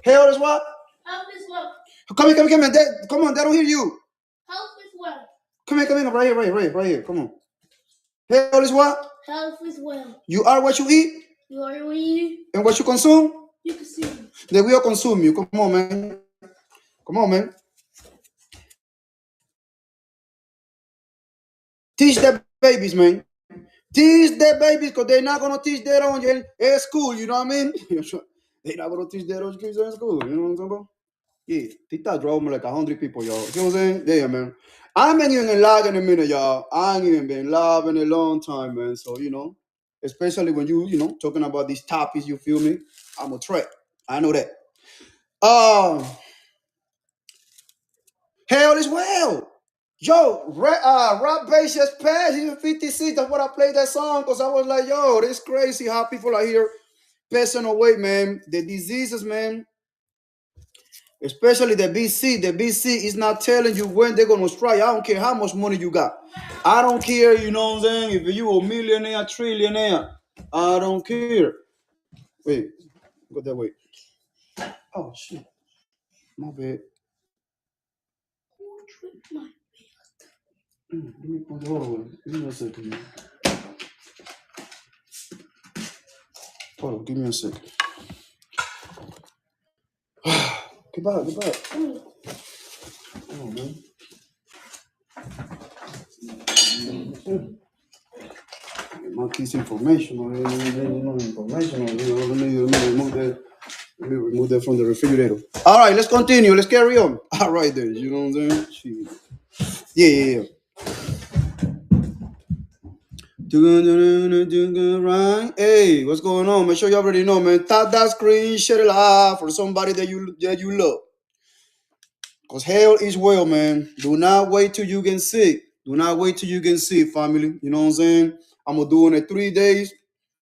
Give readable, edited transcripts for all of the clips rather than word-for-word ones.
Health is what? Health is wealth. Come here, come here. Come on, they don't hear you. Health is wealth. Come here. Right here. Come on. Health is what? Health is wealth. You are what you eat. You are what you eat. And what you consume? You consume. They will consume you. Come on, man. Teach the babies, man. Teach the babies, because they're not going to teach their own at school, you know what I mean? They're not going to teach their own kids in school, you know what I'm talking about? Yeah, Tita drove me like 100 people, y'all. You know what I'm saying? Yeah, man. I ain't even been live in a minute, y'all. I ain't even been live in a long time, man. So, especially when you talking about these topics, you feel me? I'm a threat. I know that. Hell is well. Yo, rap bass just passed. Even 56. That's what I played that song, because I was like, yo, this crazy how people are here passing away, man. The diseases, man. Especially the BC. The BC is not telling you when they're going to strike. I don't care how much money you got. I don't care, you know what I'm saying? If you a millionaire, trillionaire, I don't care. Wait, go that way. Oh, shit. My bad. Give me a second. Hold on, give me a second. Goodbye. Oh, man. Marquis information. Let me remove that from the refrigerator. All right, let's continue. Let's carry on. All right, then. You know what I'm saying? Yeah. Right. Hey, what's going on? Make sure you already know, man. Tap that screen, share it live for somebody that you love. Because hell is well, man. Do not wait till you get sick. Do not wait till you get sick, family. You know what I'm saying? I'm going to do it in 3 days.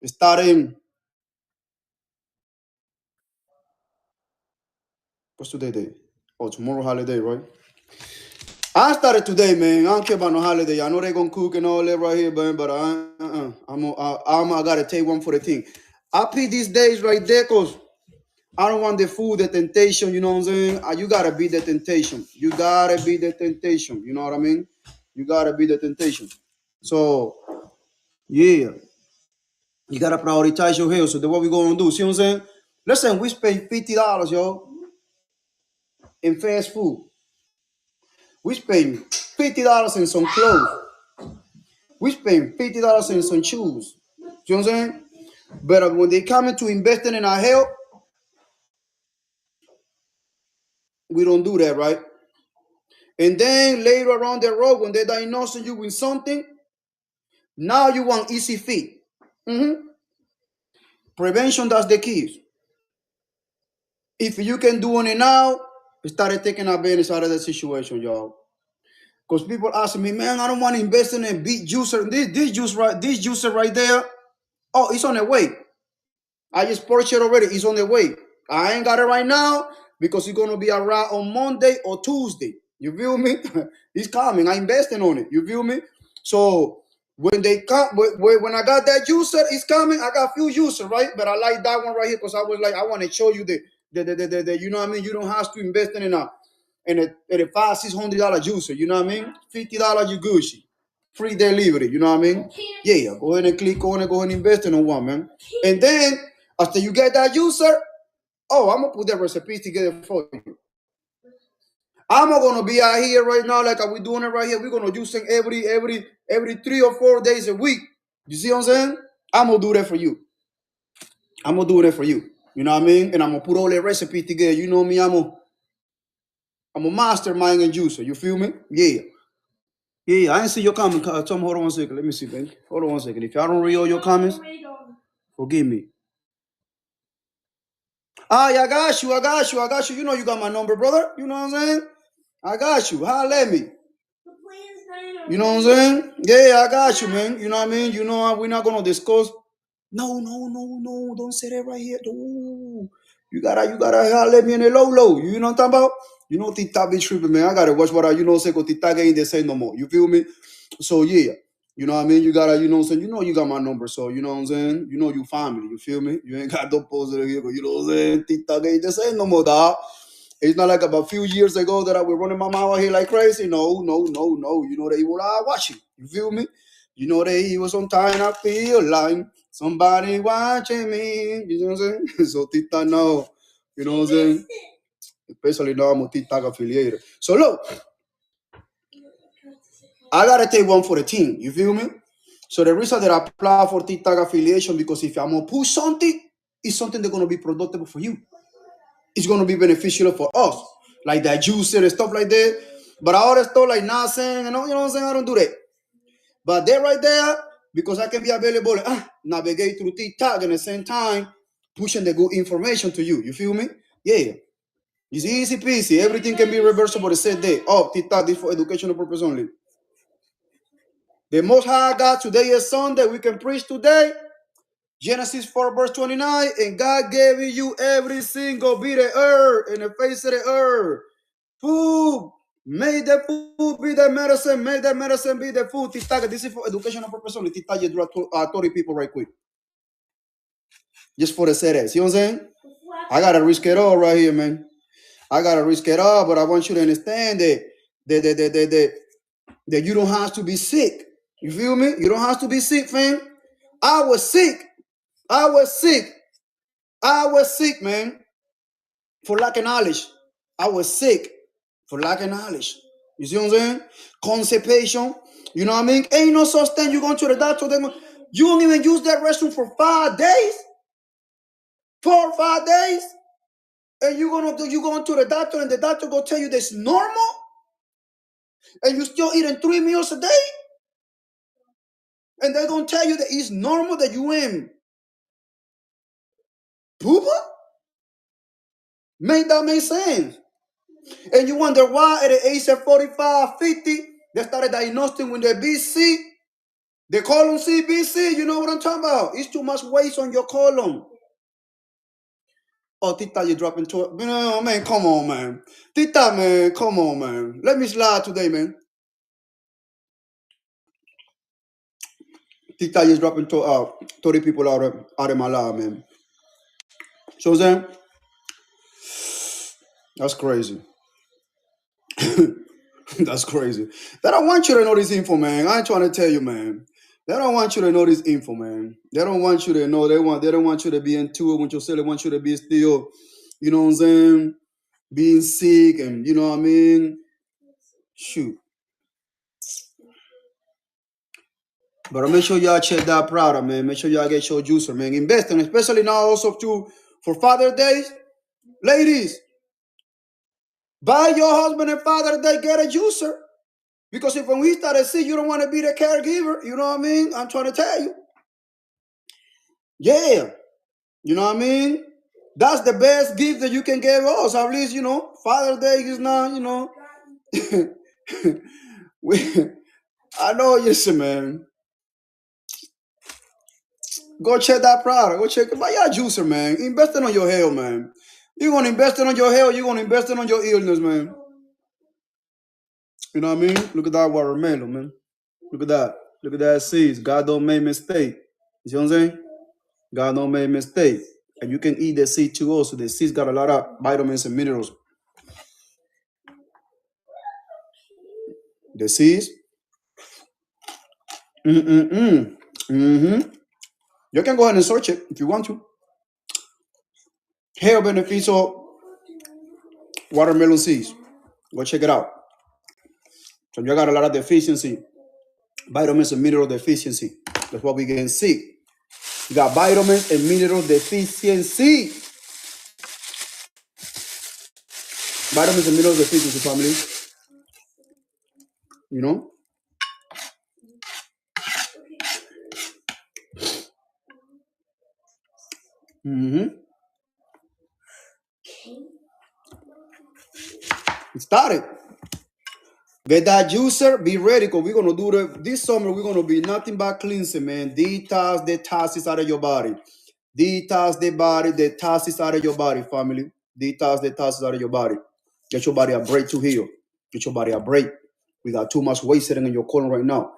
Starting. What's today day? Oh, tomorrow holiday, right? I started today, man. I don't care about no holiday. I know they're going to cook and all that right here, man, but I got to take one for the team. I pick these days right there because I don't want the food, the temptation, you know what I'm saying? You got to be the temptation. You got to be the temptation. You know what I mean? You got to be the temptation. So, yeah. You got to prioritize your health. So that's what we're going to do. See what I'm saying? Listen, we spend $50, yo, in fast food. We spend $50 in some clothes. We spend $50 in some shoes. You know what I'm saying? But when they come into investing in our health, we don't do that, right? And then later on the road, when they're diagnosing you with something, now you want easy fix. Prevention, that's the key. If you can do it now, start taking advantage out of the situation, y'all. Because people ask me, man, I don't want to invest in a big juicer. This juicer right there, oh, it's on the way. I just purchased it already. It's on the way. I ain't got it right now because it's going to be around on Monday or Tuesday. You feel me? It's coming. I'm investing on it. You feel me? So when they come, when I got that juicer, it's coming. I got a few juicers, right? But I like that one right here because I was like, I want to show you the you know what I mean? You don't have to invest in a $500-$600 juicer. You know what I mean? $50 you Gucci. Free delivery. You know what I mean? Yeah. Go ahead and click on it. Go ahead and invest in one, man. And then after you get that juicer, oh, I'm gonna put that recipe together for you. I'm not gonna be out here right now like we're doing it right here. We're gonna juice every 3 or 4 days a week. You see what I'm saying? I'm gonna do that for you. I'm gonna do that for you. You know what I mean? And I'm gonna put all the recipes together. You know me, I'm a mastermind and juicer. You feel me? Yeah. Yeah, I didn't see your comment. Tom, hold on 1 second. Let me see, baby. Hold on 1 second. If y'all don't read all your comments, forgive me. Yeah, I got you. You know you got my number, brother. You know what I'm saying? I got you. Holler at me. You know what I'm saying? Yeah, I got you, man. You know what I mean? You know we're not gonna discuss. No. Don't say that right here. No. You gotta holler at me in the low. You know what I'm talking about? You know Tita be tripping, man. I gotta watch what you know say because Tita ain't the same no more. You feel me? So yeah. You know what I mean? You gotta, you know what I'm saying? You know you got my number, so you know what I'm saying? You know you family, you feel me? You ain't got no positive here, you know what I'm saying? Tita gay, this ain't no more dog. It's not like about a few years ago that I was running my mouth out here like crazy. No. You know they were watching. You feel me? You know they was on time. I feel like somebody watching me. You know what I'm saying? So Tita no. You know what I'm saying? Especially now I'm a Tita affiliated. So look, I gotta take one for the team. You feel me? So the reason that I apply for TikTok affiliation, because if I'm gonna push something, it's something that's gonna be productive for you. It's gonna be beneficial for us, like that juicer and stuff like that. But all that stuff like nothing, you know what I'm saying? I don't do that. But they're right there because I can be available, navigate through TikTok and at the same time pushing the good information to you. You feel me? Yeah. It's easy peasy. Everything can be reversible the same day. Oh, TikTok this for educational purpose only. The Most High God, today is Sunday. We can preach today. Genesis 4 verse 29. And God gave you every single bit of earth in the face of the earth. Food. Make the food be the medicine. Make the medicine be the food. Tita, this is for educational purpose only. Tita, you draw 30 people right quick. Just for the series. You know what I'm saying? I got to risk it all right here, man. I got to risk it all, but I want you to understand that you don't have to be sick. You feel me? You don't have to be sick, fam. I was sick. I was sick, man, for lack of knowledge. I was sick for lack of knowledge. You see what I'm saying? Constipation. You know what I mean? Ain't no such thing. You going to the doctor, you don't even use that restroom for 5 days. 4 or 5 days. And you going to the doctor and the doctor gonna tell you that's normal? And you still eating 3 meals a day? And they're gonna tell you that it's normal that you in poopa? Make that make sense? And you wonder why at the age of 45, 50, they started diagnosing with the BC. The colon CBC, you know what I'm talking about? It's too much weight on your colon. Oh, Tita, you're dropping to no, man, come on, man. Tita, man, come on, man. Let me slide today, man. Tita, you're dropping to 30 people out of my life, man. So then, that's crazy. That's crazy. They don't want you to know this info, man. I ain't trying to tell you, man. They don't want you to know this info, man. They don't want you to know. They don't want you to be into it when you say they want you to be still, you know what I'm saying, being sick and you know what I mean. Shoot. But make sure y'all check that product, man. Make sure y'all get your juicer, man. Invest in, especially now also too for Father's Day. Ladies, buy your husband and Father's Day, get a juicer. Because if when we started see, you don't want to be the caregiver, you know what I mean? I'm trying to tell you. Yeah. You know what I mean? That's the best gift that you can give us. At least, you know, Father's Day is not, you know. I know you see, man. Go check that product. Go check it. Buy your juicer, man. Invest it on your health, man. You're going to invest it on your health. You're going to invest it on your illness, man. You know what I mean? Look at that watermelon, man. Look at that. Look at that seeds. God don't make mistake. You see what I'm saying? God don't make mistake. And you can eat the seed too also. The seeds got a lot of vitamins and minerals. The seeds. You can go ahead and search it if you want to. Hair benefits of watermelon seeds. Go check it out. So you got a lot of deficiency. Vitamins and mineral deficiency. That's what we can see. You got vitamins and mineral deficiency. Vitamins and mineral deficiency, family. You know? It started. Get that juicer, be ready, because we're going to do this summer, we're going to be nothing but cleansing, man. Detox the toxins out of your body. Detox the body, the toxins out of your body, family. Detox the toxins out of your body. Get your body a break to heal. Get your body a break. We got too much weight sitting in your colon right now.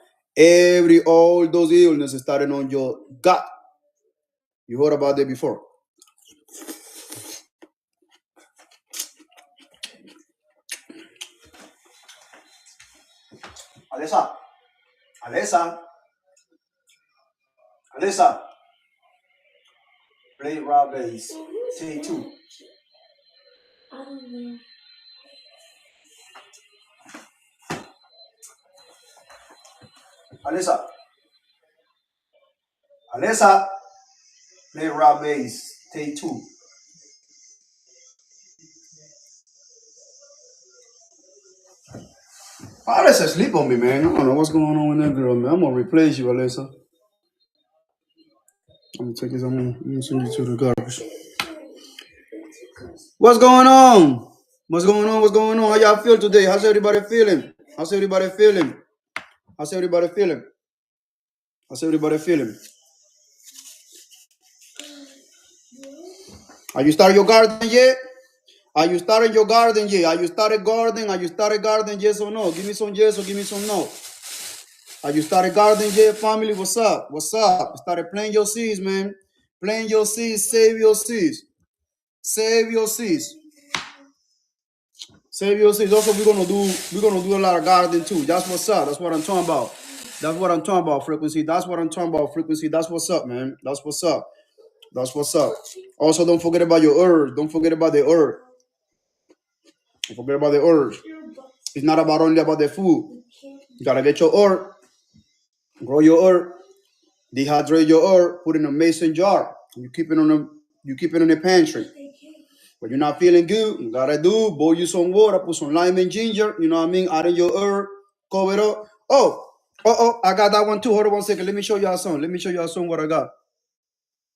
all those illnesses starting on your gut. You heard about that before. Alessa. Play Rob Bass. Take 2. Alessa. Play Rob Bass. Take 2. Alessa sleep on me, man. I don't know what's going on with that girl, man. I'm gonna replace you, Alessa. I'm gonna send you to the garbage. What's going on? What's going on? How y'all feel today? How's everybody feeling? Are you starting your garden yet? Are you starting garden? Yes or no? Give me some yes or give me some no. Are you started garden yet, family? What's up? Started planting your seeds, man. Plant your seeds, save your seeds. Also, we're gonna do a lot of gardening too. That's what's up. That's what I'm talking about. Frequency. That's what I'm talking about, frequency. That's what's up, man. That's what's up. Also, don't forget about your herbs. Don't forget about the herbs. It's not only about the food. You gotta get your herb, grow your herb, dehydrate your herb, put it in a mason jar. You keep it in the pantry. When you're not feeling good, you gotta boil you some water, put some lime and ginger, you know what I mean? Add in your herb, cover it up. I got that one too. Hold on 1 second. Let me show y'all something. What I got.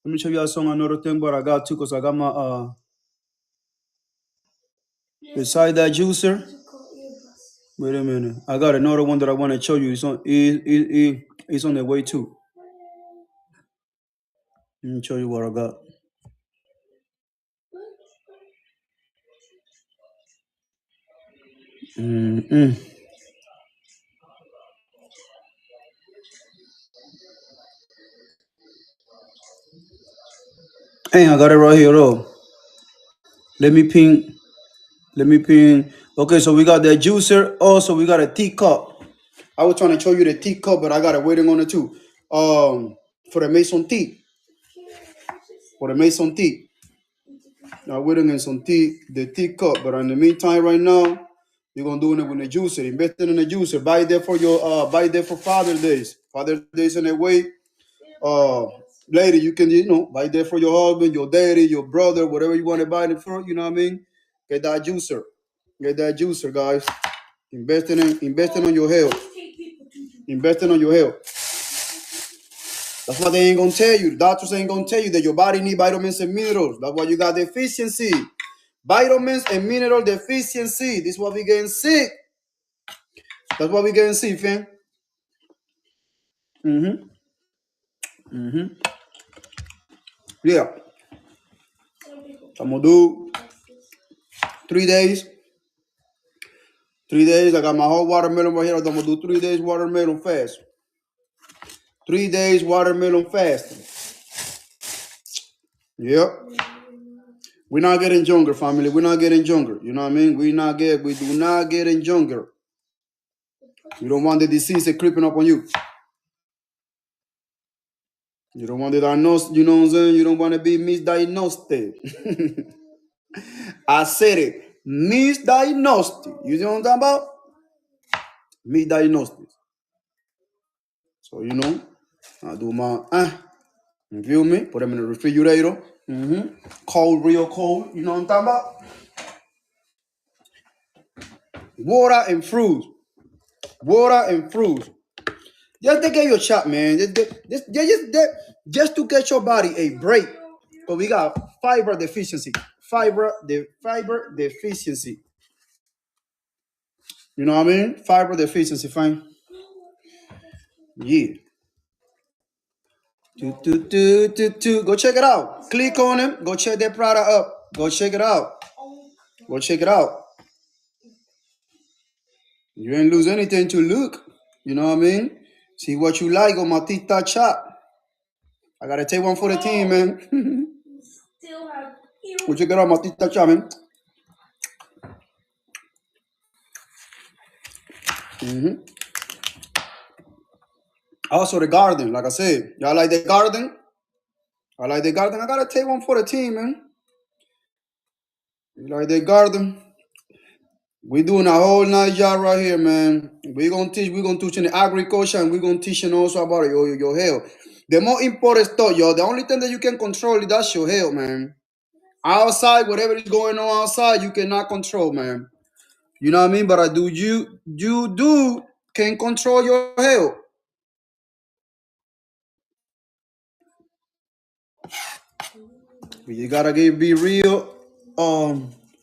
Let me show y'all something, another thing what I got too, because I got my beside that juicer. Wait a minute. I got another one that I want to show you. It's on the way too. Let me show you what I got. Hey, I got it right here though. Let me ping. Okay, so we got that juicer. Also, we got a teacup. I was trying to show you the teacup, but I got it waiting on it too. For the mason tea. I'm waiting on some tea, the teacup. But in the meantime, right now, you're gonna do it with the juicer. Investing in the juicer. Buy it there for Father's Days. Father's Days in a way. Lady, you can buy it there for your husband, your daddy, your brother, whatever you want to buy it for. You know what I mean? Get that juicer, guys. Investing on your health. That's what they ain't gonna tell you. The doctors ain't gonna tell you that your body need vitamins and minerals. That's why you got deficiency. Vitamins and mineral deficiency. This is why we getting sick. Fam. Yeah. I'm gonna do 3 days. 3 days. I got my whole watermelon right here. I'm gonna do 3 days watermelon fast. 3 days watermelon fasting. Yep. We're not getting younger, family. We're not getting younger. You know what I mean? We do not getting younger. You don't want the disease creeping up on you. You don't want the diagnosis, you know what I'm saying? You don't want to be misdiagnosed. I said it. Misdiagnosed. You know what I'm talking about? Misdiagnosed. So, I do my, you feel me? Put them in the refrigerator. Cold, real cold. You know what I'm talking about? Water and fruits. Just to get your shot, man. Just to get your body a break. But we got fiber deficiency. Fiber deficiency. You know what I mean? Fiber deficiency, fine. Yeah. Go check it out. Click on him. Go check that product up. Go check it out. You ain't lose anything to look. You know what I mean? See what you like on my tita chop. I gotta take one for the team, man. What you get on my tita chop, man? Also the garden, like I said. Y'all like the garden? I like the garden. I gotta take one for the team, man. You like the garden? We doing a whole nice job right here, man. We're gonna teach in the agriculture, and we're gonna teach you also about your health. The more important stuff, y'all. The only thing that you can control is that's your health, man. Outside, whatever is going on outside, you cannot control, man. You know what I mean? But you can control your health. But you gotta be real,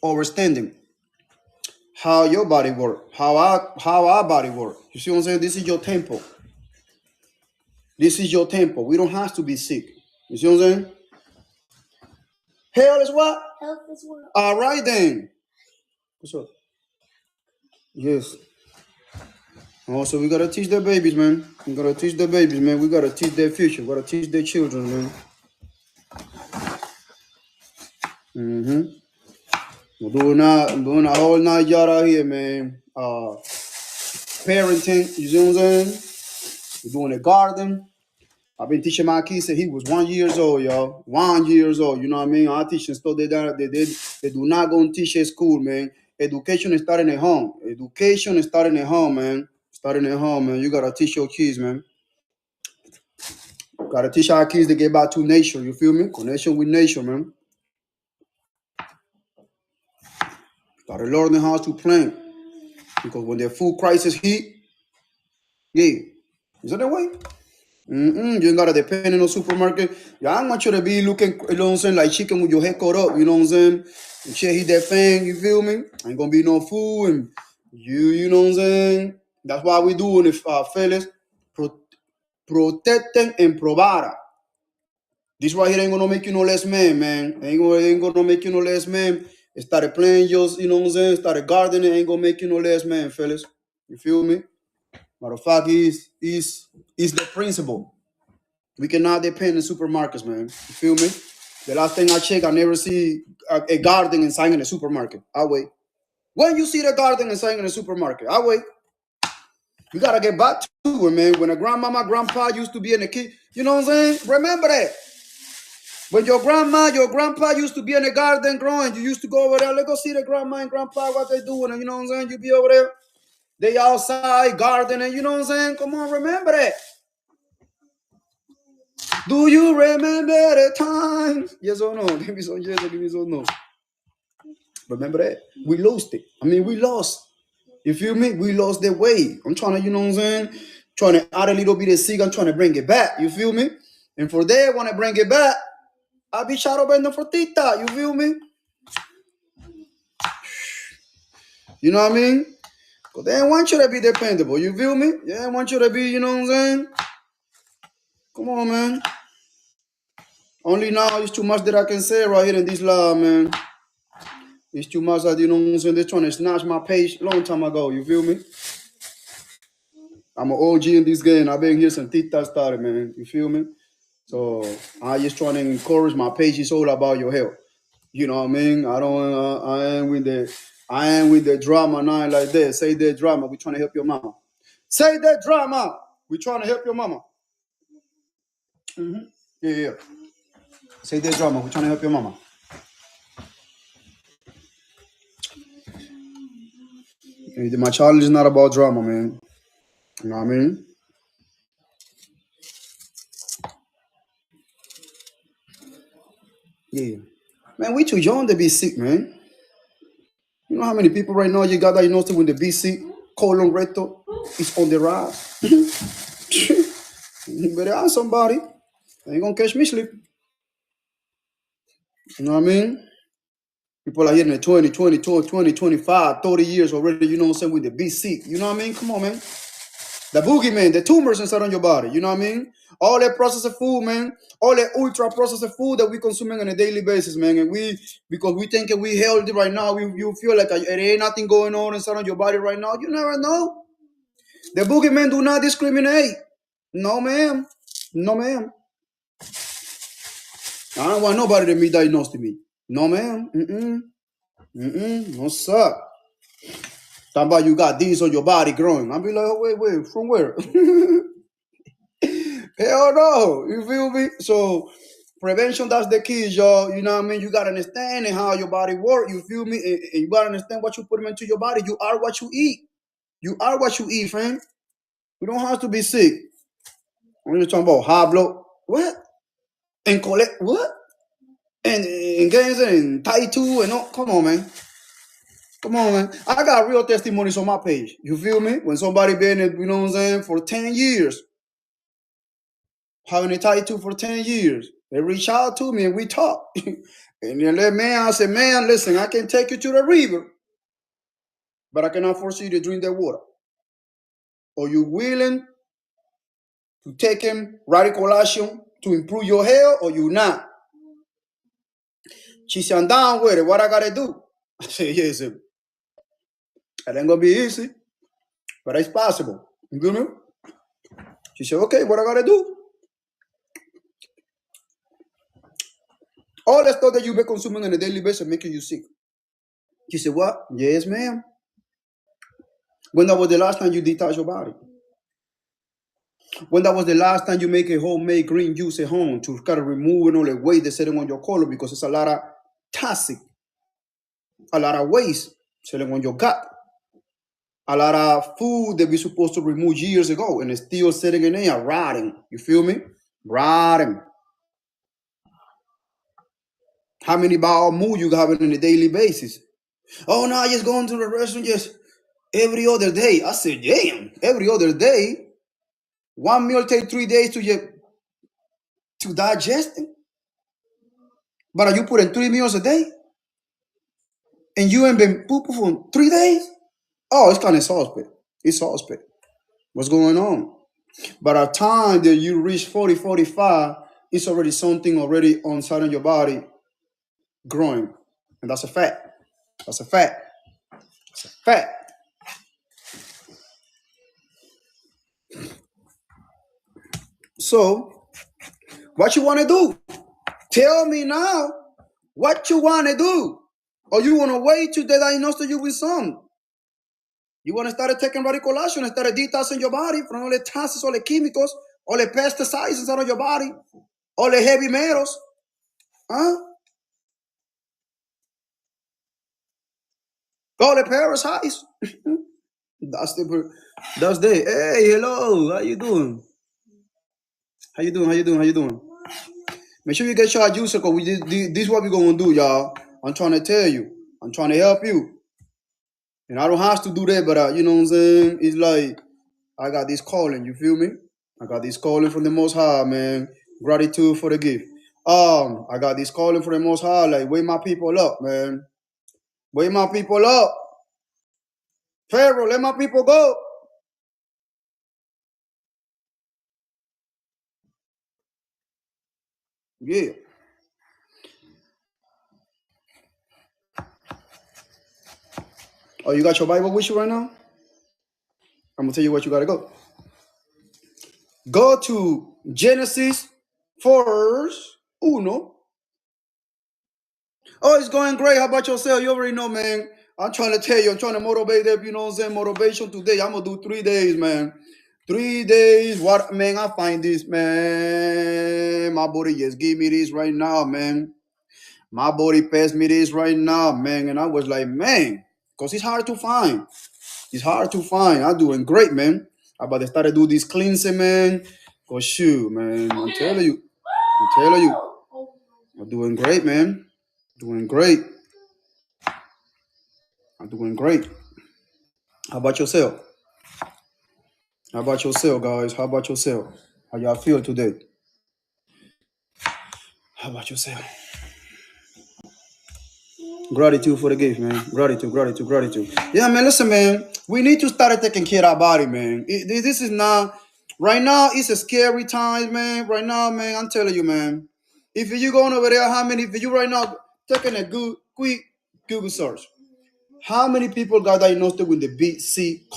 understanding how your body work, how our body work. You see what I'm saying? This is your temple. This is your temple. We don't have to be sick. You see what I'm saying? Health is what? Health is what? All right then. What's up? Yes. Also, we gotta teach the babies, man. We gotta teach the babies, man. We gotta teach their future. We gotta teach their children, man. I'm doing a whole night yard out here, man. Parenting, you see what I'm saying? We're doing a garden. I've been teaching my kids since he was 1 year old, y'all. 1 year old, you know what I mean? I teach them stuff they do not go and teach at school, man. Education is starting at home. Education is starting at home, man. Starting at home, man. You gotta teach your kids, man. Gotta teach our kids to get back to nature, you feel me? Connection with nature, man. Gotta learn how to plant. Because when the food crisis hit, yeah. Is that the way? You ain't gotta depend on the supermarket. Yeah, I don't want you to be looking, you know what I'm saying, like chicken with your head cut up, you know what I'm saying? And shit hit that thing, you feel me? Ain't gonna be no food, and you know what I'm saying? That's why we doing it, fellas. Protecting and provada. This right here ain't gonna make you no less man, man. Ain't gonna make you no less man. Started playing yours, you know what I'm saying? Started gardening, ain't gonna make you no less man, fellas. You feel me? Matter of fact, is the principle. We cannot depend on supermarkets, man. You feel me? The last thing I checked, I never see a garden and sign in a supermarket. I wait. When you see the garden and sign in a supermarket, I wait. We gotta get back to it, man. When a grandmama, grandpa used to be in the kid, you know what I'm saying? Remember that. When your grandma, your grandpa used to be in the garden growing, you used to go over there. Let's go see the grandma and grandpa what they doing, and you know what I'm saying? You be over there. They outside gardening, you know what I'm saying? Come on, remember that. Do you remember the times? Yes or no? Give me some yes or give me some no. Remember that? We lost it. I mean, we lost. You feel me? We lost the way. I'm trying to, you know what I'm saying? Trying to add a little bit of sig. I'm trying to bring it back. You feel me? And for they want to bring it back, I'll be shadow bending for Tita. You feel me? You know what I mean? Because they want you to be dependable. You feel me? They want you to be, you know what I'm saying? Come on, man. Only now it's too much that I can say right here in this law, man. It's too much that, you know what I'm saying? They're trying to snatch my page a long time ago. You feel me? I'm an OG in this game. I've been here since Tita started, man. You feel me? So I just trying to encourage my page. It's all about your health. You know what I mean? I ain't with the drama, nothing like that. Say that drama. We're trying to help your mama. Say that drama. We're trying to help your mama. Yeah. Say that drama. We're trying to help your mama. My challenge is not about drama, man. You know what I mean? Yeah. Man, we too young to be sick, man. You know how many people right now you got that, you know, when the be sick, colon rectal is on the rise. You better ask somebody. They ain't gonna catch me sleeping. You know what I mean? People are hitting the 20, 25, 30 years already, you know what I'm saying, with the be sick. You know what I mean? Come on, man. The boogeyman, the tumors inside on your body. You know what I mean? All that processed food, man. All that ultra processed food that we consuming on a daily basis, man. And because we think we healthy right now, you feel like there ain't nothing going on inside on your body right now. You never know. The boogeyman do not discriminate. No, ma'am. No, ma'am. I don't want nobody to be diagnosed to me. No, ma'am. No, sir. Talking about you got these on your body growing. I'll be like, oh, wait, from where? Hell no. You feel me? So prevention, that's the key, y'all. You know what I mean? You gotta understand how your body works. You feel me? And you gotta understand what you put into your body. You are what you eat. You are what you eat, friend. You don't have to be sick. When you're talking about high blood, what? And collect what? And games and tight two and all. Come on, man. Come on, man. I got real testimonies on my page. You feel me? When somebody been, you know what I'm saying, for 10 years, having a tattoo for 10 years, they reach out to me and we talk. And then that man, I said, man, listen, I can take you to the river, but I cannot force you to drink that water. Are you willing to take him radical action to improve your health or you not? She said, I'm down with it. What I gotta do? I said, yes, it ain't gonna be easy, but it's possible. You get me? She said, okay, what I gotta do? All that stuff that you've been consuming on a daily basis making you sick. She said, what? Yes, ma'am. When that was the last time you detach your body? When that was the last time you make a homemade green juice at home to kind of remove all the weight that's sitting on your colon because it's a lot of toxic, a lot of waste sitting on your gut, a lot of food that we're supposed to remove years ago and it's still sitting in there rotting. You feel me? Rotting. How many bowel move you having on a daily basis? Oh no, I just going to the restaurant just every other day. I said, damn, every other day. One meal take 3 days to digest it. But are you putting 3 meals a day? And you ain't been pooping for 3 days? Oh, it's kind of suspect. It's suspect. What's going on? By the time that you reach 40, 45, it's already something already inside of your body growing. And that's a fact. That's a fact. That's a fact. So, what you want to do? Tell me now what you want to do. Or you want to wait till they diagnose you with some? You want to start taking radical action and start detoxing your body from all the toxins, all the chemicals, all the pesticides inside of your body, all the heavy metals. Huh? All the parasites. That's the hey, hello, how you doing? How you doing? How you doing? How you doing? Make sure you get your juice because this is what we're gonna do, y'all. I'm trying to tell you. I'm trying to help you. And I don't have to do that, but you know what I'm saying? It's like I got this calling, you feel me? I got this calling from the Most High, man. Gratitude for the gift. I got this calling from the Most High, like wake my people up, man. Wake my people up. Pharaoh, let my people go. Yeah. Oh, you got your Bible with you right now? I'm gonna tell you what you gotta go. Go to Genesis 4 1. Oh, it's going great. How about yourself? You already know, man. I'm trying to tell you, I'm trying to motivate them, you know what I'm saying? Motivation today. I'm gonna do 3 days, man. 3 days. What, man? I find this, man. My body just give me this right now, man. My body passed me this right now, man. And I was like, man, because it's hard to find. It's hard to find. I'm doing great, man. I'm about to start to do this cleansing, man. Cause shoot, man. I'm telling you. I'm doing great, man. Doing great. I'm doing great. How about yourself? How about yourself, guys? How about yourself? How y'all feel today? How about yourself? Gratitude for the gift, man. Gratitude. Yeah, man, listen, man. We need to start taking care of our body, man. This is not, right now, it's a scary time, man. Right now, man, I'm telling you, man. If you going over there, how many, if you right now, taking a good, quick Google search. How many people got diagnosed with the BC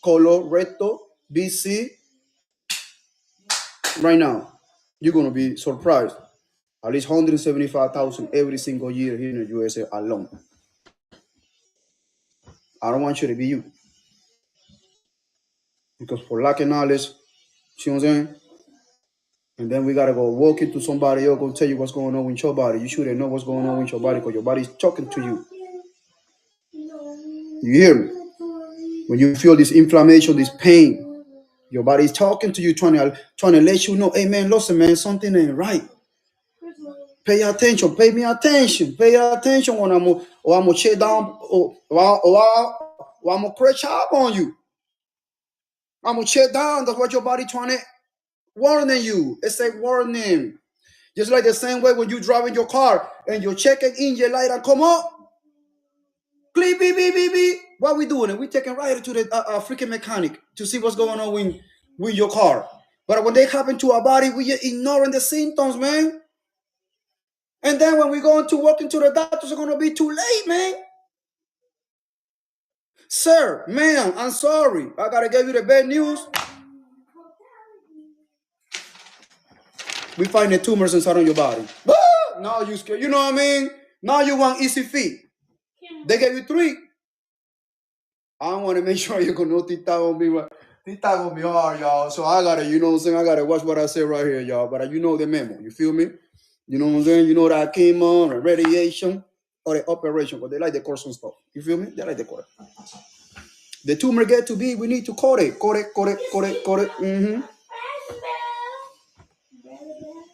colorectal BC, right now, you're gonna be surprised. At least 175,000 every single year here in the USA alone. I don't want you to be you. Because for lack of knowledge, see what I'm saying? And then we gotta go walk into somebody else, go tell you what's going on with your body. You shouldn't know what's going on with your body because your body's talking to you. You hear me? When you feel this inflammation, this pain, your body's talking to you, trying to let you know, hey man, listen, man, something ain't right. Pay attention, pay me attention, pay attention when I'm gonna check down or I'm gonna crash up on you. I'm gonna check down. That's what your body trying to warning you. It's a warning. Just like the same way when you driving your car and you're checking engine light and come up. Beep, beep, beep, beep, beep. What we doing? We taking right to the freaking mechanic to see what's going on with your car. But when they happen to our body, we are ignoring the symptoms, man. And then when we go into walking to the doctors, it's gonna be too late, man. Sir, ma'am, I'm sorry. I gotta give you the bad news. We find the tumors inside of your body. Now you scared. You know what I mean? Now you want easy feet. They gave you 3. I want to make sure you're gonna know Tita gonna be hard, y'all. So I gotta, you know what I'm saying? I gotta watch what I say right here, y'all. But you know the memo. You feel me? You know what I'm saying? You know that chemo, the radiation, or the operation, but they like the course and stuff. You feel me? They like the course. The tumor get to be, we need to cut it. Mm-hmm.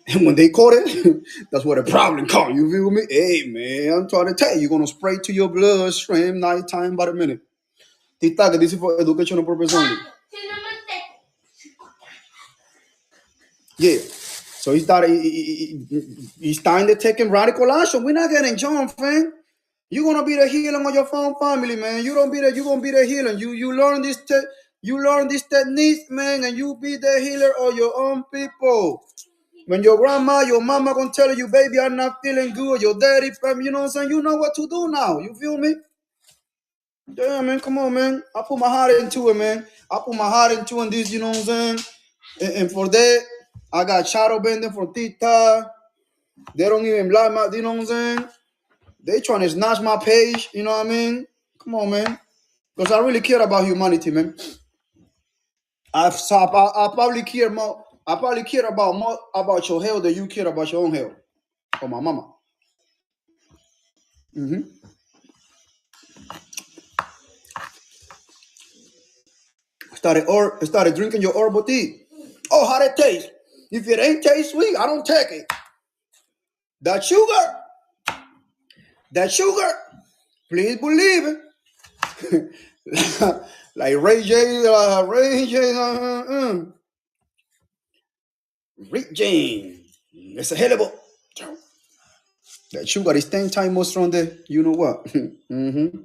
And when they caught it, that's where the problem comes. You feel me? Hey, man, I'm trying to tell you, you're going to spray to your bloodstream nighttime by the minute. Tita, que this is for educational purpose only. Yeah. So he's starting to take radical action. We're not getting John, fam. You're going to be the healing of your family, man. You're going to be the healing. You learn this technique, man, and you be the healer of your own people. When your grandma, your mama gonna tell you, baby, I'm not feeling good, your daddy, you know what I'm saying? You know what to do now. You feel me? Yeah, man, come on, man. I put my heart into it, man. I put my heart into this, you know what I'm saying? And for that, I got shadow bending from Tita. They don't even block my, you know what I'm saying? They trying to snatch my page, you know what I mean? Come on, man. Because I really care about humanity, man. I probably care more. I probably care about more about your health than you care about your own health. Or my mama. Mm-hmm. Started drinking your herbal tea. Oh, how that taste? If it ain't taste sweet, I don't take it. That sugar, please believe it. Like Ray J, Rick James. It's a hell of a. That sugar is 10 times more stronger. You know what? Mm-hmm.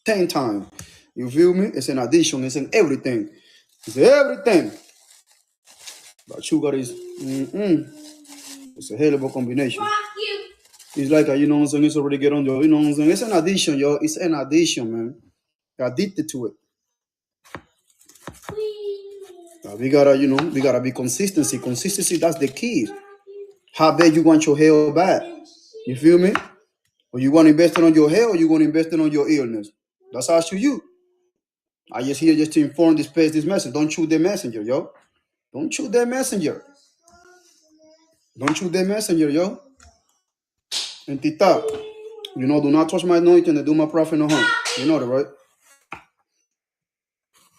10 times. You feel me? It's an addition. It's in everything. It's everything. But sugar is. It's a hell of a combination. It's like, you know what I'm saying? It's already get on your, you know what I'm saying? It's an addition, yo. It's an addition, man. You're addicted to it. We gotta be consistency. Consistency, that's the key. How bad you want your health bad? You feel me? Or you want to invest on your health or you want to invest on your illness? That's up to you. I just here just to inform this message. Don't shoot the messenger, yo. Don't shoot that messenger. Don't shoot that messenger, yo. And Tita, you know, do not touch my anointing and do my prophet no harm. You know that, right?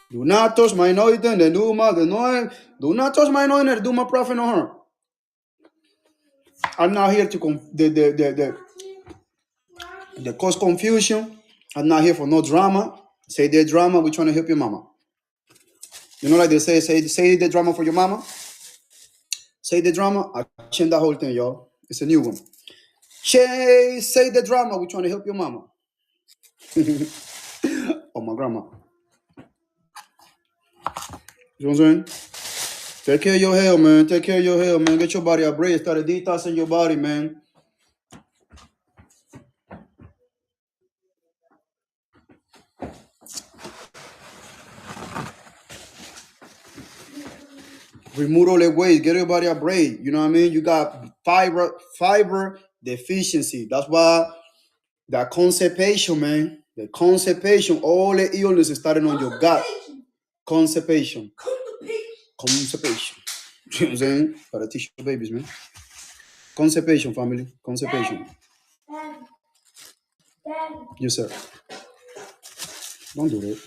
Do not touch my anointing and do my anointing. Do not touch my anointing and do my prophet no harm. I'm not here to cause confusion. I'm not here for no drama. Say the drama, we're trying to help your mama. You know, like they say the drama for your mama. Say the drama. I change that whole thing, y'all. It's a new one. Say the drama, we're trying to help your mama. Oh, my grandma. You know what I'm saying? Take care of your health, man. Take care of your health, man. Get your body a break. Start a detox in your body, man. Remove all the waste. Get everybody a break. You know what I mean? You got fiber deficiency. That's why that constipation, man. The constipation, all the illness is starting on your gut. Constipation. Constipation. You know what I'm saying? Gotta teach your babies, man. Constipation, family. Constipation. Yes, sir. Don't do that.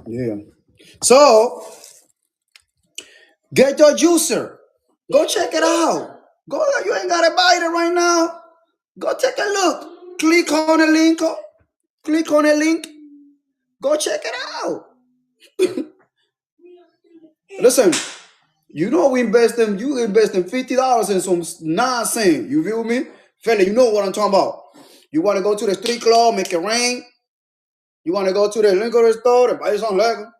Yeah. So, get your juicer. Go check it out. Go. You ain't gotta buy it right now. Go take a look. Click on the link. Click on the link. Go check it out. Listen, you know you invest in $50 in some nonsense. You feel me? Fella, you know what I'm talking about. You want to go to the street club, make it rain. You want to go to the liquor store and buy some liquor.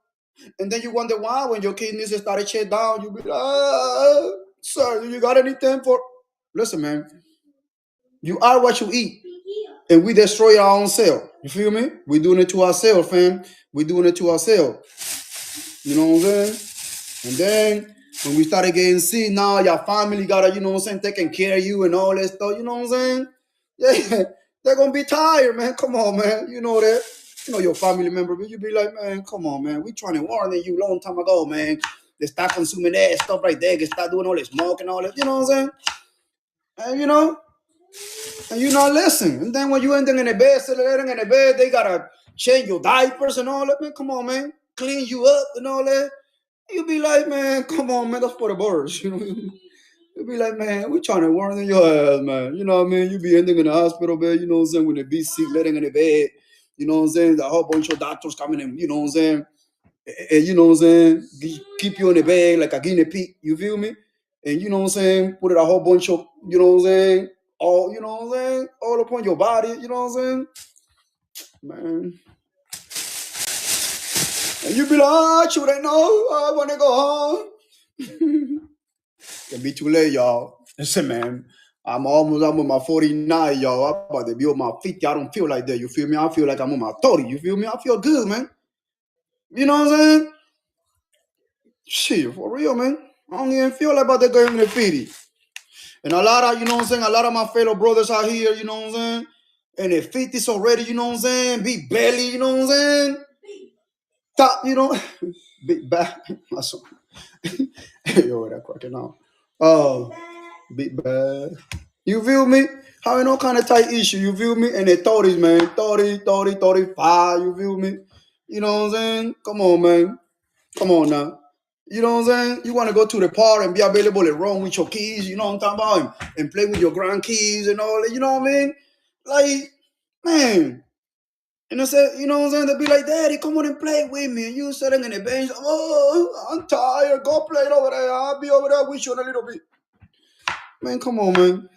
And then you wonder why when your kidneys started shut down, you be like, sir, you got anything for... Listen, man. You are what you eat. And we destroy our own self. You feel me? We're doing it to ourselves, fam. We're doing it to ourselves. You know what I'm saying? And then when we started getting sick, now your family gotta, you know what I'm saying, taking care of you and all that stuff. You know what I'm saying? Yeah, they're gonna be tired, man. Come on, man. You know that. You know your family member, but you be like, man, come on, man. We trying to warn you a long time ago, man. They start consuming that stuff right there. They start doing all this smoke and all that. You know what I'm saying? And you know, and you not listen. And then when you end up in the bed, sitting in the bed, they gotta change your diapers and all that. Man, come on, man. Clean you up and all that. You be like, man, come on, man. That's for the birds. You know. You be like, man, we trying to warn your ass, man. You know what I mean? You be ending in the hospital bed, you know what I'm saying, when they be sick, laying in the bed, you know what I'm saying? The whole bunch of doctors coming in, you know what I'm saying? And you know what I'm saying? Keep you in the bed like a guinea pig, you feel me? And you know what I'm saying? Put it a whole bunch of, you know what I'm saying? All, you know what I'm saying? All upon your body, you know what I'm saying? Man. And you be like, oh, should I know? I want to go home. Can be too late, y'all. Listen, man. I'm on my 49, y'all. I'm about to be on my 50. I don't feel like that. You feel me? I feel like I'm on my 30. You feel me? I feel good, man. You know what I'm saying? Shit, for real, man. I don't even feel like about to go in the 50. And a lot of, you know what I'm saying? A lot of my fellow brothers out here, you know what I'm saying? And they're 50s already, you know what I'm saying? Big belly, you know what I'm saying? Top, you know? Big back. My son. Yo, that cracking out. Big bad. You feel me? Having no kind of tight issue, you feel me? And they 30s, man. 30, 30, 35, you feel me? You know what I'm saying? Come on, man. Come on now. You know what I'm saying? You want to go to the park and be available at Rome with your kids, you know what I'm talking about? And play with your grandkids and all that, you know what I mean? Like, man. And I said, you know what I'm saying? They'll be like, Daddy, come on and play with me. And you sitting in the bench, oh, I'm tired. Go play it over there. I'll be over there with you in a little bit. Man, come on, man.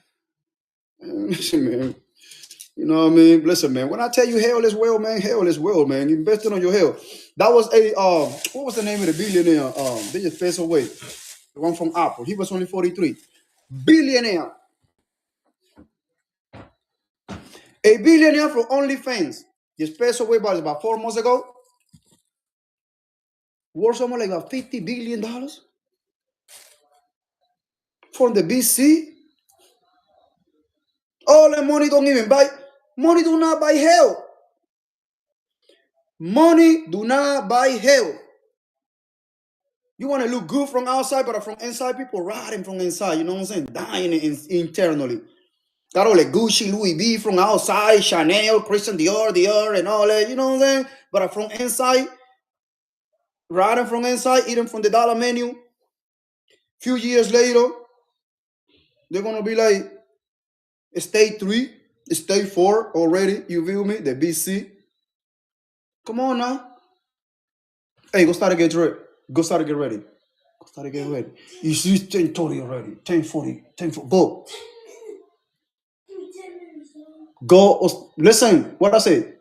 Listen, man. You know what I mean? Listen, man. When I tell you hell is well, man, hell is well, man. You invested on your health. That was a what was the name of the billionaire? They just passed away. The one from Apple. He was only 43. Billionaire. A billionaire from OnlyFans. Just passed away about 4 months ago. Worth something like about $50 billion from the BC. All the money don't even buy. Money do not buy hell. Money do not buy hell. You want to look good from outside, but from inside, people rotting from inside. You know what I'm saying? Dying internally. Got all the Gucci, Louis V from outside, Chanel, Christian Dior, and all that. You know what I'm saying? But from inside, rotting from inside, eating from the dollar menu. Few years later, they're gonna be like stage 3, stage 4 already. You feel me? The BC. Come on now. Hey, go start to get ready. Go start to get ready. Go start to get ready. You see 10:30 already. 10:40. 10:40. Go. Go. Listen, what I say.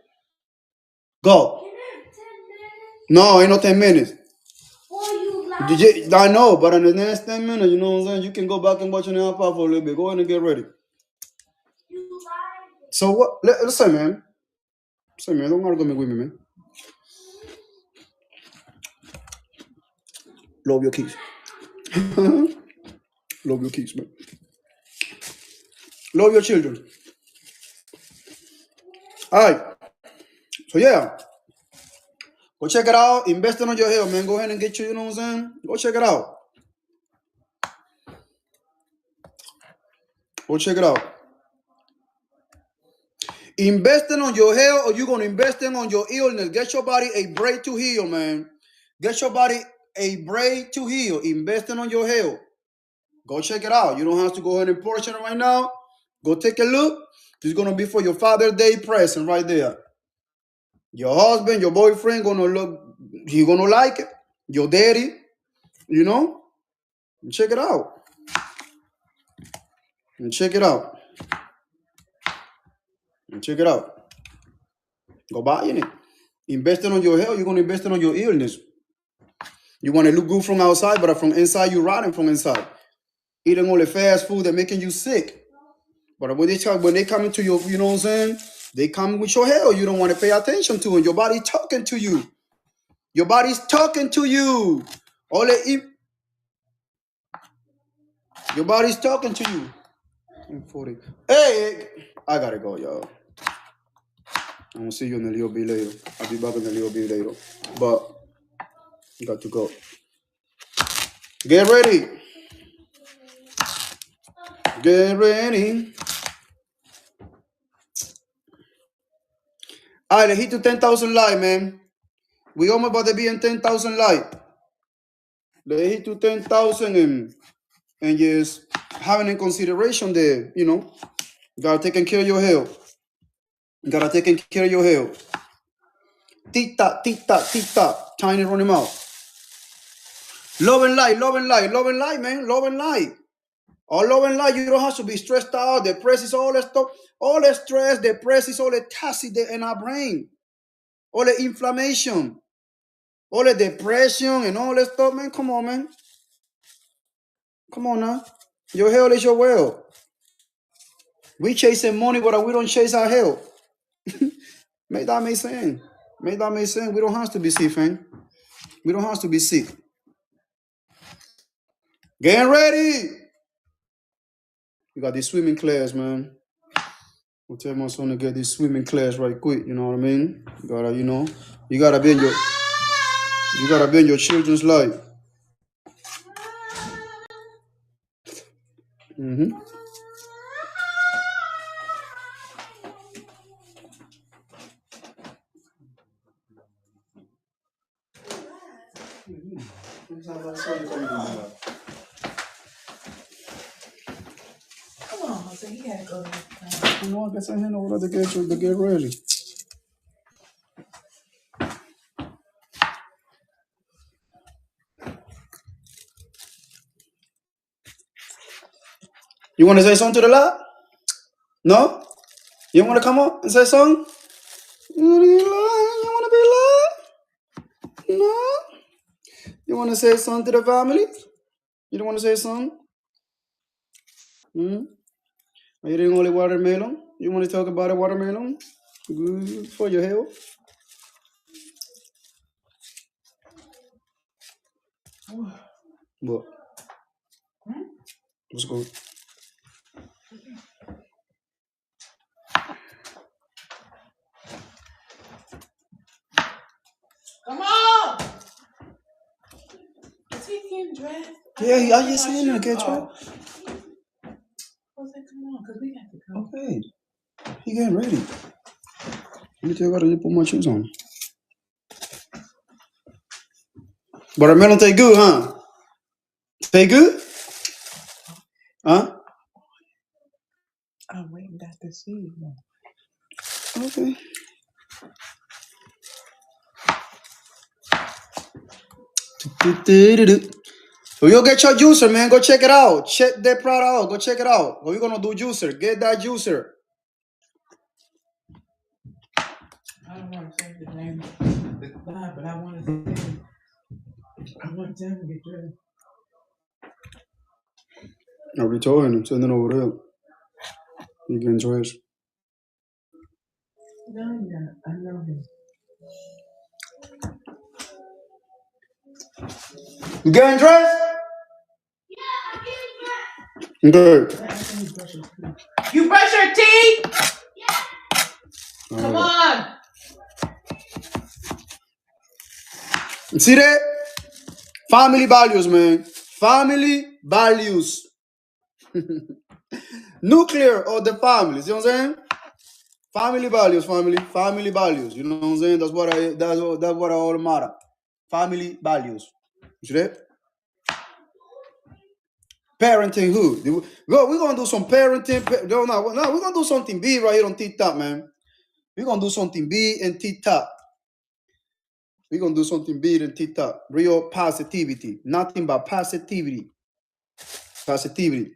Go. No, ain't no 10 minutes. I know, but in the next 10 minutes, you know what I'm saying? You can go back and watch an iPod for a little bit. Go ahead and get ready. So what? Listen, man. Say, man, don't argue with me, man. Love your kids. Love your kids, man. Love your children. All right. So, yeah. Go check it out. Investing on your health, man. Go ahead and get you know what I'm saying? Go check it out. Go check it out. Investing on your health, or you going to invest on your illness. Get your body a break to heal, man. Get your body a break to heal. Investing on your health. Go check it out. You don't have to go ahead and purchase it right now. Go take a look. It's going to be for your Father's Day present right there. Your husband, your boyfriend going to look, he going to like it. Your daddy, you know. Check it out. And check it out. And check it out. Go buy in it. Investing on your health, you're going to invest on your illness. You want to look good from outside, but from inside, you're rotting from inside. Eating all the fast food that making you sick. But when they come into your, you know what I'm saying? They come with your health. You don't want to pay attention to it. Your body's talking to you. Your body's talking to you. All they eat. Your body's talking to you. 40. Hey, I gotta go, y'all. I'm gonna see you in a little bit later. I'll be back in a little bit later. But I got to go. Get ready. Get ready. All right, let's hit to 10,000 likes, man. We almost about to be in 10,000 likes. Let's hit to 10,000 and just having in consideration there, you know, you gotta take care of your health. You gotta take care of your health. Tick tock, tick tock, tick tock. Time to run him out. Love and light, love and light, love and light, man. Love and light. All love and light, you don't have to be stressed out. Depressed is all that stuff. All the stress, depressed is all the toxic in our brain. All the inflammation. All the depression and all that stuff, man. Come on, man. Come on now. Your health is your wealth. We chasing money, but we don't chase our health. Make that make sense. Make that make sense. We don't have to be sick, man. We don't have to be sick. Getting ready. You got this swimming class, man. I'll tell my son to get this swimming class right quick. You know what I mean? You gotta, you know, you gotta be in your children's life. Mm-hmm. Come on, Jose, you gotta go to the You know, I guess I hand over to get ready. You want to say something to the lab? No? You want to come up and say something? You want to be live? No? You want to say something to the family? You don't want to say something? Hmm? Are you eating only watermelon? You want to talk about a watermelon? Good for your health. What? Let's go. Come on! Is he getting dressed? Yeah, I just saying that, get you. Jose, come on, because we got to go. Okay. He getting ready. Let me tell you what, I need to put my shoes on. Watermelon taste good, huh? Taste good? Huh? I'm waiting back to see you. Okay. So you'll get your juicer, man. Go check it out. Check that product out. Go check it out. What we gonna do, juicer? Get that juicer. I don't want to say the name of the line, but I want to tell him to get dressed. I'll be telling him, sending over there. You can dress. No, yeah, I know him. You getting dressed? Good. I asked him to brush his teeth. You brush your teeth? Come on. You see that? Family values, man. Family values. Nuclear of the family. See what I'm saying? Family values, family values. You know what I'm saying? That's what I all matter. Family values. You see that? Parenting who? We're gonna do some parenting. No, we're gonna do something big right here on TikTok, man. We're gonna do something big in TikTok. We're gonna do something big in TikTok. Real positivity. Nothing but positivity. Positivity.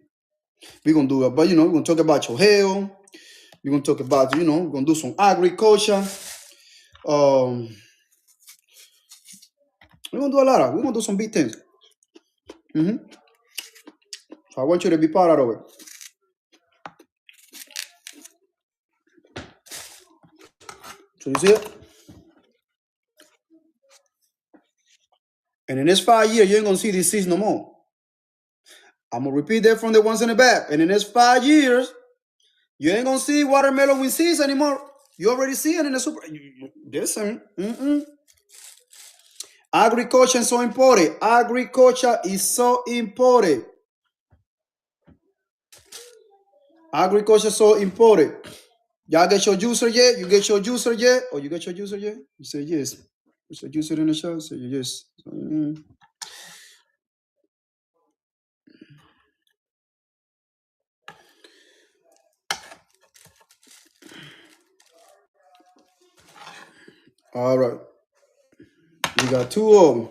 We're gonna do it, but we're gonna talk about your health. We're gonna talk about, we're gonna do some agriculture. We're gonna do we're gonna do some big things. So I want you to be part of it. So you see it? And in this 5 years, you ain't gonna see these seeds no more. I'm gonna repeat that from the ones in the back. And in this 5 years, you ain't gonna see watermelon with seeds anymore. You already see it in the super. Listen. Agriculture is so important. Agriculture is so important. Agriculture is so important. Y'all get your juicer yet? You get your juicer yet? Or you get your juicer yet? You say yes. You say juicer in the show? Say yes. All right. We got 2 of them.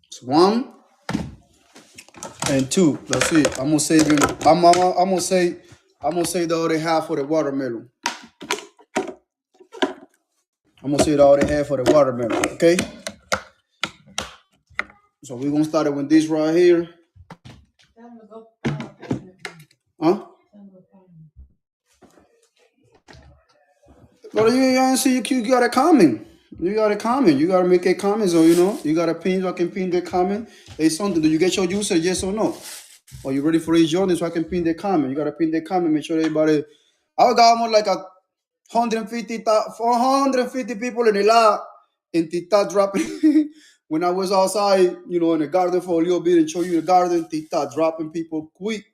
It's 1 and 2. That's it. I'm gonna save him. I'm gonna say the other half for the watermelon. I'm gonna say the other half for the watermelon. Okay. So we're gonna start it with this right here. Huh? But you ain't see you got a comment. You got a comment. You gotta make a comment, so you gotta pin. So I can pin the comment. Hey, something. Do you get your user? Yes or no? Are you ready for each Jordan? So I can pin the comment. You gotta pin the comment. Make sure everybody. I got almost like 450 people in the live in TikTok dropping. When I was outside, in the garden for a little bit and show you the garden, TikTok dropping people quick.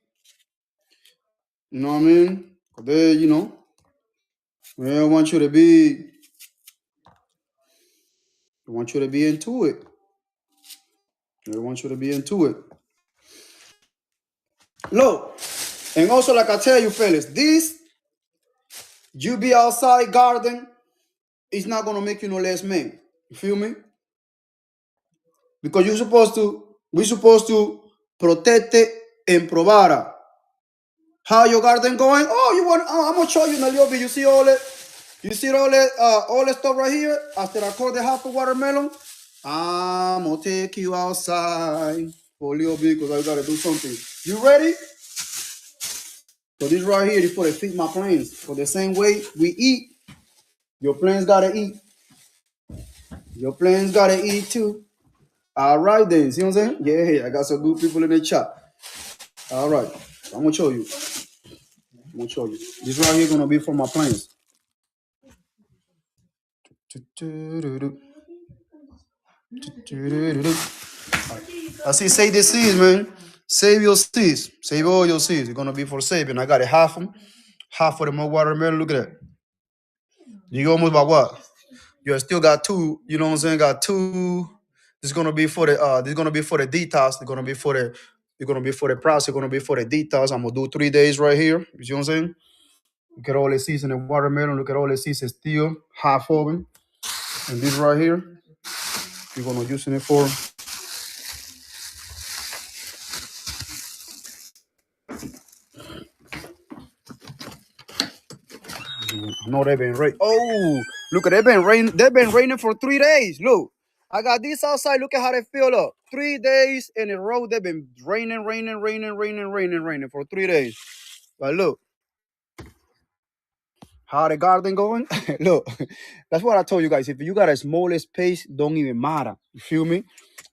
You know what I mean? They, I want you to be. I want you to be into it. I want you to be into it. Look, and also like I tell you, fellas, this you be outside garden, it's not gonna make you no less man. You feel me? Because we're supposed to protect it and provide. How your garden going? I'm gonna show you in a little bit. You see all that? You see all that stuff right here? After I cut the half of watermelon, I'm gonna take you outside for a little bit because I gotta do something. You ready? So this right here is for to feed my plants. For the same way we eat, your plants gotta eat. Your plants gotta eat too. All right then. See what I'm saying? Yeah, I got some good people in the chat. All right. I'm gonna show you. This right here gonna be for my plants. I see, save the seeds, man. Save your seeds. Save all your seeds. It's gonna be for saving. I got it half them. Half of them are watermelon. Look at that. You almost about what? You still got 2. You know what I'm saying? Got 2. This is gonna be for the detox. It's gonna be for the process. It's gonna be for the detox. I'm gonna do 3 days right here. You see what I'm saying? Look at all the seeds in the watermelon. Look at all the seeds still half of them. And this right here, you're gonna using it for. I know they've been raining. Oh, look at they've been raining for 3 days. Look, I got this outside. Look at how they fill up. 3 days in a row. They've been raining for 3 days. But look, How the garden going? Look, that's what I told you guys. If you got a small space, don't even matter. You feel me?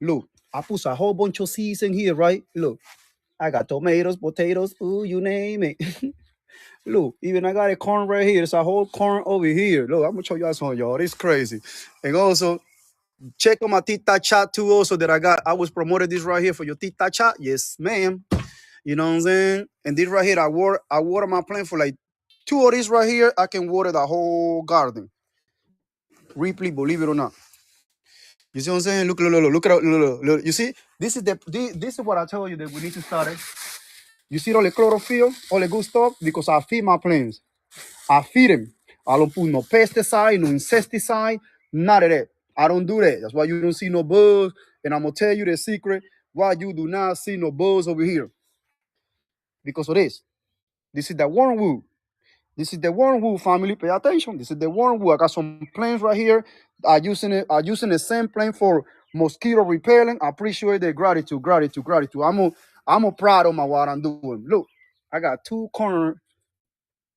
Look, I put a whole bunch of seeds in here, right? Look, I got tomatoes, potatoes, ooh, you name it. Look, even I got a corn right here. There's a whole corn over here. Look, I'm gonna show you guys something, y'all. It's crazy. And also, check on my Tita chat too. Also, that I was promoted this right here for your Tita chat. Yes, ma'am. You know what I'm saying? And this right here, I water my plant for like 2 of these right here. I can water the whole garden. Ripley, believe it or not. You see what I'm saying? Look at it. Look. You see? This is what I told you that we need to start it. You see all the chlorophyll, all the good stuff? Because I feed my plants. I feed them. I don't put no pesticide, no insecticide, none of that. I don't do that. That's why you don't see no bugs. And I'm gonna tell you the secret why you do not see no bugs over here. Because of this. This is the wormwood. This is the wormwood, family. Pay attention. This is the wormwood. I got some plants right here. I using the same plant for mosquito repelling. I appreciate the gratitude. I'm a proud of my what I'm doing. Look, I got two corn.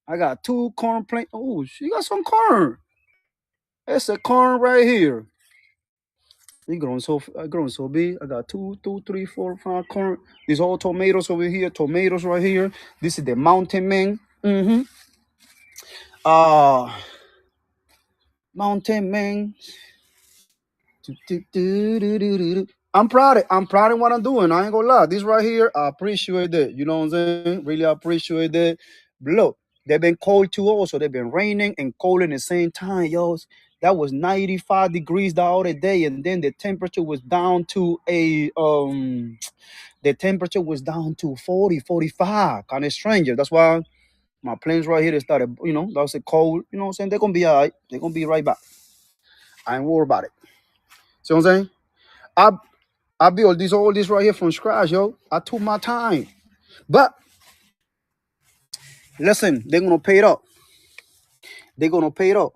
I got two corn plants. Oh, she got some corn. It's a corn right here. It grown so big. I got two, three, four, five corn. These all tomatoes over here. Tomatoes right here. This is the mountain man. Uh Mountain man. I'm proud of what I'm doing. I ain't gonna lie. This right here, I appreciate that. You know what I'm saying? Really appreciate that. But look, they've been cold too also. They've been raining and cold at the same time, yo. That was 95 degrees the other day, and then the temperature was down to 40, 45. Kind of strange. That's why my planes right here, they started, that's a cold, you know what I'm saying? They're gonna be all right. They're gonna be right back. I ain't worried about it. See what I'm saying? I built all this right here from scratch, yo. I took my time. But listen, they're gonna pay it up. They're gonna pay it up.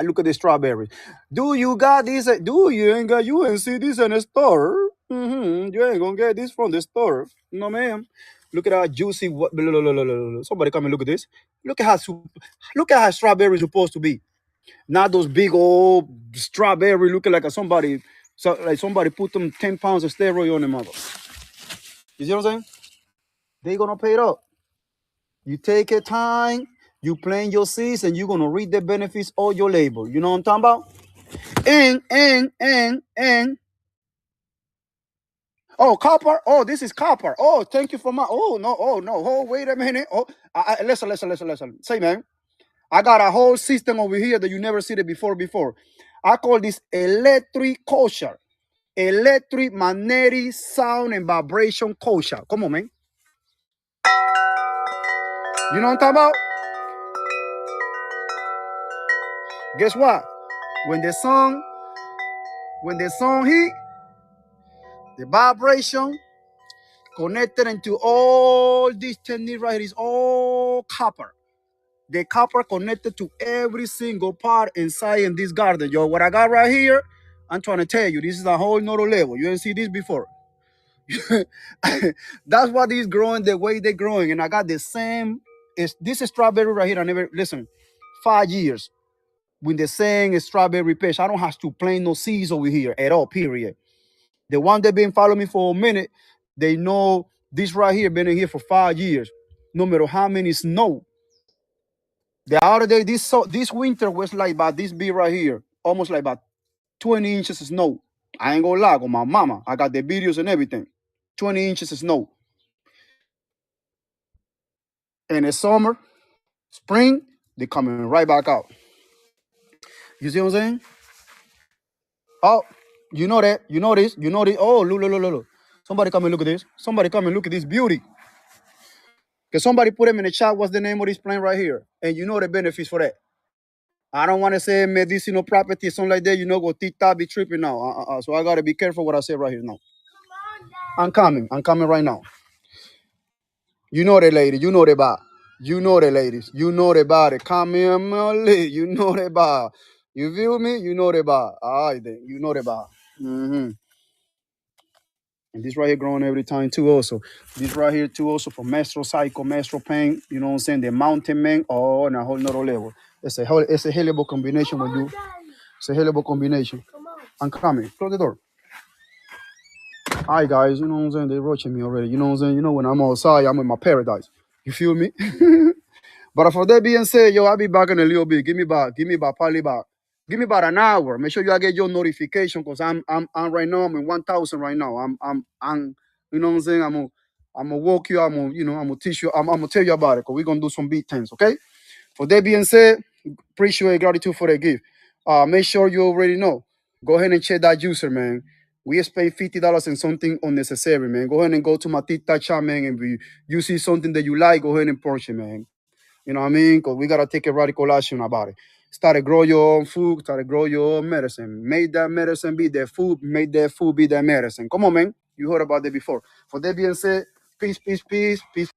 Look at the strawberries. Do you got this? Do you ain't got you ain't see this in the store? You ain't gonna get this from the store. No, ma'am. Look at how juicy. Somebody come and look at this. Look at how strawberries supposed to be. Not those big old strawberry looking like somebody put them 10 pounds of steroid on them mother. You see what I'm saying? They gonna pay it up. You take your time, you plant your seeds, and you're gonna reap the benefits of your labor. You know what I'm talking about? And oh, copper. Oh, this is copper. Oh, thank you for my. Oh no. Oh, wait a minute. Oh, listen. Say, man, I got a whole system over here that you never seen it before. I call this electric kosher. Electric magnetic sound and vibration kosher. Come on, man. You know what I'm talking about? Guess what? When the song hit, the vibration connected into all these techniques right here is all copper. The copper connected to every single part inside in this garden. Yo, what I got right here, I'm trying to tell you, this is a whole nother level. You didn't see this before. That's why these growing the way they're growing. And I got the same. This is strawberry right here. I never listen. 5 years with the same strawberry patch. I don't have to plant no seeds over here at all. Period. The one that been following me for a minute, they know this right here been in here for 5 years. No matter how many snow. The other day, this winter was like about this big right here, almost like about 20 inches of snow. I ain't gonna lie, on my mama. I got the videos and everything. 20 inches of snow. And the summer, spring, they coming right back out. You see what I'm saying? Oh, you know that. You know this. You know this. Oh, look. Somebody come and look at this. Somebody come and look at this beauty. Because somebody put them in the chat, what's the name of this plant right here? And you know the benefits for that. I don't want to say medicinal property, something like that. You know, go Tita be tripping now. So I got to be careful what I say right here now. I'm coming right now. You know the lady. You know the bar. You know the ladies. You know the body. Come here, Molly. You know the bar. You feel me? You know the bar. All right, then. You know the bar. And this right here growing every time too also. This right here too also for menstrual cycle, menstrual pain. You know what I'm saying? The mountain man. Oh, and a whole nother level. It's a horrible combination when you. It's a horrible combination. I'm coming. Close the door. Hi guys, you know what I'm saying? They're watching me already. You know what I'm saying? You know when I'm outside, I'm in my paradise. You feel me? But for that being said, yo, I'll be back in a little bit. Give me about probably about give me about an hour. Make sure you get your notification because I'm right now, I'm in 1,000 right now. I'm you know what I'm saying? I'm gonna walk you, I'm gonna teach you, I'm gonna tell you about it because we're gonna do some big things, okay? For that being said, appreciate gratitude for the gift. Make sure you already know. Go ahead and check that user, man. We spend $50 in something unnecessary, man. Go ahead and go to my TikTok chat, man. And if you see something that you like, go ahead and purchase, man. You know what I mean? Because we gotta take a radical action about it. Start to grow your own food, start to grow your own medicine. Make that medicine be their food, make that food be their medicine. Come on, man. You heard about that before. For that being said, peace, peace, peace, peace.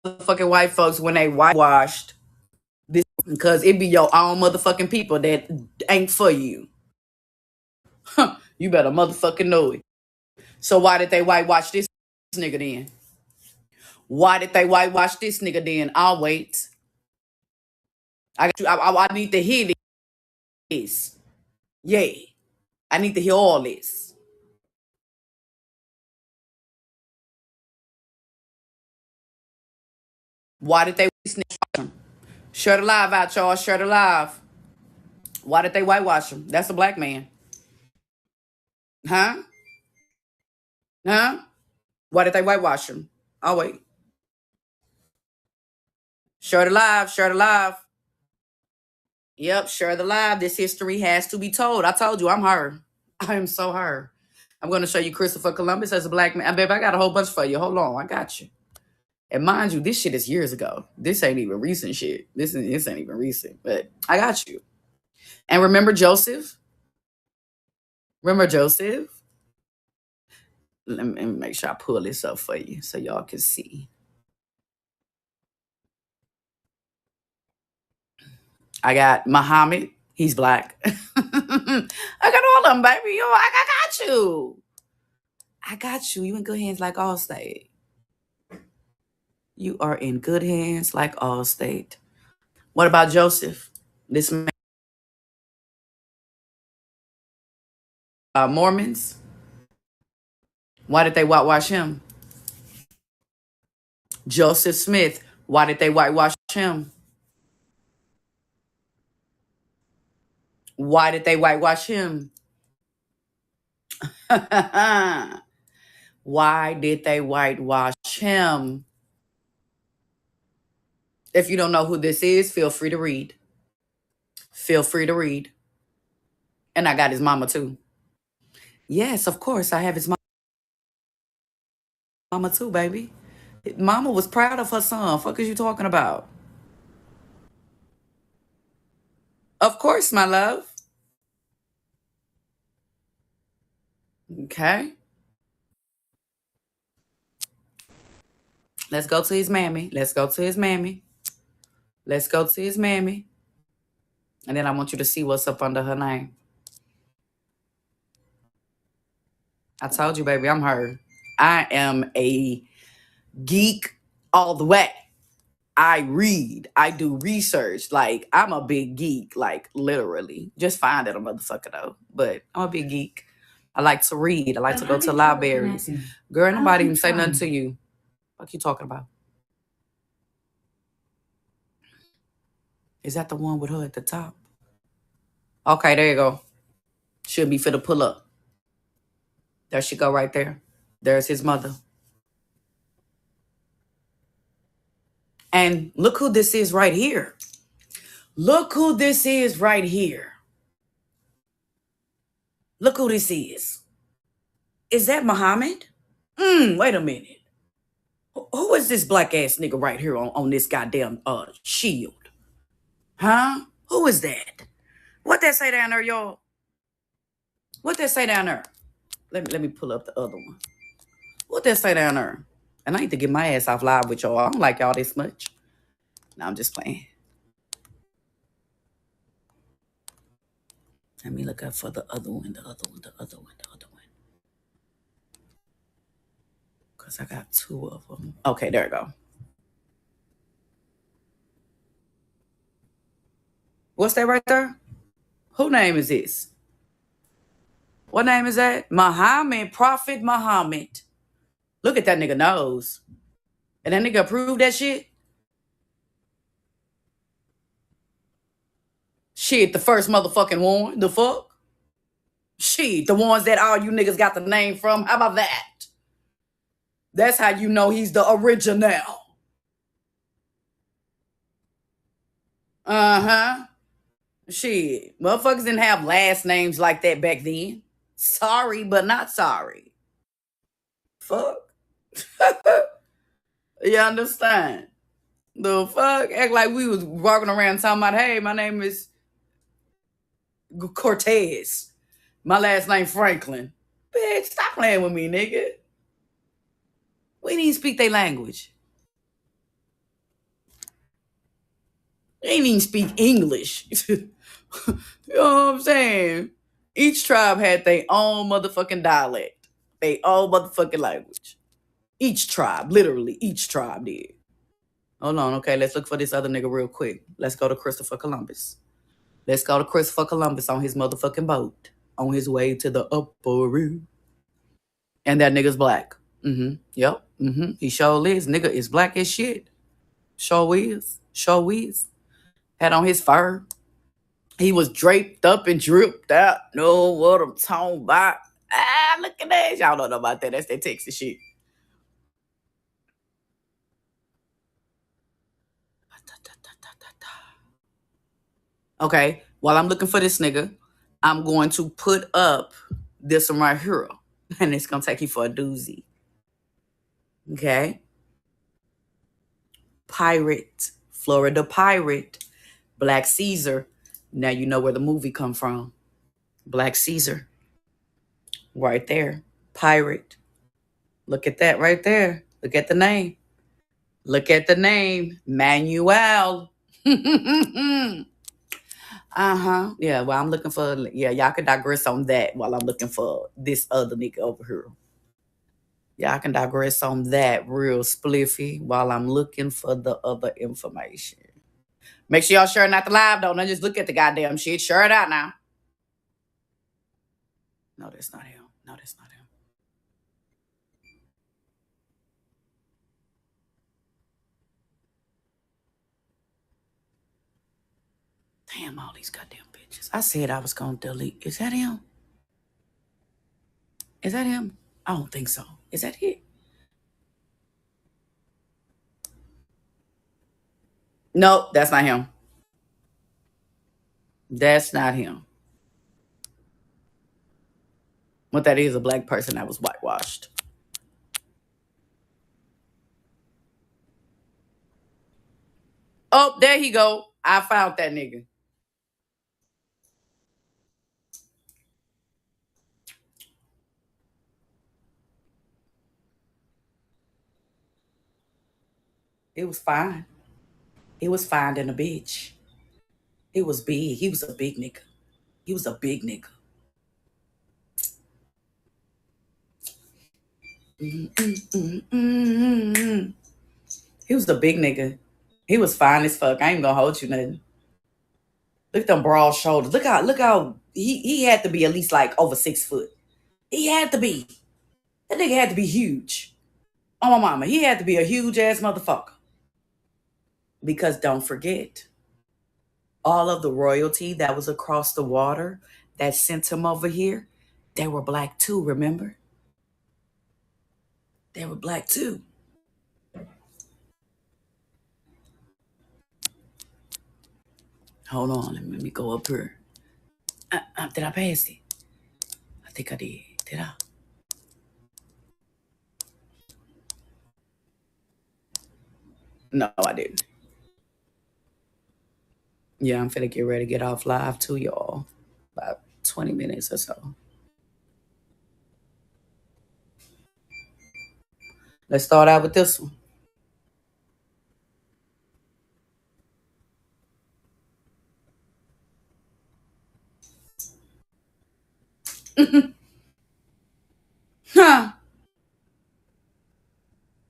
motherfucking white folks when they whitewashed this, because it be your own motherfucking people that ain't for you. You better motherfucking know it. So why did they whitewash this nigga then? Why did they whitewash this nigga then? I'll wait. I got you. I need to hear this. Yeah. I need to hear all this. Why did they snitch him? Share the live out, y'all. Share the live. Why did they whitewash him? That's a black man. Huh? Huh? Why did they whitewash him? I'll wait. Share the live. Share the live. Yep, share the live. This history has to be told. I told you, I'm her. I am so her. I'm going to show you Christopher Columbus as a black man. Babe, I got a whole bunch for you. Hold on. I got you. And mind you, this shit is years ago. This ain't even recent shit. This ain't even recent. But I got you. And remember Joseph? Remember Joseph? Let me make sure I pull this up for you so y'all can see. I got Muhammad. He's black. I got all of them, baby. Yo, I got you. I got you. You in good hands like Allstate. You are in good hands like Allstate. What about Joseph? This man. Mormons. Why did they whitewash him? Joseph Smith. Why did they whitewash him? Why did they whitewash him? Why did they whitewash him? If you don't know who this is, feel free to read. Feel free to read. And I got his mama too. Yes, of course, I have his mama too, baby. Mama was proud of her son. Fuck is you talking about? Of course, my love. Okay. Let's go to his mammy. Let's go to his mammy. Let's go to his mammy. And then I want you to see what's up under her name. I told you, baby, I'm her. I am a geek all the way. I read. I do research. Like, I'm a big geek, like, literally. Just find it a motherfucker, though. But I'm a big geek. I like to read. I like to go to libraries. Girl, nobody even say nothing to you. What you talking about? Is that the one with her at the top? Okay, there you go. Should be for the pull up. There she go right there. There's his mother. And look who this is right here. Look who this is right here. Look who this is. Is that Muhammad? Wait a minute. Who is this black ass nigga right here on this goddamn shield? Huh? Who is that? What that say down there, y'all? What that say down there? Let me pull up the other one. What that say down there? And I need to get my ass off live with y'all. I don't like y'all this much. No, I'm just playing. Let me look up for the other one, the other one. Because I got two of them. Okay, there we go. What's that right there? Who name is this? What name is that? Muhammad, Prophet Muhammad. Look at that nigga nose. And that nigga approved that shit? Shit, the first motherfucking one. The fuck? Shit, the ones that all you niggas got the name from. How about that? That's how you know he's the original. Uh-huh. Shit. Motherfuckers didn't have last names like that back then. Sorry, but not sorry. Fuck. You understand? The fuck? Act like we was walking around talking about, hey, my name is Cortez. My last name Franklin. Bitch, stop playing with me, nigga. We didn't speak their language. They ain't even speak English. You know what I'm saying? Each tribe had their own motherfucking dialect, their own motherfucking language. Each tribe, literally, each tribe did. Hold on, okay, let's look for this other nigga real quick. Let's go to Christopher Columbus. Let's go to Christopher Columbus on his motherfucking boat on his way to the upper rim. And that nigga's black. Yep. He sure is. Nigga is black as shit. Sure is. Sure is. Had on his fur. He was draped up and dripped out. Know what I'm talking about? Ah, look at that. Y'all don't know about that. That's that Texas shit. Okay, while I'm looking for this nigga, I'm going to put up this one right here. And it's going to take you for a doozy. Okay. Pirate. Florida Pirate. Black Caesar. Now you know where the movie come from. Black Caesar. Right there. Pirate. Look at that right there. Look at the name. Look at the name. Manuel. Yeah, well, I'm looking for, y'all can digress on that while I'm looking for this other nigga over here. Y'all can digress on that real spliffy while I'm looking for the other information. Make sure y'all share not the live, though. Don't just look at the goddamn shit. Share it out now. No, that's not him. No, that's not him. Damn, all these goddamn bitches. I said I was going to delete. Is that him? Is that him? I don't think so. Is that it? Nope, that's not him. That's not him. What that is, a black person that was whitewashed. Oh, there he go. I found that nigga. It was fine. He was fine than a bitch. It was big. He was a big nigga. He was a big nigga. He was a big nigga. He was fine as fuck. I ain't gonna hold you nothing. Look at them broad shoulders. Look how he had to be at least like over 6 foot. He had to be. That nigga had to be huge. Oh my mama, he had to be a huge ass motherfucker. Because don't forget, all of the royalty that was across the water that sent him over here, they were black too, remember? They were black too. Hold on, let me go up here. Did I pass it? I think I did. Did I? No, I didn't. Yeah, I'm finna get ready to get off live too, y'all. About 20 minutes or so. Let's start out with this one. Huh.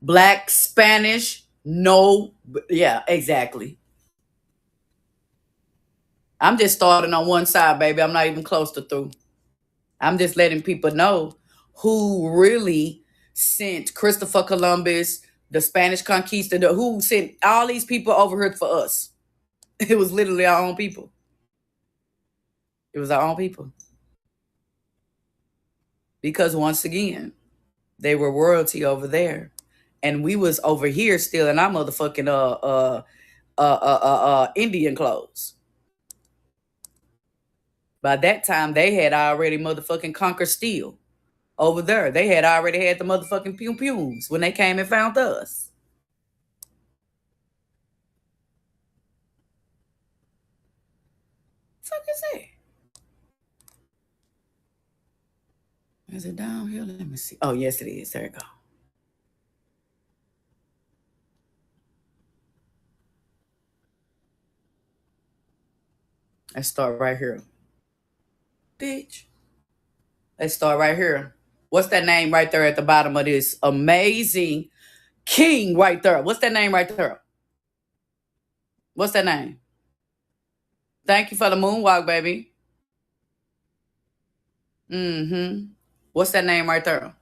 Black, Spanish, no. Yeah, exactly. I'm just starting on one side, baby. I'm not even close to through. I'm just letting people know who really sent Christopher Columbus, the Spanish conquistador, who sent all these people over here for us. It was literally our own people. It was our own people. Because once again, they were royalty over there. And we was over here still in our motherfucking Indian clothes. By that time, they had already motherfucking conquered steel over there. They had already had the motherfucking pew-pews when they came and found us. What the fuck is that? Is it down here? Let me see. Oh, yes, it is. There you go. Let's start right here. Bitch. Let's start right here. What's that name right there at the bottom of this amazing king right there? What's that name right there? What's that name? Thank you for the moonwalk, baby. Mm-hmm. What's that name right there?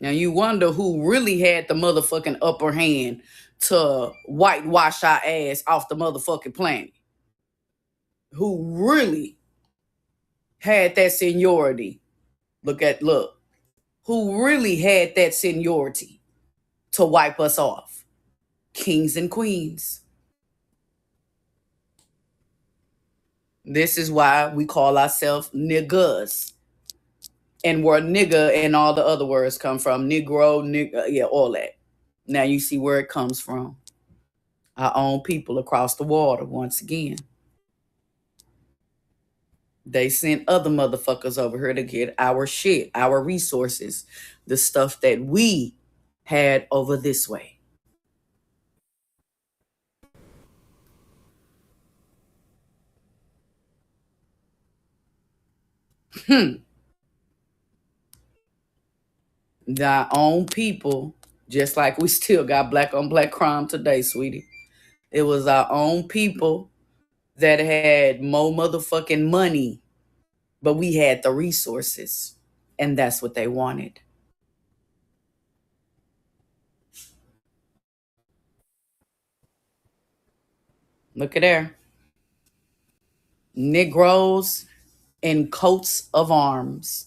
Now you wonder who really had the motherfucking upper hand to whitewash our ass off the motherfucking planet. Who really had that seniority. Look. Who really had that seniority to wipe us off. Kings and queens. This is why we call ourselves niggas. And where nigga and all the other words come from. Negro, nigga, yeah, all that. Now you see where it comes from. Our own people across the water once again. They sent other motherfuckers over here to get our shit, our resources, the stuff that we had over this way. Our own people, just like we still got black on black crime today, sweetie. It was our own people that had more motherfucking money, but we had the resources, and that's what they wanted. Look at there. Negroes in coats of arms.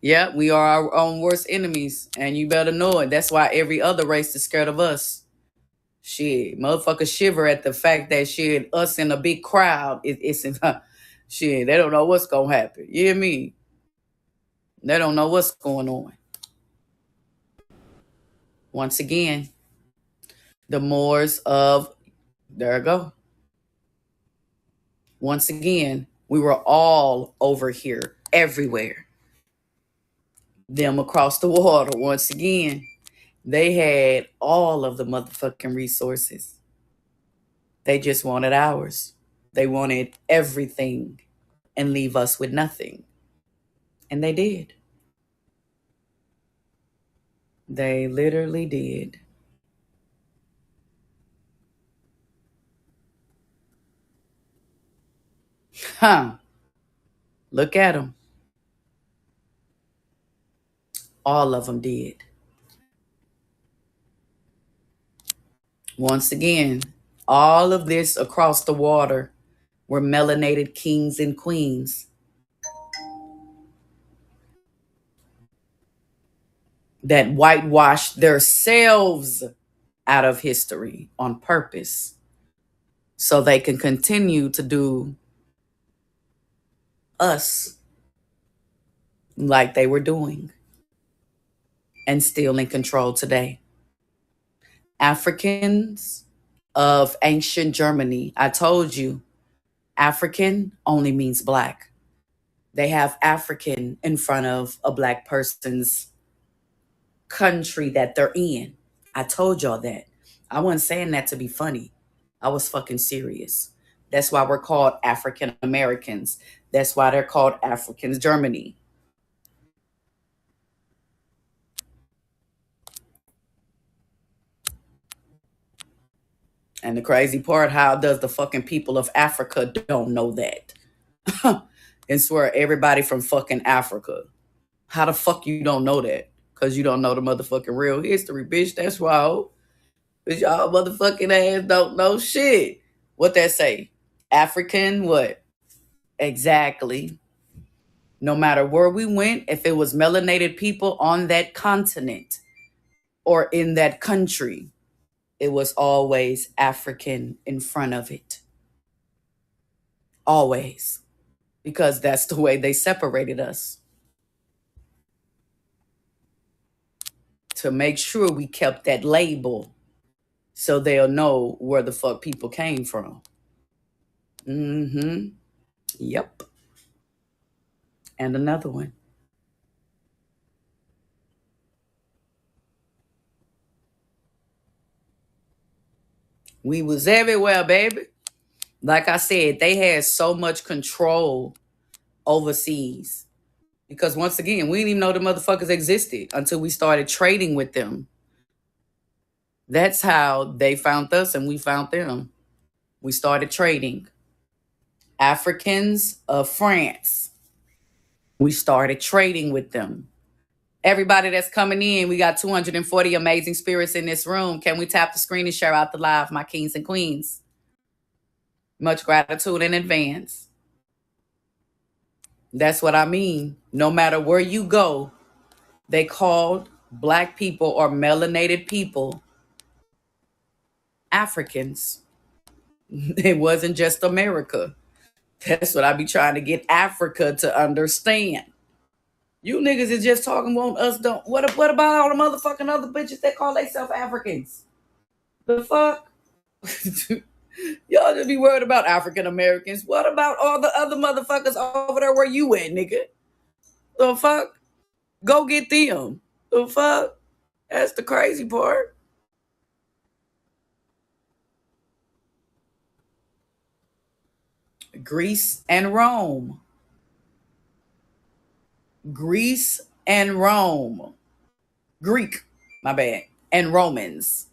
Yeah, we are our own worst enemies, and you better know it. That's why every other race is scared of us. Shit, motherfuckers shiver at the fact that shit, us in a big crowd, it's shit, they don't know what's gonna happen. You hear me? They don't know what's going on. Once again, the Moors of, there I go. Once again, we were all over here, everywhere. Them across the water, once again, they had all of the motherfucking resources. They just wanted ours. They wanted everything and leave us with nothing. And they did. They literally did. Huh. Look at them. All of them did. Once again, all of this across the water were melanated kings and queens that whitewashed themselves out of history on purpose so they can continue to do us like they were doing and still in control today. Africans of ancient Germany, I told you, African only means black. They have African in front of a black person's country that they're in. I told y'all that. I wasn't saying that to be funny. I was fucking serious. That's why we're called African Americans. That's why they're called Africans Germany. And the crazy part, how does the fucking people of Africa don't know that? And swear everybody from fucking Africa. How the fuck you don't know that? Because you don't know the motherfucking real history, bitch. That's why. Because y'all motherfucking ass don't know shit. What that say? African what? Exactly. No matter where we went, if it was melanated people on that continent or in that country, it was always African in front of it. Always. Because that's the way they separated us. To make sure we kept that label so they'll know where the fuck people came from. Mm-hmm. Yep. And another one. We was everywhere, baby. Like I said, they had so much control overseas. Because once again, we didn't even know the motherfuckers existed until we started trading with them. That's how they found us and we found them. We started trading. Africans of France. We started trading with them. Everybody that's coming in, we got 240 amazing spirits in this room. Can we tap the screen and share out the live, my kings and queens? Much gratitude in advance. That's what I mean. No matter where you go, they called black people or melanated people Africans. It wasn't just America. That's what I be trying to get Africa to understand. You niggas is just talking want us don't. What about all the motherfucking other bitches that call themselves Africans? The fuck? Y'all just be worried about African Americans. What about all the other motherfuckers over there where you at, nigga? The fuck? Go get them. The fuck? That's the crazy part. Greece and Rome. Greece and Rome. Greek, my bad. And Romans.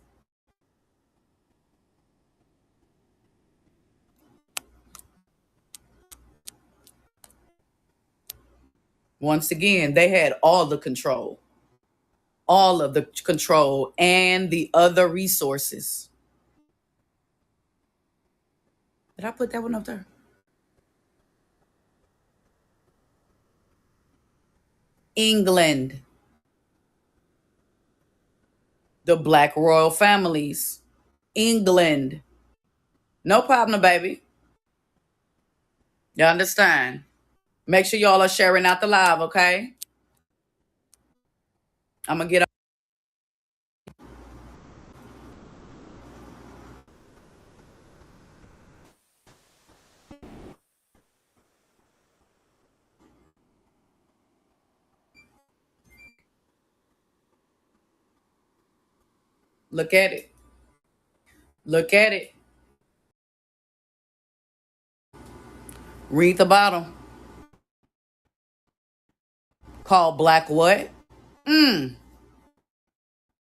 Once again, they had all the control. All of the control and the other resources. Did I put that one up there? England. The black royal families. England. No problem, baby. You understand? Make sure y'all are sharing out the live, okay? I'm going to get up. Look at it. Look at it. Read the bottom. Called Black what?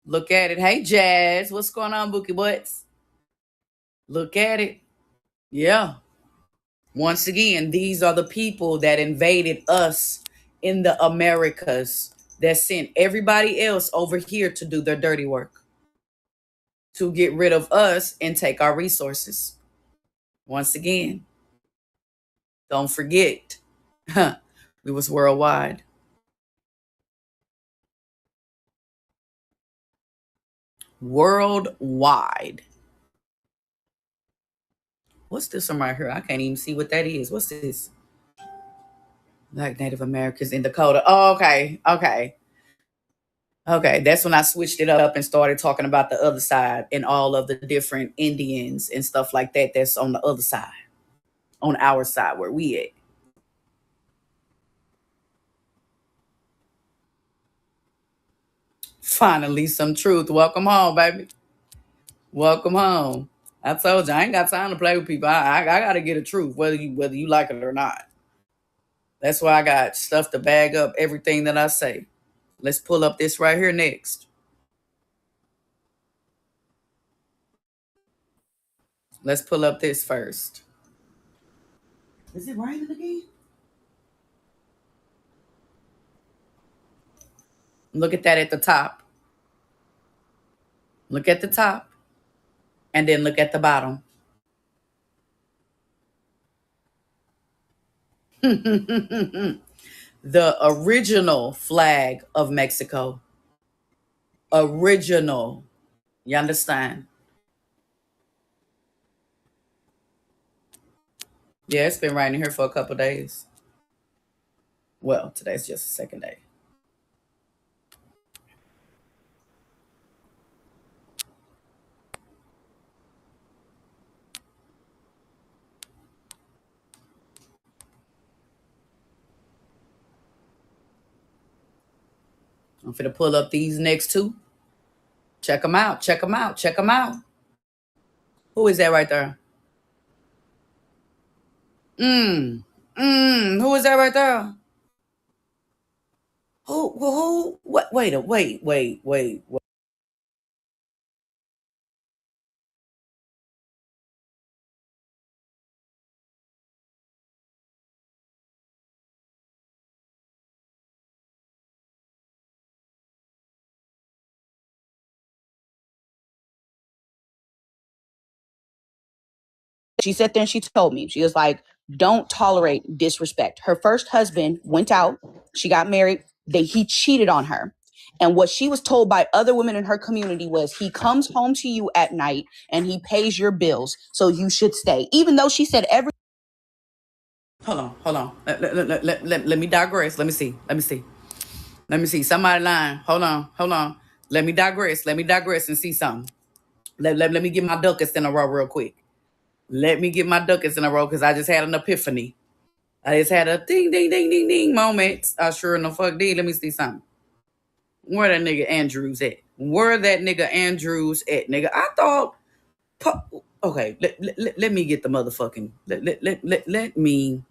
Look at it. Hey, Jazz. What's going on, Bookie Butts? Look at it. Yeah. Once again, these are the people that invaded us in the Americas that sent everybody else over here to do their dirty work, to get rid of us and take our resources. Once again, don't forget, we was worldwide. Worldwide. What's this one right here? I can't even see what that is. What's this? Black Native Americans in Dakota. Oh, okay. Okay. Okay. That's when I switched it up and started talking about the other side and all of the different Indians and stuff like that that's on the other side, on our side where we at. Finally, some truth. Welcome home, baby. Welcome home. I told you I ain't got time to play with people. I gotta get a truth, whether you like it or not. That's why I got stuff to bag up everything that I say. Let's pull up this right here next. Let's pull up this first. Is it raining again? Look at that at the top. Look at the top. And then look at the bottom. The original flag of Mexico. Original. You understand? Yeah, it's been raining here for a couple days. Well, today's just the second day. I'm finna pull up these next two. Check them out. Check them out. Check them out. Who is that right there? Who is that right there? Who? What? Wait. She sat there and she told me, she was like, don't tolerate disrespect. Her first husband went out, she got married, he cheated on her. And what she was told by other women in her community was he comes home to you at night and he pays your bills, so you should stay. Even though she said every Hold on. Let me digress. Let me see. Somebody lying. Hold on. Let me digress and see something. Let me get my ducats in a row real quick. Let me get my ducats in a row because I just had an epiphany. I just had a ding moment. I sure enough fuck did. Let me see something. Where that nigga Andrews at? Nigga? I thought. Okay, let me get the motherfucking. Let me.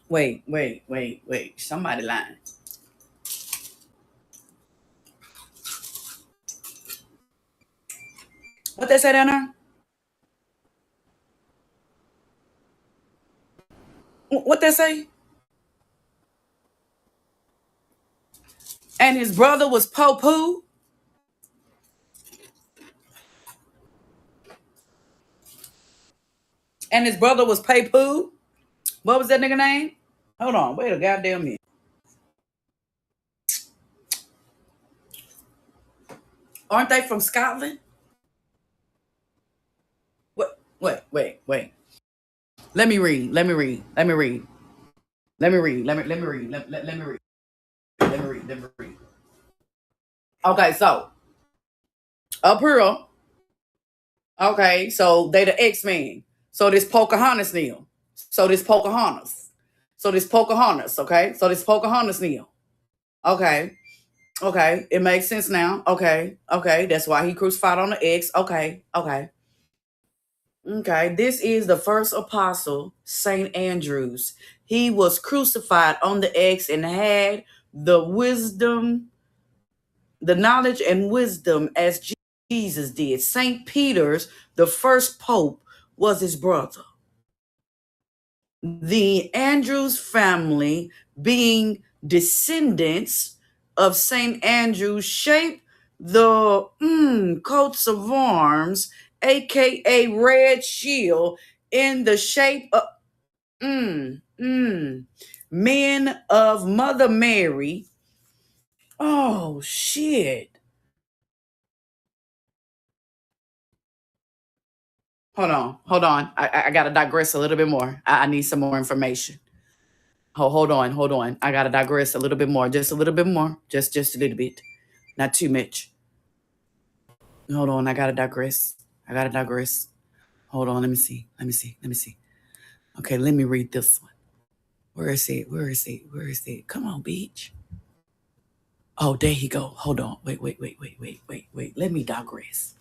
Wait. Somebody lying. What they say down there? What they say? And his brother was Popu. And his brother was Pay-Poo. What was that nigga name? Hold on. Wait a goddamn minute. Aren't they from Scotland? What? Wait. Let me read. Okay, so up here. Okay, so they the X-Men. So this Pocahontas Neil. So this Pocahontas, okay? So this Pocahontas Neil. Okay. It makes sense now. Okay. That's why he crucified on the X. Okay. This is the first apostle, St. Andrews. He was crucified on the X and had the wisdom, the knowledge and wisdom as Jesus did. St. Peter's, the first pope, was his brother. The Andrews family, being descendants of St. Andrew, shaped the coats of arms, aka red shield, in the shape of men of Mother Mary. Oh shit. Hold on. I gotta digress a little bit more. I need some more information. Hold on. I gotta digress a little bit more. Just a little bit more. Just a little bit. Not too much. Hold on. I gotta digress. Hold on. Let me see. Okay, let me read this one. Where is it? Come on, beach. Oh, there you go. Hold on. Wait. Let me digress.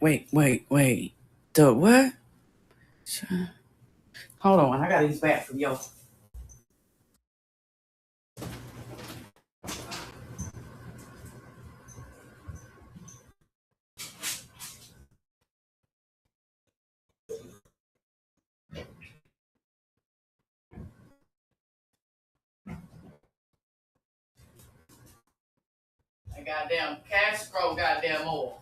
Wait. The what? Hold on. I got these back from yo. That goddamn Castro goddamn oil.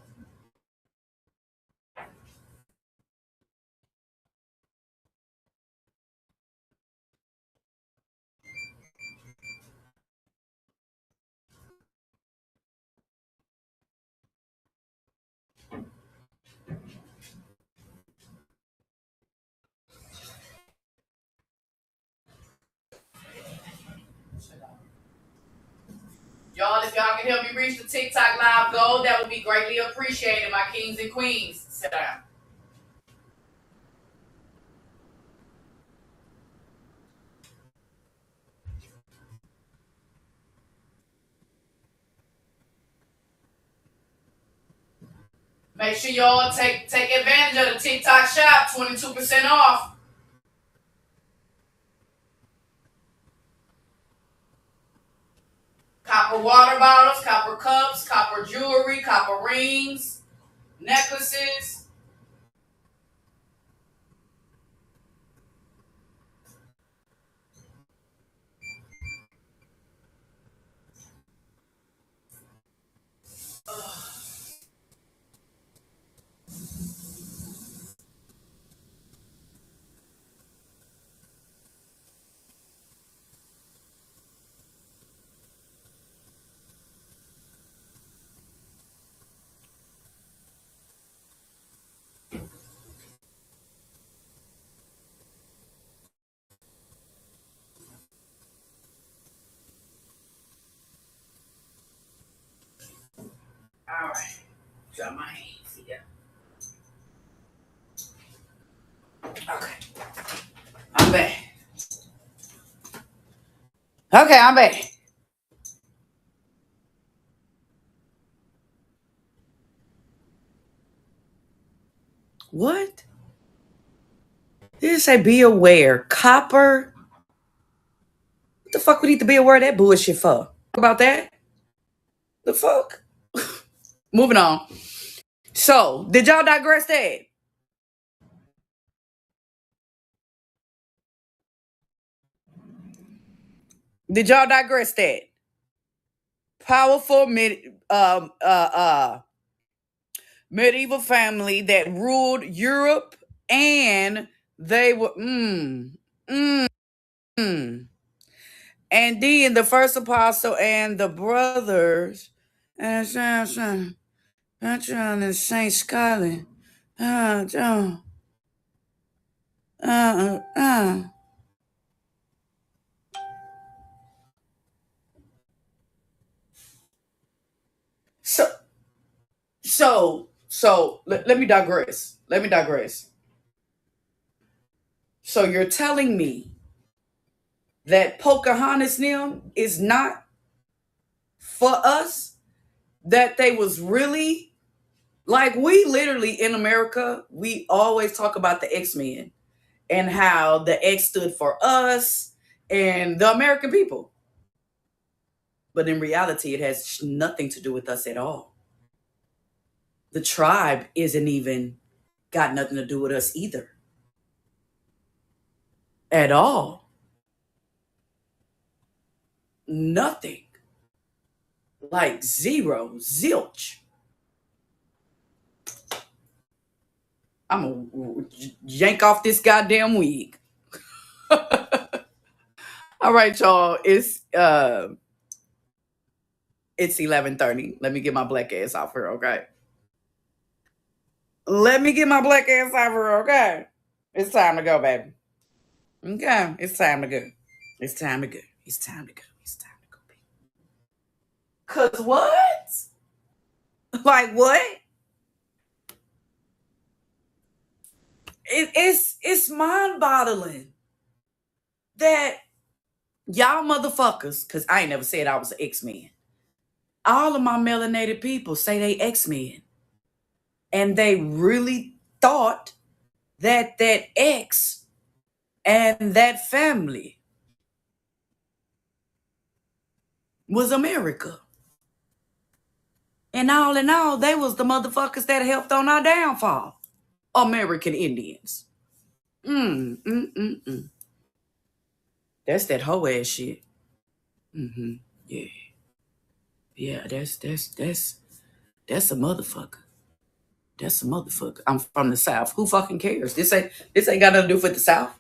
Y'all, if y'all can help me reach the TikTok live goal, that would be greatly appreciated, my kings and queens. Sit down. Make sure y'all take advantage of the TikTok shop, 22% off. Copper water bottles, copper cups, copper jewelry, copper rings, necklaces. All right. Drop my hands here. Okay. I'm back. Okay, I'm back. What? Did it say be aware? Copper? What the fuck we need to be aware of that bullshit for? About that? The fuck? Moving on. So, did y'all digress that? Did y'all digress that? Powerful medieval family that ruled Europe, and they were and then the first apostle and the brothers and Patron and Saint Scotland. So let me digress. Let me digress. So you're telling me that Pocahontas now is not for us? That they was really like, we literally in America, we always talk about the X-Men and how the X stood for us and the American people. But in reality, it has nothing to do with us at all. The tribe isn't even got nothing to do with us either. At all. Nothing. Like zero, zilch. I'm gonna yank off this goddamn wig. All right, y'all. It's 11:30. Let me get my black ass off here, okay? Let me get my black ass off here, okay? It's time to go, baby. Okay, it's time to go. It's time to go. It's time to go. It's time to go, baby. Cause what? Like what? It's mind-boggling that y'all motherfuckers, cause I ain't never said I was an X-Men. All of my melanated people say they X-Men. And they really thought that X and that family was America. And all in all, they was the motherfuckers that helped on our downfall. American Indians. That's that hoe ass shit. Yeah. Yeah, that's a motherfucker. That's a motherfucker. I'm from the South. Who fucking cares? This ain't got nothing to do with the South.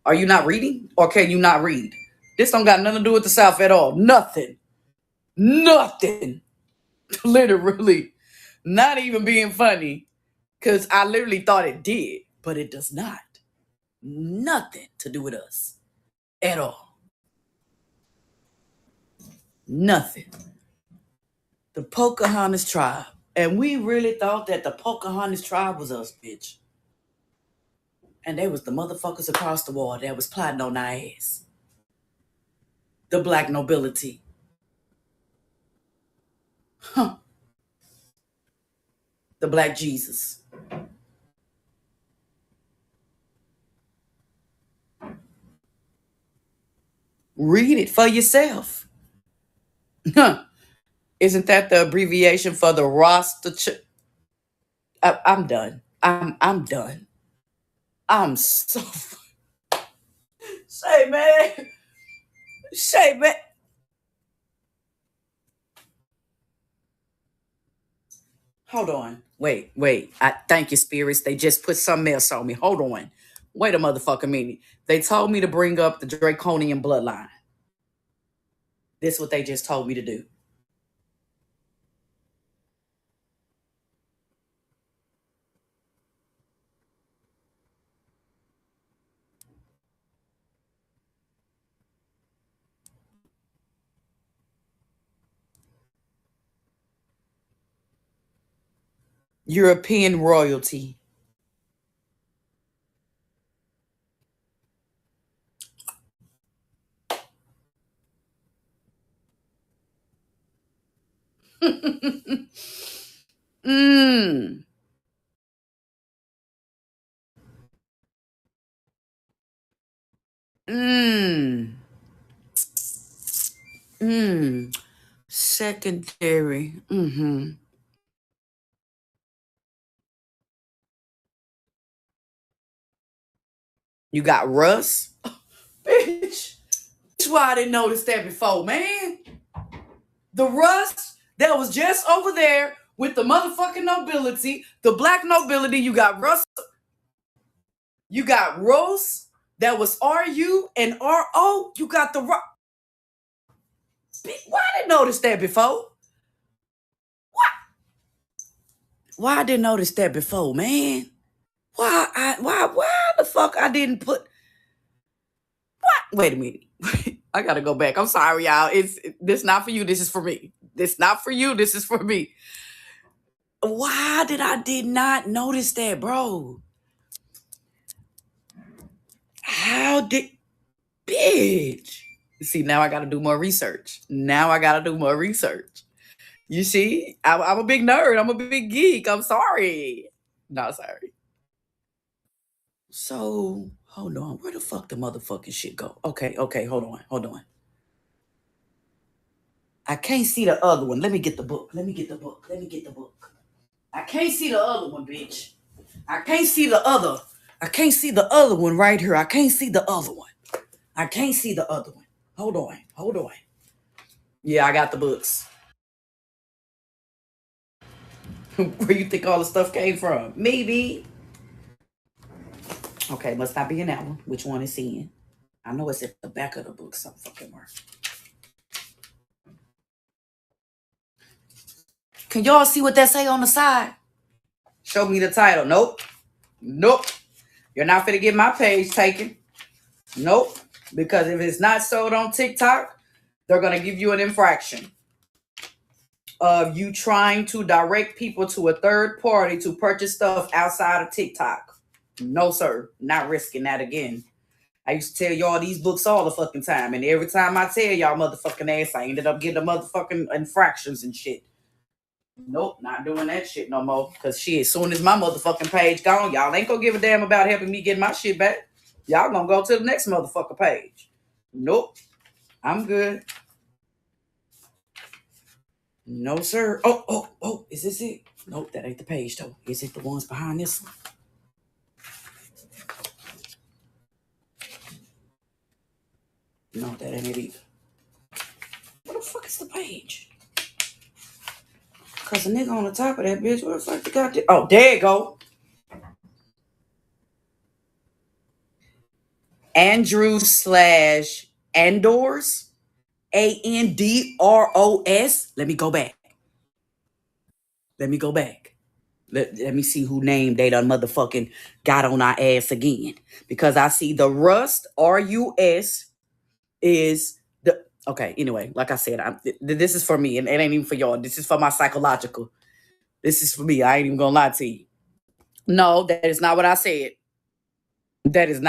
Are you not reading? Or can you not read? This don't got nothing to do with the South at all. Nothing. Nothing. Literally. Not even being funny. Because I literally thought it did. But it does not. Nothing to do with us. At all. Nothing. The Pocahontas tribe. And we really thought that the Pocahontas tribe was us, bitch. And they was the motherfuckers across the wall that was plotting on our ass. The black nobility. Huh. The Black Jesus. Read it for yourself. Isn't that the abbreviation for the Rasta? I'm done. I'm done. I'm so Shay man. Shay man. Hold on. Wait. I thank you, spirits. They just put something else on me. Hold on. Wait a motherfucking minute. They told me to bring up the Draconian bloodline. This is what they just told me to do. European royalty. Mmm. Mmm. Mmm. Secondary. Mm-hmm. You got Russ? Bitch. That's why I didn't notice that before, man. The Russ that was just over there with the motherfucking nobility, the black nobility. You got Russ. You got Rose that was RU and RO. You got the Why I didn't notice that before? Why I didn't notice that before, man? Why the fuck I didn't put what? Wait a minute. I gotta go back. I'm sorry, y'all. This not for you. This is for me. This not for you. This is for me. Why did not notice that, bro? How did bitch? See, now I gotta do more research. You see, I'm a big nerd. I'm a big geek. I'm sorry. Not sorry. So hold on. Where the fuck the motherfucking shit go? Okay. Hold on. I can't see the other one. Let me get the book. I can't see the other one, bitch. I can't see the other one right here. I can't see the other one. Hold on. Yeah, I got the books. Where you think all the stuff came from? Maybe. Okay, must not be in that one. Which one is in? I know it's at the back of the book some fucking word. Can y'all see what that say on the side? Show me the title. Nope. You're not finna get my page taken. Nope. Because if it's not sold on TikTok, they're gonna give you an infraction of you trying to direct people to a third party to purchase stuff outside of TikTok. No, sir. Not risking that again. I used to tell y'all these books all the fucking time, and every time I tell y'all motherfucking ass, I ended up getting the motherfucking infractions and shit. Nope, not doing that shit no more. Cause shit, as soon as my motherfucking page gone, y'all ain't gonna give a damn about helping me get my shit back. Y'all gonna go to the next motherfucker page. Nope, I'm good. No, sir. Oh, is this it? Nope, that ain't the page though. Is it the ones behind this one? No, that ain't it either. Where the fuck is the page? Cause the nigga on the top of that bitch, where the fuck the goddamn? Oh, there you go. Andrews/Andors. Andros. Let me go back. Let me see who named they done motherfucking got on our ass again. Because I see the Rust, RUS, is the okay. Anyway, like I said, this is for me, and it ain't even for y'all. This is for my psychological. This is for me. I ain't even gonna lie to you. No, that is not what I said. Andros.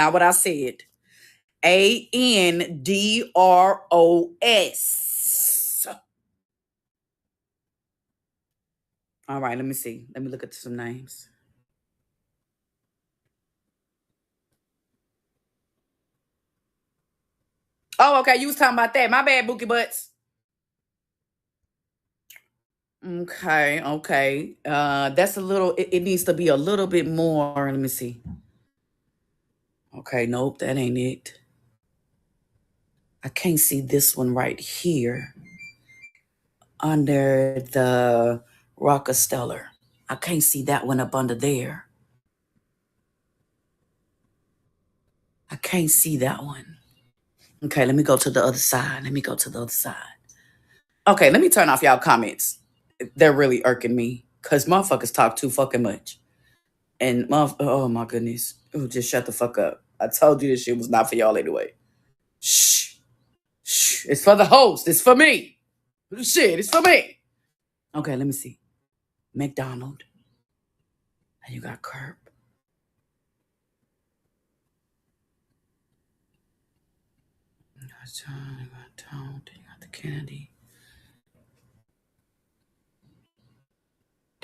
All right, let me see. Let me look at some names. Oh, okay. You was talking about that. My bad, Bookie Butts. Okay, okay. That's a little. It needs to be a little bit more. Let me see. Okay, nope, that ain't it. I can't see this one right here under the Rockefeller. I can't see that one up under there. I can't see that one. Okay, let me go to the other side. Let me go to the other side. Okay, let me turn off y'all comments. They're really irking me because motherfuckers talk too fucking much. And oh my goodness. Oh, just shut the fuck up. I told you this shit was not for y'all anyway. Shh. Shh. It's for the host. It's for me. Shit, it's for me. Okay, let me see. McDonald. And you got Curb. You got John, you got Tom, then you got the Kennedy.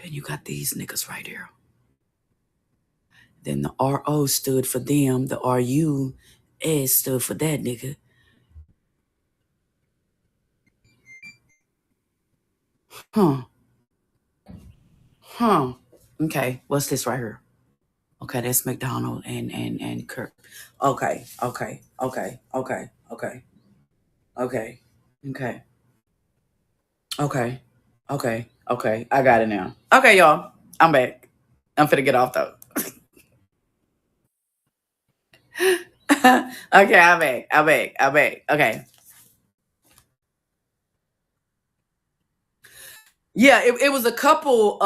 Then you got these niggas right here. Then the RO stood for them. The RU stood for that nigga. Huh. Okay, what's this right here? Okay, that's McDonald and Kirk. Okay. Okay. I got it now. Okay, y'all. I'm back. I'm finna get off though. Okay, I'm back. Okay. Yeah, it was a couple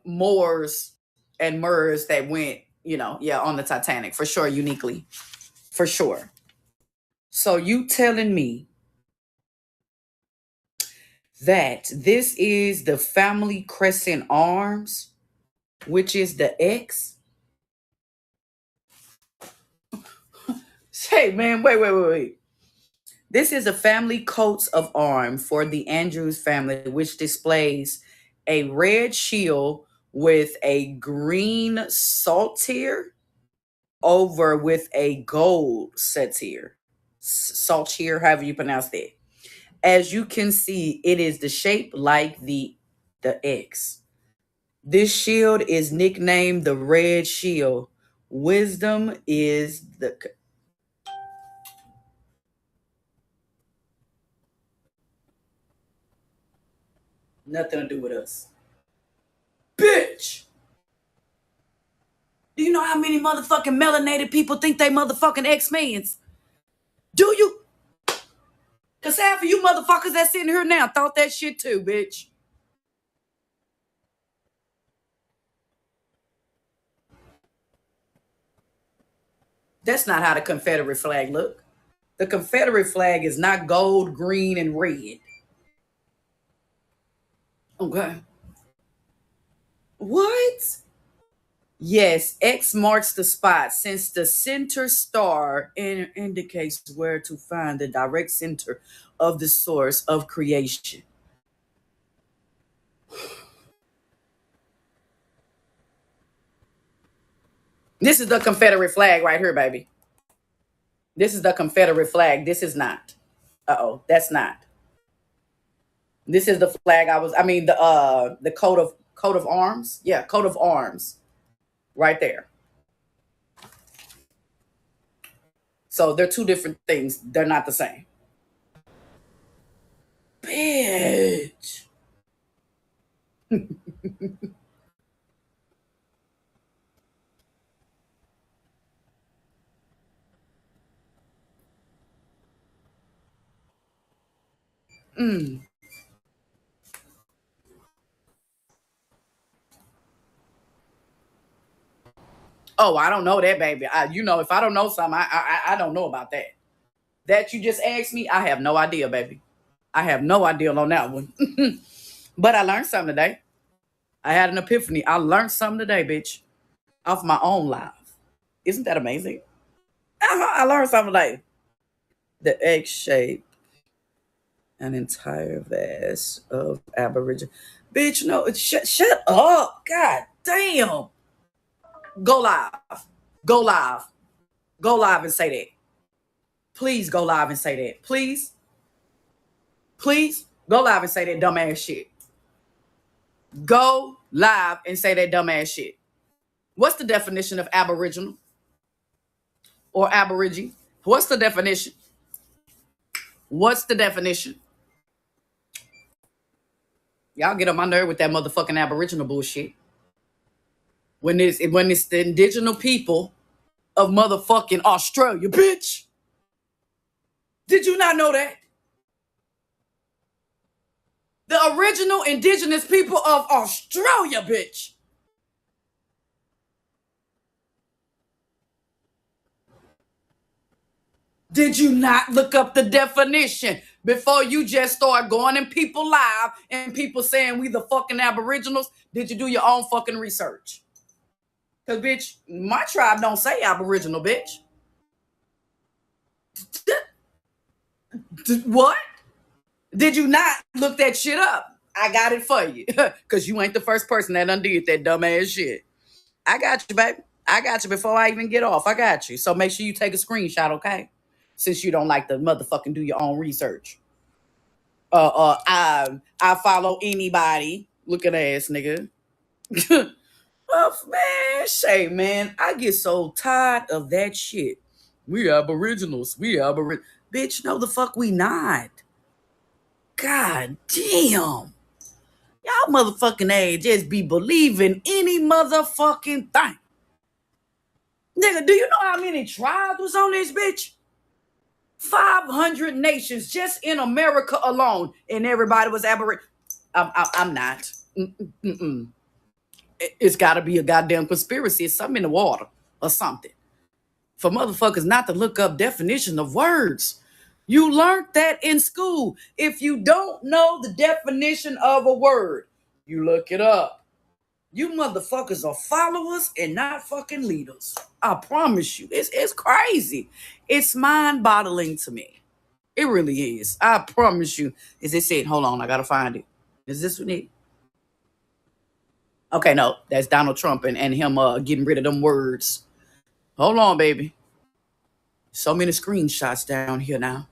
Moors and Murs that went, on the Titanic for sure, uniquely. For sure. So you telling me that this is the family crescent arms, which is the X? Hey man, wait. This is a family coat of arms for the Andrews family, which displays a red shield with a green saltire over with a gold satire. Saltire, however you pronounce that. As you can see, it is the shape like the X. This shield is nicknamed the Red Shield. Wisdom is the... Nothing to do with us. Bitch! Do you know how many motherfucking melanated people think they motherfucking X-Mens? Do you? Because half of you motherfuckers that's sitting here now thought that shit too, bitch. That's not how the Confederate flag look. The Confederate flag is not gold, green, and red. Okay. What? Yes, X marks the spot since the center star indicates where to find the direct center of the source of creation. This is the Confederate flag right here, baby. This is the Confederate flag. This is not. That's not. This is the flag the coat of arms. Yeah, coat of arms. Right there. So they're two different things. They're not the same. Bitch. Oh, I don't know that, baby. If I don't know something, I don't know about that. That you just asked me, I have no idea, baby. I have no idea on that one. But I learned something today. I had an epiphany. I learned something today, bitch, off my own life. Isn't that amazing? I learned something today. The X shape an entire vast of Aboriginal. Bitch, no, shut up. God damn. Go live. Go live. Go live and say that. Please go live and say that. Please. Please go live and say that dumbass shit. Go live and say that dumbass shit. What's the definition of Aboriginal or Aborigine? What's the definition? What's the definition? Y'all get on my nerve with that motherfucking Aboriginal bullshit. When it's the indigenous people of motherfucking Australia, bitch. Did you not know that? The original indigenous people of Australia, bitch. Did you not look up the definition before you just start going in people live and people saying we the fucking Aboriginals? Did you do your own fucking research? Because, bitch, my tribe don't say Aboriginal, bitch. What? Did you not look that shit up? I got it for you. Because you ain't the first person that undid that dumbass shit. I got you, baby. I got you before I even get off. I got you. So make sure you take a screenshot, okay? Since you don't like to motherfucking do your own research. I follow anybody. Look at ass, nigga. Oh, man, Shay, man. I get so tired of that shit. We Aboriginals. We Aboriginals. Bitch, no the fuck we not. God damn. Y'all motherfucking age just be believing any motherfucking thing. Nigga, do you know how many tribes was on this bitch? 500 nations just in America alone, and everybody was Aboriginal. I'm not. It's got to be a goddamn conspiracy. It's something in the water or something. For motherfuckers not to look up definition of words. You learned that in school. If you don't know the definition of a word, you look it up. You motherfuckers are followers and not fucking leaders. I promise you. It's crazy. It's mind-boggling to me. It really is. I promise you. Is this it? Hold on. I got to find it. Is this what it? Okay, no. That's Donald Trump and him getting rid of them words. Hold on, baby. So many screenshots down here now.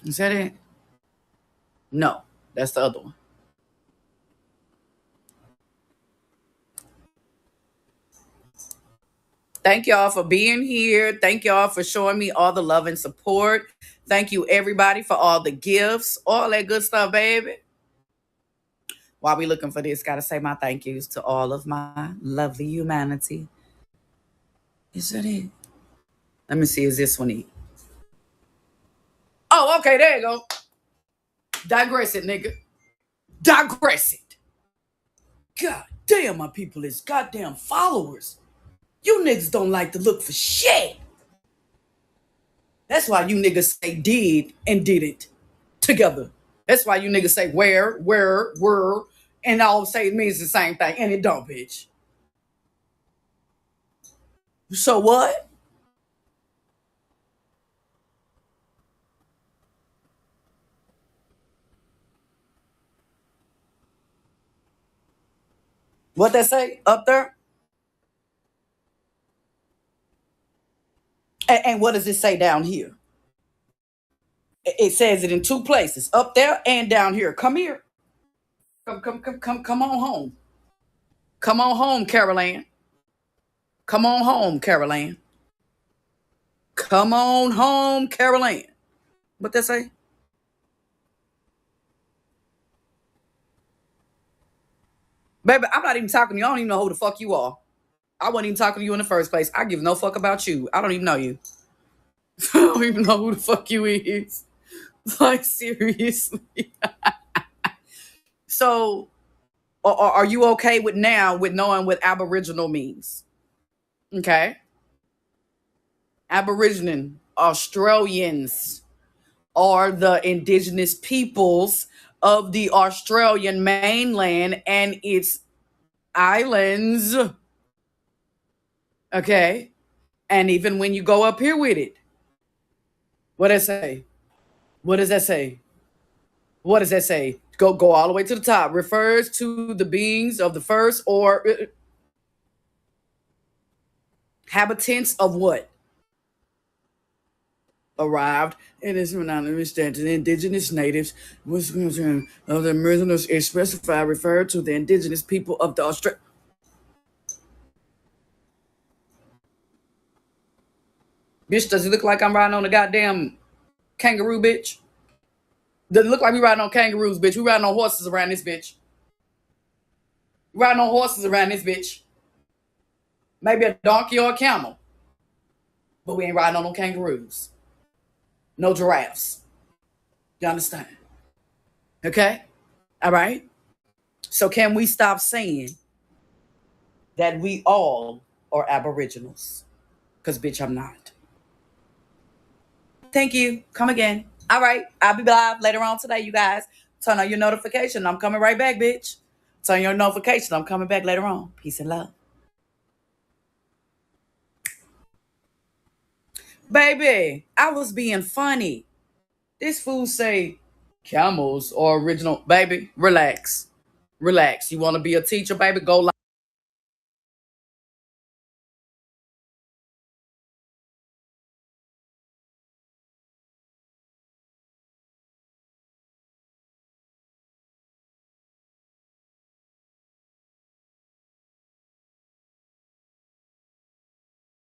Is that it? No, that's the other one. Thank y'all for being here. Thank y'all for showing me all the love and support. Thank you, everybody, for all the gifts, all that good stuff, baby. While we looking for this, gotta say my thank yous to all of my lovely humanity. Is that it? Let me see, is this one it? Oh, okay, there you go. Digress it, nigga. Digress it. God damn, my people is goddamn followers. You niggas don't like to look for shit. That's why you niggas say did and didn't together. That's why you niggas say where, were, and all say it means the same thing. And it don't, bitch. So what? What they say up there? And what does it say down here? It says it in two places, up there and down here. Come here. Come on home. Come on home, Carol Ann. Come on home, Carol Ann. Come on home, Carol Ann. What they say? Baby, I'm not even talking to you. I don't even know who the fuck you are. I wasn't even talking to you in the first place. I give no fuck about you. I don't even know you. I don't even know who the fuck you is. Like, seriously. So, are you okay with now with knowing what Aboriginal means? Okay. Aboriginal, Australians, are the indigenous peoples of the Australian mainland and its islands. Okay. And even when you go up here with it, what does that say? What does that say? What does that say? Go all the way to the top. Refers to the beings of the first or habitants of what? Arrived in this understand the indigenous natives of the American is specified referred to the indigenous people of the Australia. Bitch, does it look like I'm riding on a goddamn kangaroo, bitch? Does it look like we riding on kangaroos, bitch? We riding on horses around this bitch. We riding on horses around this bitch. Maybe a donkey or a camel. But we ain't riding on no kangaroos. No giraffes. You understand? Okay? All right? So can we stop saying that we all are aboriginals? Because, bitch, I'm not. Thank you. Come again. All right. I'll be live later on today, you guys. Turn on your notification. I'm coming right back, bitch. Turn your notification. I'm coming back later on. Peace and love. Baby, I was being funny. This fool say camels are original. Baby, relax. Relax. You want to be a teacher, baby? Go live.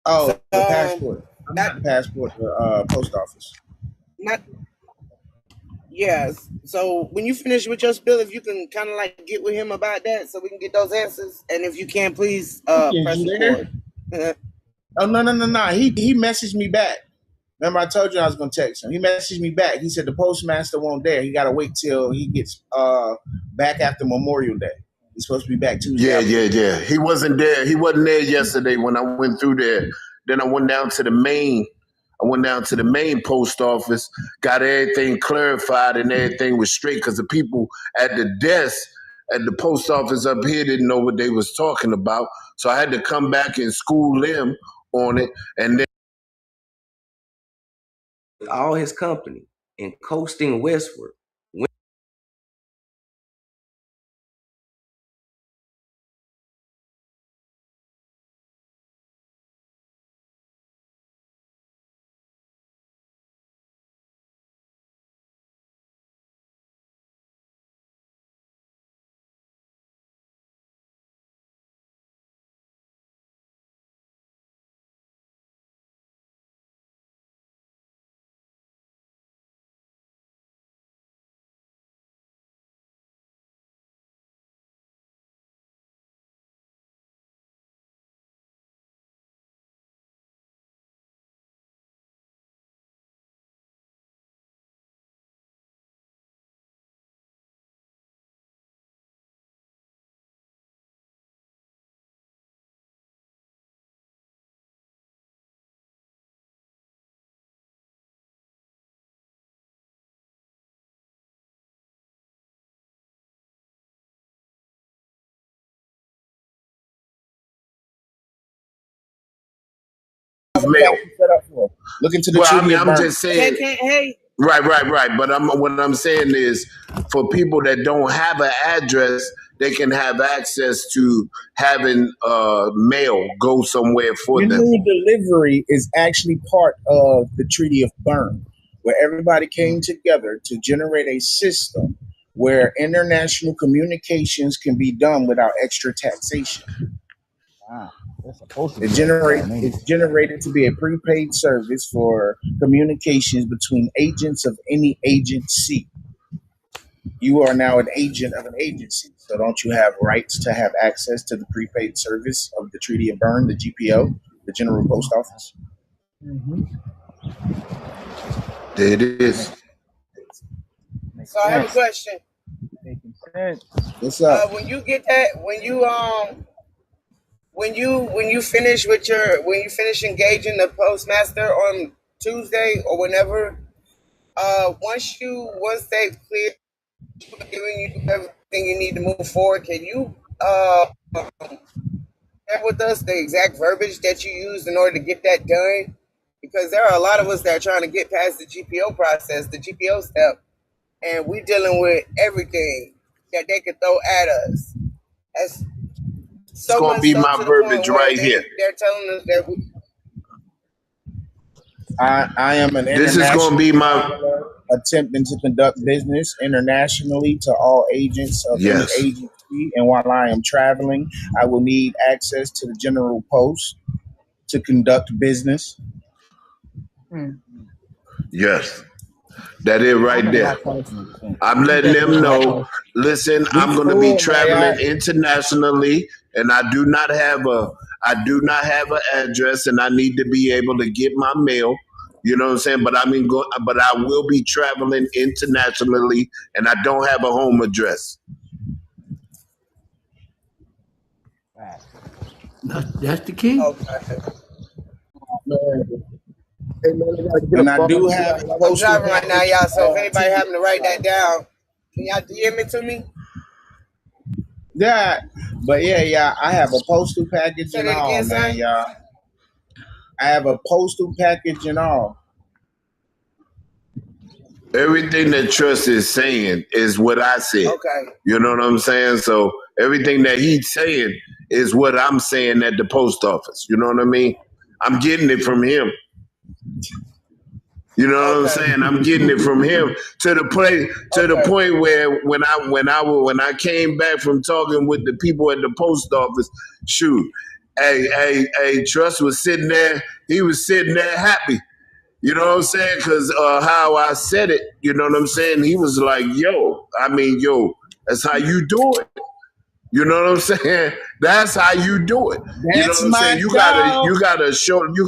Oh, the passport. Not the passport, the post office. Not yes. So when you finish with your spill, if you can kind of like get with him about that, so we can get those answers. And if you can, please press record. Oh no. He messaged me back. Remember, I told you I was gonna text him. He messaged me back. He said the postmaster won't there. He gotta wait till he gets back after Memorial Day. He's supposed to be back Tuesday. Yeah. He wasn't there. He wasn't there yesterday when I went through there. Then I went down to the main. Post office, got everything clarified, and everything was straight because the people at the desk at the post office up here didn't know what they was talking about. So I had to come back and school them on it, and then all his company and coasting westward. mail. Look into the Well, I treaty mean, of I'm Bern. just saying. Hey. Right. But what I'm saying is, for people that don't have an address, they can have access to having mail go somewhere for them. New delivery is actually part of the Treaty of Bern, where everybody came together to generate a system where international communications can be done without extra taxation. It's generated to be a prepaid service for communications between agents of any agency. You are now an agent of an agency, so don't you have rights to have access to the prepaid service of the Treaty of Bern, the GPO, the General Post Office? There it is. So I have a question. What's up? When you get that, when you finish engaging the postmaster on Tuesday or whenever, Once they've cleared, giving you everything you need to move forward, can you share with us the exact verbiage that you used in order to get that done? Because there are a lot of us that are trying to get past the GPO process, the GPO step, and we're dealing with everything that they could throw at us. That's so gonna much be so my to the verbiage point where right here. they're telling us that I am an This is gonna be my international attempting to conduct business internationally to all agents of yes. any agency. And while I am traveling, I will need access to the general post to conduct business. Yes. That is right there. I'm letting them know, listen, I'm gonna be traveling internationally and I do not have an address and I need to be able to get my mail. You know what I'm saying? But but I will be traveling internationally and I don't have a home address. That's the key. okay. And I do have a I'm postal driving right now, package, y'all. So if anybody having to write that down, can y'all DM it to me? Yeah, but yeah, I have a postal package Say and that all, again, man, son. y'all. I have a postal package and all. Everything that Trust is saying is what I said. Okay. You know what I'm saying? So everything that he's saying is what I'm saying at the post office. You know what I mean? I'm getting it from him. You know what I'm saying? I'm getting it from him to the point where when I came back from talking with the people at the post office, shoot, hey, Trust was sitting there. He was sitting there happy. You know what I'm saying? Because how I said it, you know what I'm saying? He was like, yo, that's how you do it. You know what I'm saying? That's how you do it. You know That's what I'm my saying? You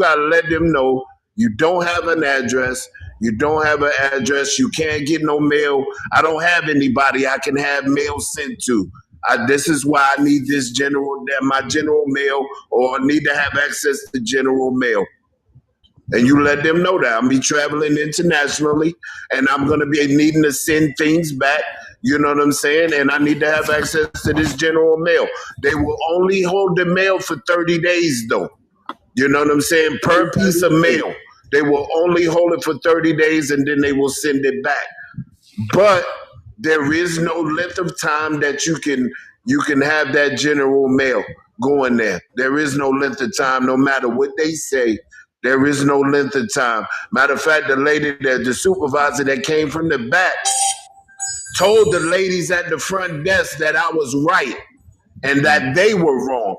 gotta let them know you don't have an address. You don't have an address. You can't get no mail. I don't have anybody I can have mail sent to. This is why I need my general mail, or need to have access to general mail. And you let them know that I'm be traveling internationally and I'm going to be needing to send things back. You know what I'm saying? And I need to have access to this general mail. They will only hold the mail for 30 days though. You know what I'm saying? Per piece of mail. They will only hold it for 30 days and then they will send it back. But there is no length of time that you can have that general mail going there. There is no length of time, no matter what they say. There is no length of time. Matter of fact, the supervisor that came from the back told the ladies at the front desk that I was right and that they were wrong.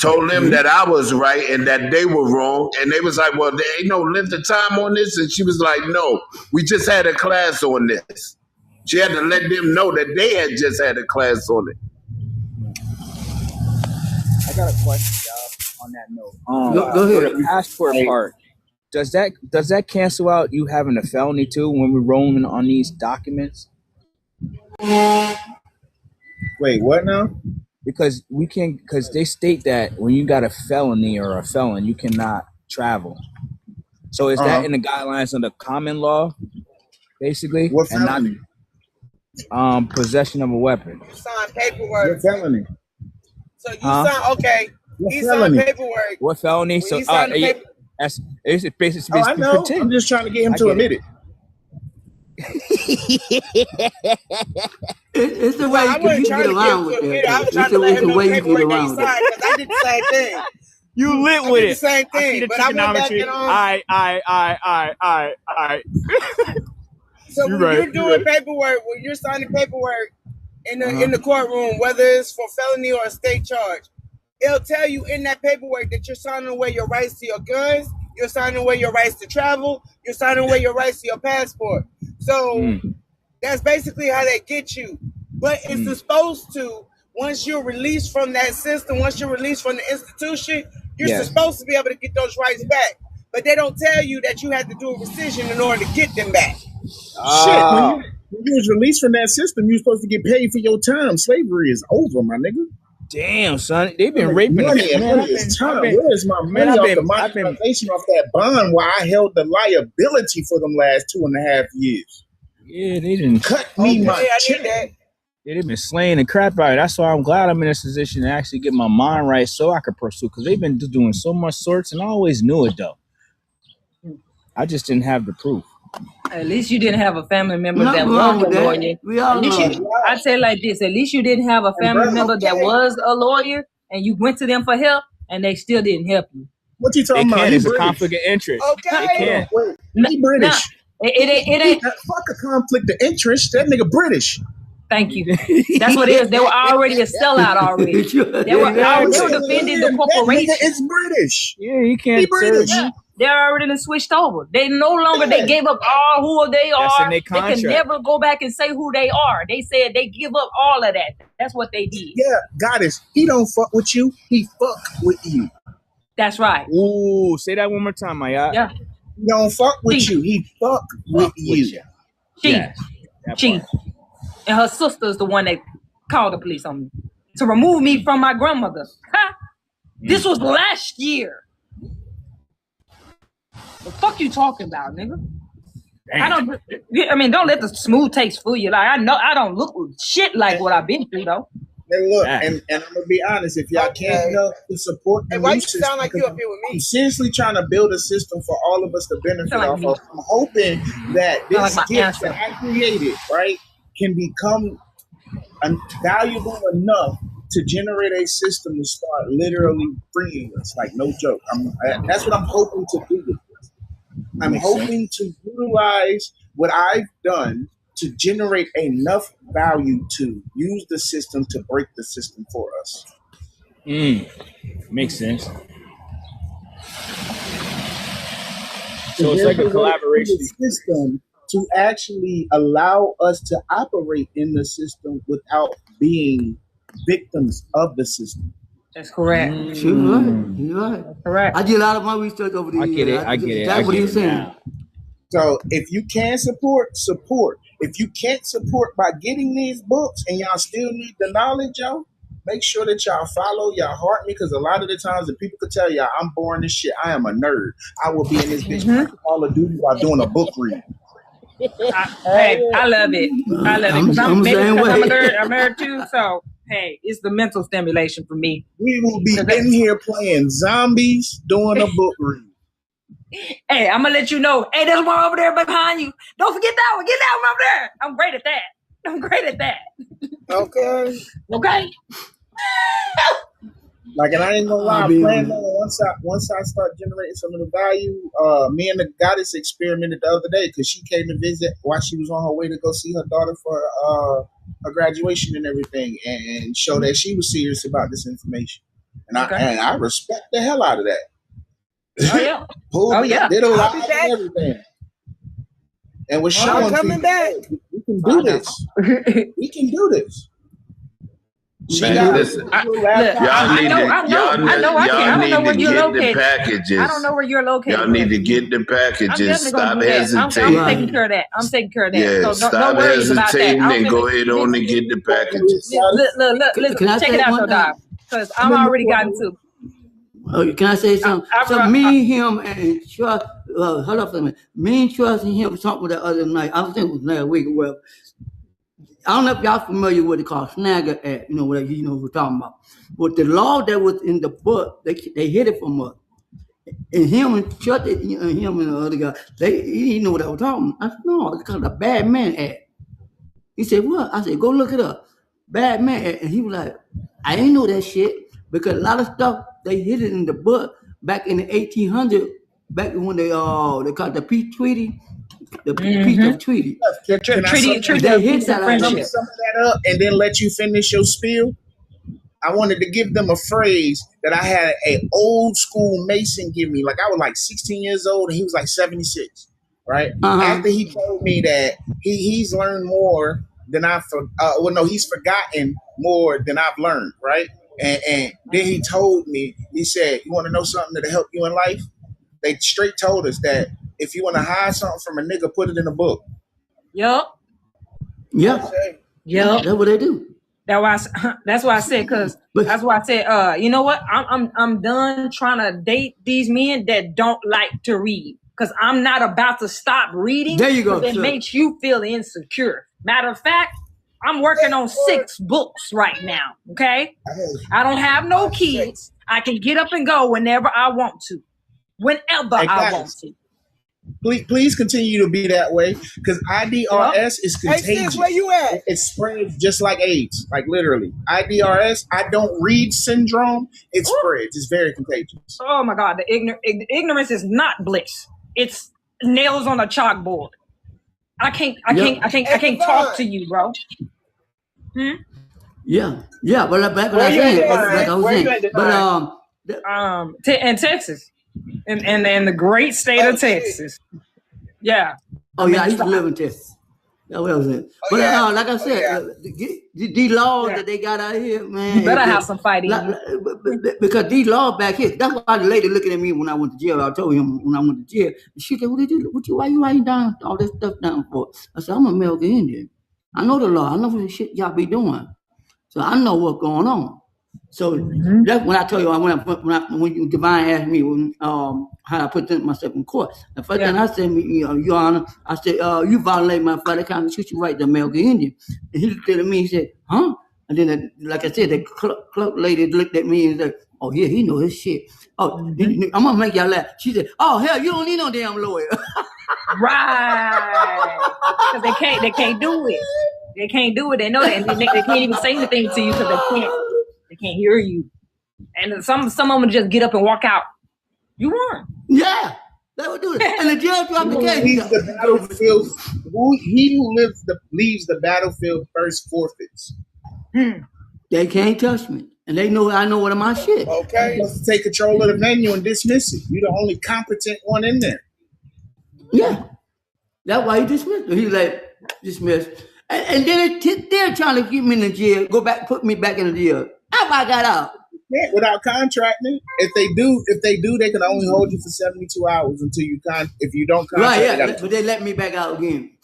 Told them that I was right and that they were wrong. And they was like, well, there ain't no length of time on this. And she was like, no, we just had a class on this. She had to let them know that they had just had a class on it. I got a question, y'all, on that note. Go ahead. For the passport part, does that cancel out you having a felony too when we're rolling on these documents? Wait, what now? Because they state that when you got a felony or a felon, you cannot travel. So is that in the guidelines of the common law, basically? What felony? And not possession of a weapon. You signed paperwork. What felony? So you signed, okay. What He felony? signed paperwork. What felony? When you signed the paper- it's basically. Oh, I know. I'm just trying to get him to admit it. It's the No, way I you wasn't can trying get to around get with to admit it. that. I was It's trying to let the him know way the you get paperwork that he around with signed, that. because I did the same thing. You lit I with did the it. same I see thing. the But I went back trigonometry. and So You when right, you're you doing paperwork, when you're signing paperwork in the courtroom, whether it's for felony or a state charge, it'll tell you in that paperwork that you're signing away your rights to your guns, you're signing away your rights to travel, you're signing away your rights to your passport. So that's basically how they get you. But it's supposed to, once you're released from that system, once you're released from the institution, you're supposed to be able to get those rights back. But they don't tell you that you have to do a rescission in order to get them back. Shit, when you was released from that system, you were supposed to get paid for your time. Slavery is over, my nigga. Damn, son, they've been raping money, and man. money is time. Where is my money off the monetization off that bond where I held the liability for them last 2.5 years? Yeah, they didn't cut me my I check. need that. They've been slaying the crap out of it. That's why I'm glad I'm in this position to actually get my mind right so I could pursue. Because they've been doing so much sorts, and I always knew it though. I just didn't have the proof. At least you didn't have a family member Nothing that wrong was with a that. lawyer. We all At least know. I say it like this. At least you didn't have a family member that was a lawyer, and you went to them for help, and they still didn't help you. What you They talking about? can't. He It's a British. conflict of interest. Okay. They can't. Wait, No, he British. no, it ain't. Fuck a conflict of interest. That nigga British. Thank you. That's what it is. They were already a sellout already. They were defending the corporation. That nigga is British. Yeah, you can't. He British. Yeah, they're already switched over. They no longer they gave up all who they That's in are. their They can contract. never go back and say who they are. They said they give up all of that. That's what they did. Yeah, Goddess. He don't fuck with you. He fuck with you. That's right. Ooh, say that one more time, my yacht. Yeah. He don't fuck with you. He fuck with you. She, Yeah, that she, part. and her sister is the one that called the police on me to remove me from my grandmother. Ha! This was last year. The fuck you talking about, nigga? Damn. I mean, don't let the smooth taste fool you. Like I know I don't look shit like what I've been through though. And look, Yeah. and I'm gonna be honest. If y'all can't help to support the Hey, why new you system, sound like you because up here with I'm me? seriously trying to build a system for all of us to benefit Sound like off me. of. I'm hoping that Sound like this my gift answer. that I created, right, can become valuable enough to generate a system to start literally freeing us. Like no joke. That's what I'm hoping to do with this. I'm Makes hoping to utilize what I've done to generate enough value to use the system to break the system for us. Makes sense. So So it's like a collaboration. The system to actually allow us to operate in the system without being victims of the system. That's correct. You're right. You're right. Correct. I did a lot of my research over the I years. get it. I get it. That's I what get he was it saying. now. So if you can support. If you can't support by getting these books and y'all still need the knowledge, y'all, make sure that y'all follow, y'all heart me, because a lot of the times the people could tell y'all I'm boring as shit. I am a nerd. I will be in this bitch playing Call of Duty while doing a book read. Hey, I love it. I love it. 'Cause I'm the maybe same because I'm a way. nerd, I'm nerd too. So hey, it's the mental stimulation for me. We will be in here playing zombies doing a book read. Hey, I'm gonna let you know. Hey, there's one over there behind you. Don't forget that one. Get that one over there. I'm great at that. I'm great at that. Okay. Okay. Like, and I ain't gonna lie, I mean- playing once I start generating some of the value, me and the Goddess experimented the other day because she came to visit while she was on her way to go see her daughter for her graduation and everything, and show that she was serious about this information. And I respect the hell out of that. Oh yeah. Pulled Oh, it, yeah. did a lot I'll and be back. everything, and was I'm showing coming people, back. we can do this. We can do this. She Man, got listen. I- a look, laptop. Y'all need to I don't know where you're get the located. packages. I don't know where you're located. Y'all need to get the I'm packages. definitely gonna Stop do that. I'm hesitating. taking care of that. I'm taking care of that. Yeah, So no stop worries about that. hesitating I'm and go finna- ahead on and get the packages. Look, listen, Can I check say it out one though, thing? Doc. Because I'm already gotten to. Oh, can I say something? So me, him, and Trust. Hold up for a minute. Me and Trust and him talking the other night. I think it was last week. Well, I don't know if y'all familiar with what they call Snagger Act. You know what we're talking about. But the law that was in the book, they hid it from us. And him and Trust, him and the other guy, he didn't know what I was talking about. I said, no, it's called the Bad Man Act. He said, what? I said, go look it up. Bad Man Act. And he was like, I ain't know that shit. Because a lot of stuff, they hid it in the book back in the 1800s, back when they called the Peace Treaty, the Peace of Treaty. Can I Treaty They hit of that out sum there. some of that up and then let you finish your spiel? I wanted to give them a phrase that I had an old school Mason give me. Like I was like 16 years old and he was like 76, right? Uh-huh. After he told me that he's learned more than he's forgotten more than I've learned, right? And then he told me, he said, you want to know something that'll help you in life? They straight told us that if you want to hide something from a nigga, put it in a book. Yup. Yeah, Yup. that's what they do. That's why I said, because that's why I said, you know what? I'm done trying to date these men that don't like to read. Because I'm not about to stop reading. There you go. It makes you feel insecure. Matter of fact, I'm working on 6 books right now. Okay, I don't have no kids. I can get up and go whenever I want to, whenever I want to. Please continue to be that way, because IDRS is contagious. Hey, sis, where you at? It spreads just like AIDS, like literally. IDRS, I don't read syndrome. It spreads. It's very contagious. Oh my God, the ignorance is not bliss. It's nails on a chalkboard. I can't talk to you, bro. Yeah, but like I was saying, in Texas, in the great state of Texas. Yeah. Oh yeah, I used to live in Texas. That's what I was saying. But like I said, these laws that they got out here, man. You better have some fighting. Because these laws back here, that's why the lady looking at me when I went to jail. I told him when I went to jail, she said, why you writing down all this stuff down for? I said, I'm a American Indian. I know the law. I know what the shit y'all be doing. So I know what's going on. So that's when I tell you, when Divine asked me how I put myself in court, the first thing I said, Your Honor, I said, you violate my federal constitution right to American Indian. And he looked at me and said, huh? And then, like I said, the clerk lady looked at me and said, oh, yeah, he know his shit. Oh, I'm going to make y'all laugh. She said, oh, hell, you don't need no damn lawyer. Right. Because they can't do it. They can't do it. They know that. And they can't even say anything to you because they can't hear you. And some of them just get up and walk out. You won. Yeah. They would do it. And the judge dropped the case. The battlefield. He who leaves the battlefield first forfeits. They can't touch me. And they know I know what my shit. Okay. You have to take control of the venue and dismiss it. You're the only competent one in there. Yeah. That's why he dismissed it. He's like, dismissed. And then they're trying to keep me in the jail, put me back in the jail. How I got out? Yeah, without contracting. If they do, they can only hold you for 72 hours until you if you don't contract. Right, yeah, but they let me back out again.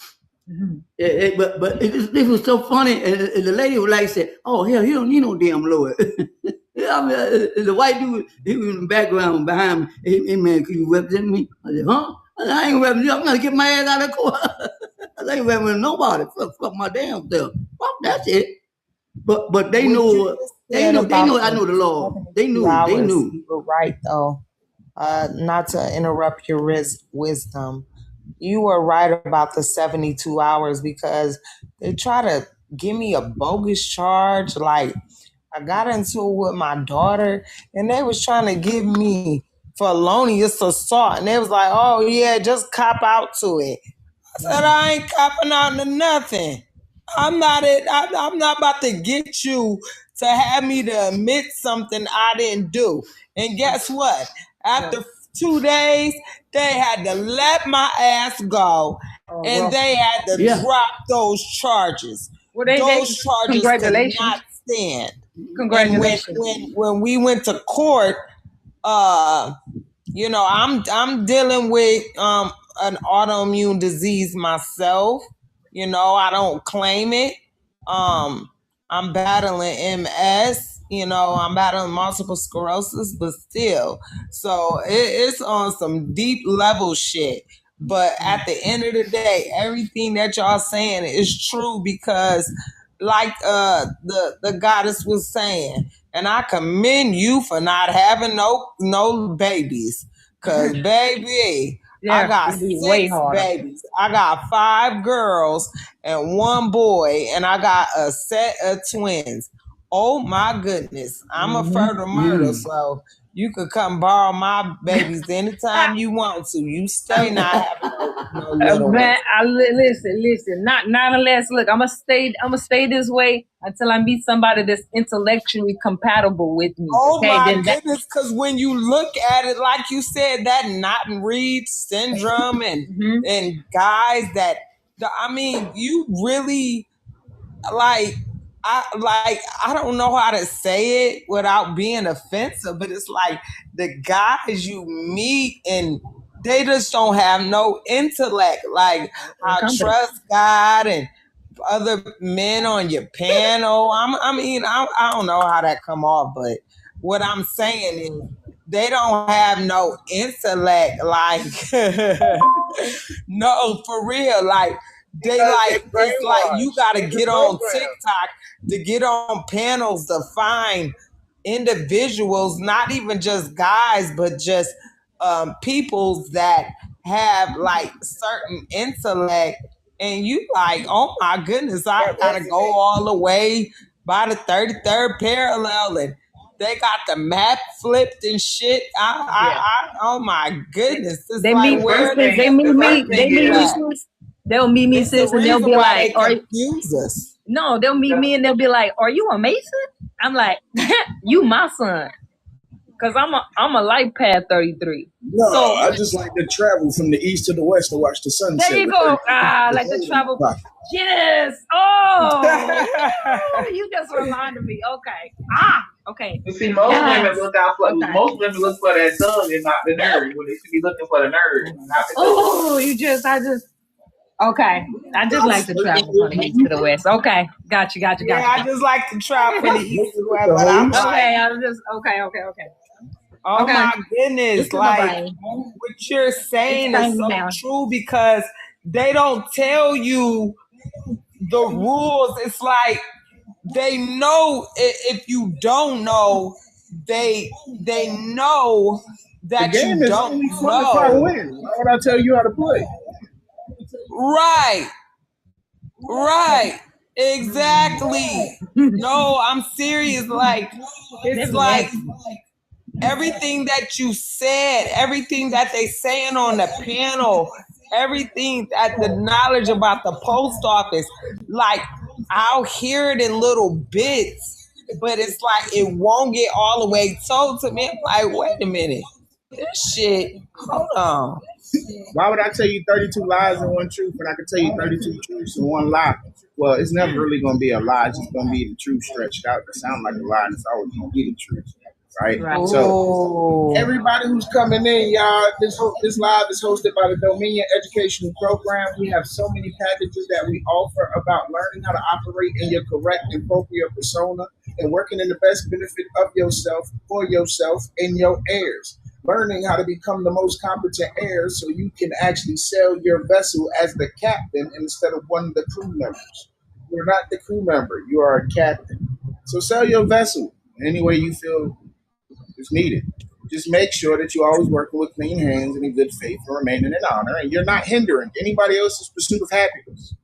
But it was so funny, and the lady was like, said, "Oh hell, he don't need no damn lawyer." I mean, the white dude, he was in the background behind me. Hey man, can you represent me? I said, huh? I ain't representing you. I'm gonna get my ass out of court. I ain't representing nobody. Fuck my damn self. Fuck, that's it. But they know. They know. I know the law. They knew. You were right though. Not to interrupt your wisdom. You were right about the 72 hours because they try to give me a bogus charge. Like I got into it with my daughter and they was trying to give me felonious assault. And they was like, oh yeah, just cop out to it. I said, I ain't copping out to nothing. I'm not about to get you to have me to admit something I didn't do. And guess what? After 2 days, they had to let my ass go, and they had to drop those charges. Well, those charges could not stand. Congratulations. When we went to court, I'm dealing with an autoimmune disease myself. I don't claim it. I'm battling MS. I'm battling multiple sclerosis, but still. So it's on some deep level shit. But at the end of the day, everything that y'all saying is true because like the goddess was saying, and I commend you for not having no babies. Cause baby, I got 6 babies. I got 5 girls and 1 boy, and I got a set of twins. Oh my goodness. I'm a fertile murder, so you could come borrow my babies anytime you want to. You stay not having no little man, listen. Not unless look, I'm gonna stay this way until I meet somebody that's intellectually compatible with me. Oh my goodness, because when you look at it, like you said, that not and read syndrome and guys that you really I don't know how to say it without being offensive, but it's like the guys you meet and they just don't have no intellect. Like I trust God and other men on your panel. I don't know how that come off, but what I'm saying is they don't have no intellect, like no, for real. Like they like it's like you gotta get on TikTok to get on panels to find individuals, not even just guys, but just peoples that have like certain intellect, and you like, oh my goodness, I gotta go all the way by the 33rd parallel, and they got the map flipped and shit. Oh my goodness, it's They like meet where they meet me, sis. They'll meet me, it's the sis, and they'll reason be why like, they "Are confuse us. no?" They'll meet me and they'll be like, "Are you a Mason?" I'm like, "You my son," because I'm a light path 33. No, So I just like to travel from the east to the west to watch the sunset. there you go. I like to travel. Yes. Oh, you just reminded me. Okay. Okay. You see, most women look out for most women look for that son and not the nerd. When they should be looking for the nerd, not the okay. I just like to travel from the east to the west. Okay. Got you. Yeah, I just like to travel from the east to the west, but I'm like, Okay. I was just okay. oh Okay. my goodness, This is my like brain. what you're saying It's is so time now. true, because they don't tell you the rules. It's like they know if you don't know, they know The that game you is don't only fun if I know. win. Why would I tell you how to play? Right. Exactly. No, I'm serious. Like, it's like everything that you said, everything that they saying on the panel, everything that the knowledge about the post office, like I'll hear it in little bits, but it's like it won't get all the way told to me. I'm like, wait a minute, this shit, hold on. Why would I tell you 32 lies and one truth when I could tell you 32 truths and one lie? Well, it's never really going to be a lie. It's just going to be the truth stretched out to sound like a lie, and it's always going to be the truth, right? So everybody who's coming in, y'all, this live is hosted by the Dominion Educational Program. We have so many packages that we offer about learning how to operate in your correct and appropriate persona and working in the best benefit of yourself, for yourself, and your heirs. Learning how to become the most competent heir so you can actually sail your vessel as the captain instead of one of the crew members. You're not the crew member, you are a captain. So sail your vessel in any way you feel is needed. Just make sure that you're always working with clean hands and in good faith and remaining in honor, and you're not hindering anybody else's pursuit of happiness.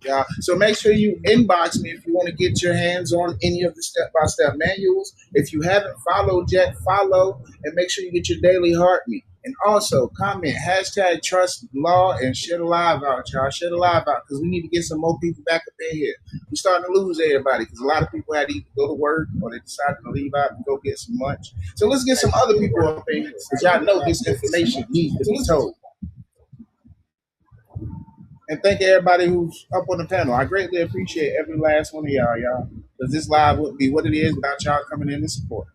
Yeah. So make sure you inbox me if you want to get your hands on any of the step-by-step manuals. If you haven't followed yet, follow, and make sure you get your daily heartbeat. And also comment #TrustLaw and share the live out, y'all. Share the live out because we need to get some more people back up in here. We're starting to lose everybody because a lot of people had to either go to work or they decided to leave out and go get some lunch. So let's get some other people up in here because y'all know this information needs to be told. And thank everybody who's up on the panel. I greatly appreciate every last one of y'all. Because this live wouldn't be what it is without y'all coming in and support.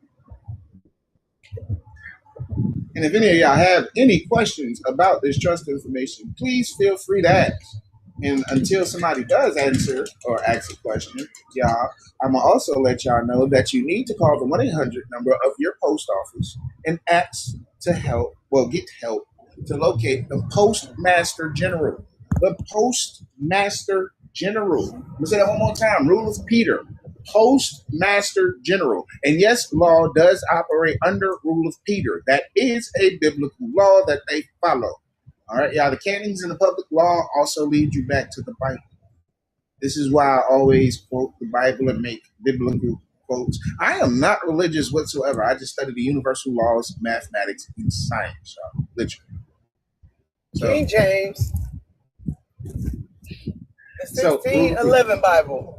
And if any of y'all have any questions about this trust information, please feel free to ask. And until somebody does answer or ask a question, y'all, I'm going to also let y'all know that you need to call the 1-800 number of your post office and ask to help, get help to locate the Postmaster General. The Postmaster General. I'm going to say that one more time. Rule of Peter. Postmaster General. And yes, law does operate under Rule of Peter. That is a biblical law that they follow. All right, y'all. The canons in the public law also lead you back to the Bible. This is why I always quote the Bible and make biblical quotes. I am not religious whatsoever. I just study the universal laws of mathematics and science, y'all. Literally. So, King James. The 1611 Bible.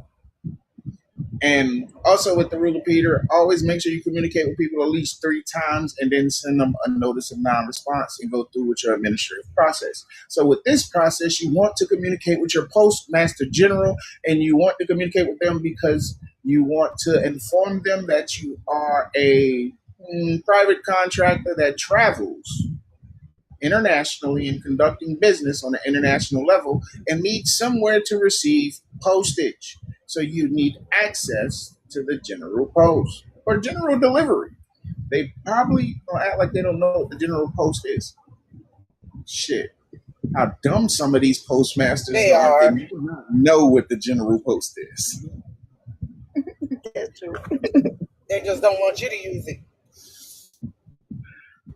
And also with the Rule of Peter, always make sure you communicate with people at least 3 times and then send them a notice of non-response and go through with your administrative process. So with this process, you want to communicate with your Postmaster General, and you want to communicate with them because you want to inform them that you are a private contractor that travels internationally and conducting business on an international level and needs somewhere to receive postage. So you need access to the general post or general delivery. They probably don't act like they don't know what the general post is. Shit. How dumb some of these postmasters They are. are. They do not know what the general post is. That's true. They just don't want you to use it.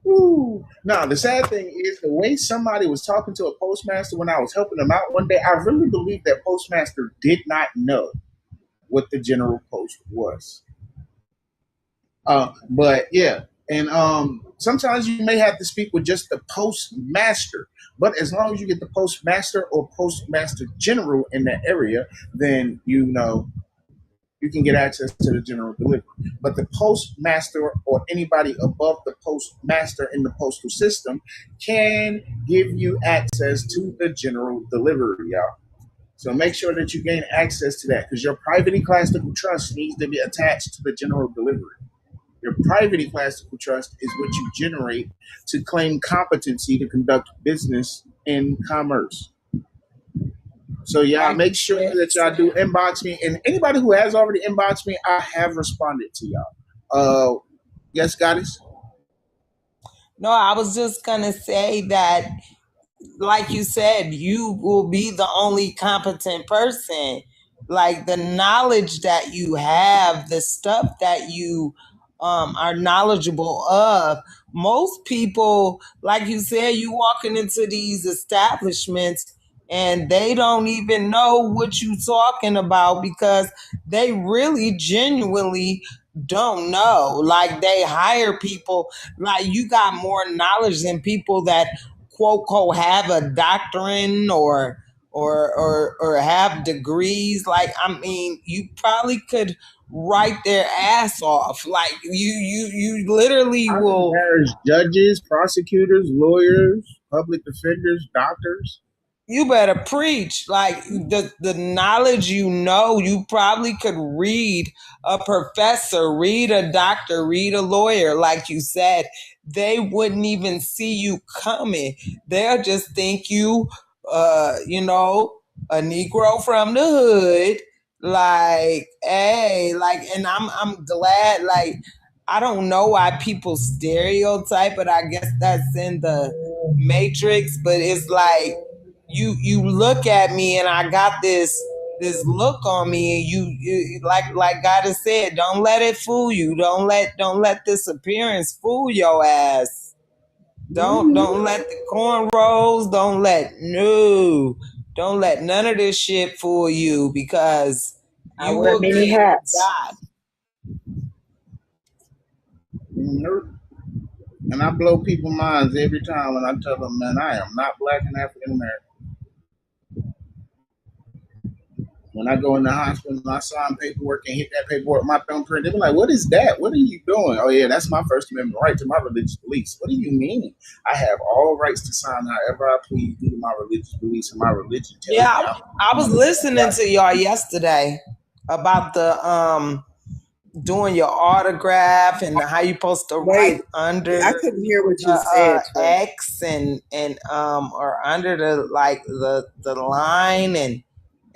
Ooh. Now, the sad thing is the way somebody was talking to a postmaster when I was helping them out one day, I really believe that postmaster did not know what the general post was. But yeah, and sometimes you may have to speak with just the postmaster. But as long as you get the postmaster or postmaster general in that area, then you can get access to the general delivery. But the postmaster or anybody above the postmaster in the postal system can give you access to the general delivery, y'all. So make sure that you gain access to that, because your private ecclesiastical trust needs to be attached to the general delivery. Your private ecclesiastical trust is what you generate to claim competency to conduct business in commerce. So y'all make sure that y'all do inbox me, and anybody who has already inboxed me, I have responded to y'all. Yes, Goddess? No, I was just gonna say that, like you said, you will be the only competent person. Like the knowledge that you have, the stuff that you are knowledgeable of. Most people, like you said, you walking into these establishments and they don't even know what you talking about because they really genuinely don't know. Like they hire people, like you got more knowledge than people that quote have a doctorate or have degrees. Like, I mean, you probably could write their ass off. Like you literally will. There's judges, prosecutors, lawyers, public defenders, doctors. You better preach. Like the knowledge you probably could read a professor, read a doctor, read a lawyer, like you said. They wouldn't even see you coming. They'll just think you, a Negro from the hood. Like, hey, like, and I'm glad, like, I don't know why people stereotype, but I guess that's in the matrix. But it's like you look at me and I got this look on me, and you like God has said, don't let it fool you. Don't let this appearance fool your ass. Don't let the cornrows. Don't let none of this shit fool you, because I wear many hats. God. Nope. And I blow people's minds every time when I tell them, man, I am not Black and African American. When I go in the hospital and I sign paperwork and hit that paperwork, my thumbprint, they be like, what is that? What are you doing? Oh, yeah, that's my First Amendment right to my religious beliefs. What do you mean? I have all rights to sign however I please due to my religious beliefs and my religion. Yeah, I was listening to y'all yesterday about the doing your autograph and how you supposed to write under. I couldn't hear what you said. X and or under the line,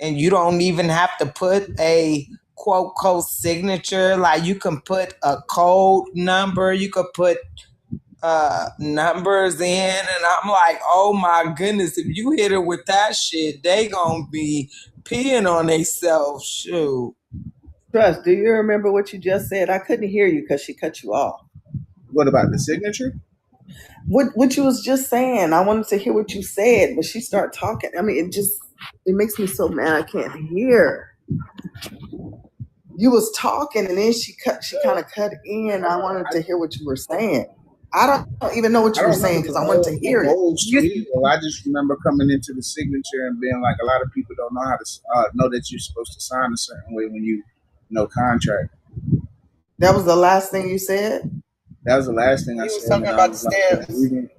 and you don't even have to put a quote signature. Like you can put a code number, you could put numbers in, and I'm like, oh my goodness, if you hit it with that shit, they gonna be peeing on themselves. Shoot. Trust, do you remember what you just said? I couldn't hear you because she cut you off. What about the signature? What you was just saying. I wanted to hear what you said, but she started talking. I mean, it makes me so mad I can't hear. You was talking and then she kind of cut in. I wanted to hear what you were saying. I don't even know what you were saying because I wanted to hear it. I just remember coming into the signature and being like, a lot of people don't know how to know that you're supposed to sign a certain way when you contract. That was the last thing you said? That was the last thing I said. You was talking about the stamps.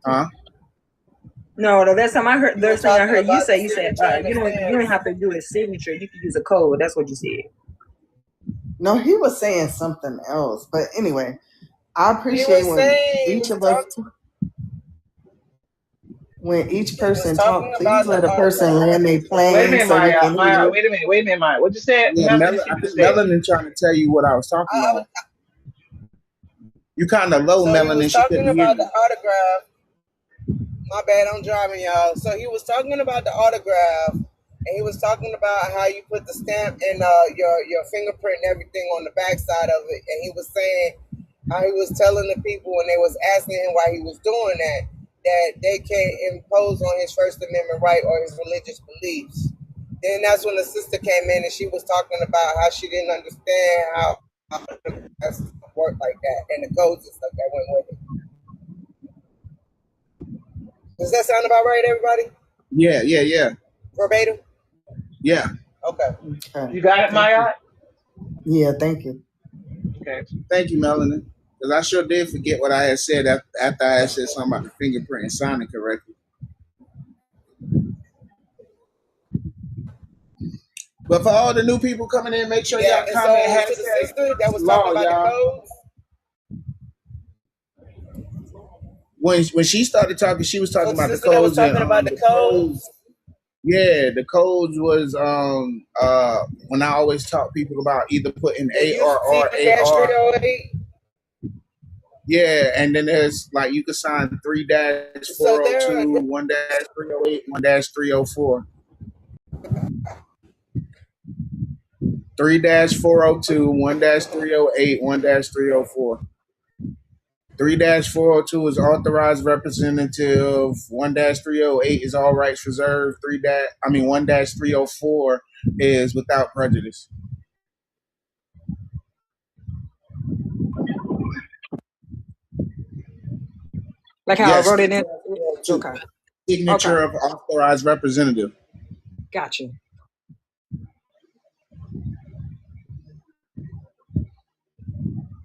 Huh? No, the last time I heard you said you don't have to do a signature. You can use a code. That's what you said. No, he was saying something else. But anyway, I appreciate when each of us. when each He was person talking talk, about please the let a person land their Wait a plane minute, so we Maya. can Maya, hear. wait a minute, Maya. What you said? Yeah, Melanie, she I think just said. Melanin trying to tell you what I was talking I about. You kind of low, So he Melanin. was She talking couldn't hear about you. the autograph. My bad, I'm driving, y'all. So he was talking about the autograph, and he was talking about how you put the stamp and your fingerprint and everything on the backside of it. And he was saying how he was telling the people when they was asking him why he was doing that they can't impose on his First Amendment right or his religious beliefs. Then that's when the sister came in and she was talking about how she didn't understand how that's work like that and the codes and stuff that went with it. Does that sound about right, everybody? Yeah. Verbatim? Yeah. Okay. You got it, Maya? Yeah, thank you. Okay. Thank you, Melanin. Because I sure did forget what I had said after I had said something about the fingerprint and sounding correctly. But for all the new people coming in, make sure y'all comment so to the sister that was law, talking about y'all. the codes. When she started talking, she was talking about the sister that was codes and talking about the codes. Yeah, the codes was when I always talk people about either putting ARR. Yeah, and then there's like you can sign 3-402, 1-308, 1-304. 3-402, 1-308, 1-304. 3-402 is authorized representative. 1-308 is all rights reserved. 1-304 is without prejudice. Like how I wrote it in. Okay. Signature of authorized representative. Gotcha.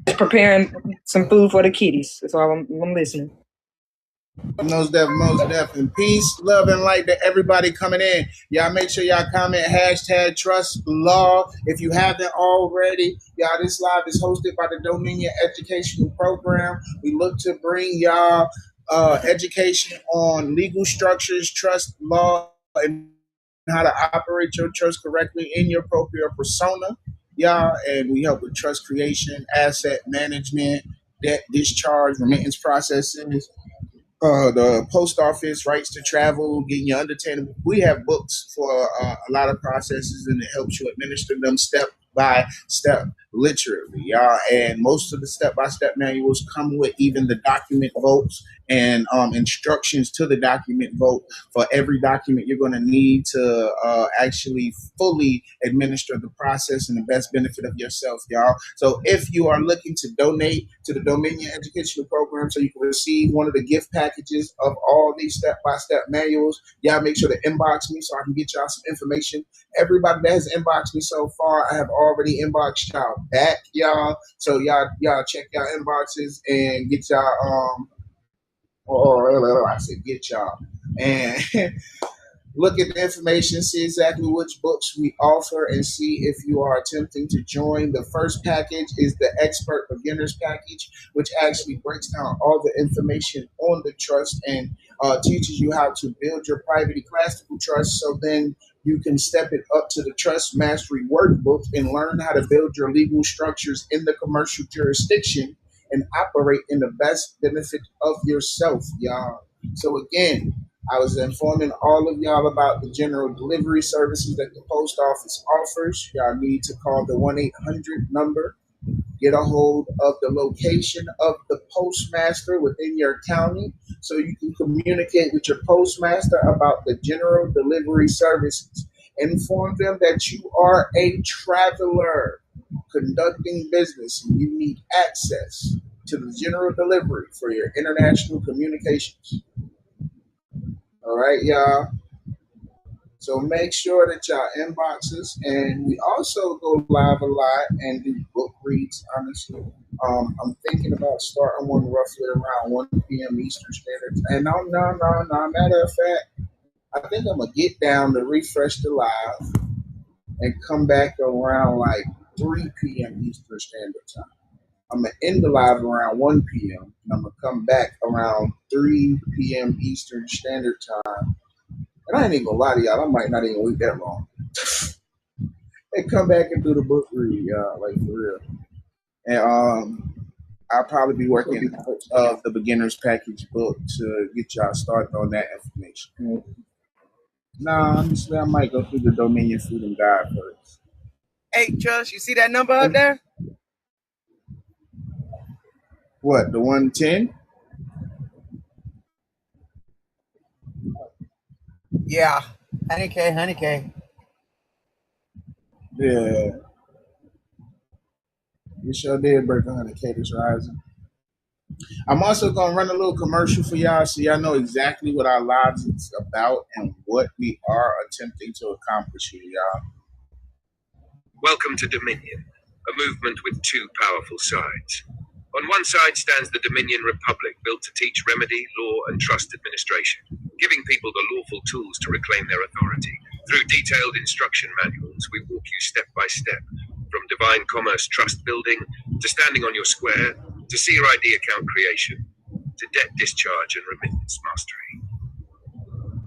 Just preparing some food for the kiddies. That's all I'm listening. Most deaf. And peace, love, and light to everybody coming in. Y'all make sure y'all comment #TrustLaw if you haven't already. Y'all, this live is hosted by the Dominion Educational Program. We look to bring y'all education on legal structures, trust law, and how to operate your trust correctly in your appropriate persona. Y'all, and we help with trust creation, asset management, debt discharge, remittance processes, the post office, rights to travel, getting your undertaking. We have books for a lot of processes, and it helps you administer them step by step, literally, y'all. And most of the step-by-step manuals come with even the document votes and instructions to the document vote for every document you're going to need to actually fully administer the process and the best benefit of yourself, y'all. So if you are looking to donate to the Dominion Educational Program so you can receive one of the gift packages of all these step-by-step manuals, y'all make sure to inbox me so I can get y'all some information. Everybody that has inboxed me so far, I have already inboxed y'all back, y'all. So y'all check y'all inboxes and get y'all I said get y'all and look at the information, see exactly which books we offer, and see if you are attempting to join. The first package is the Expert Beginners Package, which actually breaks down all the information on the trust and teaches you how to build your private ecclesiastical trust, so then you can step it up to the Trust Mastery Workbook and learn how to build your legal structures in the commercial jurisdiction and operate in the best benefit of yourself, y'all. So again, I was informing all of y'all about the general delivery services that the post office offers. Y'all need to call the 1-800 number, get a hold of the location of the postmaster within your county so you can communicate with your postmaster about the general delivery services. Inform them that you are a traveler conducting business and you need access to the general delivery for your international communications. All right, y'all. So make sure that y'all inboxes, and we also go live a lot and do book reads, honestly. I'm thinking about starting one roughly around 1 p.m. Eastern Standard Time. And no. Matter of fact, I think I'm going to get down to refresh the live and come back around like 3 p.m. Eastern Standard Time. I'm gonna end the live around 1 p.m. and I'm gonna come back around 3 p.m. Eastern Standard Time. And I ain't even gonna lie to y'all, I might not even wait that long. Hey, come back and do the book read, y'all, like for real. And I'll probably be working of the beginner's package book to get y'all started on that information. Nah, honestly, I might go through the Dominion Freedom Guide first. Hey, Trust, you see that number up there? What, the 110? Yeah. 100K. Yeah. You sure did break 100K this rising. I'm also going to run a little commercial for y'all so y'all know exactly what our lives is about and what we are attempting to accomplish here, y'all. Welcome to Dominion, a movement with two powerful sides. On one side stands the Dominion Republic, built to teach remedy, law, and trust administration, giving people the lawful tools to reclaim their authority. Through detailed instruction manuals, we walk you step by step, from divine commerce trust building, to standing on your square, to CRID account creation, to debt discharge and remittance mastery.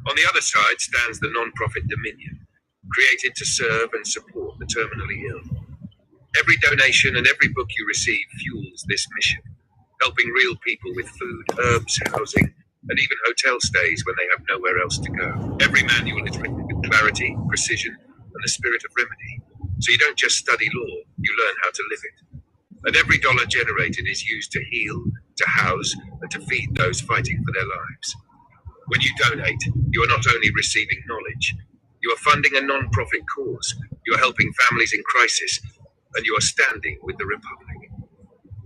On the other side stands the non-profit Dominion, created to serve and support the terminally ill. Every donation and every book you receive fuels this mission, helping real people with food, herbs, housing, and even hotel stays when they have nowhere else to go. Every manual is written with clarity, precision, and the spirit of remedy. So you don't just study law, you learn how to live it. And every dollar generated is used to heal, to house, and to feed those fighting for their lives. When you donate, you are not only receiving knowledge, you are funding a non-profit cause, you are helping families in crisis, and you are standing with the Republic.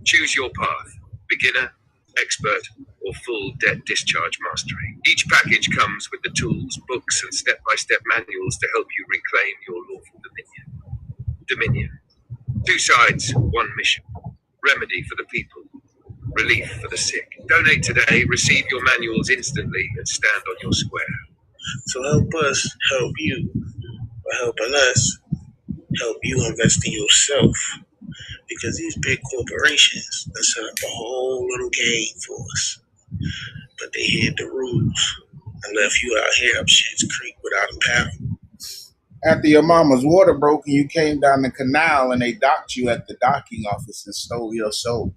Choose your path, beginner, expert, or full debt discharge mastery. Each package comes with the tools, books, and step-by-step manuals to help you reclaim your lawful dominion. Dominion. Two sides, one mission. Remedy for the people. Relief for the sick. Donate today, receive your manuals instantly, and stand on your square. So help us help you. By helping us, help you invest in yourself. Because these big corporations have set up a whole little game for us. But they hid the rules and left you out here up Shit's Creek without a paddle. After your mama's water broke and you came down the canal and they docked you at the docking office and stole your soul.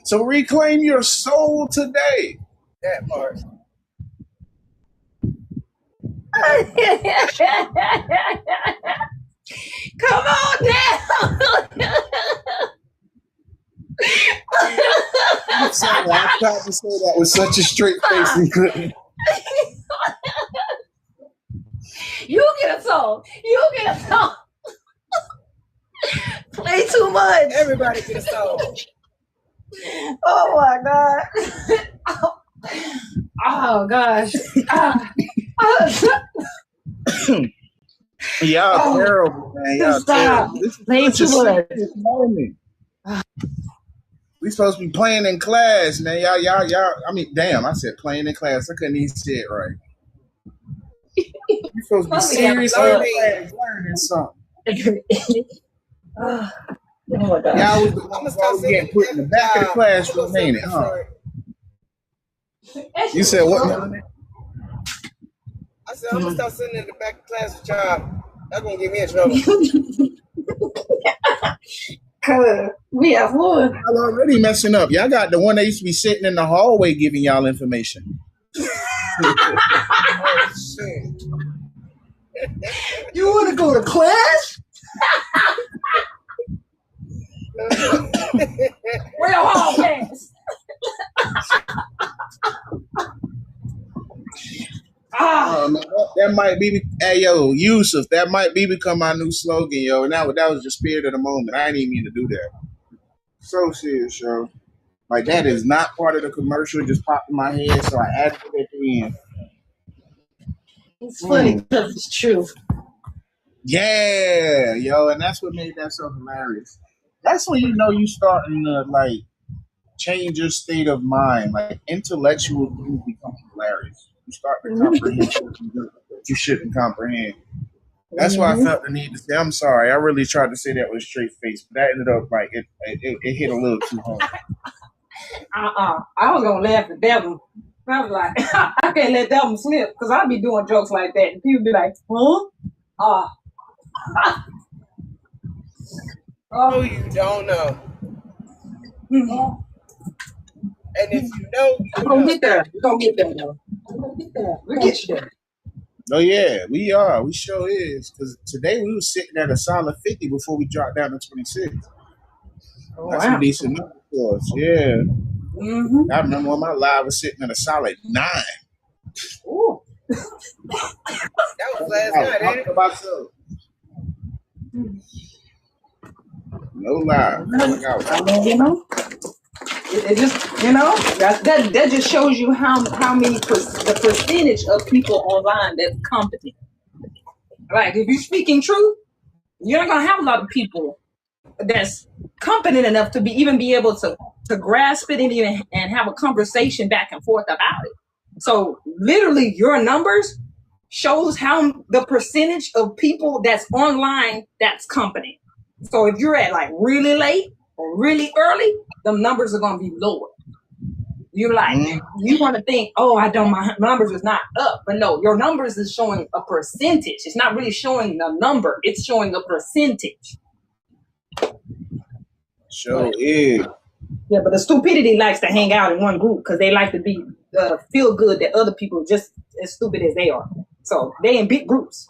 So reclaim your soul today. That part. Come on now. I'm sorry, I tried to say that with such a straight face and couldn't. You get a song. You get a song. Play too much. Everybody get a song. Oh my God. Oh gosh. Y'all terrible, man. Y'all terrible. This Play too much. Moment. We supposed to be playing in class, man. Y'all. I mean, damn, I said playing in class. I couldn't even say it right. You're supposed to be serious learning something. Oh my God. Y'all was the ones getting put in the back of the classroom, ain't it, huh? You said what? I said, I'm gonna start sitting in the back of class with y'all. That's gonna get me in trouble. We have one. Y'all already messing up. Y'all got the one that used to be sitting in the hallway giving y'all information. Oh, shit. You want to go to class? Real hall pass. That might be, hey yo, Yusuf, that might be become my new slogan, yo. And that was the spirit of the moment. I didn't even mean to do that. So serious, yo. Like that is not part of the commercial. It just popped in my head, so I added it at the end. It's funny because it's true. Yeah, yo, and that's what made that so hilarious. That's when you know you starting to like change your state of mind. Like intellectual things become hilarious. You start to comprehend shit that you shouldn't comprehend. That's why I felt the need to say, I'm sorry. I really tried to say that with a straight face, but that ended up like it hit a little too hard. I was gonna laugh at that one. I was like, I can't let that one slip because I'll be doing jokes like that, and people be like, huh? Oh, you don't know. Mm-hmm. And if you know, we're gonna get there. We're gonna get there, though. We'll get you there. Oh yeah, we are. We sure is. Because today we was sitting at a solid 50 before we dropped down to 26. Oh, That's wow. a decent number for us. Yeah. Mm-hmm. I remember when my live was sitting at a solid 9. Ooh. That was last night, ain't it? No lie. I mean, you know, it just, you know, that just shows you how many the percentage of people online that's competent. Like, if you're speaking truth, you're not gonna have a lot of people that's competent enough to even be able to grasp it and have a conversation back and forth about it. So literally your numbers shows how the percentage of people that's online that's competent. So if you're at like really late or really early, the numbers are gonna be lower. You're like, you want to think, oh, my numbers is not up. But no, your numbers is showing a percentage. It's not really showing the number, it's showing a percentage. Sure is. Yeah, but the stupidity likes to hang out in one group because they like to be feel good that other people are just as stupid as they are. So they in big groups.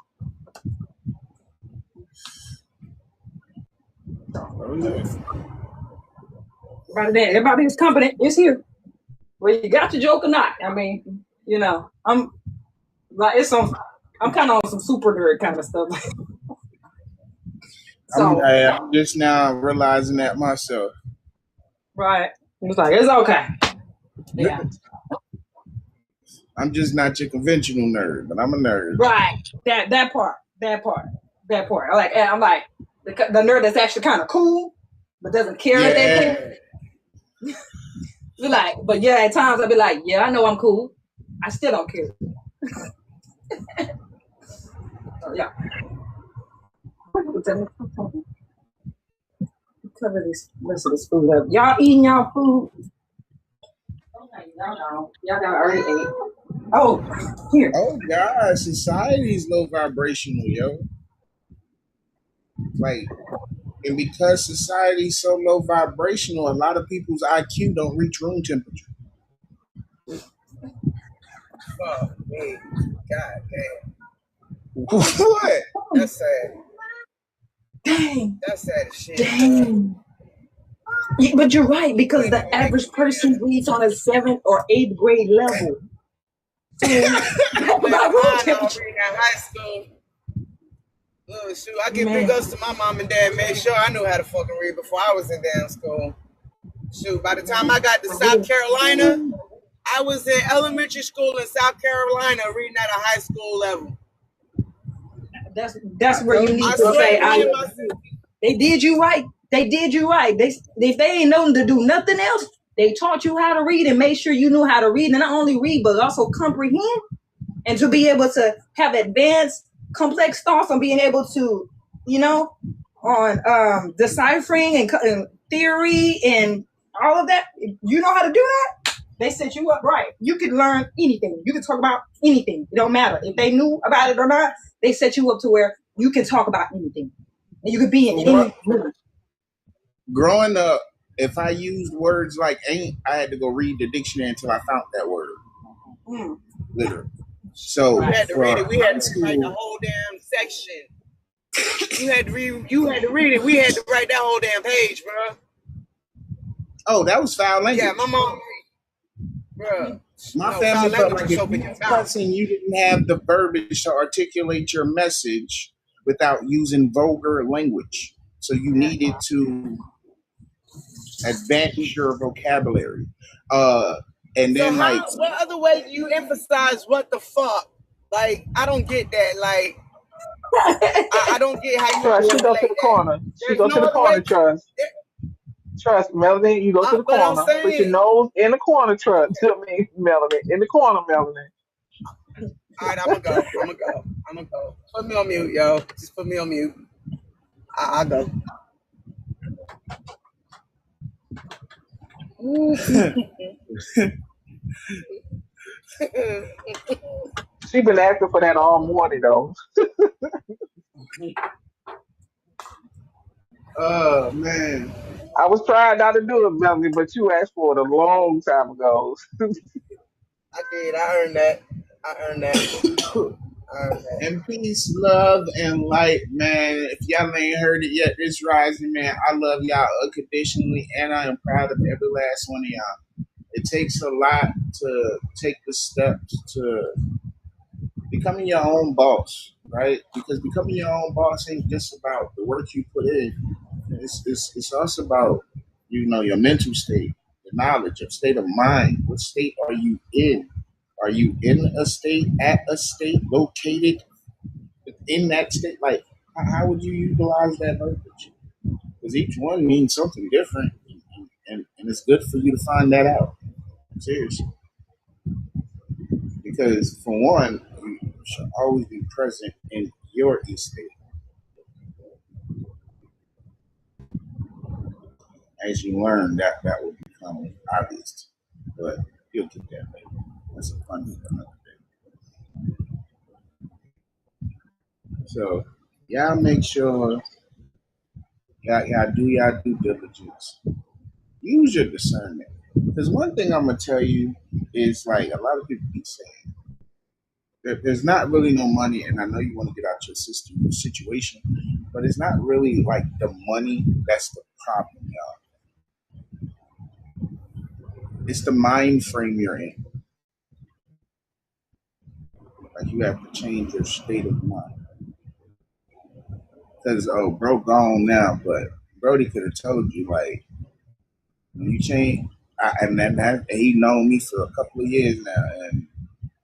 Everybody is competent. It's here. Well, you got your joke or not? I mean, you know, I'm kind of on some super nerd kind of stuff. So I'm just now realizing that myself. Right. It's like, it's okay. Yeah. I'm just not your conventional nerd, but I'm a nerd. Right. That part. I'm like the nerd that's actually kind of cool, but doesn't care that they're cool. Be like, but yeah, at times I'll be like, yeah, I know I'm cool. I still don't care. So, yeah. Cover this rest of this food up. Y'all eating y'all food? Okay, y'all already ate. Oh, here. Oh God, society's low vibrational, yo. Like, and because society's so low vibrational, a lot of people's IQ don't reach room temperature. Oh, man. God damn. What? That's sad. Dang. That's sad as shit. Dang. Yeah, but you're right, because the average person reads on a 7th or 8th grade level. So, high school. Oh, shoot, I give big ups to my mom and dad. Made sure I knew how to fucking read before I was in damn school. Shoot, by the time I got to South Carolina, I was in elementary school in South Carolina reading at a high school level. That's where you need to say, they did you right. They did you right. If they ain't known to do nothing else, they taught you how to read and made sure you knew how to read, and not only read, but also comprehend, and to be able to have advanced, complex thoughts on being able to, you know, on deciphering and theory and all of that. You know how to do that? They set you up right. You can learn anything. You can talk about anything. It don't matter. If they knew about it or not, they set you up to where you can talk about anything. And you could be in any room. Growing up, if I used words like ain't, I had to go read the dictionary until I found that word. Literally. So we had to read it. We had to write the whole damn section. You had to read it. We had to write that whole damn page, bro. Oh, that was foul language. Yeah, my mom. Bro. My family felt like if you cussing, you didn't have the verbiage to articulate your message without using vulgar language. So you needed to advance your vocabulary. And then what other way do you emphasize what the fuck? Like, I don't get that. Like, I don't get how you Trust, you go to the corner. You go to the corner, Trust. Trust, Melanie, you go to the corner. Put your nose in the corner, Trust. I mean, Melanie, in the corner, Melanie. All right, I'm gonna go. Put me on mute, yo. Just put me on mute. I'll go. She been asking for that all morning though. Oh man. I was trying not to do it, Melanie, but you asked for it a long time ago. I did. I earned that. And peace, love, and light, man. If y'all ain't heard it yet, this rising, man, I love y'all unconditionally, and I am proud of every last one of y'all. It takes a lot to take the steps to becoming your own boss, right? Because becoming your own boss ain't just about the work you put in. It's also about, your mental state, the knowledge, your state of mind. What state are you in? Are you in a state, at a state, located in that state? Like, how would you utilize that verbiage? Because each one means something different, and it's good for you to find that out. Seriously. Because, for one, you should always be present in your estate. As you learn, that will become obvious. But you'll get that later. That's a fun one for another day. So, y'all make sure y'all do y'all due diligence. Use your discernment. Because one thing I'm going to tell you is, like, a lot of people keep saying, there's not really no money, and I know you want to get out your situation, but it's not really, like, the money that's the problem, y'all. It's the mind frame you're in. Like, you have to change your state of mind. Because, bro gone now, but Brody could have told you, like, when you change, and he known me for a couple of years now, and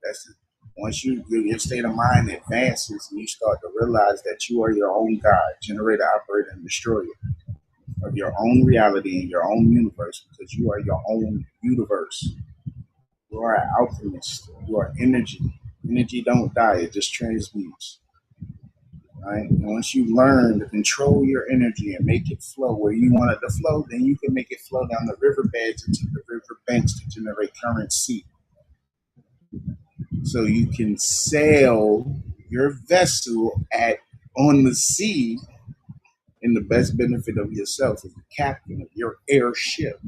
that's it. Once your state of mind advances and you start to realize that you are your own God, generator, operator, and destroyer of your own reality and your own universe, because you are your own universe. You are an alchemist. You are energy. Energy don't die, it just transmutes. Right? And once you learn to control your energy and make it flow where you want it to flow, then you can make it flow down the riverbeds into the riverbanks to generate currency. So you can sail your vessel on the sea in the best benefit of yourself as the captain of your airship.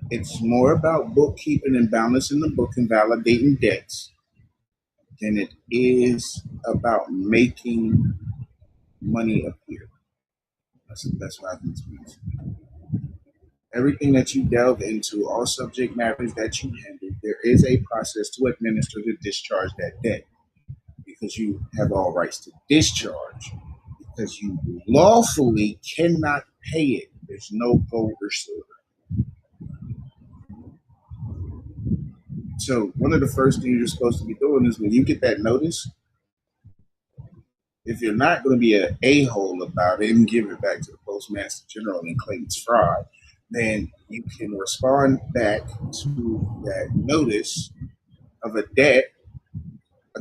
It's more about bookkeeping and balancing the book and validating debts than it is about making money appear. That's what I think it means. Everything that you delve into, all subject matters that you handle, there is a process to administer to discharge that debt, because you have all rights to discharge, because you lawfully cannot pay it. There's no gold or silver. So one of the first things you're supposed to be doing is when you get that notice, if you're not going to be an a-hole about it and give it back to the Postmaster General and claim it's fraud, then you can respond back to that notice of a debt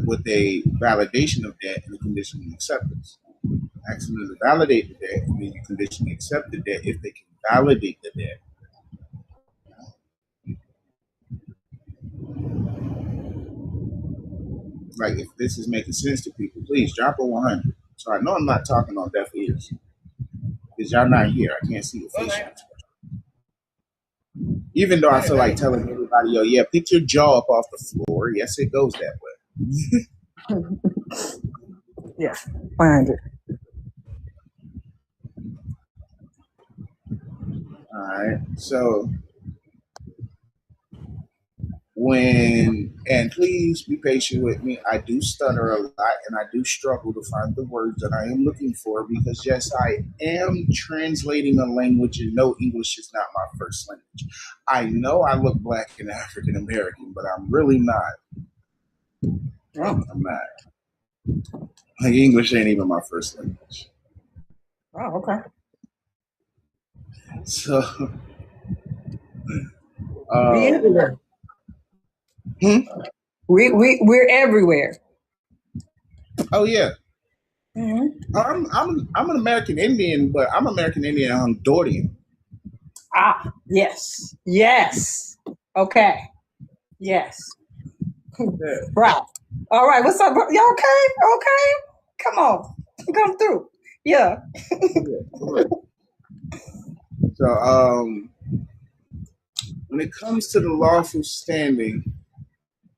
with a validation of debt and a conditional acceptance. Asking them to validate the debt, and then you conditionally accept the debt if they can validate the debt. Like, if this is making sense to people, please drop a 100. So I know I'm not talking on deaf ears, because y'all not here. I can't see your facial expression. Even though I feel like telling everybody, yo, yeah, pick your jaw up off the floor. Yes, it goes that way. Yeah, 100. All right. So and please be patient with me. I do stutter a lot, and I do struggle to find the words that I am looking for, because yes, I am translating a language, and no, English is not my first language. I know I look Black and African American, but I'm really not. Oh. I'm not. Like, English ain't even my first language. Oh, okay. So We everywhere. We're everywhere. Oh yeah. Mm-hmm. I'm an American Indian, but I'm American Indian Honduran. Ah, yes. Yes. Okay. Yes. Yeah. Right. All right. What's up, bro? You okay? Okay. Come on. Come through. Yeah. So when it comes to the lawful standing,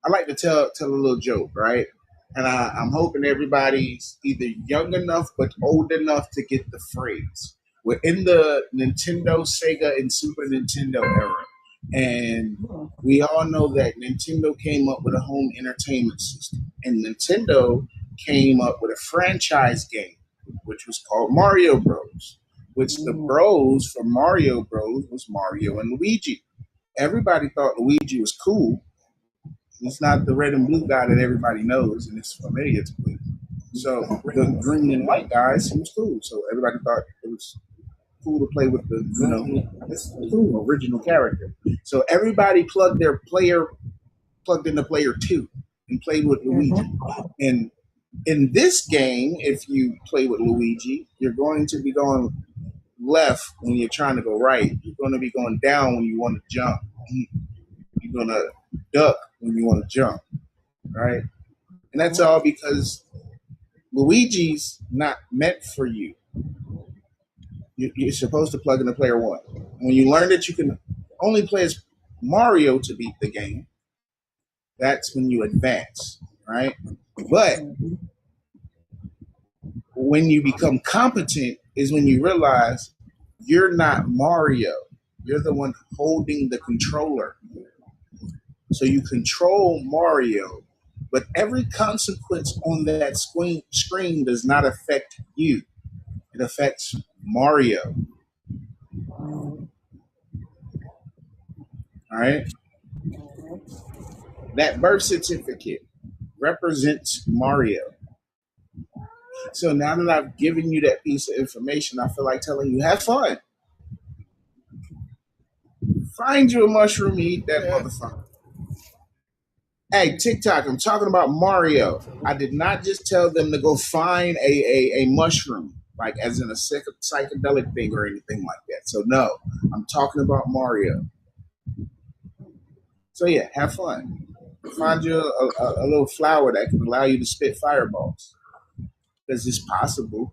I like to tell a little joke, right? And I'm hoping everybody's either young enough but old enough to get the phrase. We're in the Nintendo, Sega, and Super Nintendo era. And we all know that Nintendo came up with a home entertainment system. And Nintendo came up with a franchise game, which was called Mario Bros. Which the bros for Mario Bros was Mario and Luigi. Everybody thought Luigi was cool. He's not the red and blue guy that everybody knows and is familiar with. So the green and white guys, he was cool. So everybody thought it was cool to play with the, this cool original character. So everybody plugged in the player 2 and played with Luigi. And in this game, if you play with Luigi, you're going to be going left when you're trying to go right. You're going to be going down when you want to jump. You're going to duck when you want to jump, right? And that's all because Luigi's not meant for you. You're supposed to plug in the player 1. When you learn that you can only play as Mario to beat the game, that's when you advance, right? But when you become competent is when you realize you're not Mario. You're the one holding the controller. So you control Mario, but every consequence on that screen does not affect you. It affects Mario. All right? That birth certificate represents Mario. So now that I've given you that piece of information, I feel like telling you, have fun. Find you a mushroom, eat that motherfucker. Hey, TikTok, I'm talking about Mario. I did not just tell them to go find a mushroom, like as in a psychedelic thing or anything like that. So no, I'm talking about Mario. So yeah, have fun. Find you a little flower that can allow you to spit fireballs. Because it's possible.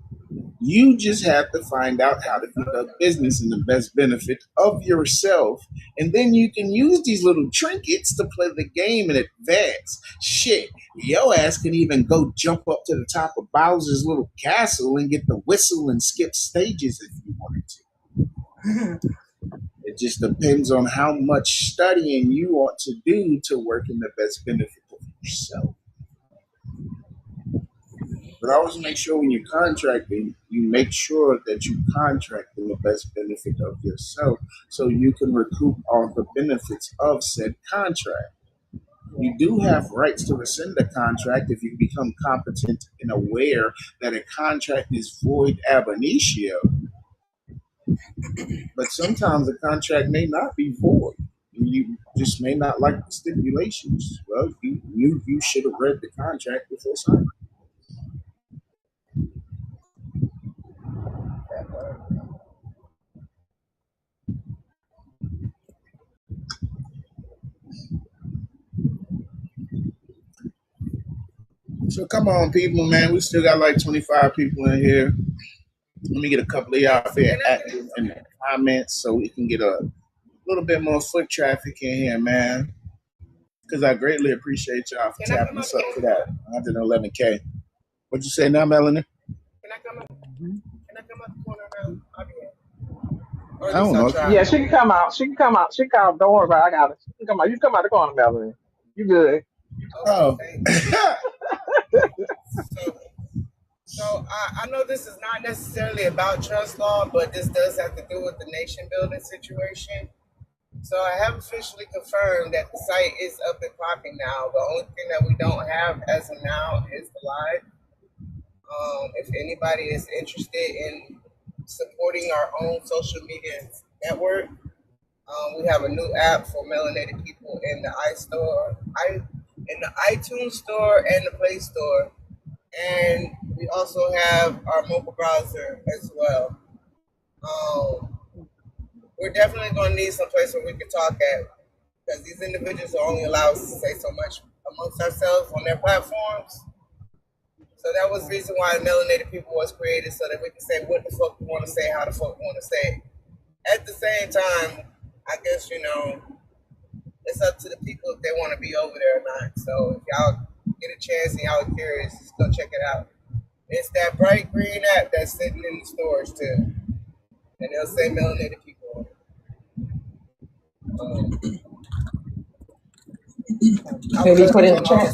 You just have to find out how to conduct business in the best benefit of yourself. And then you can use these little trinkets to play the game and advance. Shit, your ass can even go jump up to the top of Bowser's little castle and get the whistle and skip stages if you wanted to. It just depends on how much studying you ought to do to work in the best benefit of yourself. But always make sure when you're contracting, you make sure that you contract in the best benefit of yourself so you can recoup all the benefits of said contract. You do have rights to rescind a contract if you become competent and aware that a contract is void ab initio. But sometimes a contract may not be void. You just may not like the stipulations. Well, you should have read the contract before signing. So come on, people, man. We still got like 25 people in here. Let me get a couple of y'all here active in the comments so we can get a little bit more foot traffic in here, man. Because I greatly appreciate y'all for tapping us up to that 111K. What'd you say now, Melanie? Can I come up the corner now? I'll be here. I don't know. Yeah, she can come out. She can come out. She can come out. Don't worry about it. I got it. She can come out. You come out the corner, Melanie. You good. Oh. So I know this is not necessarily about trust law, but this does have to do with the nation building situation. So I have officially confirmed that the site is up and popping now. The only thing that we don't have as of now is the live. If anybody is interested in supporting our own social media network, We have a new app for melanated people in the in the iTunes store and the Play Store, and we also have our mobile browser as well. We're definitely going to need some place where we can talk at, because these individuals are only allowed to say so much amongst ourselves on their platforms. So that was the reason why Melanated People was created, so that we can say what the fuck we want to say, how the fuck we want to say it. At the same time, I guess, it's up to the people if they want to be over there or not. So if y'all get a chance and y'all are curious, just go check it out. It's that bright green app that's sitting in the stores too. And they'll say Melanated People. Maybe put in the chat.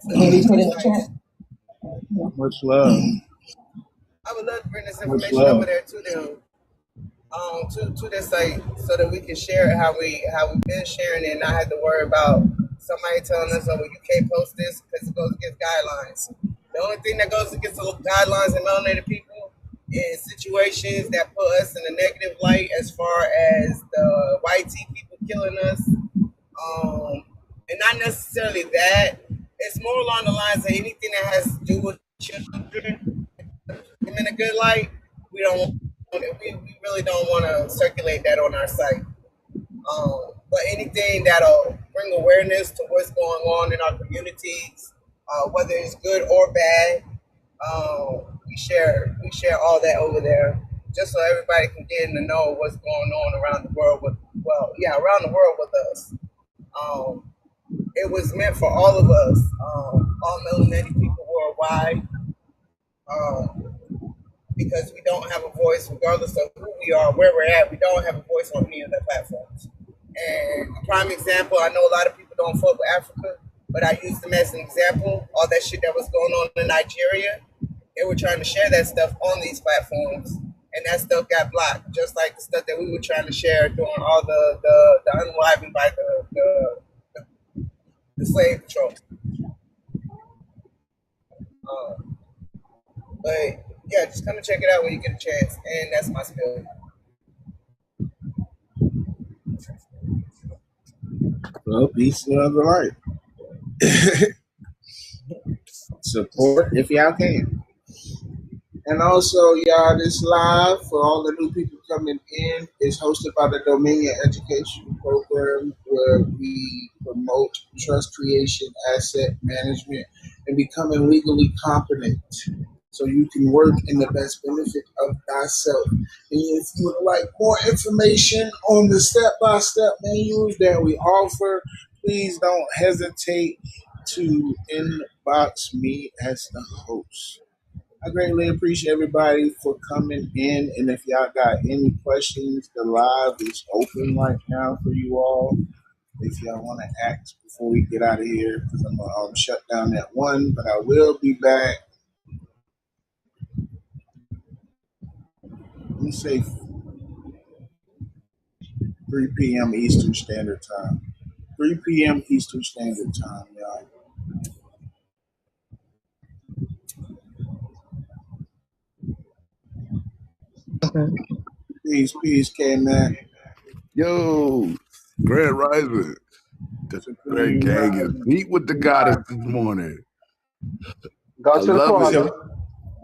Maybe put in the chat. Much love. I would love to bring this information over there to them, to their site, so that we can share it how we've been sharing it, and not have to worry about somebody telling us, "Oh, well, you can't post this because it goes against guidelines." The only thing that goes against the guidelines in Melanated People is situations that put us in a negative light, as far as the white tea people killing us, and not necessarily that. It's more along the lines of anything that has to do with children in a good light. We really don't want to circulate that on our site. But anything that'll bring awareness to what's going on in our communities, whether it's good or bad, we share all that over there, just so everybody can get in to know what's going on around the world around the world with us. It was meant for all of us, all melanated people worldwide, because we don't have a voice, regardless of who we are, where we're at. We don't have a voice on any of the platforms. And a prime example, I know a lot of people don't fuck with Africa, but I used them as an example. All that shit that was going on in Nigeria, they were trying to share that stuff on these platforms, and that stuff got blocked, just like the stuff that we were trying to share during all the unwiving by the slave patrol. But yeah, just come and check it out when you get a chance. And that's my spiel. Well, peace, love, and light. Support if y'all can. And also, y'all, this live for all the new people coming in is hosted by the Dominion Education Program, where we promote trust creation, asset management, and becoming legally competent, so you can work in the best benefit of thyself. And if you would like more information on the step-by-step menus that we offer, please don't hesitate to inbox me as the host. I greatly appreciate everybody for coming in, and if y'all got any questions, the live is open right now for you all. If y'all want to ask before we get out of here, because I'm going to shut down at 1, but I will be back. Let me say 3 p.m. Eastern Standard Time. 3 p.m. Eastern Standard Time, y'all. Peace, K-Man. Yo, Grand Rising. The Grand Gang is beat with the goddess this morning. Go to the corner.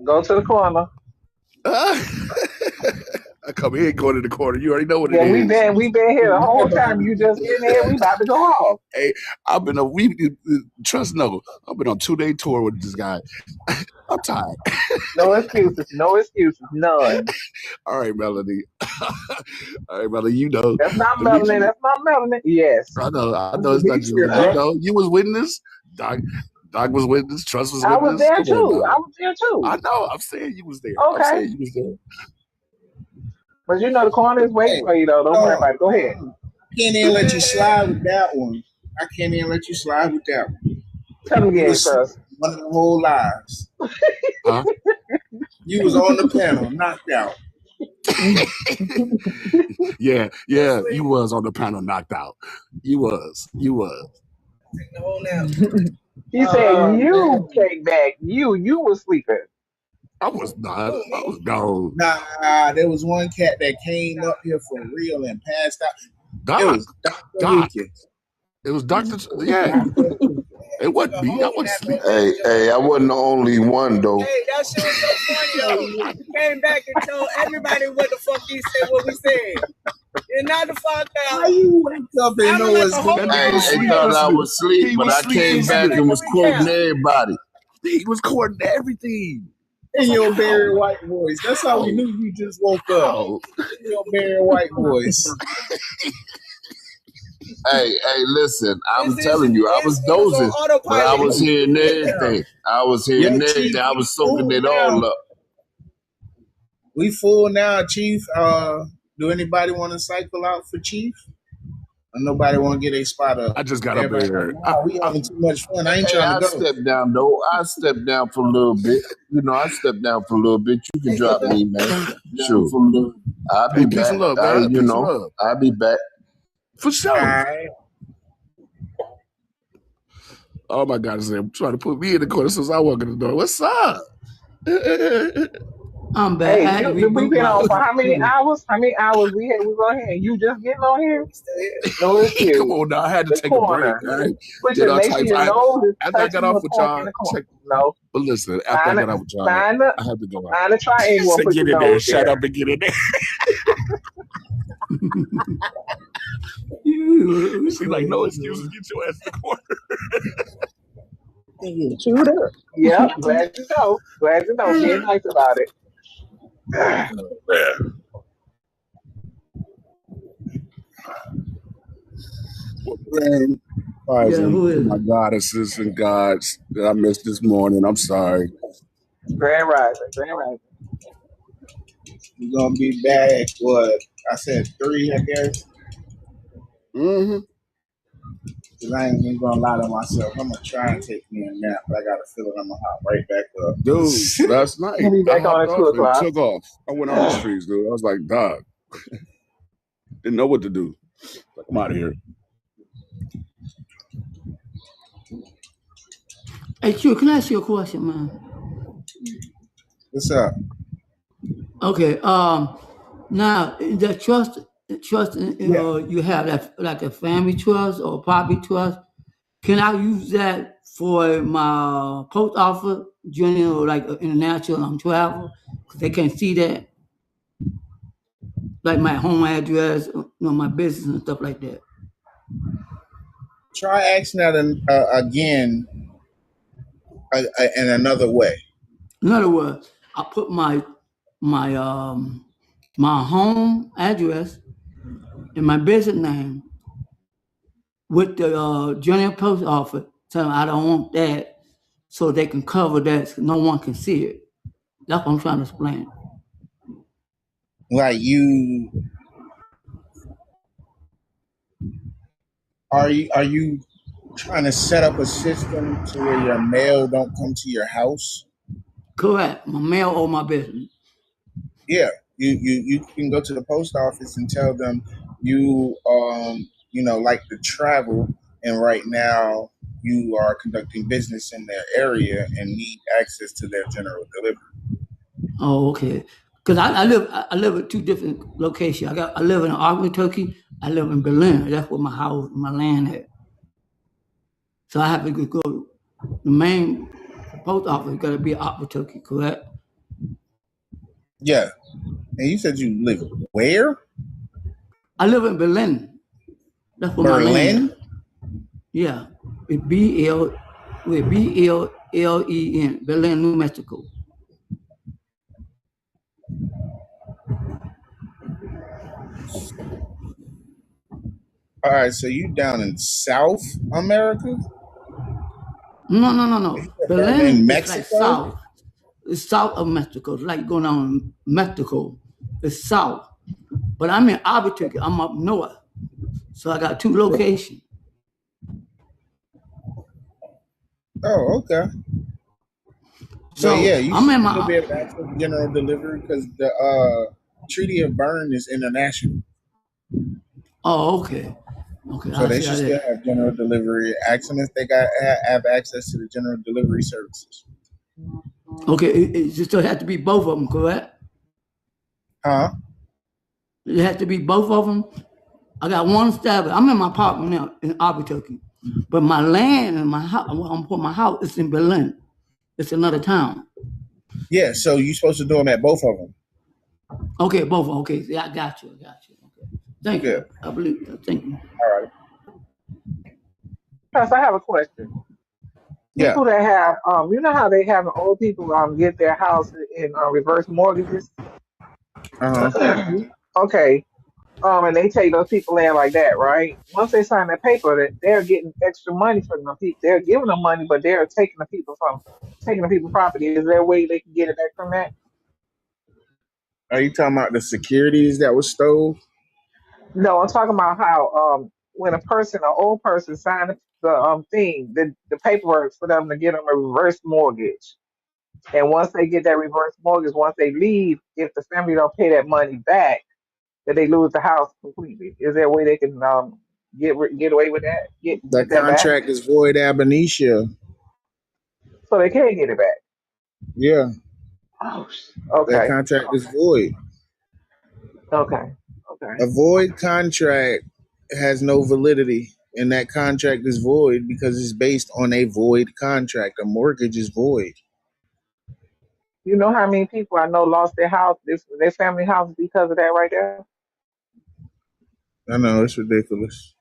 Go to the corner. I come here going to the corner. You already know what it is. We been here the whole time. You just getting here. We about to go off. Hey, I've been trust no. I've been on 2-day tour with this guy. I'm tired. No excuses. No excuses. None. All right, Melody. All right, Melody. You know. That's not Melody. That's not Melody. Yes. I know. It's not you. You know. You was witness. Doc was witness. Trust was witness. I was there too. I know. I'm saying you was there. Okay. I'm saying you was there. But you know the corner is waiting for you though. Don't worry about it. Go ahead. I can't even let you slide with that one. Tell me again, cuz. One of the whole lives. Huh? You was on the panel, knocked out. Yeah, you was on the panel, knocked out. You was. Taking the whole nap. He said you came back. You was sleeping. I was not. I was gone. Nah, there was one cat that came up here for real and passed out. Doc. It was Dr. Weekends. It was Dr. Yeah. It wasn't me. I wasn't sleeping. Hey, I wasn't the only one though. Hey, that shit was so funny though. He came back and told everybody what the fuck he said, what we said. And not the fuck out. How you wake up and know what's going on? Hey, they thought I was asleep, but I came back and was quoting everybody. He was quoting everything. In your Barry White voice. That's how we knew you just woke up. In your Barry White voice. Hey, listen, I'm telling you, I was dozing, but I was hearing everything. I was hearing everything. I was soaking it all up. We full now, Chief. Do anybody want to cycle out for Chief? Or nobody want to get a spot up? I just got up there. We having too much fun. I ain't Hey, trying I to go. stepped down though. I stepped down for a little bit. You know, I stepped down for a little bit. You can drop me, man. Sure. I'll be Peace back. and love, man. You Peace and know, love. I'll be back. For sure. Alright. Oh my God, I'm trying to put me in the corner since I walk in the door. What's up? I'm back. I had Hey, to we've reboot been on my. for how many hours? How many hours we was on here? You just getting on here? No excuse. Come on now, I had to The take a corner. break. Right? Put Did your all make sure types. your nose is After I touching got off the with fork y'all, in the corner. check. No. But listen, after I Find got a, off with y'all, find a, I had to go out. find a triangle and Say put get your in there, nose shut there. up and get in there. She's like, no excuses, get your ass in the corner. Chewed up. Yeah, glad you know. Glad you know. Being nice about it. Yeah. Man, Who is my it? goddesses and gods that I missed this morning. I'm sorry. Grand Rising. Grand Rising. We're going to be back, what? I said 3, I guess. Mm-hmm. Because I ain't even going to lie to myself. I'm going to try and take me a nap, but I got a feeling I'm going to hop right back up. Dude, last night We'll be I back on hopped at 2 off and o'clock. took off. I went on the streets, dude. I was like, dog. Didn't know what to do. Like, I'm out of here. Hey, Q, can I ask you a question, man? What's up? Okay. Now the trust, you have that like a family trust or property trust. Can I use that for my post office journey or like international travel? Because they can't see that, like my home address, my business and stuff like that. Try asking that again in another way. In other words, I put my home address and my business name with the General Post Office, telling them I don't want that, so they can cover that so no one can see it. That's what I'm trying to explain. Like are you trying to set up a system to where your mail don't come to your house? Correct. My mail or my business. Yeah. You can go to the post office and tell them you like to travel, and right now you are conducting business in their area and need access to their general delivery. Oh, okay. Because I live at 2 different locations. I live in Auckland, Turkey. I live in Berlin. That's where my house, my land is. So I have to go. The main post office got to be Auckland, Turkey. Correct? Yeah. And you said you live where? I live in Berlin. That's where my land is. Berlin? Yeah. It's BLLEN, Berlin, New Mexico. All right, so you down in South America? No. Berlin in is Mexico? like south. It's south of Mexico. It's like going on Mexico. It's south. But I'm in Albuquerque. I'm up north. So I got 2 locations. Oh, okay. So yeah, you I'm in should be my. able to access general delivery because the Treaty of Berne is international. Oh, okay. Okay. So they should still have general delivery. Ask them if they have access to the general delivery services. Okay, it just has to be both of them, correct? Huh? It has to be both of them. I got one stabber. I'm in my apartment now in Albuquerque, but my land and my house, I'm putting my house is in Berlin. It's another town. Yeah, so you're supposed to do them at both of them. Okay, both. Okay, yeah, I got you. Okay, thank you. I believe that. Thank you. All right. Plus, I have a question. Yeah. People that have, you know how they have old people get their house in reverse mortgages. Okay. And they take those people in like that, right? Once they sign that paper, that they're getting extra money from them people. They're giving them money, but they're taking the people's property. Is there a way they can get it back from that? Are you talking about the securities that was stole? No, I'm talking about how when an old person signed the thing, the paperwork for them to get them a reverse mortgage. And once they get that reverse mortgage, once they leave, if the family don't pay that money back, that they lose the house completely. Is there a way they can get away with that? Get The that back, contract is void ab initio. so they can get it back. Yeah. Oh, That okay. contract is void. Okay. A void contract has no validity, and that contract is void because it's based on a void contract. A mortgage is void. You know how many people I know lost their house, their family house, because of that right there? I know, it's ridiculous.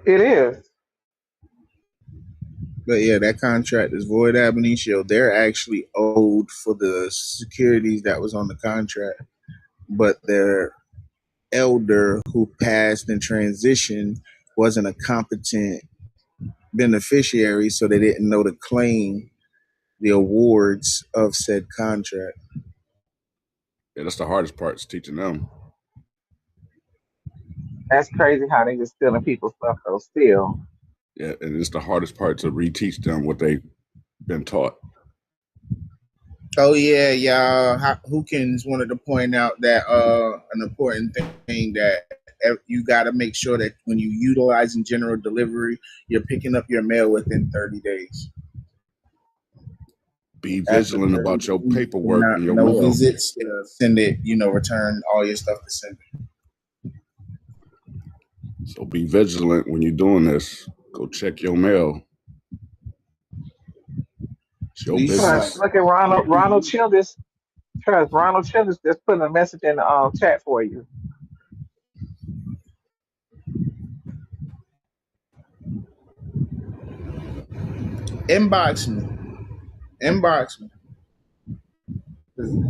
It is. But yeah, that contract is void ab initio. They're actually owed for the securities that was on the contract, but their elder who passed in transition wasn't a competent beneficiary, so they didn't know to claim the awards of said contract. Yeah, that's the hardest part, is teaching them. That's crazy how they just stealing people's stuff though. Still. Yeah, and it's the hardest part to reteach them what they've been taught. Oh yeah, y'all. Hookins wanted to point out that an important thing that you got to make sure that when you utilizing general delivery, you're picking up your mail within 30 days. Be vigilant about your paperwork and your no mail. visits. Send it. Return all your stuff to send it. So be vigilant when you're doing this. Go check your mail. It's your business. Look at Ronald Childers. Ronald Childers just putting a message in the chat for you. Inbox me.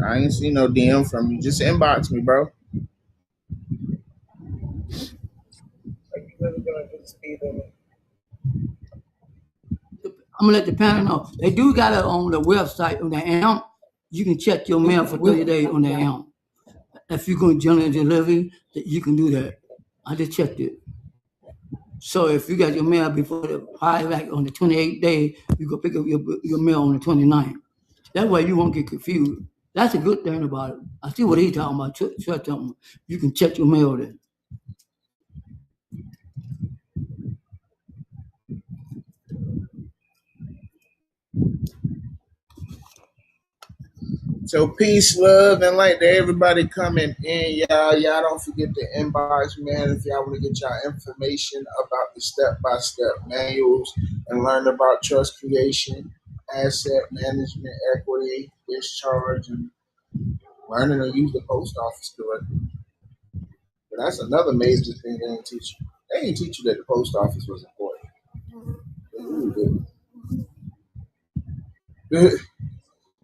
I ain't seen no DM from you. Just inbox me, bro. I'm gonna let the panel know. They do got it on the website on the amp. You can check your mail for 30 days on the amp. If you're going to general delivery, you can do that. I just checked it. So if you got your mail before probably like on the 28th day, you go pick up your mail on the 29th. That way you won't get confused. That's a good thing about it. I see what he's talking about. You can check your mail there. So peace, love, and light to everybody coming in, y'all. Y'all don't forget to inbox, man, if y'all want to get y'all information about the step-by-step manuals and learn about trust creation, asset management, equity, discharge, and learning to use the post office correctly. But that's another major thing they didn't teach you. They didn't teach you that the post office was important. They really didn't.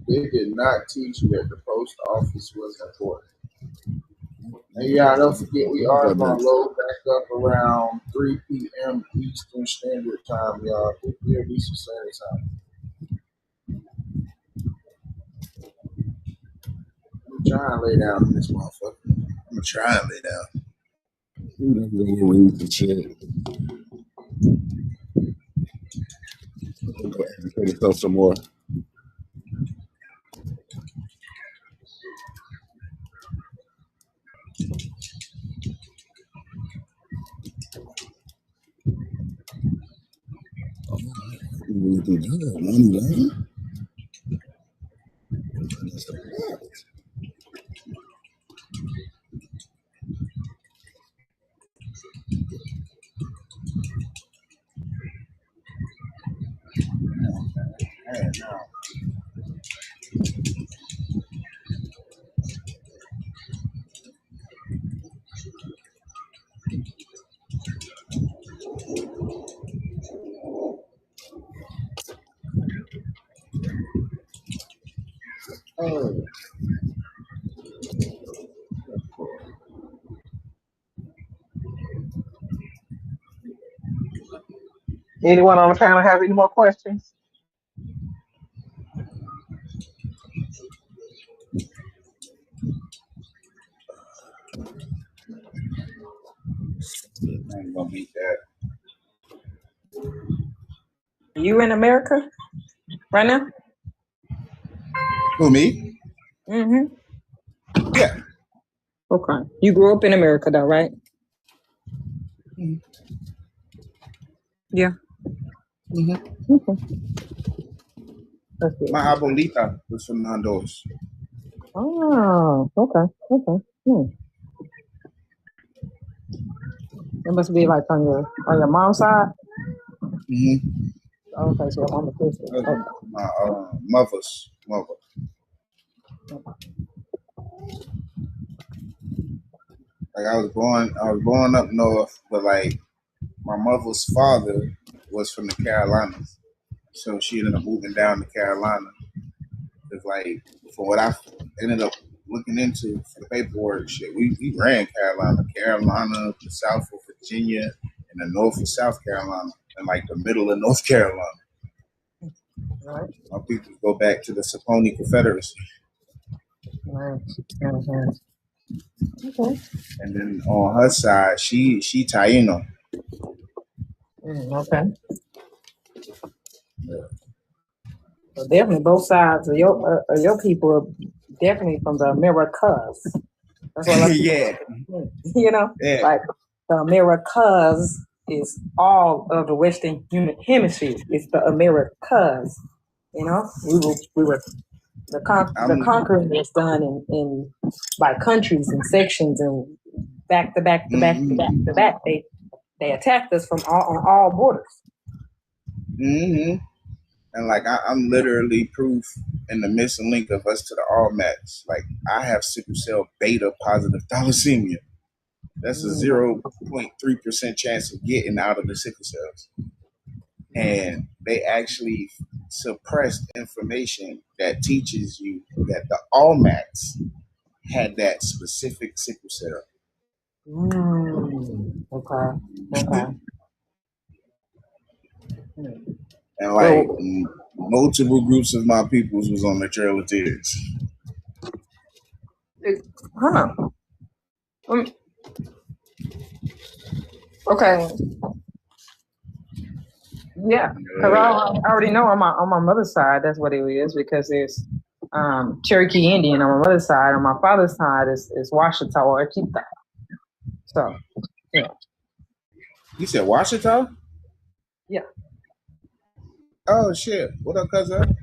They did not teach you that the post office was important. And y'all don't forget, we are going to load back up around 3 p.m. Eastern Standard Time, y'all. 3 p.m. Eastern Standard Time. I'm trying to lay down in this motherfucker. I'm going to try and lay down. Read the shit. Go educate yourself some more. Man, no. Oh. Anyone on the panel have any more questions? I ain't gonna beat that. You in America right now? Who, me? Mm-hmm. Yeah. Okay. You grew up in America though, right? Mhm. Yeah. Mm-hmm. Okay. That's good. My abuelita was from Honduras. Oh, okay. Okay. It must be like on your mom's side. Mm-hmm. Okay, so your mama's sister. Okay. My mother's mother. Like I was born up north, but like my mother's father was from the Carolinas, so she ended up moving down to Carolina. It's like for what I ended up looking into for the paperwork, shit, we ran Carolina, the south of Virginia, and the north of South Carolina, and like the middle of North Carolina. Right. My people go back to the Saponi Confederacy. Right. Mm-hmm. Okay. And then on her side, she Taino. Okay. So definitely both sides of your people are definitely from the Americas. That's what Yeah. you know, Yeah. like the Americas is all of the Western Hemisphere. It's the Americas. You know, we were the conquering was done in by countries and sections and back to back to back to back to back. They attacked us from on all borders. Mm-hmm. And like I'm literally proof in the missing link of us to the All-Mats. Like I have sickle cell beta positive thalassemia. That's a 0.3% chance of getting out of the sickle cells. And they actually suppressed information that teaches you that the All-Mats had that specific sickle cell. Okay. And like multiple groups of my peoples was on the Trail of Tears. Huh. Okay. Yeah, because I already know on my mother's side that's what it is, because there's Cherokee Indian on my mother's side. On my father's side is Washita or Akita. So yeah. You said Washita? Yeah. Oh shit! What up, cousin?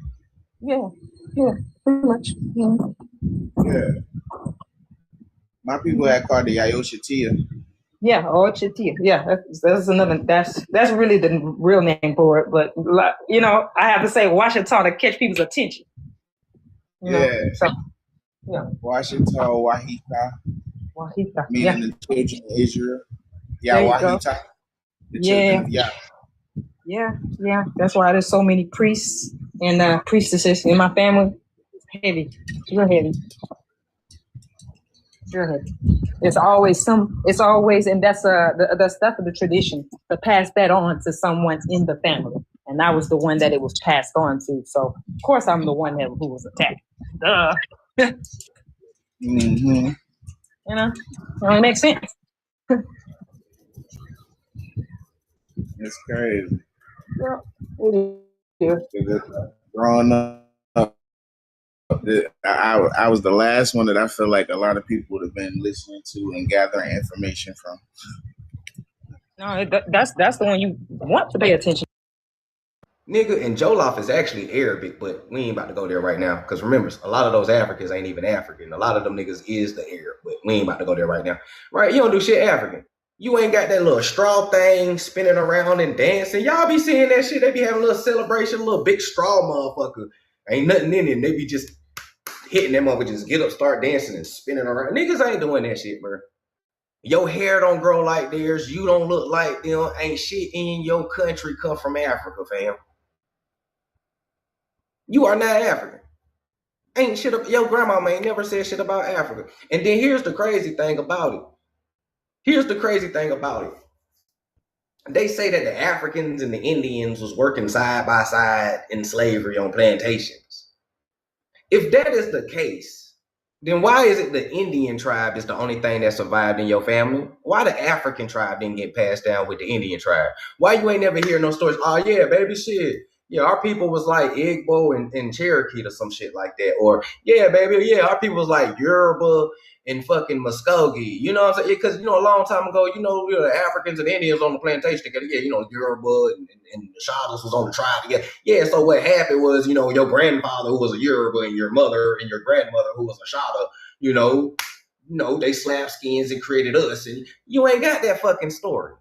Yeah, pretty much. Yeah. My people had called the Yayoshatia. Yeah, or Chitia. Yeah, that's another. That's really the real name for it. But you know, I have to say Washita to catch people's attention. You know? So, yeah. Washita, Wahita. Meaning the children of Israel. Yeah, Wahita. The children of Yah. Yeah. That's why there's so many priests and priestesses in my family. It's heavy. Real heavy. It's always and that's the stuff of the tradition to pass that on to someone in the family, and I was the one that it was passed on to. So of course I'm the one who was attacked. Duh. Mm-hmm. You know, it only makes sense. It's crazy. Yeah. Growing up, I was the last one that I feel like a lot of people would have been listening to and gathering information from. No, that's the one you want to pay attention. Nigga, and Jollof is actually Arabic, but we ain't about to go there right now. Because remember, a lot of those Africans ain't even African. A lot of them niggas is the Arab, but we ain't about to go there right now. Right? You don't do shit African. You ain't got that little straw thing spinning around and dancing. Y'all be seeing that shit. They be having a little celebration, a little big straw motherfucker. Ain't nothing in it. They be just hitting them over, just get up, start dancing and spinning around. Niggas ain't doing that shit, bro. Your hair don't grow like theirs. You don't look like them. Ain't shit in your country come from Africa, fam. You are not African. Ain't shit up. Your grandmama ain't never said shit about Africa. And then here's the crazy thing about it. They say that the Africans and the Indians was working side by side in slavery on plantations. If that is the case, then why is it the Indian tribe is the only thing that survived in your family? Why the African tribe didn't get passed down with the Indian tribe? Why you ain't never hear no stories? Oh yeah, baby, shit. Yeah, our people was like Igbo and Cherokee or some shit like that. Or yeah, baby, yeah, our people was like Yoruba and fucking Muskogee. You know what I'm saying? Because, you know, a long time ago, the Africans and Indians on the plantation together. Yeah, Yoruba and the Shadows was on the tribe together. Yeah, so what happened was, your grandfather who was a Yoruba and your mother and your grandmother who was a Shadow, they slapped skins and created us. And you ain't got that fucking story.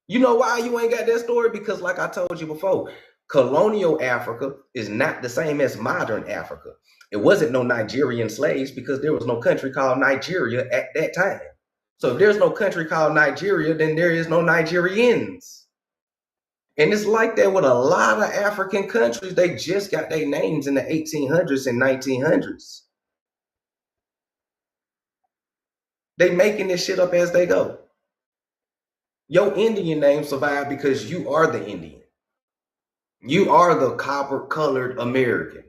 You know why you ain't got that story? Because like I told you before, colonial Africa is not the same as modern Africa. It wasn't no Nigerian slaves because there was no country called Nigeria at that time. So if there's no country called Nigeria, then there is no Nigerians. And it's like that with a lot of African countries. They just got their names in the 1800s and 1900s. They making this shit up as they go. Your Indian name survived because you are the Indian. You are the copper-colored American.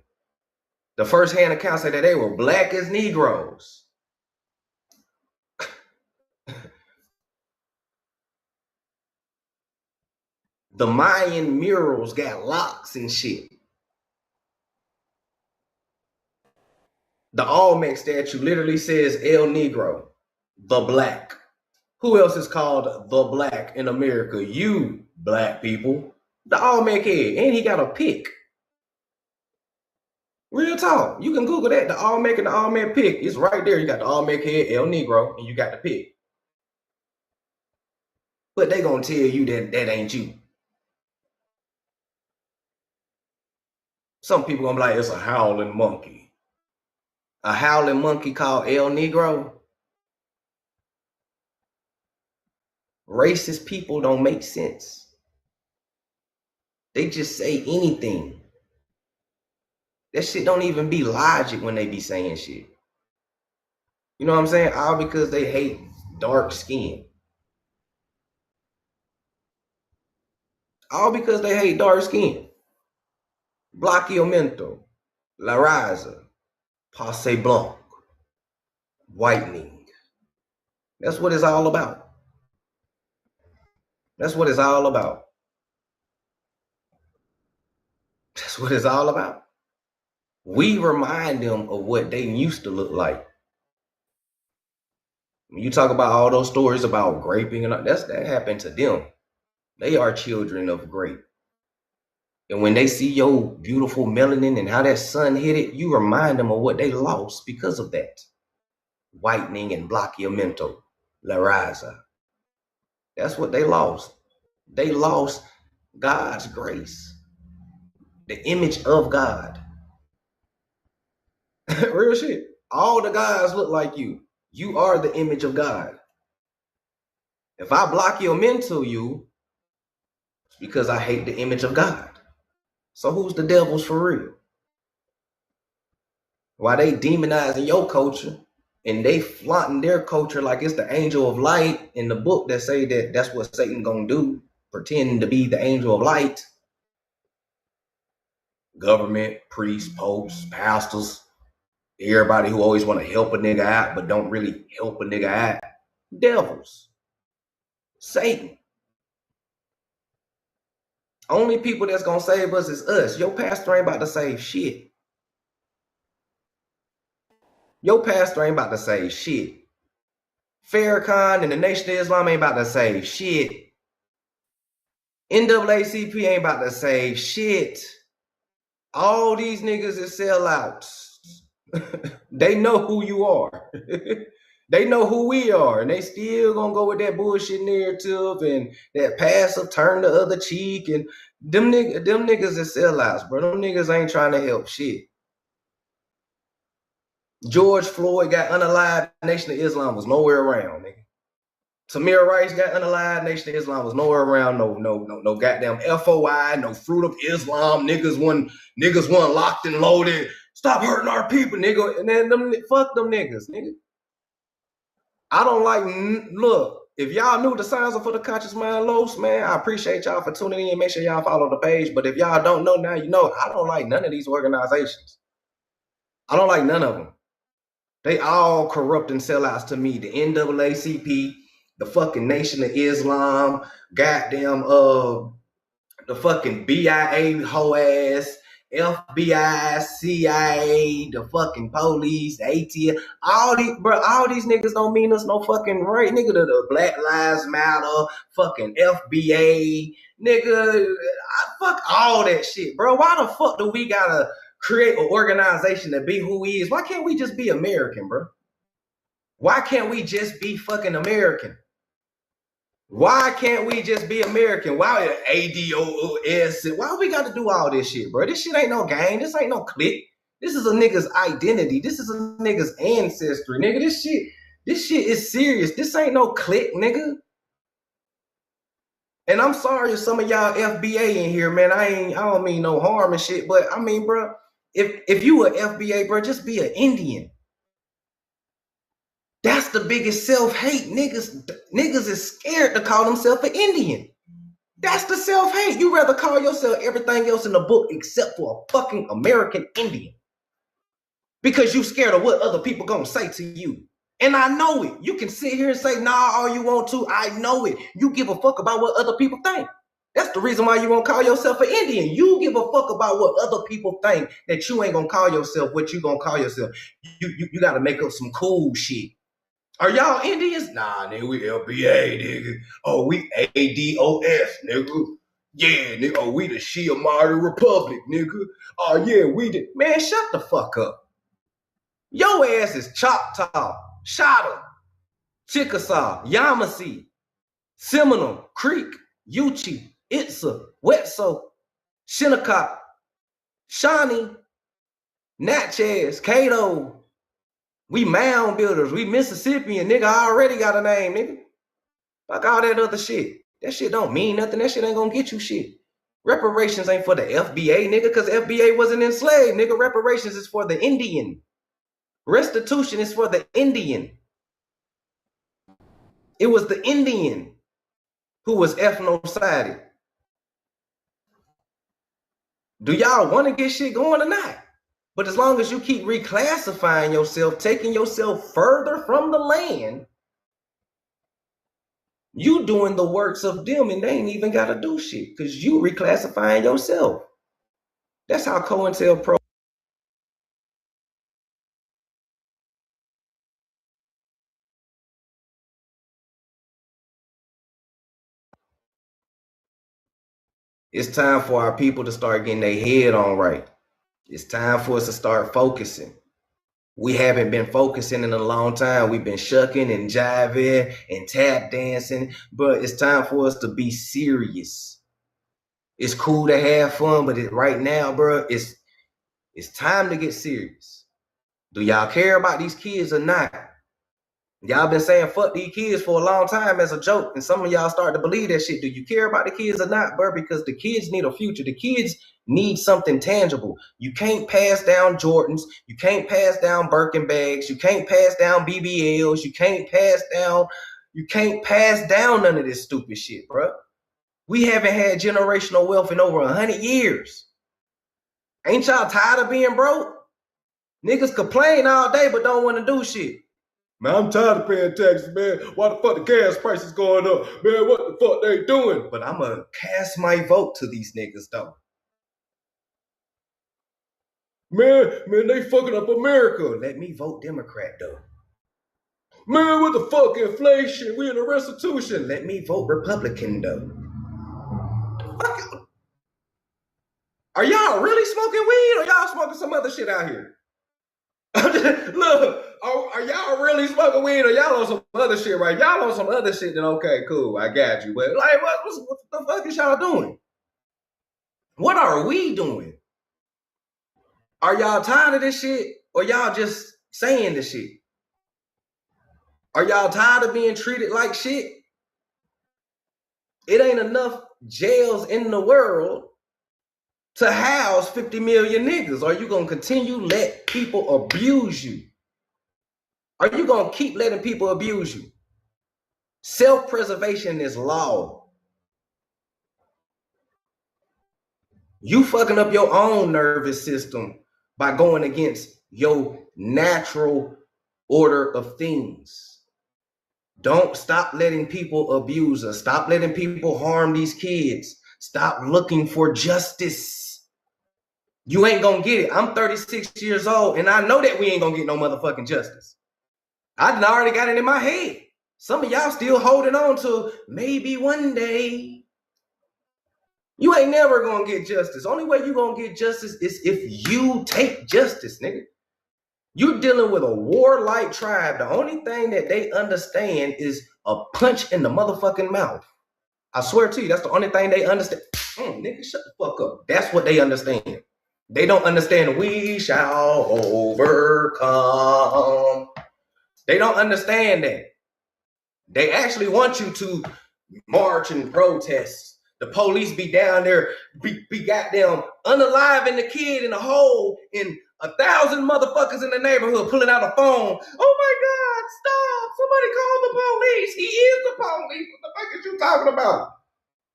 The first-hand accounts say that they were black as Negroes. The Mayan murals got locks and shit. The Olmec statue literally says El Negro, the black. Who else is called the black in America? You black people. The Olmec head, and he got a pick. Real talk. You can Google that. The Olmec and the Olmec pick. It's right there. You got the Olmec head, El Negro, and you got the pick. But they gonna tell you that ain't you. Some people gonna be like, it's a howling monkey. A howling monkey called El Negro. Racist people don't make sense. They just say anything. That shit don't even be logic when they be saying shit. You know what I'm saying? All because they hate dark skin. All because they hate dark skin. Blanqueamiento, La Raza, Passe Blanc, whitening. That's what it's all about. That's what it's all about. That's what it's all about. We remind them of what they used to look like. When you talk about all those stories about graping and all, that happened to them. They are children of grape. And when they see your beautiful melanin and how that sun hit it, you remind them of what they lost because of that. Whitening and Blanqueamiento, La Raza. That's what they lost. They lost God's grace. The image of God. Real shit. All the guys look like you. You are the image of God. If I Blanqueamiento you, it's because I hate the image of God. So who's the devils for real? Why they demonizing your culture and they flaunting their culture like it's the angel of light in the book that say that that's what Satan gonna do, pretending to be the angel of light. Government, priests, popes, pastors, everybody who always want to help a nigga out but don't really help a nigga out. Devils. Satan. Only people that's gonna save us is us. Your pastor ain't about to save shit. Your pastor ain't about to save shit. Farrakhan and the Nation of Islam ain't about to save shit. NAACP ain't about to save shit. All these niggas is sellouts. They know who you are. They know who we are, and they still gonna go with that bullshit narrative and that passive turn the other cheek. And them niggas is sellouts, bro. Them niggas ain't trying to help shit. George Floyd got unalived. Nation of Islam was nowhere around, nigga. Tamir Rice got unalived. Nation of Islam was nowhere around. No goddamn FOI, no Fruit of Islam. Niggas wasn't locked and loaded. Stop hurting our people, nigga. And then fuck them niggas, nigga. I don't like, look, if y'all knew the signs are for the conscious mind, Los, man, I appreciate y'all for tuning in. Make sure y'all follow the page. But if y'all don't know now, you know, I don't like none of these organizations. I don't like none of them. They all corrupt and sellouts to me. The NAACP, the fucking Nation of Islam, goddamn, the fucking BIA hoe ass, FBI, CIA, the fucking police, the ATF, all these niggas don't mean us no fucking right, nigga. The Black Lives Matter, fucking FBA, nigga, fuck all that shit, bro. Why the fuck do we gotta create an organization to be who we is? Why can't we just be American, bro? Why can't we just be fucking American? Why can't we just be American? Why ADOS? Why we got to do all this shit, bro? This shit ain't no game. This ain't no clique. This is a nigga's identity. This is a nigga's ancestry, nigga. This shit is serious. This ain't no clique, nigga. And I'm sorry if some of y'all FBA in here, man. I don't mean no harm and shit, but I mean, bro, if you a FBA, bro, just be an Indian. That's the biggest self-hate. Niggas is scared to call themselves an Indian. That's the self-hate. You rather call yourself everything else in the book except for a fucking American Indian. Because you scared of what other people gonna say to you. And I know it. You can sit here and say, nah, all you want to. I know it. You give a fuck about what other people think. That's the reason why you won't call yourself an Indian. You give a fuck about what other people think, that you ain't gonna call yourself what you gonna call yourself. You gotta make up some cool shit. Are y'all Indians? Nah, nigga, we LBA, nigga. Oh, we ADOS, nigga. Yeah, nigga. Oh, we the Shia Martyr Republic, nigga. Oh, yeah, we did. Man, shut the fuck up. Your ass is Choctaw, Shada, Chickasaw, Yamasee, Seminole, Creek, Yuchi, Itza, Wetso, Shinnecock, Shawnee, Natchez, Cato. We mound builders. We Mississippian, nigga. I already got a name, nigga. Fuck all that other shit. That shit don't mean nothing. That shit ain't gonna get you shit. Reparations ain't for the FBA, nigga, because FBA wasn't enslaved, nigga. Reparations is for the Indian. Restitution is for the Indian. It was the Indian who was ethnocided. Do y'all want to get shit going or not? But as long as you keep reclassifying yourself, taking yourself further from the land, you doing the works of them, and they ain't even got to do shit because you reclassifying yourself. That's how COINTELPRO. It's time for our people to start getting their head on right. It's time for us to start focusing. We haven't been focusing in a long time. We've been shucking and jiving and tap dancing, but it's time for us to be serious. It's cool to have fun, but right now, bro, it's time to get serious. Do y'all care about these kids or not? Y'all been saying fuck these kids for a long time as a joke, and some of y'all start to believe that shit. Do you care about the kids or not, bro? Because the kids need a future. The kids need something tangible. You can't pass down Jordans. You can't pass down Birkin bags. You can't pass down BBLs. You can't pass down none of this stupid shit, bro. We haven't had generational wealth in over 100 years. Ain't y'all tired of being broke? Niggas complain all day but don't want to do shit. Man, I'm tired of paying taxes, man. Why the fuck the gas prices going up? Man, what the fuck they doing? But I'm going to cast my vote to these niggas, though. Man, they fucking up America. Let me vote Democrat, though. Man, what the fuck? Inflation. We in a restitution. Let me vote Republican, though. Are y'all really smoking weed or y'all smoking some other shit out here? Look, are y'all really smoking weed or y'all on some other shit, right? Y'all on some other shit, then okay, cool, I got you. But like, what the fuck is y'all doing? What are we doing? Are y'all tired of this shit or y'all just saying this shit? Are y'all tired of being treated like shit? It ain't enough jails in the world to house 50 million niggas. Are you gonna continue to let people abuse you? Are you gonna keep letting people abuse you? Self-preservation is law. You fucking up your own nervous system by going against your natural order of things. Don't stop letting people abuse us. Stop letting people harm these kids. Stop looking for justice. You ain't gonna get it. I'm 36 years old, and I know that we ain't gonna get no motherfucking justice. I already got it in my head. Some of y'all still holding on to maybe one day. You ain't never gonna get justice. Only way you gonna get justice is if you take justice, nigga. You're dealing with a warlike tribe. The only thing that they understand is a punch in the motherfucking mouth. I swear to you, that's the only thing they understand. Nigga, shut the fuck up. That's what they understand. They don't understand we shall overcome. They don't understand that. They actually want you to march and protest. The police be down there, be goddamn unaliving the kid in a hole, in 1,000 motherfuckers in the neighborhood pulling out a phone. Oh my God, stop. Somebody call the police. He is the police. What the fuck is you talking about?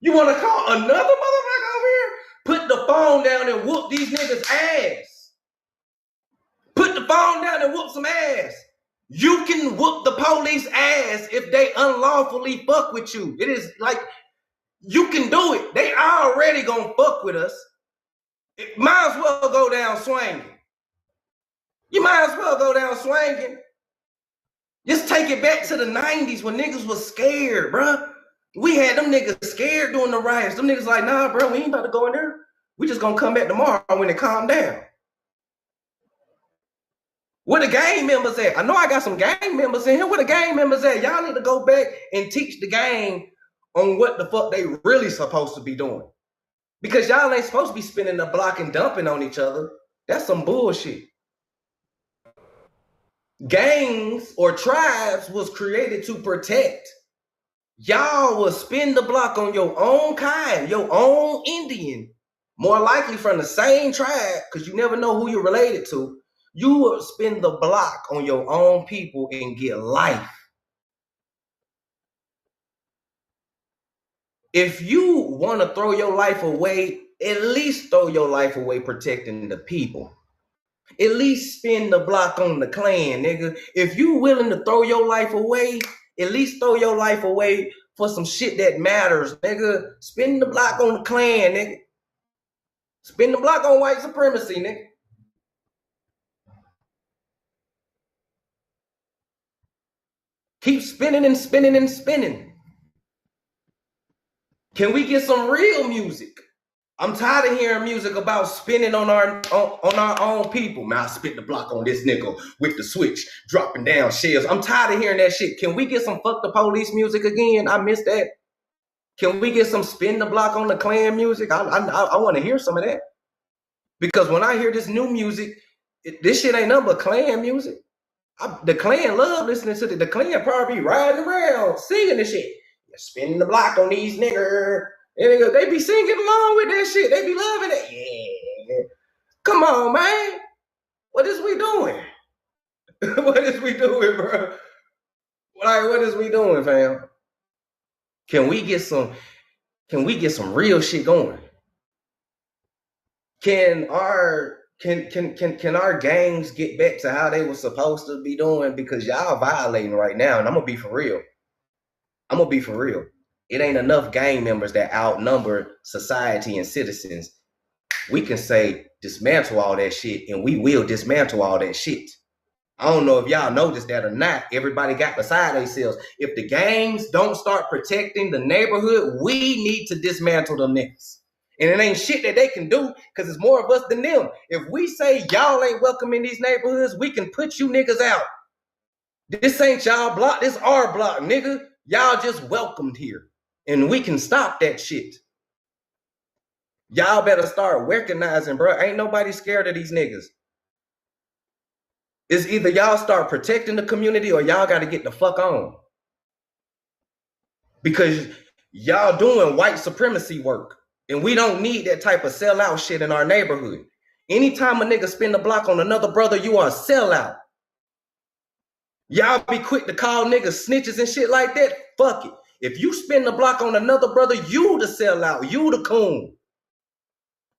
You want to call another motherfucker over here? Put the phone down and whoop these niggas' ass. Put the phone down and whoop some ass. You can whoop the police ass if they unlawfully fuck with you. It is like, you can do it. They already gonna fuck with us. It might as well go down swinging. You might as well go down swinging. Just take it back to the 90s when niggas was scared, bruh. We had them niggas scared during the riots. Them niggas like, nah, bro, we ain't about to go in there. We just gonna come back tomorrow when it calm down. Where the gang members at? I know I got some gang members in here. Where the gang members at? Y'all need to go back and teach the gang on what the fuck they really supposed to be doing. Because y'all ain't supposed to be spinning the block and dumping on each other. That's some bullshit. Gangs or tribes was created to protect. Y'all will spin the block on your own kind, your own Indian, more likely from the same tribe, because you never know who you're related to. You will spin the block on your own people and get life. If you want to throw your life away, at least throw your life away protecting the people. At least spin the block on the clan, nigga. If you willing to throw your life away, at least throw your life away for some shit that matters, nigga. Spin the block on the clan, nigga. Spin the block on white supremacy, nigga. Keep spinning and spinning and spinning. Can we get some real music? I'm tired of hearing music about spinning on our own people. Man, I spit the block on this nigga with the switch, dropping down shells. I'm tired of hearing that shit. Can we get some fuck the police music again? I missed that. Can we get some spin the block on the clan music? I want to hear some of that. Because when I hear this new music, this shit ain't nothing but clan music. The clan love listening to the clan probably be riding around singing this shit. Spinning the block on these niggas. And they be singing along with that shit. They be loving it. Yeah. Come on, man. What is we doing? What is we doing, bro? Like, what is we doing, fam? Can we get some real shit going? Can our gangs get back to how they were supposed to be doing? Because y'all violating right now, and I'm gonna be for real. It ain't enough gang members that outnumber society and citizens. We can say dismantle all that shit, and we will dismantle all that shit. I don't know if y'all noticed that or not. Everybody got beside themselves. If the gangs don't start protecting the neighborhood, we need to dismantle them niggas. And it ain't shit that they can do because it's more of us than them. If we say y'all ain't welcome in these neighborhoods, we can put you niggas out. This ain't y'all block, this our block, nigga. Y'all just welcomed here. And we can stop that shit. Y'all better start recognizing, bro. Ain't nobody scared of these niggas. It's either y'all start protecting the community or y'all got to get the fuck on. Because y'all doing white supremacy work. And we don't need that type of sellout shit in our neighborhood. Anytime a nigga spin the block on another brother, you are a sellout. Y'all be quick to call niggas snitches and shit like that. Fuck it. If you spin the block on another brother, you the sellout. You the coon.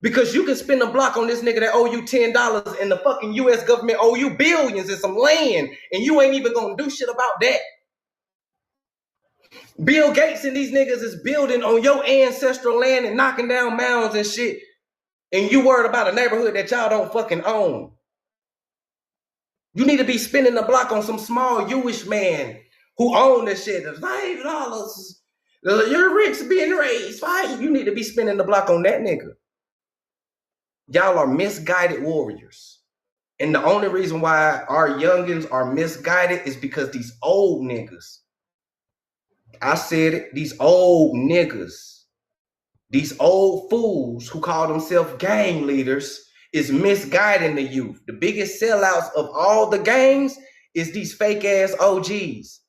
Because you can spin the block on this nigga that owe you $10 and the fucking U.S. government owe you billions and some land, and you ain't even gonna do shit about that. Bill Gates and these niggas is building on your ancestral land and knocking down mounds and shit, and you worried about a neighborhood that y'all don't fucking own. You need to be spinning the block on some small Jewish man who own this shit. $5. Your rich being raised. $5. You need to be spinning the block on that nigga. Y'all are misguided warriors. And the only reason why our youngins are misguided is because these old niggas, I said it, these old niggas, these old fools who call themselves gang leaders is misguiding the youth. The biggest sellouts of all the gangs is these fake ass OGs.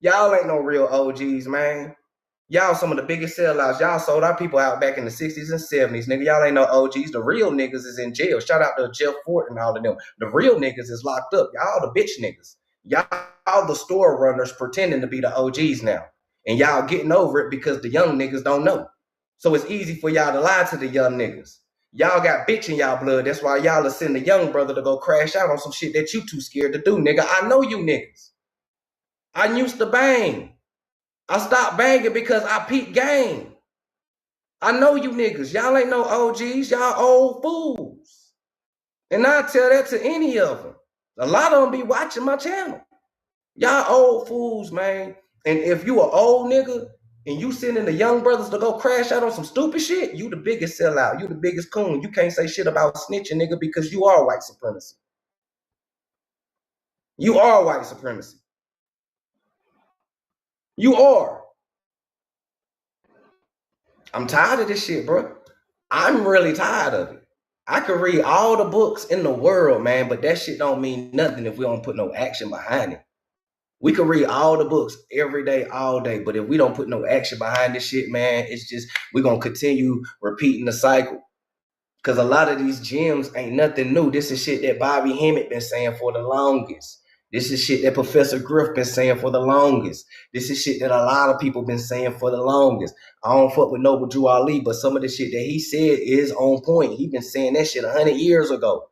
Y'all ain't no real OGs, man. Y'all some of the biggest sellouts. Y'all sold our people out back in the 60s and 70s, nigga. Y'all ain't no OGs. The real niggas is in jail. Shout out to Jeff Fort and all of them. The real niggas is locked up. Y'all the bitch niggas. Y'all the store runners pretending to be the OGs now. And y'all getting over it because the young niggas don't know. So it's easy for y'all to lie to the young niggas. Y'all got bitch in y'all blood. That's why y'all will send the young brother to go crash out on some shit that you too scared to do, nigga. I know you niggas. I used to bang. I stopped banging because I peeped game. I know you niggas. Y'all ain't no OGs. Y'all old fools. And I tell that to any of them. A lot of them be watching my channel. Y'all old fools, man. And if you an old nigga and you sending the young brothers to go crash out on some stupid shit, you the biggest sellout. You the biggest coon. You can't say shit about snitching, nigga, because you are white supremacy. You are white supremacy. You are. I'm tired of this shit, bro. I'm really tired of it. I could read all the books in the world, man, but that shit don't mean nothing if we don't put no action behind it. We can read all the books every day, all day, but if we don't put no action behind this shit, man, it's just, we're going to continue repeating the cycle. Because a lot of these gems ain't nothing new. This is shit that Bobby Hemmett been saying for the longest. This is shit that Professor Griff been saying for the longest. This is shit that a lot of people been saying for the longest. I don't fuck with Noble Drew Ali, but some of the shit that he said is on point. He been saying that shit 100 years ago.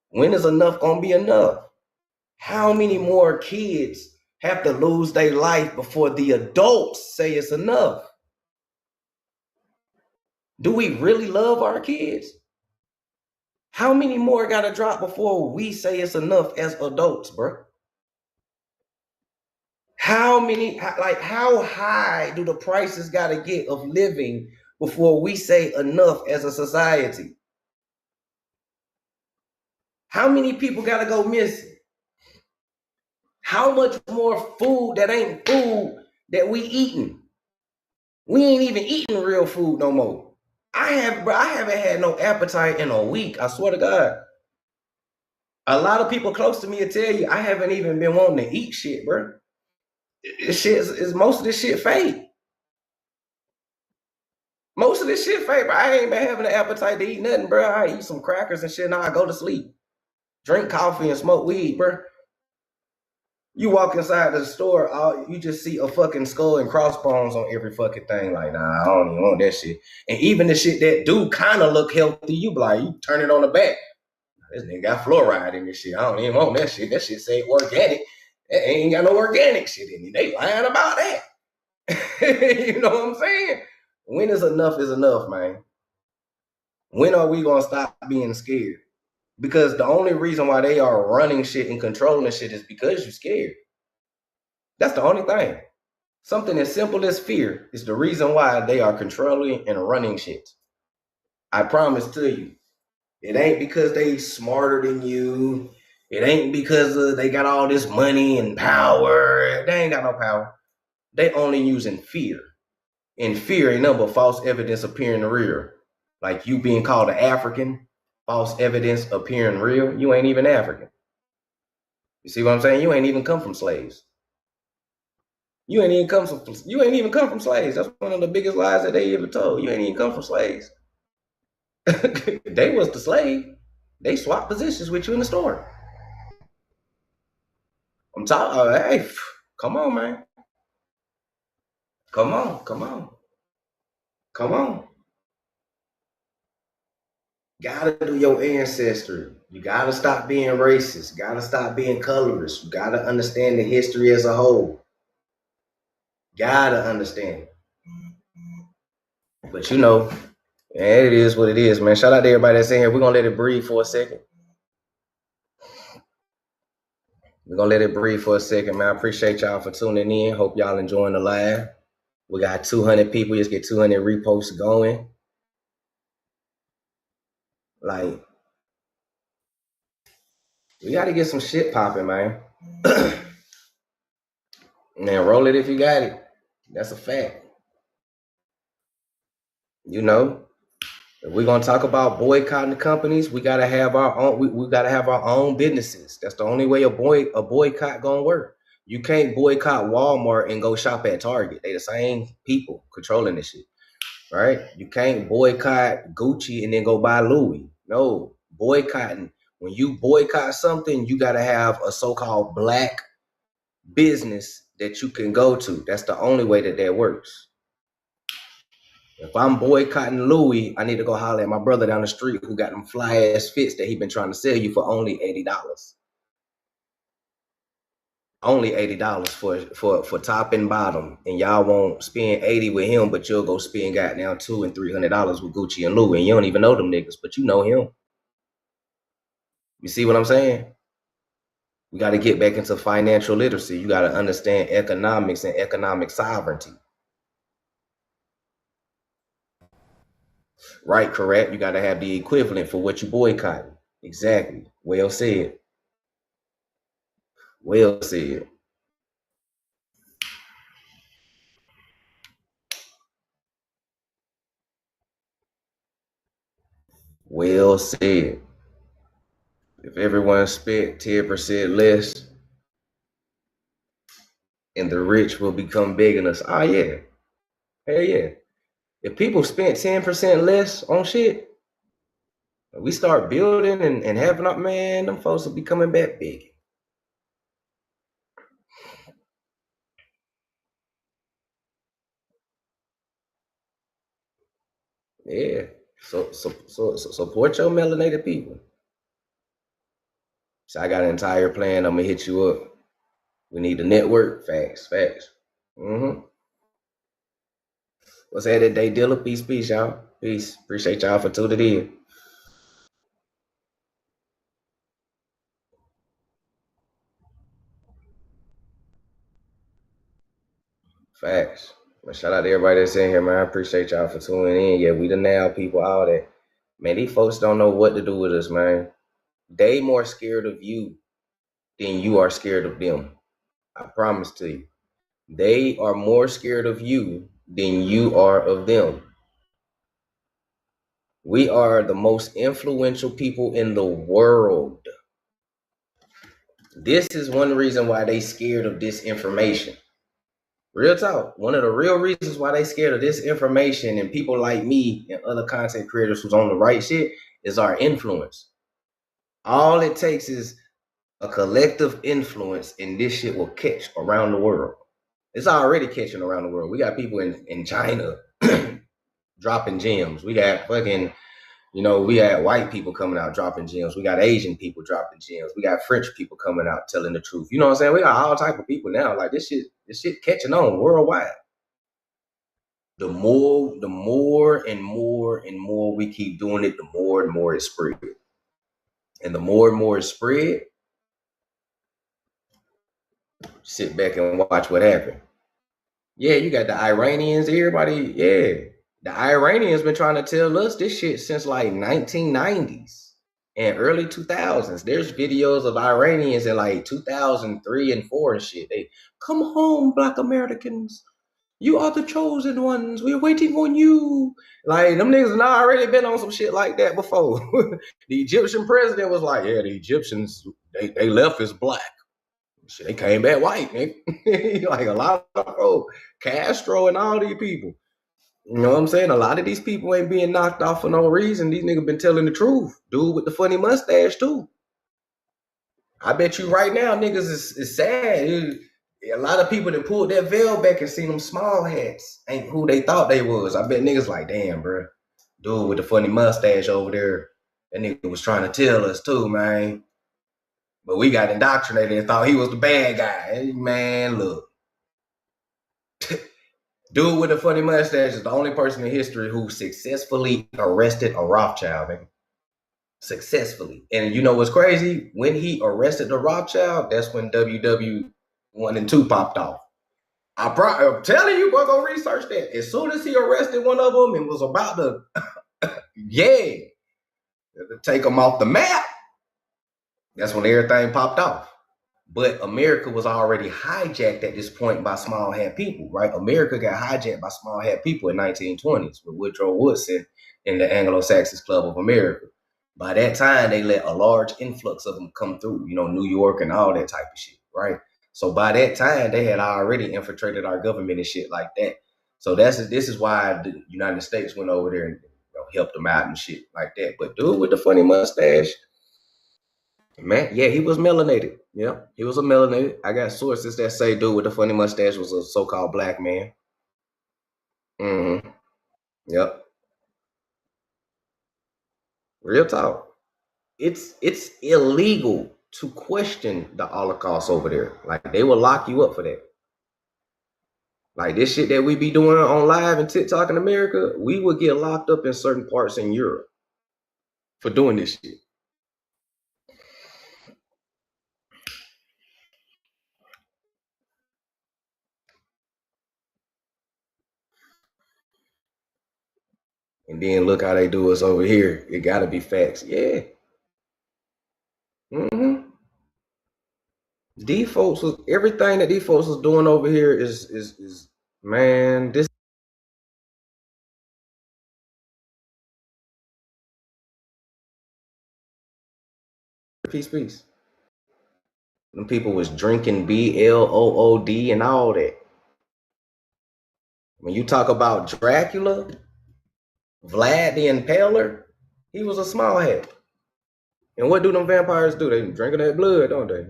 When is enough gonna be enough? How many more kids have to lose their life before the adults say it's enough? Do we really love our kids? How many more gotta drop before we say it's enough as adults, bro? How high do the prices gotta get of living before we say enough as a society? How many people gotta go missing? How much more food that ain't food that we eating? We ain't even eating real food no more. I haven't had no appetite in a week. I swear to God. A lot of people close to me will tell you I haven't even been wanting to eat shit, bro. This shit is most of this shit fake. Most of this shit fake, bro. I ain't been having an appetite to eat nothing, bro. I eat some crackers and shit. Now I go to sleep. Drink coffee and smoke weed, bro. You walk inside the store, you just see a fucking skull and crossbones on every fucking thing. Like, nah, I don't even want that shit. And even the shit that do kind of look healthy, you be like, you turn it on the back. This nigga got fluoride in this shit. I don't even want that shit. That shit say organic. That ain't got no organic shit in it. They lying about that. You know what I'm saying? When is enough, man. When are we going to stop being scared? Because the only reason why they are running shit and controlling shit is because you're scared. That's the only thing. Something as simple as fear is the reason why they are controlling and running shit. I promise to you. It ain't because they smarter than you. It ain't because they got all this money and power. They ain't got no power. They only using fear. And fear ain't nothing but false evidence appearing real. Like you being called an African, false evidence appearing real. You ain't even African. You see what I'm saying? You ain't even come from slaves. You ain't even come from slaves. That's one of the biggest lies that they ever told. You ain't even come from slaves. They was the slave. They swapped positions with you in the store. I'm talking. Hey, come on, man. Come on. Gotta do your ancestry. You gotta stop being racist. Gotta stop being colorist. You gotta understand the history as a whole. Gotta understand it. But you know, it is what it is, man. Shout out to everybody that's in here. We're gonna let it breathe for a second. Man. I appreciate y'all for tuning in. Hope y'all enjoying the live. We got 200 people. Let's get 200 reposts going. Like, we got to get some shit popping, man. Man, roll it if you got it. That's a fact. You know, if we're gonna talk about boycotting the companies, we gotta have our own. We gotta have our own businesses. That's the only way a boycott gonna work. You can't boycott Walmart and go shop at Target. They the same people controlling this shit, right? You can't boycott Gucci and then go buy Louis. No, boycotting. When you boycott something, you gotta have a so-called black business that you can go to. That's the only way that works. If I'm boycotting Louis, I need to go holler at my brother down the street who got them fly ass fits that he been trying to sell you for only $80. Only $80 for top and bottom, and y'all won't spend $80 with him, but you'll go spend goddamn $200 and $300 with Gucci and Louis, and you don't even know them niggas, but you know him. You see what I'm saying? We got to get back into financial literacy. You got to understand economics and economic sovereignty. Right, correct. You got to have the equivalent for what you boycotting. Exactly. Well said. Well said. Well said. If everyone spent 10% less, and the rich will become beggars. Oh yeah. Hell yeah. If people spent 10% less on shit, we start building and having up, man, them folks will be coming back big. Yeah. So support your melanated people. So I got an entire plan. I'm gonna hit you up. We need the network. Facts. Mm-hmm. What's that today, Dilla? Peace, y'all. Peace. Appreciate y'all for tuning in. Facts. But shout out to everybody that's in here, man. I appreciate y'all for tuning in. Yeah, we the now people, all that. Man, these folks don't know what to do with us, man. They more scared of you than you are scared of them. I promise to you. They are more scared of you than you are of them. We are the most influential people in the world. This is one reason why they scared of this information. Real talk. One of the real reasons why they scared of this information and people like me and other content creators who's on the right shit is our influence. All it takes is a collective influence and this shit will catch around the world. It's already catching around the world. We got people in China dropping gems. We got fucking, we got white people coming out dropping gems. We got Asian people dropping gems. We got French people coming out telling the truth. You know what I'm saying? We got all type of people now. Like this shit catching on worldwide. The more and more we keep doing it, the more and more it spread. And the more it spread, sit back and watch what happened. Yeah, you got the Iranians, everybody, yeah. The Iranians been trying to tell us this shit since like 1990s. and early 2000s. There's videos of Iranians in like 2003 and 4 and shit. They come home, Black Americans. You are the chosen ones. We're waiting on you. Like, them niggas have already been on some shit like that before. The Egyptian president was like, yeah, the Egyptians, they left as black. Shit, they came back white, nigga. Like a lot of Castro and all these people. You know what I'm saying? A lot of these people ain't being knocked off for no reason. These niggas been telling the truth. Dude with the funny mustache, too. I bet you right now, niggas is sad. A lot of people that pulled that veil back and seen them small hats ain't who they thought they was. I bet niggas like, damn, bro. Dude with the funny mustache over there, that nigga was trying to tell us too, man. But we got indoctrinated and thought he was the bad guy. Hey, man, look. Dude with the funny mustache is the only person in history who successfully arrested a Rothschild, man. Successfully. And you know what's crazy? When he arrested the Rothschild, that's when WW1 and 2 popped off. I'm telling you, bro, go research that. As soon as he arrested one of them and was about to, take them off the map, that's when everything popped off. But America was already hijacked at this point by small hat people, right? America got hijacked by small hat people in 1920s with Woodrow Wilson and the Anglo-Saxon Club of America. By that time, they let a large influx of them come through, you know, New York and all that type of shit, right? So by that time, they had already infiltrated our government and shit like that. So this is why the United States went over there and helped them out and shit like that. But dude with the funny mustache, man, yeah, he was melanated. Yeah, he was a melanated. I got sources that say dude with the funny mustache was a so-called black man. Mm-hmm. Yep. Real talk. It's illegal to question the Holocaust over there. Like, they will lock you up for that. Like, this shit that we be doing on live and TikTok in America, we would get locked up in certain parts in Europe for doing this shit. And then look how they do us over here. It gotta be facts. Yeah. Mm-hmm. These folks was everything that these folks was doing over here is man, this peace. Them people was drinking BLOOD and all that. When you talk about Dracula, Vlad the Impaler, he was a small head. And what do them vampires do? They drinking that blood, don't they?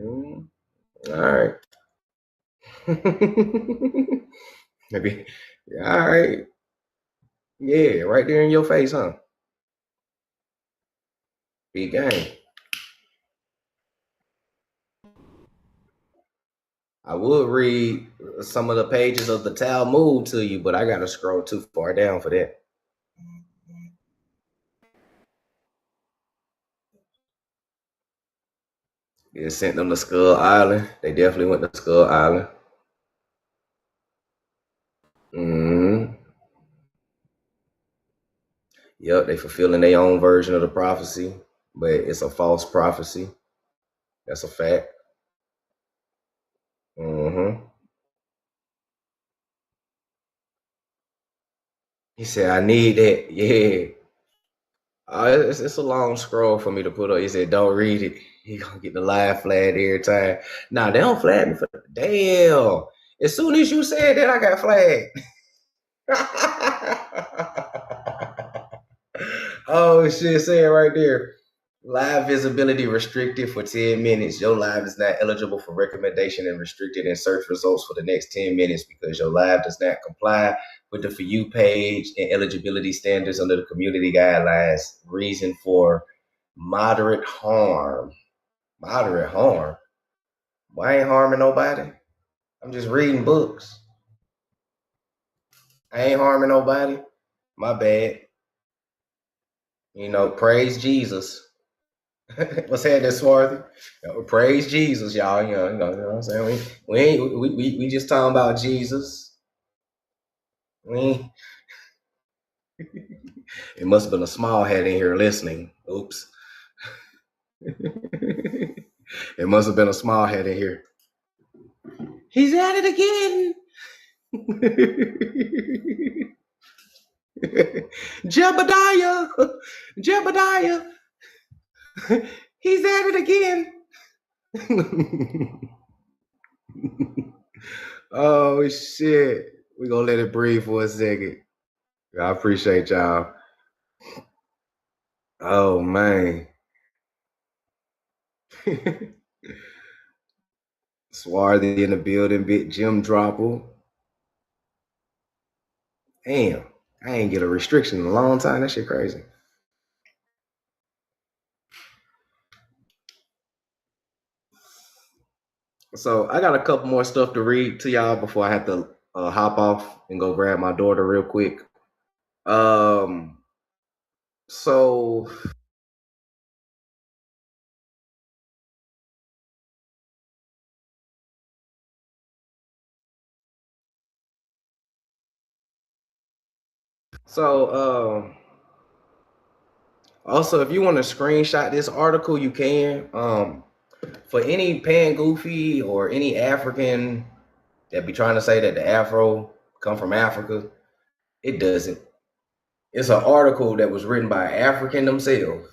All right. Maybe. All right. Yeah, right there in your face, huh? Big game. I would read some of the pages of the Talmud to you, but I gotta scroll too far down for that. They sent them to Skull Island. They definitely went to Skull Island. Yep, they fulfilling their own version of the prophecy, but it's a false prophecy. That's a fact. He said, I need that. Yeah. It's a long scroll for me to put up. He said, don't read it. He gonna get the live flag every time. Nah, they don't flag me for the damn. As soon as you said that, I got flagged. Oh shit, say it right there. Live visibility restricted for 10 minutes. Your live is not eligible for recommendation and restricted in search results for the next 10 minutes because your live does not comply with the For You page and eligibility standards under the community guidelines. Reason for moderate harm. Moderate harm? Well, I ain't harming nobody. I'm just reading books. I ain't harming nobody. My bad. You know, praise Jesus. What's happening, Swarthy? Praise Jesus, y'all. You know what I'm saying? We just talking about Jesus. It must have been a small head in here listening. Oops. It must have been a small head in here. He's at it again. Jebediah. Jebediah. He's at it again. Oh shit. We're gonna let it breathe for a second. I appreciate y'all. Oh man. Swarthy in the building, big Jim Dropper. Damn, I ain't get a restriction in a long time. That shit crazy. So I got a couple more stuff to read to y'all before I have to hop off and go grab my daughter real quick. So also, if you want to screenshot this article, you can. For any pan goofy or any African that be trying to say that the Afro come from Africa, it doesn't. It's an article that was written by African themselves,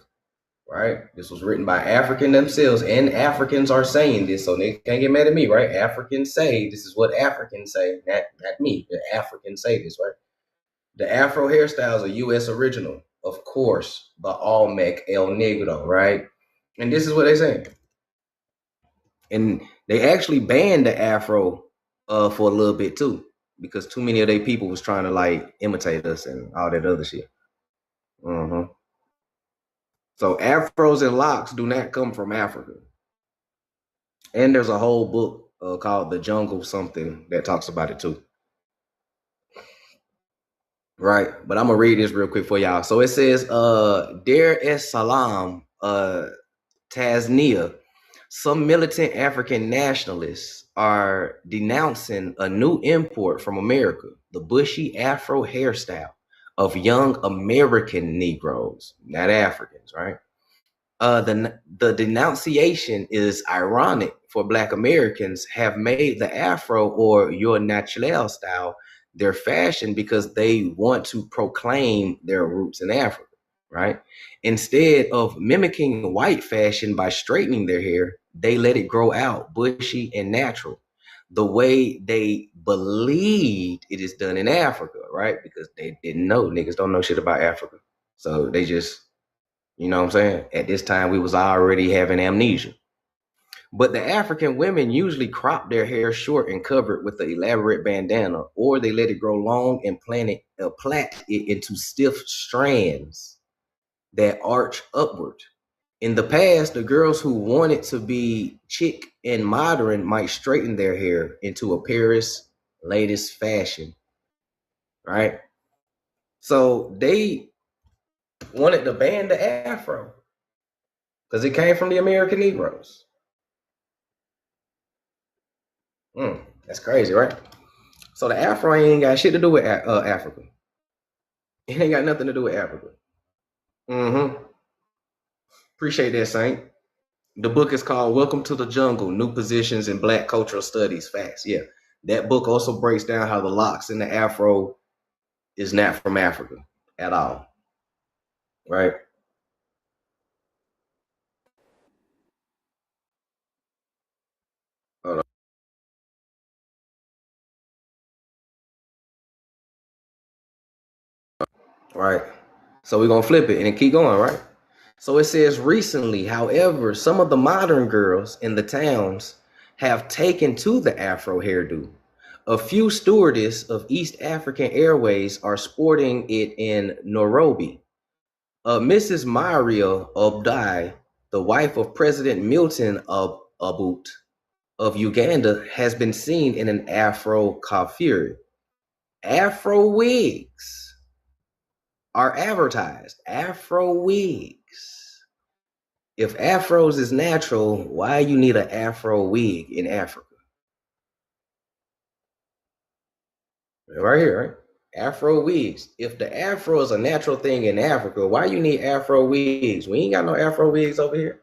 right? This was written by African themselves, and Africans are saying this, so they can't get mad at me, right? Africans say this is what Africans say, not me. The Africans say this, right? The Afro hairstyles are U.S. original, of course, the Olmec El Negro, right? And this is what they say. And they actually banned the Afro for a little bit too, because too many of their people was trying to like imitate us and all that other shit. So afros and locks do not come from Africa. And there's a whole book called The Jungle something that talks about it too. Right, but I'm gonna read this real quick for y'all. So it says, Dar es Salaam, Tanzania, some militant African nationalists are denouncing a new import from America, the bushy Afro hairstyle of young American Negroes, not Africans, right? The denunciation is ironic, for Black Americans have made the Afro or your natural style their fashion because they want to proclaim their roots in Africa, right? Instead of mimicking white fashion by straightening their hair, they let it grow out bushy and natural, the way they believed it is done in Africa, right? Because they didn't know. Niggas don't know shit about Africa. So they just, you know what I'm saying? At this time, we was already having amnesia. But the African women usually crop their hair short and cover it with an elaborate bandana, or they let it grow long and plait it into stiff strands that arch upward. In the past, the girls who wanted to be chic and modern might straighten their hair into a Paris latest fashion, right? So they wanted to ban the Afro because it came from the American Negroes. That's crazy, right? So the Afro ain't got shit to do with Africa. It ain't got nothing to do with Africa. Appreciate that, Saint. The book is called Welcome to the Jungle, New Positions in Black Cultural Studies, Facts. Yeah, that book also breaks down how the locks in the Afro is not from Africa at all, right? Hold on. Right. So we're going to flip it and keep going, right? So it says recently, however, some of the modern girls in the towns have taken to the Afro hairdo. A few stewardesses of East African Airways are sporting it in Nairobi. Mrs. Maria Obdai, the wife of President Milton Obote of Uganda, has been seen in an Afro coiffure. Afro wigs are advertised. Afro wigs. If Afros is natural, why you need an Afro wig in Africa? Right here, right? Afro wigs. If the Afro is a natural thing in Africa, why you need Afro wigs? We ain't got no Afro wigs over here.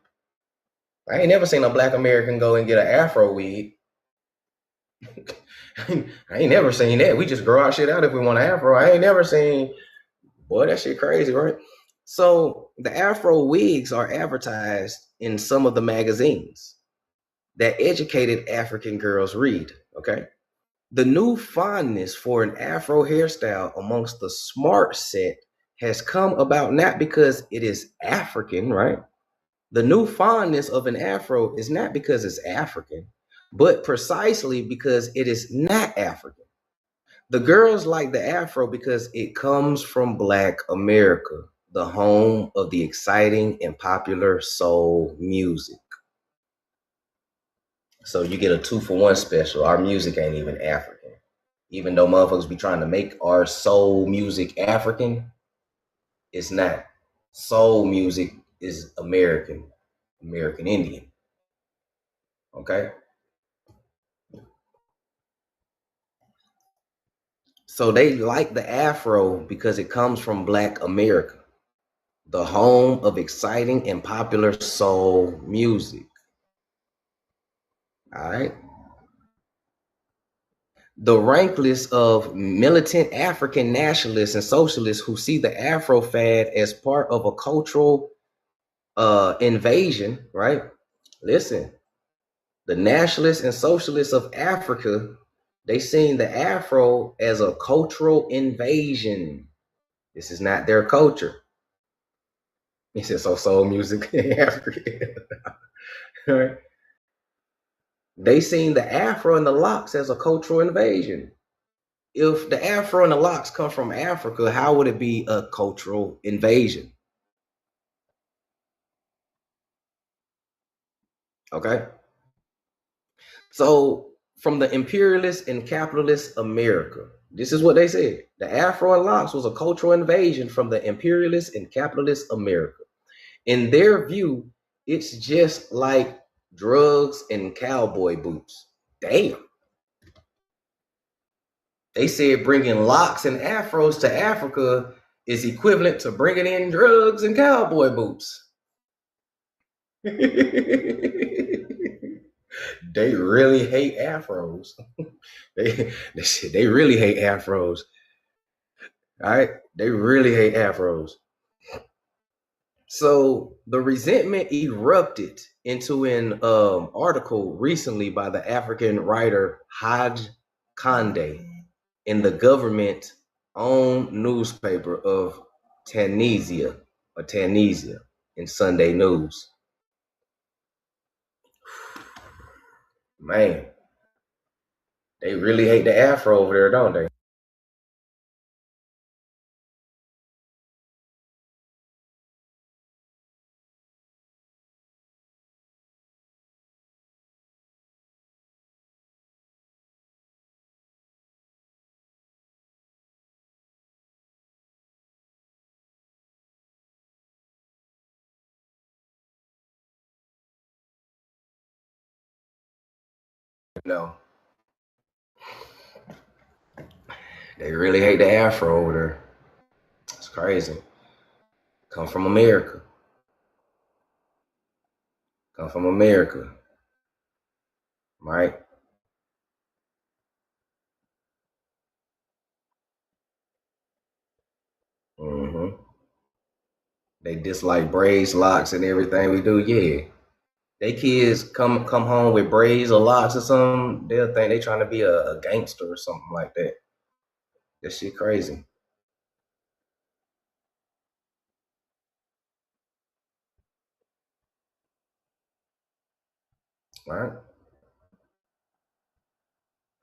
I ain't never seen a black American go and get an Afro wig. I ain't never seen that. We just grow our shit out if we want an Afro. I ain't never seen, boy, that shit crazy, right? So the Afro wigs are advertised in some of the magazines that educated African girls read, okay? The new fondness for an Afro hairstyle amongst the smart set has come about not because it is African, right? The new fondness of an Afro is not because it's African, but precisely because it is not African. The girls like the Afro because it comes from Black America, the home of the exciting and popular soul music. So you get a 2-for-1 special. Our music ain't even African. Even though motherfuckers be trying to make our soul music African, it's not. Soul music is American Indian. Okay? So they like the Afro because it comes from Black America, the home of exciting and popular soul music. All right? The rank list of militant African nationalists and socialists who see the Afro fad as part of a cultural invasion, right? Listen, the nationalists and socialists of Africa, they seen the Afro as a cultural invasion. This is not their culture. He said, so soul music in Africa. Right? They seen the Afro and the locks as a cultural invasion. If the Afro and the locks come from Africa, how would it be a cultural invasion? Okay. So from the imperialist and capitalist America, this is what they said. The Afro and locks was a cultural invasion from the imperialist and capitalist America. In their view, it's just like drugs and cowboy boots. Damn. They said bringing locks and afros to Africa is equivalent to bringing in drugs and cowboy boots. They really hate afros. They really hate afros. All right? They really hate afros. So the resentment erupted into an article recently by the African writer Haj Conde in the government-owned newspaper of Tunisia in Sunday News. Man, they really hate the Afro over there, don't they? No. They really hate the Afro over there. It's crazy. Come from America. Come from America. Right? Mm-hmm. They dislike braids, locks, and everything we do. Yeah. They kids come home with braids or locks or something, they'll think they trying to be a gangster or something like that. That shit crazy. Right?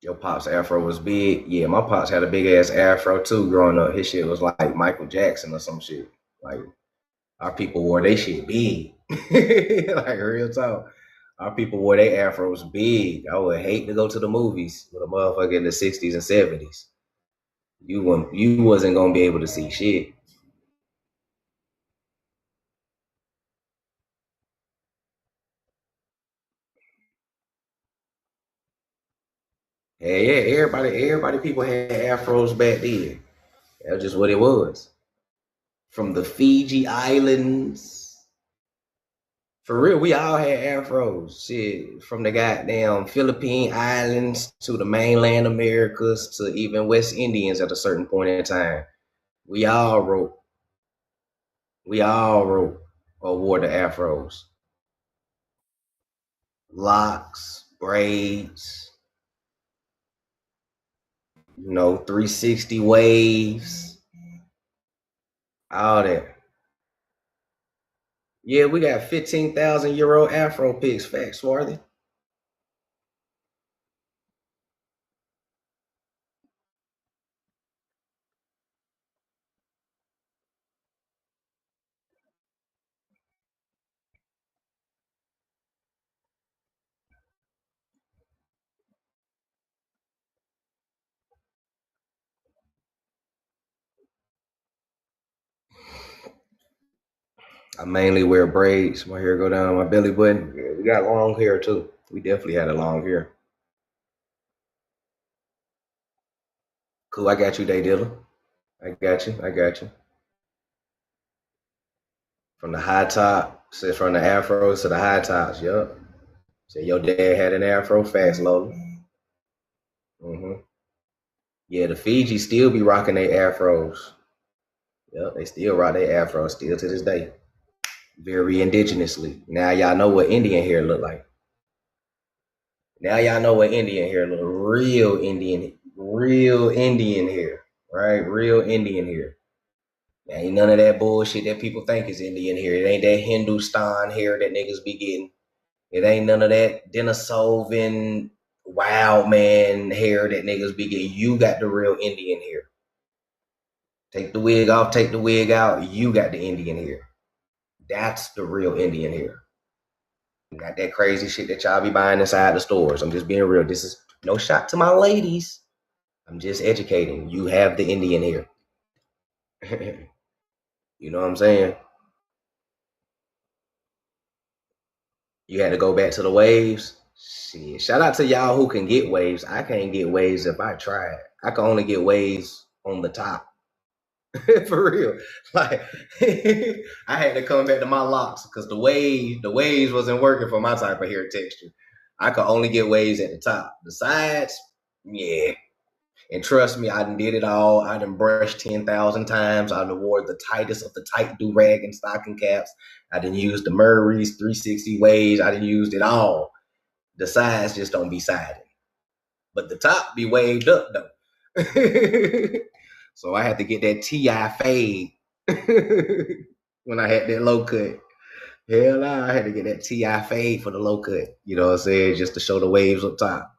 Your pop's afro was big. Yeah, my pops had a big ass afro too growing up. His shit was like Michael Jackson or some shit. Like our people wore they shit big. Like real talk. Our people wore their afros big. I would hate to go to the movies with a motherfucker in the 60s and 70s. You wasn't gonna be able to see shit. Yeah, everybody people had afros back then. That's just what it was. From the Fiji Islands, For real, we all had afros. Shit, from the goddamn Philippine Islands to the mainland Americas to even West Indians at a certain point in time. We all wrote or wore the afros. Locks, braids, 360 waves, all that. Yeah, we got 15,000 euro afro pics. Facts, Swarthy. I mainly wear braids. My hair go down my belly button. Yeah, we got long hair too. We definitely had a long hair. Cool, I got you, Day Dilla. I got you. From the high top, says from the afros to the high tops, yup. So your dad had an afro, fast, Lola. Yeah, the Fiji still be rocking their afros. Yep, they still rock their afros still to this day. Very indigenously. Now y'all know what Indian hair look like. Now y'all know what Indian hair look like. Real Indian hair, right? Real Indian hair. Now ain't none of that bullshit that people think is Indian hair. It ain't that Hindustan hair that niggas be getting. It ain't none of that Denisovan wild man hair that niggas be getting. You got the real Indian hair. Take the wig off, take the wig out. You got the Indian hair. That's the real Indian hair. Not that crazy shit that y'all be buying inside the stores. I'm just being real. This is no shot to my ladies. I'm just educating. You have the Indian hair. You know what I'm saying? You had to go back to the waves. Shit. Shout out to y'all who can get waves. I can't get waves if I tried. I can only get waves on the top. For real. Like I had to come back to my locks because the waves wasn't working for my type of hair texture. I could only get waves at the top. The sides, yeah. And trust me, I done did it all. I done brushed 10,000 times. I done wore the tightest of the tight do-rag and stocking caps. I done used the Murray's 360 waves. I done used it all. The sides just don't be siding. But the top be waved up though. So I had to get that TI fade when I had that low cut. Hell nah, I had to get that TI fade for the low cut. You know what I'm saying? Just to show the waves up top.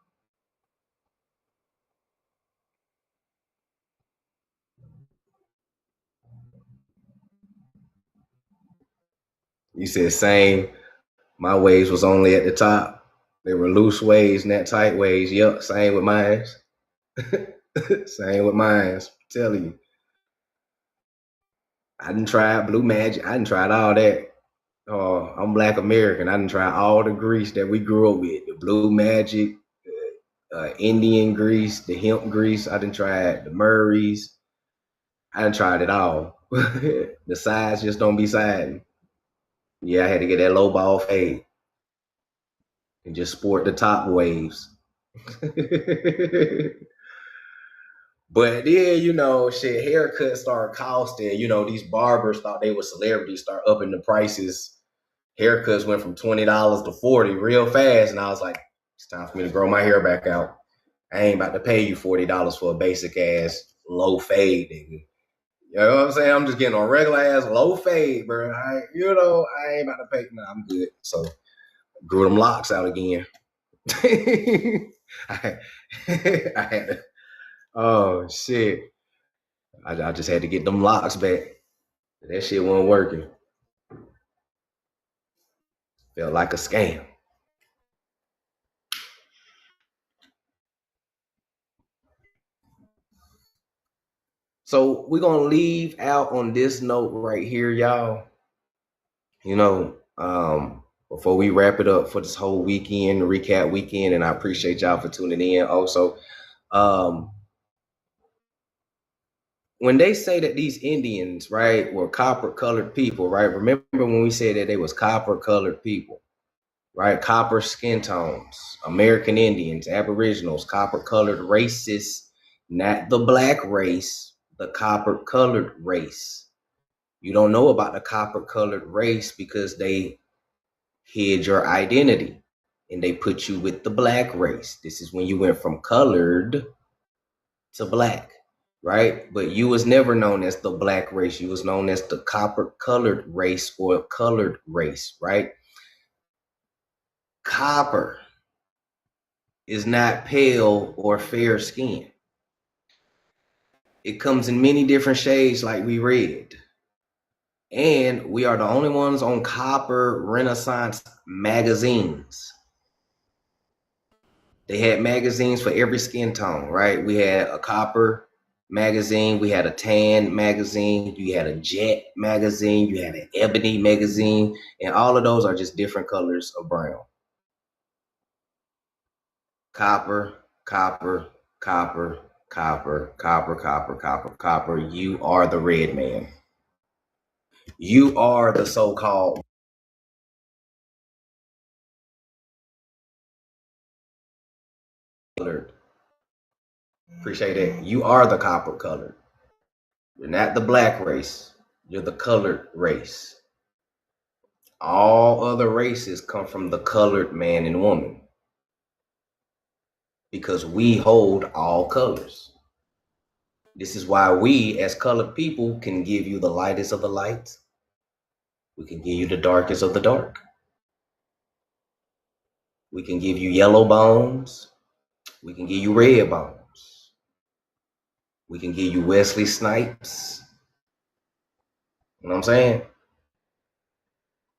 You said same. My waves was only at the top. They were loose waves, not tight waves. Yup, same with mine. Same with mine. Telling you. I didn't try Blue Magic. I didn't try all that. I'm Black American. I didn't try all the grease that we grew up with. The Blue Magic, Indian grease, the hemp grease. I didn't try the Murray's. I didn't try it all. The sides just don't be siding. Yeah, I had to get that low ball fade and just sport the top waves. But yeah, shit, haircuts started costing. These barbers thought they were celebrities, start upping the prices. Haircuts went from $20 to $40 real fast. And I was like, it's time for me to grow my hair back out. I ain't about to pay you $40 for a basic ass low fade, nigga. You know what I'm saying? I'm just getting a regular ass low fade, bro. I ain't about to pay. Nah, I'm good. So grew them locks out again. I had to. Oh shit! I just had to get them locks back. That shit wasn't working. Felt like a scam. So we're gonna leave out on this note right here, y'all. Before we wrap it up for this whole weekend, the recap weekend, and I appreciate y'all for tuning in. Also, when they say that these Indians, right, were copper-colored people, right? Remember when we said that they was copper-colored people, right? Copper skin tones, American Indians, Aboriginals, copper-colored races, not the black race, the copper-colored race. You don't know about the copper-colored race because they hid your identity and they put you with the black race. This is when you went from colored to black, right? But you was never known as the black race. You was known as the copper-colored race or colored race, right? Copper is not pale or fair skin. It comes in many different shades like we read. And we are the only ones on Copper Renaissance magazines. They had magazines for every skin tone, right? We had a copper magazine, we had a tan magazine, you had a jet magazine, you had an ebony magazine, and all of those are just different colors of brown. Copper, copper, copper, copper, copper, copper, copper, copper. You are the red man. You are the so-called colored. Appreciate it. You are the copper colored. You're not the black race. You're the colored race. All other races come from the colored man and woman because we hold all colors. This is why we, as colored people, can give you the lightest of the light. We can give you the darkest of the dark. We can give you yellow bones. We can give you red bones. We can give you Wesley Snipes. You know what I'm saying?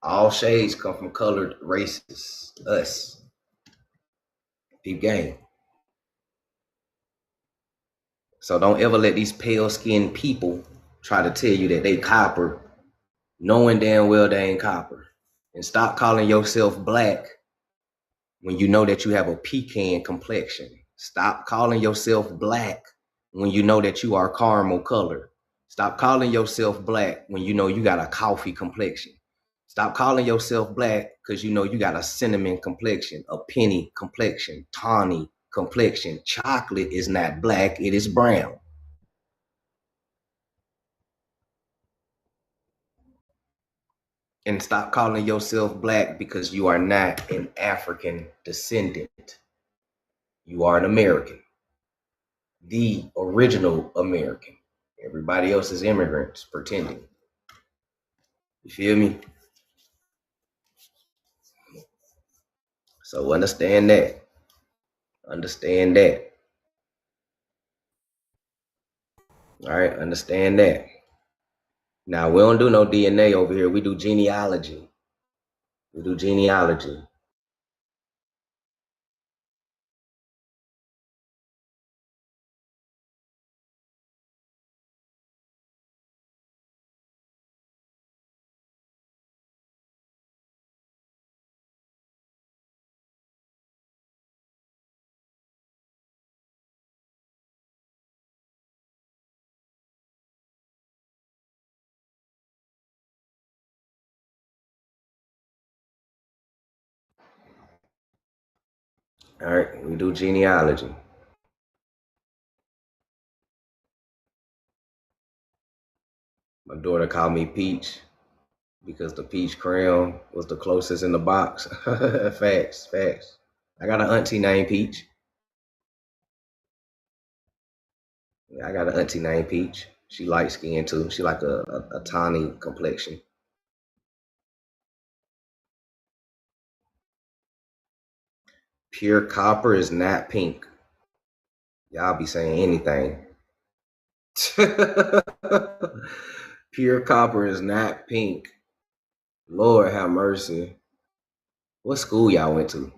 All shades come from colored races. Us. Deep game. So don't ever let these pale-skinned people try to tell you that they copper, knowing damn well they ain't copper. And stop calling yourself black when you know that you have a pecan complexion. Stop calling yourself black when you know that you are caramel color. Stop calling yourself black when you know you got a coffee complexion. Stop calling yourself black because you know you got a cinnamon complexion, a penny complexion, tawny complexion. Chocolate is not black, it is brown. And stop calling yourself black because you are not an African descendant. You are an American. The original American. Everybody else is immigrants pretending. You feel me? So understand that. Understand that. All right, understand that. Now, we don't do no DNA over here. We do genealogy. We do genealogy. All right, we do genealogy. My daughter called me Peach because the peach crown was the closest in the box. Facts, facts. I got an auntie named Peach. I got an auntie named Peach. She light skinned too. She like a tawny complexion. Pure copper is not pink. Y'all be saying anything. Pure copper is not pink. Lord have mercy. What school y'all went to?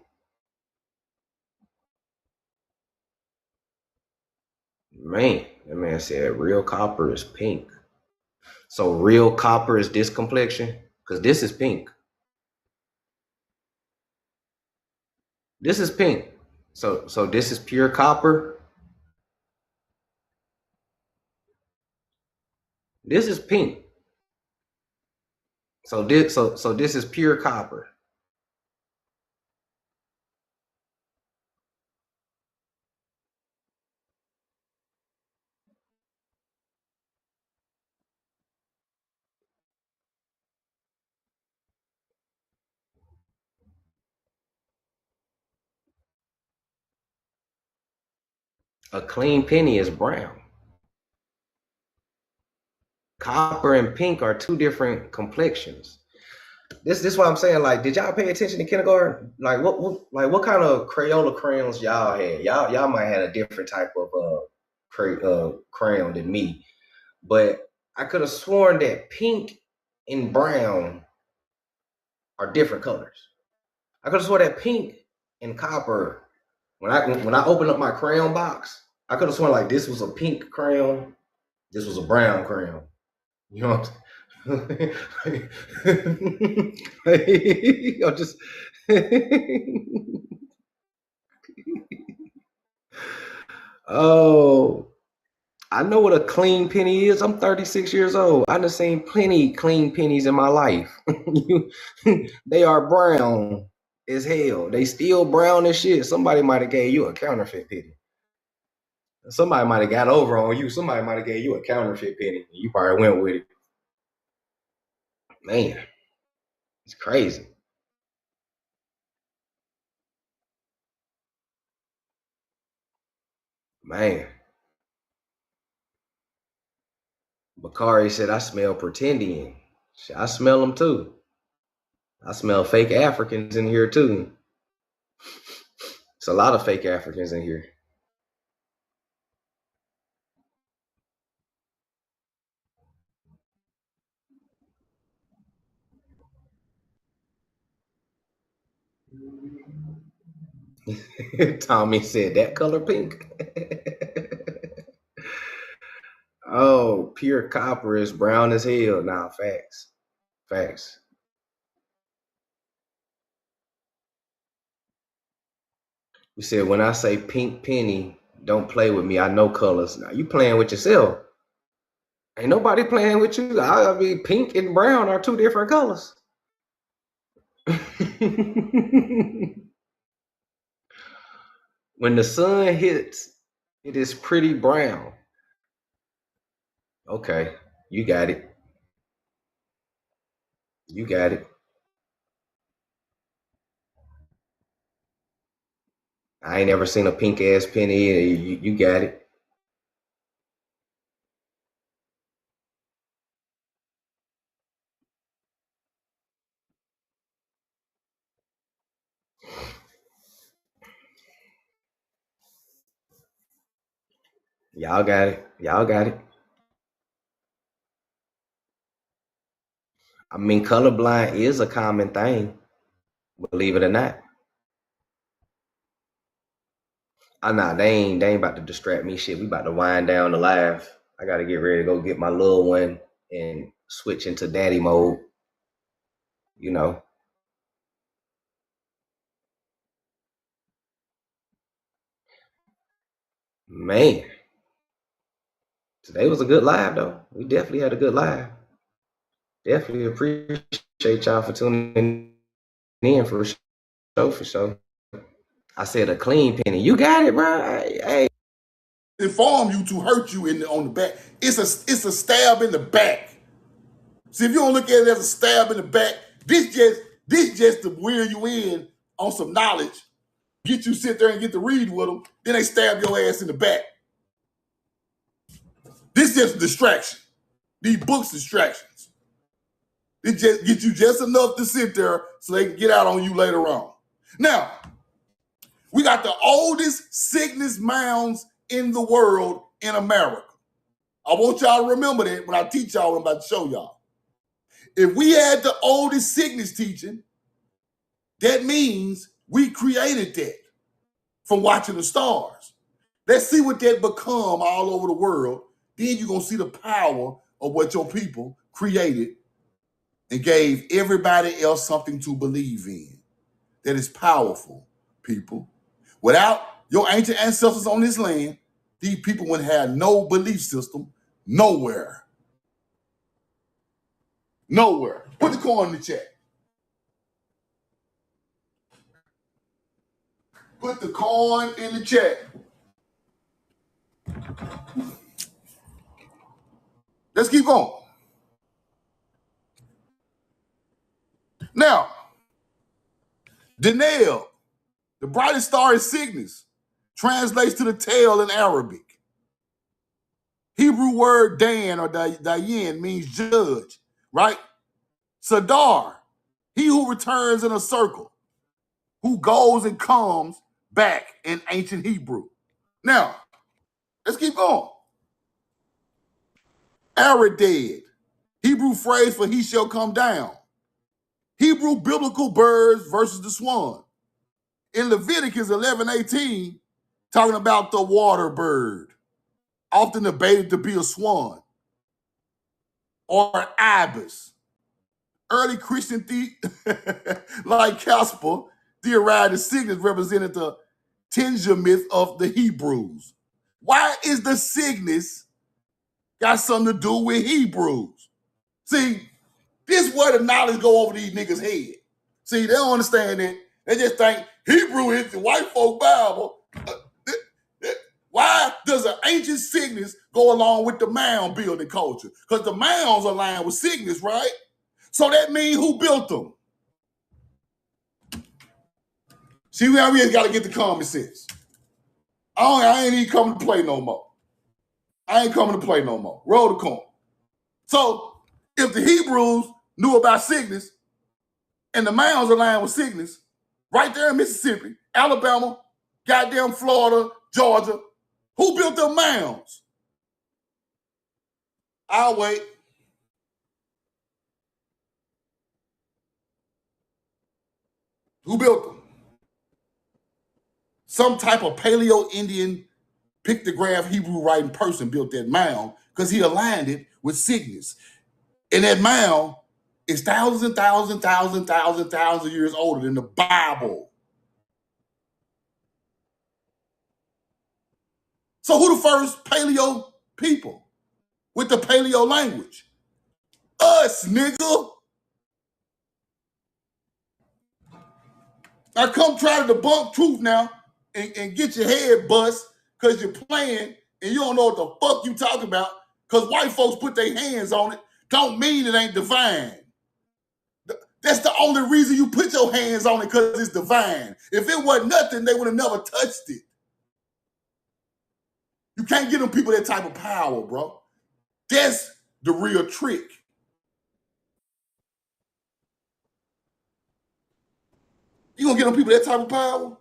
Man, that man said real copper is pink. So real copper is this complexion? Because this is pink. This is pink. So this is pure copper. This is pink. So this is pure copper. A clean penny is brown. Copper and pink are two different complexions. This is what I'm saying. Like, did y'all pay attention in kindergarten? Like, what kind of Crayola crayons y'all had? Y'all might have a different type of crayon than me, but I could have sworn that pink and brown are different colors. I could have sworn that pink and copper. When I opened up my crayon box, I could have sworn like this was a pink crayon, this was a brown crayon. You know what I'm saying? I'm just oh, I know what a clean penny is. I'm 36 years old. I done seen plenty clean pennies in my life. They are brown as hell. They still brown as shit. Somebody might have gave you a counterfeit penny. Somebody might have got over on you. Somebody might have gave you a counterfeit penny. You probably went with it. Man, it's crazy. Man. Bakari said, I smell pretendian. I smell them too. I smell fake Africans in here too. It's a lot of fake Africans in here. Tommy said, that color pink. Oh, pure copper is brown as hell. Nah, facts. Facts. You said, when I say pink penny, don't play with me. I know colors. Now you playing with yourself. Ain't nobody playing with you. I mean, pink and brown are two different colors. When the sun hits, it is pretty brown. Okay, you got it. You got it. I ain't never seen a pink ass penny. You got it. Y'all got it. Y'all got it. I mean, colorblind is a common thing, believe it or not. Nah, they ain't about to distract me. Shit, we about to wind down the live. I gotta get ready to go get my little one and switch into daddy mode. You know. Man. Today was a good live though. We definitely had a good live. Definitely appreciate y'all for tuning in for sure. I said a clean penny. You got it, bro. Hey. Inform you to hurt you on the back. It's a stab in the back. See, if you don't look at it as a stab in the back, this just to wheel you in on some knowledge, get you sit there and get to read with them, then they stab your ass in the back. This just a distraction. These books distractions. It just get you just enough to sit there so they can get out on you later on. Now, we got the oldest sickness mounds in the world in America. I want y'all to remember that when I teach y'all what I'm about to show y'all. If we had the oldest sickness teaching, that means we created that from watching the stars. Let's see what that become all over the world. Then you're going to see the power of what your people created and gave everybody else something to believe in. That is powerful, people. Without your ancient ancestors on this land, these people would have no belief system nowhere. Nowhere. Put the coin in the chat. Put the coin in the chat. Let's keep going. Now, Denel, the brightest star is Cygnus, translates to the tail in Arabic. Hebrew word Dan or Dayan means judge, right? Sadar, he who returns in a circle, who goes and comes back in ancient Hebrew. Now, let's keep going. Araded, Hebrew phrase for he shall come down. Hebrew biblical birds versus the swan. In Leviticus 11:18, talking about the water bird, often debated to be a swan or an ibis. Early Christian like Casper theorized the Cygnus represented the Tinger myth of the Hebrews. Why is the Cygnus got something to do with Hebrews? See, this is where the knowledge go over these niggas' head. See, they don't understand it. They just think Hebrew is the white folk Bible. Why does an ancient Cygnus go along with the mound building culture? Because the mounds align with Cygnus, right? So that means who built them? See, we just got to get the common sense. I ain't even coming to play no more. I ain't coming to play no more. Roll the coin. So if the Hebrews knew about Cygnus and the mounds aligned with Cygnus, right there in Mississippi, Alabama, goddamn Florida, Georgia, who built them mounds? I'll wait. Who built them? Some type of Paleo-Indian pictograph Hebrew writing person built that mound because he aligned it with Cygnus. And that mound is thousands and thousands of years older than the Bible. So who the first Paleo people with the Paleo language? Us, nigga. Now come try to debunk truth now and get your head bust because you're playing and you don't know what the fuck you talking about because white folks put their hands on it don't mean it ain't divine. That's the only reason you put your hands on it because it's divine. If it wasn't nothing, they would have never touched it. You can't give them people that type of power, bro. That's the real trick. You gonna get them people that type of power?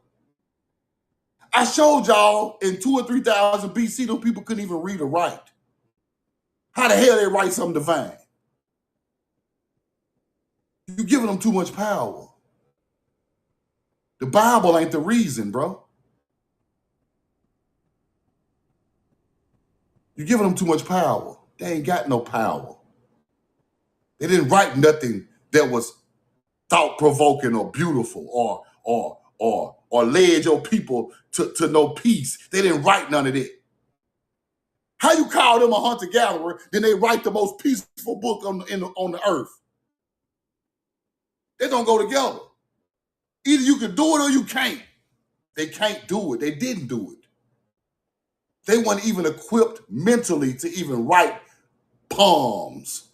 I showed y'all in 2,000 or 3,000 BC, those people couldn't even read or write. How the hell they write something divine? You're giving them too much power. The Bible ain't the reason, bro. You're giving them too much power. They ain't got no power. They didn't write nothing that was thought-provoking or beautiful or led your people to know peace. They didn't write none of that. How you call them a hunter-gatherer, then they write the most peaceful book on the earth? They don't go together. Either you can do it or you can't. They can't do it. They didn't do it. They weren't even equipped mentally to even write poems.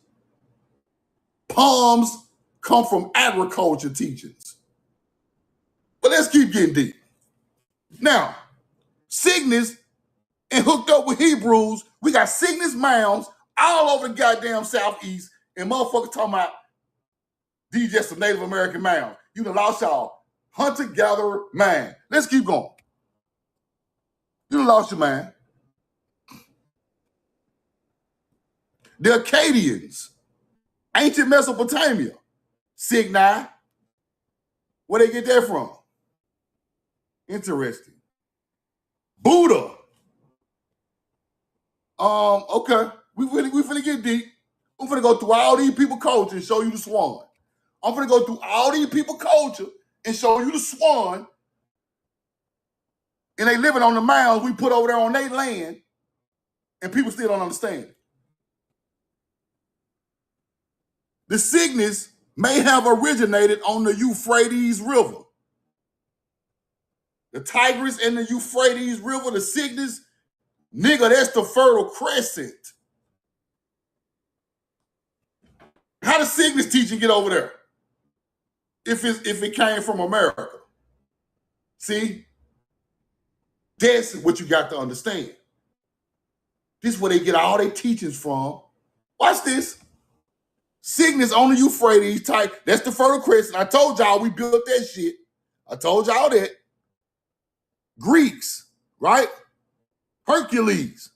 Poems come from agriculture teachings. But let's keep getting deep. Now, Cygnus and hooked up with Hebrews, we got Cygnus mounds all over the goddamn Southeast, and motherfuckers talking about these just some Native American mounds. You done lost y'all hunter-gatherer man. Let's keep going. You done lost your man. The Akkadians, ancient Mesopotamia, Cygni. Where they get that from? Interesting. Buddha. Okay. We finna get deep. I'm finna go through all these people culture and show you the swan. I'm finna go through all these people culture and show you the swan. And they living on the mounds we put over there on their land, and people still don't understand it. the sickness may have originated on the Euphrates River. The Tigris and the Euphrates River, the sickness, nigga, that's the Fertile Crescent. How does sickness teaching get over there? If it came from America. See? That's what you got to understand. This is where they get all their teachings from. Watch this. Sickness on the Euphrates type. That's the Fertile Crescent. I told y'all we built that shit. I told y'all that. Greeks, right? Hercules.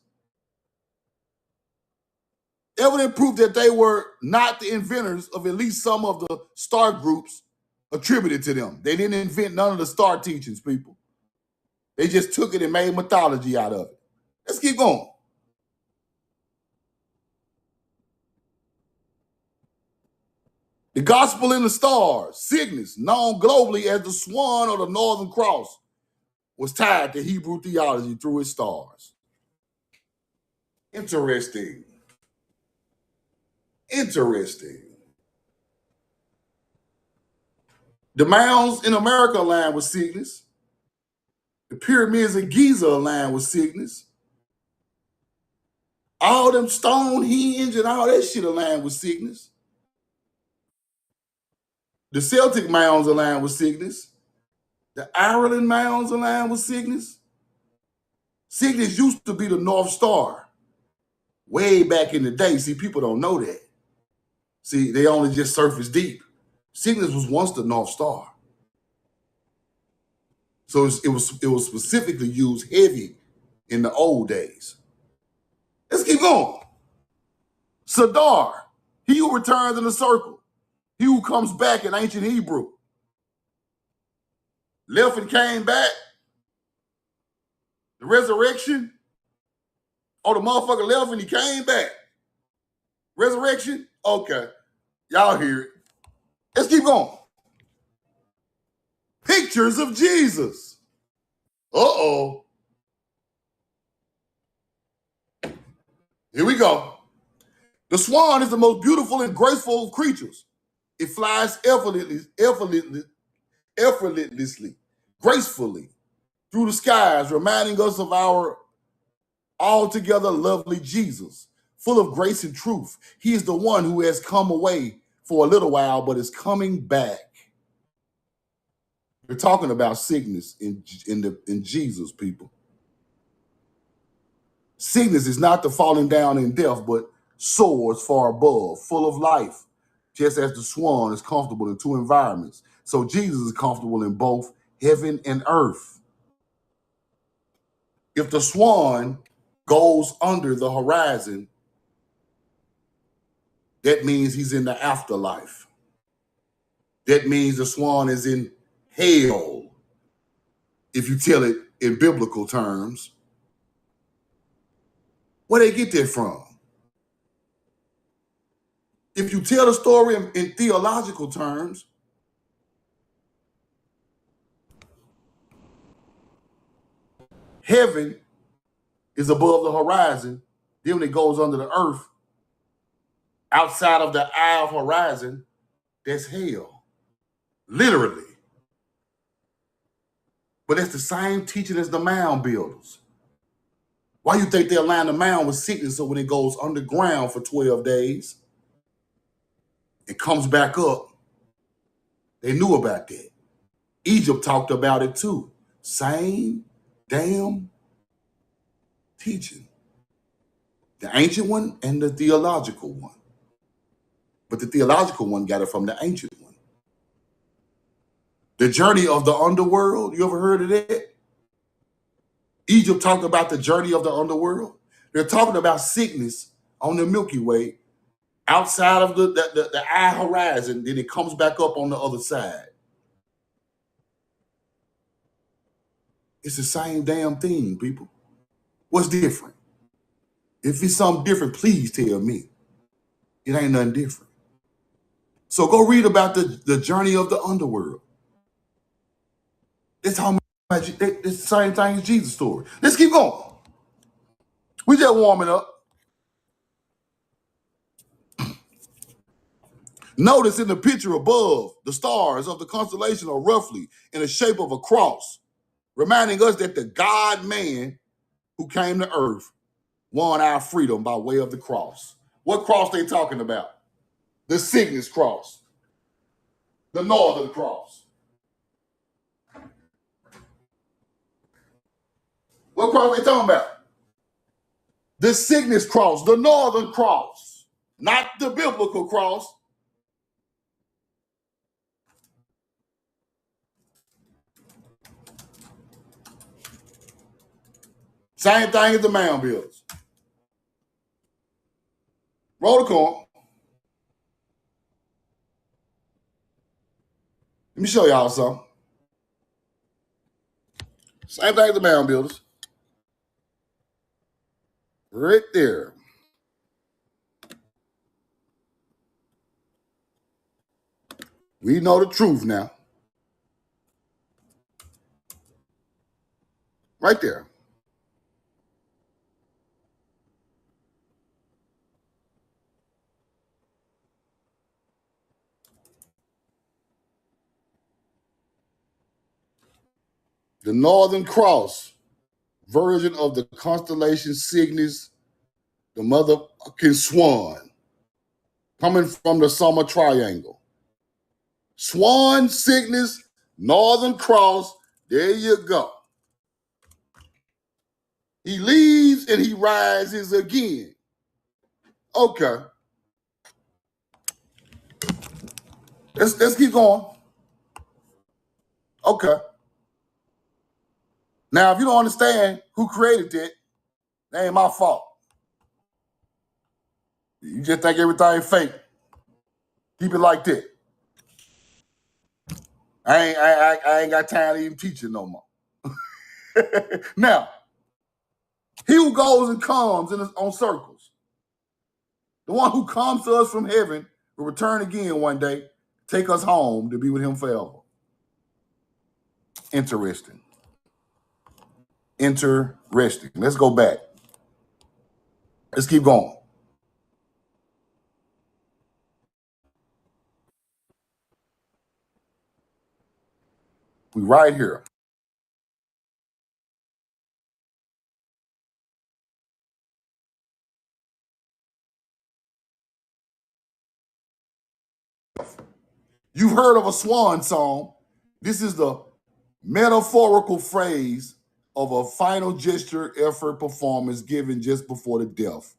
Evident proof that they were not the inventors of at least some of the star groups attributed to them. They didn't invent none of the star teachings, people. They just took it and made mythology out of it. Let's keep going. The Gospel in the Stars, Cygnus, known globally as the Swan or the Northern Cross, was tied to Hebrew theology through its stars. Interesting. Interesting. The mounds in America align with Cygnus. The pyramids of Giza align with Cygnus. All them Stonehenge and all that shit align with Cygnus. The Celtic mounds align with Cygnus. The Ireland mounds align with Cygnus. Cygnus used to be the North Star way back in the day. See, people don't know that. See, they only just surface deep. Cygnus was once the North Star. So it was specifically used heavy in the old days. Let's keep going. Sadar, he who returns in a circle. He who comes back in ancient Hebrew. Left and came back. The resurrection. Oh, the motherfucker left and he came back. Resurrection? Okay. Y'all hear it. Let's keep going. Pictures of Jesus. Uh-oh. Here we go. The swan is the most beautiful and graceful of creatures. It flies effortlessly, gracefully through the skies, reminding us of our altogether lovely Jesus, full of grace and truth. He is the one who has come away for a little while, but is coming back. We're talking about sickness in Jesus, people. Sickness is not the falling down in death, but soars far above, full of life, just as the swan is comfortable in two environments. So Jesus is comfortable in both heaven and earth. If the swan goes under the horizon, that means he's in the afterlife. That means the swan is in hell, if you tell it in biblical terms. Where they get that from? If you tell the story in theological terms, heaven is above the horizon. Then when it goes under the earth, outside of the eye of horizon, that's hell. Literally. But that's the same teaching as the mound builders. Why you think they align the mound with sickness so when it goes underground for 12 days, it comes back up? They knew about that. Egypt talked about it too. Same damn teaching. The ancient one and the theological one. But the theological one got it from the ancient one. The journey of the underworld, you ever heard of that? Egypt talked about the journey of the underworld. They're talking about sickness on the Milky Way outside of the eye horizon, then it comes back up on the other side. It's the same damn thing, people. What's different? If it's something different, please tell me. It ain't nothing different. So go read about the journey of the underworld. It's how much it's the same thing as Jesus' story. Let's keep going. We just warming up. Notice in the picture above, the stars of the constellation are roughly in the shape of a cross, reminding us that the God-man who came to earth won our freedom by way of the cross. What cross they talking about? The Cygnus cross, the Northern Cross. What cross they talking about? The Cygnus cross, the Northern Cross, not the biblical cross. Same thing as the mound builders. Roll the coin. Let me show y'all something. Same thing as the mound builders. Right there. We know the truth now. Right there. The Northern Cross, version of the constellation Cygnus, the motherfucking swan, coming from the Summer Triangle. Swan, Cygnus, Northern Cross, there you go. He leaves and he rises again. Okay. Let's keep going. Okay. Now, if you don't understand who created that, that ain't my fault. You just think everything fake. Keep it like that. I ain't got time to even teach you no more. Now, he who goes and comes on circles, the one who comes to us from heaven will return again one day, take us home to be with him forever. Interesting. Interesting. Let's go back. Let's keep going. We right here. You've heard of a swan song. This is the metaphorical phrase of a final gesture, effort, performance given just before the death.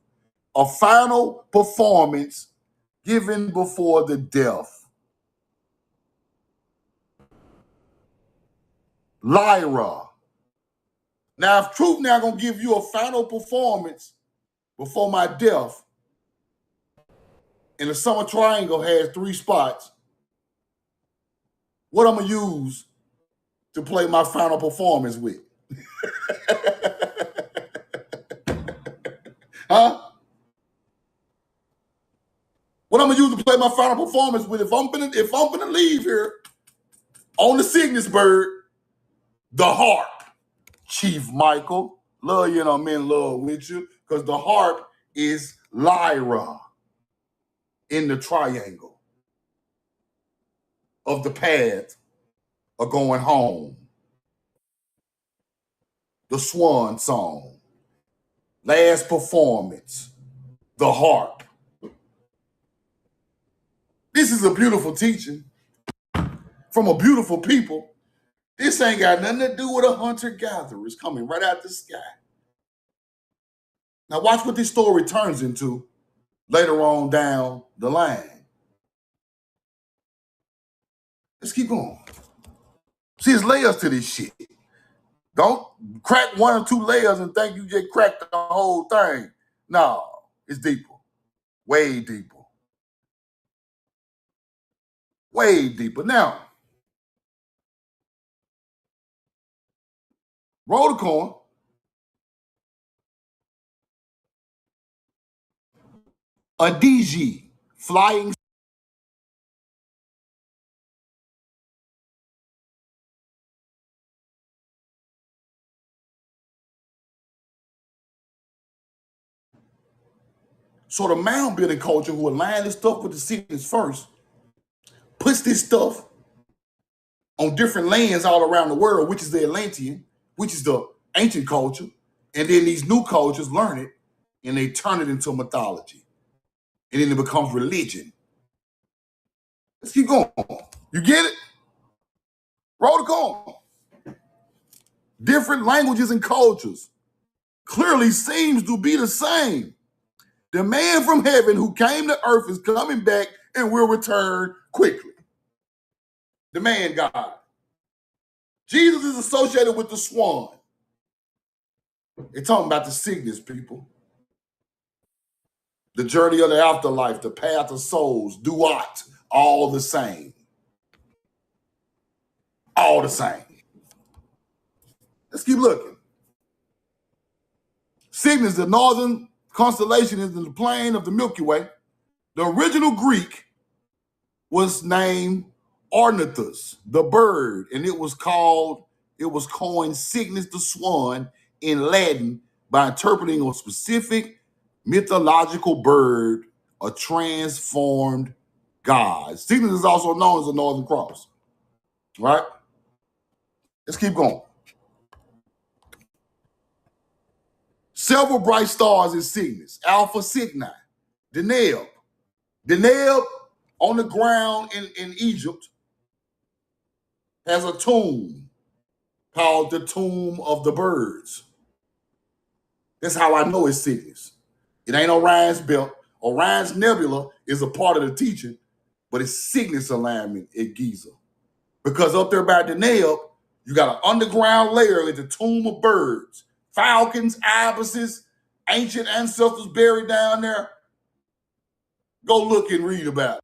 A final performance given before the death. Lyra. Now, if Truth now gonna give you a final performance before my death, and the Summer Triangle has 3 spots, what I'm gonna use to play my final performance with? Huh? What I'm gonna use to play my final performance with? If I'm gonna leave here on the Cygnus bird, the harp. Chief Michael, love you and I'm in love with you, because the harp is Lyra in the triangle of the path of going home. The swan song, last performance, the harp. This is a beautiful teaching from a beautiful people. This ain't got nothing to do with a hunter-gatherer coming right out the sky. Now watch what this story turns into later on down the line. Let's keep going. See, there's layers to this shit. Don't crack 1 or 2 layers and think you just cracked the whole thing. No, it's deeper. Way deeper. Way deeper. Now, roll the coin. A DG, flying. So the mound building culture who aligned this stuff with the cities first puts this stuff on different lands all around the world, which is the Atlantean, which is the ancient culture, and then these new cultures learn it and they turn it into mythology. And then it becomes religion. Let's keep going. You get it? Roll the corn. Different languages and cultures clearly seems to be the same. The man from heaven who came to earth is coming back and will return quickly. The man God. Jesus is associated with the swan. They're talking about the sickness, people. The journey of the afterlife, the path of souls, duat, all the same. All the same. Let's keep looking. Cygnus, the northern constellation, is in the plane of the Milky Way. The original Greek was named Ornithus, the bird, and it was coined Cygnus the swan in Latin by interpreting a specific mythological bird, a transformed god. Cygnus is also known as the Northern Cross. Right? Let's keep going. Several bright stars in Cygnus. Alpha Cygni, Deneb. Deneb on the ground in Egypt has a tomb called the Tomb of the Birds. That's how I know it's Cygnus. It ain't Orion's belt. Orion's nebula is a part of the teaching, but it's Cygnus alignment at Giza. Because up there by Deneb, you got an underground layer in the Tomb of Birds. Falcons, ibises, ancient ancestors buried down there. Go look and read about it.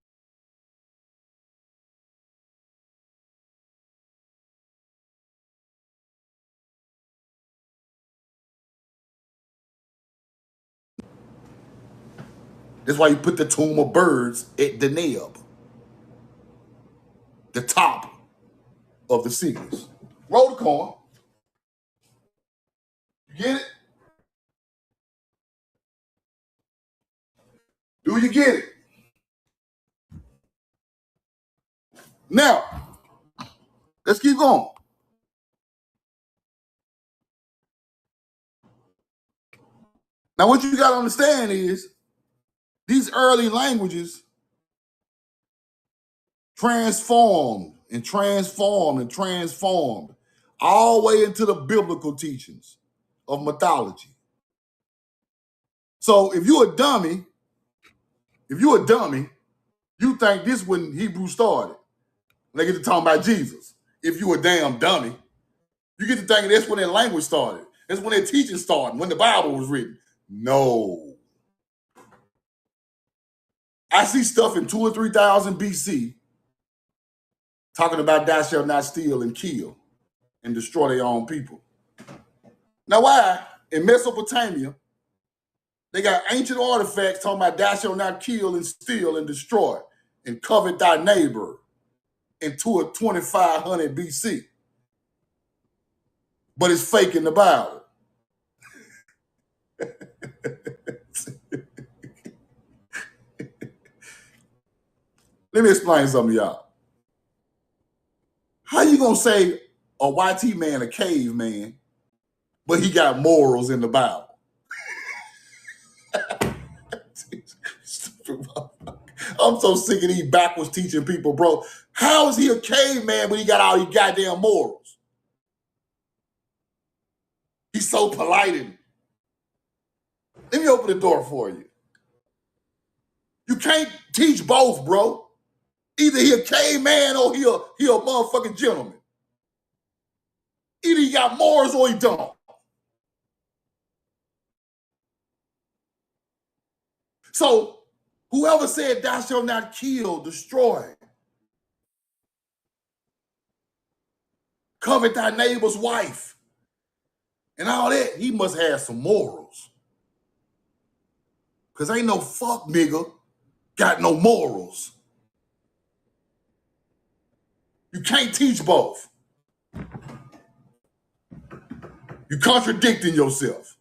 That's why you put the Tomb of Birds at Deneb, the top of the Cygnus. Roll the coin. You get it? Do you get it? Now, let's keep going. Now, what you got to understand is these early languages transformed and transformed and transformed all the way into the biblical teachings of mythology. So if you're a dummy, you think this when Hebrew started. When they get to talking about Jesus. If you a damn dummy, you get to thinking that's when their language started. That's when their teaching started, when the Bible was written. No. I see stuff in 2,000 or 3,000 BC talking about thou shalt not steal and kill and destroy their own people. Now why? In Mesopotamia, they got ancient artifacts talking about thou shalt not kill and steal and destroy and covet thy neighbor in 2500 BC. But it's fake in the Bible. Let me explain something to y'all. How you gonna say a YT man a caveman, but he got morals in the Bible? I'm so sick of these backwards teaching people, bro. How is he a caveman when he got all these goddamn morals? He's so polite. Let me open the door for you. You can't teach both, bro. Either he a caveman or he a motherfucking gentleman. Either he got morals or he don't. So whoever said thou shalt not kill, destroy, covet thy neighbor's wife, and all that, he must have some morals. Because ain't no fuck nigga got no morals. You can't teach both. You're contradicting yourself.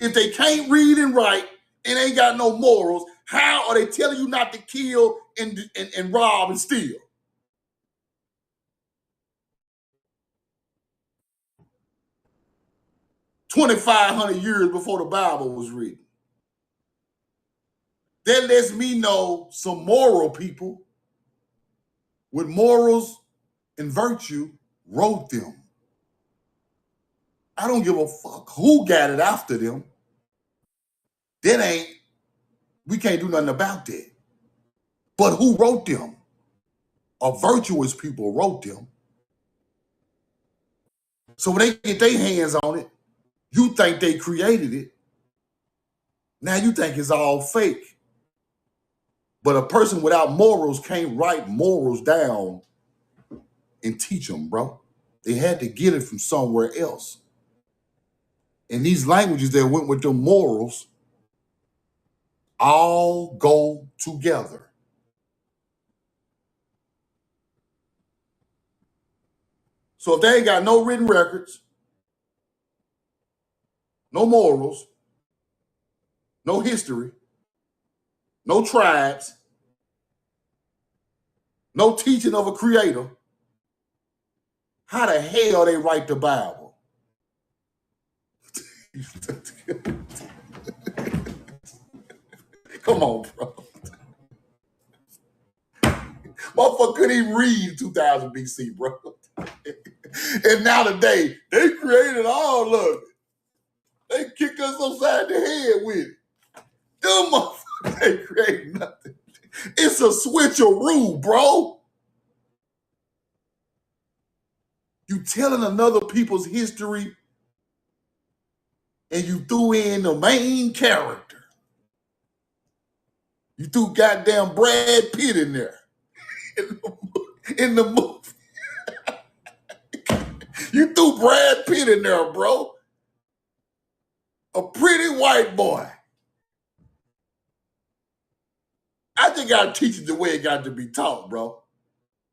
If they can't read and write and ain't got no morals, how are they telling you not to kill and rob and steal? 2,500 years before the Bible was written. That lets me know some moral people with morals and virtue wrote them. I don't give a fuck who got it after them. We can't do nothing about that. But who wrote them? A virtuous people wrote them. So when they get their hands on it, you think they created it. Now you think it's all fake. But a person without morals can't write morals down and teach them, bro. They had to get it from somewhere else. And these languages that went with them morals all go together. So if they ain't got no written records, no morals, no history, no tribes, no teaching of a creator, how the hell they write the Bible? Come on, bro. Motherfucker couldn't even read 2000 BC, bro. And now today, they created all of it. They kicked us upside the head with it. Them motherfuckers ain't created nothing. It's a switcheroo, bro. You telling another people's history and you threw in the main character. You threw goddamn Brad Pitt in there. In the movie. You threw Brad Pitt in there, bro. A pretty white boy. I just got to teach it the way it got to be taught, bro.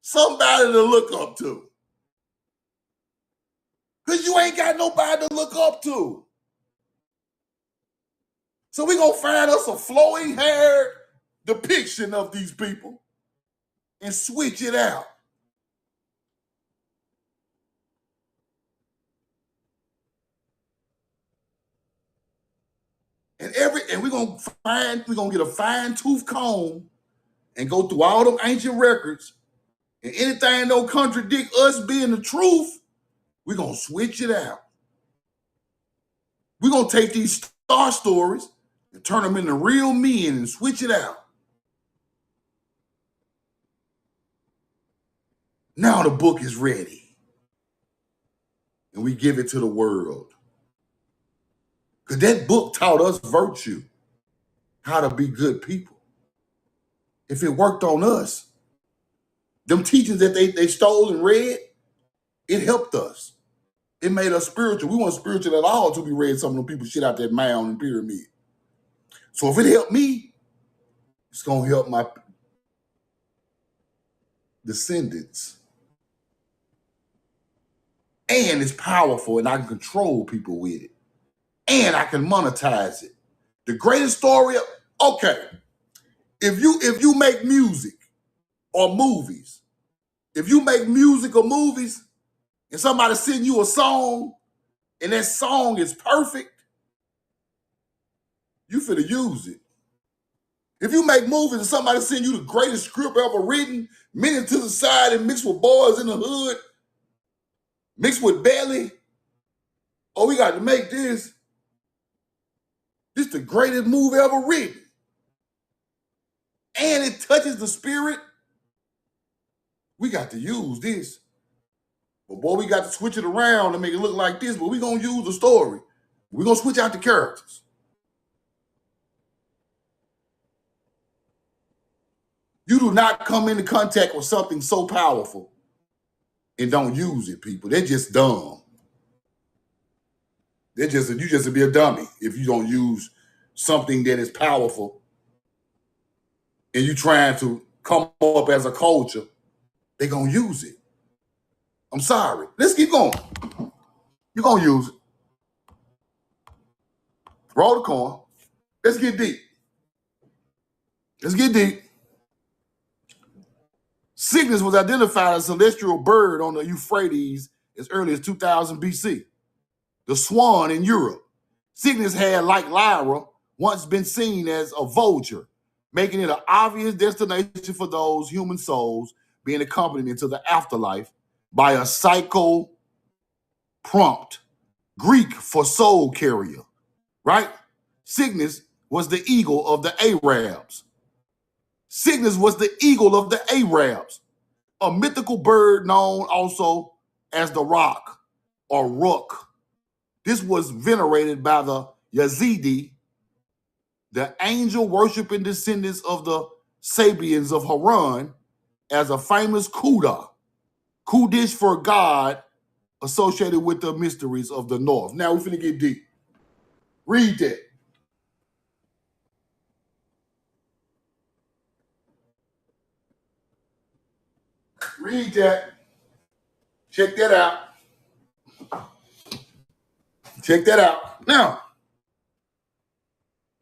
Somebody to look up to. Because you ain't got nobody to look up to. So we going to find us a flowing haired depiction of these people and switch it out. And we're gonna get a fine-tooth comb and go through all them ancient records, and anything don't contradict us being the truth, we're gonna switch it out. We're gonna take these star stories and turn them into real men and switch it out. Now the book is ready. And we give it to the world. Because that book taught us virtue, how to be good people. If it worked on us, them teachings that they stole and read, it helped us. It made us spiritual. We weren't spiritual at all until we read some of them people shit out that mound and pyramid. So if it helped me, it's going to help my descendants. And it's powerful and I can control people with it. And I can monetize it. The greatest story, okay. If you make music or movies, if you make music or movies and somebody send you a song and that song is perfect, you finna use it. If you make movies and somebody send you the greatest script ever written, minute to the side and mixed with Boys in the Hood, mixed with Belly, oh, we got to make this. This is the greatest movie ever written. And it touches the spirit. We got to use this. But boy, we got to switch it around to make it look like this, but we're going to use the story. We're going to switch out the characters. You do not come into contact with something so powerful and don't use it, people. They're just dumb. You just be a dummy if you don't use something that is powerful and you trying to come up as a culture. They're going to use it. I'm sorry. Let's keep going. You're going to use it. Roll the coin. Let's get deep. Let's get deep. Cygnus was identified as a celestial bird on the Euphrates as early as 2000 BC. the swan in Europe. Cygnus had, like Lyra, once been seen as a vulture, making it an obvious destination for those human souls being accompanied into the afterlife by a psycho prompt, Greek for soul carrier, right? Cygnus was the eagle of the Arabs. Cygnus was the eagle of the Arabs, a mythical bird known also as the rock or Rook. This was venerated by the Yazidi, the angel-worshiping descendants of the Sabians of Haran, as a famous Kuda, Kudish for God, associated with the mysteries of the North. Now we're finna get deep. Read that. Read that. Check that out. Check that out. Now,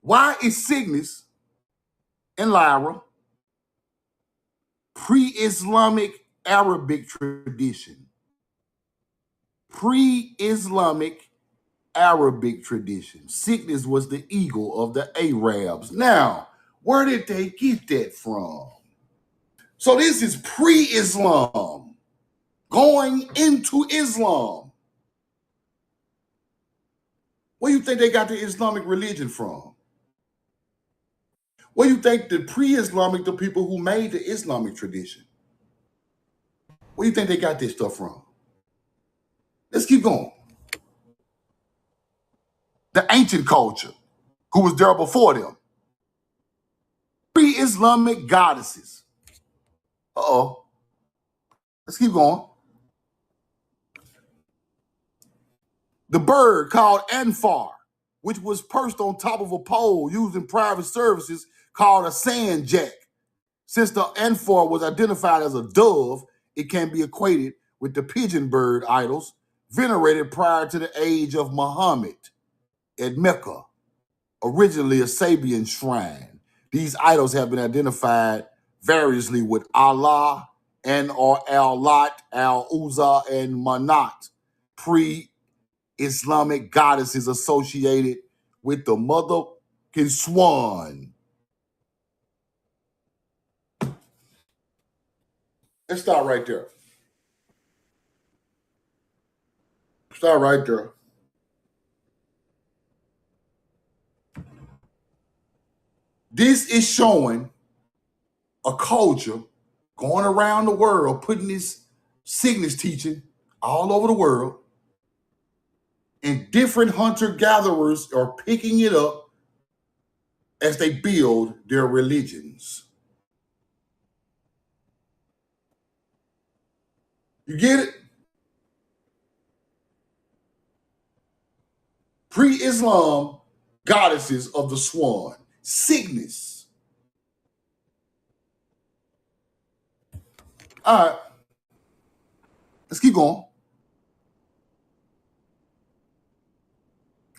why is Cygnus and Lyra pre-Islamic Arabic tradition? Pre-Islamic Arabic tradition. Cygnus was the eagle of the Arabs. Now, where did they get that from? So this is pre-Islam, going into Islam. Where do you think they got the Islamic religion from? Where do you think the pre-Islamic, the people who made the Islamic tradition, where do you think they got this stuff from? Let's keep going. The ancient culture, who was there before them. Pre-Islamic goddesses. Uh-oh. Let's keep going. The bird called Anfar, which was perched on top of a pole used in private services, called a sand jack. Since the Anfar was identified as a dove, it can be equated with the pigeon bird idols venerated prior to the age of Muhammad at Mecca, originally a Sabian shrine. These idols have been identified variously with Allah and or Al-Lat, Al-Uzza, and Manat, pre-Islamic goddesses associated with the motherfucking swan. Let's start right there. Start right there. This is showing a culture going around the world, putting this Cygnus teaching all over the world, and different hunter-gatherers are picking it up as they build their religions. You get it? Pre-Islam goddesses of the swan. Cygnus. All right. Let's keep going.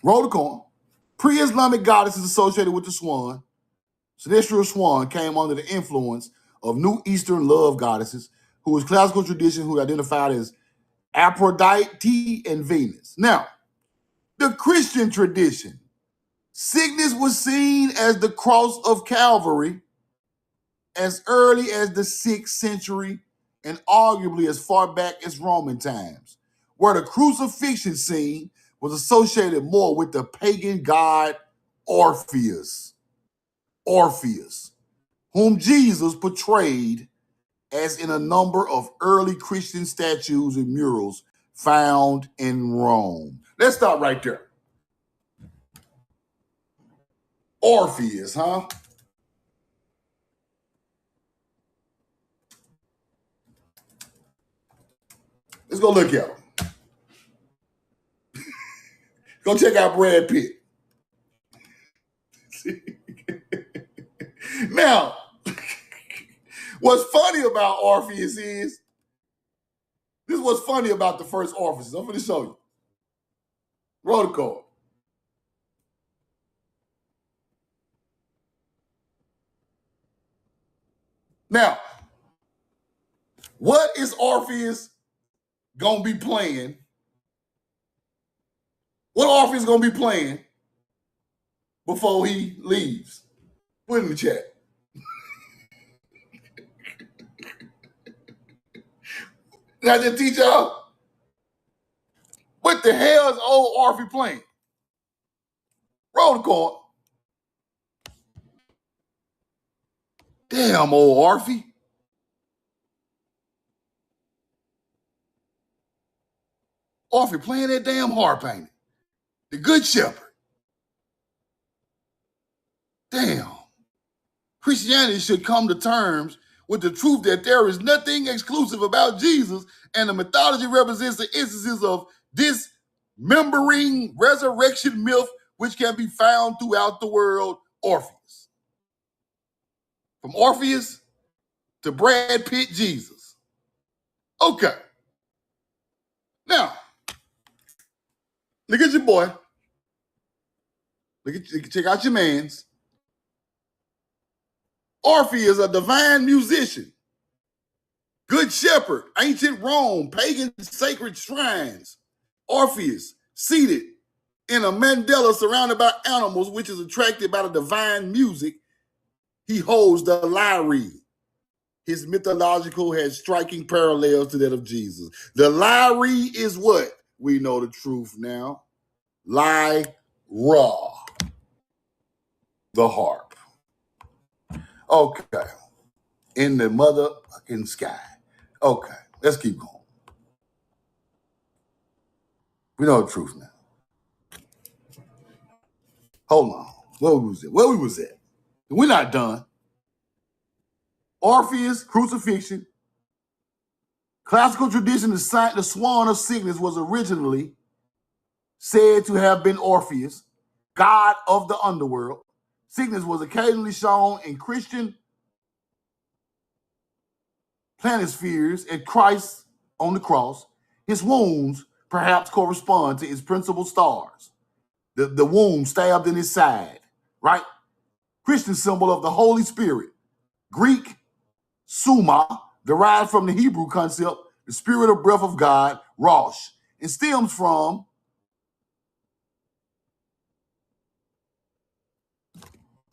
Roll the coin. Pre-Islamic goddesses associated with the swan. Celestial swan came under the influence of New Eastern love goddesses, who was classical tradition who identified as Aphrodite and Venus. Now, the Christian tradition. Cygnus was seen as the cross of Calvary as early as the 6th century and arguably as far back as Roman times, where the crucifixion scene was associated more with the pagan god Orpheus, whom Jesus portrayed as in a number of early Christian statues and murals found in Rome. Let's stop right there. Orpheus, huh? Let's go look at him. Go check out Brad Pitt. Now, what's funny about Orpheus is, this is what's funny about the first Orpheus. I'm going to show you. Roll the card. Now, what is Orpheus going to be playing What Orpheus gonna be playing before he leaves? Put in the chat. Did I just teach y'all? What the hell is old Orpheus playing? Roll the card. Damn, old Orpheus. Orpheus playing that damn harp, ain't it? The Good Shepherd. Damn. Christianity should come to terms with the truth that there is nothing exclusive about Jesus, and the mythology represents the instances of dismembering resurrection myth which can be found throughout the world. Orpheus. From Orpheus to Brad Pitt Jesus. Okay. Now, look at your boy. Check out your mans. Orpheus, a divine musician. Good shepherd, ancient Rome, pagan sacred shrines. Orpheus, seated in a mandala surrounded by animals, which is attracted by the divine music. He holds the lyre. His mythological has striking parallels to that of Jesus. The lyre is what? We know the truth now. Lyra, the harp. Okay. In the motherfucking sky. Okay, let's keep going. We know the truth now. Hold on. Where we was at? We're not done. Orpheus, crucifixion. Classical tradition, the swan of sickness was originally said to have been Orpheus, god of the underworld. Sickness was occasionally shown in Christian planispheres at Christ on the cross. His wounds perhaps correspond to his principal stars. The wound stabbed in his side, right? Christian symbol of the Holy Spirit. Greek, suma, derived from the Hebrew concept, the spirit or breath of God, Rosh, and stems from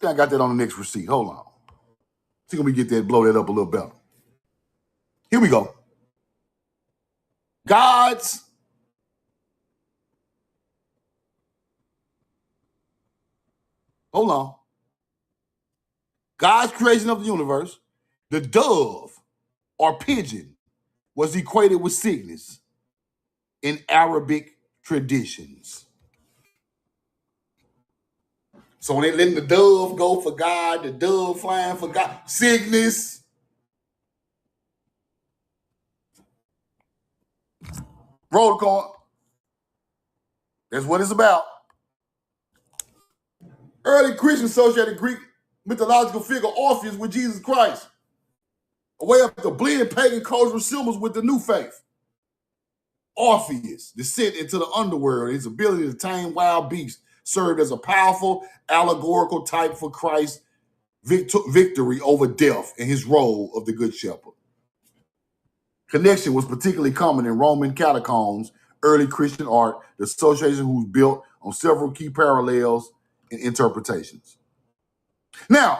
I got that on the next receipt. Hold on. See if we get that, blow that up a little better. Here we go. God's hold on. God's creation of the universe, the dove or pigeon was equated with sickness in Arabic traditions. So when they letting the dove go for God, the dove flying for God, sickness. Roll call. That's what it's about. Early Christians associated Greek mythological figure Orpheus with Jesus Christ, a way of to blend pagan cultural symbols with the new faith. Orpheus, descent into the underworld, his ability to tame wild beasts, served as a powerful allegorical type for Christ's victory over death and his role of the Good Shepherd. Connection was particularly common in Roman catacombs, early Christian art, the association who was built on several key parallels and interpretations. Now,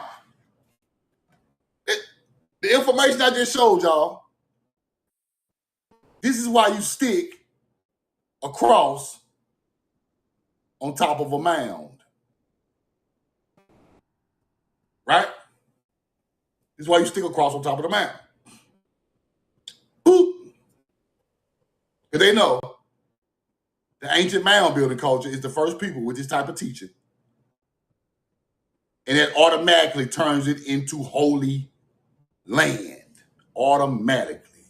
the information I just showed y'all, this is why you stick a cross on top of a mound. Right? This is why you stick a cross on top of the mound. Boop. Because they know the ancient mound building culture is the first people with this type of teaching. And it automatically turns it into holy land. Automatically.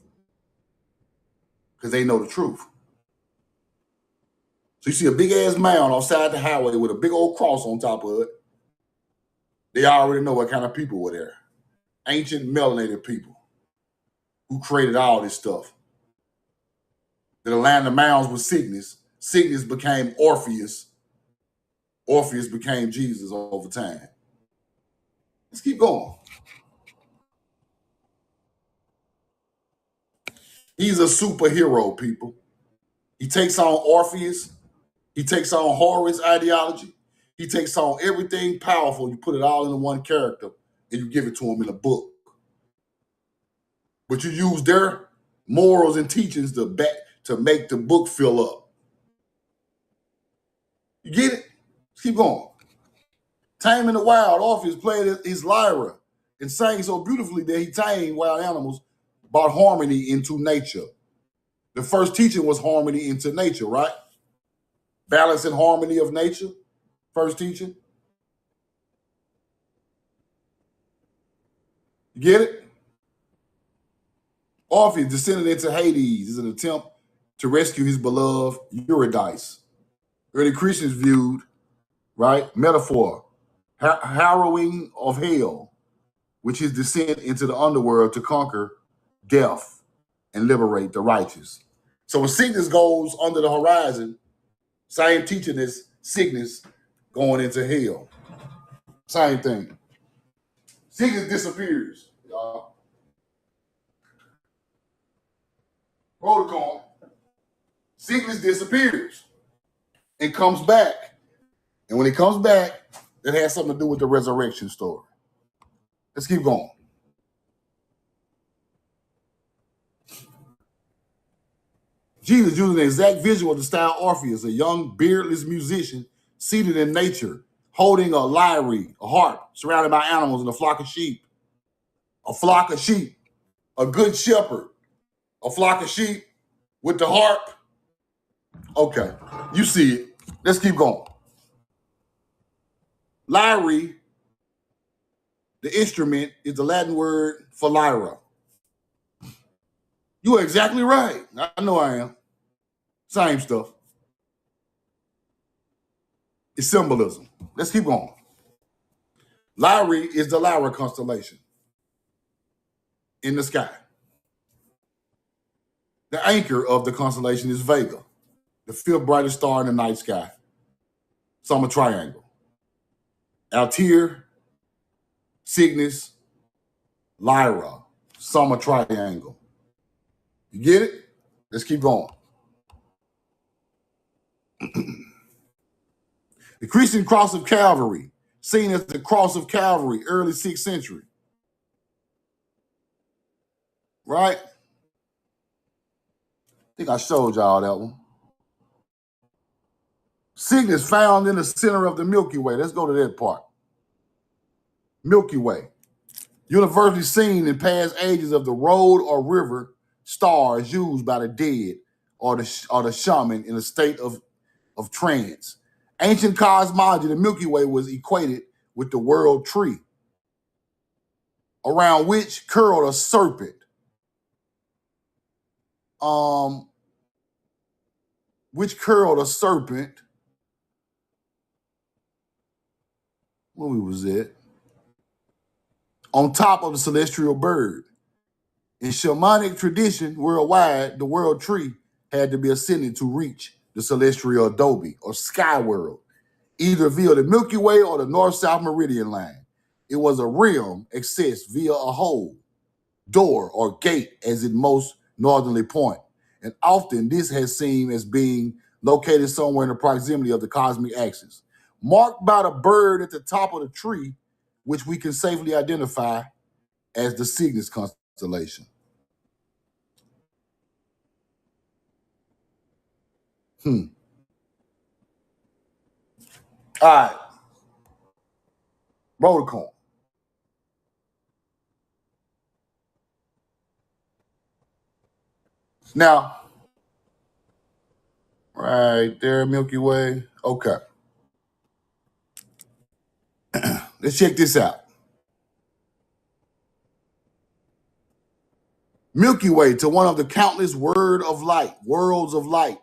Because they know the truth. So you see a big ass mound outside the highway with a big old cross on top of it. They already know what kind of people were there. Ancient melanated people who created all this stuff. That aligned the mounds with sickness. Sickness became Orpheus. Orpheus became Jesus over time. Let's keep going. He's a superhero, people. He takes on Orpheus He takes on Horus ideology. He takes on everything powerful. You put it all into one character and you give it to him in a book. But you use their morals and teachings to make the book fill up. You get it? Let's keep going. Taming the Wild, Orpheus played his lyra and sang so beautifully that he tamed wild animals, brought harmony into nature. The first teaching was harmony into nature, right? Balance and harmony of nature, first teaching. You get it? Orpheus descended into Hades is an attempt to rescue his beloved Eurydice. Early Christians viewed, right, metaphor, harrowing of hell, which is descent into the underworld to conquer death and liberate the righteous. So when Cygnus goes under the horizon, same teaching as Cygnus going into hell. Same thing. Cygnus disappears, y'all. Roll the coin. Cygnus disappears and comes back. And when he comes back, it has something to do with the resurrection story. Let's keep going. Jesus using the exact visual to style Orpheus, a young beardless musician seated in nature, holding a lyre, a harp, surrounded by animals and a flock of sheep. A flock of sheep, a good shepherd, a flock of sheep with the harp. Okay, you see it. Let's keep going. Lyre, the instrument, is the Latin word for lyra. You are exactly right. I know I am. Same stuff. It's symbolism. Let's keep going. Lyre is the Lyra constellation in the sky. The anchor of the constellation is Vega, the fifth brightest star in the night sky. Summer triangle. Altair, Cygnus, Lyra, summer triangle. You get it? Let's keep going. The Christian cross of Calvary, seen as the cross of Calvary, early 6th century. Right? I think I showed y'all that one. Cygnus found in the center of the Milky Way. Let's go to that part. Milky Way. Universally seen in past ages of the road or river stars used by the dead or the shaman in a state of trance. Ancient cosmology, the Milky Way was equated with the world tree, around which curled a serpent. Where was it? On top of the celestial bird. In shamanic tradition worldwide, the world tree had to be ascended to reach the celestial adobe or sky world, either via the Milky Way or the north-south meridian line. It was a realm accessed via a hole, door, or gate as its most northerly point. And often this has seemed as being located somewhere in the proximity of the cosmic axis, marked by the bird at the top of the tree, which we can safely identify as the Cygnus constellation. All right. Roll the coin. Now, right there, Milky Way. Okay. Let's check this out. Milky Way, to one of the countless worlds of light.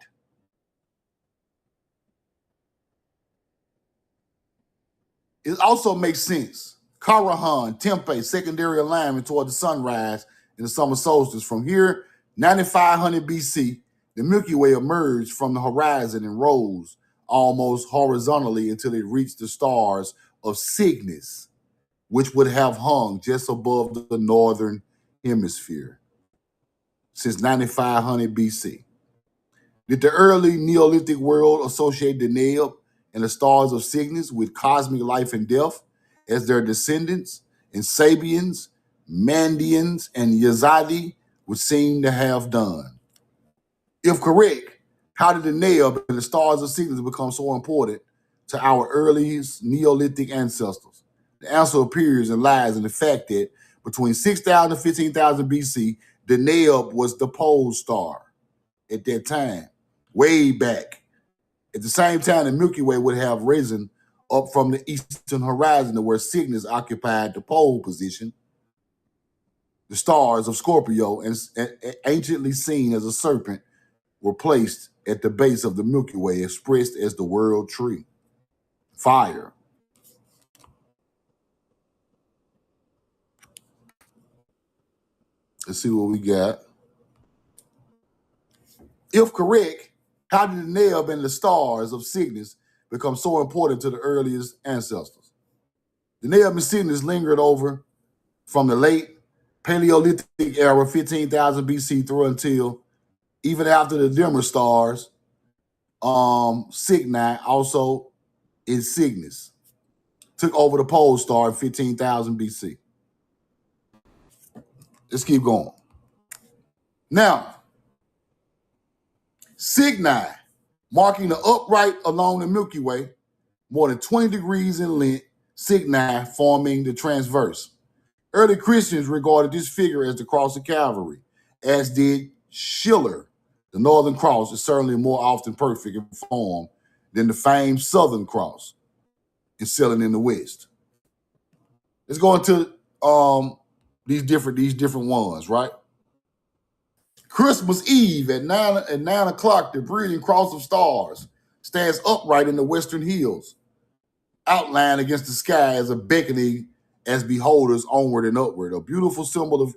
It also makes sense. Karahan, Tempe, secondary alignment toward the sunrise in the summer solstice. From here, 9500 BC, the Milky Way emerged from the horizon and rose almost horizontally until it reached the stars of Cygnus, which would have hung just above the northern hemisphere since 9500 BC. Did the early Neolithic world associate the Deneb and the stars of Cygnus with cosmic life and death as their descendants? And Sabians, Mandians, and Yazidi would seem to have done. If correct, how did the Deneb and the stars of Cygnus become so important to our earliest Neolithic ancestors? The answer appears and lies in the fact that between 6,000 and 15,000 BC, the Deneb was the pole star at that time, way back. At the same time, the Milky Way would have risen up from the eastern horizon to where Cygnus occupied the pole position. The stars of Scorpio, and anciently seen as a serpent, were placed at the base of the Milky Way, expressed as the world tree. Fire. Let's see what we got. If correct, how did the Deneb and the stars of Cygnus become so important to the earliest ancestors? The Deneb and Cygnus lingered over from the late Paleolithic era, 15,000 BC, through until even after the dimmer stars, Cygni, also in Cygnus, took over the pole star in 15,000 BC. Let's keep going. Now, Cygni, marking the upright along the Milky Way, more than 20 degrees in length, Cygni forming the transverse. Early Christians regarded this figure as the cross of Calvary, as did Schiller. The Northern Cross is certainly more often perfect in form than the famed Southern Cross in selling in the West. Let's go into these different ones, right? Christmas Eve at 9 o'clock, the brilliant cross of stars stands upright in the western hills, outlined against the sky as a beckoning as beholders onward and upward, a beautiful symbol of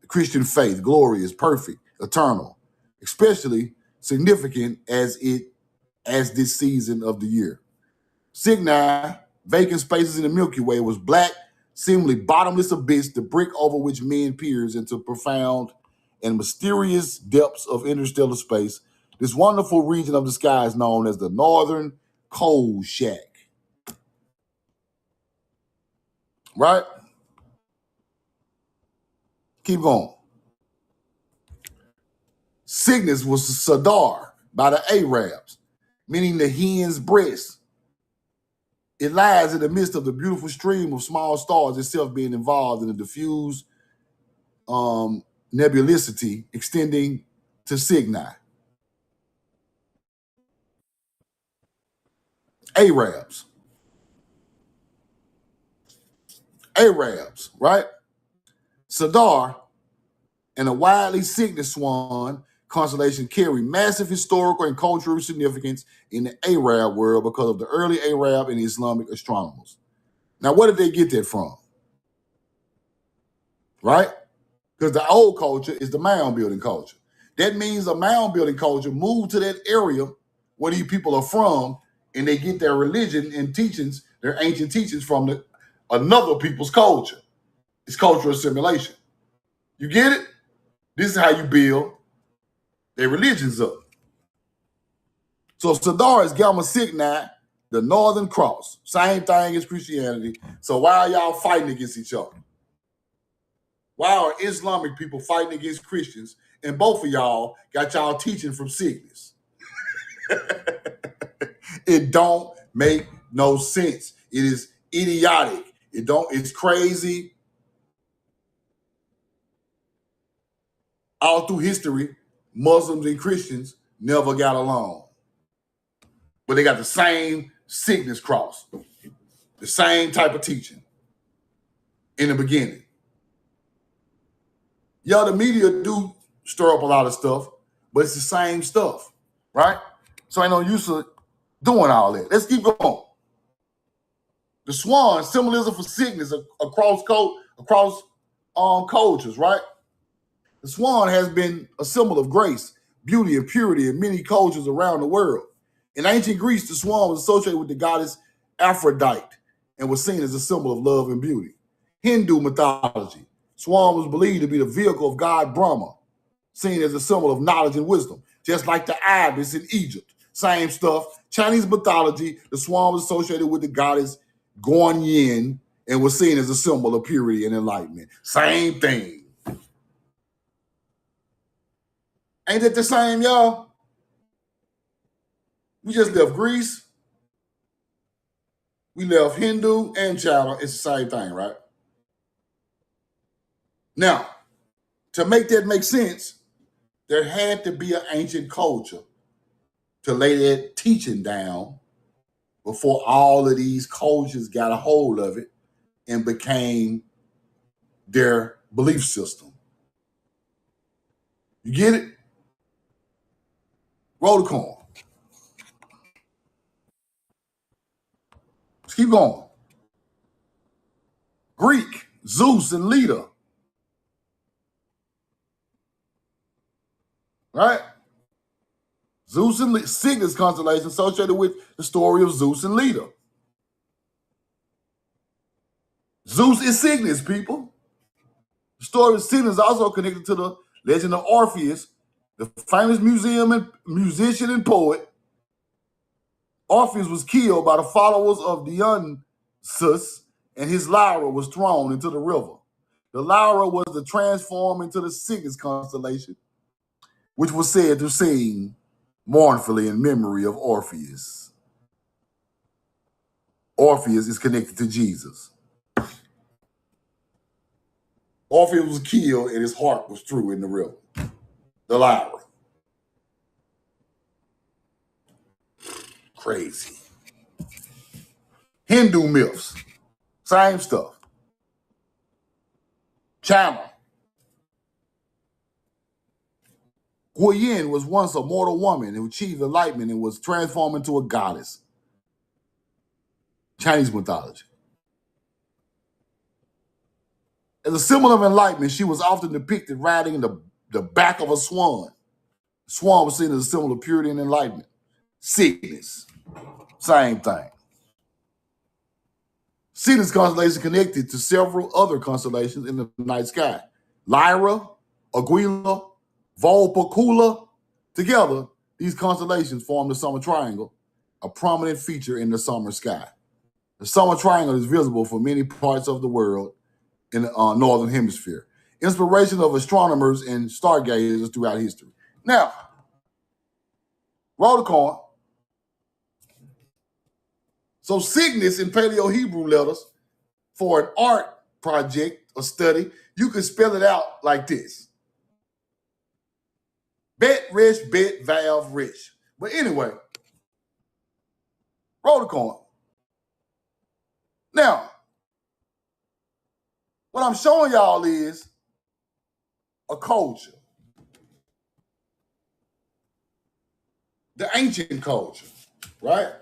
Christian faith, glorious, perfect, eternal, especially significant as this season of the year. Cygni, vacant spaces in the Milky Way, was black, seemingly bottomless abyss, the brick over which men peers into profound and mysterious depths of interstellar space. This wonderful region of the sky is known as the Northern Cold Shack. Right? Keep going. Cygnus was Sadar by the Arabs, meaning the hen's breast. It lies in the midst of the beautiful stream of small stars, itself being involved in a diffuse nebulousity extending to Cygni. Arabs, right? Sadar and a widely Cygnus swan constellation carry massive historical and cultural significance in the Arab world because of the early Arab and Islamic astronomers. Now, where did they get that from? Right? Because the old culture is the mound building culture. That means a mound building culture moved to that area where these people are from, and they get their religion and teachings, their ancient teachings from another people's culture. It's cultural assimilation. You get it? This is how you build their religions up. So Sadar is Gamma Cygni, the Northern Cross. Same thing as Christianity. So why are y'all fighting against each other? Why are Islamic people fighting against Christians, and both of y'all got y'all teaching from Cygnus? It don't make no sense. It is idiotic. It's crazy. All through history, Muslims and Christians never got along. But they got the same Cygnus cross, the same type of teaching in the beginning. Yeah, the media do stir up a lot of stuff, but it's the same stuff, right? So ain't no use of doing all that. Let's keep going. The swan, symbolism for Cygnus across cultures, right? The swan has been a symbol of grace, beauty, and purity in many cultures around the world. In ancient Greece, the swan was associated with the goddess Aphrodite and was seen as a symbol of love and beauty. Hindu mythology, swan was believed to be the vehicle of god Brahma, seen as a symbol of knowledge and wisdom. just like the ibis in Egypt. Same stuff. Chinese mythology, the swan was associated with the goddess Guanyin and was seen as a symbol of purity and enlightenment. Same thing. Ain't it the same, y'all? We just left Greece. We left Hindu and China. It's the same thing, right? Now, to make that make sense, there had to be an ancient culture to lay that teaching down before all of these cultures got a hold of it and became their belief system. You get it? Roll the coin. Let's keep going. Greek, Zeus and Leda. Right? Zeus and Leda, Cygnus constellation associated with the story of Zeus and Leda. Zeus is Cygnus, people. The story of Cygnus is also connected to the legend of Orpheus, the famous musician and poet. Orpheus was killed by the followers of Dionysus, and his lyre was thrown into the river. The lyre was to transform into the Cygnus constellation, which was said to sing mournfully in memory of Orpheus. Orpheus is connected to Jesus. Orpheus was killed and his heart was thrown in the river. The lyre. Crazy. Hindu myths. Same stuff. China. Guanyin was once a mortal woman who achieved enlightenment and was transformed into a goddess. Chinese mythology. As a symbol of enlightenment, she was often depicted riding the back of a swan. The swan was seen as a symbol of purity and enlightenment. Cygnus. Same thing. Cygnus constellation connected to several other constellations in the night sky. Lyra, Aquila, Vulpecula. Together, these constellations form the summer triangle, a prominent feature in the summer sky. The summer triangle is visible for many parts of the world in the northern hemisphere. Inspiration of astronomers and stargazers throughout history. Now, roll the coin. So Cygnus in Paleo-Hebrew letters for an art project or study, you could spell it out like this. Bet, Resh, Bet, Vav, Resh. But anyway, roll the coin. Now, what I'm showing y'all is a culture. The ancient culture, right?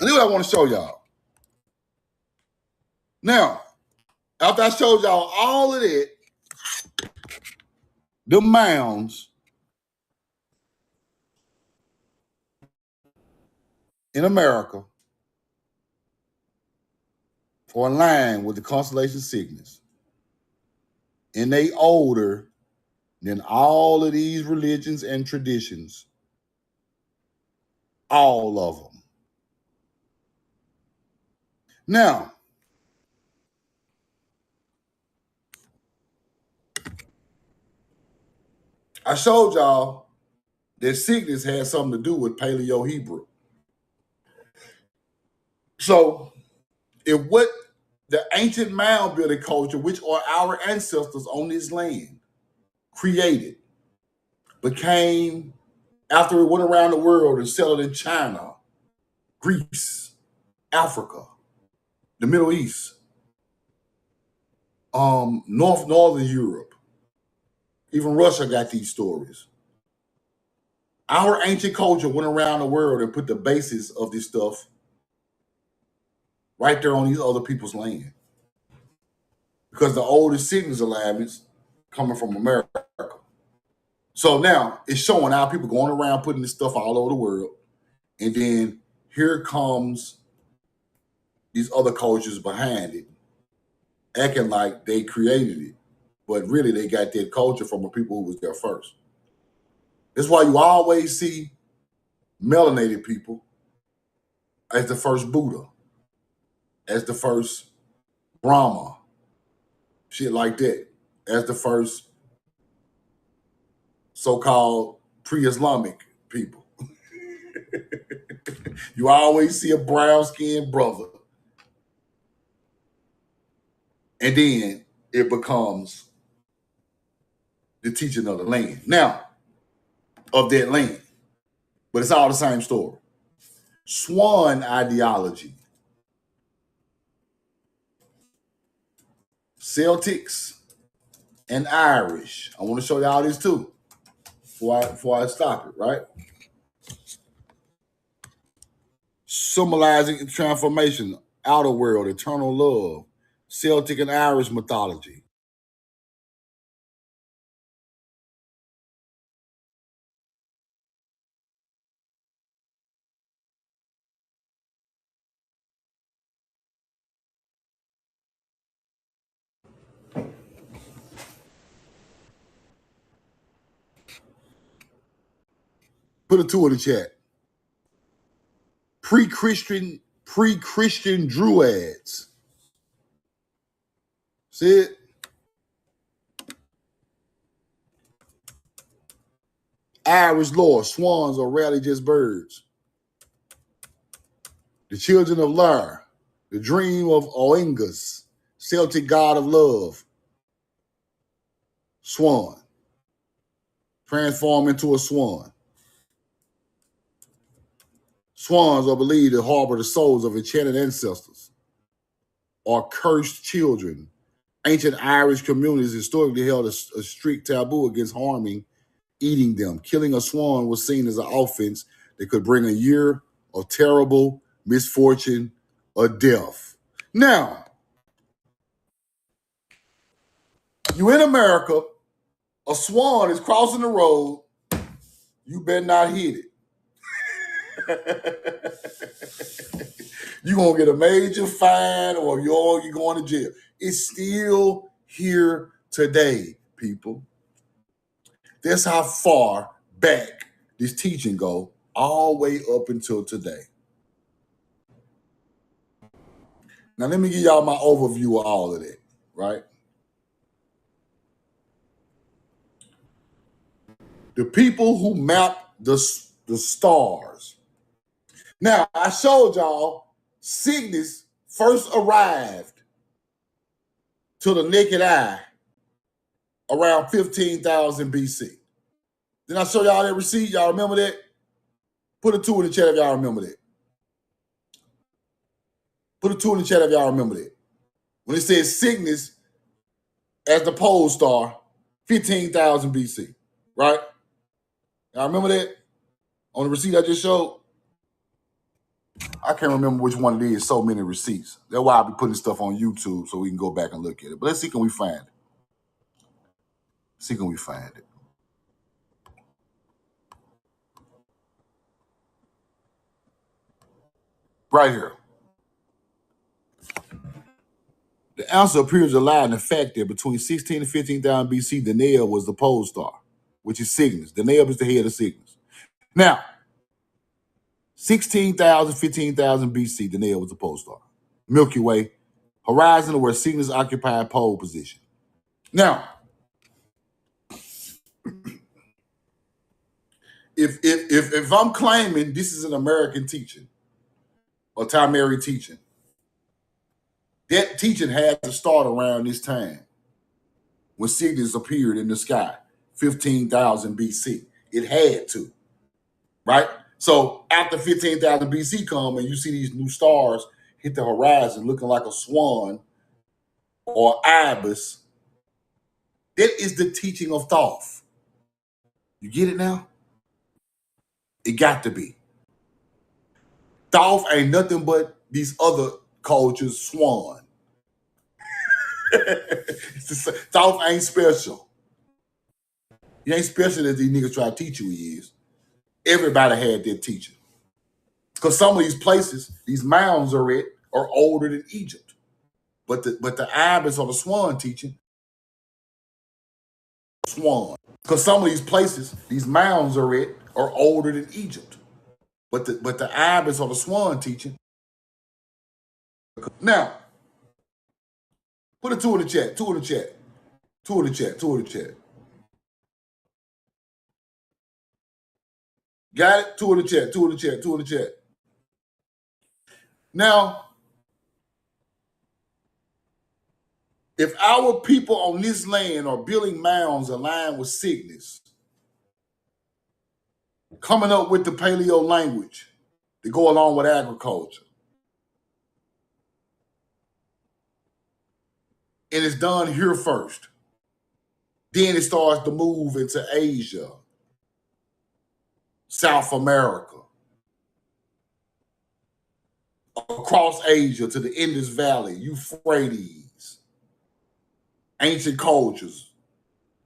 And this is what I want to show y'all. Now, after I showed y'all all of that, the mounds in America are aligned with the constellation Cygnus. And they older than all of these religions and traditions. All of them. Now, I showed y'all that Cygnus had something to do with Paleo-Hebrew. So, if what the ancient mound building culture, which are our ancestors on this land, created, became, after it went around the world and settled in China, Greece, Africa, the Middle East, Northern Europe, even Russia got these stories. Our ancient culture went around the world and put the basis of this stuff right there on these other people's land. Because the oldest Cygnus alignments coming from America. So now it's showing how people going around putting this stuff all over the world. And then here comes these other cultures behind it, acting like they created it, but really they got their culture from the people who was there first. That's why you always see melanated people as the first Buddha, as the first Brahma, shit like that, as the first so-called pre-Islamic people. You always see a brown-skinned brother, and then it becomes the teaching of the land. Now, of that land. But it's all the same story. Swan ideology. Celtics and Irish. I want to show y'all this too before I stop it, right? Symbolizing transformation, outer world, eternal love, Celtic and Irish mythology. Put a 2 in the chat. Pre-Christian Druids. See it? Irish lore, swans are rarely just birds. The children of Lar, the dream of Oengus, Celtic god of love. Swan. Transform into a swan. Swans are believed to harbor the souls of enchanted ancestors or cursed children. Ancient Irish communities historically held a strict taboo against harming, eating them. Killing a swan was seen as an offense that could bring a year of terrible misfortune or death. Now, you in America, a swan is crossing the road, you better not hit it. You're going to get a major fine or you're going to jail. It's still here today, people. That's how far back this teaching go, all the way up until today. Now, let me give y'all my overview of all of that, right? The people who map the stars. Now, I showed y'all Cygnus first arrived to the naked eye around 15,000 BC. Then I show y'all that receipt. Y'all remember that? Put a 2 in the chat if y'all remember that. Put a 2 in the chat if y'all remember that. When it says Cygnus as the pole star, 15,000 BC, right? Y'all remember that? On the receipt I just showed? I can't remember which one it is. So many receipts. That's why I'll be putting stuff on YouTube so we can go back and look at it. But let's see, can we find it? See, can we find it? Right here. The answer appears to lie in the fact that between 16 and 15,000 BC, Danae was the pole star, which is Cygnus. Danae is the head of Cygnus. Now, 16,000, 15,000 BC, Danae was the pole star. Milky Way, horizon where Cygnus occupied pole position. Now, if I'm claiming this is an American teaching or Tamari teaching, that teaching had to start around this time when Cygnus appeared in the sky, 15,000 BC. It had to, right? So after 15,000 BC come and you see these new stars hit the horizon looking like a swan or ibis, that is the teaching of Thoth. You get it now? It got to be. Thoth ain't nothing but these other cultures' swan. Thoth ain't special. He ain't special as these niggas try to teach you he is. Everybody had their teacher. Because some of these places, these mounds are at are older than Egypt. But the Ibis or the Swan teaching, Swan. Because some of these places, these mounds are older than Egypt. But the Ibis or the Swan teaching. Now, put a 2 in the chat, 2 in the chat, 2 in the chat, 2 in the chat. Got it? 2 in the chat, 2 in the chat, 2 in the chat. Now, if our people on this land are building mounds aligned with Cygnus, coming up with the paleo language to go along with agriculture, and it's done here first, then it starts to move into Asia, South America, across Asia to the Indus Valley, Euphrates. Ancient cultures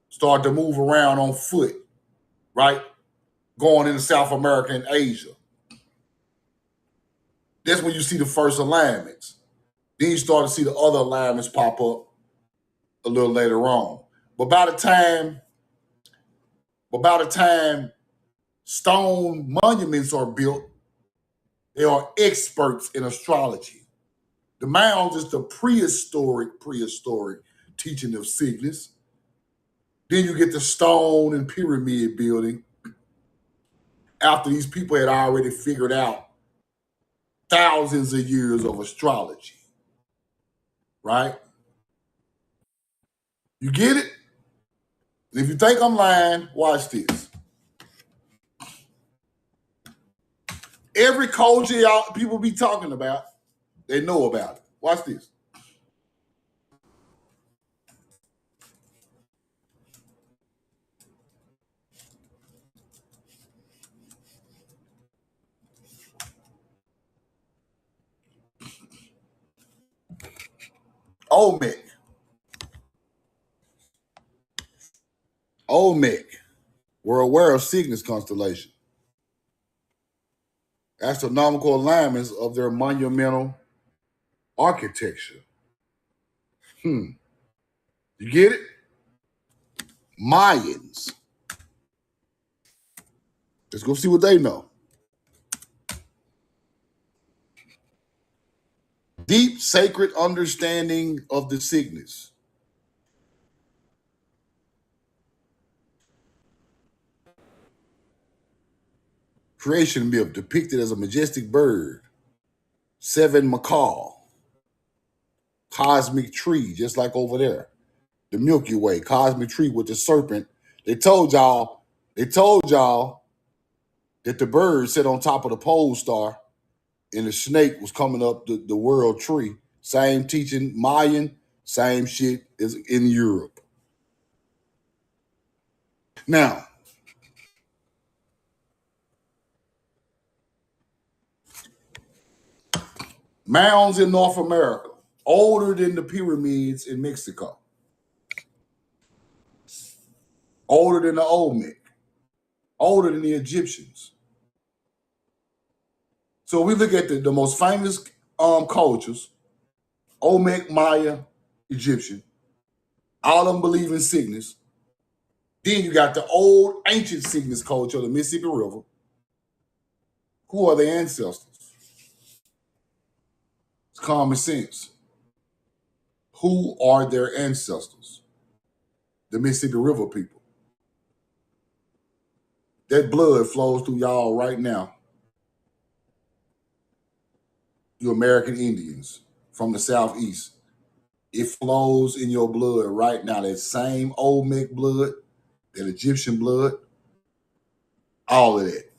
start to move around on foot, right? Going into South America and Asia. That's when you see the first alignments. Then you start to see the other alignments pop up a little later on. But by the time stone monuments are built, they are experts in astrology. The mounds is the prehistoric teaching of Cygnus. Then you get the stone and pyramid building after these people had already figured out thousands of years of astrology, right? You get it? And if you think I'm lying, watch this. Every culture y'all people be talking about, they know about it. Watch this. Olmec. We're aware of Cygnus constellation. Astronomical alignments of their monumental architecture. You get it? Mayans. Let's go see what they know. Deep sacred understanding of the Cygnus. Creation myth depicted as a majestic bird. 7 macaw. Cosmic tree, just like over there. The Milky Way, cosmic tree with the serpent. They told y'all that the bird sat on top of the pole star and the snake was coming up the world tree. Same teaching, Mayan, same shit as in Europe. Now, mounds in North America, older than the pyramids in Mexico. Older than the Olmec. Older than the Egyptians. So we look at the most famous cultures, Olmec, Maya, Egyptian. All of them believe in Cygnus. Then you got the old ancient Cygnus culture of the Mississippi River. Who are their ancestors? It's common sense. Who are their ancestors? The Mississippi River people. That blood flows through y'all right now. You American Indians from the Southeast. It flows in your blood right now. That same Olmec blood, that Egyptian blood, all of that.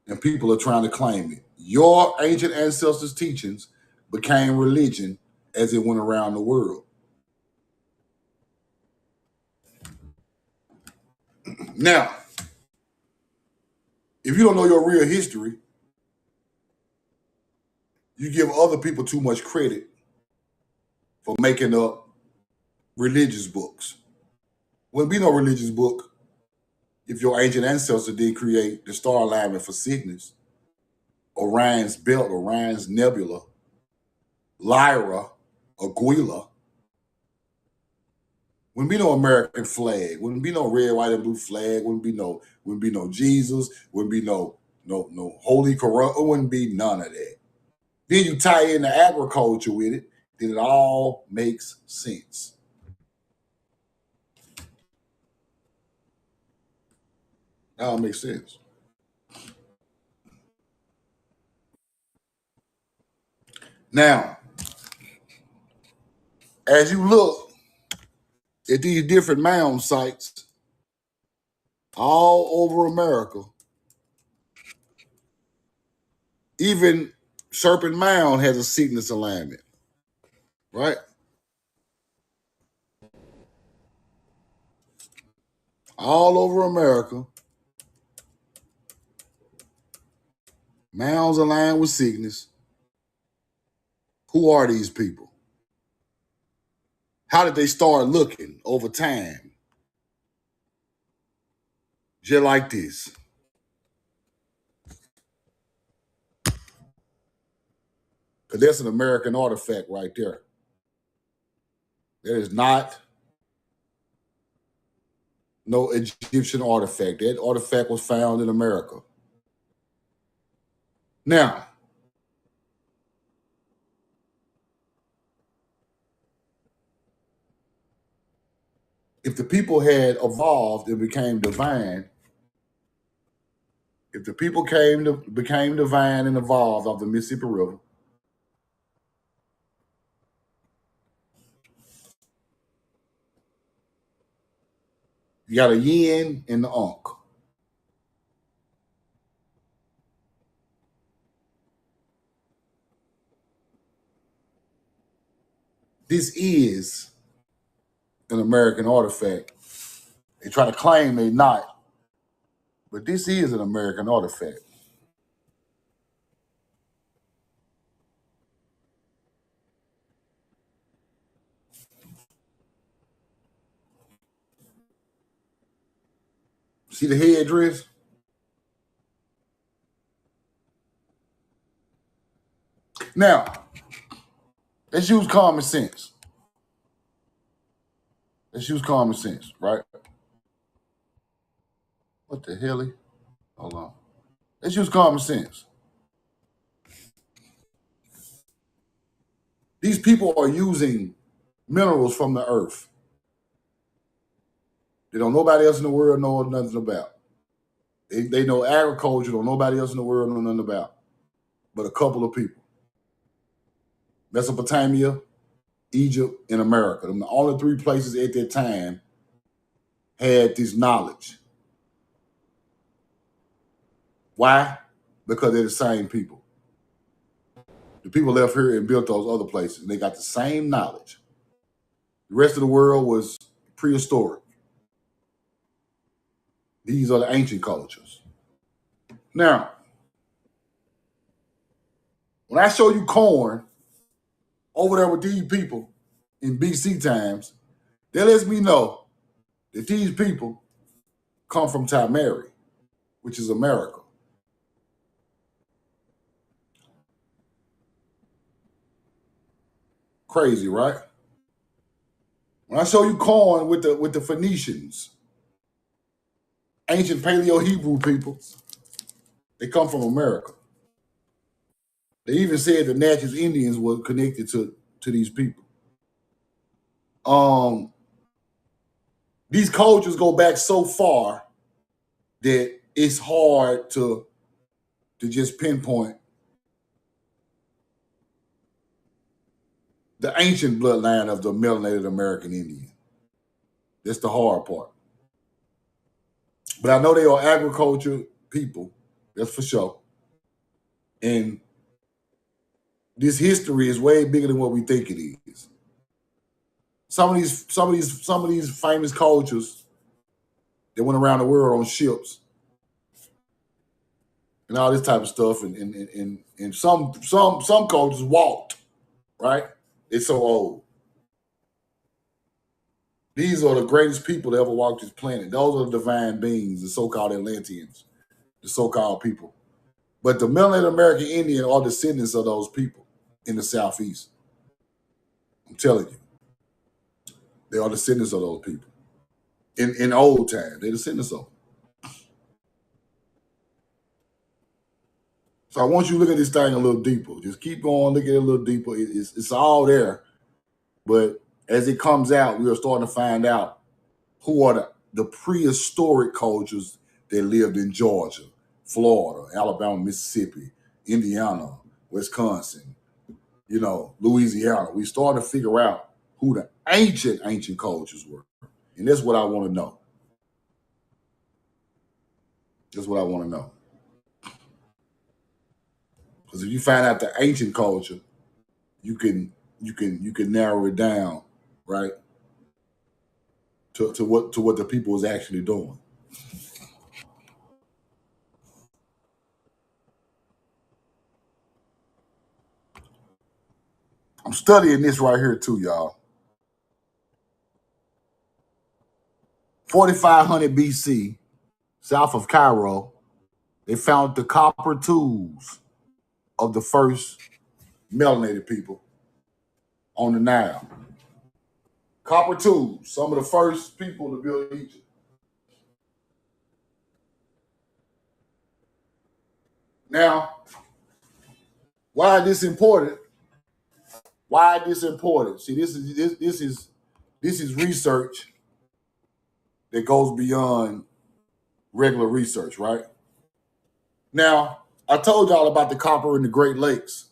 And people are trying to claim it. Your ancient ancestors' teachings became religion as it went around the world. Now, if you don't know your real history, you give other people too much credit for making up religious books. Wouldn't be no religious book if your ancient ancestor did create the star alignment for Cygnus. Orion's belt, Orion's nebula, Lyra, Aquila. Wouldn't be no American flag. Wouldn't be no red, white, and blue flag. Wouldn't be no Jesus. Wouldn't be no Holy Quran. It wouldn't be none of that. Then you tie in the agriculture with it, then it all makes sense. That all makes sense. Now, as you look at these different mound sites all over America, even Serpent Mound has a Cygnus alignment, right? All over America, mounds aligned with Cygnus. Who are these people? How did they start looking over time? Just like this. Because that's an American artifact right there. That is not no Egyptian artifact. That artifact was found in America. Now, if the people had evolved and became divine, if the people became divine and evolved off the Mississippi River, you got a yin and the ankh. This is an American artifact. They try to claim they're not, but this is an American artifact. See the headdress? Now, let's use common sense. Let's use common sense, right? What the hell? Hold on. Let's use common sense. These people are using minerals from the earth. They don't nobody else in the world know nothing about. They know agriculture, don't nobody else in the world know nothing about, but a couple of people. Mesopotamia, Egypt, and America. Them the only three places at that time had this knowledge. Why? Because they're the same people. The people left here and built those other places, and they got the same knowledge. The rest of the world was prehistoric. These are the ancient cultures. Now, when I show you corn over there with these people in BC times, that lets me know that these people come from Tamari, which is America. Crazy, right? When I show you corn with the Phoenicians, ancient Paleo-Hebrew peoples, they come from America. They even said the Natchez Indians were connected to these people. These cultures go back so far that it's hard to just pinpoint the ancient bloodline of the melanated American Indian. That's the hard part. But I know they are agriculture people, that's for sure. And this history is way bigger than what we think it is. Some of these famous cultures that went around the world on ships and all this type of stuff, and some cultures walked, right? It's so old. These are the greatest people that ever walked this planet. Those are the divine beings, the so-called Atlanteans, the so-called people. But the melanated American Indian are descendants of those people in the Southeast. I'm telling you. They are descendants of those people. In old time, they're descendants of them. So I want you to look at this thing a little deeper. Just keep going, look at it a little deeper. It's all there. But as it comes out, we are starting to find out who are the prehistoric cultures that lived in Georgia, Florida, Alabama, Mississippi, Indiana, Wisconsin, Louisiana. We started to figure out who the ancient cultures were. And that's what I want to know. That's what I want to know. Because if you find out the ancient culture, you can narrow it down, right? To what the people was actually doing. I'm studying this right here too, y'all. 4500 BC, south of Cairo, they found the copper tools of the first melanated people on the Nile. Copper tools, some of the first people to build Egypt. Now, why is this important? Why is this important? See, this is research that goes beyond regular research, right? Now, I told y'all about the copper in the Great Lakes,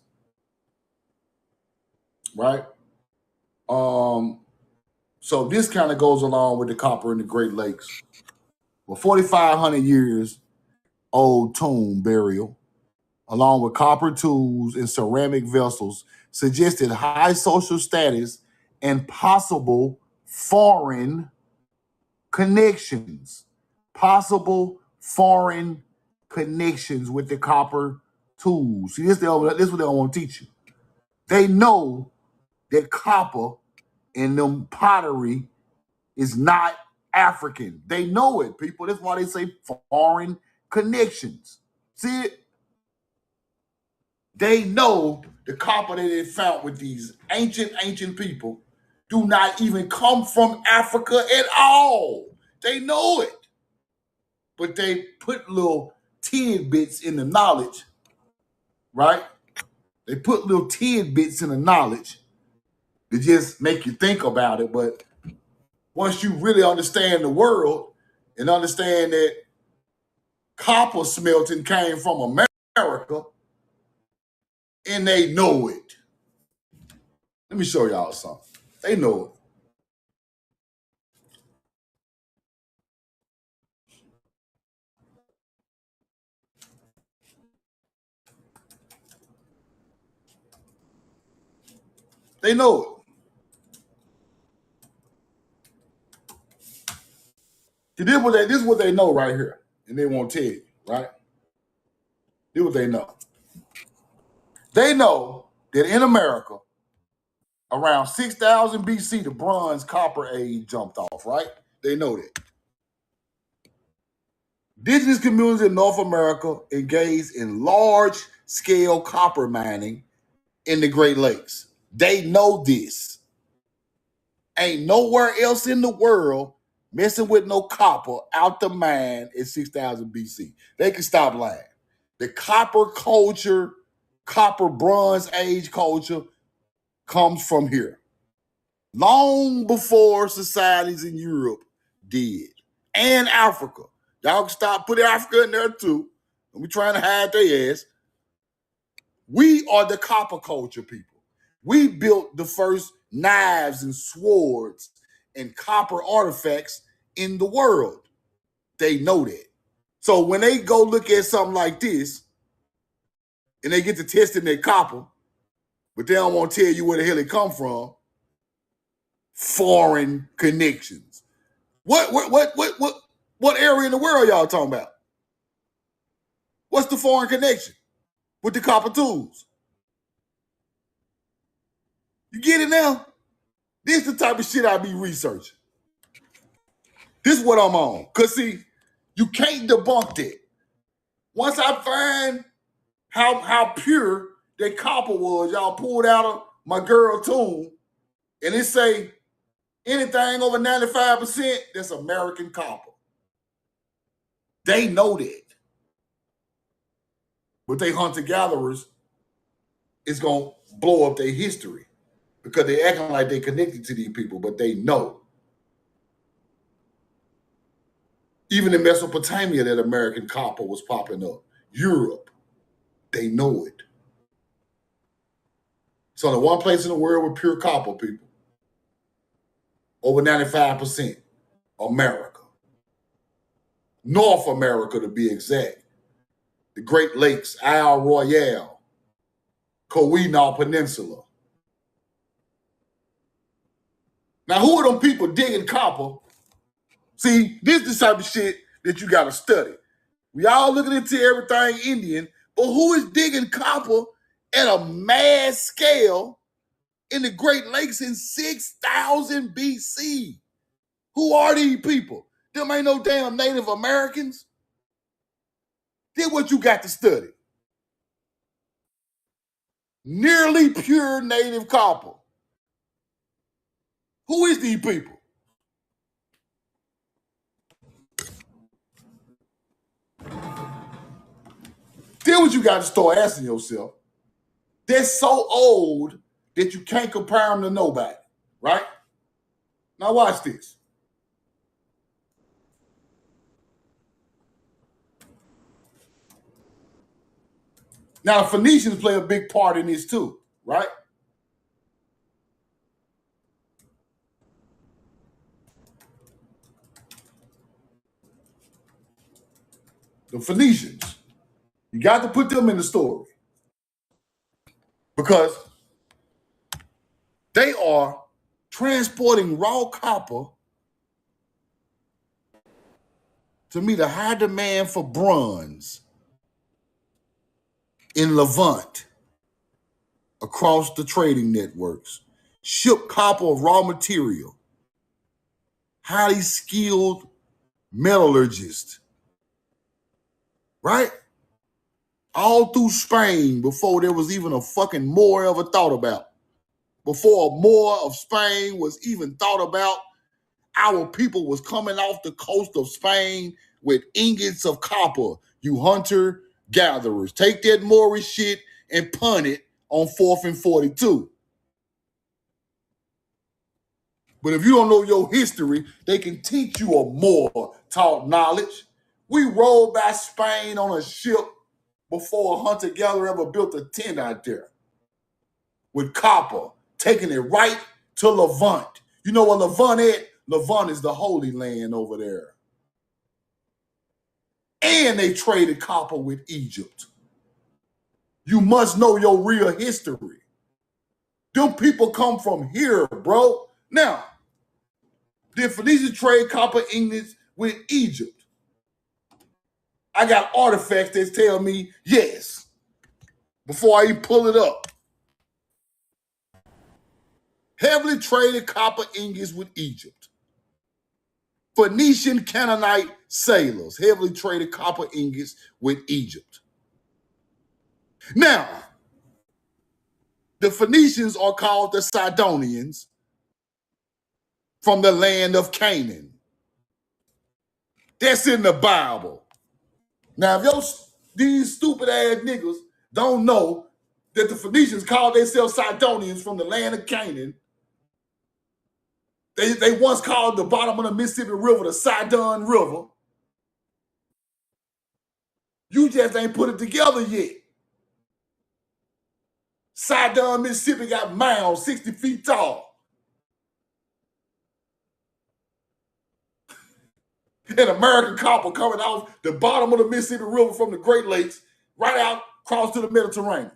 right? So this kind of goes along with the copper in the Great Lakes. Well, 4,500 years old tomb burial, along with copper tools and ceramic vessels, suggested high social status and possible foreign connections. Possible foreign connections with the copper tools. See, this is what they don't want to teach you. They know that copper in them pottery is not African. They know it, people. That's why they say foreign connections. See it? They know the copper that they found with these ancient people do not even come from Africa at all. They know it. But they put little tidbits in the knowledge, right? They put little tidbits in the knowledge to just make you think about it. But once you really understand the world and understand that copper smelting came from America, and they know it. Let me show y'all something. They know it. They know it. This is what they know right here. And they won't tell you, right? This is what they know. They know that in America, around 6,000 BC, the bronze copper age jumped off, right? They know that. Indigenous communities in North America engaged in large-scale copper mining in the Great Lakes. They know this. Ain't nowhere else in the world messing with no copper out the mine at 6,000 BC. They can stop lying. The copper culture, copper bronze age culture comes from here. Long before societies in Europe did. And Africa. Y'all can stop putting Africa in there too. And we trying to hide their ass. We are the copper culture people. We built the first knives and swords and copper artifacts in the world. They know that. So when they go look at something like this, and they get to testing their copper, but they don't want to tell you where the hell it come from, foreign connections. What area in the world y'all talking about? What's the foreign connection with the copper tools? You get it now? This is the type of shit I be researching. This is what I'm on. Because, see, you can't debunk that. Once I find how pure that copper was. Y'all pulled out of my girl tomb, and it say anything over 95%, that's American copper. They know that. But they hunter-gatherers is going to blow up their history because they acting like they connected to these people, but they know. Even in Mesopotamia, that American copper was popping up. Europe, they know it. It's only one place in the world with pure copper, people. Over 95%. America. North America, to be exact. The Great Lakes, Isle Royale, Koweenaw Peninsula. Now, who are them people digging copper? See, this is the type of shit that you got to study. We all looking into everything Indian, but who is digging copper at a mass scale in the Great Lakes in 6000 BC? Who are these people? Them ain't no damn Native Americans. Then what you got to study? Nearly pure native copper. Who is these people? Then what you got to start asking yourself, they're so old that you can't compare them to nobody, right? Now watch this. Now the Phoenicians play a big part in this too, right? The Phoenicians. You got to put them in the story because they are transporting raw copper to meet a high demand for bronze in Levant across the trading networks. Ship copper of raw material, highly skilled metallurgists, right? All through Spain before there was even a fucking Moor ever thought about. Before a Moor of Spain was even thought about, our people was coming off the coast of Spain with ingots of copper. You hunter-gatherers. Take that Moorish shit and punt it on 4th and 42. But if you don't know your history, they can teach you a Moor taught knowledge. We rolled by Spain on a ship before a hunter-gatherer ever built a tent out there with copper, taking it right to Levant. You know what Levant is? Levant is the Holy Land over there. And they traded copper with Egypt. You must know your real history. Them people come from here, bro. Now, did Phoenicians trade copper ingots with Egypt? I got artifacts that tell me yes, before I even pull it up. Heavily traded copper ingots with Egypt. Phoenician Canaanite sailors heavily traded copper ingots with Egypt. Now, the Phoenicians are called the Sidonians from the land of Canaan. That's in the Bible. Now, if these stupid ass niggas don't know that the Phoenicians called themselves Sidonians from the land of Canaan, they once called the bottom of the Mississippi River the Sidon River. You just ain't put it together yet. Sidon, Mississippi got mounds 60 feet tall. And American copper coming off the bottom of the Mississippi River from the Great Lakes, right out across to the Mediterranean.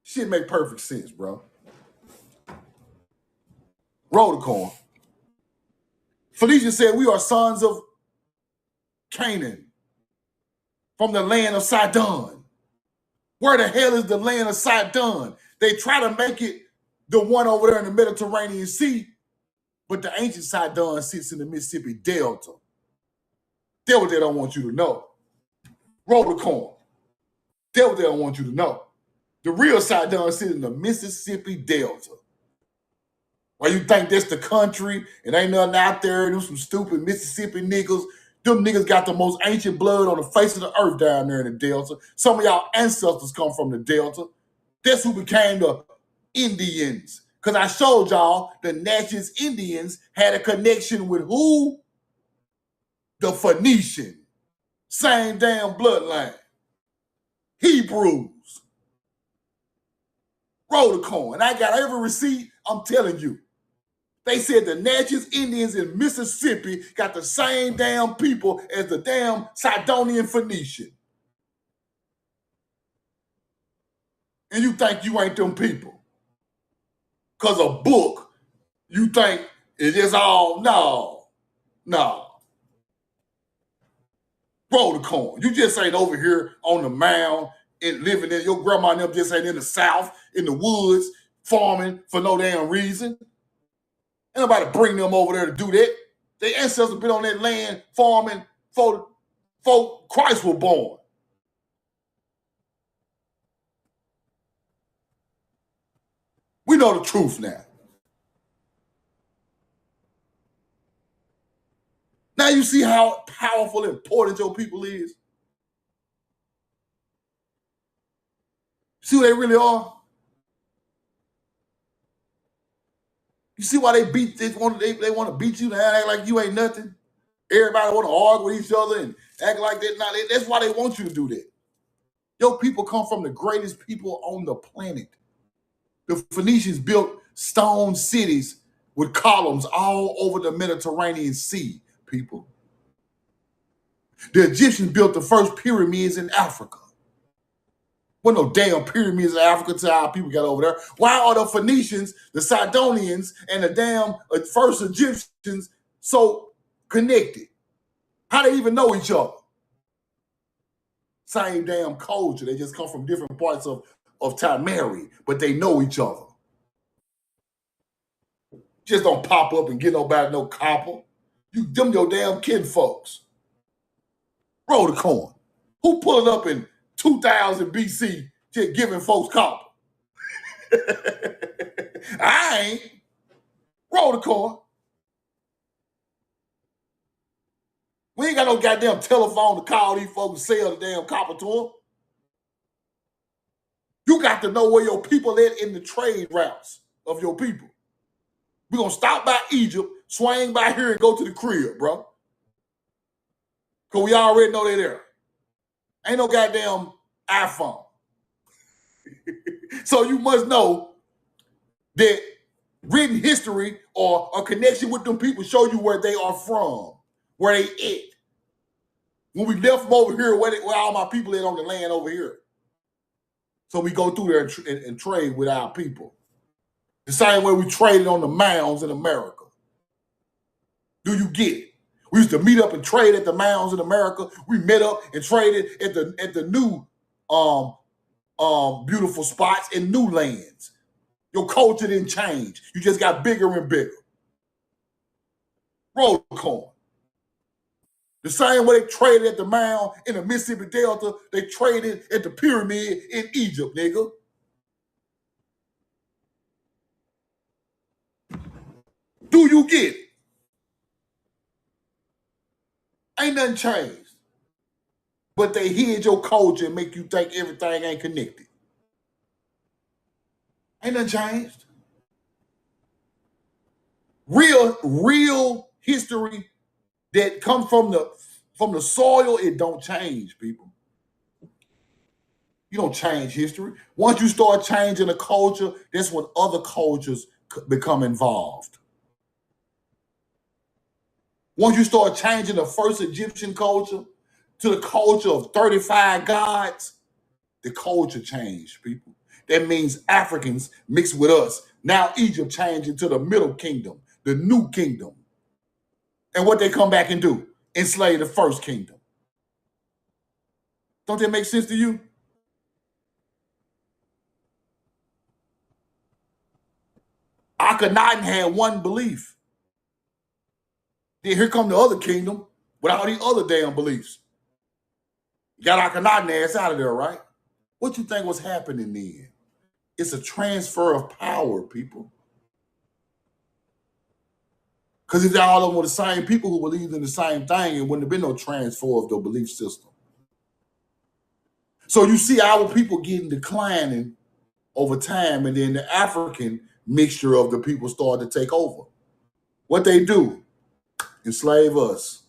Shit make perfect sense, bro. Roll the corn. Phoenicians said, we are sons of Canaan from the land of Sidon. Where the hell is the land of Sidon? They try to make it the one over there in the Mediterranean Sea, but the ancient Sidon sits in the Mississippi Delta. That's what they don't want you to know. Roll the coin. That's what they don't want you to know. The real Saddam sits in the Mississippi Delta. Why you think that's the country and ain't nothing out there, them some stupid Mississippi niggas. Them niggas got the most ancient blood on the face of the earth down there in the Delta. Some of y'all ancestors come from the Delta. That's who became the Indians. Because I showed y'all the Natchez Indians had a connection with who? The Phoenician. Same damn bloodline. Hebrews. Roll the coin. I got every receipt, I'm telling you. They said the Natchez Indians in Mississippi got the same damn people as the damn Sidonian Phoenician. And you think you ain't them people. Because a book, you think it's just all, no. Roll the coin. You just ain't over here on the mound and living in, your grandma and them just ain't in the South, in the woods, farming for no damn reason. Ain't nobody bring them over there to do that. Their ancestors been on that land farming before Christ was born. We know the truth now. Now you see how powerful and important your people is. See who they really are? You see why they want to beat you and act like you ain't nothing? Everybody want to argue with each other and act like that. Nah, that's why they want you to do that. Your people come from the greatest people on the planet. The Phoenicians built stone cities with columns all over the Mediterranean Sea, people. The Egyptians built the first pyramids in Africa. Well, no damn pyramids in Africa till our people got over there. Why are the Phoenicians, the Sidonians, and the damn first Egyptians so connected? How they even know each other? Same damn culture. They just come from different parts of Tamari, but they know each other. Just don't pop up and get nobody no copper. Them your damn kin folks. Roll the coin. Who pulled up in 2000 BC just giving folks copper? I ain't. Roll the coin. We ain't got no goddamn telephone to call these folks and sell the damn copper to them. You got to know where your people at in the trade routes of your people. We're going to stop by Egypt, swing by here, and go to the crib, bro. Because we already know they're there. Ain't no goddamn iPhone. So you must know that written history or a connection with them people show you where they are from, where they at. When we left from over here, where all my people at on the land over here. So we go through there and trade with our people. The same way we traded on the mounds in America. Do you get it? We used to meet up and trade at the mounds in America. We met up and traded at the new beautiful spots in new lands. Your culture didn't change. You just got bigger and bigger. Roll the coin. The same way they traded at the mound in the Mississippi Delta, they traded at the pyramid in Egypt, nigga. Do you get it? Ain't nothing changed. But they hid your culture and make you think everything ain't connected. Ain't nothing changed. Real history that comes from the soil, it don't change, people. You don't change history. Once you start changing a culture, that's when other cultures become involved. Once you start changing the first Egyptian culture to the culture of 35 gods, the culture changed, people. That means Africans mixed with us. Now Egypt changed into the Middle Kingdom, the New Kingdom. And what they come back and do? Enslave the First Kingdom. Don't that make sense to you? Akhenaten had one belief. Then here come the other kingdom with all these other damn beliefs. Got Akhenaten ass out of there, right? What you think was happening then? It's a transfer of power, people. Because if all of them were the same people who believed in the same thing, it wouldn't have been no transfer of the belief system. So you see our people getting declining over time, and then the African mixture of the people started to take over. What they do? Enslave us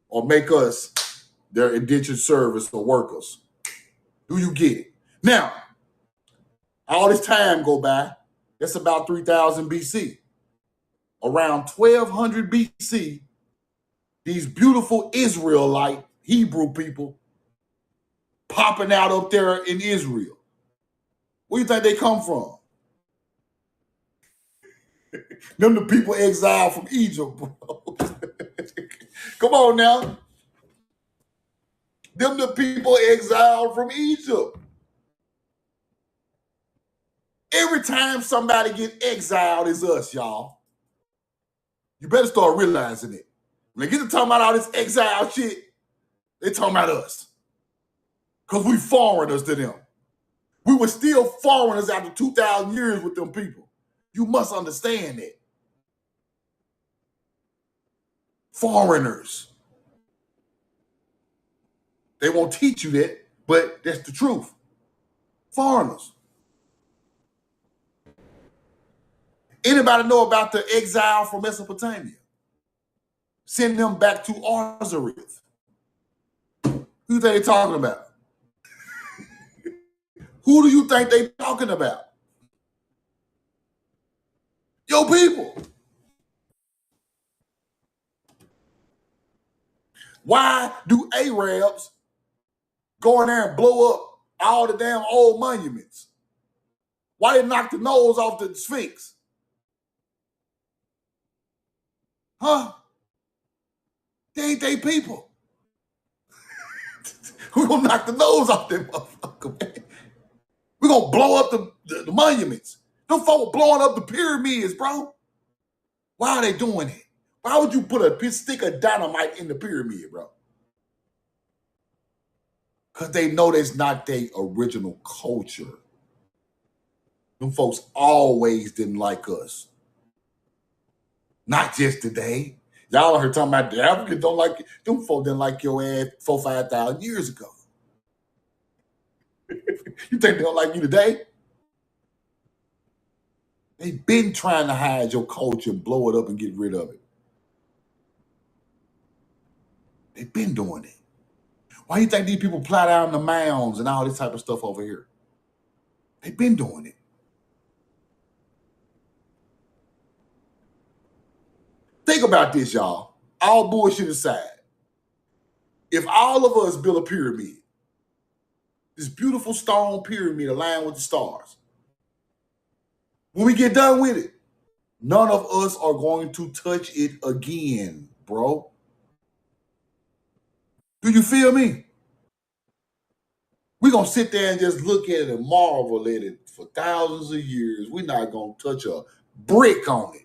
or make us their indentured servants or workers. Do you get it? Now, all this time go by, that's about 3000 BC. Around 1200 BC, these beautiful Israelite Hebrew people popping out up there in Israel. Where do you think they come from? Them the people exiled from Egypt, bro. Come on now. Them the people exiled from Egypt. Every time somebody gets exiled, it's us, y'all. You better start realizing it. When they get to talking about all this exile shit, they talking about us. Because we foreigners to them. We were still foreigners after 2,000 years with them people. You must understand that. Foreigners. They won't teach you that, but that's the truth. Foreigners. Anybody know about the exile from Mesopotamia? Send them back to Arzareth. Who do you think they're talking about? Who do you think they're talking about? Your people. Why do Arabs go in there and blow up all the damn old monuments? Why they knock the nose off the Sphinx? Huh? They ain't they people. We're going to knock the nose off them motherfucker, man. We're going to blow up the monuments. Them folk blowing up the pyramids, bro. Why are they doing it? Why would you put a stick of dynamite in the pyramid, bro? Because they know that's not their original culture. Them folks always didn't like us. Not just today. Y'all heard talking about the Africans don't like it. Them folk didn't like your ass 4,000-5,000 years ago. You think they don't like you today? They've been trying to hide your culture and blow it up and get rid of it. They've been doing it. Why do you think these people plow down the mounds and all this type of stuff over here? They've been doing it. Think about this, y'all. All bullshit aside. If all of us build a pyramid, this beautiful stone pyramid aligned with the stars, when we get done with it, none of us are going to touch it again, bro. Do you feel me? We're going to sit there and just look at it and marvel at it for thousands of years. We're not going to touch a brick on it.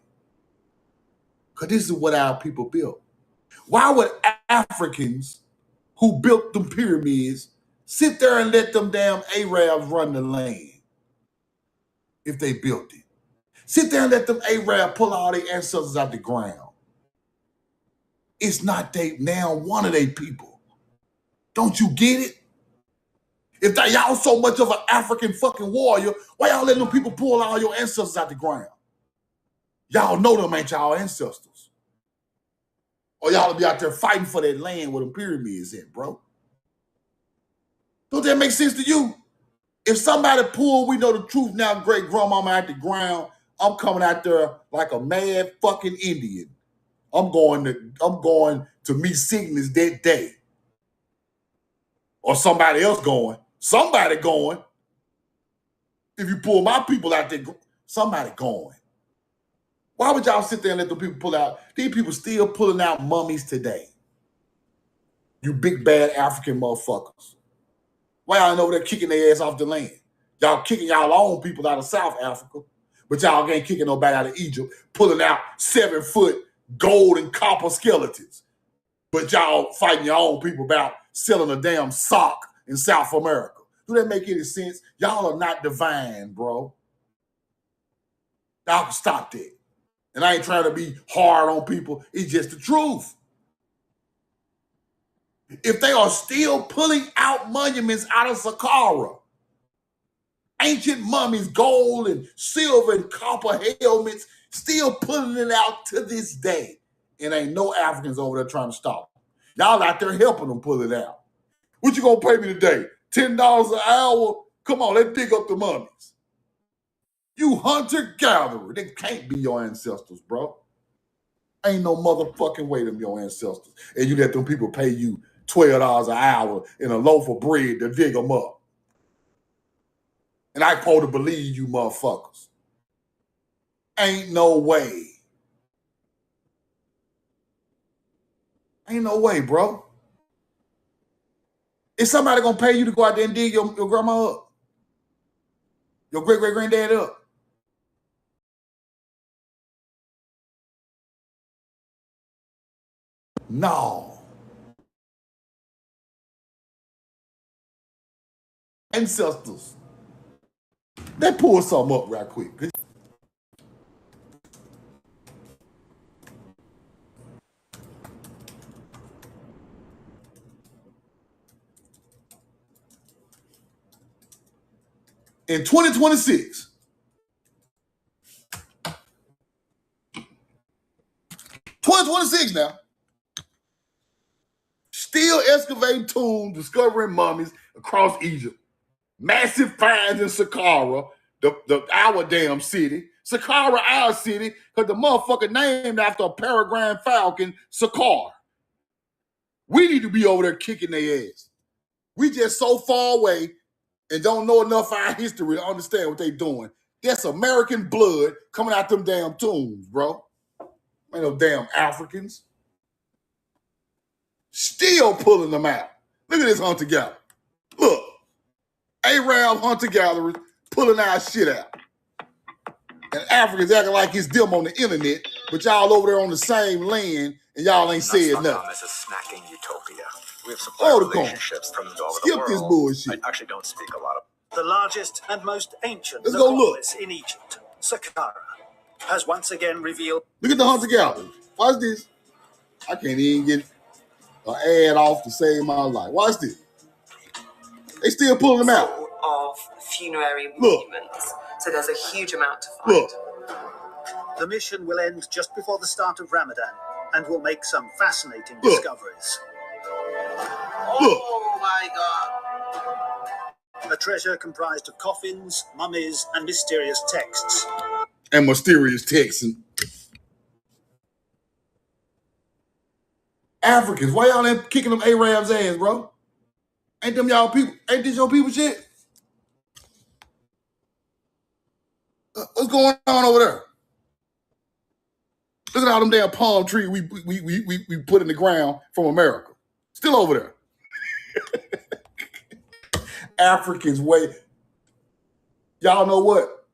Because this is what our people built. Why would Africans who built them pyramids sit there and let them damn Arabs run the land if they built it? Sit there and let them Arabs pull all their ancestors out the ground. It's not they now one of their people. Don't you get it? If y'all so much of an African fucking warrior, why y'all letting them people pull all your ancestors out the ground? Y'all know them ain't y'all ancestors. Or y'all be out there fighting for that land where the pyramids in, bro. Don't that make sense to you? If somebody pull, we know the truth now, great grandmama out the ground, I'm coming out there like a mad fucking Indian. I'm going to meet Cygnus that day. Or somebody else going. Somebody going. If you pull my people out there, somebody going. Why would y'all sit there and let the people pull out? These people still pulling out mummies today. You big bad African motherfuckers. Why y'all over there kicking their ass off the land? Y'all kicking y'all own people out of South Africa, but y'all ain't kicking nobody out of Egypt, pulling out 7-foot gold and copper skeletons. But y'all fighting your own people about selling a damn sock in South America. Do that make any sense? Y'all are not divine, bro. Y'all can stop that. And I ain't trying to be hard on people. It's just the truth. If they are still pulling out monuments out of Saqqara, ancient mummies, gold and silver and copper helmets, still pulling it out to this day. And ain't no Africans over there trying to stop them. Y'all out there helping them pull it out. What you gonna pay me today? $10 an hour? Come on, let's dig up the mummies. You hunter-gatherer. They can't be your ancestors, bro. Ain't no motherfucking way them your ancestors. And you let them people pay you $12 an hour in a loaf of bread to dig them up. And I supposed to believe you motherfuckers. Ain't no way. Ain't no way, bro. Is somebody gonna pay you to go out there and dig your grandma up? Your great-great-granddad up? No. Ancestors. Let's pull something up right quick. In 2026, now, still excavating tombs, discovering mummies across Egypt. Massive finds in Saqqara, our damn city. Saqqara, our city, because the motherfucker named after a peregrine falcon, Saqqara. We need to be over there kicking their ass. We just so far away and don't know enough of our history to understand what they doing. That's American blood coming out them damn tombs, bro. Ain't no damn Africans. Still pulling them out. Look at this hunter-gatherer. Look. Arab hunter-gatherers pulling our shit out. And Africans acting like it's them on the internet, but y'all over there on the same land and y'all ain't said nothing. Is a snacking utopia. We have supplier relationships from all over the world. Skip this bullshit. I actually don't speak a lot of. The largest and most ancient Let's go look. in Egypt, Saqqara, has once again revealed. Look at the hunter-gatherers. Watch this. I can't even get an ad off to save my life. Watch this. They still pulling them out. Of funerary monuments. So there's a huge amount to find. Look. The mission will end just before the start of Ramadan and will make some fascinating discoveries. Oh my God. A treasure comprised of coffins, mummies, and mysterious texts. Africans, why y'all ain't kicking them Arabs' ass, bro? Ain't them y'all people? Ain't this your people shit? What's going on over there? Look at all them damn palm trees we put in the ground from America. Still over there. Africans wait. Y'all know what?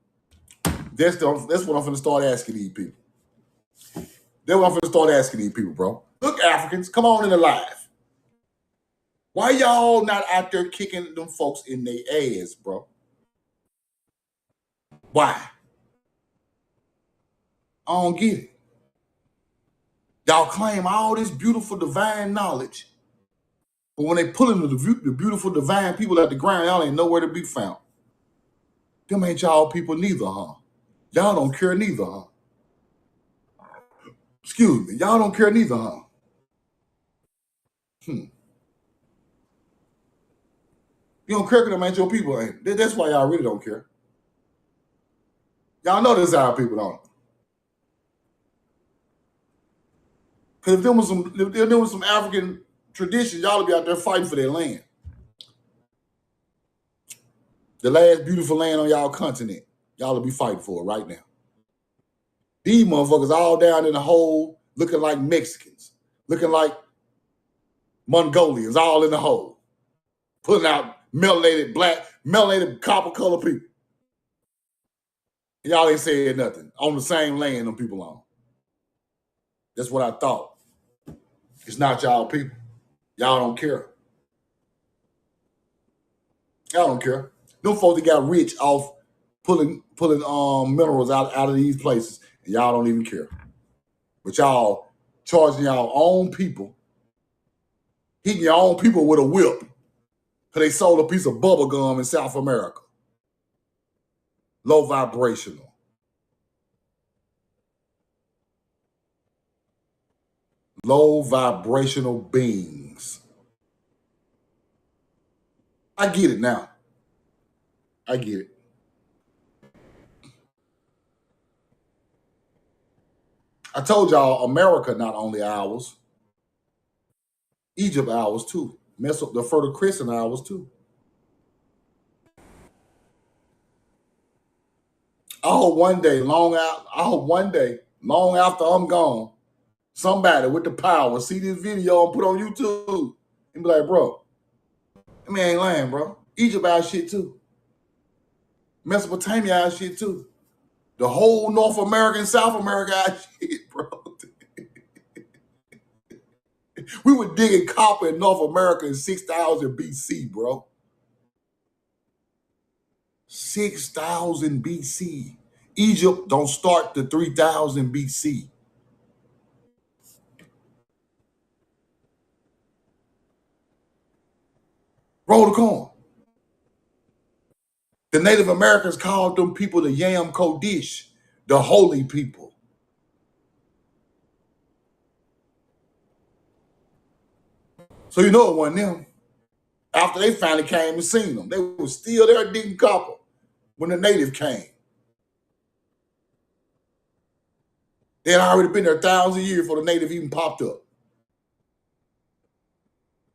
That's what I'm finna start asking these people. That's what I'm finna start asking these people, bro. Look, Africans, come on in alive. Why y'all not out there kicking them folks in their ass, bro? Why? I don't get it. Y'all claim all this beautiful divine knowledge, but when they pull into the beautiful divine people at the ground, y'all ain't nowhere to be found. Them ain't y'all people neither, huh? Y'all don't care neither, huh? Excuse me, y'all don't care neither, huh? You don't care because them ain't your people, ain't it? That's why y'all really don't care. Y'all know this our people, don't it? Because if there was some African tradition, y'all would be out there fighting for their land. The last beautiful land on y'all continent, y'all will be fighting for it right now. These motherfuckers all down in the hole, looking like Mexicans, looking like Mongolians, all in the hole, putting out melanated copper colored people. Y'all ain't saying nothing on the same land them people on. That's what I thought. It's not y'all people. Y'all don't care. I don't care. Them folks that got rich off pulling minerals out of these places, and y'all don't even care. But y'all charging y'all own people, hitting your own people with a whip, because they sold a piece of bubble gum in South America. Low vibrational. Low vibrational beings. I get it now. I get it. I told y'all America not only ours, Egypt ours too. The Fertile Crescent ours too. I hope one day, long after I'm gone, somebody with the power see this video and put on YouTube and be like, bro, that man ain't lying, bro. Egypt our shit too. Mesopotamia our shit too. The whole North America and South America our shit, bro. We were digging copper in North America in 6,000 BC, bro. 6,000 BC. Egypt don't start to 3,000 BC. Roll the corn. The Native Americans called them people the Yam Kodesh, the holy people. So you know it wasn't them. After they finally came and seen them, they were still there digging copper when the native came. They had already been there 1,000 years before the native even popped up.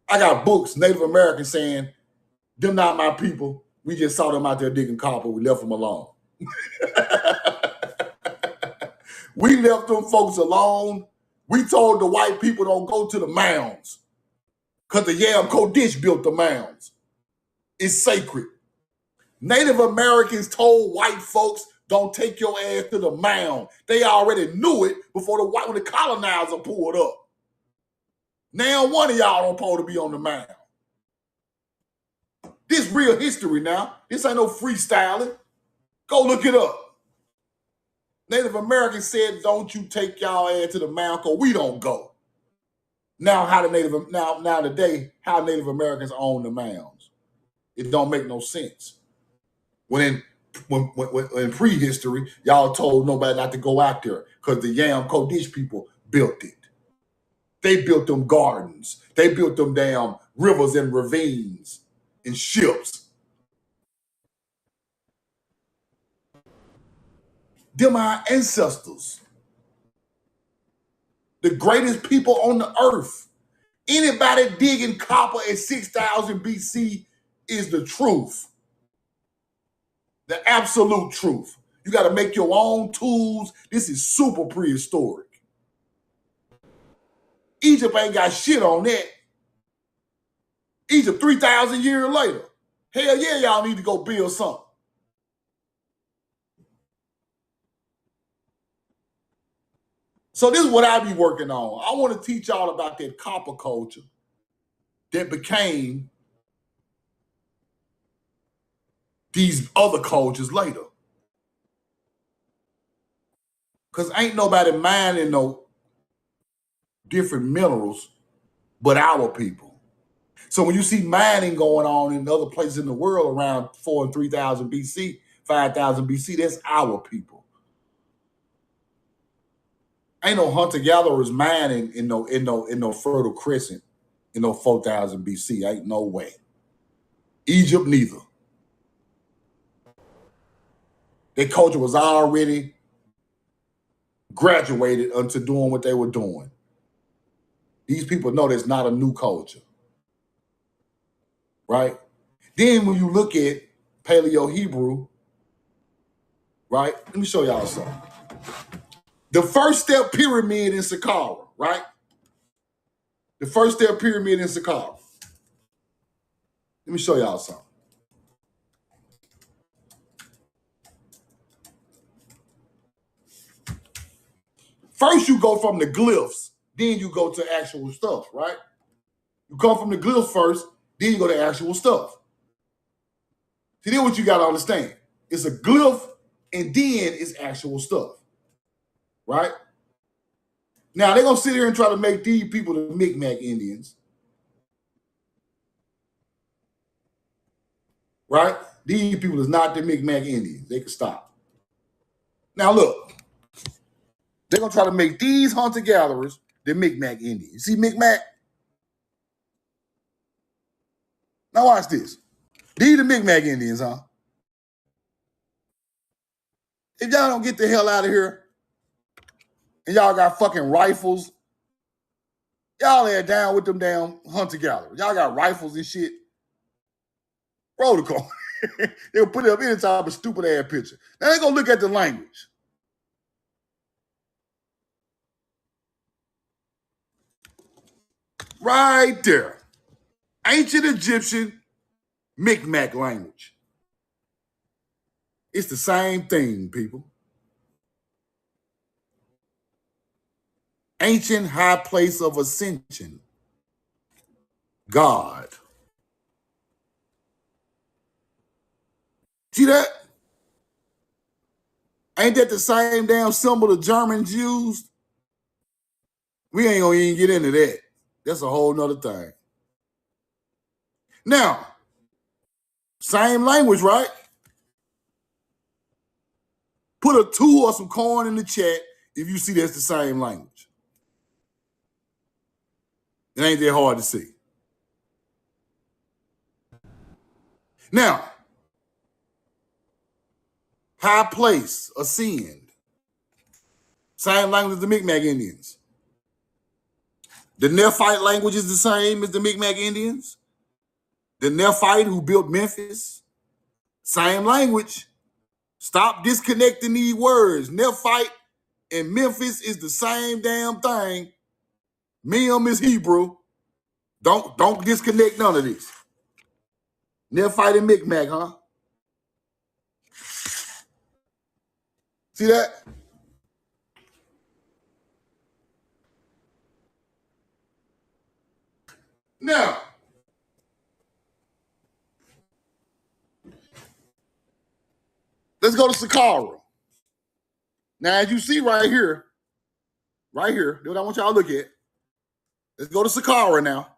I got books, Native Americans saying, them not my people. We just saw them out there digging copper. We left them alone. We left them folks alone. We told the white people don't go to the mounds because the Yam Kodesh built the mounds. It's sacred. Native Americans told white folks don't take your ass to the mound. They already knew it before when the colonizer pulled up. Now one of y'all don't supposed to be on the mound. This real history now. This ain't no freestyling. Go look it up. Native Americans said, don't you take y'all ass to the mound because we don't go. Now today, how Native Americans own the mounds. It don't make no sense. When in prehistory, y'all told nobody not to go out there because the Yam Kodesh people built it. They built them gardens. They built them damn rivers and ravines and ships. Them our ancestors. The greatest people on the earth. Anybody digging copper at 6,000 BC is the truth. The absolute truth. You got to make your own tools. This is super prehistoric. Egypt ain't got shit on that. Egypt 3,000 years later. Hell yeah, y'all need to go build something. So this is what I be working on. I want to teach y'all about that copper culture that became these other cultures later. Because ain't nobody mining no different minerals but our people. So when you see mining going on in other places in the world around 4,000 and 3,000 BC, 5,000 BC, that's our people. Ain't no hunter-gatherers mining in no Fertile Crescent in no 4,000 BC. Ain't no way. Egypt neither. Their culture was already graduated into doing what they were doing. These people know that's not a new culture. Right? Then when you look at Paleo-Hebrew, right? Let me show y'all something. The first step pyramid in Saqqara, right? The first step pyramid in Saqqara. Let me show y'all something. First, you go from the glyphs, then you go to actual stuff, right? You come from the glyphs first, then you go to actual stuff. See, then what you got to understand. It's a glyph and then it's actual stuff. Right? Now, they're going to sit here and try to make these people the Mi'kmaq Indians. Right? These people is not the Mi'kmaq Indians. They can stop. Now, look. They're going to try to make these hunter-gatherers the Mi'kmaq Indians. See Mi'kmaq? Now watch this. These the Mi'kmaq Indians, huh? If y'all don't get the hell out of here and y'all got fucking rifles, y'all are down with them damn hunter-gatherers. Y'all got rifles and shit. Protocol. They'll put up any type of stupid-ass picture. Now they're going to look at the language. Right there. Ancient Egyptian Mi'kmaq language. It's the same thing, people. Ancient high place of ascension. God. See that? Ain't that the same damn symbol the Germans used? We ain't gonna even get into that. That's a whole nother thing. Now, same language, right? Put a 2 or some coin in the chat if you see that's the same language. It ain't that hard to see. Now, high place, ascend. Same language as the Mi'kmaq Indians. The Nephite language is the same as the Mi'kmaq Indians. The Nephite who built Memphis, same language. Stop disconnecting these words. Nephite and Memphis is the same damn thing. Mem is Hebrew. Don't disconnect none of this. Nephite and Mi'kmaq, huh? See that? Now, let's go to Saqqara. Now, as you see right here, what I want y'all to look at. Let's go to Saqqara now.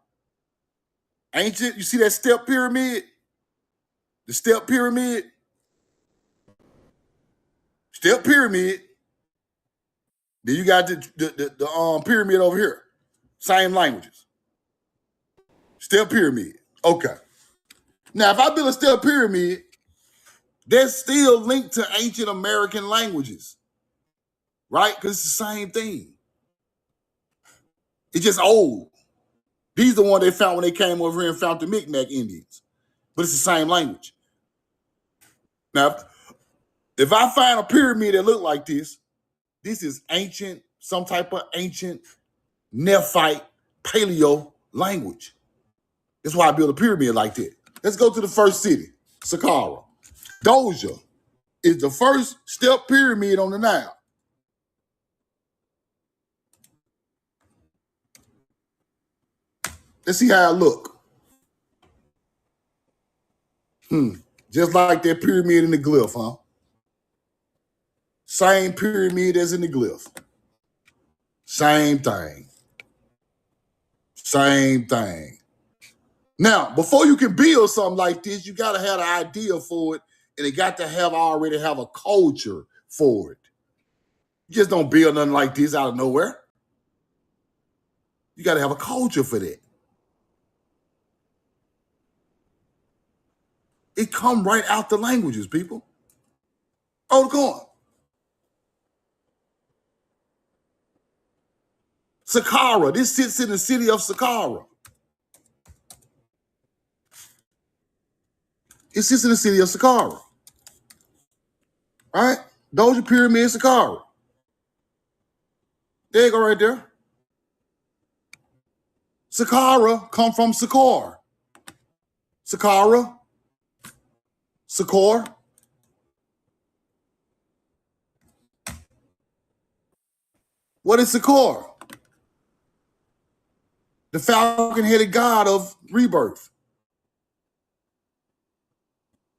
Ancient, you see that step pyramid? The step pyramid? Step pyramid. Then you got the pyramid over here. Same languages. Step pyramid. Okay. Now, if I build a step pyramid, that's still linked to ancient American languages. Right? Because it's the same thing. It's just old. These are the ones they found when they came over here and found the Mi'kmaq Indians. But it's the same language. Now, if I find a pyramid that look like this is ancient, some type of ancient Nephite paleo language. That's why I built a pyramid like that. Let's go to the first city, Saqqara. Doja is the first step pyramid on the Nile. Let's see how it look. Just like that pyramid in the glyph, huh? Same pyramid as in the glyph. Same thing. Same thing. Now, before you can build something like this, you got to have an idea for it, and it got to already have a culture for it. You just don't build nothing like this out of nowhere. You got to have a culture for that. It come right out the languages, people. Oh, the coin. Saqqara. This sits in the city of Saqqara. It sits in the city of Saqqara. All right? Doja Pyramid, Saqqara. There you go right there. Saqqara come from Saqqar. Saqqara. Saqqar. What is Saqqar? The falcon-headed god of rebirth.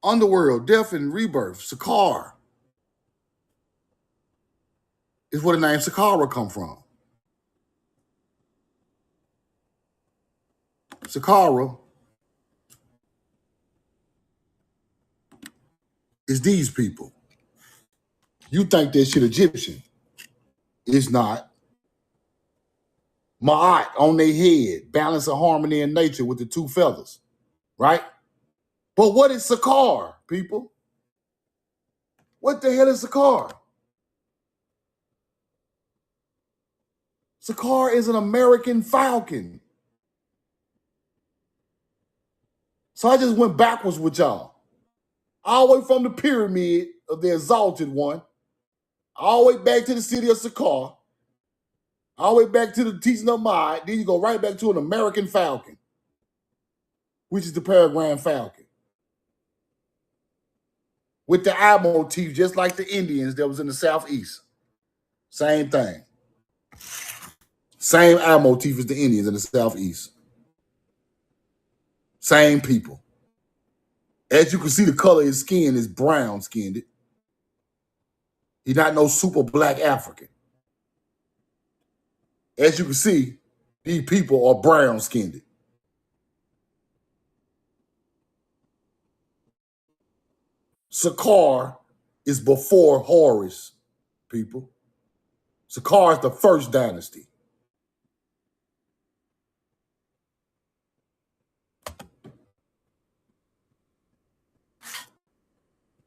Underworld, Death and Rebirth, Sakaar. Is where the name Saqqara come from. Saqqara is these people. You think that shit Egyptian. It's not. Ma'at on their head, balance of harmony in nature with the two feathers, right? But what is Sakaar, people? What the hell is Sakaar? Sakaar is an American falcon. So I just went backwards with y'all. All the way from the pyramid of the exalted one, all the way back to the city of Sakaar, all the way back to the teaching of Ma'at, then you go right back to an American falcon, which is the peregrine falcon. With the eye motif, just like the Indians that was in the southeast. Same thing. Same eye motif as the Indians in the southeast. Same people. As you can see, the color of his skin is brown skinned. He's not no super black African. As you can see, these people are brown skinned. Sakaar is before Horus, people. Sakaar is the first dynasty.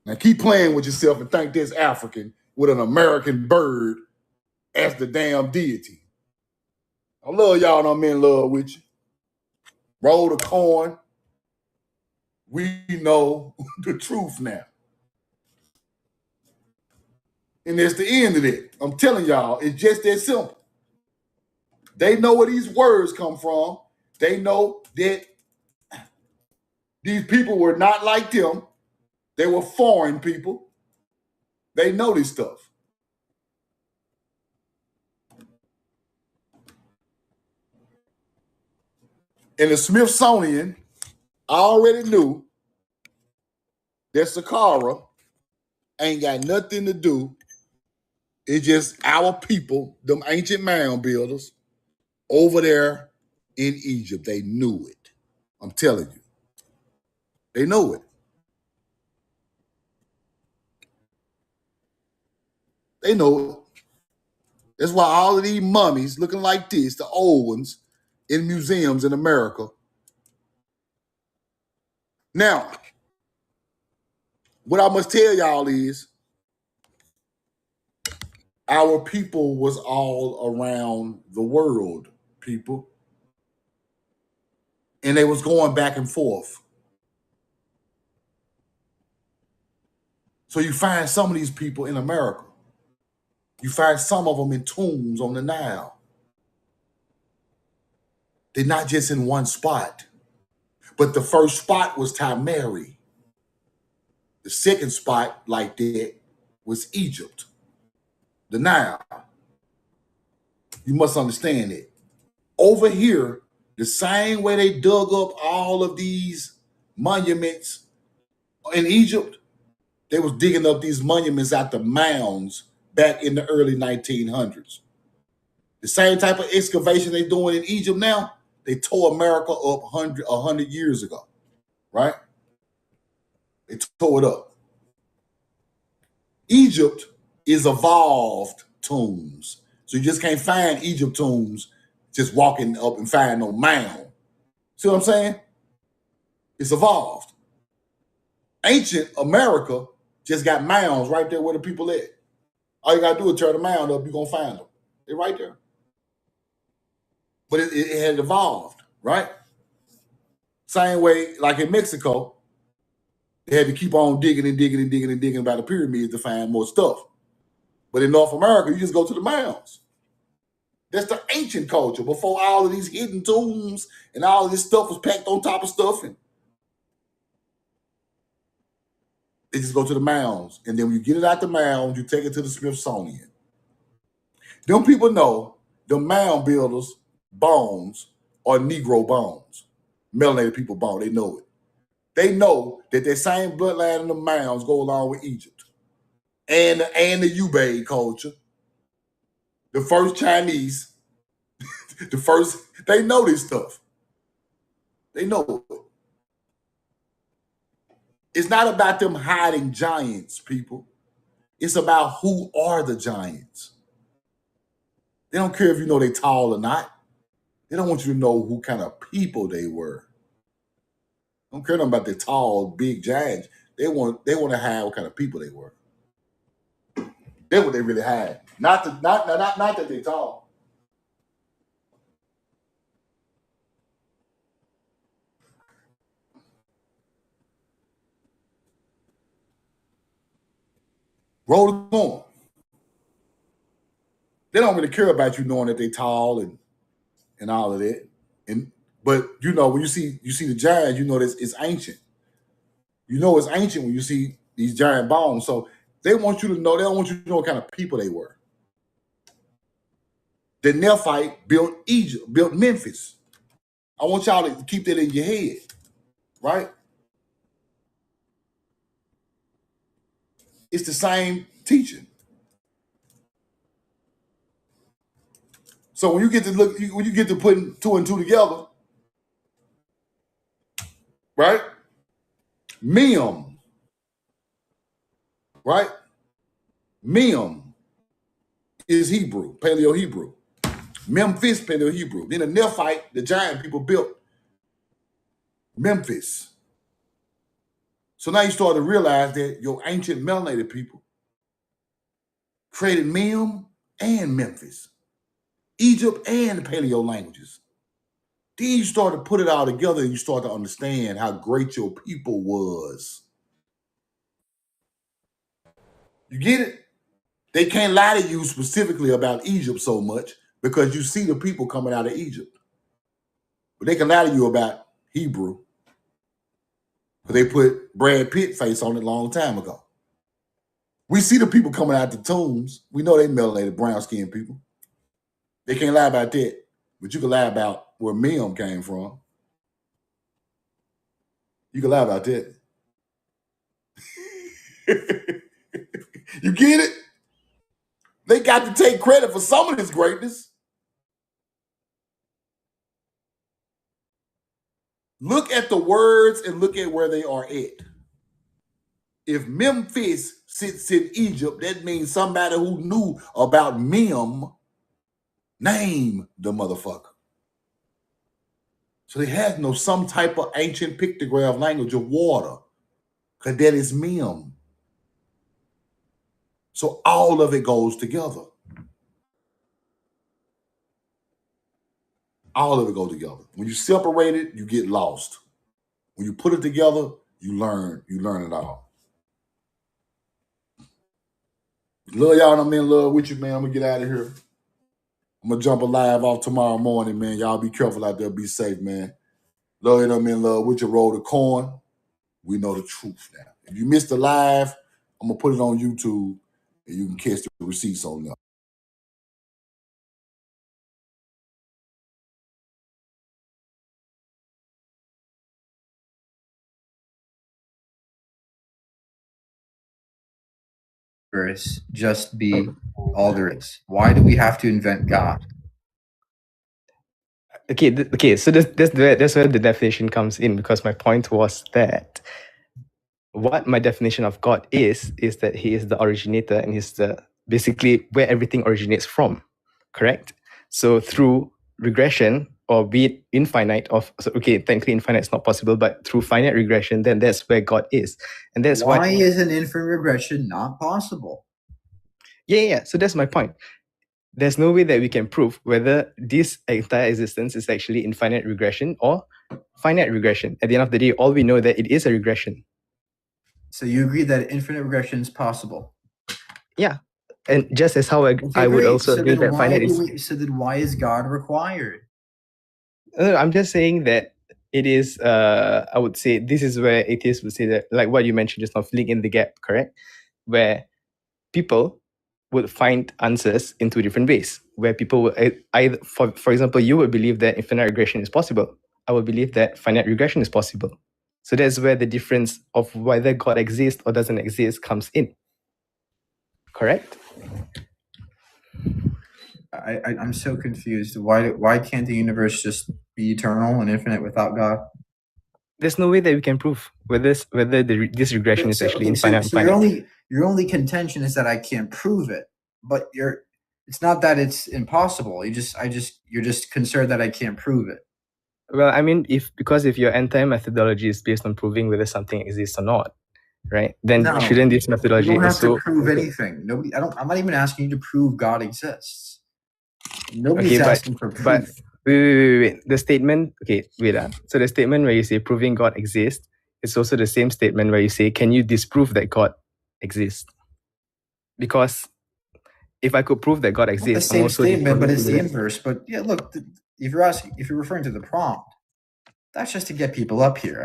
Now keep playing with yourself and think this African with an American bird as the damn deity. I love y'all and I'm in love with you. Roll the coin. We know the truth now. And that's the end of it. I'm telling y'all, it's just that simple. They know where these words come from. They know that these people were not like them. They were foreign people. They know this stuff. And the Smithsonian already knew that Saqqara ain't got nothing to do. It's just our people, them ancient mound builders, over there in Egypt. They knew it. I'm telling you. They know it. They know it. That's why all of these mummies looking like this, the old ones, in museums in America. Now, what I must tell y'all is our people was all around the world, people. And they was going back and forth. So you find some of these people in America. You find some of them in tombs on the Nile. They're not just in one spot. But the first spot was Tamari. The second spot like that was Egypt, the Nile. You must understand it. Over here, the same way they dug up all of these monuments in Egypt, they was digging up these monuments out the mounds back in the early 1900s. The same type of excavation they doing in Egypt now, they tore America up 100 years ago, right? They tore it up. Egypt is evolved tombs. So you just can't find Egypt tombs just walking up and find no mound. See what I'm saying? It's evolved. Ancient America just got mounds right there where the people at. All you got to do is turn the mound up, you're going to find them. They're right there. But it had evolved, right? Same way, like in Mexico, they had to keep on digging and digging and digging and digging by the pyramids to find more stuff. But in North America, you just go to the mounds. That's the ancient culture before all of these hidden tombs and all of this stuff was packed on top of stuff. And they just go to the mounds. And then when you get it out the mounds, you take it to the Smithsonian. Them people know the mound builders' bones are Negro bones. Melanated people bone, they know it. they know that that same bloodline in the mounds go along with Egypt and the Ubaid culture. The first Chinese, they know this stuff. They know it. It's not about them hiding giants, people. It's about who are the giants. They don't care if you know they're tall or not. They don't want you to know who kind of people they were. They don't care nothing about the tall, big giants. They want to hide what kind of people they were. That's what they really had. Not that they tall. Roll it on. They don't really care about you knowing that they tall and all of that. But you know, when you see the giants, you know that it's ancient. You know it's ancient when you see these giant bones. So they want you to know, they don't want you to know what kind of people they were. The Nephite built Egypt, built Memphis. I want y'all to keep that in your head, right? It's the same teaching. So when you get to putting 2 and 2 together, right? Mem, right? Mem is Hebrew, Paleo-Hebrew. Memphis, Paleo-Hebrew. Then the Nephite, the giant people built Memphis. So now you start to realize that your ancient melanated people created Mem and Memphis, Egypt and the Paleo languages. Then you start to put it all together and you start to understand how great your people was. You get it? They can't lie to you specifically about Egypt so much because you see the people coming out of Egypt. But they can lie to you about Hebrew. But they put Brad Pitt face on it a long time ago. We see the people coming out the tombs. We know they melanated, brown-skinned people. They can't lie about that. But you can lie about where Mem came from. You can lie about that. You get it? They got to take credit for some of this greatness. Look at the words and look at where they are at. If Memphis sits in Egypt, that means somebody who knew about Mem named the motherfucker. So they had to know some type of ancient pictograph language of water, because that is Mem. So all of it goes together. All of it goes together. When you separate it, you get lost. When you put it together, you learn it all. Love y'all, and I'm in love with you, man. I'm gonna get out of here. I'm gonna jump a live off tomorrow morning, man. Y'all be careful out there. Be safe, man. Love you, and I'm in love with you. Roll the coin. We know the truth now. If you missed the live, I'm gonna put it on YouTube, and you can catch the receipts on there. Just be all there is. Why do we have to invent God? Okay. So that's where the definition comes in, because my point was that what my definition of God is that He is the originator and He's the basically where everything originates from. Correct? So through regression, or be it infinite technically infinite is not possible, but through finite regression, then that's where God is. And that's why is an infinite regression not possible? Yeah. So that's my point. There's no way that we can prove whether this entire existence is actually infinite regression or finite regression. At the end of the day, all we know that it is a regression. So you agree that infinite regression is possible? Yeah. And just as how I would also agree that finite is... So then why is God required? I'm just saying that it is, I would say, this is where atheists would say that, like what you mentioned just now, filling in the gap, correct? Where people would find answers in two different ways, where people will either, for example, you would believe that infinite regression is possible. I would believe that finite regression is possible. So that's where the difference of whether God exists or doesn't exist comes in. Correct? I'm so confused. Why can't the universe just be eternal and infinite without God? There's no way that we can prove whether this regression is actually infinite. So your only contention is that I can't prove it, but it's not that it's impossible. You're just concerned that I can't prove it. Well, I mean, if your entire methodology is based on proving whether something exists or not, right? Then No, shouldn't this methodology you don't have also to prove anything. Nobody. I'm not even asking you to prove God exists. Nobody's Okay, asking for proof. but wait. The statement, okay, wait. So the statement where you say proving God exists is also the same statement where you say, can you disprove that God exists? Because if I could prove that God Not the exists, I'm same also statement, but it's the disproving- inverse. But yeah, look, if you're referring to the prompt, that's just to get people up here.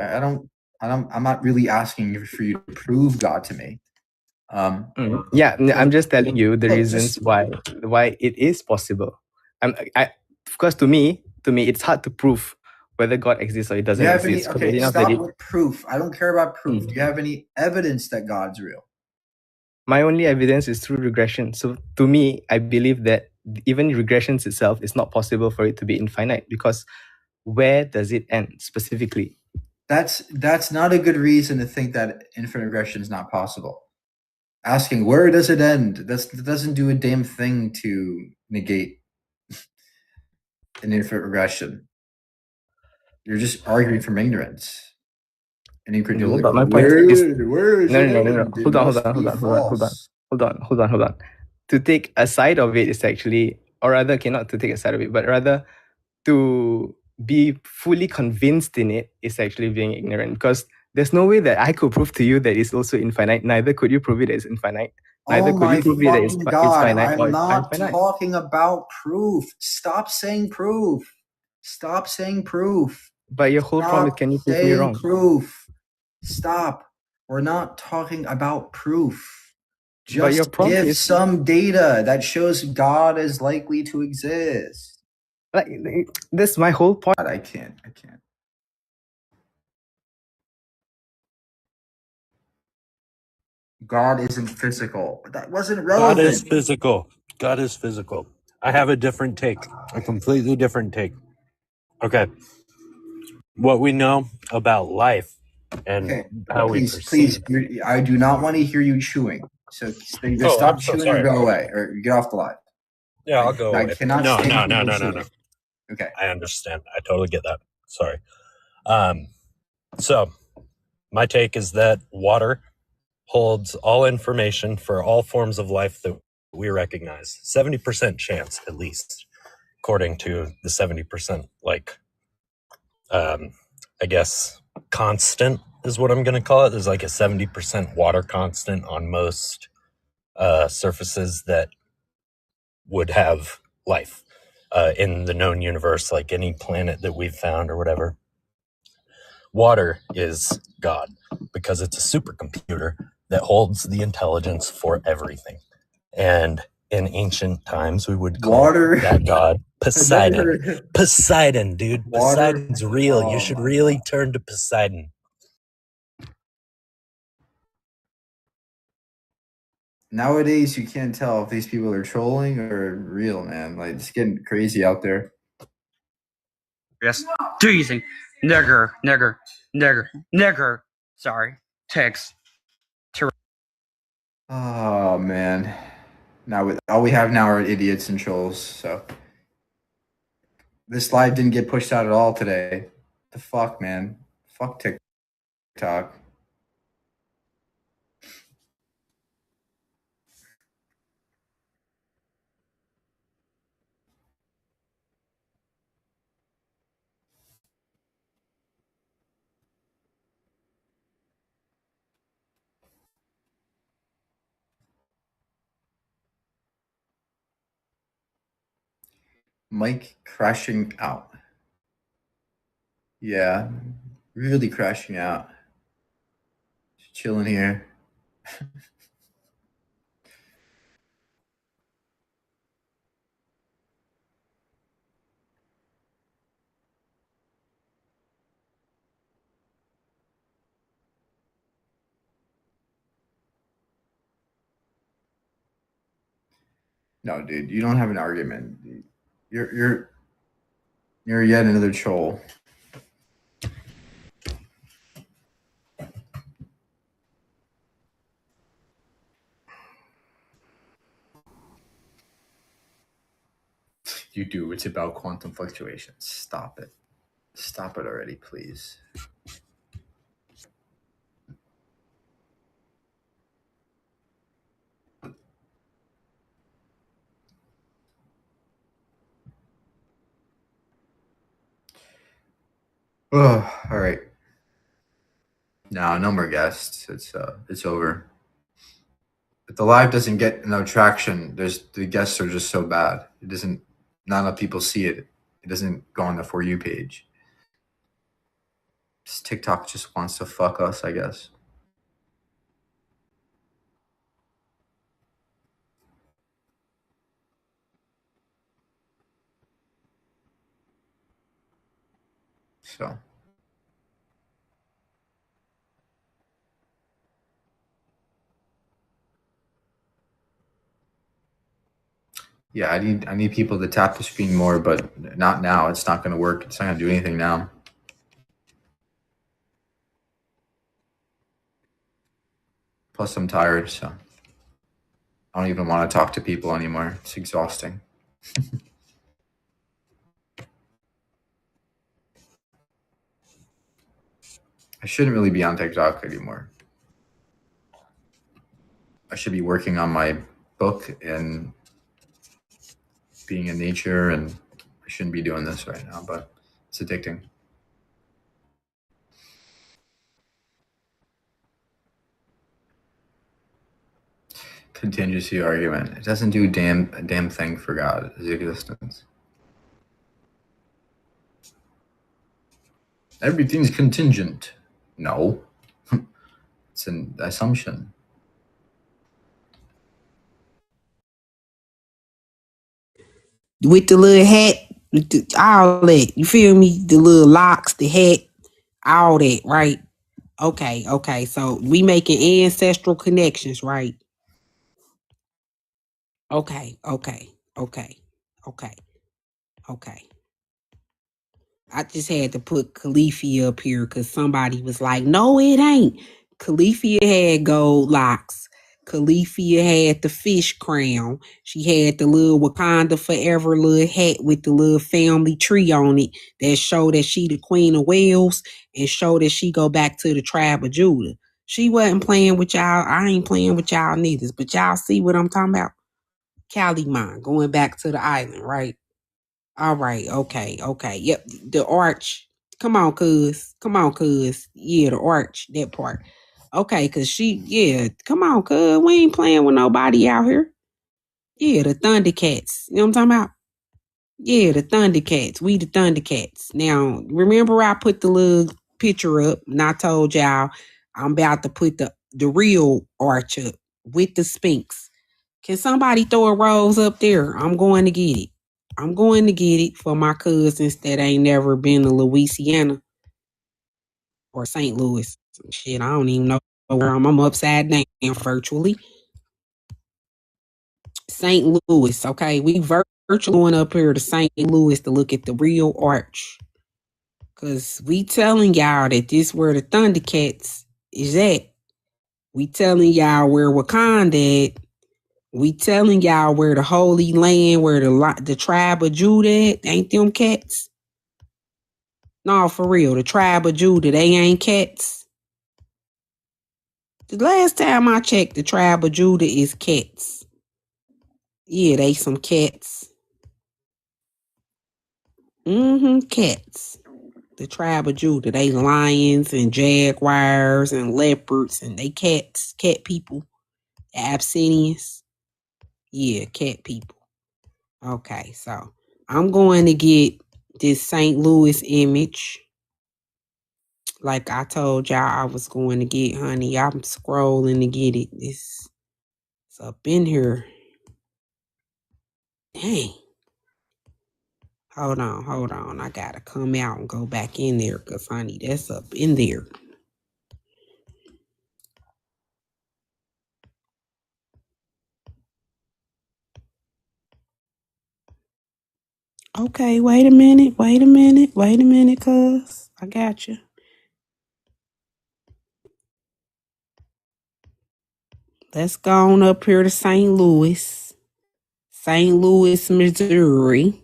I'm not really asking for you to prove God to me. Yeah, I'm just telling you the Look, reasons why it is possible. Of course, to me, it's hard to prove whether God exists or it Do doesn't you have any? exist. Okay, stop with proof. I don't care about proof. Do you have any evidence that God's real? My only evidence is through regression. So to me, I believe that even regressions itself is not possible for it to be infinite, because where does it end specifically? That's not a good reason to think that infinite regression is not possible. Asking where does it end? That doesn't do a damn thing to negate an infinite regression. You're just arguing from ignorance and incredulity. But my point is where is it? no. Hold on. To take a side of it is actually, or rather, okay, not to take a side of it, but rather to be fully convinced in it is actually being ignorant, because there's no way that I could prove to you that it's also infinite. Neither could you prove it as infinite. Neither Oh could my you prove it that it's fucking God, finite or I'm it's not infinite. talking about proof. Stop saying proof. Stop saying proof. But your whole problem is, can you prove me saying wrong? proof. Stop. We're not talking about proof. But your Just prompt give is- some data that shows God is likely to exist. Like, that's my whole point. I can't. God isn't physical. That wasn't relevant. God is physical. God is physical. I have a different take, a completely different take. Okay. What we know about life and how we Please, perceive. I do not want to hear you chewing. So either Oh, stop I'm so chewing sorry. or go away, or get off the live. Yeah, I'll go I away. cannot No. stand people chewing. Okay. I understand. I totally get that. Sorry. So my take is that water holds all information for all forms of life that we recognize. 70% chance, at least, according to the 70%, I guess, constant is what I'm going to call it. There's like a 70% water constant on most surfaces that would have life in the known universe, like any planet that we've found or whatever. Water is God because it's a supercomputer that holds the intelligence for everything. And in ancient times, we would call that God Poseidon. Poseidon, dude. Poseidon's real. You should really turn to Poseidon. Nowadays, you can't tell if these people are trolling or real, man. Like, it's getting crazy out there. Yes. Teasing. Nigger. Sorry. Text. Oh man. Now all we have now are idiots and trolls. So this live didn't get pushed out at all today. The fuck, man. Fuck TikTok. Mike crashing out. Yeah, really crashing out. Just chilling here. No, dude, you don't have an argument. You're yet another troll. You do. It's about quantum fluctuations. Stop it. Stop it already, please. Oh, all right. No more guests. It's over. If the live doesn't get no traction, the guests are just so bad. It doesn't. Not enough people see it. It doesn't go on the For You page. TikTok just wants to fuck us, I guess. So. Yeah, I need people to tap the screen more, but not now. It's not going to work. It's not going to do anything now. Plus, I'm tired, so I don't even want to talk to people anymore. It's exhausting. I shouldn't really be on TikTok anymore. I should be working on my book and being in nature, and I shouldn't be doing this right now, but it's addicting. Contingency argument. It doesn't do a damn thing for God's existence. Everything's contingent. No. It's an assumption. With the little hat, with all that. You feel me? The little locks, the hat, all that, right? Okay. So we making ancestral connections, right? Okay. I just had to put Califia up here because somebody was like, no, it ain't. Califia had gold locks. Califia had the fish crown. She had the little Wakanda Forever little hat with the little family tree on it that showed that she the Queen of Wales and showed that she go back to the tribe of Judah. She wasn't playing with y'all. I ain't playing with y'all neither. But y'all see what I'm talking about? Calimán, going back to the island, right? All right, okay. Yep, the arch. Come on, cuz. Yeah, the arch, that part. Okay, come on, cuz. We ain't playing with nobody out here. Yeah, the Thundercats. You know what I'm talking about? Yeah, the Thundercats. We the Thundercats. Now, remember I put the little picture up and I told y'all I'm about to put the real arch up with the Sphinx. Can somebody throw a rose up there? I'm going to get it. I'm going to get it for my cousins that ain't never been to Louisiana or St. Louis. Shit, I don't even know where I'm upside down virtually. St. Louis, okay? We virtually going up here to St. Louis to look at the real arch. Because we telling y'all that this where the Thundercats is at. We telling y'all where Wakanda at. We telling y'all where the Holy Land, where the tribe of Judah, ain't them cats? No, for real, the tribe of Judah, they ain't cats. The last time I checked, the tribe of Judah is cats. Yeah, they some cats. Cats. The tribe of Judah, they lions and jaguars and leopards, and they cats, cat people. The Abyssinians. Yeah, cat people. Okay, so I'm going to get this St. Louis image. Like I told y'all I was going to get, honey. I'm scrolling to get it. It's up in here. Dang. Hold on. I gotta come out and go back in there because, honey, that's up in there. Okay, wait a minute, cuz. I got you. Let's go on up here to St. Louis, Missouri.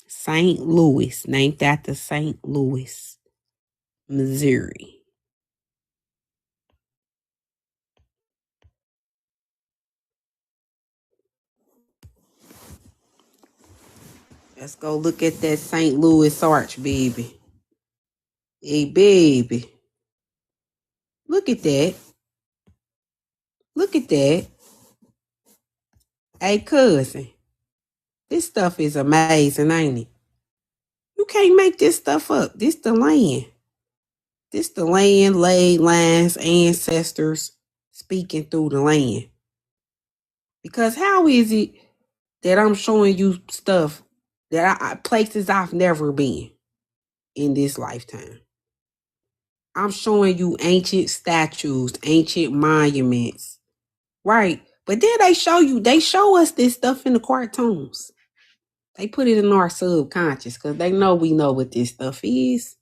St. Louis, named after St. Louis, Missouri. Let's go look at that St. Louis Arch, baby. Hey, baby. Look at that. Look at that. Hey, cousin. This stuff is amazing, ain't it? You can't make this stuff up. This the land. This the land, laid lines, ancestors speaking through the land. Because how is it that I'm showing you stuff that places I've never been in this lifetime? I'm showing you ancient statues, ancient monuments, right? But then they show us this stuff in the cartoons. They put it in our subconscious because they know we know what this stuff is.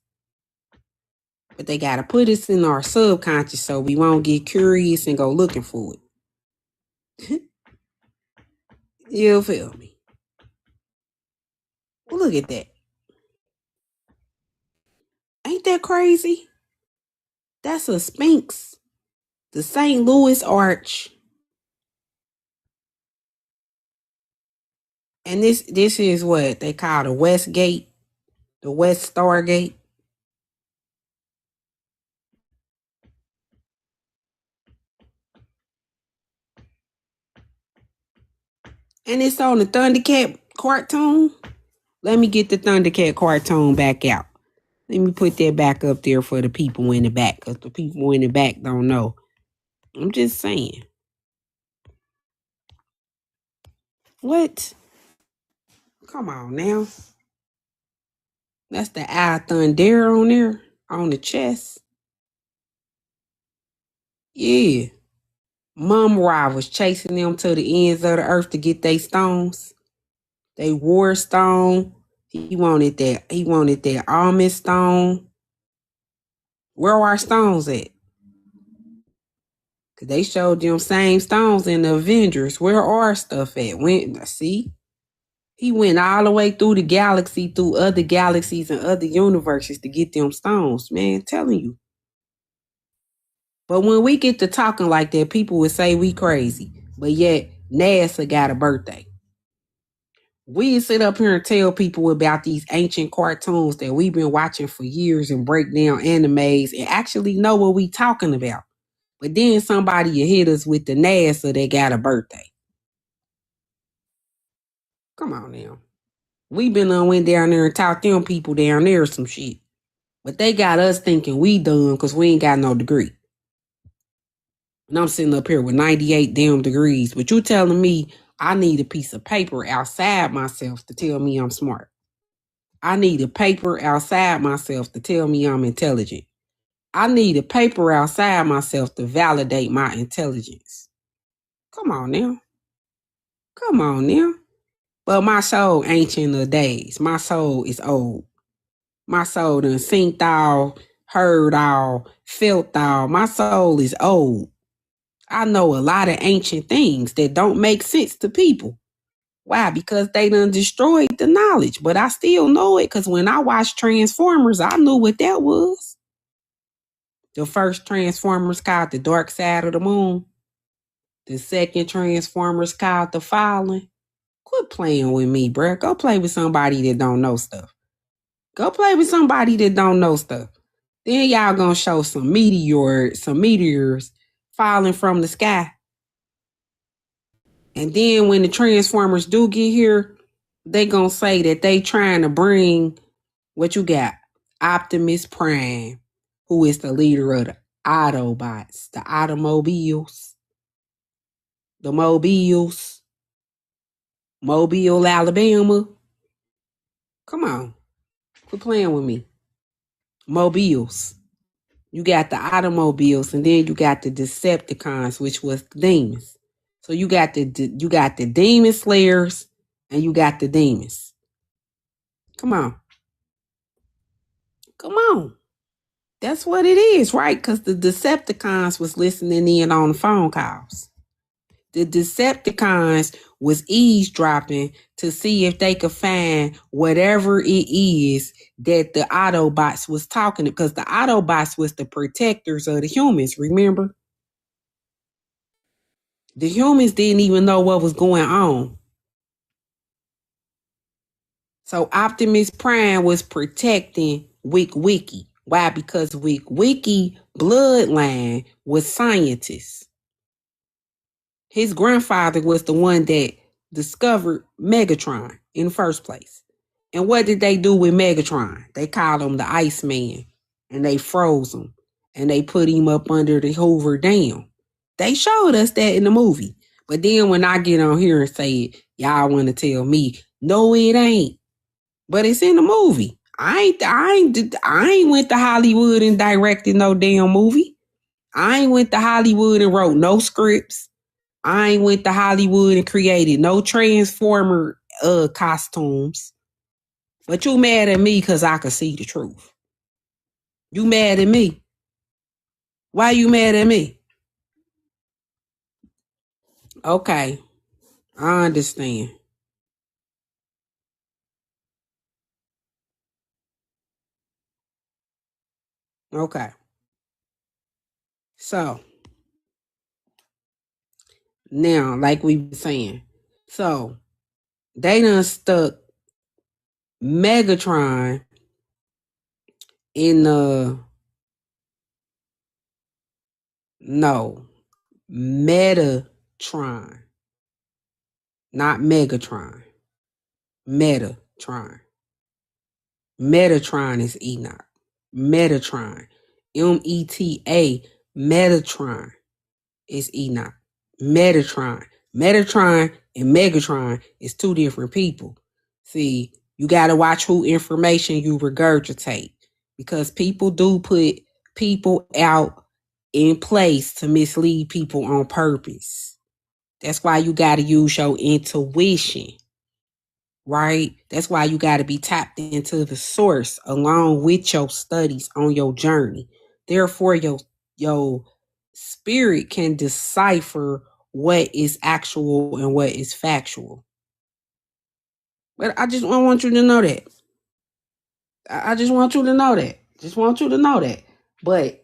But they got to put us in our subconscious so we won't get curious and go looking for it. You feel me? Well, look at that. Ain't that crazy? That's a Sphinx. The St. Louis Arch. And this is what they call the West Gate, the West Star Gate. And it's on the Thundercat cartoon. Let me get the Thundercat cartoon back out. Let me put that back up there for the people in the back, because the people in the back don't know. I'm just saying. What? Come on now. That's the Eye of Thunder on there, on the chest. Yeah. Mum Ra was chasing them to the ends of the earth to get their stones. They war stone. He wanted that almond stone. Where are our stones at? Cause they showed them same stones in the Avengers. Where are stuff at? See? He went all the way through the galaxy, through other galaxies and other universes to get them stones, man. Telling you. But when we get to talking like that, people would say we crazy. But yet, NASA got a birthday. We sit up here and tell people about these ancient cartoons that we've been watching for years and break down animes and actually know what we talking about. But then somebody will hit us with the NASA that got a birthday. Come on now. We went down there and taught them people down there some shit. But they got us thinking we dumb because we ain't got no degree. And I'm sitting up here with 98 damn degrees. But you telling me I need a piece of paper outside myself to tell me I'm smart. I need a paper outside myself to tell me I'm intelligent. I need a paper outside myself to validate my intelligence. Come on now. Come on now. But my soul ancient of days. My soul is old. My soul done seen all, heard all, felt all. My soul is old. I know a lot of ancient things that don't make sense to people. Why? Because they done destroyed the knowledge. But I still know it because when I watched Transformers, I knew what that was. The first Transformers called The Dark Side of the Moon. The second Transformers called The Fallen. Quit playing with me, bruh. Go play with somebody that don't know stuff. Go play with somebody that don't know stuff. Then y'all gonna show some meteors falling from the sky. And then when the Transformers do get here, they gonna say that they trying to bring what you got, Optimus Prime, who is the leader of the Autobots, the automobiles, the mobiles, Mobile, Alabama. Come on, quit playing with me. Mobiles. You got the automobiles, and then you got the Decepticons, which was the demons. So you got the demon slayers and you got the demons. Come on. Come on. That's what it is, right? Because the Decepticons was listening in on the phone calls. The Decepticons was eavesdropping to see if they could find whatever it is that the Autobots was talking, because the Autobots was the protectors of the humans, remember? The humans didn't even know what was going on. So Optimus Prime was protecting Wiki. Why? Because Wiki bloodline was scientists. His grandfather was the one that discovered Megatron in the first place. And what did they do with Megatron? They called him the Iceman, and they froze him, and they put him up under the Hoover Dam. They showed us that in the movie. But then when I get on here and say it, y'all want to tell me, no, it ain't. But it's in the movie. I ain't went to Hollywood and directed no damn movie. I ain't went to Hollywood and wrote no scripts. I ain't went to Hollywood and created no Transformer costumes. But you mad at me because I can see the truth. You mad at me? Why you mad at me? Okay, I understand. Okay. So, now, like we were saying, so they done stuck Megatron in Metatron, not Megatron. Metatron. Metatron is Enoch. Metatron. M-E-T-A. Metatron is Enoch. Metatron. Metatron and Megatron is two different people. See, you got to watch who information you regurgitate, because people do put people out in place to mislead people on purpose. That's why you got to use your intuition, right? That's why you got to be tapped into the source along with your studies on your journey. Therefore, your spirit can decipher what is actual and what is factual. But I want you to know that. I just want you to know that. Just want you to know that. But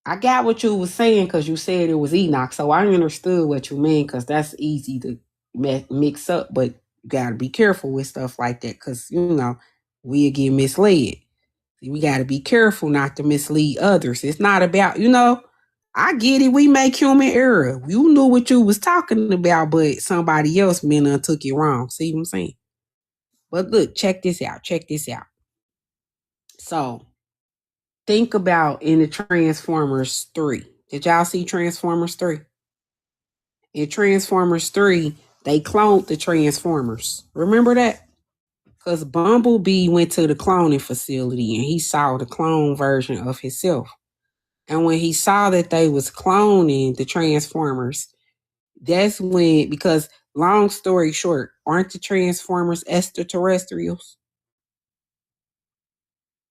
I got what you was saying because you said it was Enoch. So I understood what you mean, because that's easy to mix up. But you got to be careful with stuff like that, because, we'll get misled. We got to be careful not to mislead others. It's not about, I get it. We make human error. You knew what you was talking about, but somebody else took it wrong. See what I'm saying? But look, check this out. So think about in the Transformers 3. Did y'all see Transformers 3? In Transformers 3, they cloned the Transformers. Remember that? Because Bumblebee went to the cloning facility and he saw the clone version of himself. And when he saw that they was cloning the Transformers, that's when, because long story short, aren't the Transformers extraterrestrials?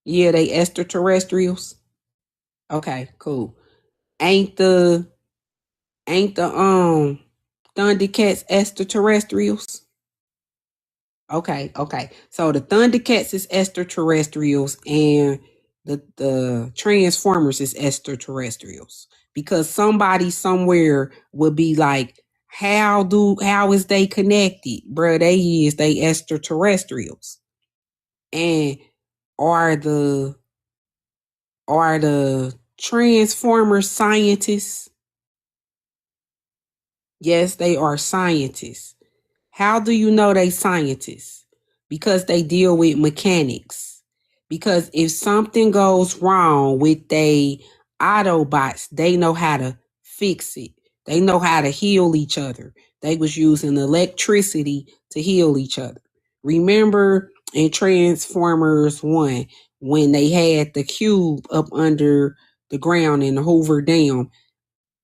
Yeah, they extraterrestrials. Okay, cool. Ain't the Thundercats extraterrestrials? Okay. So the Thundercats is extraterrestrials and the Transformers is extraterrestrials. Because somebody somewhere would be like, how is they connected? Bruh, they extraterrestrials. And are the Transformers scientists? Yes, they are scientists. How do you know they scientists? Because they deal with mechanics. Because if something goes wrong with they Autobots, they know how to fix it. They know how to heal each other. They was using electricity to heal each other. Remember in Transformers 1, when they had the cube up under the ground in the Hoover Dam,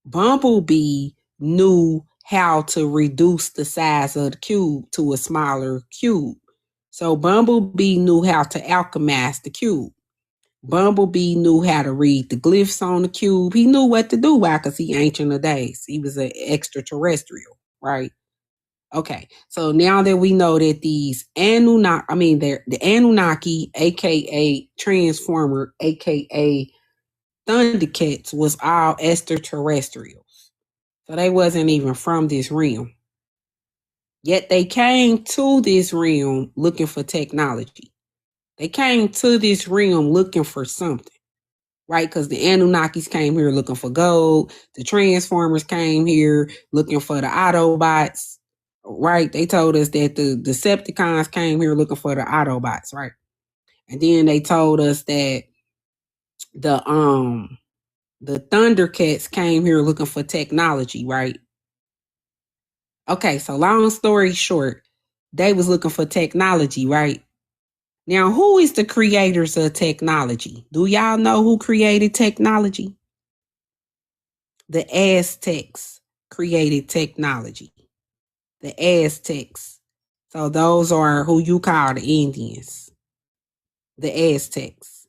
Bumblebee knew how to reduce the size of the cube to a smaller cube. So Bumblebee knew how to alchemize the cube. Bumblebee knew how to read the glyphs on the cube. He knew what to do. Why? Because he ancient of days. He was an extraterrestrial, right? Okay, so now that we know that these the Anunnaki, aka Transformer, aka Thundercats, was all extraterrestrials. So they wasn't even from this realm. Yet they came to this realm looking for technology. They came to this realm looking for something, right? Because the Anunnakis came here looking for gold. The Transformers came here looking for the Autobots, right? They told us that the Decepticons came here looking for the Autobots, right? And then they told us that the Thundercats came here looking for technology, right? Okay, so long story short, they was looking for technology, right? Now, who is the creators of technology? Do y'all know who created technology? The Aztecs created technology. The Aztecs. So those are who you call the Indians. The Aztecs.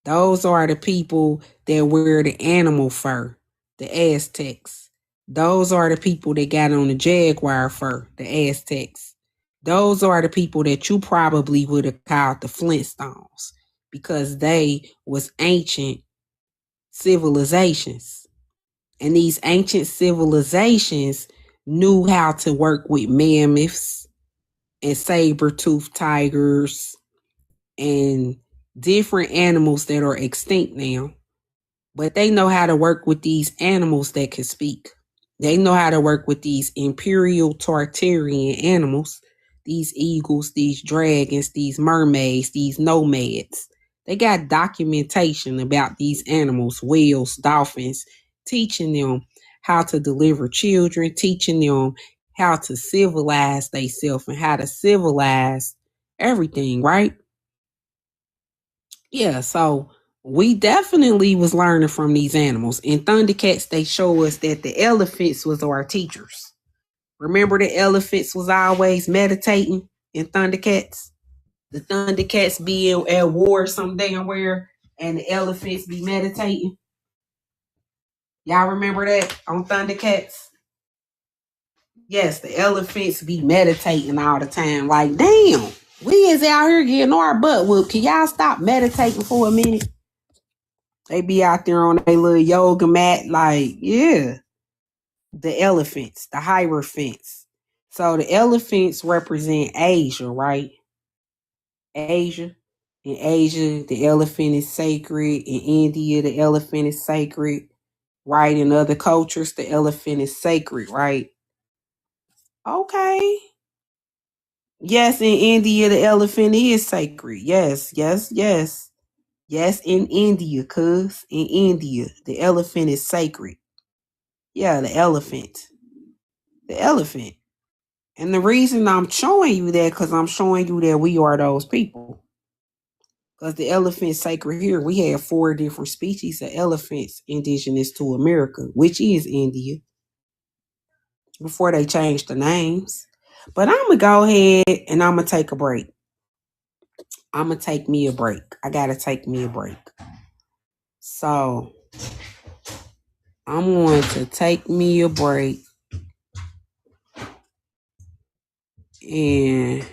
Those are the people that wear the animal fur. The Aztecs. Those are the people that got on the jaguar fur. The Aztecs. Those are the people that you probably would have called the Flintstones because they was ancient civilizations. And these ancient civilizations knew how to work with mammoths and saber-toothed tigers and different animals that are extinct now. But they know how to work with these animals that can speak. They know how to work with these imperial Tartarian animals, these eagles, these dragons, these mermaids, these nomads. They got documentation about these animals, whales, dolphins, teaching them how to deliver children, teaching them how to civilize themselves and how to civilize everything, right? Yeah, so we definitely was learning from these animals. In Thundercats, they show us that the elephants was our teachers. Remember the elephants was always meditating in Thundercats? The Thundercats be at war some damn where and the elephants be meditating. Y'all remember that on Thundercats? Yes, the elephants be meditating all the time. Like, damn, we is out here getting our butt whooped. Can y'all stop meditating for a minute? They be out there on their little yoga mat, like, yeah. The elephants, the hierophants. So the elephants represent Asia, right? Asia. In Asia, the elephant is sacred. In India, the elephant is sacred, right? In other cultures, the elephant is sacred, right? Okay. Yes, in India, the elephant is sacred. Yes, yes, yes. Yes, in India, cuz. In India, the elephant is sacred. Yeah, the elephant. The elephant. And the reason I'm showing you that, because I'm showing you that we are those people. Because the elephant sacred here, we have 4 different species of elephants indigenous to America, which is India, before they changed the names. But I'm going to go ahead and I'm going to take a break. I'm going to take me a break. I got to take me a break. So I'm going to take me a break. And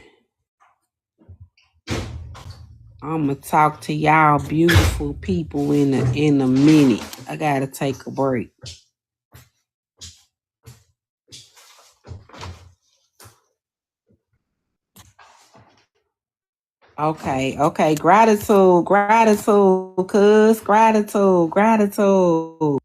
I'm going to talk to y'all beautiful people in a minute. I got to take a break. Okay. Gratitude, cuz. Gratitude.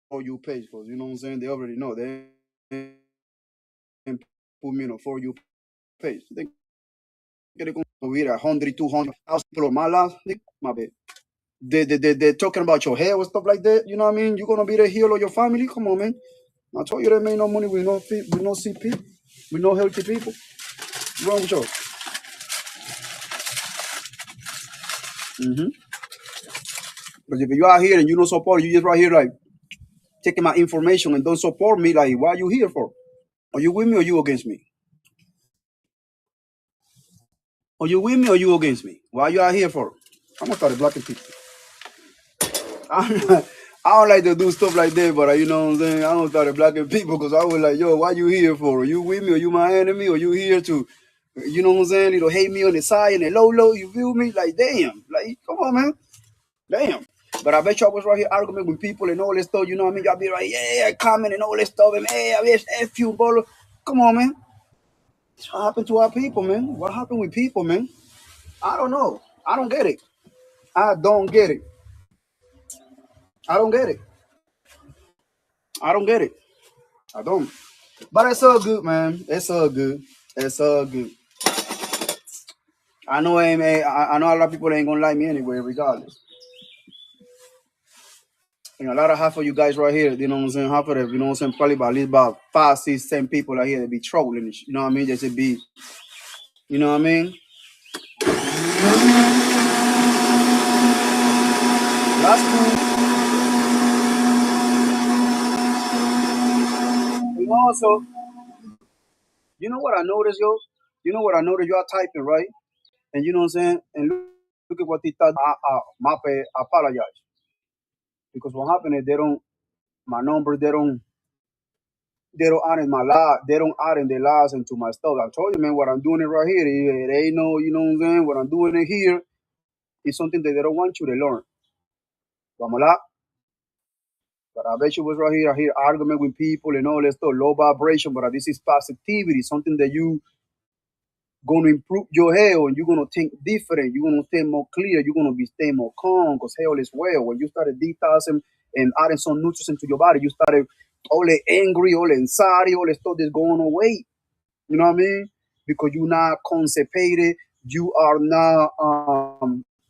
For you page, because you know what I'm saying? They already know. They ain't put me in a For You page. They get going to read 100, 200,000 people on my life. My bad. They're talking about your hair and stuff like that. You know what I mean? You're going to be the hero of your family? Come on, man. I told you they made no money with no CP, with no healthy people. What's wrong with you? Because if you are here and you don't support, you just right here like taking my information and don't support me, like what are you here for? Are you with me or you against me? Are you with me or you against me? Why you out here for? I'm gonna start blocking people. I don't like to do stuff like that, but you know what I'm saying? I don't start blocking people because I was like, yo, why you here for? Are you with me or you my enemy? Or you here to, you know what I'm saying? You hate me on the side and the low, you feel me? Like, damn. Like, come on, man. Damn. But I bet y'all was right here arguing with people and all this stuff, you know what I mean? Y'all be like, yeah, comment and all this stuff, and hey, I wish F you, bro. Come on, man. What happened to our people, man? What happened with people, man? I don't know. I don't get it. I don't get it. I don't get it. I don't get it. I don't. But it's all good, man. It's all good. It's all good. I know I know a lot of people ain't gonna like me anyway, regardless. And a lot of half of you guys right here, you know what I'm saying? Half of them, you know what I'm saying? Probably about at least about 5, 6, 10 people out here that be trolling. You know what I mean? Just to be, you know what I mean? That's cool. And also, you know what I noticed, yo? You know what I noticed? Y'all typing, right? And you know what I'm saying? And look at what they thought. I apologize. Because what happened is my numbers, they don't add in my live, they don't add in their lives into my stuff. I told you, man, what I'm doing it right here. It ain't no, you know what I'm saying? What I'm doing it here is something that they don't want you to learn. Vamos lá. But I bet you was right here. I hear argument with people and all that stuff, low vibration, but this is positivity, something that you gonna improve your health and you're gonna think different, you're gonna stay more clear, you're gonna be stay more calm because health is well. When you started detoxing and adding some nutrients into your body, you started all the angry, all the anxiety, all the stuff that's going away. You know what I mean? Because you're not constipated, you are not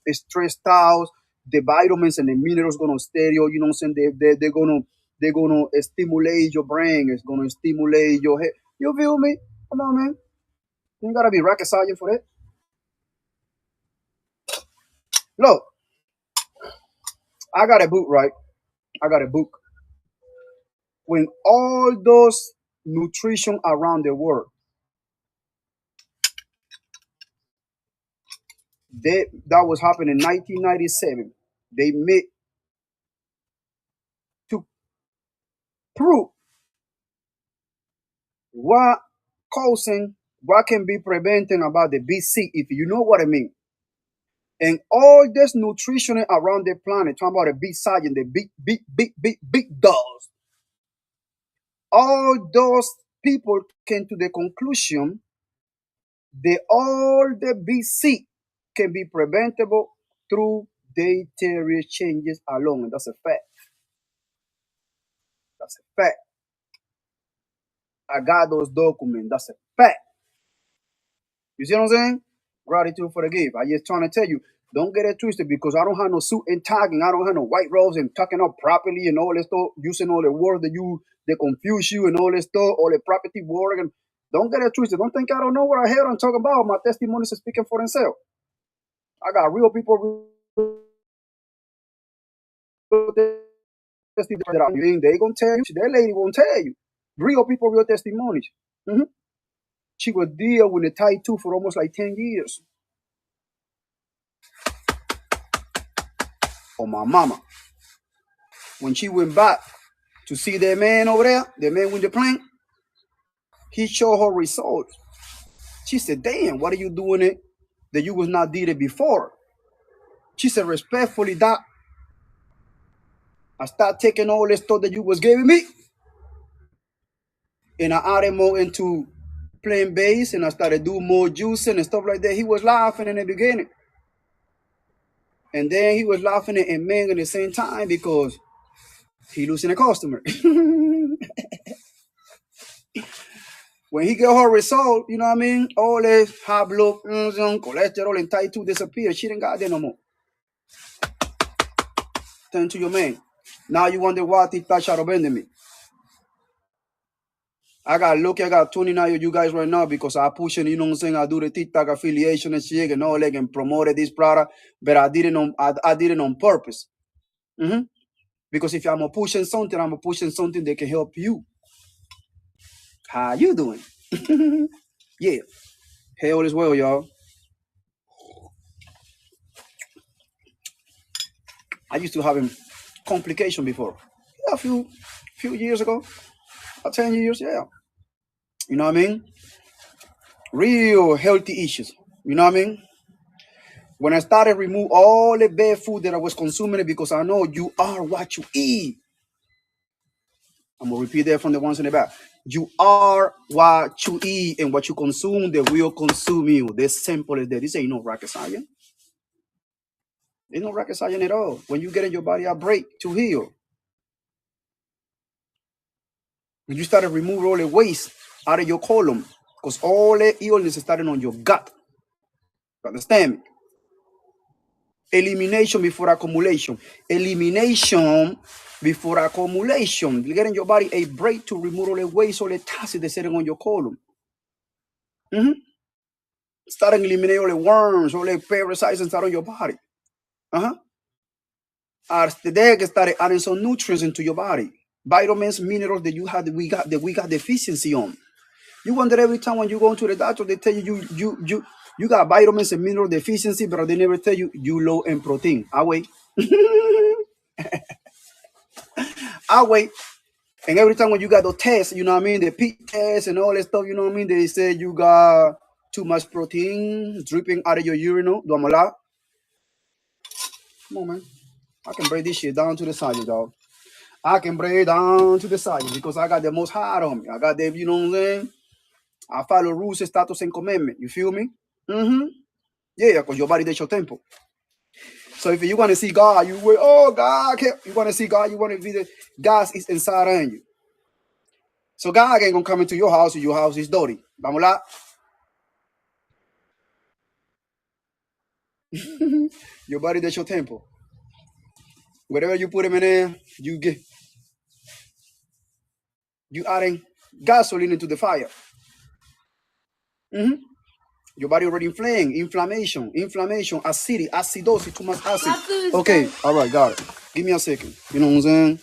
stressed out. The vitamins and the minerals gonna stereo, you know what I'm saying? They're gonna stimulate your brain, it's gonna stimulate your head. You feel me? Come on, man. You gotta be rocket science for that. Look, I got a book, right? I got a book. When all those nutrition around the world, that was happening in 1997. They made to prove what can be prevented about the BC, if you know what I mean. And all this nutrition around the planet, talking about the big science, the big dogs. All those people came to the conclusion that all the BC can be preventable through dietary changes alone. And that's a fact. That's a fact. I got those documents. That's a fact. You see what I'm saying? Gratitude for the gift. I just trying to tell you, don't get it twisted because I don't have no suit and tagging. I don't have no white robes and tucking up properly and all this stuff, using all the words that confuse you and all this stuff, all the property word. And don't get it twisted. Don't think I don't know what I heard and talk about. My testimonies are speaking for themselves. I got real people. They gonna tell you. That lady won't tell you. Real people, real testimonies. She was deal with the type 2 for almost like 10 years. Oh, my mama. When she went back to see that man over there, the man with the plane, he showed her results. She said, damn, what are you doing it that you was not did it before? She said, respectfully, Doc, I started taking all this stuff that you was giving me, and I added more into plant-based, and I started doing more juicing and stuff like that. He was laughing in the beginning. And then he was laughing and man at the same time because he losing a customer. When he got her result, you know what I mean? All this high blood, cholesterol, and type 2 disappeared. She didn't got there no more. Turn to your man. Now you wonder why they start shadow bending me. I got 29 of you guys right now because I pushing, you know what I'm saying? I do the TikTok affiliation and shit and all that and promoted this product, but I did it on purpose. Because if I'm pushing something, I'm pushing something that can help you. How you doing? Yeah. Hey, all is well, y'all. I used to have a complication before. Yeah, a few years ago. 10 years, yeah. You know what I mean? Real healthy issues. You know what I mean? When I started remove all the bad food that I was consuming, because I know you are what you eat. I'm gonna repeat that from the ones in the back. You are what you eat, and what you consume, they will consume you. That's simple as that. This ain't no rocket science. There's no rocket science at all. When you get in your body a break to heal, when you start to remove all the waste out of your colon, because all the illness is starting on your gut. You understand me? Elimination before accumulation. Elimination before accumulation. You get in your body a break to remove all the waste, all the toxins that's sitting on your colon. Starting eliminate all the worms, all the parasites that start on your body. As the day started adding some nutrients into your body, vitamins, minerals that we got deficiency on. You wonder every time when you go to the doctor, they tell you got vitamins and mineral deficiency, but they never tell you low in protein. I wait. I wait. And every time when you got those tests, you know what I mean, the pit test and all that stuff, you know what I mean, they say you got too much protein dripping out of your urinal. Do I'm a lot? Come on, man. I can break this shit down to the science, dog. I can break it down to the science because I got the most hard on me. I got the, you know what I'm saying? I follow rules, status, and commandment. You feel me? Yeah, because your body, that's your temple. So if you want to see God, you will, oh, God, you want to see God, you want to be the, God is inside of you. So God ain't going to come into your house if your house is dirty. Vamos lá. Your body, that's your temple. Whatever you put him in there, you adding gasoline into the fire. Your body already inflamed, inflammation, acidosis, too much acid. Okay, all right, got it. Give me a second. You know what I'm saying?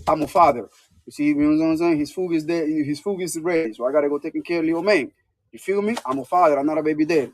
I'm a father. You see, you know what I'm saying? His food is there. His food is ready. So I got to go taking care of little man. You feel me? I'm a father. I'm not a baby dad.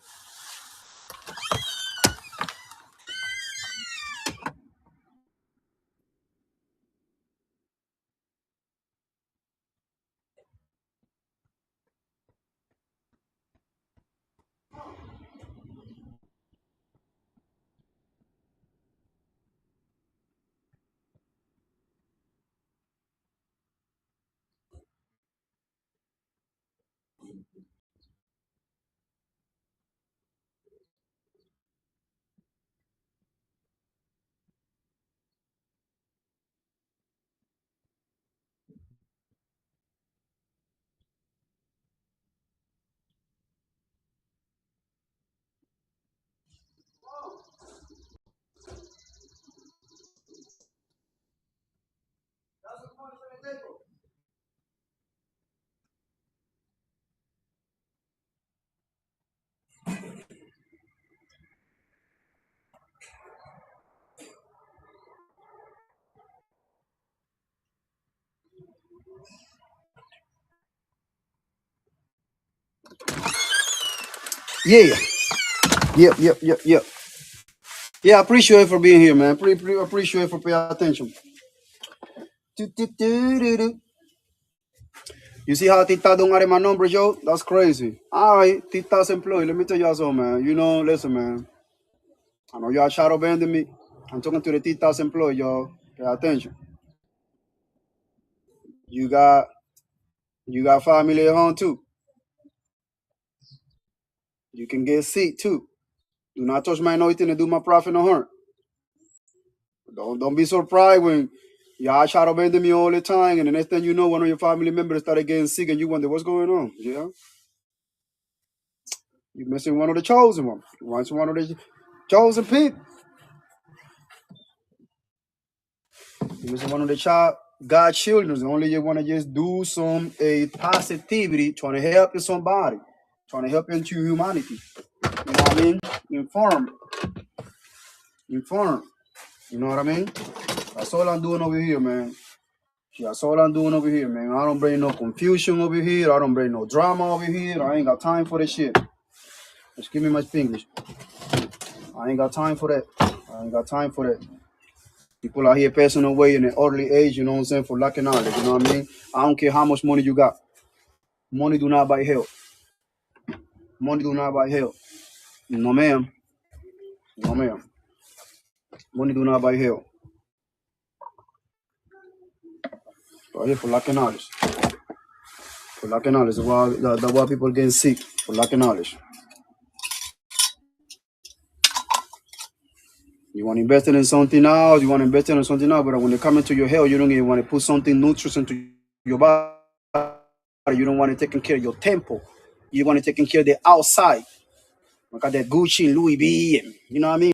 Yeah. Yep. Yeah, I appreciate it for being here, man. Appreciate it for paying attention. You see how Tita don't add my number, Joe? That's crazy. All right, Tita's employee. Let me tell y'all something, man. You know, listen, man. I know y'all shadow banding me. I'm talking to the Tita's employee, y'all. Pay attention. You got family at home too. You can get sick too. Do not touch my anointing and do my prophet no harm. Don't be surprised when y'all shadow banding me all the time, and the next thing you know, one of your family members started getting sick, and you wonder what's going on. Yeah, you missing one of the chosen ones. One of the chosen people. You missing one of the God's children. Only you want to just do some positivity, trying to help somebody, trying to help into humanity. You know what I mean? Inform. You know what I mean? That's all I'm doing over here, man. That's all I'm doing over here, man. I don't bring no confusion over here. I don't bring no drama over here. I ain't got time for this shit. Just give me my fingers. I ain't got time for that. I ain't got time for that. People out here passing away in an early age, you know what I'm saying, for lack of knowledge, you know what I mean? I don't care how much money you got. Money do not buy health. Money do not buy health. No, ma'am. No, ma'am. Money do not buy health. Out here for lack of knowledge. For lack of knowledge. That's why people getting sick. For lack of knowledge. You want to invest in something else, you want to invest in something else, but when they come into your health, you don't even want to put something nutritious into your body. You don't want to take care of your temple. You want to take care of the outside. Look at that Gucci and Louis V, and, you know what I mean?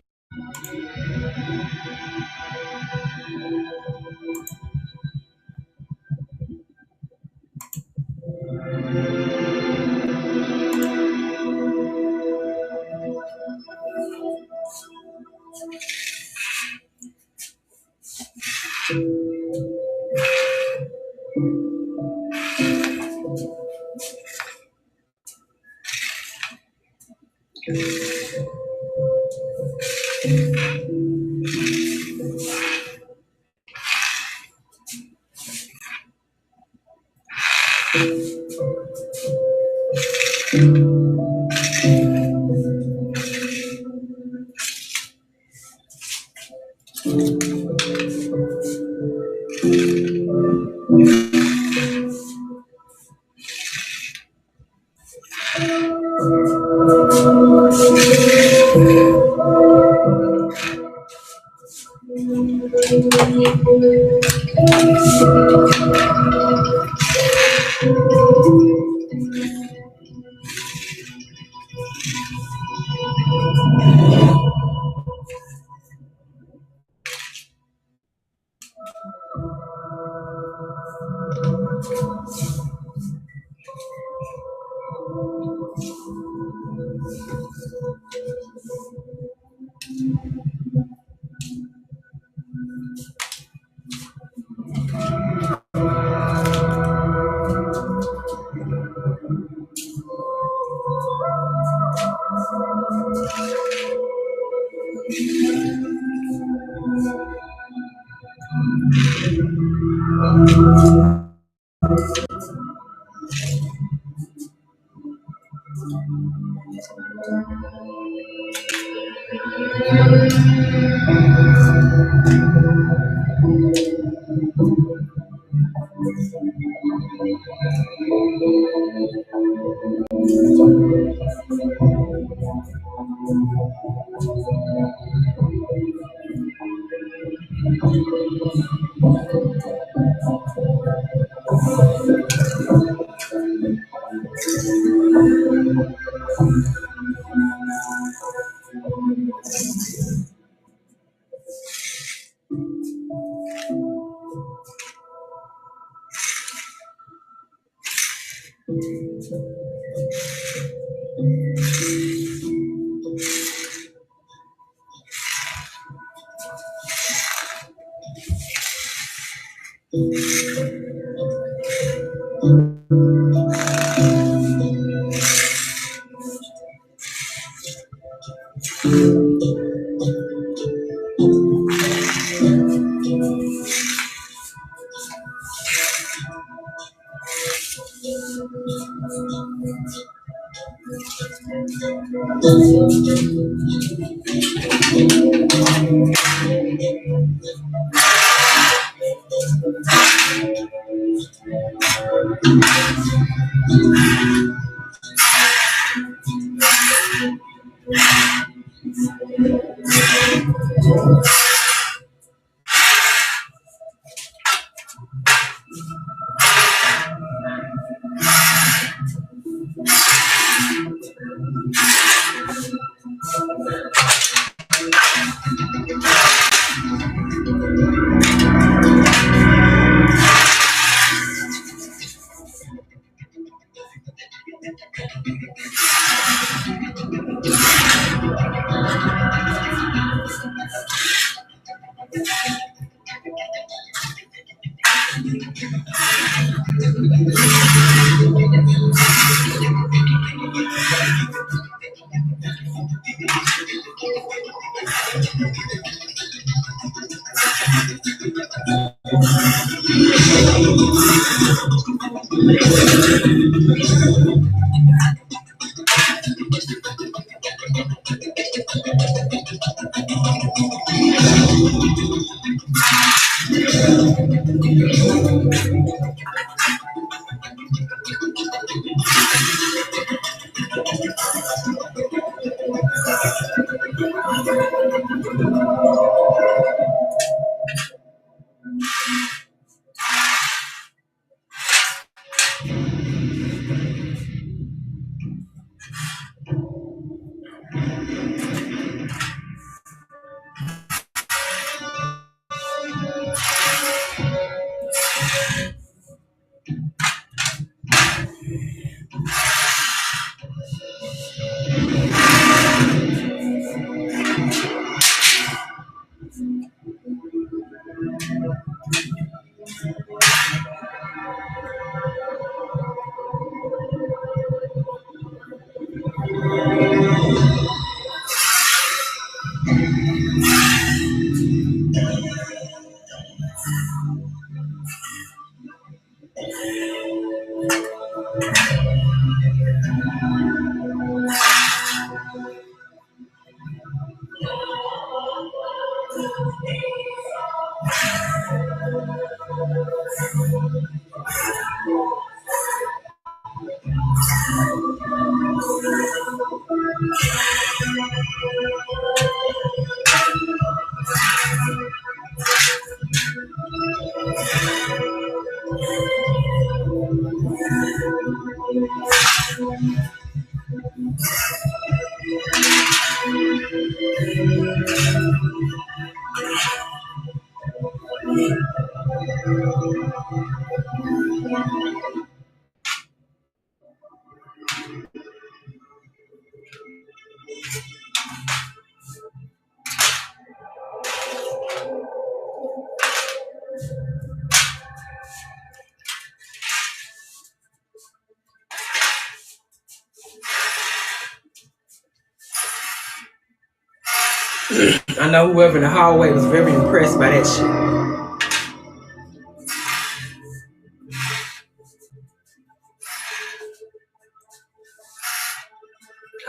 I know whoever in the hallway was very impressed by that shit.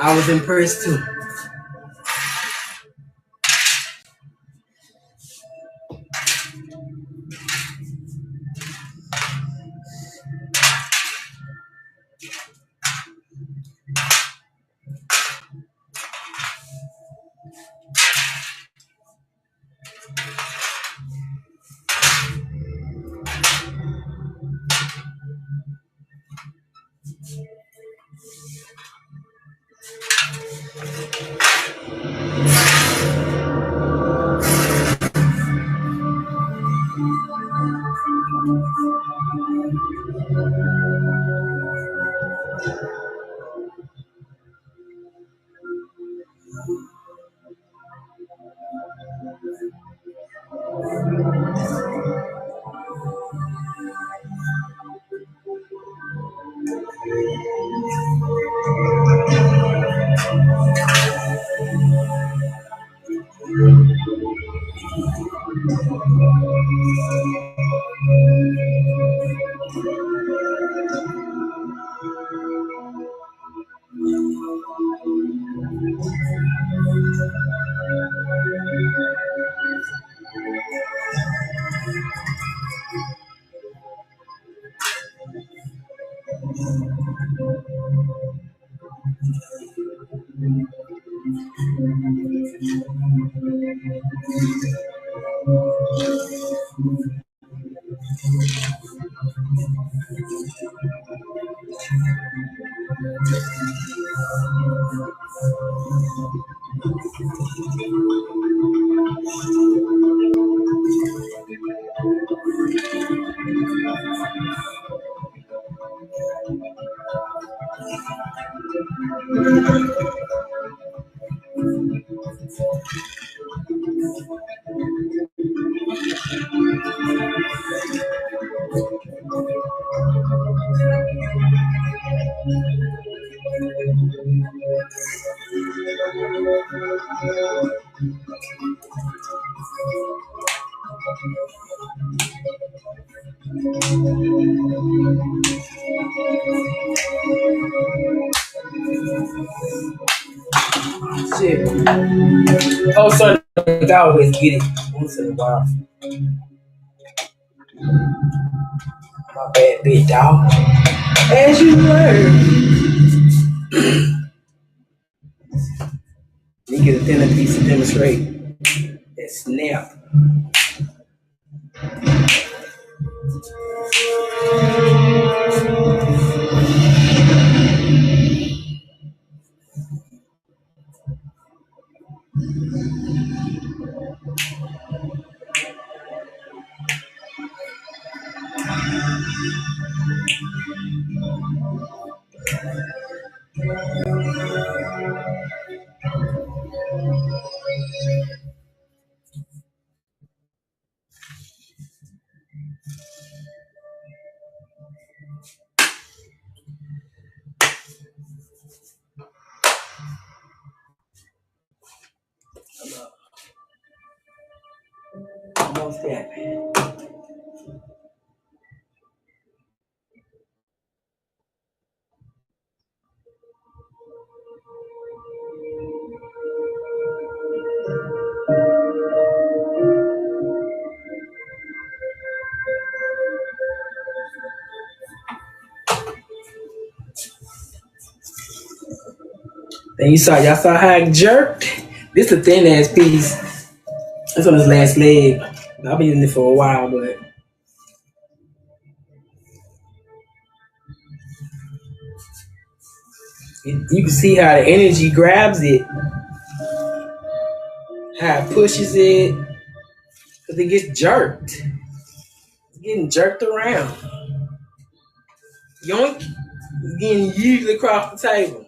I was impressed too. Shit. Oh, son, I always get it once in a while. My bad, big dog. As you learn. You get a thinner piece to demonstrate that snap. Almost that. Then y'all saw how it jerked? This a thin ass piece. It's on his last leg. I've been using it for a while, but you can see how the energy grabs it, how it pushes it, because it gets jerked. It's getting jerked around. Yoink, it's getting usually across the table.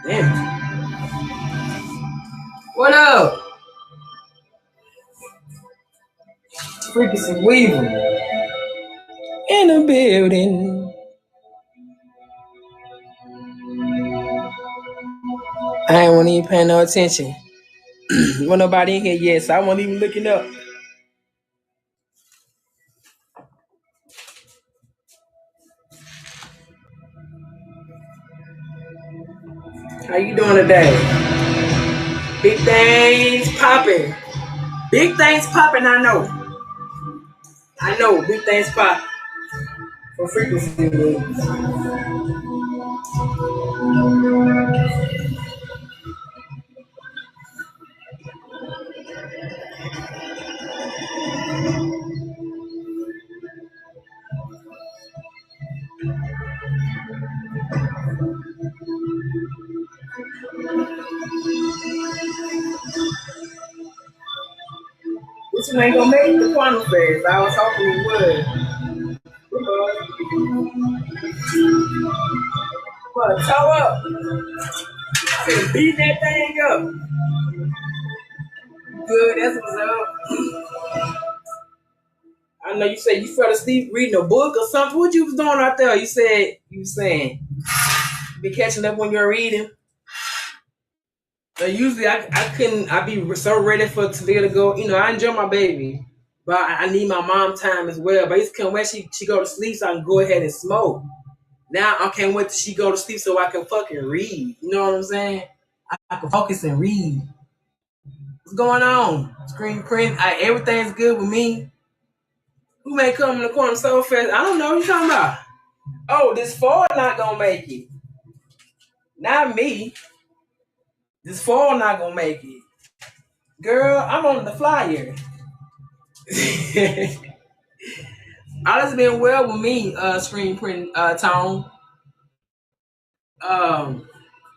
Damn. What up? Freaking Weaver in the building. I ain't want to even pay no attention. Wasn't nobody in here yet, so I wasn't even looking up. How you doing today? Big things popping. Big things popping, I know. Big things pop. For frequency. This one ain't gonna make the quantum phase. I was hoping it would. But toe up. I been beating that thing up. Good, that's what's up. I know you said you fell asleep reading a book or something. What you was doing out there? You said you was saying you be catching up when you're reading. Usually I couldn't. I be so ready for Talia to go. I enjoy my baby, but I need my mom time as well. But I just can't wait she go to sleep so I can go ahead and smoke. Now I can't wait till she go to sleep so I can fucking read. You know what I'm saying? I can focus and read. What's going on? Screen print. Everything's good with me. Who may come in the corner so fast? I don't know what you're talking about. Oh, this Ford not gonna make it. Not me. This Ford not gonna make it. Girl, I'm on the flyer. All has been well with me, screen print Tone.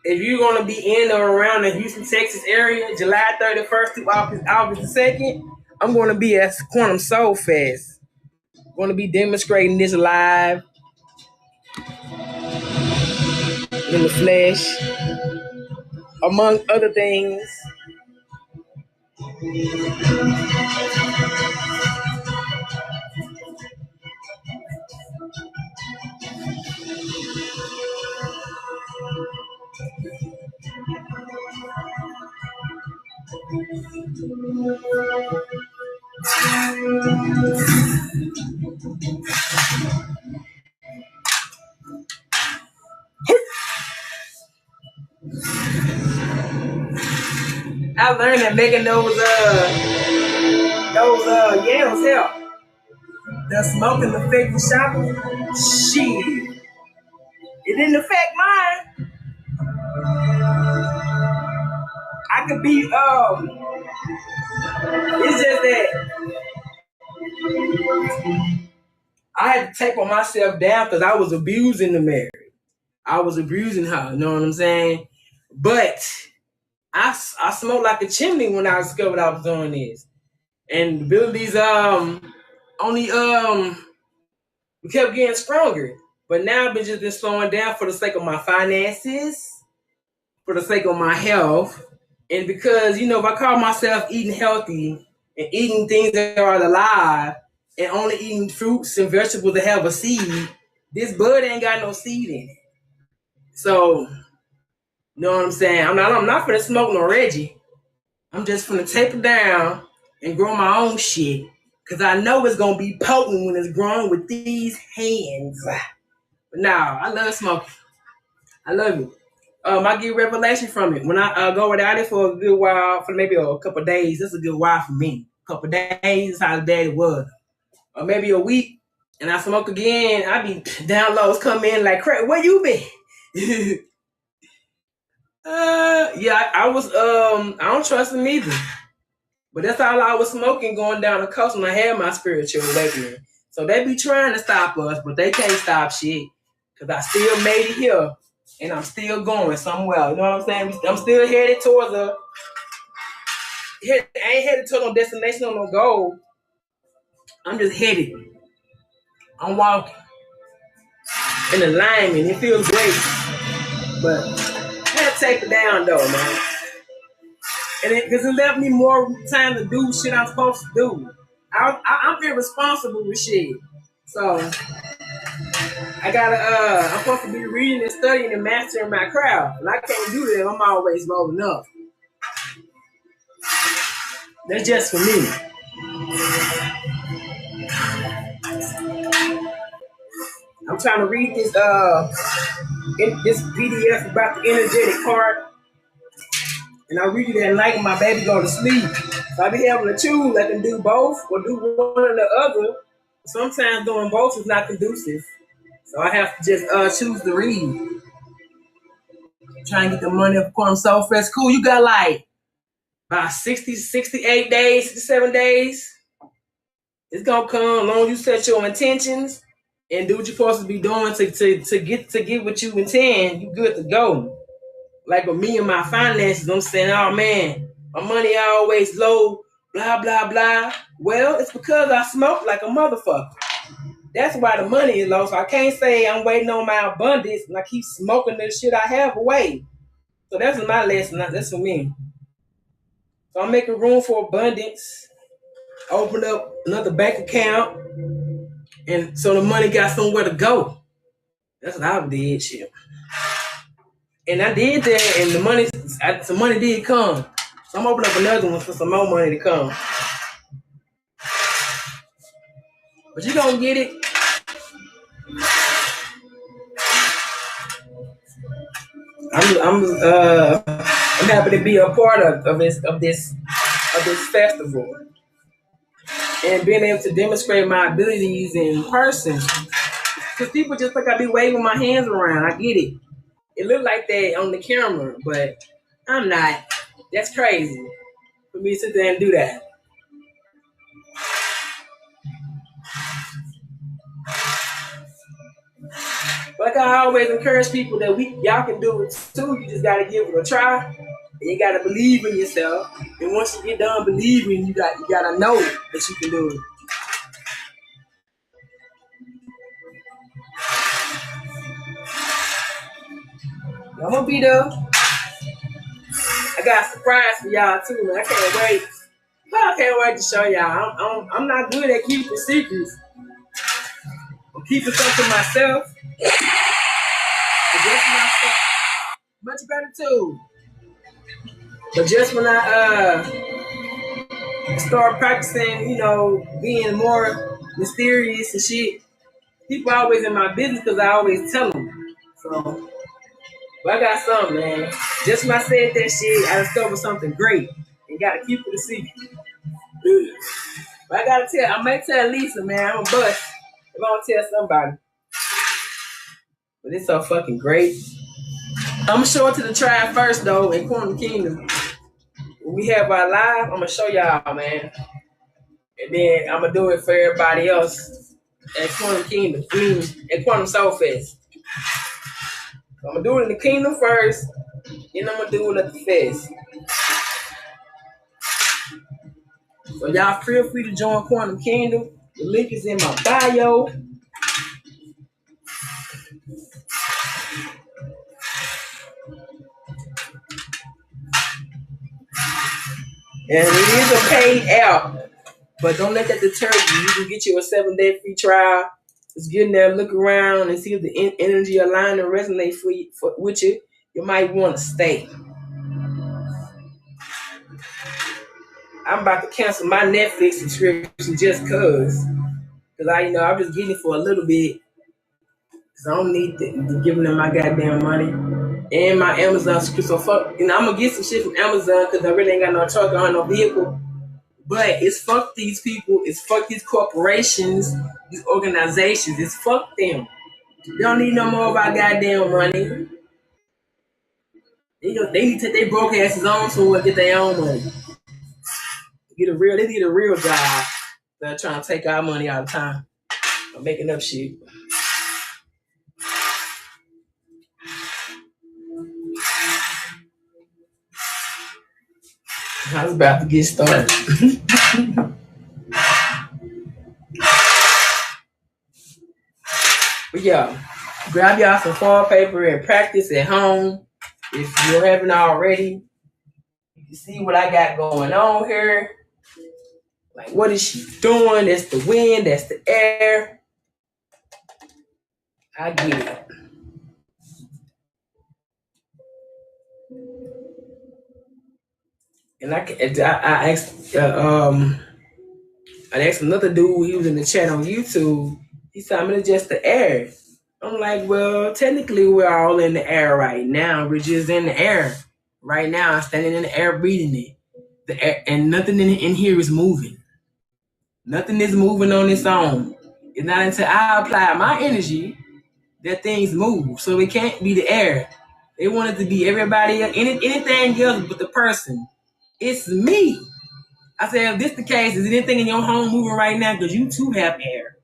If you're gonna be in or around the Houston, Texas area, July 31st to August 2nd, I'm gonna be at Quantum Soul Fest. Gonna be demonstrating this live in the flesh, among other things. I learned that making those yams help. The smoking affect the chakra. Shit. It didn't affect mine. I could be it's just that I had to tape on myself down because I was abusing the Mary. I was abusing her, you know what I'm saying? But I smoked like a chimney when I discovered I was doing this. And the abilities only we kept getting stronger. But now I've just been slowing down for the sake of my finances, for the sake of my health, and because, you know, if I call myself eating healthy and eating things that are alive and only eating fruits and vegetables that have a seed, this bud ain't got no seed in it. So, you know what I'm saying? I'm not finna smoke no Reggie. I'm just finna tape it down and grow my own shit, because I know it's gonna be potent when it's grown with these hands. But now, I love smoking. I love it. I get revelation from it. When I go without it for a good while, for maybe a couple of days, that's a good while for me. A couple of days is how bad it was. Or maybe a week, and I smoke again, I be down lows come in like, crap, where you been? Yeah, I was, I don't trust him either. But that's all I was smoking going down the coast when I had my spiritual awakening. So they be trying to stop us, but they can't stop shit. Because I still made it here. And I'm still going somewhere. You know what I'm saying? I'm still headed towards I ain't headed to no destination or no goal. I'm just headed. I'm walking. In alignment. It feels great. But I had to take it down though, man. And because it left me more time to do shit I'm supposed to do. I'm irresponsible with shit. So I gotta I'm supposed to be reading and studying and mastering my craft. And I can't do that. I'm always rolling up. That's just for me. I'm trying to read this this PDF about the energetic part. And I read it at night when my baby go to sleep. So I be able to choose. I can do both or do one or the other. Sometimes doing both is not conducive. So I have to just choose to read. Try and get the money up for so fresh. Cool, you got like about 60, 68 days, 67 days. It's gonna come as long as you set your intentions and do what you're supposed to be doing to get what you intend, you good to go. Like with me and my finances, I'm saying, oh man, my money always low, blah, blah, blah. Well, it's because I smoke like a motherfucker. That's why the money is low. So I can't say I'm waiting on my abundance and I keep smoking the shit I have away. So that's my lesson. That's for me. So I'm making room for abundance. Open up another bank account. And so the money got somewhere to go. That's what I did, shit. And I did that, and some money did come. So I'm opening up another one for some more money to come. But you gonna get it. I'm happy to be a part of this festival and being able to demonstrate my abilities in person. Because people just think I be waving my hands around. I get it. It looked like that on the camera, but I'm not. That's crazy for me to sit there and do that. Like I always encourage people that y'all can do it too. You just gotta give it a try. And you gotta believe in yourself. And once you get done believing, you gotta know that you can do it. I'm gonna be there. I got a surprise for y'all too, man. I can't wait to show y'all. I'm not good at keeping secrets. I'm keeping something to myself. Much better too. But just when I start practicing, being more mysterious and shit, people are always in my business because I always tell them. So, but I got something, man. Just when I said that shit, I discovered something great. You gotta keep it a secret. But I might tell Lisa, man, I'm a bust if I don't tell somebody. But it's so fucking great. I'm gonna show it to the tribe first, though, in Quantum Kingdom. When we have our live, I'm gonna show y'all, man. And then I'm gonna do it for everybody else at Quantum Kingdom, at Quantum Soul Fest. So I'm gonna do it in the Kingdom first, then I'm gonna do it at the Fest. So y'all feel free to join Quantum Kingdom. The link is in my bio. And it is a paid app, but don't let that deter you. You can get you a 7-day free trial. Just get in there, look around, and see if the energy align and resonate with you. You might want to stay. I'm about to cancel my Netflix subscription just cause I'm just getting it for a little bit. Cause I don't need to giving them my goddamn money and my Amazon subscription. So fuck, I'm gonna get some shit from Amazon because I really ain't got no truck or no vehicle. But it's fuck these people. It's fuck these corporations, these organizations. It's fuck them. They don't need no more of our goddamn money. They need to take their broke asses on somewhere, get their own money. They need a real job. They're trying to take our money all the time. I'm making up shit. I was about to get started. But yeah, grab y'all some foil paper and practice at home. If you haven't already, you can see what I got going on here. Like, what is she doing? That's the wind, that's the air. I get it. And I asked another dude, he was in the chat on YouTube. He said, I'm just the air. I'm like, well, technically we're all in the air right now. We're just in the air. Right now, I'm standing in the air, breathing it. The air, and nothing in here is moving. Nothing is moving on its own. It's not until I apply my energy that things move. So it can't be the air. They want it to be everybody else, anything else but the person. It's me. I said, if this the case, is anything in your home moving right now? Because you too have air.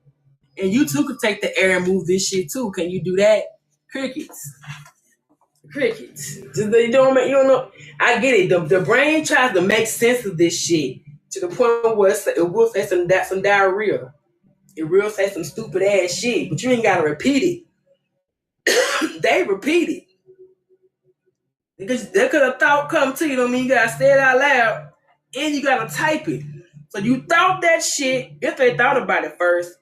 And you too could take the air and move this shit too. Can you do that? Crickets. Just, you don't know. I get it. The brain tries to make sense of this shit to the point where it will say some diarrhea. It will say some stupid ass shit, but you ain't gotta repeat it. They repeat it. Because there could a thought come to you, don't mean you gotta say it out loud, and you gotta type it. So you thought that shit, if they thought about it first,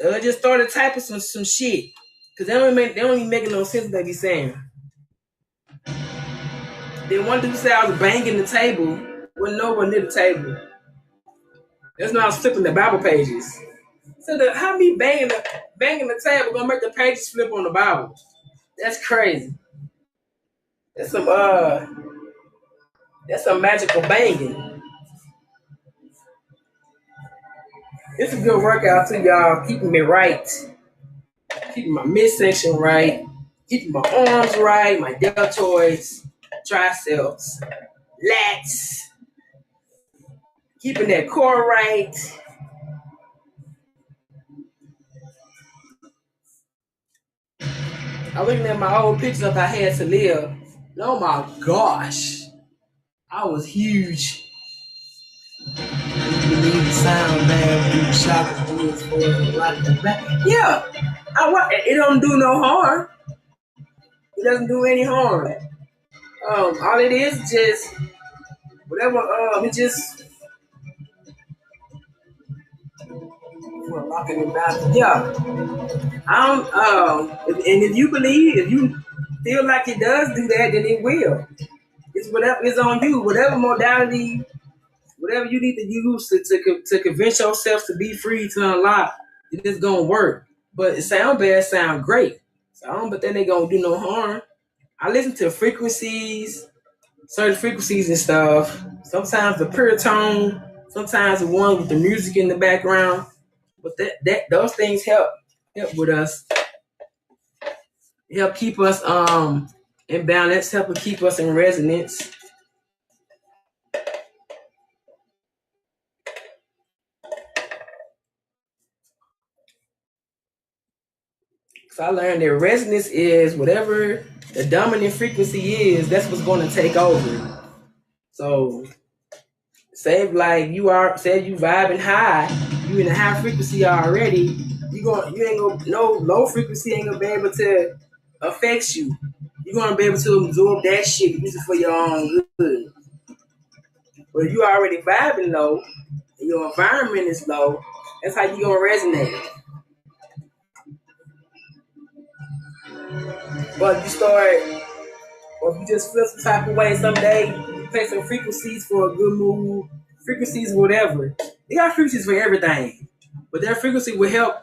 they just started typing some shit. Because they don't even make no sense what they be saying. Then one dude said I was banging the table. Wasn't nowhere near the table. That's when I was flipping the Bible pages. So how me banging the table gonna make the pages flip on the Bible? That's crazy. That's some magical banging. It's a good workout too, y'all. Keeping me right. Keeping my midsection right. Keeping my arms right, my deltoids, triceps, lats. Keeping that core right. I'm looking at my old pictures of I had to live. Oh my gosh. I was huge. You believe the sound, man. You shock the like that. Yeah. It don't do no harm. It doesn't do any harm. All it is just whatever. It just locking it back. Yeah. And if you feel like it does do that, then it will. It's whatever is on you. Whatever modality whatever you need to use to convince yourself to be free, to unlock, it is gonna work. But it sound bad, sound great. But then they gonna do no harm. I listen to frequencies, certain frequencies and stuff. Sometimes the pure tone, sometimes the one with the music in the background. But those things help with us. Help keep us in balance, help keep us in resonance. So I learned that resonance is whatever the dominant frequency is, that's what's going to take over. So say you vibing high, you in a high frequency already, you ain't gonna, no low frequency ain't gonna be able to affect you. You're gonna be able to absorb that shit, use it for your own good. But if you already vibing low, and your environment is low, that's how you gonna resonate. But if you start, or if you just feel some type of way someday, you play some frequencies for a good mood, frequencies, whatever. They got frequencies for everything. But that frequency will help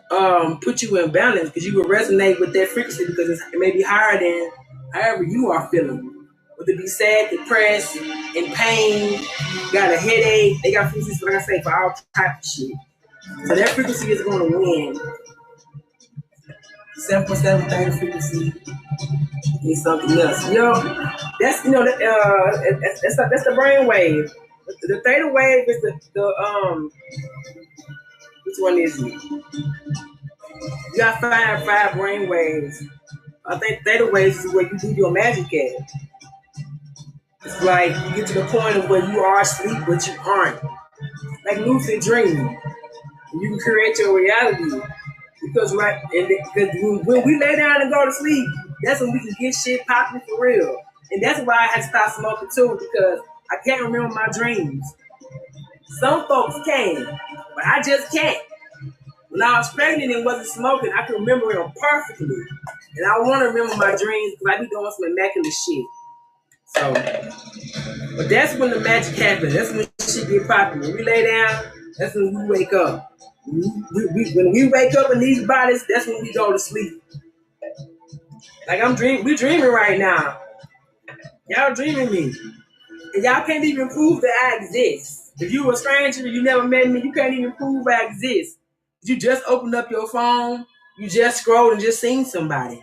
put you in balance because you will resonate with that frequency because it may be higher than however you are feeling. Whether it be sad, depressed, in pain, got a headache, they got frequencies, like I say, for all type of shit. So that frequency is going to win. 7.7 theta frequency is something else. That's that's the brain wave. The theta wave is the which one is it? You got five brain waves. I think theta waves is where you do your magic at. It's like you get to the point of where you are asleep but you aren't. Like lucid dreaming. You can create your reality. Because when we lay down and go to sleep, that's when we can get shit popping for real. And that's why I had to stop smoking too, because I can't remember my dreams. Some folks can, but I just can't. When I was pregnant and wasn't smoking, I can remember them perfectly. And I want to remember my dreams because I be doing some immaculate shit. So, but that's when the magic happens. That's when shit get popping. When we lay down, that's when we wake up. When we wake up in these bodies, that's when we go to sleep. Like we dreaming right now. Y'all dreaming me. And y'all can't even prove that I exist. If you a stranger, you never met me, you can't even prove I exist. You just opened up your phone, you just scrolled and just seen somebody.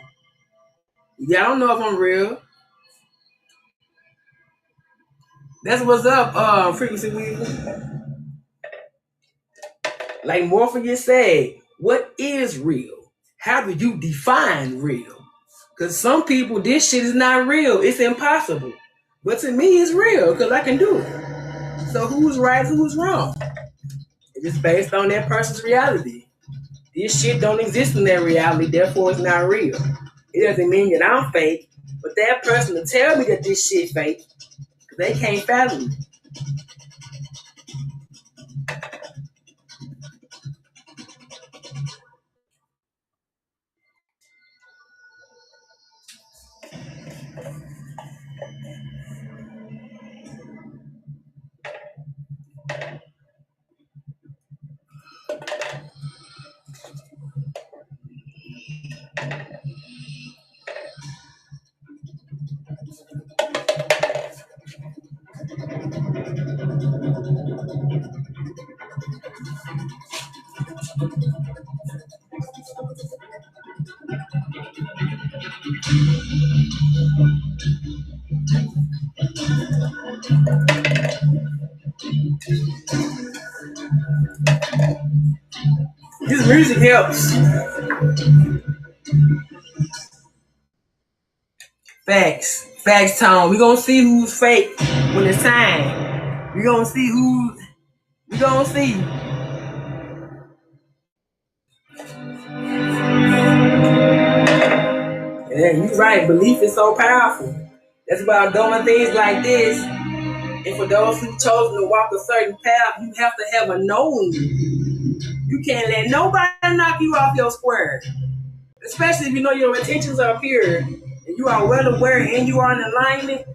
Y'all don't know if I'm real. That's what's up, Frequency Weaver. Like Morpheus said, what is real? How do you define real? Because some people, this shit is not real. It's impossible. But to me, it's real because I can do it. So who's right, who's wrong? It's based on that person's reality. This shit don't exist in their reality, therefore it's not real. It doesn't mean that I'm fake, but that person will tell me that this shit fake because they can't fathom it. This music helps. Facts, Tom. We're gonna see who's fake when it's time. We're gonna see who. We're gonna see. And you're right. Belief is so powerful. That's why I'm doing things like this. And for those who've chosen to walk a certain path, you have to have a knowing. You can't let nobody knock you off your square. Especially if you know your intentions are pure and you are well aware and you are in alignment.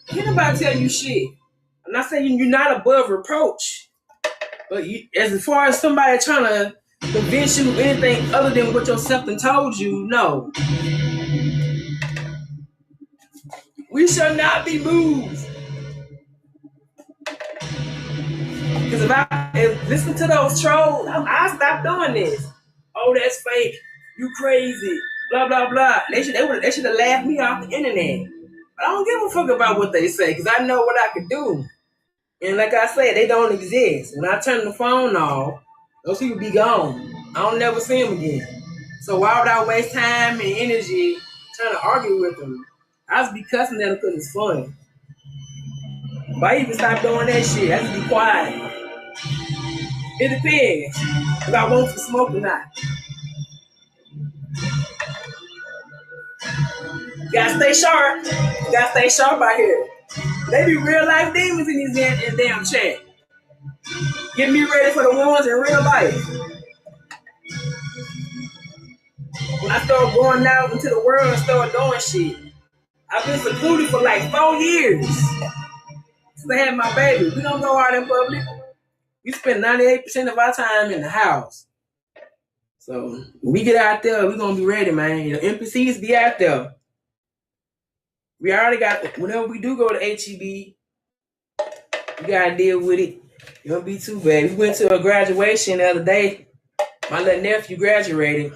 Can't nobody tell you shit. I'm not saying you're not above reproach, but as far as somebody trying to convince you of anything other than what yourself done told you, no. We shall not be moved. Because if listen to those trolls, I stop doing this. Oh, that's fake. You crazy. Blah, blah, blah. They should have laughed me off the internet. But I don't give a fuck about what they say because I know what I can do. And like I said, they don't exist. When I turn the phone off, those people be gone. I don't never see them again. So why would I waste time and energy trying to argue with them? I just be cussing at them because it's fun. But I even stop doing that shit. I just be quiet. It depends if I want to smoke or not. You gotta stay sharp. You gotta stay sharp out here. They be real life demons in these damn chat. Get me ready for the ones in real life. When I start going out into the world and start doing shit, I've been secluded for like 4 years. Since I had my baby. We don't go out in public. We spend 98% of our time in the house. So when we get out there, we're gonna be ready, man. The NPCs be out there. We already got, whenever we do go to HEB, we gotta deal with it. It don't be too bad. We went to a graduation the other day. My little nephew graduated.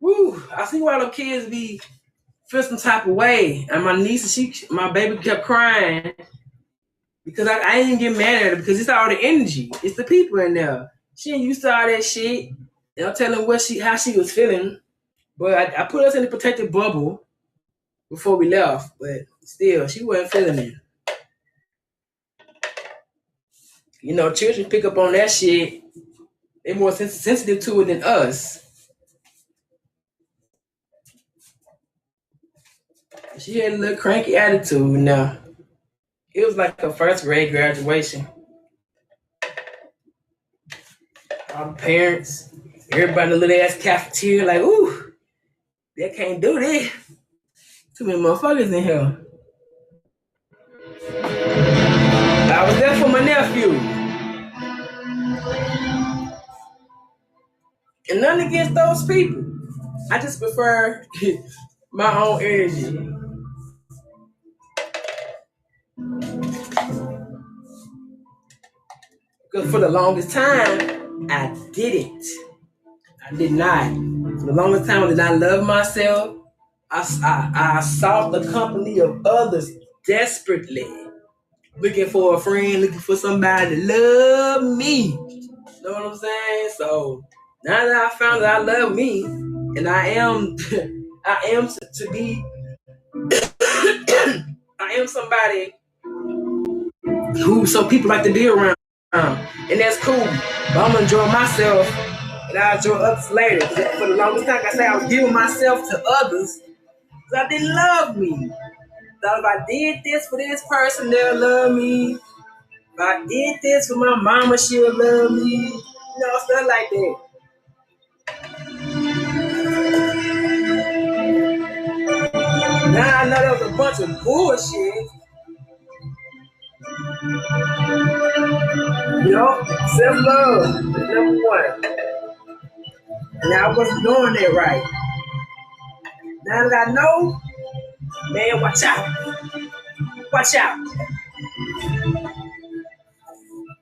Woo! I see why them kids be feel some type of way. And my niece, my baby kept crying because I didn't get mad at her because it's all the energy. It's the people in there. She ain't used to all that shit. And I'm telling how she was feeling. But I put us in a protective bubble before we left. But still, she wasn't feeling it. You know, children pick up on that shit. They're more sensitive to it than us. She had a little cranky attitude now. It was like her first grade graduation. All the parents, everybody in the little ass cafeteria, like, ooh, they can't do that. Too many motherfuckers in here. I was there for my nephew. And nothing against those people. I just prefer my own energy. Because for the longest time, I didn't. I did not. For the longest time, I did not love myself. I sought the company of others desperately. Looking for a friend, looking for somebody to love me. You know what I'm saying? So now that I found that I love me, and I am to be, I am somebody who some people like to be around. And that's cool. But I'm gonna enjoy myself and I'll enjoy others later. For the longest time, I say I was giving myself to others because I didn't love me. Thought if I did this for this person, they'll love me. If I did this for my mama, she'll love me. You know, stuff like that. Now I know that was a bunch of bullshit. You know, self-love is number one. And I wasn't doing that right. Now that I know, man, watch out. Watch out.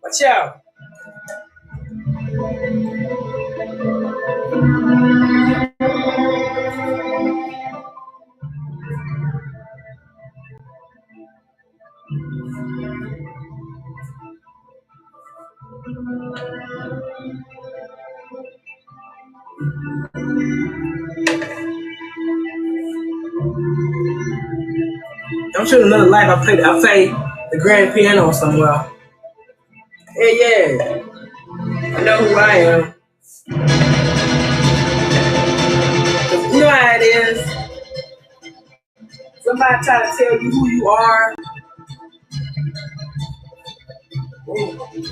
Watch out. I'm sure in another life I play the grand piano somewhere. Yeah. I know who I am. Cause you know how it is. Somebody try to tell you who you are.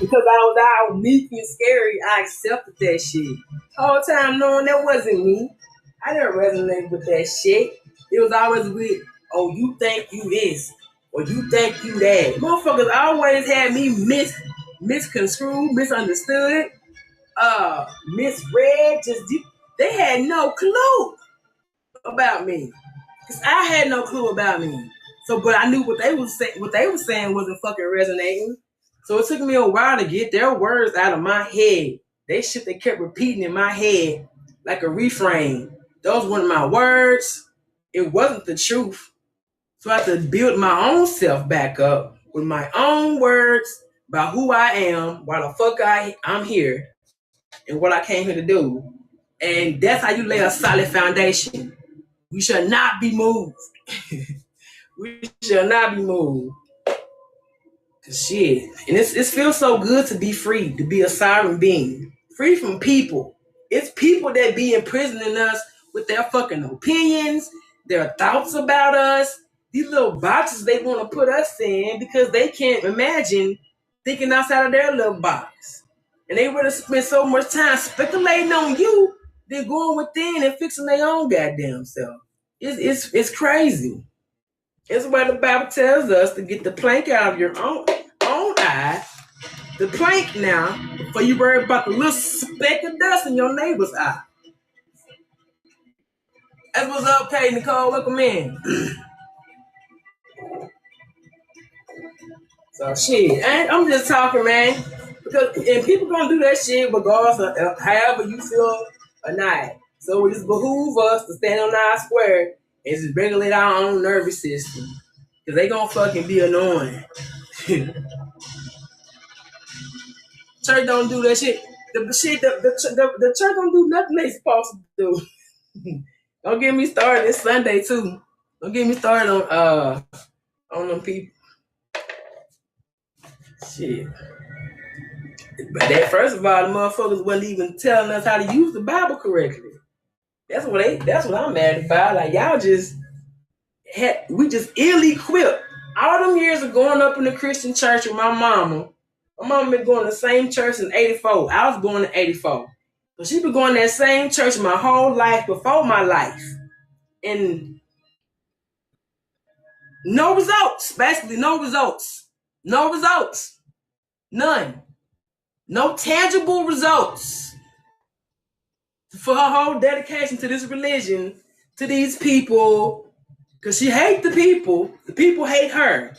Because I was meek and scary, I accepted that shit. The whole time knowing that wasn't me. I didn't resonate with that shit. It was always with, oh, you think you this. or you think you that. Motherfuckers always had me misconstrued, misunderstood, misread. They had no clue about me. Cause I had no clue about me. So, but I knew what they was saying wasn't fucking resonating. So it took me a while to get their words out of my head. They kept repeating in my head like a refrain. Those weren't my words. It wasn't the truth. So I had to build my own self back up with my own words about who I am, why the fuck I'm here, and what I came here to do. And that's how you lay a solid foundation. We shall not be moved. We shall not be moved. Cause shit. And it feels so good to be free, to be a sovereign being. Free from people. It's people that be imprisoning us with their fucking opinions, their thoughts about us, these little boxes they want to put us in because they can't imagine thinking outside of their little box. And they would have spent so much time speculating on you than going within and fixing their own goddamn self. It's crazy. It's why the Bible tells us to get the plank out of your own eye. The plank now, before you worry about the little speck of dust in your neighbor's eye. That's what's up, Kay Nicole. Welcome in. So shit, I'm just talking, man. And people gonna do that shit regardless of however you feel or not. So it just behooves us to stand on our square and just regulate our own nervous system. Cause they gonna fucking be annoying. Church don't do that shit. The church don't do nothing they supposed to do. Don't get me started. It's Sunday too. Don't get me started on them people. Shit. But that first of all, the motherfuckers wasn't even telling us how to use the Bible correctly. That's what I'm mad about. Like y'all we just ill-equipped. All them years of growing up in the Christian church with my mama. My mama been going to the same church in 84. I was born in 84. So she been going to that same church my whole life before my life. And no results. Basically, no results. No results. None. No tangible results. For her whole dedication to this religion, to these people, because she hates the people hate her.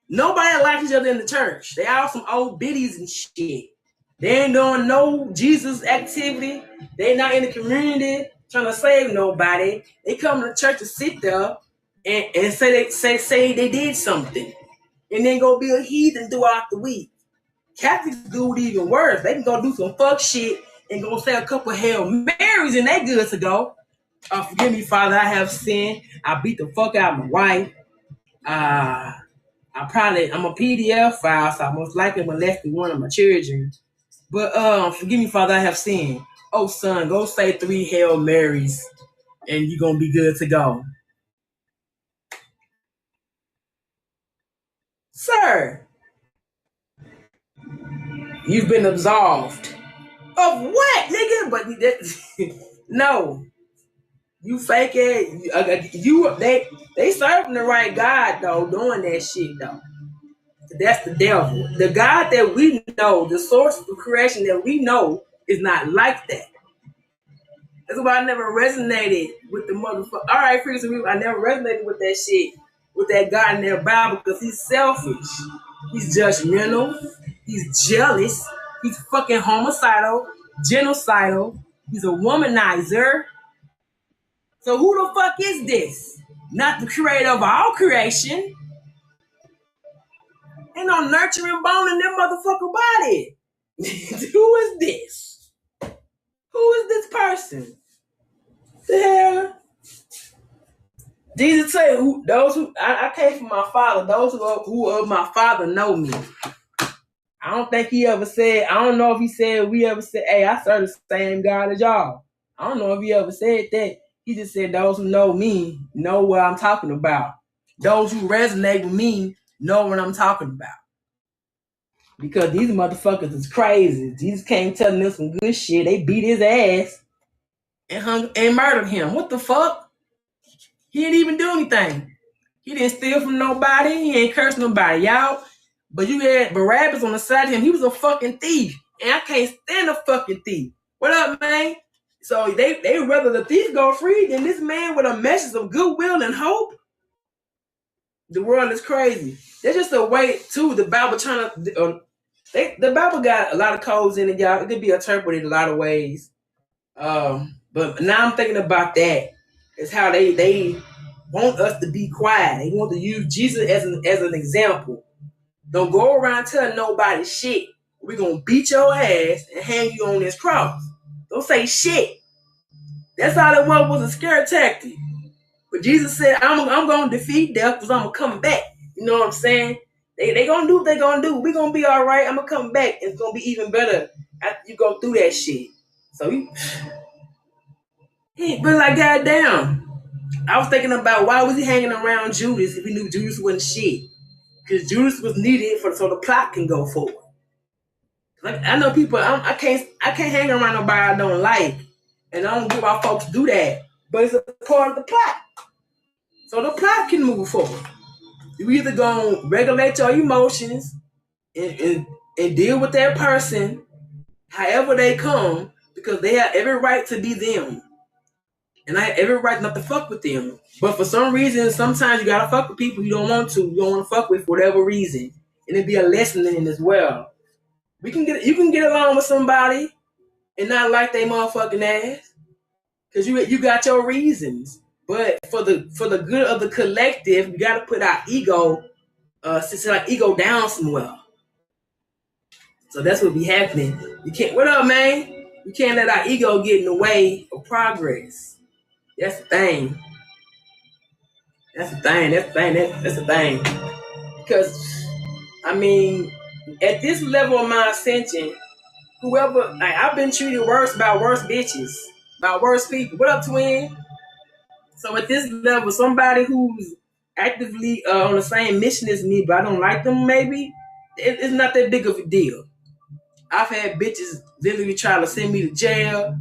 Nobody likes each other in the church. They all some old biddies and shit. They ain't doing no Jesus activity. They not in the community trying to save nobody. They come to the church to sit there and say they did something. And then go be a heathen throughout the week. Catholics do it even worse. They can go do some fuck shit and go say a couple Hail Marys and they good to go. Forgive me, Father, I have sinned. I beat the fuck out of my wife. I'm a PDF file, so I most likely molested one of my children. But forgive me, Father, I have sinned. Oh, son, go say 3 Hail Marys and you're gonna be good to go. Sir, you've been absolved. Of what, nigga? But no. You fake it. They serving the right God though, doing that shit though. That's the devil. The God that we know, the source of creation that we know, is not like that. That's why I never resonated with the motherfucker. All right, freaks and people, I never resonated with that shit, with that God in their Bible, because he's selfish. He's judgmental. He's jealous. He's fucking homicidal, genocidal. He's a womanizer. So who the fuck is this? Not the creator of all creation. Ain't no nurturing bone in their motherfucker body. Who is this? Who is this person? The hell? Jesus said, I came from my father. Those who of my father know me. I don't think he ever said, I don't know if he said, we ever said, hey, I serve the same God as y'all. I don't know if he ever said that. He just said, those who know me know what I'm talking about. Those who resonate with me know what I'm talking about. Because these motherfuckers is crazy. Jesus came telling them some good shit. They beat his ass and murdered him. What the fuck? He didn't even do anything. He didn't steal from nobody. He ain't cursed nobody out. But you had Barabbas on the side of him. He was a fucking thief. And I can't stand a fucking thief. What up, man? So they rather the thief go free than this man with a message of goodwill and hope. The world is crazy. There's just a way too. The Bible trying to the Bible got a lot of codes in it, y'all. It could be interpreted a lot of ways. But now I'm thinking about that. It's how they want us to be quiet. They want to use Jesus as an example. Don't go around telling nobody shit. We're gonna beat your ass and hang you on this cross. Don't say shit. That's all it was a scare tactic. But Jesus said, I'm gonna defeat death because I'm gonna come back. You know what I'm saying? They gonna do what they gonna do. We gonna be all right. I'm gonna come back. And it's gonna be even better after you go through that shit. So he been like, goddamn. I was thinking about why was he hanging around Judas if he knew Judas wasn't shit? Because Judas was needed so the plot can go forward. Like I know people, I can't hang around nobody I don't like, and I don't get why folks do that. But it's a part of the plot, so the plot can move forward. You either gonna regulate your emotions and deal with that person, however they come, because they have every right to be them. And I have every right not to fuck with them. But for some reason, sometimes you gotta fuck with people you don't want to. You don't want to fuck with for whatever reason. And it'd be a lesson in it as well. You can get along with somebody and not like they motherfucking ass. Cause you got your reasons. But for the good of the collective, you gotta put our ego, ego down somewhere. So that's what be happening. You can't what up, man? You can't let our ego get in the way of progress. That's the thing. That's the thing. Because, I mean, at this level of my ascension, whoever, I've been treated worse by worse bitches, by worse people. What up, twin? So at this level, somebody who's actively on the same mission as me, but I don't like them, maybe, it's not that big of a deal. I've had bitches literally try to send me to jail,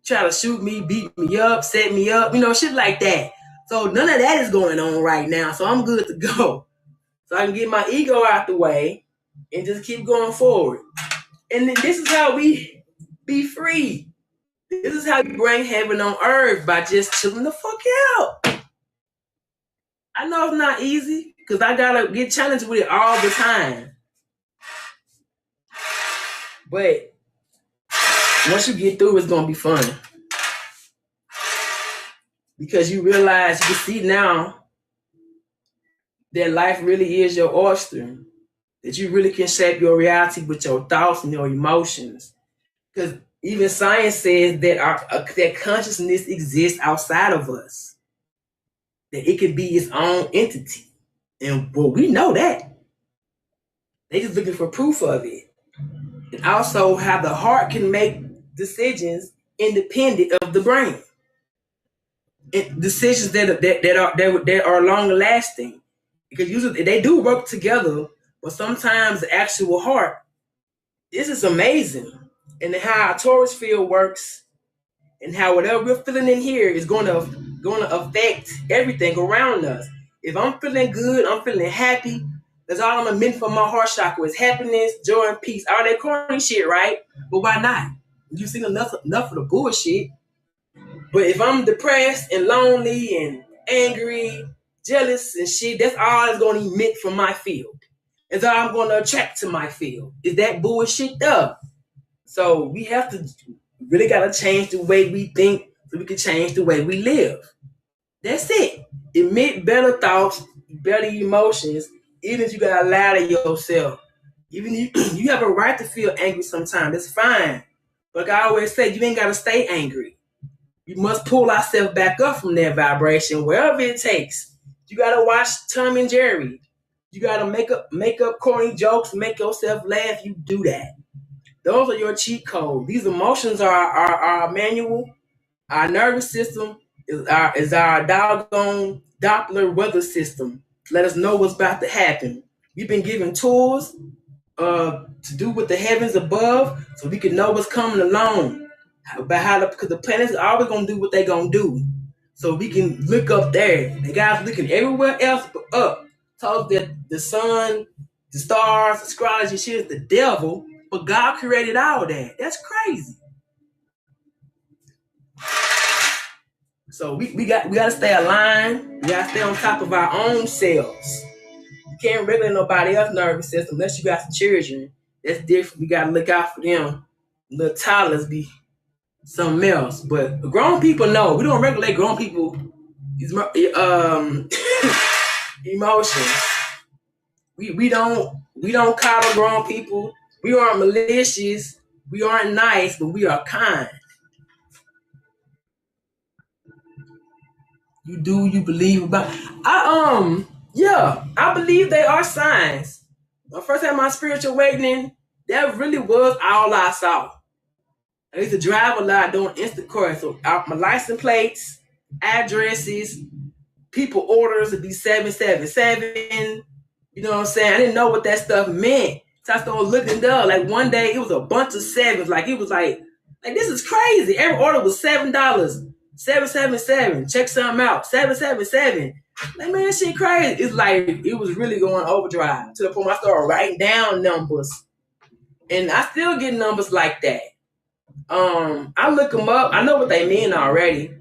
try to shoot me, beat me up, set me up, shit like that. So none of that is going on right now. So I'm good to go. So I can get my ego out the way and just keep going forward. And then this is how we be free. This is how you bring heaven on earth, by just chilling the fuck out. I know it's not easy because I gotta get challenged with it all the time. But once you get through, it's gonna be fun. Because you realize, you see now that life really is your oyster. That you really can shape your reality with your thoughts and your emotions. Because even science says that that consciousness exists outside of us. That it can be its own entity. And well, we know that. They just looking for proof of it. And also how the heart can make decisions independent of the brain. Decisions that are long lasting, because usually they do work together, but sometimes the actual heart, this is amazing. And how our Taurus field works, and how whatever we're feeling in here is going to affect everything around us. If I'm feeling good, I'm feeling happy, that's all I'm meant for my heart chakra is happiness, joy, and peace. All that corny shit, right? But why not? You've seen enough of the bullshit. But if I'm depressed and lonely and angry, jealous and shit, that's all it's going to emit from my field. That's all I'm going to attract to my field. Is that bullshit up? So we have to really got to change the way we think so we can change the way we live. That's it. Emit better thoughts, better emotions, even if you got to lie to yourself. Even if you have a right to feel angry sometimes. That's fine. But like I always say, you ain't got to stay angry. You must pull ourselves back up from that vibration, wherever it takes. You gotta watch Tom and Jerry. You gotta make up corny jokes, make yourself laugh. You do that. Those are your cheat codes. These emotions are our manual. Our nervous system is our doggone Doppler weather system to let us know what's about to happen. We've been given tools to do with the heavens above, so we can know what's coming along. About because the planets are always gonna do what they're gonna do. So we can look up there. The guys looking everywhere else but up. Told that the sun, the stars, astrology, shit is the devil, but God created all that. That's crazy. So we gotta stay aligned. We gotta stay on top of our own selves. You can't regulate nobody else's nervous system unless you got some children. That's different. We gotta look out for them. Little toddlers be something else. But grown people know. We don't regulate grown people emotions. We don't coddle grown people. We aren't malicious. We aren't nice, but we are kind. You do, you believe about. I believe they are signs. When I first had my spiritual awakening, that really was all I saw. I used to drive a lot doing Instacart, so my license plates, addresses, people orders would be 777. You know what I'm saying? I didn't know what that stuff meant. So I started looking it up. Like one day it was a bunch of sevens. Like it was like this is crazy. Every order was $7. 777. Check something out. 777. Like, man, that shit crazy. It's like it was really going overdrive to the point I started writing down numbers. And I still get numbers like that. I look them up. I know what they mean already.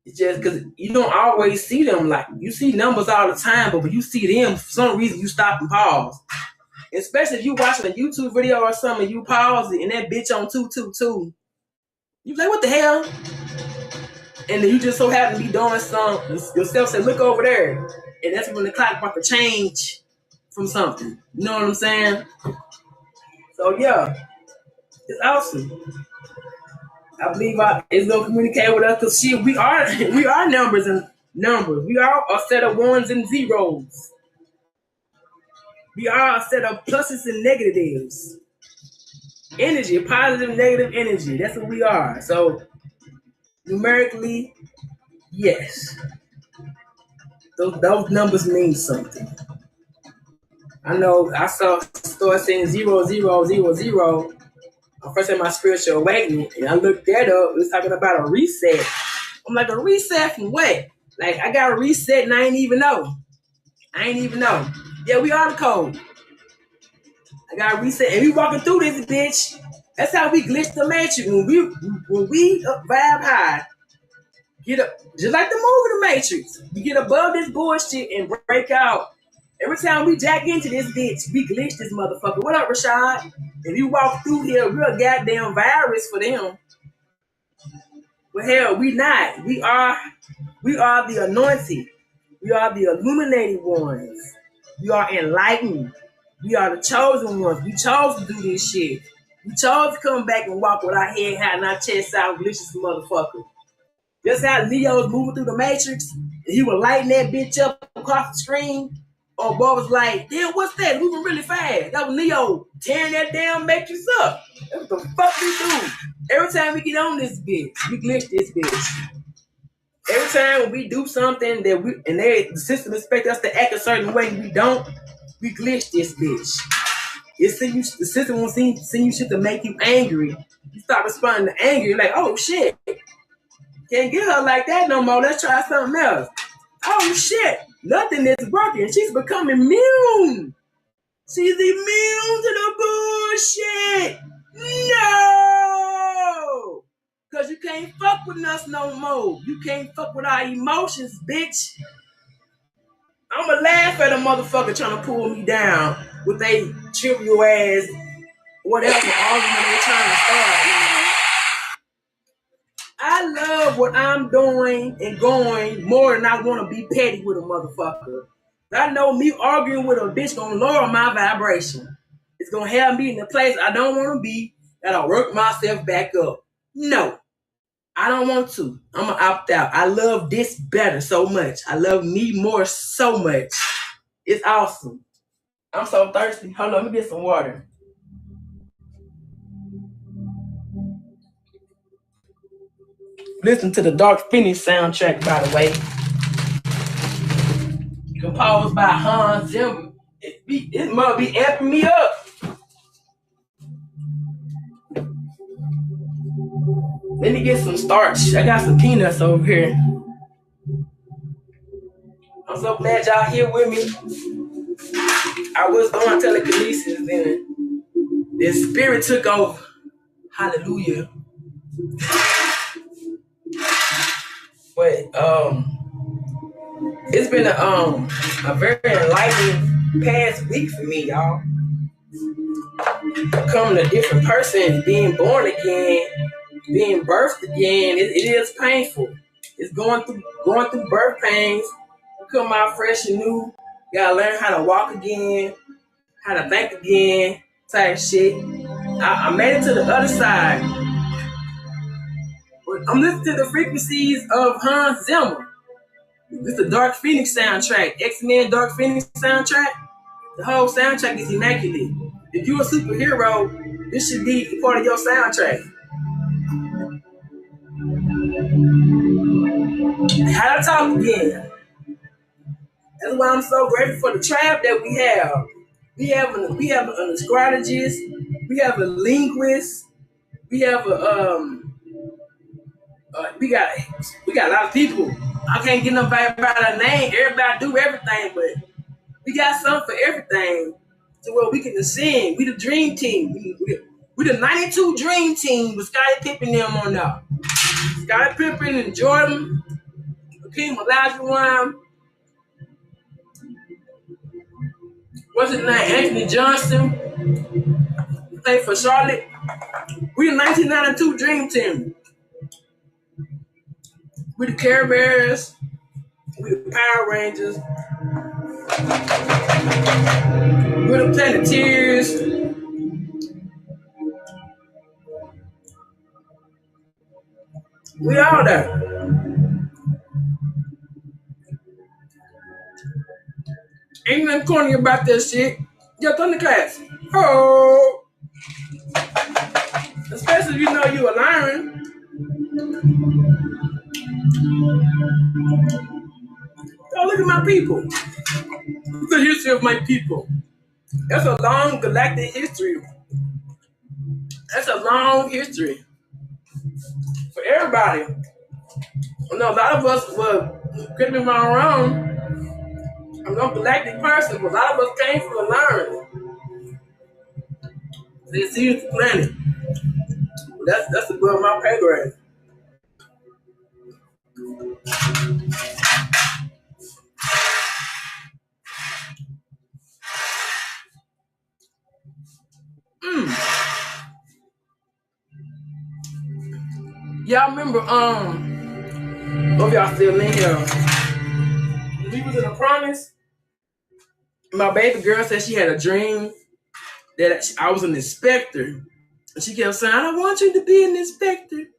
It's just because you don't always see them. Like you see numbers all the time, but when you see them, for some reason you stop and pause. Especially if you watching a YouTube video or something, you pause it and that bitch on 222. You like, what the hell? And then you just so happen to be doing something. Yourself say, look over there. And that's when the clock about to change from something. You know what I'm saying? So yeah, it's awesome. I believe it's gonna communicate with us because shit, we are numbers and numbers. We are a set of ones and zeros. We are a set of pluses and negatives. Energy, positive, negative energy. That's what we are. So numerically, yes. Those numbers mean something. I know I started saying 0000. I first had my spiritual awakening, and I looked that up. It was talking about a reset. I'm like, a reset from what? Like, I got a reset and I ain't even know. Yeah, we are the code. I got a reset, and we walking through this bitch. That's how we glitch the matrix. When we vibe high, get up, just like the movie The Matrix. We get above this bullshit and break out. Every time we jack into this bitch, we glitch this motherfucker. What up, Rashad? If you walk through here, we're a goddamn virus for them. But hell, we not. We are the anointed. We are the illuminated ones. We are enlightened. We are the chosen ones. We chose to do this shit. We chose to come back and walk with our head high and our chest out, glitch this motherfucker. Just how Leo was moving through the Matrix, and he was lighting that bitch up across the screen. Oh, boy was like, damn, what's that? Moving really fast. That was Leo tearing that damn Matrix up. That's what the fuck we do. Every time we get on this bitch, we glitch this bitch. Every time when we do something that the system expects us to act a certain way, we don't, we glitch this bitch. The system will send you shit to make you angry. You start responding to anger, you're like, oh shit. Can't get her like that no more. Let's try something else. Oh shit. Nothing is working. She's becoming immune. She's immune to the bullshit. No! Because you can't fuck with us no more. You can't fuck with our emotions, bitch. I'ma laugh at a motherfucker trying to pull me down with a trivial ass whatever argument they're trying to start. I love what I'm doing and going more than I want to be petty with a motherfucker. I know me arguing with a bitch gonna lower my vibration. It's gonna have me in a place I don't want to be, that I'll work myself back up. No, I don't want to. I'm gonna opt out. I love this better so much. I love me more so much. It's awesome. I'm so thirsty. Hold on, let me get some water. Listen to the Dark Phoenix soundtrack, by the way. Composed by Hans Zimmer. It must be amping me up. Let me get some starch. I got some peanuts over here. I'm so glad y'all here with me. I was doing telekinesis and the spirit took over. Hallelujah. But it's been a very enlightening past week for me, y'all. Becoming a different person, being born again, being birthed again, it is painful. It's going through birth pains. Come out fresh and new. Gotta learn how to walk again, how to think again, type shit. I made it to the other side. I'm listening to the frequencies of Hans Zimmer. This is the Dark Phoenix soundtrack, X-Men Dark Phoenix soundtrack. The whole soundtrack is immaculate. If you're a superhero, this should be part of your soundtrack. How to talk again. That's why I'm so grateful for the tribe that we have. We have an astrologist, we have a linguist, we have we got a lot of people. I can't get nobody by their name. Everybody do everything, but we got something for everything. So where we can ascend. We the dream team. We the 92 dream team with Scottie Pippen them on there. Scottie Pippen and Jordan, Hakeem Olajuwon. What's his name? Anthony Johnson. Played for Charlotte. We the 1992 dream team. We the Care Bears. We the Power Rangers. We the Planeteers. We all there. Ain't nothing corny about that shit. Yo, Thundercats. Oh. Especially if you know you a lion. Oh, look at my people. Look at the history of my people. That's a long galactic history. That's a long history. For everybody. I know a lot of us were, correct me if I'm wrong, I'm no galactic person, but a lot of us came from the lion. They see the planet. That's above my pay grade. Y'all remember, hope y'all still in here. When we was in a promise, my baby girl said she had a dream that I was an inspector. And she kept saying, I want you to be an inspector.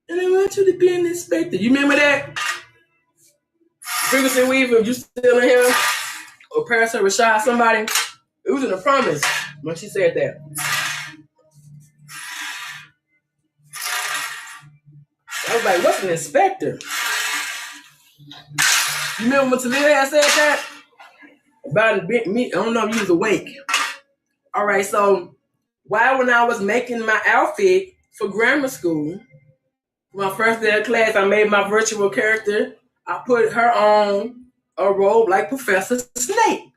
And I want you to be an inspector. You remember that? Frequency Weaver, if you still in here, or Parasite Rashad, somebody, it was in a promise when she said that. I was like, what's an inspector? You remember when Talia had said that? About me, I don't know if you was awake. All right, so when I was making my outfit for grammar school, my first day of class, I made my virtual character. I put her on a robe like Professor Snape.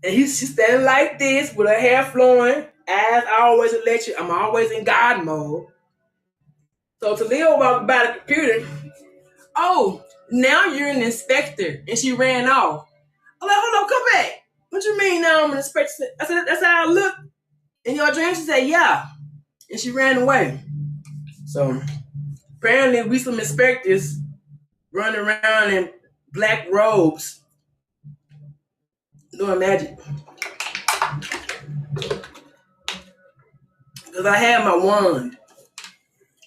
And she's standing like this with her hair flowing. As I always let you, I'm always in God mode. So Talia walked by the computer. Oh, now you're an inspector. And she ran off. I'm like, hold on, come back. What you mean now I'm an inspector? I said, that's how I look. In your dream, she said, yeah. And she ran away. So apparently we some inspectors running around in black robes doing magic. Because I had my wand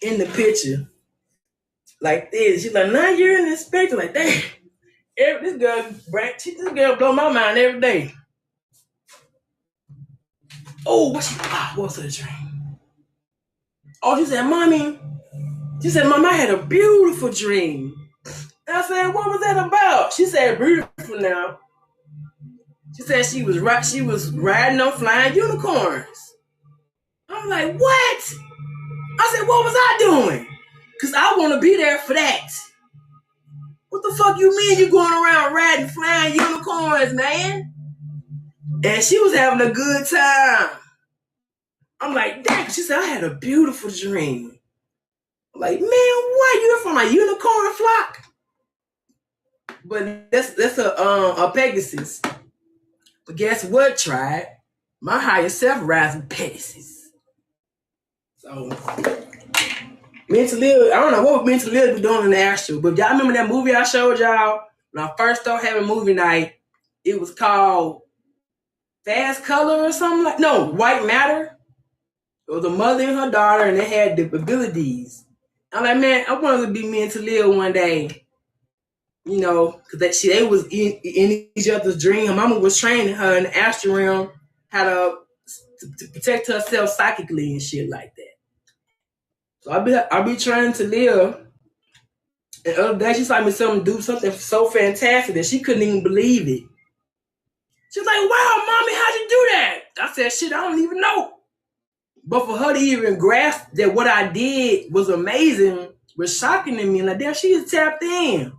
in the picture like this. She's like, now you're an inspector. Like, damn. This girl blow my mind every day. Oh, what's her dream? Oh, she said, Mommy. She said, Mom, I had a beautiful dream. And I said, what was that about? She said, beautiful now. She said she was riding on flying unicorns. I'm like, what? I said, what was I doing? Because I want to be there for that. what the fuck you mean you going around riding flying unicorns, man? And she was having a good time. I'm like, damn. She said, I had a beautiful dream. I'm like, man, what? You're from a unicorn flock? But that's a Pegasus. But guess what, tribe? My higher self rides with Pegasus. So, Mental Ill, I don't know what Mental Ill be doing in the astral, but y'all remember that movie I showed y'all when I first started having movie night? It was called Fast Color or something like, no, White Matter. It was a mother and her daughter, and they had the abilities. I'm like, man, I wanted to be Mental Ill one day. You know, because they was in each other's dream. Her mama was training her in the astral realm how to protect herself psychically and shit like that. So I be trying to live. And the other day she saw me do something so fantastic that she couldn't even believe it. She was like, wow, mommy, how'd you do that? I said, shit, I don't even know. But for her to even grasp that what I did was amazing was shocking to me. Like, damn, she just tapped in.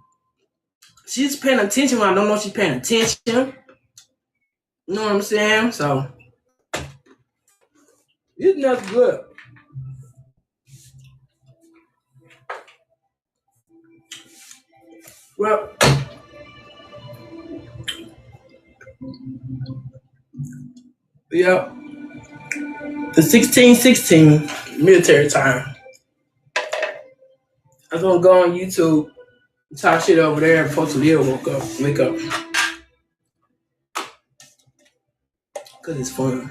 She's paying attention when I don't know she's paying attention. You know what I'm saying? So, it's not good. Well, yeah, the 1616 military time. I was gonna go on YouTube and talk shit over there before Talia wake up. Cause it's fun.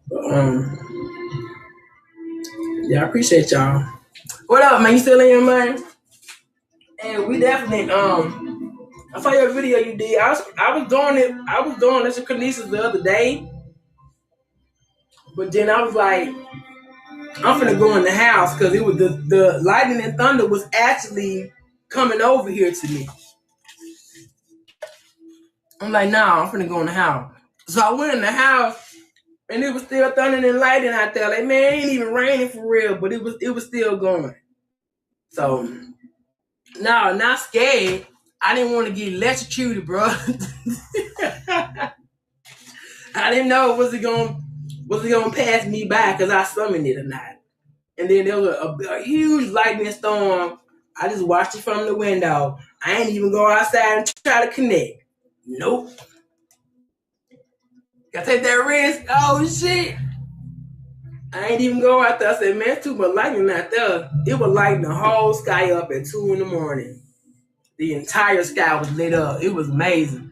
But, yeah, I appreciate y'all. What up, man? You still in here, man? And we definitely I saw your video you did. I was doing it. I was doing this with Kinesis the other day, but then I was like, I'm finna go in the house because it was the lightning and thunder was actually coming over here to me. I'm like, nah, I'm finna go in the house. So I went in the house and it was still thundering and lightning out there. Like, man, it ain't even raining for real, but it was still going. So no, not scared. I didn't want to get electrocuted, bro. I didn't know was it gonna pass me by because I summoned it or not. And then there was a huge lightning storm. I just watched it from the window. I ain't even go outside and try to connect. Nope. Gotta take that risk. Oh shit. I ain't even go out there. I said, man, it's too much lightning out there. It was lighting the whole sky up at 2 a.m. The entire sky was lit up. It was amazing.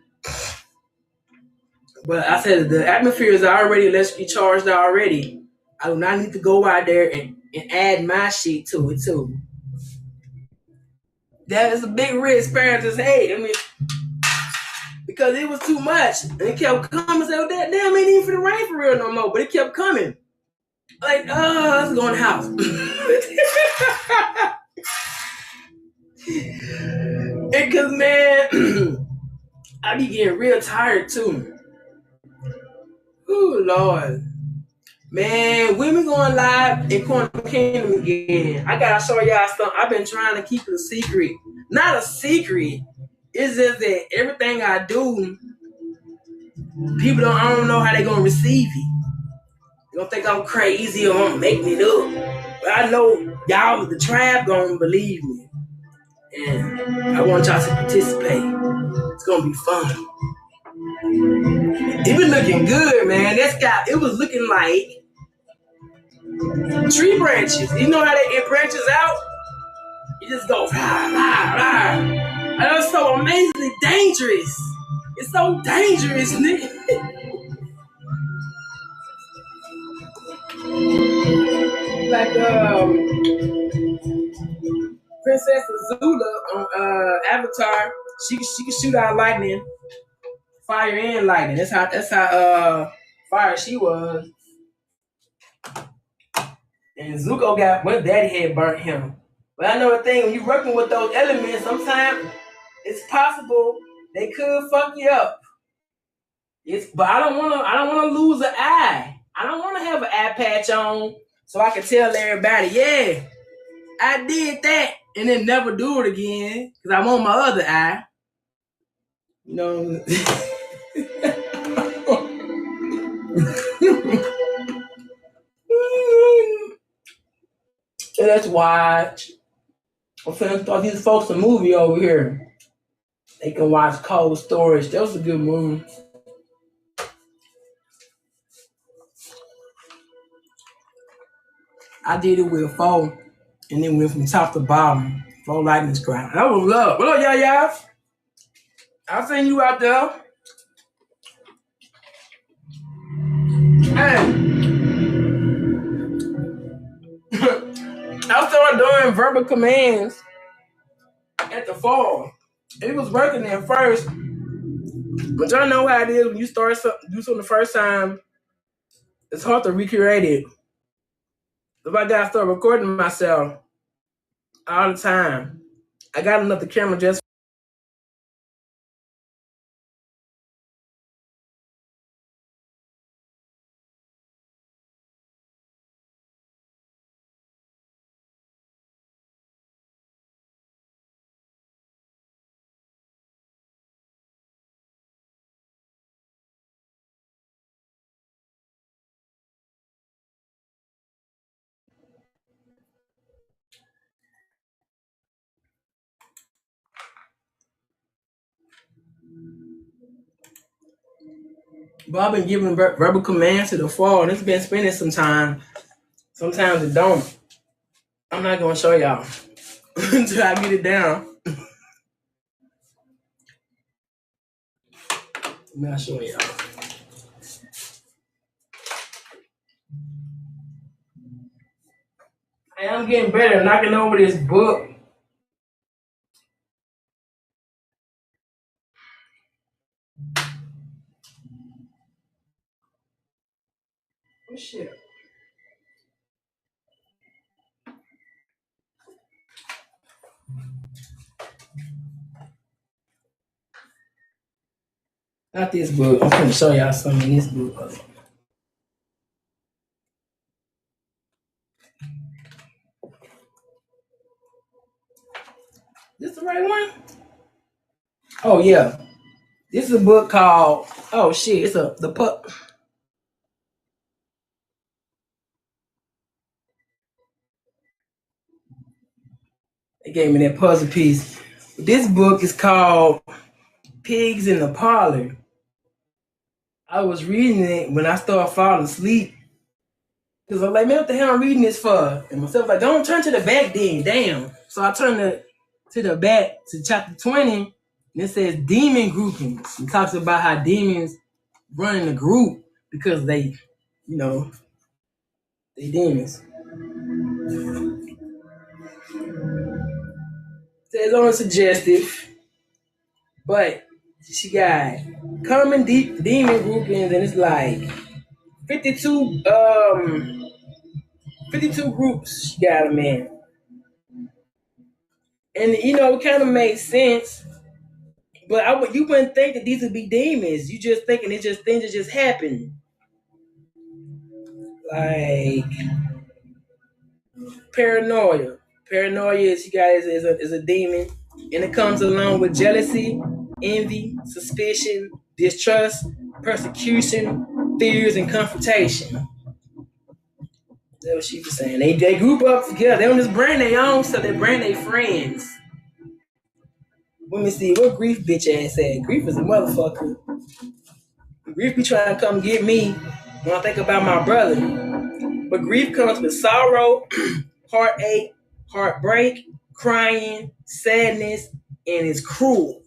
But I said the atmosphere is already electrically charged already. I do not need to go out there and add my shit to it too. That is a big risk parents just hate. I mean, because it was too much. And it kept coming. So that damn ain't even for the rain for real no more. But it kept coming. Like, let's go in the house. Because, man, I be getting real tired too. Ooh, Lord. Man, women going live in Quantum Kingdom again. I gotta show y'all something. I've been trying to keep it a secret. Not a secret. It's just that everything I do, people I don't know how they gonna receive it. They gonna think I'm crazy or I'm making it up. But I know y'all, the tribe, gonna believe me. And I want y'all to participate. It's gonna be fun. It been looking good, man. That sky, it was looking like tree branches. You know how it branches out? It just goes rah, rah, rah. And that's so amazingly dangerous. It's so dangerous, nigga. Like Princess Azula on Avatar, she can shoot out lightning, fire and lightning. That's how fire she was. And Zuko got what daddy had burnt him. But I know the thing, when you're working with those elements, sometimes it's possible they could fuck you up. But I don't wanna lose an eye. I don't wanna have an eye patch on so I can tell everybody, yeah, I did that and then never do it again because I'm on my other eye. You know. So let's watch. I'm finna start these folks a movie over here. They can watch Cold Storage. That was a good movie. I did it with 4 and then went from top to bottom. 4 lightning strikes. That was love. What up, y'all? I seen you out there. Hey. I started doing verbal commands at the fall. It was working at first. But y'all know how it is when you start do something the first time, it's hard to recreate it. If I gotta start recording myself all the time, I got another camera just but I've been giving verbal commands to the fall, and it's been spending some time. Sometimes it don't. I'm not gonna show y'all until I get it down. I'm not showing y'all. Hey, I'm getting better at knocking over this book. Oh shit. Not this book. I'm gonna show y'all something in this book. This the right one? Oh yeah. This is a book called the pup. They gave me that puzzle piece. This book is called Pigs in the Parlor. I was reading it when I started falling asleep. Because I'm like, man, what the hell I'm reading this for? And myself like, don't turn to the back then, damn. So I turned to the back to chapter 20, and it says demon groupings. It talks about how demons run in a group because they demons. So it's only suggestive, but she got common demon groupings, and it's like 52 groups she got them in. And it kind of makes sense, but you wouldn't think that these would be demons. You just thinking it's just things that just happen. Like paranoia. Paranoia is a demon, and it comes along with jealousy, envy, suspicion, distrust, persecution, fears, and confrontation. That's what she was saying. They group up together. They don't just bring their own stuff. They bring their friends. Let me see what grief bitch ass said. Grief is a motherfucker. Grief be trying to come get me when I think about my brother. But grief comes with sorrow, heartache, heartbreak, crying, sadness, and it's cruel.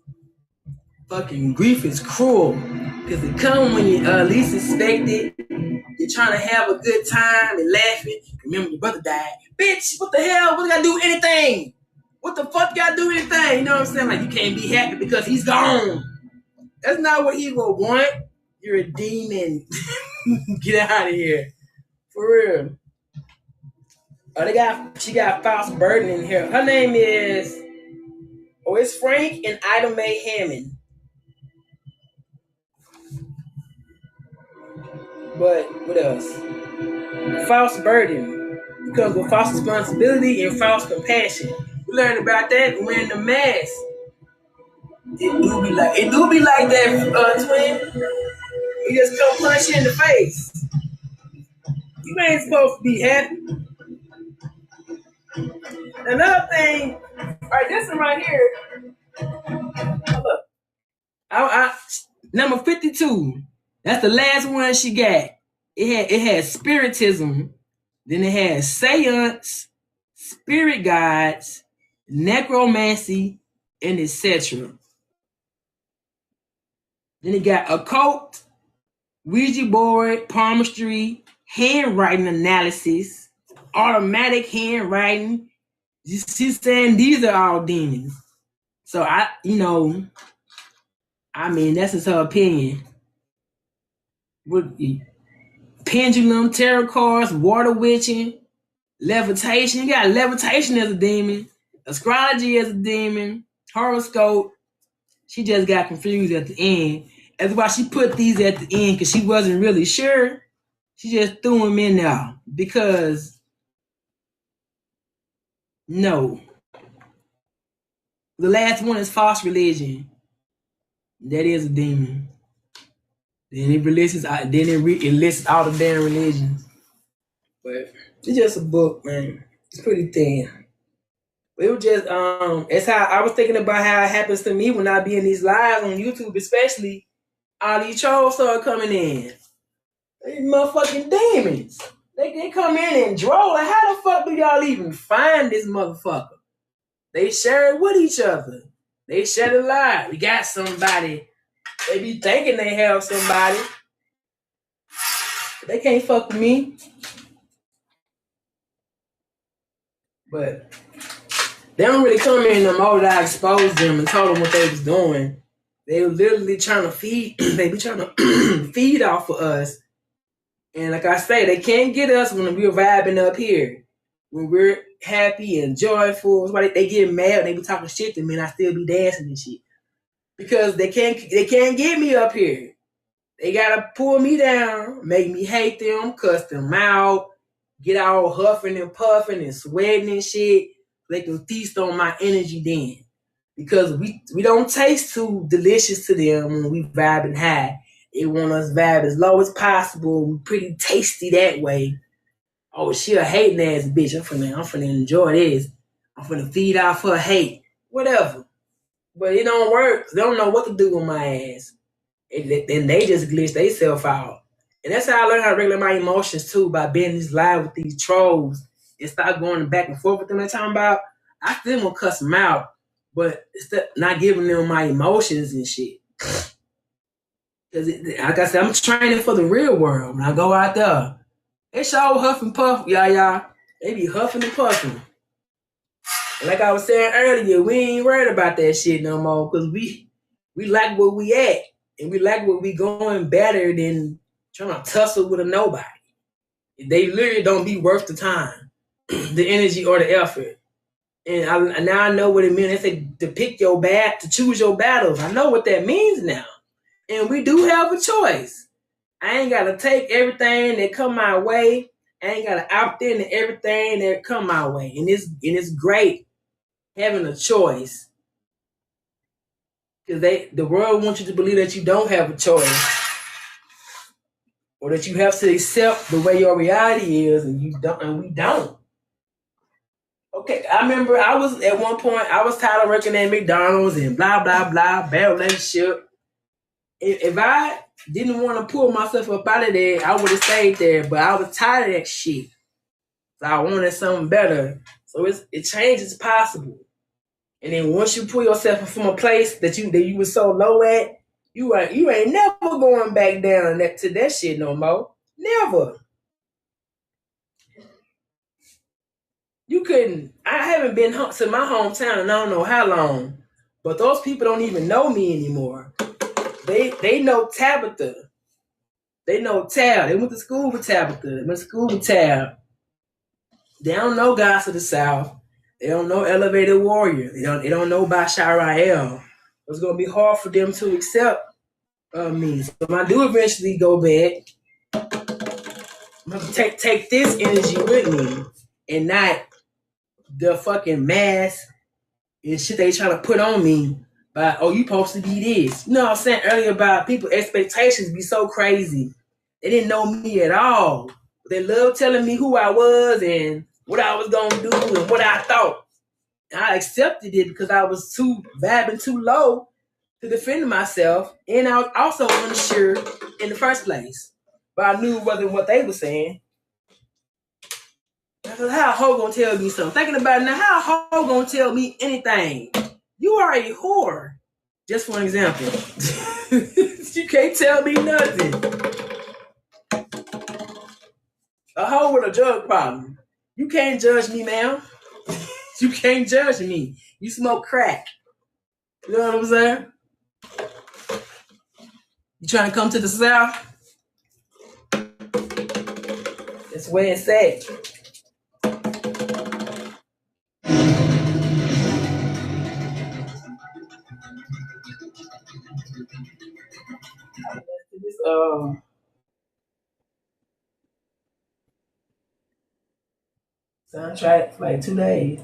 Fucking grief is cruel. Because it comes when you least expect it. You're trying to have a good time and laughing. Remember your brother died. Bitch, what the hell? What do I do anything? What the fuck y'all do anything? You know what I'm saying? Like, you can't be happy because he's gone. That's not what he will want. You're a demon. Get out of here. For real. She got false burden in here. Her name is, it's Frank and Ida Mae Hammond. But what else? False burden. comes with false responsibility and false compassion. We learned about that wearing the mask. It do be like that, twin. You just come punch you in the face. You ain't supposed to be happy. Another thing, right, this one right here. Look, number 52. That's the last one she got. It had spiritism. Then it had seance, spirit guides, necromancy, and etc. Then it got occult, Ouija board, palmistry, handwriting analysis, automatic handwriting. She's saying these are all demons. So that's just her opinion. Pendulum, tarot cards, water witching, levitation. You got levitation as a demon, astrology as a demon, horoscope. She just got confused at the end. That's why she put these at the end, because she wasn't really sure. She just threw them in there because no. The last one is false religion. That is a demon. Then it lists all the damn religions. But it's just a book, man. It's pretty thin. It was just it's how I was thinking about how it happens to me when I be in these lives on YouTube, especially all these trolls start coming in. These motherfucking demons. They come in and draw. Like, how the fuck do y'all even find this motherfucker? They share it with each other. They share the lie. We got somebody. They be thinking they have somebody. They can't fuck with me. But they don't really come in no more that I exposed them and told them what they was doing. They were literally trying to feed. They be trying to feed off of us. And like I say, they can't get us when we're vibing up here. When we're happy and joyful. That's why they get mad and they be talking shit to me and I still be dancing and shit. Because they can't get me up here. They gotta pull me down, make me hate them, cuss them out, get all huffing and puffing and sweating and shit. They can feast on my energy then. Because we don't taste too delicious to them when we vibing high. They want us vibe as low as possible. We pretty tasty that way. Oh, she a hating ass bitch. I'm finna enjoy this. I'm finna feed off her hate. Whatever. But it don't work. They don't know what to do with my ass. And they just glitch themselves out. And that's how I learned how to regulate my emotions too, by being in this live with these trolls and start going back and forth with them. They're talking about, I still gonna cuss them out, but instead not giving them my emotions and shit. Because like I said, I'm training for the real world. When I go out there, they show huff and puff, y'all. They be huffing and puffing. And like I was saying earlier, we ain't worried about that shit no more because we like where we at. And we like where we going better than trying to tussle with a nobody. They literally don't be worth the time, the energy, or the effort. And now I know what it means. They say to choose your battles. I know what that means now. And we do have a choice. I ain't gotta take everything that come my way. I ain't gotta opt into everything that come my way. And it's great having a choice. Because the world wants you to believe that you don't have a choice. Or that you have to accept the way your reality is and we don't. Okay, I remember at one point, I was tired of working at McDonald's and blah, blah, blah, bad relationship. If I didn't want to pull myself up out of there, I would have stayed there. But I was tired of that shit. So I wanted something better. So change is possible. And then once you pull yourself from a place that you were so low at, you ain't never going back down to that shit no more. Never. You couldn't. I haven't been to my hometown in I don't know how long, but those people don't even know me anymore. They know Tabitha. They know Tab. They went to school with Tabitha. They went to school with Tab. They don't know Gods of the South. They don't know Elevated Warrior. They don't know Bashar Rael. It's gonna be hard for them to accept me. So when I do eventually go back, I'm gonna take this energy with me. and not the fucking mask and shit they trying to put on me. But oh, you supposed to be this. You know what I'm saying earlier about people expectations be so crazy. They didn't know me at all. They loved telling me who I was and what I was gonna do and what I thought. And I accepted it because I was too vibing too low to defend myself, and I was also unsure in the first place. But I knew it wasn't what they were saying. How a hoe gonna tell me something? Thinking about it now, how a hoe gonna tell me anything? You are a whore. Just for an example. You can't tell me nothing. A hoe with a drug problem. You can't judge me, ma'am. You can't judge me. You smoke crack. You know what I'm saying? You trying to come to the South? That's where it's at. This soundtrack for like 2 days.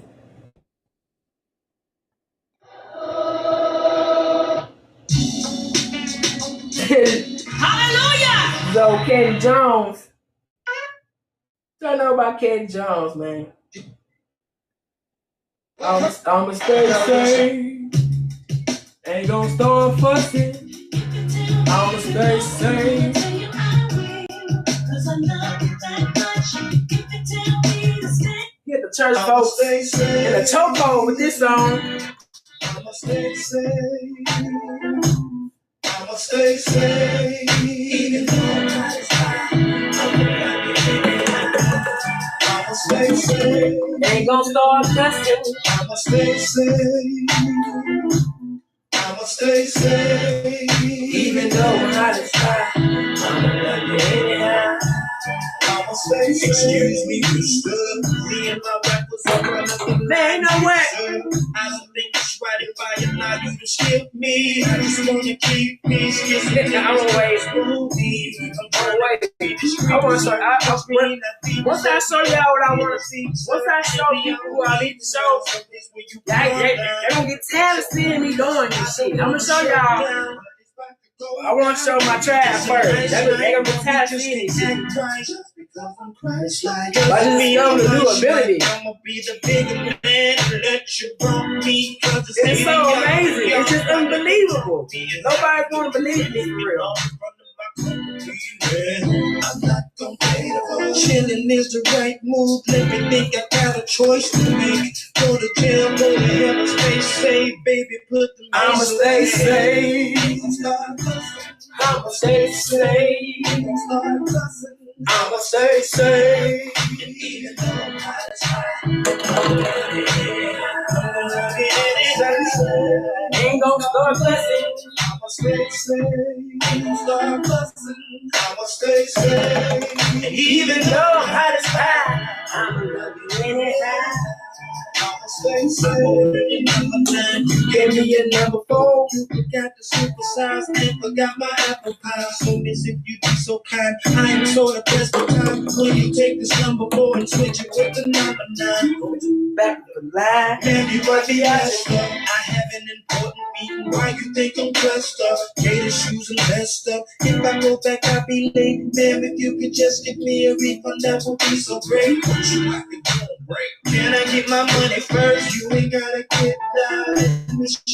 Hallelujah! So Katie Jones. What I know about Katie Jones, man? I'ma stay safe. Ain't gonna start fussing. I'ma stay safe. Get the church folks in a chokehold with this song. I'ma stay safe. I'ma stay safe. Even though I'ma stay safe. Ain't gonna start fussing. I'ma stay safe. I'ma stay safe. Even though I'm hot inside, I'ma love you anyhow. I'ma stay safe. Excuse me, mister. Me and my wife was up on the man, no way. I don't think it's right if I allow you to skip me. I just wanna keep me skipping. I'm always movie. I want to show once I show y'all what I want to see, once I show people who I need to show, they gonna get tired of seeing me doing this shit. I'm gonna show y'all. I want to show my tribe first. They gonna get tired of seeing this shit. I just be able to do ability. I'ma be the bigger man and let you bump me. It's so amazing. It's just unbelievable. Nobody's gonna believe me for real. I'm not gonna pay the vote. Chilling is the right move. Let me think I got a choice to make. Go to jail, go to hell, stay safe, baby. Put the I'ma stay safe. I'ma stay safe. I'ma stay safe. Even though I'm hot as ain't gonna start blessing. I'ma stay safe. Start blessing. I'ma stay safe. Even though I'm hot as pie, I'ma love you anyhow. I'ma stay safe. You gave me a number 4. You forgot the supersize and forgot my apple pie. So as if you be so kind, I am so impressed with time. When you take this number 4 and switch it with the number 9. Back to the line. Everybody asked up. I have an important meeting. Why you think I'm dressed up? Gator shoes and vest up. If I go back, I'll be late. Ma'am, if you could just give me a refund, that would be so great. What you like to do? Can I get my money first? You ain't gotta get down.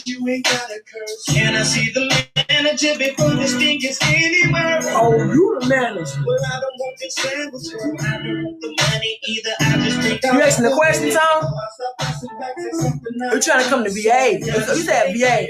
You ain't gotta curse. Can I see the manager before this thing gets anywhere? Oh, you the manager. Well, I don't want this sandwich. I don't want the money either. I just think you asking the question, Tom? You trying to come to VA? You said VA.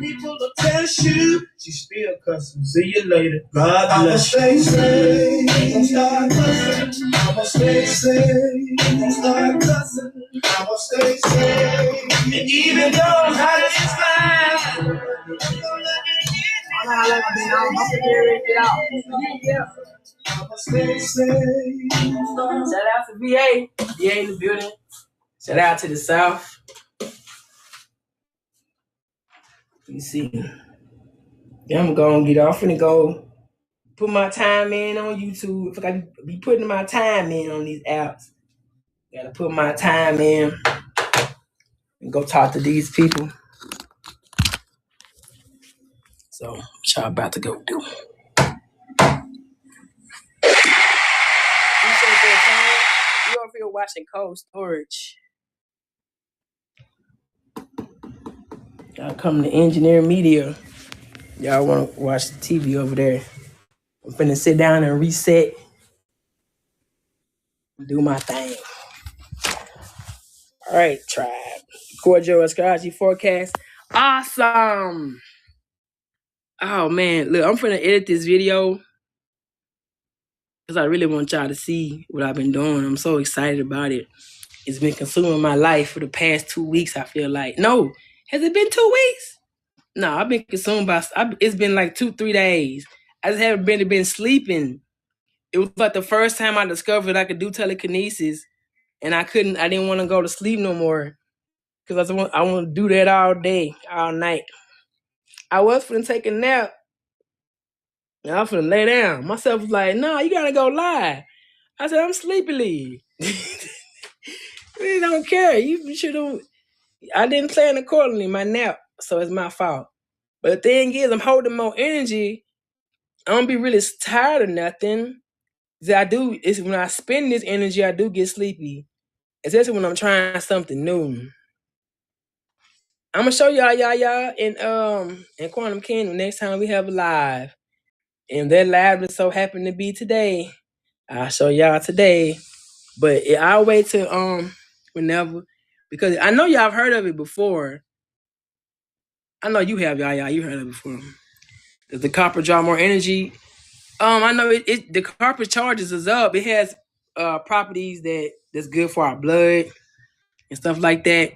People will test you. She still cussing. See you later. God bless you. I'ma stay safe. Start cussing. I'ma stay safe. Start cussing. I'ma stay safe. And even though I'm hot as fire, I'ma stay safe. Shout out to VA. VA in the building. Shout out to the South. You see, yeah, I'm gonna get off and go put my time in on YouTube. If I be putting my time in on these apps, Gotta put my time in and go talk to these people. So what y'all about to go do. You over here watching Cold Storage. Y'all come to Engineer Media. Y'all want to watch the TV over there. I'm finna sit down and reset. Do my thing. All right, tribe. Cordial Astrology Forecast. Awesome. Oh, man. Look, I'm finna edit this video because I really want y'all to see what I've been doing. I'm so excited about it. It's been consuming my life for the past 2 weeks, I feel like. No. Has it been 2 weeks? No, I've been consumed by... It's been like 2-3 days. I just haven't been sleeping. It was like the first time I discovered I could do telekinesis, and I didn't want to go to sleep no more because I want to do that all day, all night. I was finna take a nap, and I was finna lay down. Myself was like, "No, you gotta go lie." I said, "I'm sleepily." Really don't care. You should have. I didn't plan accordingly. My nap, so it's my fault. But the thing is, I'm holding more energy. I don't be really tired of nothing. Is when I spend this energy, I do get sleepy. Especially when I'm trying something new. I'm gonna show y'all in Quantum Kingdom next time we have a live. And that live is so happen to be today. I'll show y'all today. But I'll wait till whenever, because I know y'all have heard of it before. I know you have, y'all. You heard of it before. Does the copper draw more energy? I know the copper charges us up. It has properties that's good for our blood and stuff like that.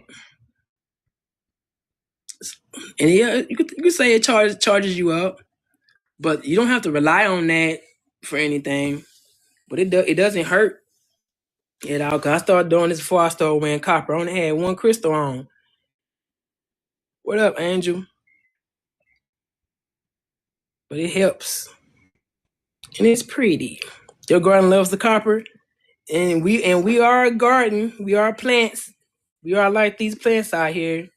And yeah, you could say it charges you up, but you don't have to rely on that for anything. But it doesn't hurt at all. Cause I started doing this before I started wearing copper. I only had one crystal on. What up, Angel? But it helps, and it's pretty. Your garden loves the copper, and we are a garden. We are plants. We are like these plants out here.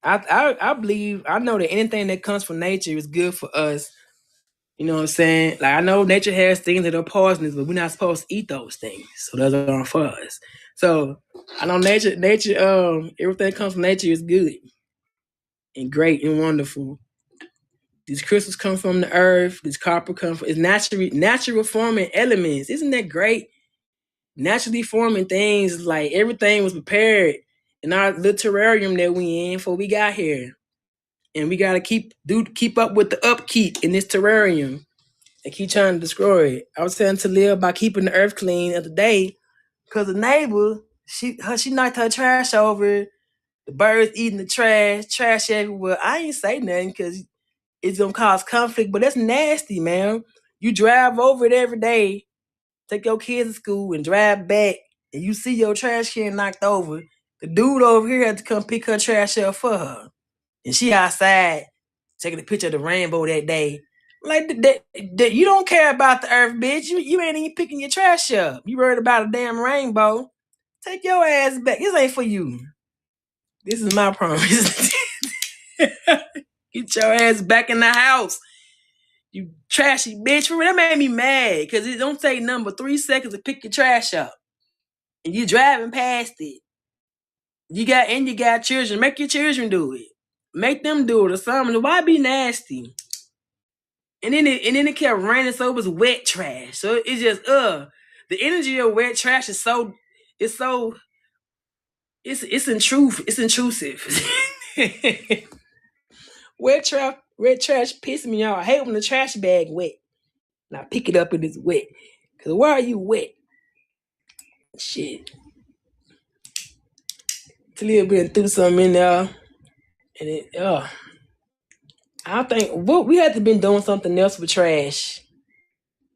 I believe, I know that anything that comes from nature is good for us. You know what I'm saying? Like, I know nature has things that are poisonous, but we're not supposed to eat those things. So those aren't for us. So I know nature, everything that comes from nature is good and great and wonderful. These crystals come from the earth. This copper comes from, it's natural forming elements. Isn't that great? Naturally forming things, like everything was prepared in our little terrarium that we in before we got here. And we gotta keep up with the upkeep in this terrarium. They keep trying to destroy it. I was saying to live by keeping the earth clean the other day, because the neighbor, she knocked her trash over. The birds eating the trash everywhere. I ain't say nothing because it's gonna cause conflict, but that's nasty, man. You drive over it every day, take your kids to school and drive back, and you see your trash can knocked over. The dude over here had to come pick her trash up for her. And she outside taking a picture of the rainbow that day. Like, that you don't care about the earth, bitch. You ain't even picking your trash up. You worried about a damn rainbow. Take your ass back. This ain't for you. This is my promise. Get your ass back in the house. You trashy bitch. That made me mad because it don't take nothing but 3 seconds to pick your trash up. And you driving past it. You got children. Make your children do it. Make them do it or something. Why be nasty? And then it kept raining, so it was wet trash. So it's just the energy of wet trash is it's intrusive. Wet trash pisses me off. I hate when the trash bag wet. And I pick it up and it's wet. Cause why are you wet? Shit. Talia been through something in there. And I think we had to been doing something else with trash.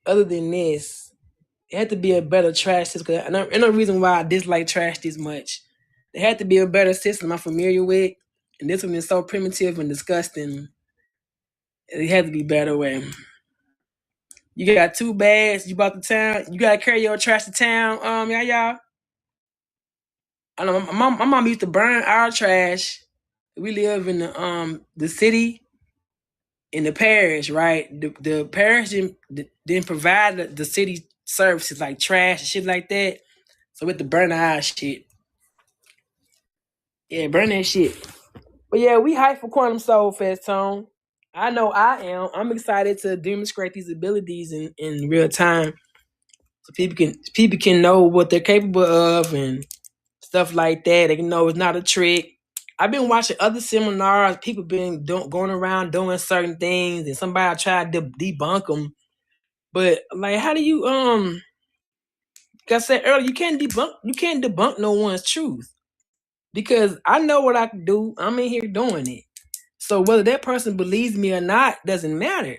Other than this. It had to be a better trash system. And no reason why I dislike trash this much. There had to be a better system I'm familiar with. And this one is so primitive and disgusting. It had to be better way. You got 2 bags. You bought the town. You gotta carry your trash to town. Y'all. I know my mom used to burn our trash. We live in the city, in the parish, right? The parish didn't provide the city services like trash and shit like that. So we had to burn our shit. Yeah, burn that shit. But yeah, we hype for Quantum Soul Fest, Tone. I know I am. I'm excited to demonstrate these abilities in real time, so people can know what they're capable of and stuff like that. They can know it's not a trick. I've been watching other seminars. People been going around doing certain things, and somebody tried to debunk them. But like, how do you like I said earlier, you can't debunk no one's truth, because I know what I can do. I'm in here doing it. So whether that person believes me or not doesn't matter,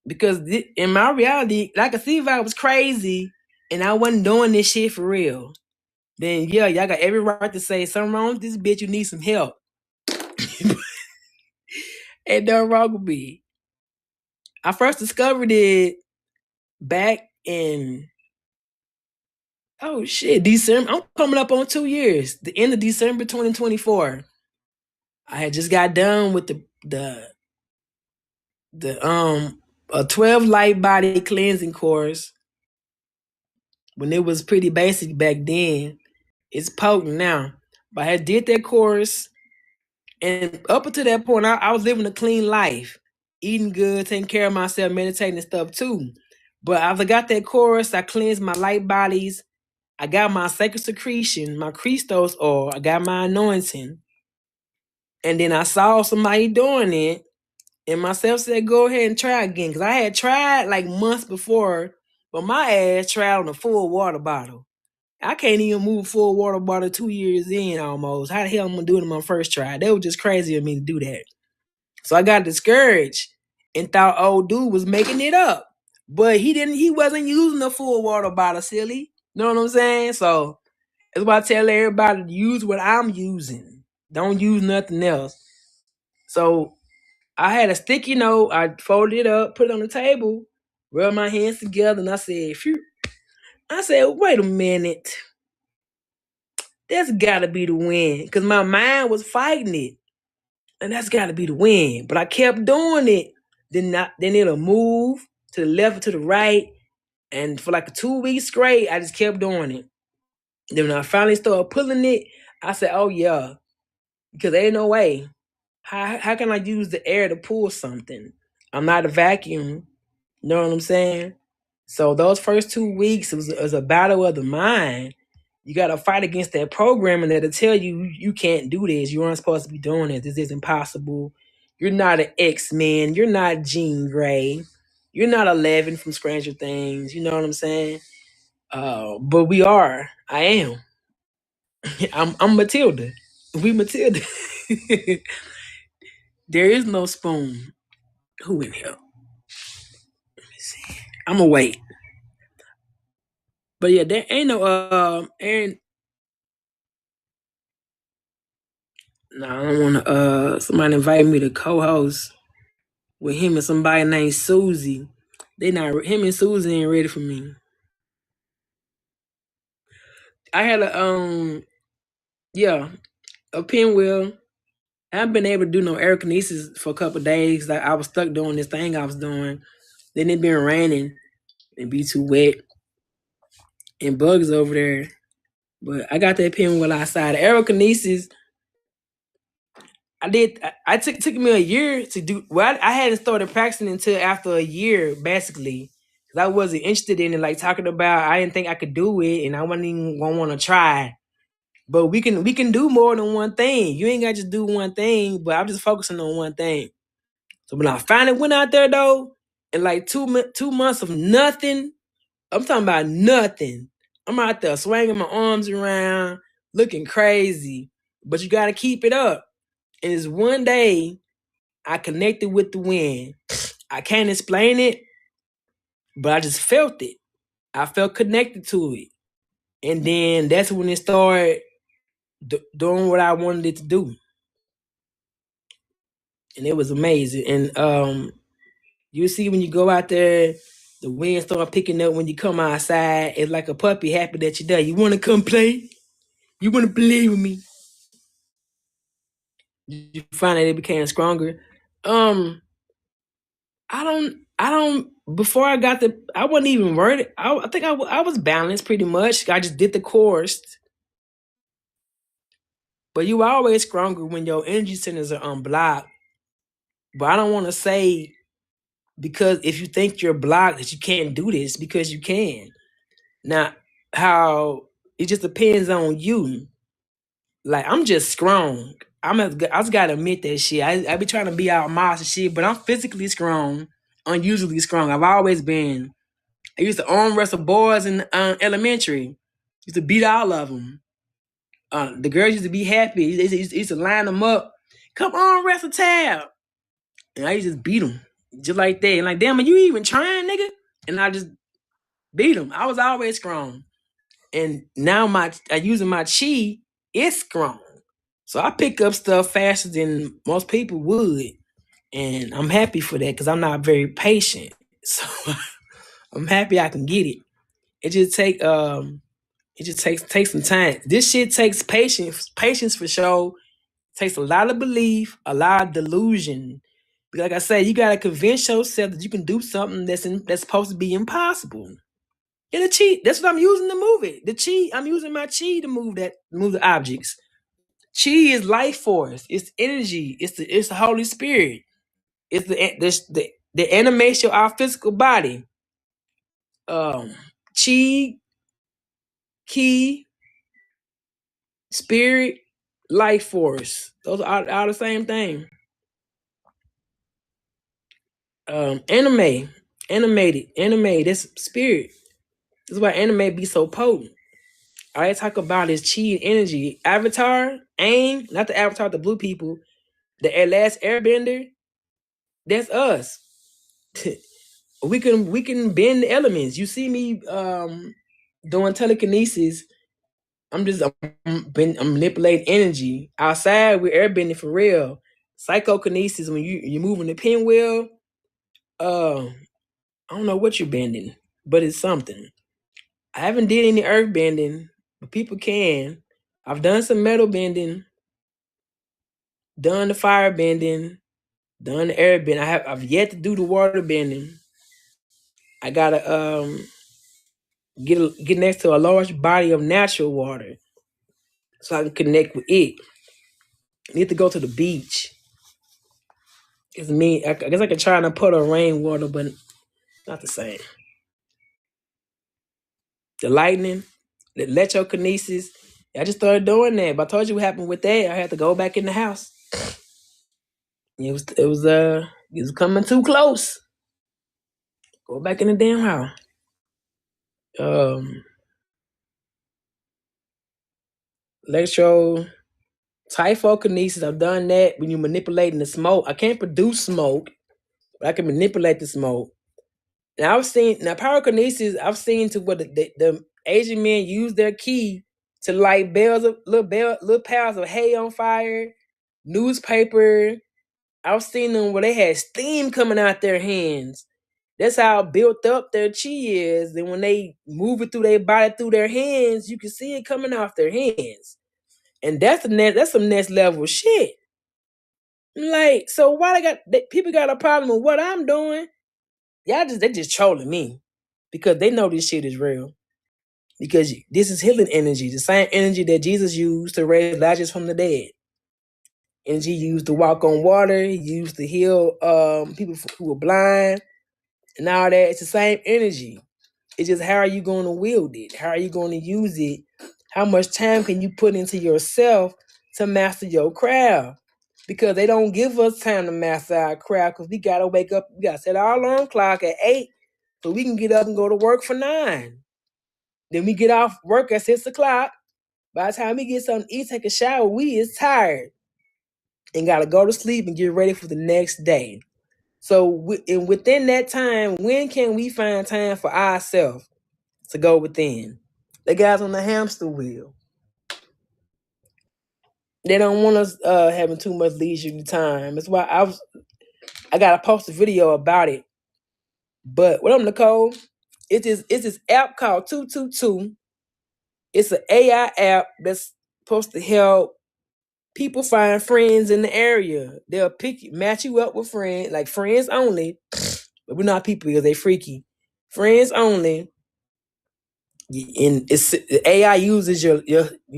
because in my reality, I can see if I was crazy and I wasn't doing this shit for real, then yeah, y'all got every right to say something wrong with this bitch. You need some help. Ain't nothing wrong with me. I first discovered it back in December. I'm coming up on 2 years. The end of December 2024. I had just got done with a 12 light body cleansing course when it was pretty basic back then. It's potent now. But I had did that course, and up until that point, I was living a clean life, eating good, taking care of myself, meditating and stuff too. But after I got that course, I cleansed my light bodies. I got my sacred secretion, my Christos oil. I got my anointing. And then I saw somebody doing it, and myself said, go ahead and try again. Because I had tried like months before, but my ass tried on a full water bottle. I can't even move a full water bottle 2 years in almost. How the hell am I going to do it on my first try? That was just crazy of me to do that. So I got discouraged and thought old dude was making it up. But he wasn't using a full water bottle, silly. You know what I'm saying? So that's why I tell everybody to use what I'm using. Don't use nothing else. So I had a sticky note. I folded it up, put it on the table, rubbed my hands together, and I said, phew. I said, wait a minute. That's got to be the win. Because my mind was fighting it. And that's got to be the win. But I kept doing it. Then it'll move to the left or to the right. And for like 2 weeks straight, I just kept doing it. Then when I finally started pulling it, I said, oh yeah. Because there ain't no way. How can I use the air to pull something? I'm not a vacuum. You know what I'm saying? So those first 2 weeks, it was a battle of the mind. You got to fight against that programming that'll tell you you can't do this. You aren't supposed to be doing it. This is impossible. You're not an X-Men. You're not Jean Grey. You're not 11 from Stranger Things. You know what I'm saying? But we are. I am. I'm Matilda. We Matilda. There is no spoon. Who in here? Let me see. I'm gonna wait. But yeah, there ain't no Aaron. No, I don't wanna somebody invite me to co-host with him and somebody named Susie. Him and Susie ain't ready for me. I had a pinwheel. I haven't been able to do no aerokinesis for a couple of days. Like I was stuck doing this thing I was doing. Then it been raining and be too wet. And bugs over there. But I got that pinwheel outside. Aerokinesis, I took me a year to do. Well, I hadn't started practicing until after a year, basically, because I wasn't interested in it. Like talking about, I didn't think I could do it, and I wasn't even gonna want to try. But we can do more than one thing. You ain't gotta just do one thing. But I'm just focusing on one thing. So when I finally went out there though, in like 2 months of nothing, I'm talking about nothing. I'm out there swinging my arms around, looking crazy. But you gotta keep it up. And it's one day I connected with the wind. I can't explain it, but I just felt it. I felt connected to it. And then that's when it started doing what I wanted it to do. And it was amazing. And you see when you go out there, the wind start picking up when you come outside. It's like a puppy happy that you're there. You want to come play? You wouldn't believe me. You find that it became stronger. I don't. Before I got I wasn't even worried. I think I was balanced pretty much. I just did the course. But you always stronger when your energy centers are unblocked. But I don't want to say because if you think you're blocked that you can't do this, because you can. Now, how it just depends on you. Like I'm just strong. I just gotta admit that shit. I be trying to be out miles and shit, but I'm physically strong, unusually strong. I've always been. I used to arm wrestle boys in elementary. Used to beat all of them. The girls used to be happy. They used to line them up. Come on, wrestle Tab. And I used to just beat them. Just like that. And like, damn, are you even trying, nigga? And I just beat them. I was always strong. And now I using my chi, it's strong. So I pick up stuff faster than most people would. And I'm happy for that because I'm not very patient. So I'm happy I can get it. It just takes some time. This shit takes patience. Patience for sure. Takes a lot of belief, a lot of delusion. But like I said, you gotta convince yourself that you can do something that's supposed to be impossible. And the chi, that's what I'm using to move it. The chi, I'm using my chi to move the objects. Chi is life force. It's energy. It's the Holy Spirit. It's the animation of our physical body. Chi, ki, spirit, life force. Those are the same thing. Animated, that's spirit. This is why anime be so potent. All I talk about is chi and energy. Avatar, Aang, not the Avatar, the blue people, the last Airbender, that's us. we can bend the elements. You see me doing telekinesis. I'm manipulating energy. Outside, we're airbending for real. Psychokinesis, when you're moving the pinwheel, I don't know what you're bending, but it's something. I haven't did any earth bending, but people can. I've done some metal bending, done the fire bending, done the air bending. I've yet to do the water bending. I gotta get next to a large body of natural water so I can connect with it. I need to go to the beach. It's me. I guess I could try to put on rainwater, but not the same. The lightning, the electrokinesis. I just started doing that. But I told you what happened with that. I had to go back in the house. It was coming too close. Go back in the damn house. Electro typhokinesis. I've done that when you're manipulating the smoke. I can't produce smoke, but I can manipulate the smoke. And I've seen pyrokinesis. I've seen to what the Asian men use their key to light little piles of hay on fire, newspaper. I've seen them where they had steam coming out their hands. That's how built up their chi is. And when they move it through their body, through their hands, you can see it coming off their hands. And that's some next level shit. Like, so why people got a problem with what I'm doing? They just trolling me because they know this shit is real. Because this is healing energy, the same energy that Jesus used to raise Lazarus from the dead. Energy used to walk on water. He used to heal people who were blind and all that. It's the same energy. It's just how are you going to wield it? How are you going to use it? How much time can you put into yourself to master your craft? Because they don't give us time to master our craft because we got to wake up. We got to set our alarm clock at 8 so we can get up and go to work for 9. Then we get off work at 6 o'clock. By the time we get something to eat, take a shower, we is tired and got to go to sleep and get ready for the next day. So within that time, when can we find time for ourselves to go within? The guys on the hamster wheel. They don't want us having too much leisure time. That's why I gotta post a video about it. But what up, Nicole? It's this app called 222. It's an AI app that's supposed to help people find friends in the area. They'll match you up with friends, like friends only. But we're not people because they freaky. Friends only. And it's the AI uses you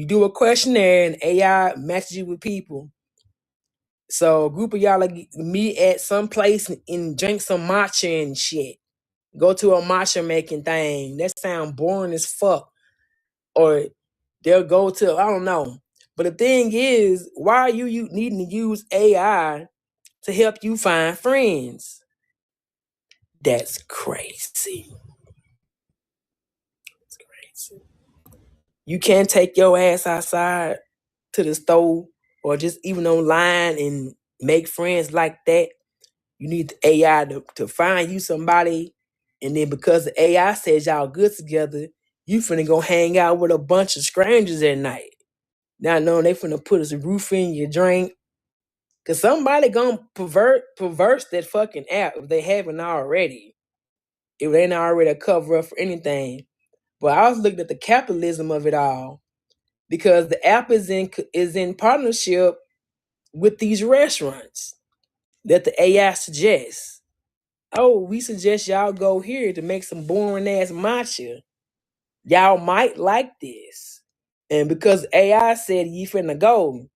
do a questionnaire and AI matches you with people. So a group of y'all like meet at some place and drink some matcha and shit. Go to a matcha making thing. That sound boring as fuck. Or they'll go to, I don't know. But the thing is, why are you needing to use AI to help you find friends? That's crazy. It's crazy. You can't take your ass outside to the store or just even online and make friends like that. You need the AI to find you somebody, and then because the AI says y'all good together, you finna go hang out with a bunch of strangers at night. Not knowing they finna put a roof in your drink. Cause somebody gonna perverse that fucking app if they haven't already. If they ain't already a cover up for anything. But I was looking at the capitalism of it all. Because the app is in partnership with these restaurants that the AI suggests. Oh, we suggest y'all go here to make some boring ass matcha. Y'all might like this. And because AI said you finna go,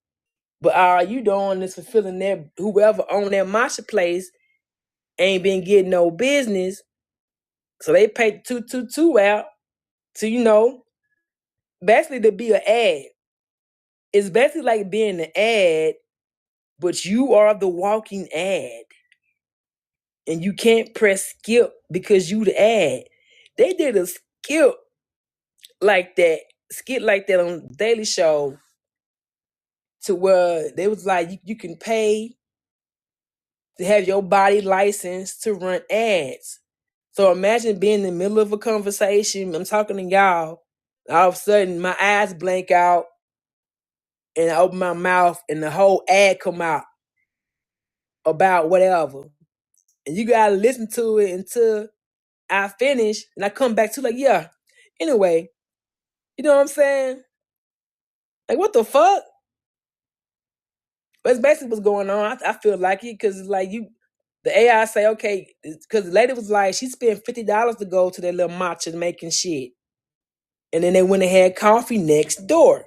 but all you doing is fulfilling their whoever own that matcha place ain't been getting no business. So they paid 222 out to, basically to be an ad. It's basically like being an ad, but you are the walking ad. And you can't press skip because you the ad. They did a skip like that on Daily Show to where they was like you can pay to have your body licensed to run ads. So imagine being in the middle of a conversation, I'm talking to y'all, all of a sudden my eyes blank out and I open my mouth and the whole ad come out about whatever. And you gotta listen to it until I finish and I come back to like, yeah. Anyway, you know what I'm saying? Like, what the fuck? That's basically what's going on. I feel like it because it's like the AI say, okay, because the lady was like, she spent $50 to go to that little matcha making shit. And then they went and had coffee next door.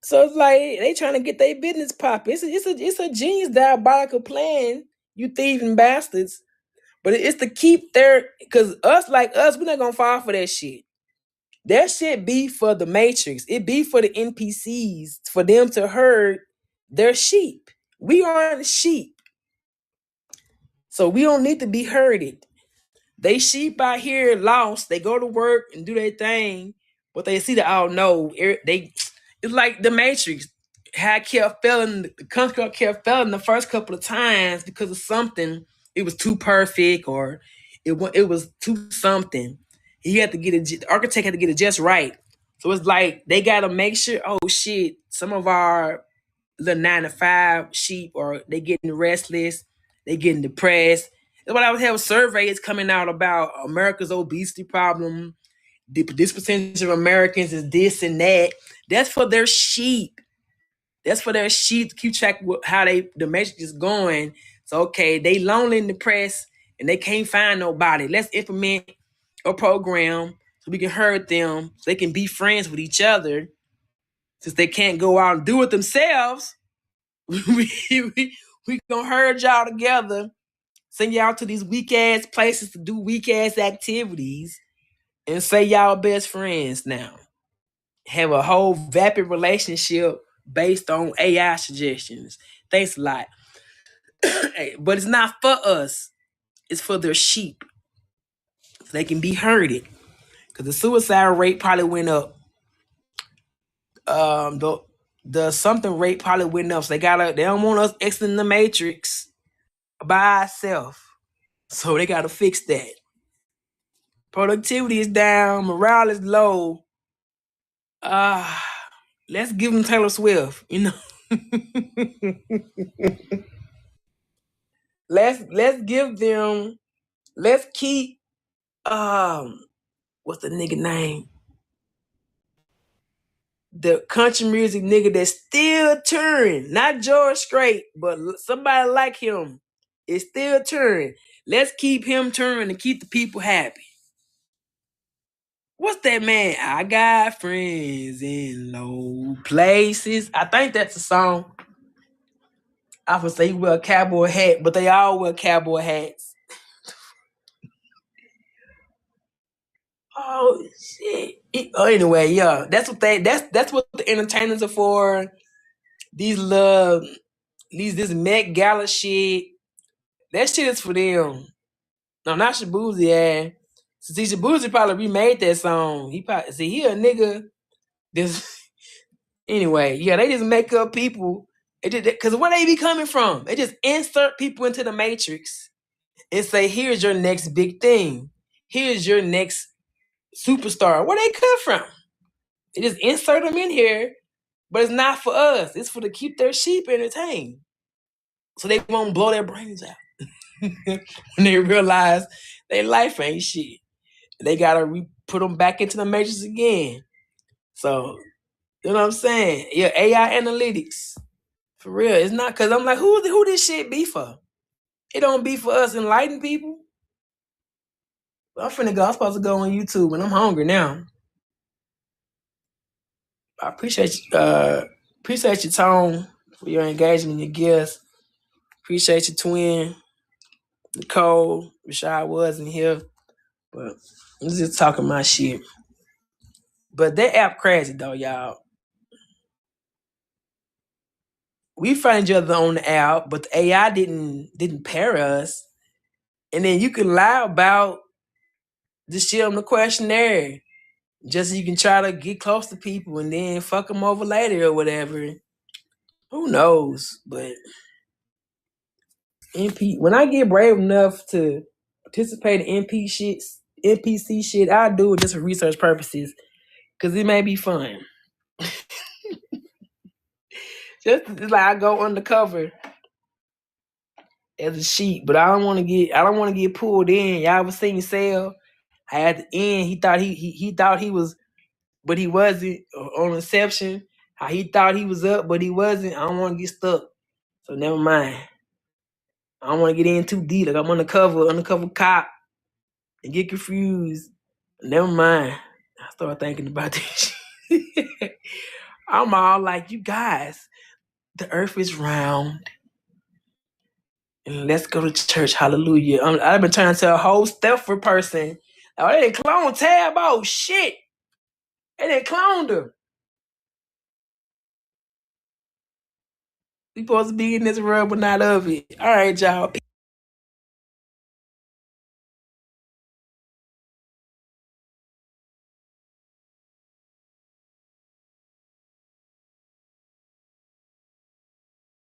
So it's like, they trying to get their business popping. It's a genius diabolical plan, you thieving bastards. But it's to keep because us, we're not going to fall for that shit. That shit be for the Matrix. It be for the NPCs, for them to herd their sheep. We are the sheep. So we don't need to be herded. They sheep out here lost. They go to work and do their thing, but they see that, oh no, it's like the Matrix. How it kept failing, the construct kept failing the first couple of times because of something. It was too perfect or it was too something. He had to the architect had to get it just right. So it's like they gotta make sure, oh shit, some of our the 9-to-5 sheep or they getting restless, they getting depressed. That's what I was having surveys coming out about America's obesity problem. This percentage of Americans is this and that. That's for their sheep. That's for their sheep to keep track of how the message is going. So okay, they lonely and depressed and they can't find nobody. Let's implement a program so we can herd them so they can be friends with each other. Since they can't go out and do it themselves, we gonna herd y'all together, send y'all to these weak ass places to do weak ass activities, and say y'all best friends now. Have a whole vapid relationship based on AI suggestions. Thanks a lot. But it's not for us. It's for their sheep. So they can be herded. Because the suicide rate probably went up. The something rate probably went up. So they don't want us exiting the Matrix by ourselves. So they gotta fix that. Productivity is down, morale is low. Let's give them Taylor Swift, Let's give them. Let's keep. What's the nigga name? the country music nigga that's still touring, not George Strait, but somebody like him is still touring. Let's keep him touring and keep the people happy. What's that man? I got friends in low places. I think that's a song. I would say he wear a cowboy hat, but they all wear cowboy hats. Oh shit. Anyway, yeah, that's what the entertainers are for. These this Met Gala shit. That shit is for them. No, not Shabuzi, yeah. See, Shabuzi probably remade that song. He a nigga. Anyway, yeah, they just make up people. Because where they be coming from? They just insert people into the matrix and say, here's your next big thing. Here's your next superstar. Where they come from? They just insert them in here, but it's not for us. It's for to keep their sheep entertained. So they won't blow their brains out when they realize their life ain't shit. They gotta put them back into the matrix again. So, you know what I'm saying? Yeah, AI analytics. For real. It's not because I'm like, who this shit be for? It don't be for us enlightened people. I'm finna go. I'm supposed to go on YouTube and I'm hungry now. I appreciate you, Tone, for your engagement, your gifts. Appreciate you, twin. Nicole, Rashad wasn't here, but I'm just talking my shit. But that app crazy though, y'all. We find each other on the app, but the AI didn't pair us. And then you can lie about the shit on the questionnaire, just so you can try to get close to people and then fuck them over later or whatever. Who knows? But when I get brave enough to participate in NPC shit, I do it just for research purposes, because it may be fun. Just like I go undercover as a sheep, but I don't want to get pulled in. Y'all ever seen Sale? At the end, he thought he was, but he wasn't. On Inception, how he thought he was up, but he wasn't. I don't want to get stuck, so never mind. I don't want to get in too deep. Like I'm undercover cop, and get confused. Never mind. I started thinking about this shit. I'm all like, you guys, the earth is round. And let's go to church. Hallelujah. I've been trying to tell a whole Stepford person. Oh, they didn't clone Tab. Oh, shit. They didn't clone her. We supposed to be in this world, but not of it. All right, y'all.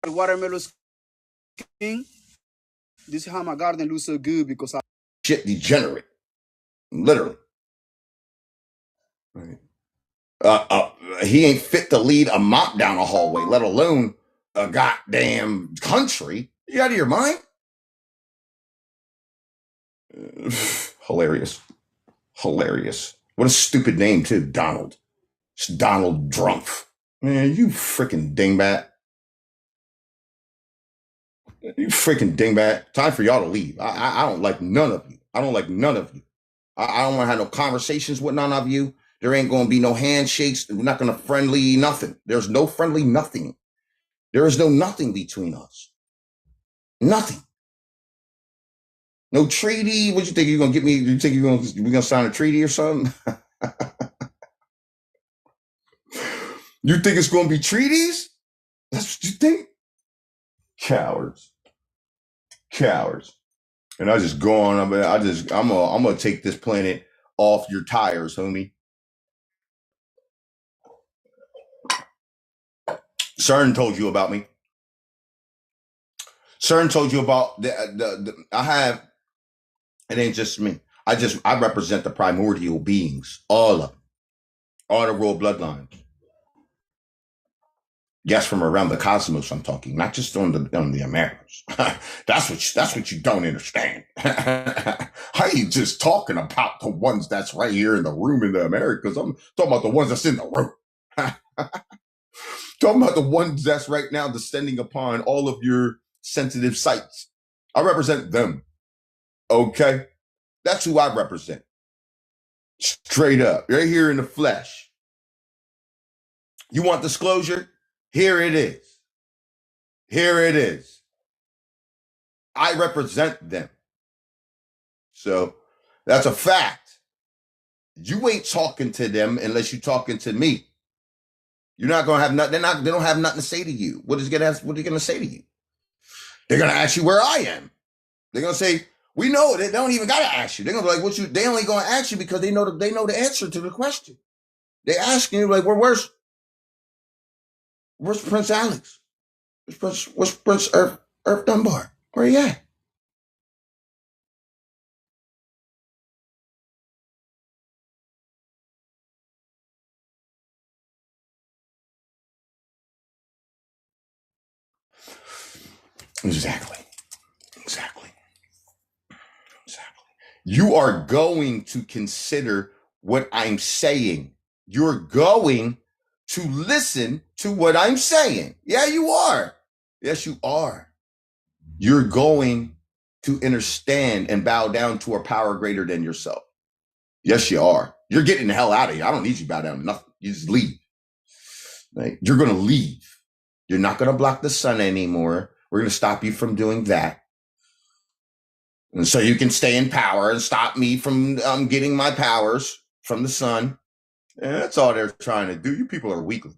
The watermelon king. This is how my garden looks so good because I shit degenerate, literally. Right. He ain't fit to lead a mop down a hallway, let alone a goddamn country. You out of your mind? Hilarious. What a stupid name too, Donald. It's Donald Drumpf. Man, you freaking dingbat. Time for y'all to leave. I don't like none of you. I don't want to have no conversations with none of you. There ain't going to be no handshakes. We're not going to friendly nothing. There's no friendly nothing. There is no nothing between us. Nothing. No treaty. What you think you're going to get me? You think we're going to sign a treaty or something? You think it's going to be treaties? That's what you think? Cowards. And I just go on. I'm gonna take this planet off your tires, homie. CERN told you about me. CERN told you about the I have. It ain't just me. I represent the primordial beings, all of them, all the royal bloodlines. Yes, from around the cosmos, I'm talking, not just on the Americas. That's what you don't understand. How you just talking about the ones that's right here in the room in the Americas? I'm talking about the ones that's in the room. Talking about the ones that's right now descending upon all of your sensitive sites. I represent them. Okay? That's who I represent. Straight up. Right here in the flesh. You want disclosure? Here it is. Here it is. I represent them. So that's a fact. You ain't talking to them unless you're talking to me. You're not gonna have nothing. They don't have nothing to say to you. What are they gonna say to you? They're gonna ask you where I am. They're gonna say, we know. They don't even gotta ask you. They're gonna be like, they only gonna ask you because they know the answer to the question. They ask you like, where's Prince Alex? Where's Prince Earth Dunbar? Where he at? Exactly. You are going to consider what I'm saying. You're going to listen to what I'm saying. Yeah, you are. Yes, you are. You're going to understand and bow down to a power greater than yourself. Yes, you are. You're getting the hell out of here. I don't need you to bow down to nothing. You just leave. Like, you're going to leave. You're not going to block the sun anymore. We're going to stop you from doing that. And so you can stay in power and stop me from getting my powers from the sun. And that's all they're trying to do. You people are weaklings.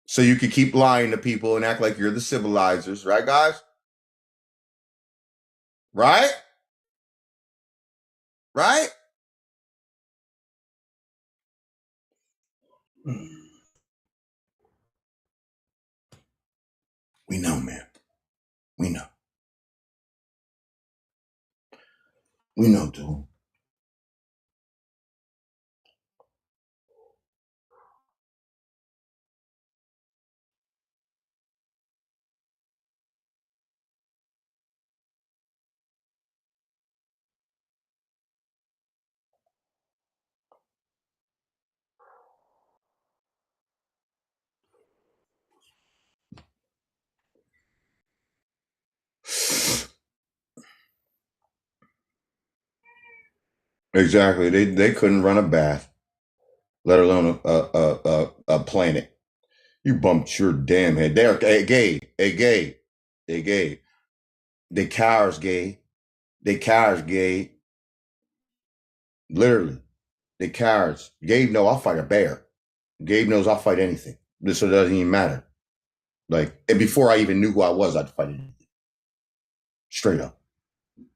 So you can keep lying to people and act like you're the civilizers. Right, guys? Right? Right? We know, man. We know. We know, dude. Exactly. They couldn't run a bath, let alone a planet. You bumped your damn head. They're gay. They cowards gay. They cowards gay. Literally. They cowards. Gabe knows I'll fight a bear. Gabe knows I'll fight anything. So it doesn't even matter. Like, and before I even knew who I was, I'd fight anything. Straight up.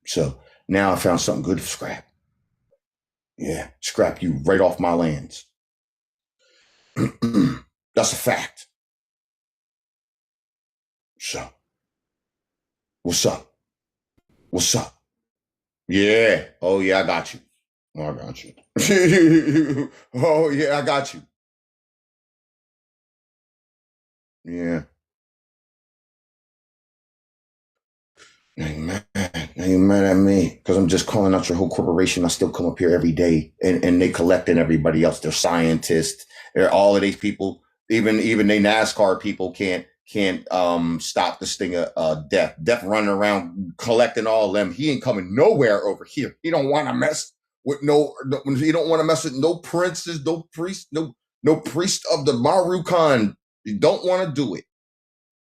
So now I found something good to scrap. Yeah, scrap you right off my lands. That's a fact. So, what's up? What's up? Yeah. Oh, yeah, I got you. Oh, I got you. Oh, yeah, I got you. Yeah. Now you mad at me because I'm just calling out your whole corporation. I still come up here every day and they collecting everybody else. They're scientists. They're all of these people. Even they NASCAR people can't stop this thing of Death. Death running around collecting all of them. He ain't coming nowhere over here. He don't want to mess with he don't want to mess with no princes, no priest, no priest of the Maru Khan. You don't want to do it.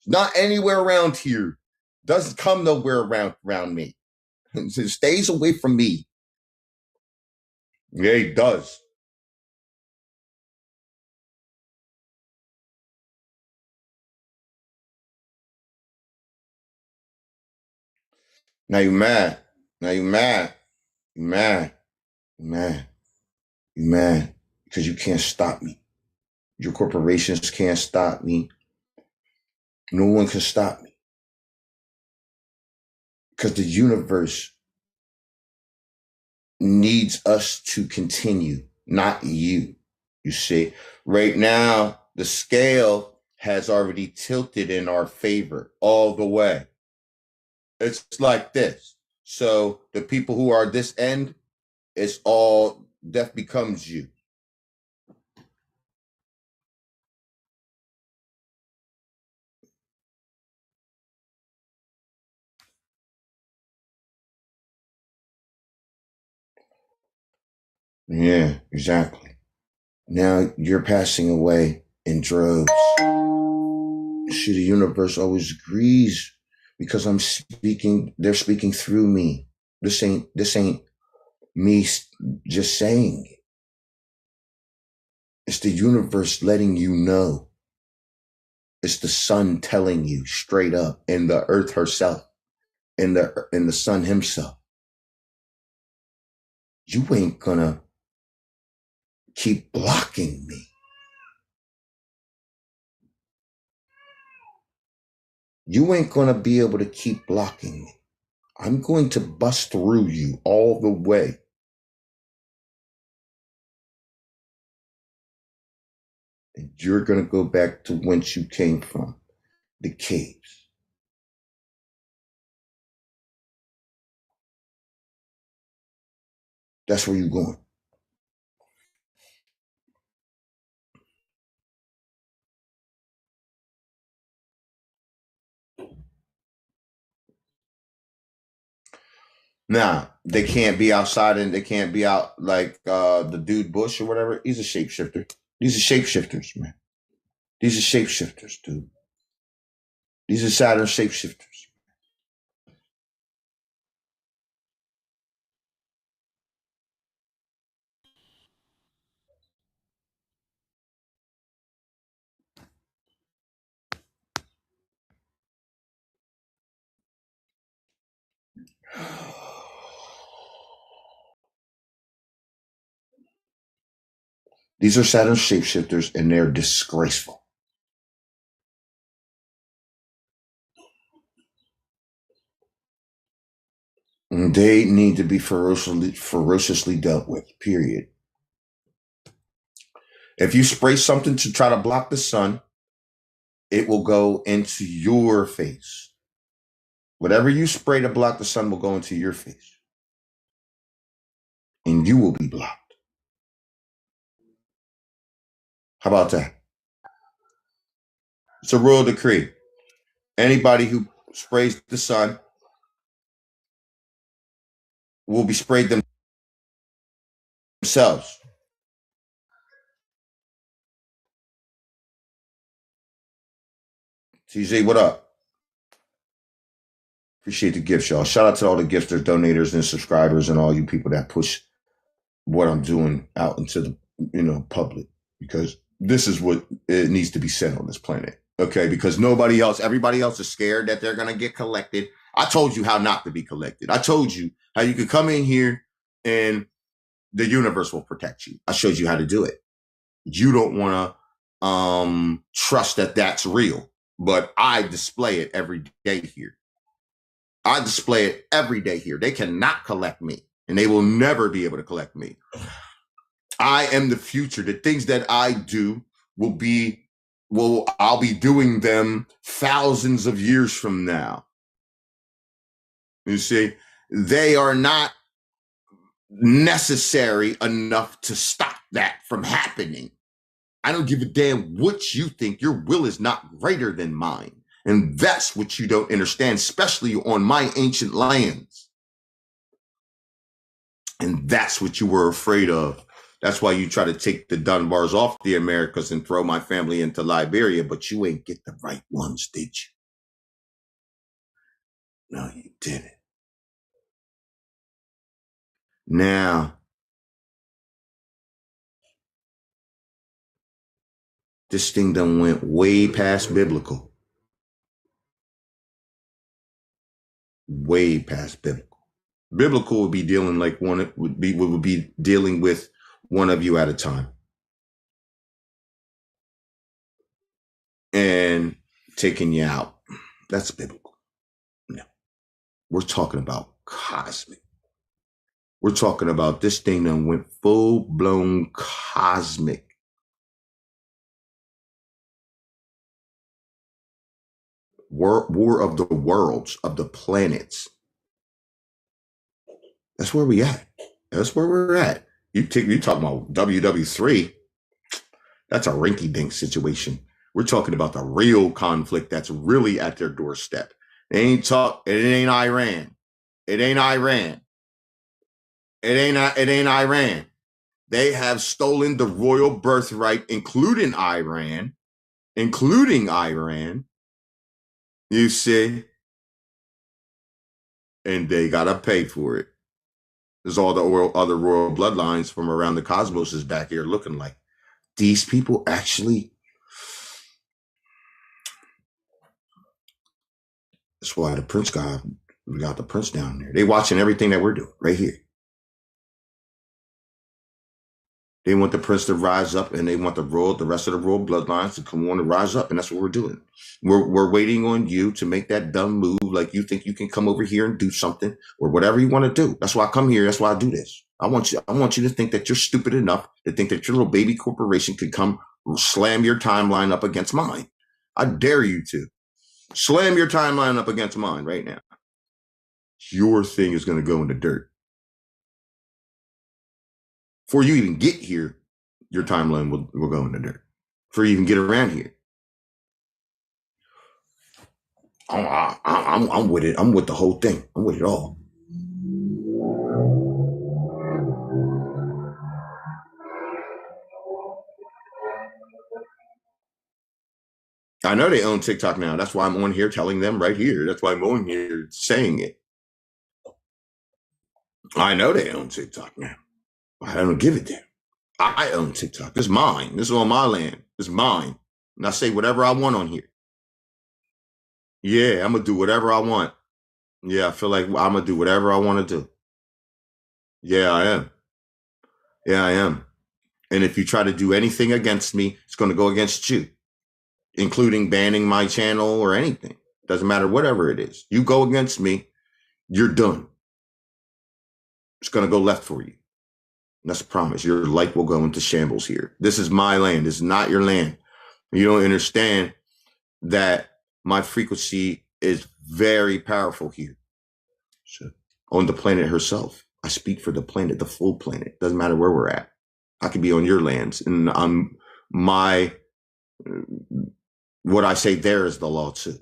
Not anywhere around here. Doesn't come nowhere around me. It stays away from me. Yeah, he does. Now you mad. Now you mad. You mad. You mad. You mad because you can't stop me. Your corporations can't stop me. No one can stop me. Because the universe needs us to continue, not you. You see, right now, the scale has already tilted in our favor all the way. It's like this. So the people who are this end, it's all death becomes you. Yeah, exactly. Now you're passing away in droves. See, the universe always agrees because I'm speaking. They're speaking through me. This ain't me just saying it. It's the universe letting you know. It's the sun telling you straight up, and the earth herself, and the sun himself. You ain't gonna keep blocking me. You ain't gonna be able to keep blocking me. I'm going to bust through you all the way. And you're gonna go back to whence you came from, the caves. That's where you're going. Now, they can't be outside and they can't be out like the dude Bush or whatever. He's a shapeshifter. These are shapeshifters, man. These are shapeshifters, dude. These are Saturn shapeshifters. These are Saturn shapeshifters, and they're disgraceful. And they need to be ferociously dealt with, period. If you spray something to try to block the sun, it will go into your face. Whatever you spray to block the sun will go into your face. And you will be blocked. How about that? It's a royal decree. Anybody who sprays the sun will be sprayed themselves. TJ, what up? Appreciate the gifts, y'all. Shout out to all the gifters, donators, and subscribers, and all you people that push what I'm doing out into the public, because this is what it needs to be said on this planet. Okay, because everybody else is scared that they're gonna get collected. I told you how not to be collected. I told you how you could come in here and the universe will protect you. I showed you how to do it. You don't want to trust that that's real, but I display it every day here. I display it every day here. They cannot collect me, and they will never be able to collect me. I am the future. The things that I do I'll be doing them thousands of years from now. You see, they are not necessary enough to stop that from happening. I don't give a damn what you think. Your will is not greater than mine. And that's what you don't understand, especially on my ancient lands. And that's what you were afraid of. That's why you try to take the Dunbars off the Americas and throw my family into Liberia, but you ain't get the right ones, did you? No, you didn't. Now, this thing done went way past biblical. Way past biblical. Biblical would be dealing would be dealing with one of you at a time. And taking you out. That's biblical. No. We're talking about cosmic. We're talking about this thing that went full-blown cosmic. War of the worlds, of the planets. That's where we at. That's where we're at. You talking about WW3. That's a rinky-dink situation. We're talking about the real conflict that's really at their doorstep. It ain't Iran. It ain't Iran. It ain't Iran. They have stolen the royal birthright, including Iran. You see? And they got to pay for it. There's all the other royal bloodlines from around the cosmos is back here looking like. These people actually... That's why we got the prince down there. They watching everything that we're doing right here. They want the prince to rise up, and they want the rest of the royal bloodlines to come on and rise up, and that's what we're doing. We're waiting on you to make that dumb move, like you think you can come over here and do something or whatever you want to do. That's why I come here. That's why I do this. I want you to think that you're stupid enough to think that your little baby corporation could come slam your timeline up against mine. I dare you to slam your timeline up against mine right now. Your thing is going to go in the dirt. Before you even get here, your timeline will go in the dirt. Before you even get around here. I'm with it. I'm with the whole thing. I'm with it all. I know they own TikTok now. That's why I'm on here telling them right here. That's why I'm on here saying it. I know they own TikTok now. I don't give it to them. I own TikTok. This is mine. This is on my land. This is mine. And I say whatever I want on here. Yeah, I'm going to do whatever I want. Yeah, I feel like I'm going to do whatever I want to do. Yeah, I am. Yeah, I am. And if you try to do anything against me, it's going to go against you, including banning my channel or anything. Doesn't matter, whatever it is. You go against me, you're done. It's going to go left for you. That's a promise. Your life will go into shambles here. This is my land. This is not your land. You don't understand that my frequency is very powerful here. So, on the planet herself. I speak for the planet, the full planet. Doesn't matter where we're at. I could be on your lands. And what I say there is the law too.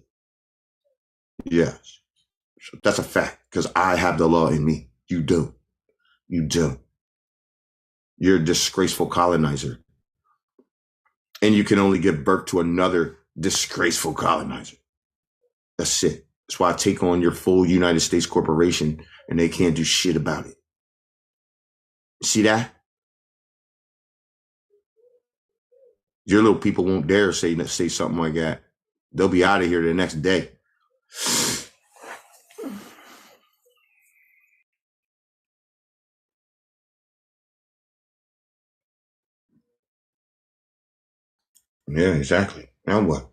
Yes. So that's a fact because I have the law in me. You do. You do. You're a disgraceful colonizer. And you can only give birth to another disgraceful colonizer. That's it. That's why I take on your full United States corporation and they can't do shit about it. See that? Your little people won't dare say something like that. They'll be out of here the next day. Yeah, exactly. Now what?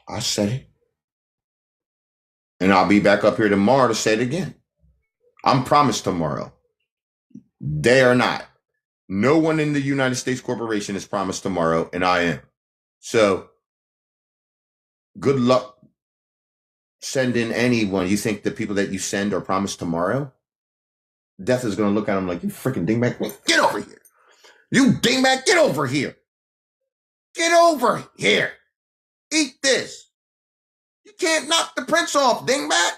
I said it. And I'll be back up here tomorrow to say it again. I'm promised tomorrow. They are not. No one in the United States corporation is promised tomorrow, and I am. So, good luck sending anyone. You think the people that you send are promised tomorrow? Death is going to look at them like, you freaking dingbat. Get over here. You dingbat, get over here. Get over here. Eat this. You can't knock the prince off, dingbat.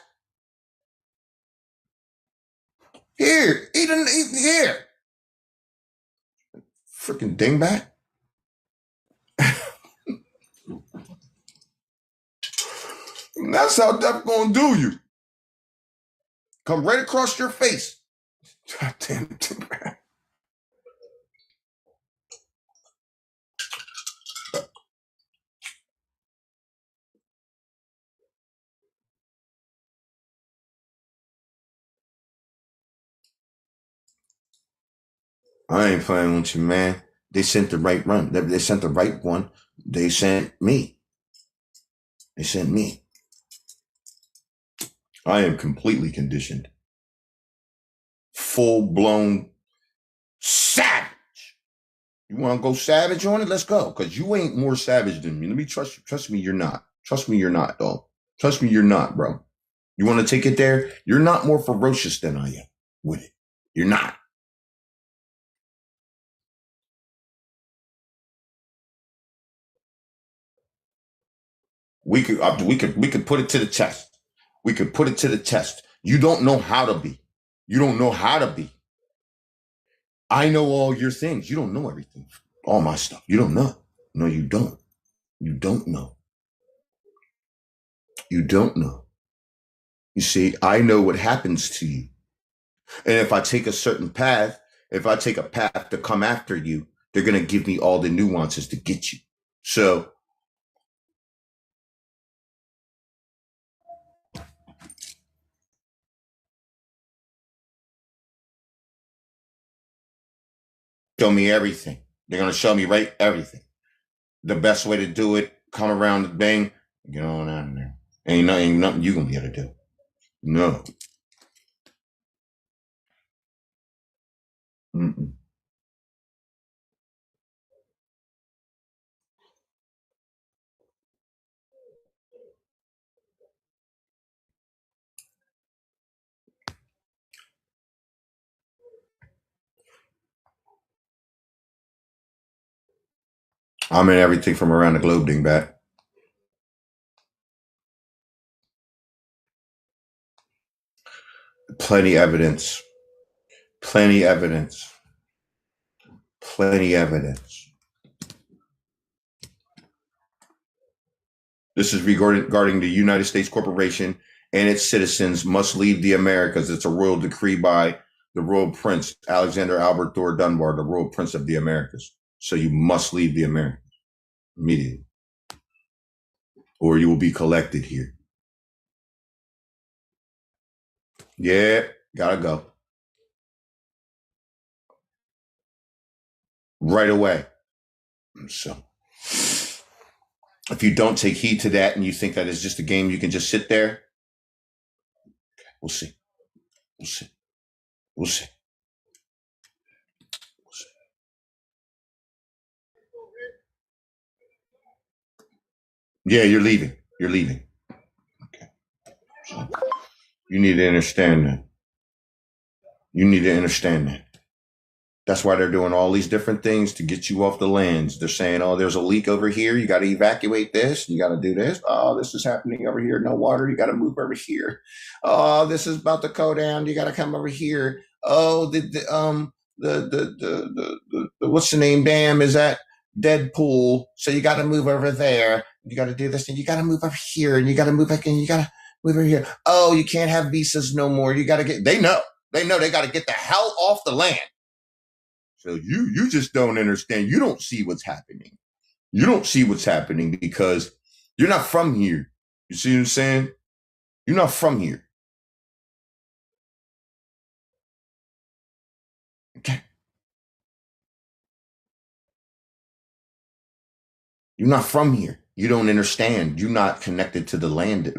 Here, eat here. Freaking dingbat. That's how death gonna do you. Come right across your face. God damn dingbat. I ain't playing with you, man. They sent the right run. They sent the right one. They sent me. They sent me. I am completely conditioned. Full-blown savage. You want to go savage on it? Let's go. Because you ain't more savage than me. Let me trust you. Trust me, you're not. Trust me, you're not, dog. Trust me, you're not, bro. You want to take it there? You're not more ferocious than I am with it. You're not. We could put it to the test. We could put it to the test. You don't know how to be. You don't know how to be. I know all your things. You don't know everything. All my stuff. You don't know. No, you don't. You don't know. You don't know. You see, I know what happens to you. And if I take a certain path, if I take a path to come after you, they're going to give me all the nuances to get you. So show me everything. They're going to show me everything. The best way to do it, come around the bang, get on out of there. Ain't nothing you're going to be able to do. No. Mm-mm. I'm in everything from around the globe, dingbat. Plenty evidence. Plenty evidence. Plenty evidence. This is regarding the United States corporation and its citizens must leave the Americas. It's a royal decree by the Royal Prince, Alexander Albert Thor Dunbar, the Royal Prince of the Americas. So you must leave the Americas immediately, or you will be collected here. Yeah, gotta go. Right away. So if you don't take heed to that and you think that it's just a game, you can just sit there. We'll see. We'll see. We'll see. We'll see. Yeah, you're leaving. You're leaving. Okay. So you need to understand that. You need to understand that. That's why they're doing all these different things to get you off the lands. They're saying, oh, there's a leak over here. You got to evacuate this. You got to do this. Oh, this is happening over here. No water. You got to move over here. Oh, this is about to go down. You got to come over here. Oh, the what's the name dam is at Deadpool. So you got to move over there. You got to do this and you got to move over here and you got to move back and you got to move over here. Oh, you can't have visas no more. You got to get, they know they got to get the hell off the land. So you just don't understand. You don't see what's happening. You don't see what's happening because you're not from here. You see what I'm saying? You're not from here. Okay. You're not from here. You don't understand. You're not connected to the land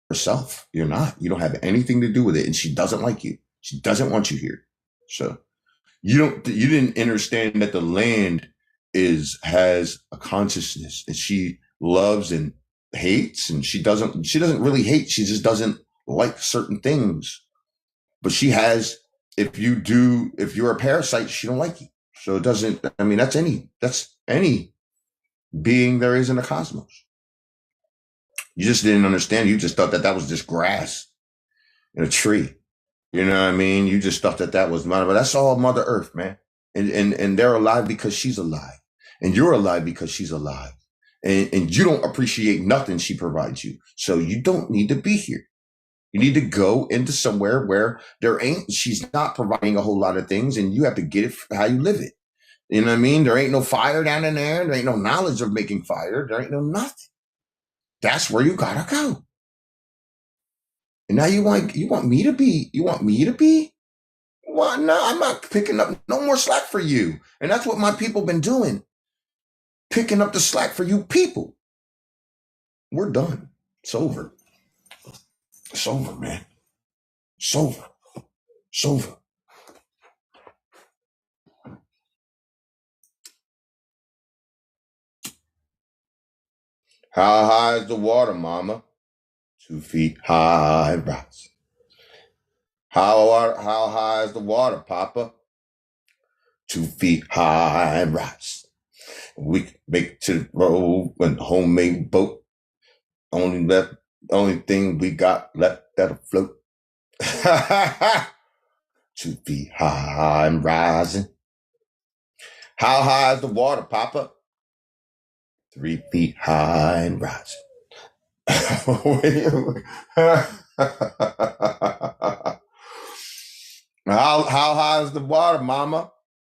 herself. You're not. You don't have anything to do with it. And she doesn't like you. She doesn't want you here. So you didn't understand that the land has a consciousness and she loves and hates, and she doesn't really hate. She just doesn't like certain things. But she has, if you're a parasite, she don't like you. So it doesn't, I mean, that's any being there is in the cosmos. You just didn't understand. You just thought that was just grass and a tree. You know what I mean? You just thought that was Mother, but that's all Mother Earth, man. And they're alive because she's alive. And you're alive because she's alive. And you don't appreciate nothing she provides you. So you don't need to be here. You need to go into somewhere where she's not providing a whole lot of things and you have to get it for how you live it. You know what I mean? There ain't no fire down in there. There ain't no knowledge of making fire. There ain't no nothing. That's where you gotta go. And now you want me to be? Well, no, I'm not picking up no more slack for you. And that's what my people been doing. Picking up the slack for you people. We're done. It's over. It's over, man. It's over. It's over. How high is the water, mama? 2 feet high rise. How high is the water, Papa? 2 feet high rise. We make to the road when homemade boat only left The only thing we got left that'll float. 2 feet high and rising. How high is the water, Papa? 3 feet high and rising. How high is the water, Mama?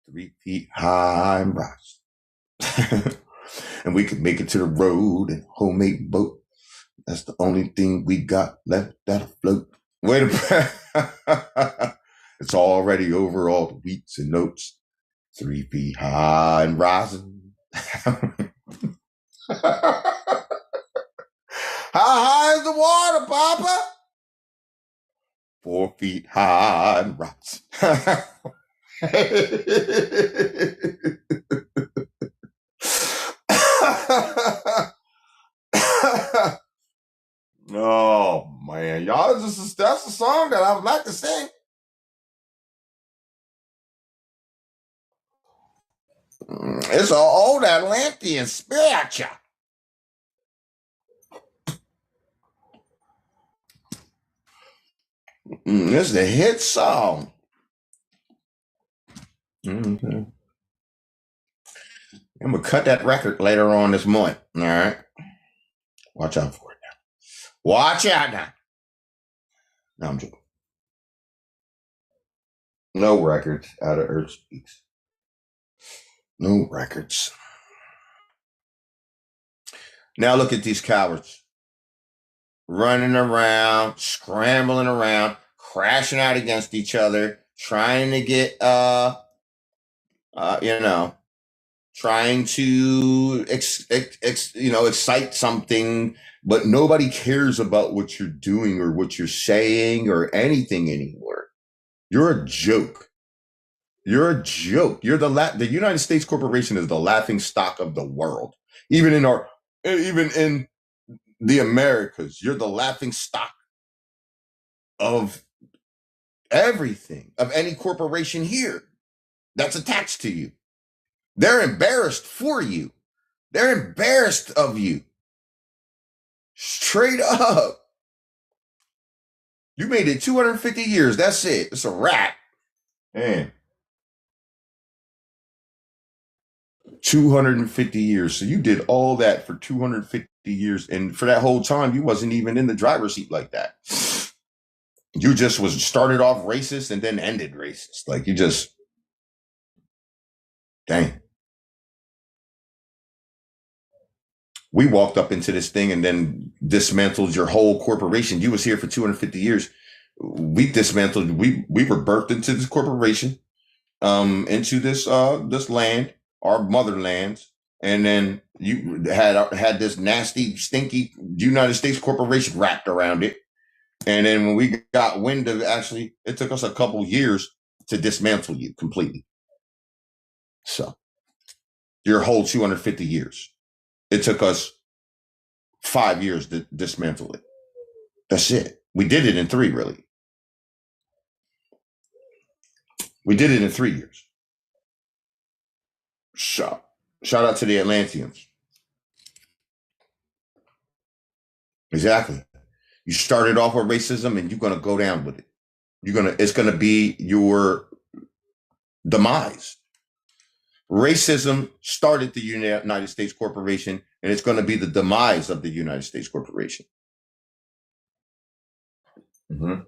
3 feet high and rising. And we could make it to the road and homemade boat. That's the only thing we got left that'll float. Wait a minute. It's already over all the wheats and oats. 3 feet high and rising. How high is the water, Papa? 4 feet high and rising. Oh man, y'all, that's a song that I would like to sing. It's an old Atlantean spiritual. This is a hit song. Mm-hmm. I'm gonna cut that record later on this month. All right, watch out for it now. Watch out now. No, I'm joking. No records out of Earth Speaks. No records. Now look at these cowards. Running around, scrambling around, crashing out against each other, trying to get, trying to, excite something, but nobody cares about what you're doing or what you're saying or anything anymore. You're a joke. You're a joke. You're the United States corporation is the laughing stock of the world. Even in the Americas, you're the laughing stock of everything, of any corporation here that's attached to you. They're embarrassed for you. They're embarrassed of you. Straight up. You made it 250 years. That's it. It's a wrap. Man. 250 years. So you did all that for 250 years. And for that whole time, you wasn't even in the driver's seat like that. You just started off racist and then ended racist. Like you just, dang. We walked up into this thing and then dismantled your whole corporation. You was here for 250 years. We dismantled, we were birthed into this corporation, into this land, our motherlands. And then you had this nasty, stinky United States corporation wrapped around it. And then when we got wind of it took us a couple years to dismantle you completely. So your whole 250 years. It took us 5 years to dismantle it. That's it. We did it in 3, really. We did it in 3 years. Shout out to the Atlanteans. Exactly. You started off with racism and you're going to go down with it. It's going to be your demise. Racism started the United States corporation, and it's going to be the demise of the United States corporation. Mm-hmm.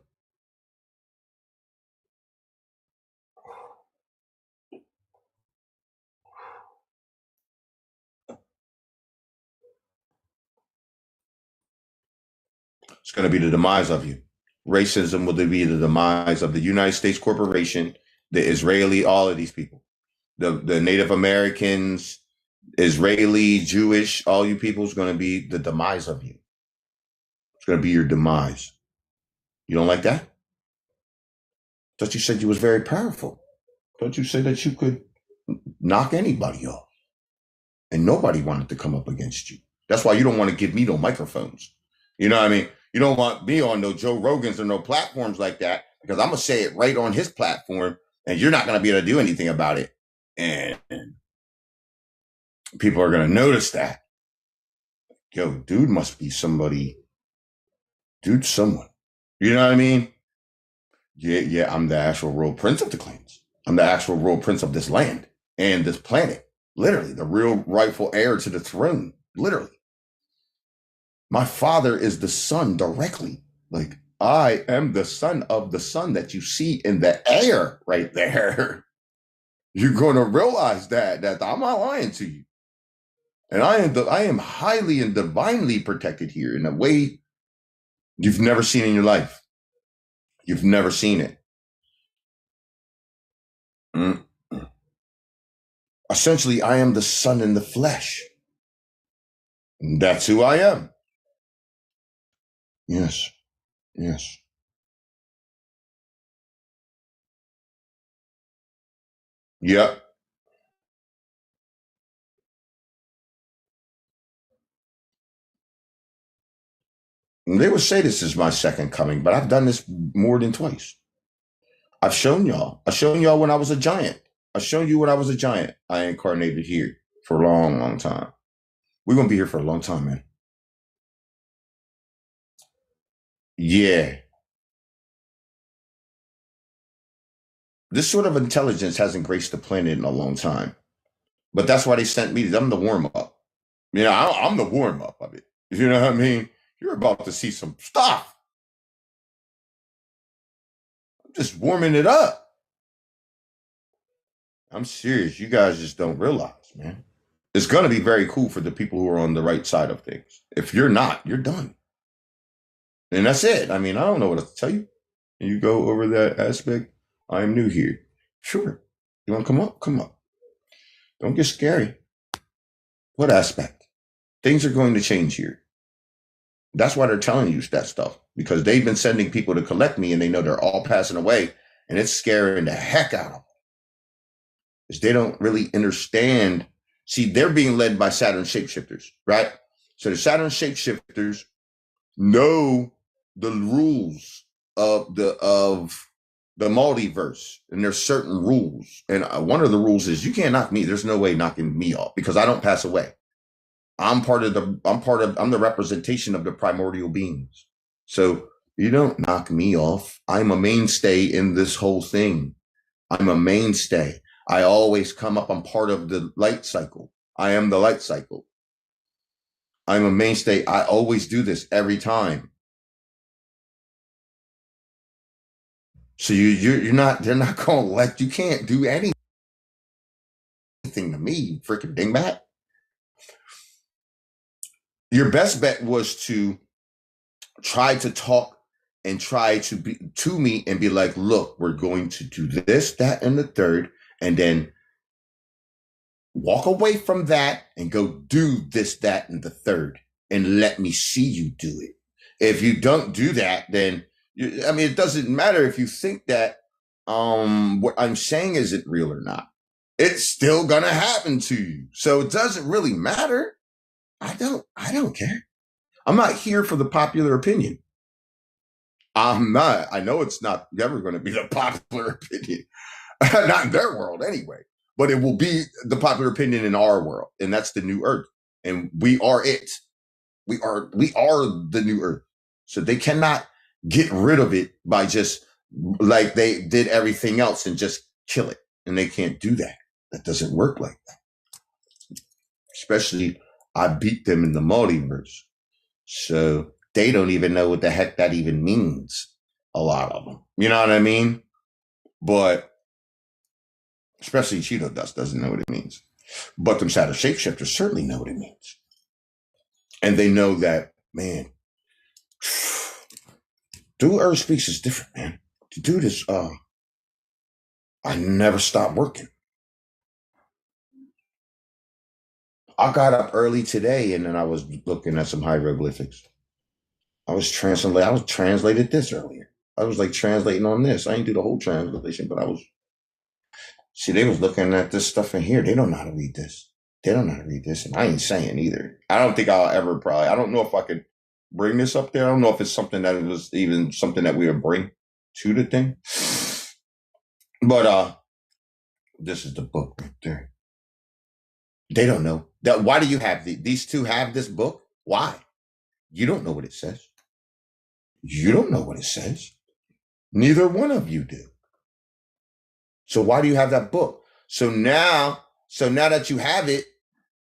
It's going to be the demise of you. Racism will be the demise of the United States corporation, the Israeli, all of these people. The Native Americans, Israeli, Jewish, all you people is going to be the demise of you. It's going to be your demise. You don't like that? Thought you said you was very powerful. Don't you say that you could knock anybody off? And nobody wanted to come up against you. That's why you don't want to give me no microphones. You know what I mean? You don't want me on no Joe Rogans or no platforms like that, because I'm going to say it right on his platform, and you're not going to be able to do anything about it. And people are going to notice that. Yo, dude must be somebody Dude, someone. You know what I mean? Yeah, I'm the actual royal prince of the clans. I'm the actual royal prince of this land and this planet. Literally, the real rightful heir to the throne. Literally. My father is the sun directly. Like, I am the son of the sun that you see in the air right there. You're going to realize that I'm not lying to you. And I am highly and divinely protected here in a way you've never seen in your life. You've never seen it. Essentially, I am the sun in the flesh. And that's who I am. Yes. Yes. Yep. And they would say this is my second coming, but I've done this more than twice. I've shown y'all. I've shown y'all when I was a giant. I've shown you when I was a giant. I incarnated here for a long, long time. We're going to be here for a long time, man. Yeah. This sort of intelligence hasn't graced the planet in a long time. But that's why they sent me. I'm the warm-up. You know, I'm the warm-up of it. You know what I mean? You're about to see some stuff. I'm just warming it up. I'm serious. You guys just don't realize, man. It's going to be very cool for the people who are on the right side of things. If you're not, you're done. And that's it. I mean, I don't know what else to tell you. You go over that aspect. I am new here. Sure. You want to come up? Come up. Don't get scary. What aspect? Things are going to change here. That's why they're telling you that stuff. Because they've been sending people to collect me and they know they're all passing away. And it's scaring the heck out of them. Because they don't really understand. See, they're being led by Saturn shapeshifters, right? So the Saturn shapeshifters know the rules of the multiverse, and there's certain rules. And one of the rules is you can't knock me. There's no way knocking me off because I don't pass away. I'm the representation of the primordial beings. So you don't knock me off. I'm a mainstay in this whole thing. I'm a mainstay. I always come up. I'm part of the light cycle. I am the light cycle. I'm a mainstay. I always do this every time. So they're not going to let, you can't do anything to me, you freaking dingbat. Your best bet was to try to talk and try to be to me and be like, look, we're going to do this, that, and the third, and then walk away from that and go do this, that, and the third, and let me see you do it. If you don't do that, then it doesn't matter if you think that what I'm saying isn't real or not. It's still gonna happen to you. So it doesn't really matter. I don't care. I'm not here for the popular opinion. I'm not. I know it's not ever going to be the popular opinion. Not in their world anyway. But it will be the popular opinion in our world. And that's the new earth. And we are it. We are the new earth. So they cannot get rid of it by just like they did everything else and just kill it. And they can't do that. That doesn't work like that. Especially, I beat them in the multiverse. So they don't even know what the heck that even means. A lot of them. You know what I mean? But especially Cheeto Dust doesn't know what it means. But them Saturn shapeshifters certainly know what it means. And they know that, man, Dude Earth Speaks is different, man. The dude is, I never stopped working. I got up early today and then I was looking at some hieroglyphics. I translated this earlier. I was like translating on this. I didn't do the whole translation, but they was looking at this stuff in here. They don't know how to read this. And I ain't saying either. I don't think I'll ever I don't know if I could bring this up there. I don't know if it's something that was even something that we would bring to the thing. But this is the book right there. They don't know. Why do you have these two have this book? Why? You don't know what it says. You don't know what it says. Neither one of you do. So why do you have that book? So now that you have it,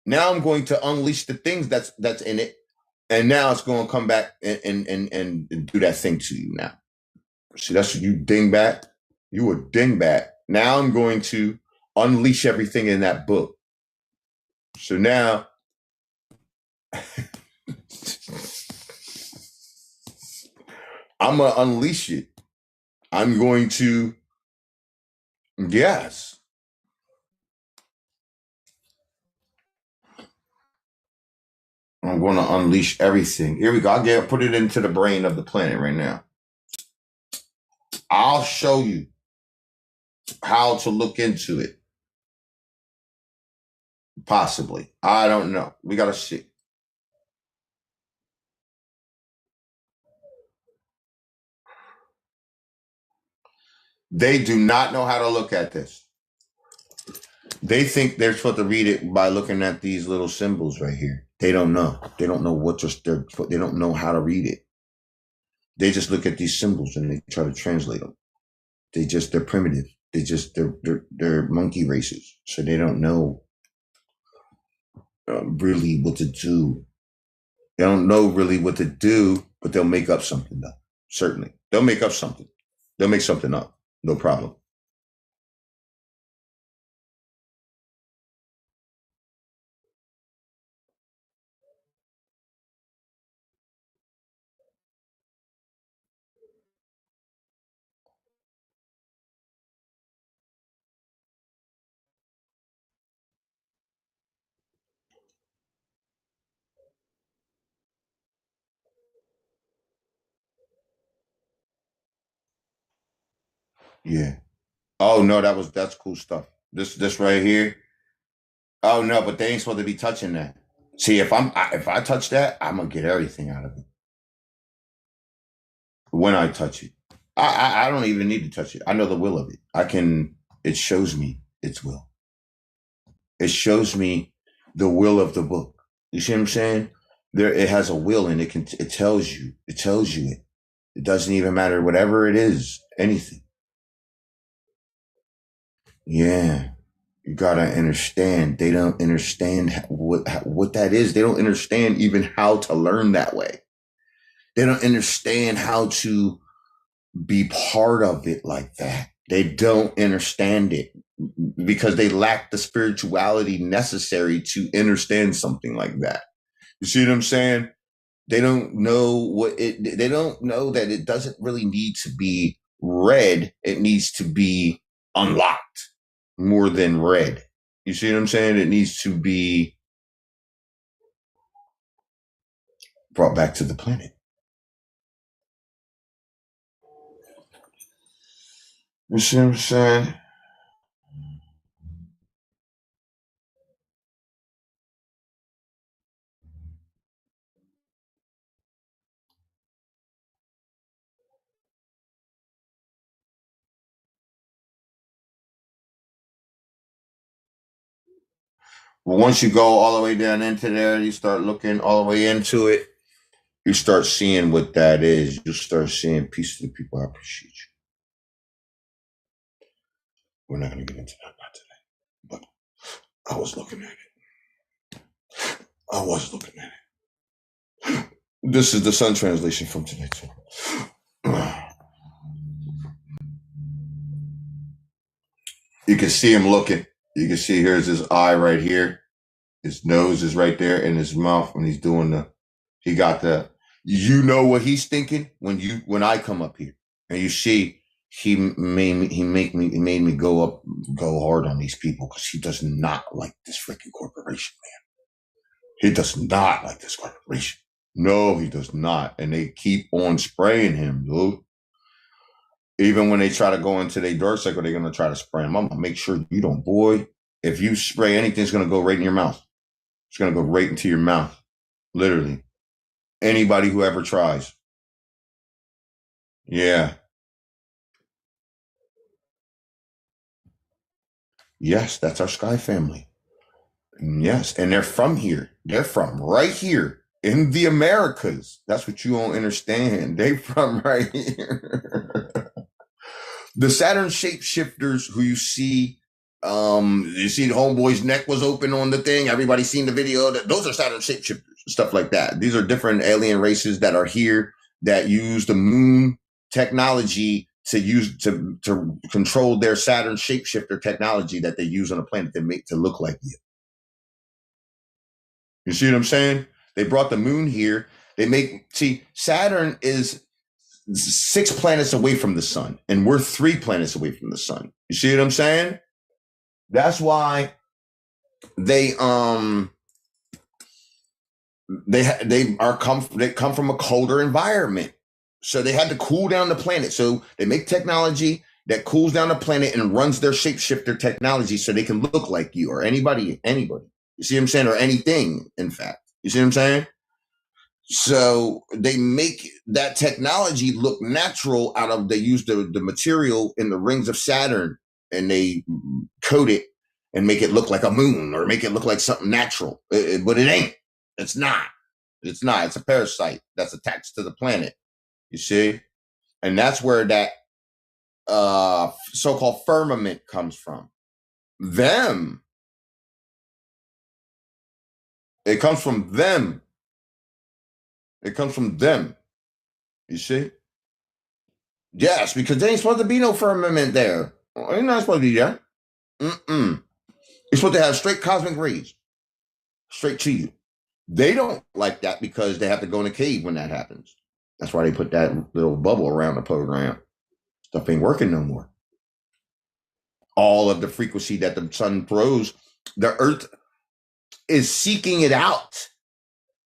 now I'm going to unleash the things that's in it, and now it's going to come back and do that thing to you now. See, that's what you dingbat. You a dingbat. Now I'm going to unleash everything in that book. So now I'm going to unleash it. I'm going to, yes. I'm going to unleash everything. Here we go. I'll put it into the brain of the planet right now. I'll show you how to look into it. Possibly. I don't know. We got to see. They do not know how to look at this. They think they're supposed to read it by looking at these little symbols right here. They don't know. They don't know they don't know how to read it. They just look at these symbols and they try to translate them. They're primitive. They're monkey races. So they don't know really what to do. They don't know really what to do, but they'll make up something though. Certainly. They'll make up something. They'll make something up. No problem. Yeah. Oh no, that's cool stuff. This right here. Oh no, but they ain't supposed to be touching that. See, if I touch that, I'm gonna get everything out of it. When I touch it, I don't even need to touch it. I know the will of it. It shows me its will. It shows me the will of the book. You see what I'm saying? It has a will, and it tells you it. It doesn't even matter whatever it is, anything. Yeah. You gotta understand. They don't understand what that is. They don't understand even how to learn that way. They don't understand how to be part of it like that. They don't understand it because they lack the spirituality necessary to understand something like that. You see what I'm saying? They don't know they don't know that it doesn't really need to be read. It needs to be unlocked more than read. You see what I'm saying? It needs to be brought back to the planet. You see what I'm saying? But once you go all the way down into there, you start looking all the way into it, you start seeing what that is. You start seeing peace to the people. I appreciate you. We're not going to get into that, not today. But I was looking at it. This is the Sun translation from today, too. You can see him looking. You can see here's his eye right here. His nose is right there in his mouth when he's doing you know what he's thinking when I come up here. And you see he made me go hard on these people because he does not like this freaking corporation, man. He does not like this corporation. No, he does not. And they keep on spraying him, dude. Even when they try to go into their dark cycle, they're going to try to spray him. I'm going to make sure you don't, boy. If you spray anything, it's going to go right in your mouth. It's going to go right into your mouth. Literally. Anybody who ever tries. Yeah. Yes, that's our Sky family. Yes, and they're from here. They're from right here in the Americas. That's what you don't understand. They from right here. The Saturn shapeshifters who you see the homeboy's neck was open on the thing. Everybody seen the video. Those are Saturn shapeshifters, stuff like that. These are different alien races that are here that use the moon technology to control their Saturn shapeshifter technology that they use on a planet to make to look like you. You see what I'm saying? They brought the moon here. Saturn is 6 planets away from the sun, and we're 3 planets away from the sun. You see what I'm saying? That's why they come from a colder environment. So they had to cool down the planet. So they make technology that cools down the planet and runs their shapeshifter technology so they can look like you or anybody. You see what I'm saying? Or anything, in fact. You see what I'm saying? So they make that technology look natural they use the material in the rings of Saturn and they coat it and make it look like a moon or make it look like something natural. But it ain't. It's not. It's a parasite that's attached to the planet. You see? And that's where that so-called firmament comes from. It comes from them. You see? Yes, because there ain't supposed to be no firmament there. You're not supposed to be there. You're supposed to have straight cosmic rays. Straight to you. They don't like that because they have to go in a cave when that happens. That's why they put that little bubble around the program. Stuff ain't working no more. All of the frequency that the sun throws, the earth is seeking it out.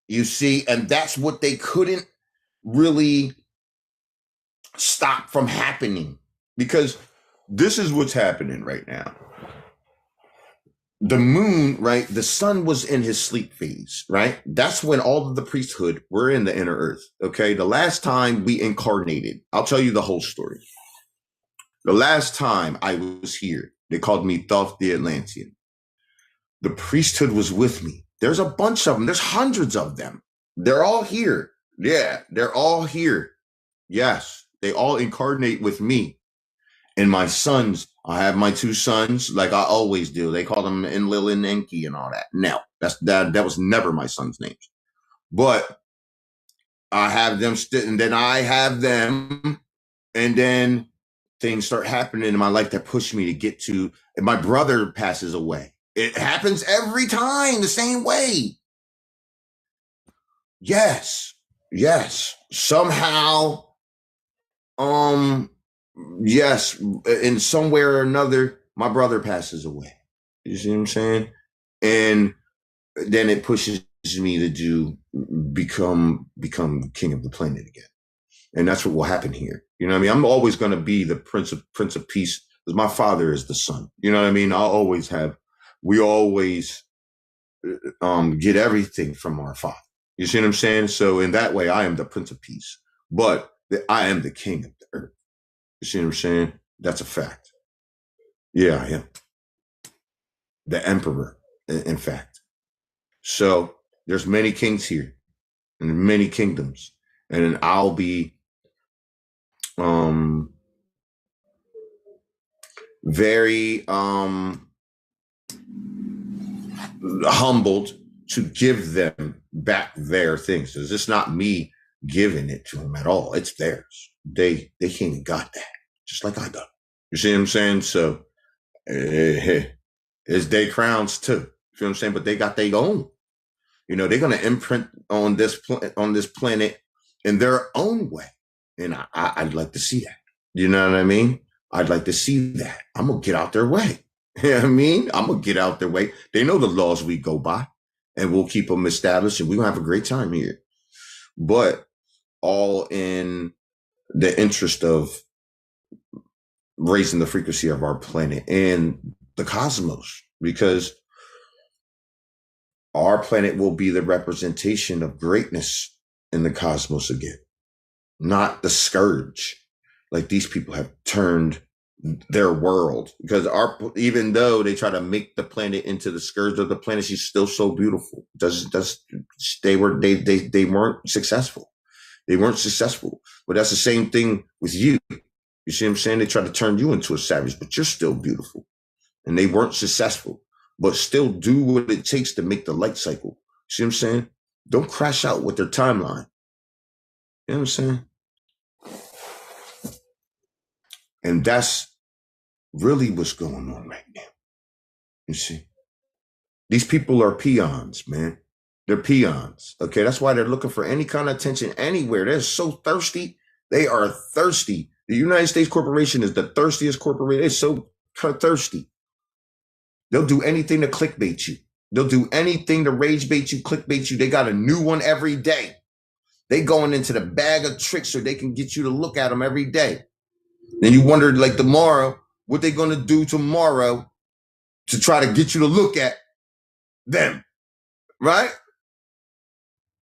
You see, and that's what they couldn't really stop from happening, because this is what's happening right now. The moon, right? The sun was in his sleep phase, right? That's when all of the priesthood were in the inner earth. Okay. The last time we incarnated, I'll tell you the whole story. The last time I was here, they called me Thoth the Atlantean. The priesthood was with me. There's a bunch of them. There's hundreds of them. They're all here. Yeah, they're all here. Yes, they all incarnate with me. And my sons, I have my 2 sons, like I always do. They call them Enlil and Enki and all that. No, that was never my son's names. But I have them, and then I have them, and then things start happening in my life that push me to get to, and my brother passes away. It happens every time the same way. Yes. Somehow, yes, in somewhere or another, my brother passes away. You see what I'm saying? And then it pushes me to become king of the planet again. And that's what will happen here. You know what I mean? I'm always going to be the Prince of Peace, because my father is the sun. You know what I mean? We always get everything from our father. You see what I'm saying? So in that way, I am the Prince of Peace, but I am the king of the earth. You see what I'm saying? That's a fact. Yeah, I am. The emperor, in fact. So there's many kings here and many kingdoms, and I'll be very humbled to give them back their things. It's not me giving it to them at all. It's theirs. They came and got that, just like I done. You see what I'm saying? So it's their crowns too. You feel what I'm saying? But they got their own. You know, they're gonna imprint on this planet in their own way, and I'd like to see that. You know what I mean? I'd like to see that. I'm gonna get out their way. You know what I mean? I'm gonna get out their way. They know the laws we go by, and we'll keep them established, and we're gonna have a great time here. But all in the interest of raising the frequency of our planet and the cosmos, because our planet will be the representation of greatness in the cosmos again, not the scourge like these people have turned their world, because even though they try to make the planet into the scourge of the planet, she's still so beautiful. They weren't successful. They weren't successful. But that's the same thing with you. You see what I'm saying? They try to turn you into a savage, but you're still beautiful. And they weren't successful, but still do what it takes to make the light cycle. See what I'm saying? Don't crash out with their timeline. You know what I'm saying? And that's really what's going on right now. You see? These people are peons, man. They're peons. Okay, that's why they're looking for any kind of attention anywhere. They're so thirsty. They are thirsty. The United States Corporation is the thirstiest corporation. It's so thirsty. They'll do anything to clickbait you. They'll do anything to rage bait you, clickbait you. They got a new one every day. They going into the bag of tricks so they can get you to look at them every day. Then you wonder, like, tomorrow, what they going to do tomorrow to try to get you to look at them, right?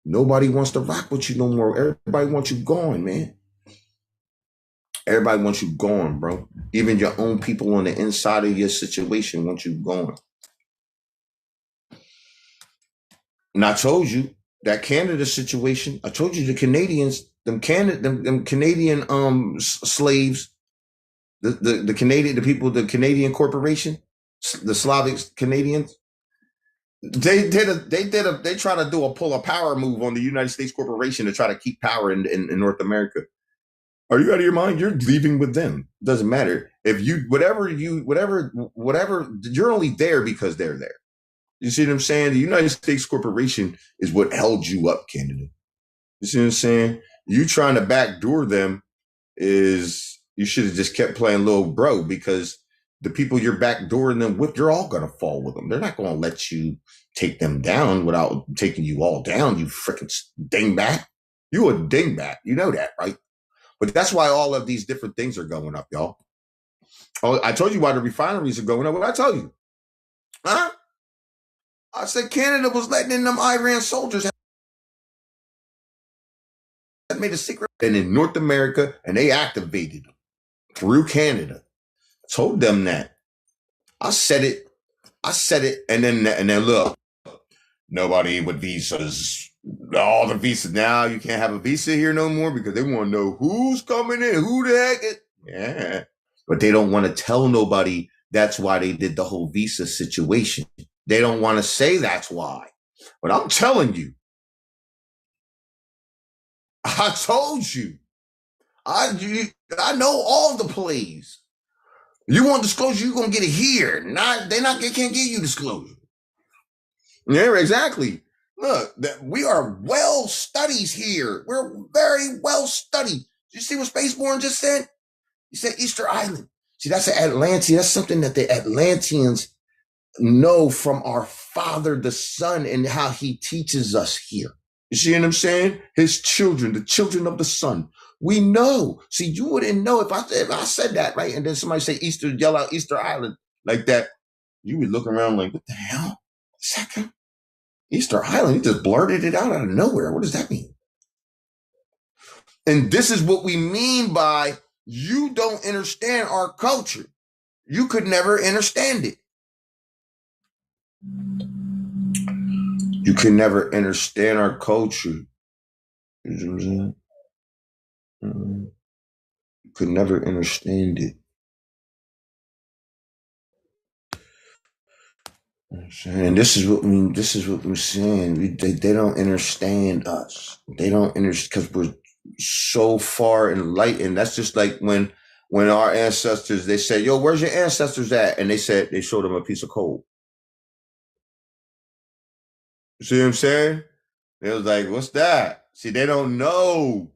Nobody wants to rock with you no more. Everybody wants you gone, man. Everybody wants you gone, bro. Even your own people on the inside of your situation want you gone. And I told you that Canada situation, I told you the Canadians, them Canadian slaves, the Canadian, the people, the Canadian corporation, the Slavic Canadians, they try to pull a power move on the United States Corporation to try to keep power in North America. Are you out of your mind? You're leaving with them. Doesn't matter. If you, whatever, you're only there because they're there. You see what I'm saying? The United States Corporation is what held you up, Canada. You see what I'm saying? You trying to backdoor them is, you should have just kept playing little bro, because the people you're backdooring them with, you're all going to fall with them. They're not going to let you take them down without taking you all down, you freaking dingbat. You a dingbat. You know that, right? But that's why all of these different things are going up, y'all. Oh, I told you why the refineries are going up. What did I tell you? Huh? I said Canada was letting in them Iran soldiers that made a secret. And in North America, and they activated them through Canada. I told them that. I said it, and then look, nobody with visas. All the visas now, you can't have a visa here no more because they want to know who's coming in, who the heck is. Yeah, but they don't want to tell nobody. That's why they did the whole visa situation. They don't want to say that's why. But I'm telling you, I told you, I know all the plays. You want disclosure, you're gonna get it here. They can't give you disclosure. Yeah, exactly. Look, we are well studied here. We're very well studied. Did you see what Spaceborne just said? He said Easter Island. See, that's an Atlantean. That's something that the Atlanteans know from our Father, the Son, and how he teaches us here. You see what I'm saying? His children, the children of the Son. We know. See, you wouldn't know if I said that, right? And then somebody say yell out Easter Island like that. You would look around like, what the hell? Second. Easter Island, he just blurted it out of nowhere. What does that mean? And this is what we mean by you don't understand our culture. You could never understand it. You can never understand our culture. You know what I'm saying? You could never understand it. And this is what we're saying. They don't understand us. They don't understand because we're so far enlightened. That's just like when our ancestors, they said, "Yo, where's your ancestors at?" And they showed them a piece of coal. You see what I'm saying? They was like, "What's that?" See, they don't know.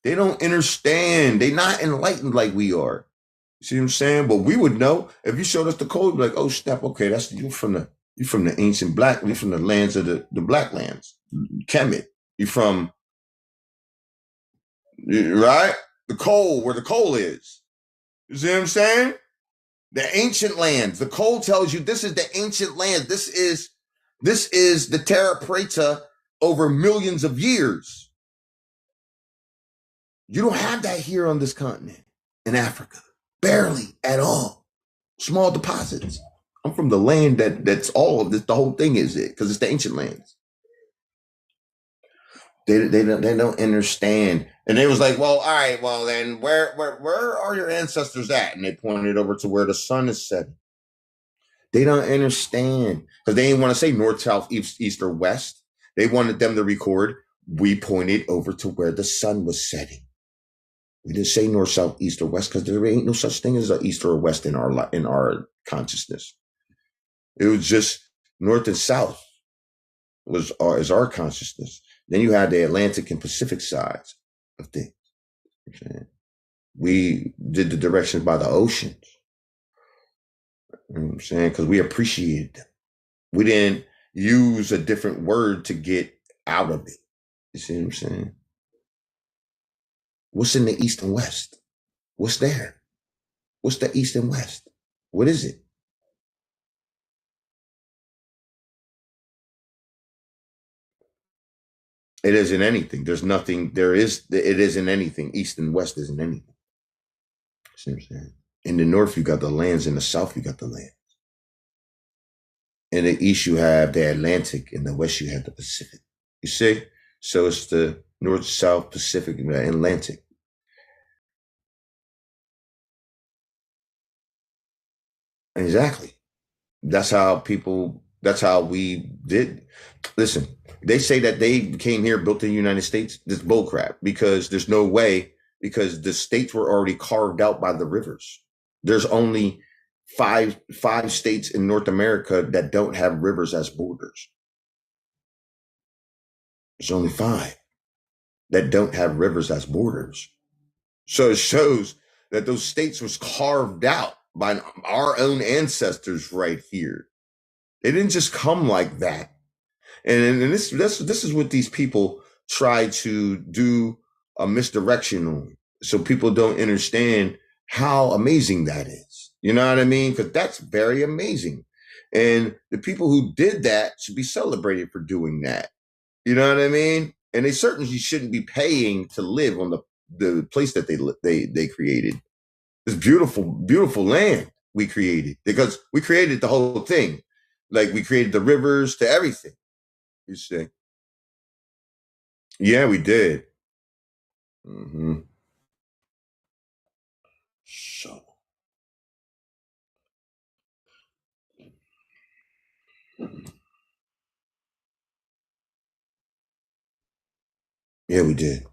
They don't understand. They're not enlightened like we are. You see what I'm saying? But we would know if you showed us the code. We'd be like, oh snap, okay, that's you from the ancient black. You from the lands of the black lands, Kemet. You from right the coal where the coal is. You see what I'm saying? The ancient lands. The coal tells you this is the ancient land. This is the Terra Preta over millions of years. You don't have that here on this continent in Africa. Barely at all. Small deposits. I'm from the land that's all of this. The whole thing is it, because it's the ancient lands. They don't understand. And they was like, well, all right, well then where are your ancestors at? And they pointed over to where the sun is setting. They don't understand because they didn't want to say north, south, east, or west. They wanted them to record. We pointed over to where the sun was setting. We didn't say north, south, east, or west because there ain't no such thing as an east or a west in our consciousness. It was just north and south is our consciousness. Then you had the Atlantic and Pacific sides of things. We did the directions by the oceans. You know what I'm saying? Because we appreciated them. We didn't use a different word to get out of it. You see what I'm saying? What's in the east and west? What's there? What's the east and west? What is it? It isn't anything. There's nothing. It isn't anything. East and west isn't anything. See what I'm saying? In the north, you got the lands. In the south, you got the lands. In the east, you have the Atlantic. In the west, you have the Pacific. You see? So it's the north, south, Pacific, and the Atlantic. Exactly. That's how we did. Listen, they say that they came here, built in the United States. This bullcrap, because there's no way, because the states were already carved out by the rivers. There's only five states in North America that don't have rivers as borders. There's only 5 that don't have rivers as borders. So it shows that those states was carved out by our own ancestors right here. They didn't just come like that. And this is what these people try to do a misdirection on. So people don't understand how amazing that is. You know what I mean? Because that's very amazing. And the people who did that should be celebrated for doing that. You know what I mean? And they certainly shouldn't be paying to live on the place that they created. This beautiful, beautiful land we created, because we created the whole thing. Like we created the rivers to everything. You see? Yeah, we did. Mm-hmm. So. Yeah, we did.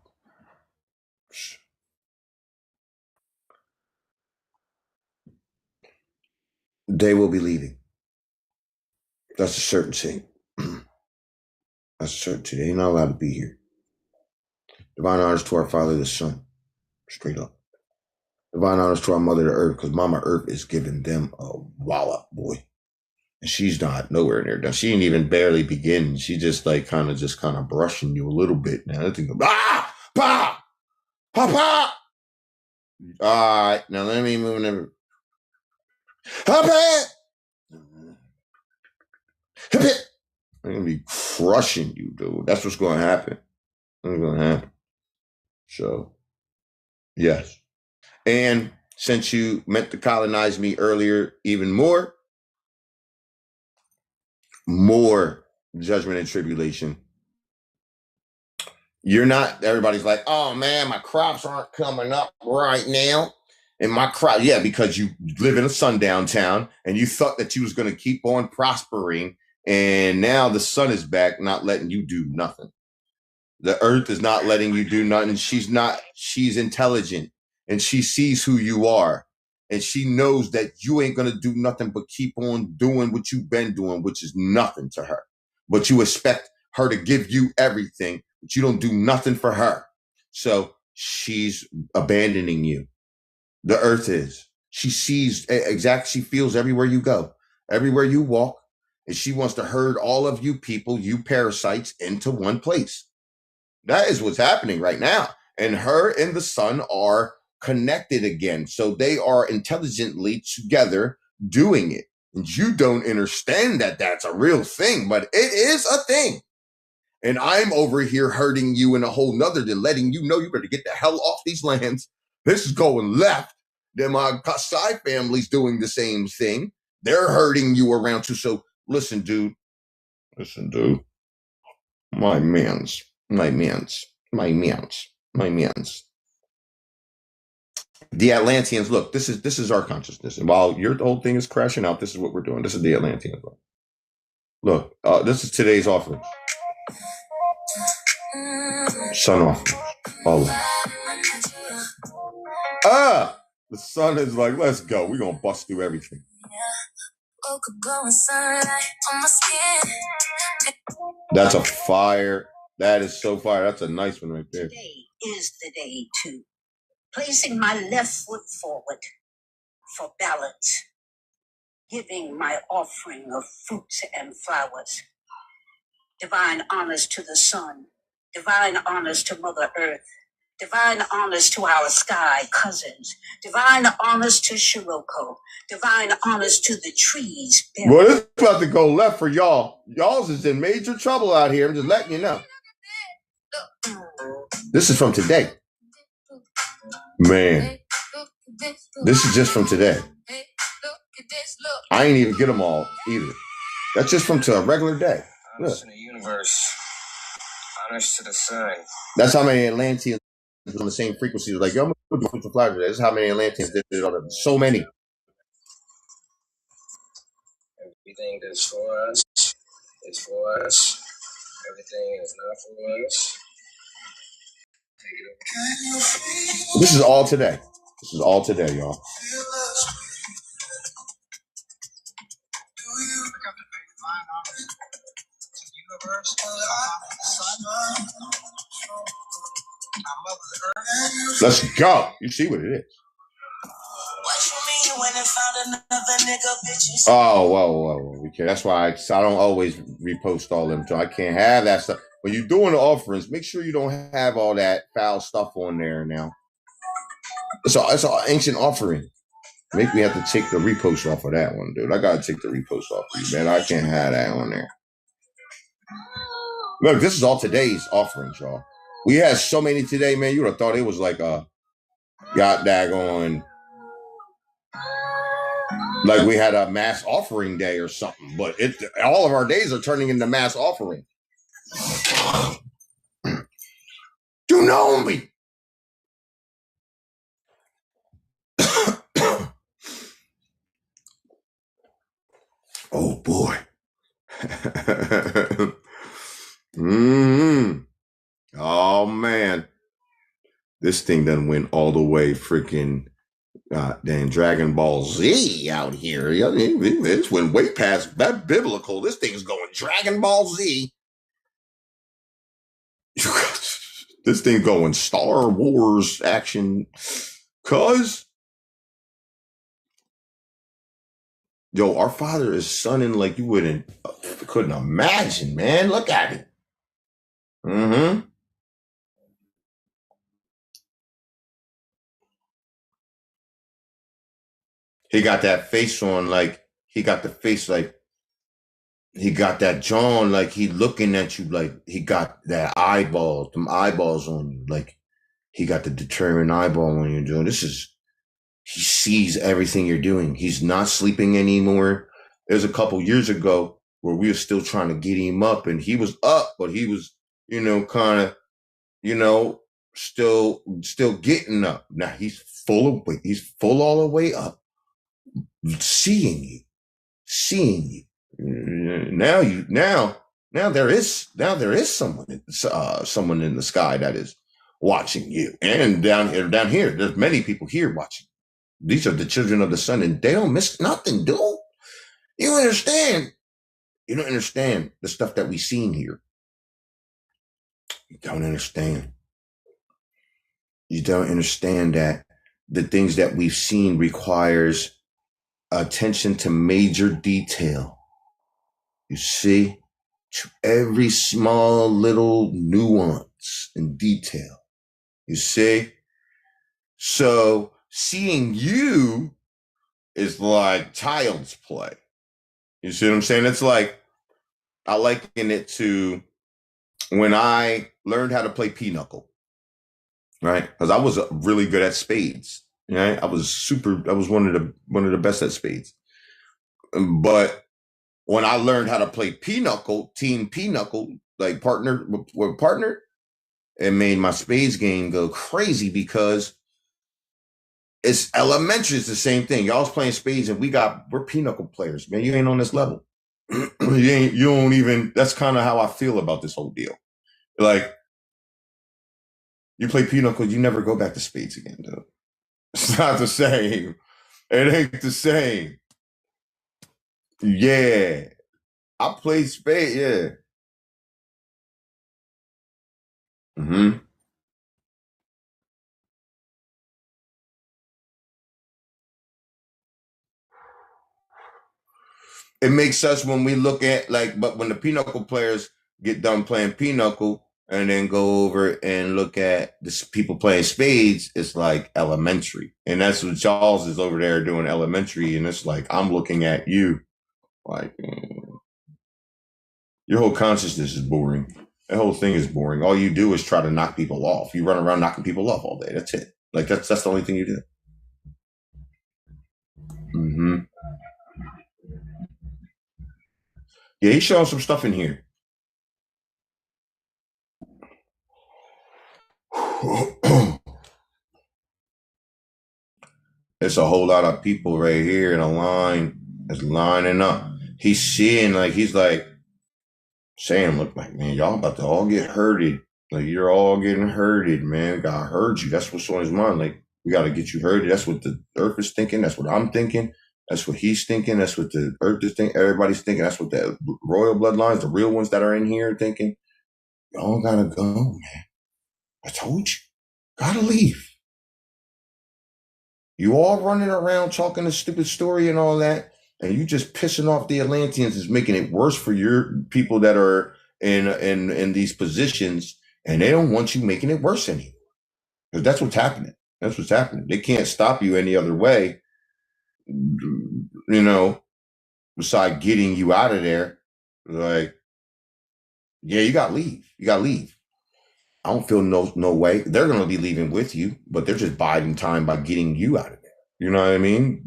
They will be leaving. That's a certainty. That's a certainty. They're not allowed to be here. Divine honors to our Father, the Son. Straight up. Divine honors to our Mother, the Earth, because Mama Earth is giving them a wallop, boy. And she's not nowhere near done. She ain't even barely begin. She just kind of brushing you a little bit. Now I think, pa, pa, pa. All right, now let me move never. I'm gonna be crushing you, dude. That's what's gonna happen. That's gonna happen. So, yes. And since you meant to colonize me earlier, even more judgment and tribulation. You're not, everybody's like, oh man, my crops aren't coming up right now. And my crop, yeah, because you live in a sundown town and you thought that you was going to keep on prospering. And now the sun is back, not letting you do nothing. The earth is not letting you do nothing. She's intelligent and she sees who you are. And she knows that you ain't going to do nothing but keep on doing what you've been doing, which is nothing to her. But you expect her to give you everything, but you don't do nothing for her. So she's abandoning you. The earth is. She sees exactly, she feels everywhere you go, everywhere you walk. And she wants to herd all of you people, you parasites, into one place. That is what's happening right now. And her and the sun are connected again. So they are intelligently together doing it. And you don't understand that that's a real thing, but it is a thing. And I'm over here hurting you in a whole nother than letting you know you better get the hell off these lands. This is going left. Then my side family's doing the same thing. They're hurting you around too. So listen, dude. My mans. The Atlanteans, look, this is our consciousness. And while your whole thing is crashing out, this is what we're doing. This is the Atlanteans. Look, this is today's offering. Sun offering. All the sun is like, let's go. We're going to bust through everything. That's a fire. That is so fire. That's a nice one right there. Today is the day too. Placing my left foot forward for balance. Giving my offering of fruits and flowers. Divine honors to the sun. Divine honors to Mother Earth. Divine honors to our sky cousins. Divine honors to Shiroko. Divine honors to the trees. Well, it's about to go left for y'all. Y'all's is in major trouble out here. I'm just letting you know. This is from today. Man. This is just from today. I ain't even get them all either. That's just from to a regular day. Honors to the universe. Honors to the sun. That's how many Atlanteans on the same frequency. Like, yo, I'm going to put the flowers today. This is how many Atlanteans did on it. So many. Everything that's for us is for us. Everything is not for us. This is all today. This is all today, y'all. Let's go. You see what it is. Oh, whoa. Okay, that's why I don't always repost all them. So I can't have that stuff. When you're doing the offerings, make sure you don't have all that foul stuff on there now. It's an ancient offering. Make me have to take the repost off of that one, dude. I gotta take the repost off of you, man. I can't have that on there. Look, this is all today's offerings, y'all. We had so many today, man. You would have thought it was like a got daggone, like we had a mass offering day or something. But all of our days are turning into mass offering. You know me. Oh boy. Oh man. This thing done went all the way freaking damn Dragon Ball Z out here. This went way past that biblical. This thing's going Dragon Ball Z. This thing going Star Wars action. Cuz yo, our Father is sunning like you couldn't imagine, man. Look at it. He got that face on like he got the face like he got that John like he looking at you like he got that eyeball, them eyeballs on you. Like he got the determined eyeball on you, Joe. He sees everything you're doing. He's not sleeping anymore. There's a couple years ago where we were still trying to get him up and he was up, but he was, kind of, still getting up. Now he's full all the way up. Seeing you. Now there is someone in the sky that is watching you. And down here, there's many people here watching. These are the children of the sun, and they don't miss nothing, dude. You don't understand. You don't understand the stuff that we seen here. You don't understand. You don't understand that the things that we've seen requires attention to major detail. You see, to every small little nuance and detail. You see? So seeing you is like child's play. You see what I'm saying? It's like, I liken it to when I learned how to play pinochle, right? Because I was really good at spades. Right? I was one of the best at spades. But when I learned how to play pinochle, team pinochle, like partner with partner, it made my spades game go crazy because it's elementary. It's the same thing. Y'all's playing spades and we're pinochle players, man. You ain't on this level. you don't even, that's kind of how I feel about this whole deal. Like, you play pinochle, you never go back to spades again, dude. It's not the same. It ain't the same. Yeah. I play spades, yeah. Mm-hmm. It makes sense when we look at but when the pinochle players get done playing pinochle and then go over and look at the people playing spades, it's like elementary. And that's what Charles is over there doing, elementary. And it's like, I'm looking at you like, your whole consciousness is boring. The whole thing is boring. All you do is try to knock people off. You run around knocking people off all day. That's it. Like that's the only thing you do. Mm-hmm. Yeah, he's showing some stuff in here. There's a whole lot of people right here in a line that's lining up. He's seeing, he's like saying, look, like, man, y'all about to all get hurted. Like, you're all getting hurted, man. We gotta hurt you. That's what's on his mind. Like, we gotta get you hurted. That's what the earth is thinking. That's what I'm thinking. That's what he's thinking. That's what the earth is thinking. Everybody's thinking. That's what the royal bloodlines, the real ones that are in here, are thinking. Y'all gotta go, man. I told you. Gotta leave. You all running around talking a stupid story and all that, and you just pissing off the Atlanteans is making it worse for your people that are in these positions, and they don't want you making it worse anymore. Because that's what's happening. That's what's happening. They can't stop you any other way, beside getting you out of there. Like, yeah, you gotta leave. You gotta leave. I don't feel no way. They're gonna be leaving with you, but they're just biding time by getting you out of there. You know what I mean?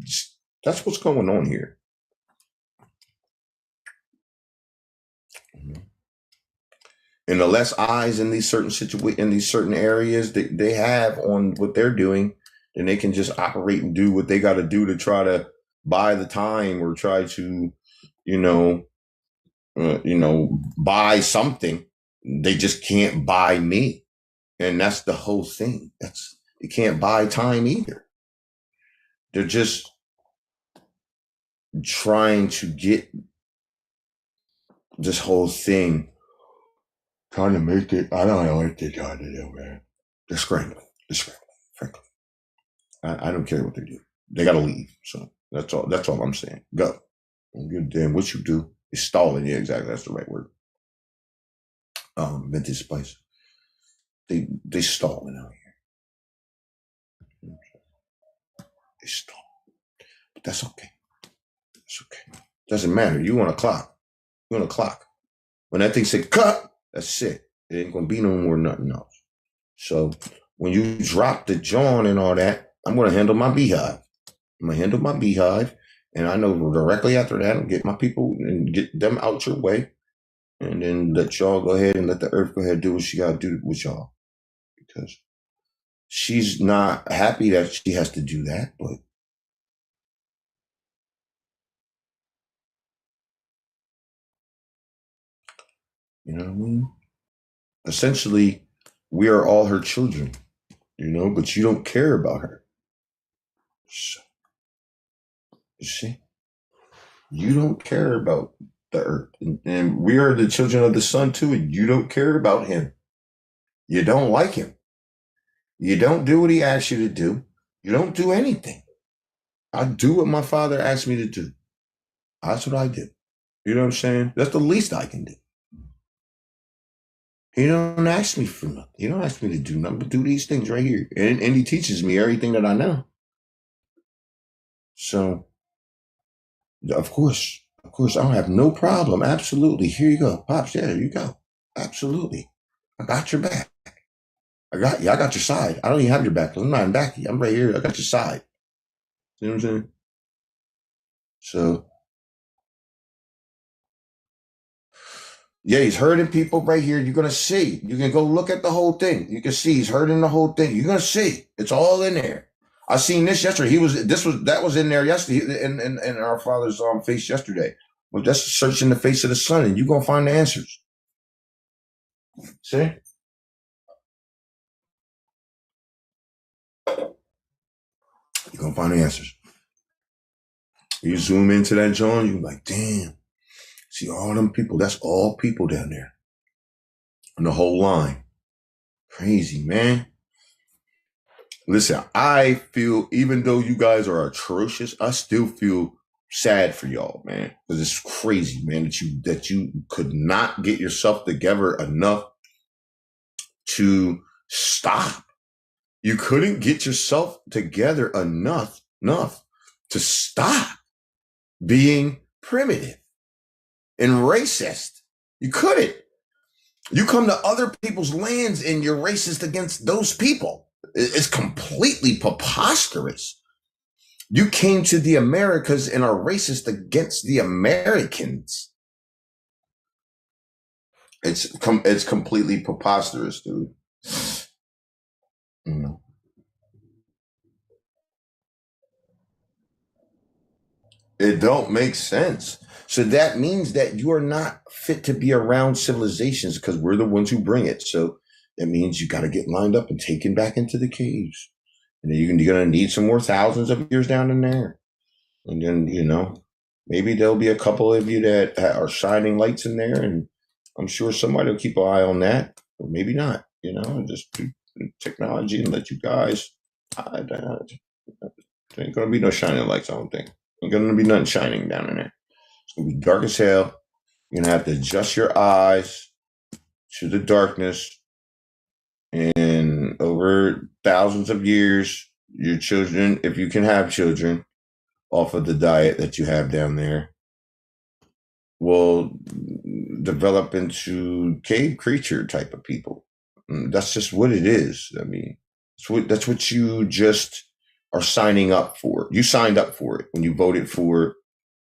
That's what's going on here. And the less eyes in these certain in these certain areas that they have on what they're doing, then they can just operate and do what they got to do to try to buy the time or try to, buy something. They just can't buy me. And that's the whole thing. You can't buy time either. They're just trying to get this whole thing, trying to make it. I don't know what they're trying to do, man. They're scrambling. Frankly. I don't care what they do. They got to leave. So that's all I'm saying. Go. Don't give a damn what you do. It's stalling. Yeah, exactly. That's the right word. Vintage Spice. They stalling out here. They stall. But that's okay. It's okay. Doesn't matter. You on a clock. You're on a clock. When that thing say cut, that's it. It ain't gonna be no more nothing else. So when you drop the John and all that, I'm gonna handle my beehive. And I know directly after that, I'll get my people and get them out your way. And then let y'all go ahead and let the earth go ahead and do what she gotta do with y'all. Because she's not happy that she has to do that, but you know what I mean? Essentially, we are all her children, but you don't care about her. So, you see? You don't care about the earth. And we are the children of the sun too, and you don't care about him. You don't like him. You don't do what he asks you to do. You don't do anything. I do what my father asked me to do. That's what I do. You know what I'm saying? That's the least I can do. He don't ask me for nothing. He don't ask me to do nothing but do these things right here. And he teaches me everything that I know. So, of course, I don't have no problem. Absolutely. Here you go. Pops, yeah, there you go. Absolutely. I got your back. I got you. I got your side. I don't even have your back. I'm not in back. I'm right here. I got your side. You know what I'm saying? So, yeah, he's hurting people right here. You're gonna see. You can go look at the whole thing. You can see he's hurting the whole thing. You're gonna see. It's all in there. I seen this yesterday. That was in there yesterday in our father's face yesterday. Well, that's searching the face of the sun, and you're gonna find the answers. See? You're gonna find the answers. You zoom into that joint, you're like, damn. See all them people. That's all people down there. And the whole line. Crazy, man. Listen, I feel, even though you guys are atrocious, I still feel sad for y'all, man. Because it's crazy, man, that you could not get yourself together enough to stop. You couldn't get yourself together enough to stop being primitive and racist. You couldn't. You come to other people's lands and you're racist against those people. It's completely preposterous. You came to the Americas and are racist against the Americans. It's completely preposterous, dude. It don't make sense. So that means that you are not fit to be around civilizations because we're the ones who bring it. So that means you got to get lined up and taken back into the caves. And then you're going to need some more thousands of years down in there. And then, maybe there'll be a couple of you that are shining lights in there. And I'm sure somebody will keep an eye on that. Or maybe not, just do technology and let you guys. There ain't going to be no shining lights, I don't think. Ain't going to be nothing shining down in there. It's going to be dark as hell. You're going to have to adjust your eyes to the darkness. And over thousands of years, your children, if you can have children off of the diet that you have down there, will develop into cave creature type of people. That's just what it is. I mean, that's what you just are signing up for. You signed up for it when you voted for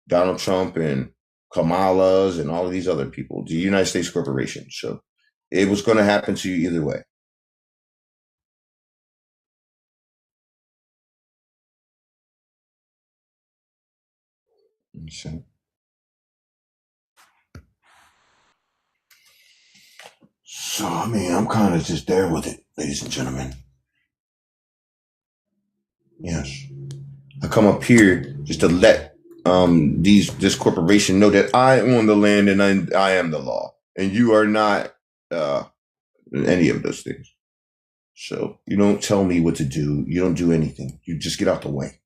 Donald Trump and Kamala's and all of these other people, the United States corporation. So it was going to happen to you either way. So, I mean, I'm kind of just there with it, ladies and gentlemen. Yes. I come up here just to let this corporation know that I own the land and I am the law. And you are not any of those things. So you don't tell me what to do. You don't do anything. You just get out the way.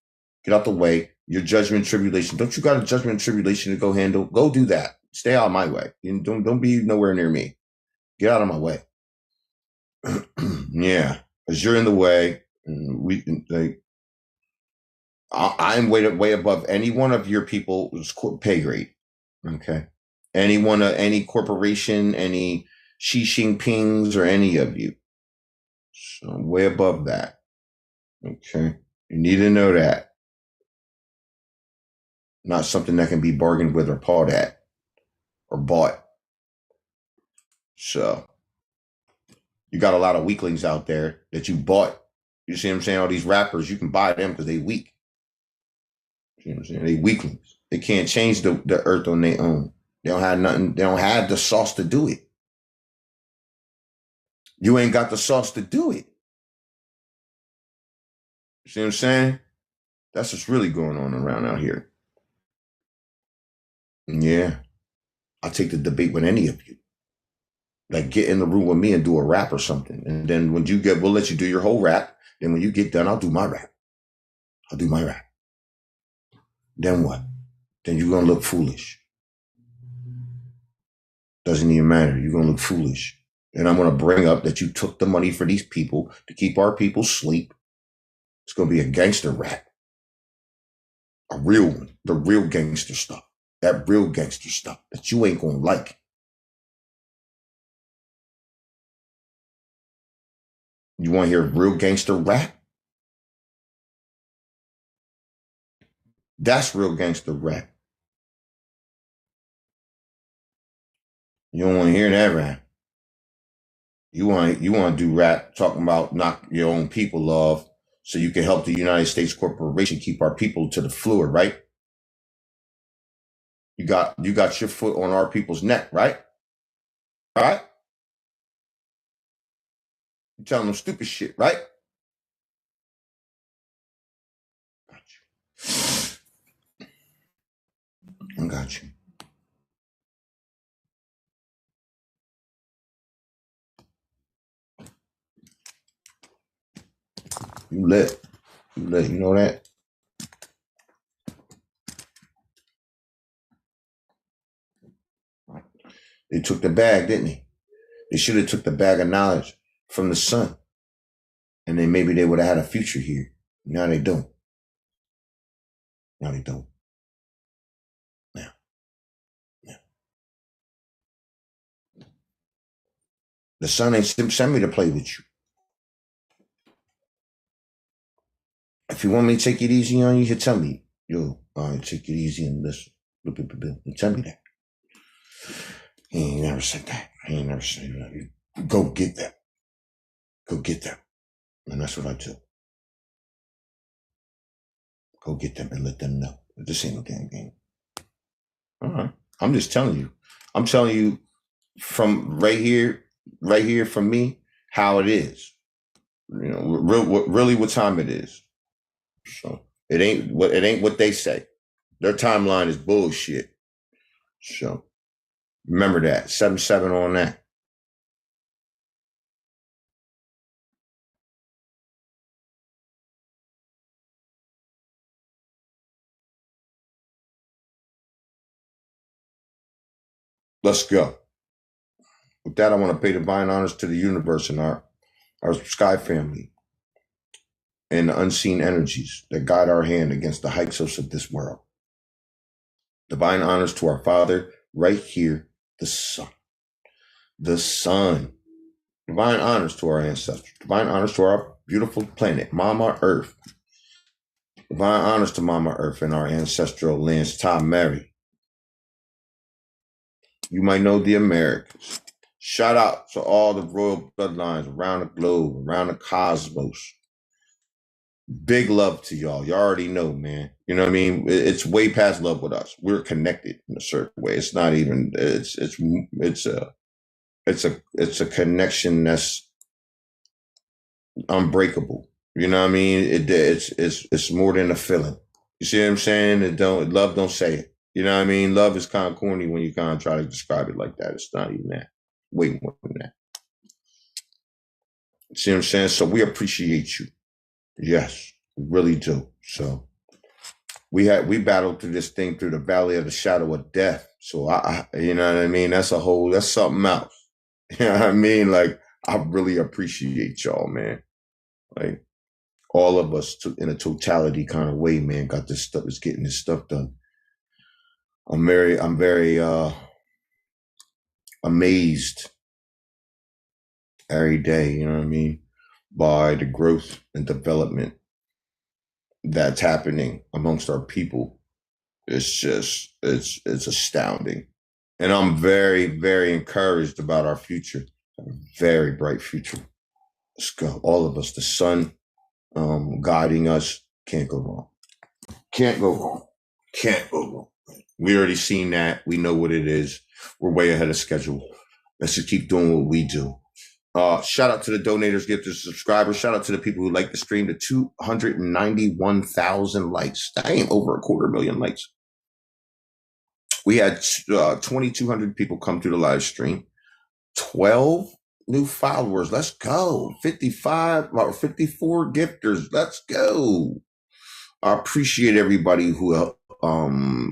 Get out the way. Your judgment tribulation. Don't you got a judgment tribulation to go handle? Go do that. Stay out of my way. Don't be nowhere near me. Get out of my way. Yeah, because you're in the way. And I'm way above any one of your people's pay grade. Okay. Any corporation, any Xi Jinpings or any of you. So I'm way above that. Okay. You need to know that. Not something that can be bargained with or pawed at or bought. So you got a lot of weaklings out there that you bought. You see what I'm saying? All these rappers, you can buy them because they weak. You know what I'm saying? They weaklings. They can't change the earth on their own. They don't have nothing. They don't have the sauce to do it. You ain't got the sauce to do it. You see what I'm saying? That's what's really going on around out here. Yeah. I'll take the debate with any of you. Like, get in the room with me and do a rap or something. And then when you we'll let you do your whole rap. Then when you get done, I'll do my rap. Then what? Then you're going to look foolish. Doesn't even matter. You're going to look foolish. And I'm going to bring up that you took the money for these people to keep our people asleep. It's going to be a gangster rap. A real one. The real gangster stuff. That real gangster stuff that you ain't going to like. You want to hear real gangster rap? That's real gangster rap. You don't want to hear that rap. You want to do rap talking about knock your own people off so you can help the United States corporation keep our people to the floor, right? You got your foot on our people's neck, right? All right? You telling them stupid shit, right? I got you. You lit. You know that? They took the bag, didn't they? They should have took the bag of knowledge from the sun. And then maybe they would have had a future here. Now they don't. Now they don't. Now. The sun ain't sent me to play with you. If you want me to take it easy on you, you tell me. Yo, all right, take it easy and listen. You tell me that. He ain't never said that. He ain't never said that. Go get that. Go get them. And that's what I do. Go get them and let them know. This ain't no damn game. All right. I'm just telling you. I'm telling you from right here from me, how it is. You know, really what time it is. So it ain't what they say. Their timeline is bullshit. So remember that. 7-7 on that. Let's go. With that, I want to pay divine honors to the universe and our sky family and the unseen energies that guide our hand against the Hyksos of this world. Divine honors to our Father right here, the sun. The sun. Divine honors to our ancestors. Divine honors to our beautiful planet, Mama Earth. Divine honors to Mama Earth and our ancestral lands, Tom Mary. You might know the Americans. Shout out to all the royal bloodlines around the globe, around the cosmos. Big love to y'all. You already know, man. You know what I mean? It's way past love with us. We're connected in a certain way. It's not even. It's a connection that's unbreakable. You know what I mean? It's more than a feeling. You see what I'm saying? Love don't say it. You know what I mean? Love is kind of corny when you kind of try to describe it like that. It's not even that. Way more than that. See what I'm saying? So we appreciate you. Yes, we really do. So we battled through this thing through the valley of the shadow of death. So I you know what I mean? That's something else. You know what I mean? Like, I really appreciate y'all, man. Like, all of us in a totality kind of way, man, is getting this stuff done. I'm very amazed every day, you know what I mean, by the growth and development that's happening amongst our people. It's astounding. And I'm very, very encouraged about our future. A very bright future. Let's go. All of us, the sun guiding us, can't go wrong. Can't go wrong. Can't go wrong. We already seen that. We know what it is. We're way ahead of schedule. Let's just keep doing what we do. Shout out to the donators, gifters, subscribers. Shout out to the people who like the stream. The 291,000 likes. That ain't over 250,000 likes. We had 2,200 people come through the live stream. 12 new followers. Let's go. 55 or 54 gifters. Let's go. I appreciate everybody who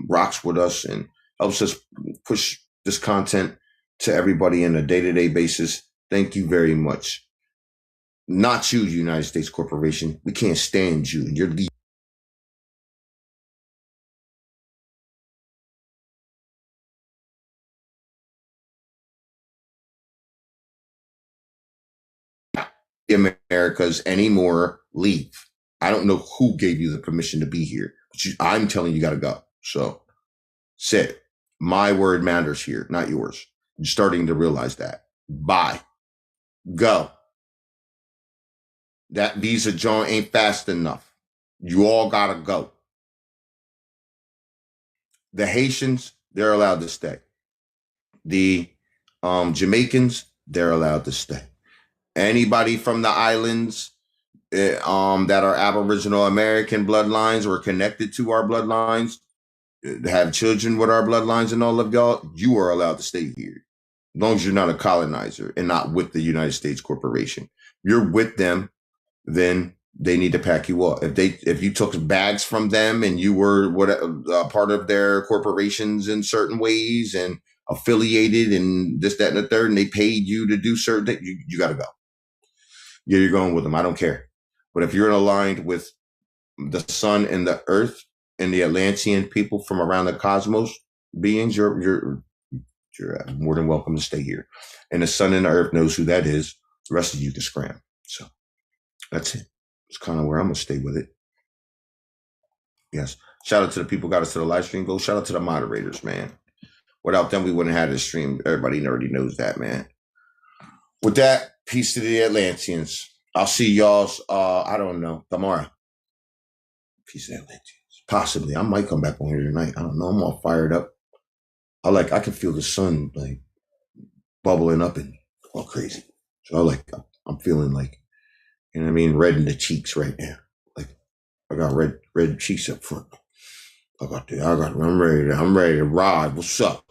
rocks with us and helps us push this content to everybody on a day-to-day basis. Thank you very much. Not you, United States Corporation. We can't stand you. You're the Americas anymore, leave. I don't know who gave you the permission to be here, but I'm telling you, got to go. So, sit. My word matters here, not yours. You're starting to realize that. Bye. Go. That visa joint ain't fast enough. You all got to go. The Haitians, they're allowed to stay. The Jamaicans, they're allowed to stay. Anybody from the islands that are Aboriginal American bloodlines or connected to our bloodlines, have children with our bloodlines and all of y'all, you are allowed to stay here. As long as you're not a colonizer and not with the United States corporation. You're with them, then they need to pack you up. If you took bags from them and you were part of their corporations in certain ways and affiliated and this, that, and the third, and they paid you to do certain things, you got to go. Yeah, you're going with them. I don't care. But if you're aligned with the sun and the earth and the Atlantean people from around the cosmos beings, you're more than welcome to stay here. And the sun and the earth knows who that is. The rest of you can scram. So that's it. It's kind of where I'm going to stay with it. Yes. Shout out to the people who got us to the live stream. Go shout out to the moderators, man. Without them, we wouldn't have this stream. Everybody already knows that, man. With that, peace to the Atlanteans. I'll see y'all, I don't know, tomorrow. Peace to the Atlanteans. Possibly. I might come back on here tonight. I don't know. I'm all fired up. I can feel the sun like bubbling up and all crazy. So I'm feeling like, you know what I mean, red in the cheeks right now. Like I got red cheeks up front. I'm ready to ride. What's up?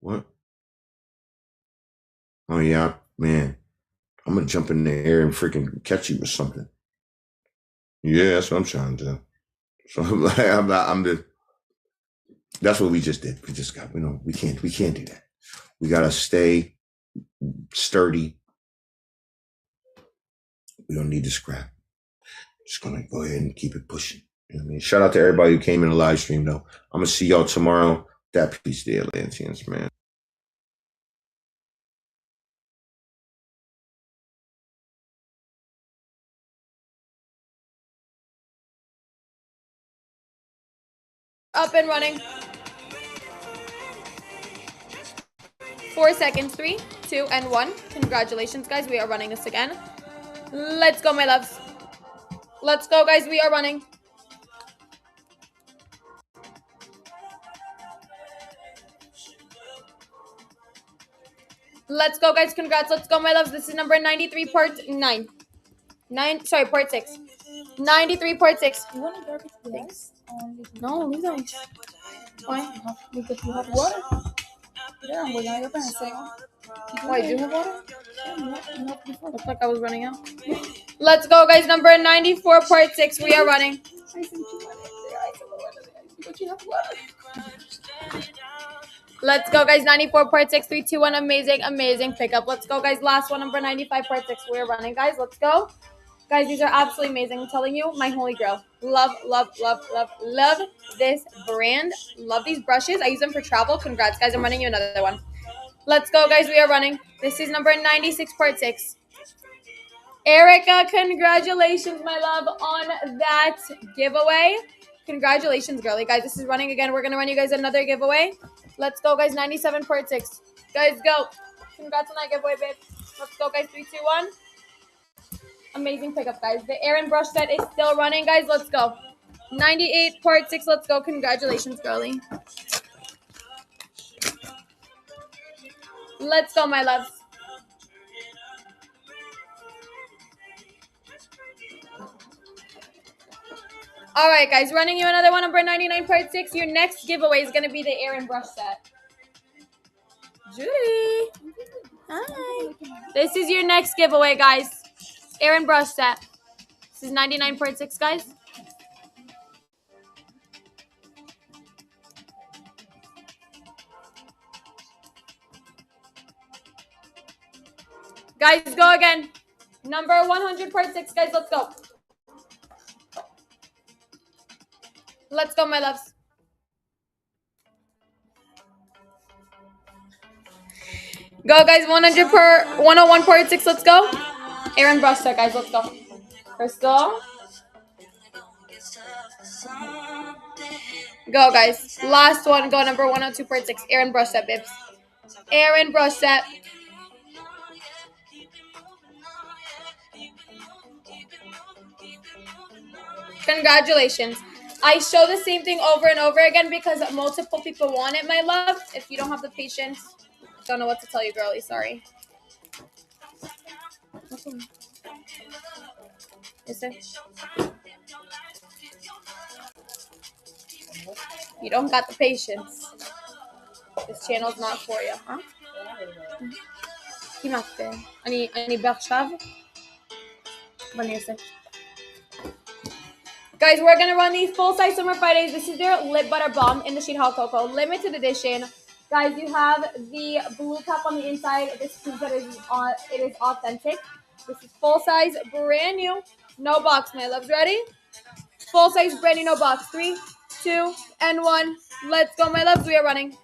What? Oh yeah, man. I'm gonna jump in the air and freaking catch you with something. Yeah, that's what I'm trying to do. So that's what we just did. We just got, we can't do that. We gotta stay sturdy. We don't need to scrap. Just gonna go ahead and keep it pushing. You know what I mean? Shout out to everybody who came in the live stream though. I'm gonna see y'all tomorrow. That piece of the Atlanteans, man. Up and running. 4 seconds. 3, 2, and 1. Congratulations, guys. We are running this again. Let's go, my loves. Let's go, guys. We are running. Let's go, guys. Congrats. Let's go, my loves. This is number 93, part 9. Part 6. 93, part 6. You want a garbage bag? No, leave them. Why? Because you have water. Yeah, well, now you're pensing. Why, do you have water? Yeah, looks like I was running out. Let's go, guys. Number 94, part 6. We are running. Let's go, guys. 94, part 6. 3, 2, 1. Amazing pickup. Let's go, guys. Last one, number 95, part 6. We're running, guys. Let's go. Guys, these are absolutely amazing. I'm telling you, my holy grail. Love this brand. Love these brushes. I use them for travel. Congrats, guys. I'm running you another one. Let's go, guys. We are running. This is number 96, part 6. Erica, congratulations, my love, on that giveaway. Congratulations, girlie. Guys, this is running again. We're going to run you guys another giveaway. Let's go, guys. 97, part 6. Guys, go. Congrats on that giveaway, babe. Let's go, guys. 3, 2, 1. Amazing pickup, guys. The Aaron brush set is still running, guys. Let's go. 98, part 6. Let's go. Congratulations, girlie. Let's go, my loves. All right, guys. Running you another one, number 99, part 6. Your next giveaway is going to be the Aaron brush set. Judy. Hi. This is your next giveaway, guys. Aaron brush set. This is 99, part 6, guys. Guys, go again. Number 100, part 6, guys. Let's go. Let's go, my loves. Go, guys. 101, part 6. Let's go. Aaron Bruster, guys, let's go. Crystal. Go, guys. Last one, go number 102.6. Aaron Bruster, babes. Aaron Bruster. Congratulations. I show the same thing over and over again because multiple people want it, my love. If you don't have the patience, don't know what to tell you, girlie. Sorry. Is it? You don't got the patience. This channel's not for you, huh? Qui m'a fait? Any Berchav? Guys, we're gonna run these full-size Summer Fridays. This is their Lip Butter Balm in the Sheet Hot Cocoa, limited edition. Guys, you have the blue cup on the inside. This proves that it is authentic. This is full-size, brand new, no box, my loves. Ready? Full-size, brand new, no box. 3, 2, and 1. Let's go, my loves. We are running.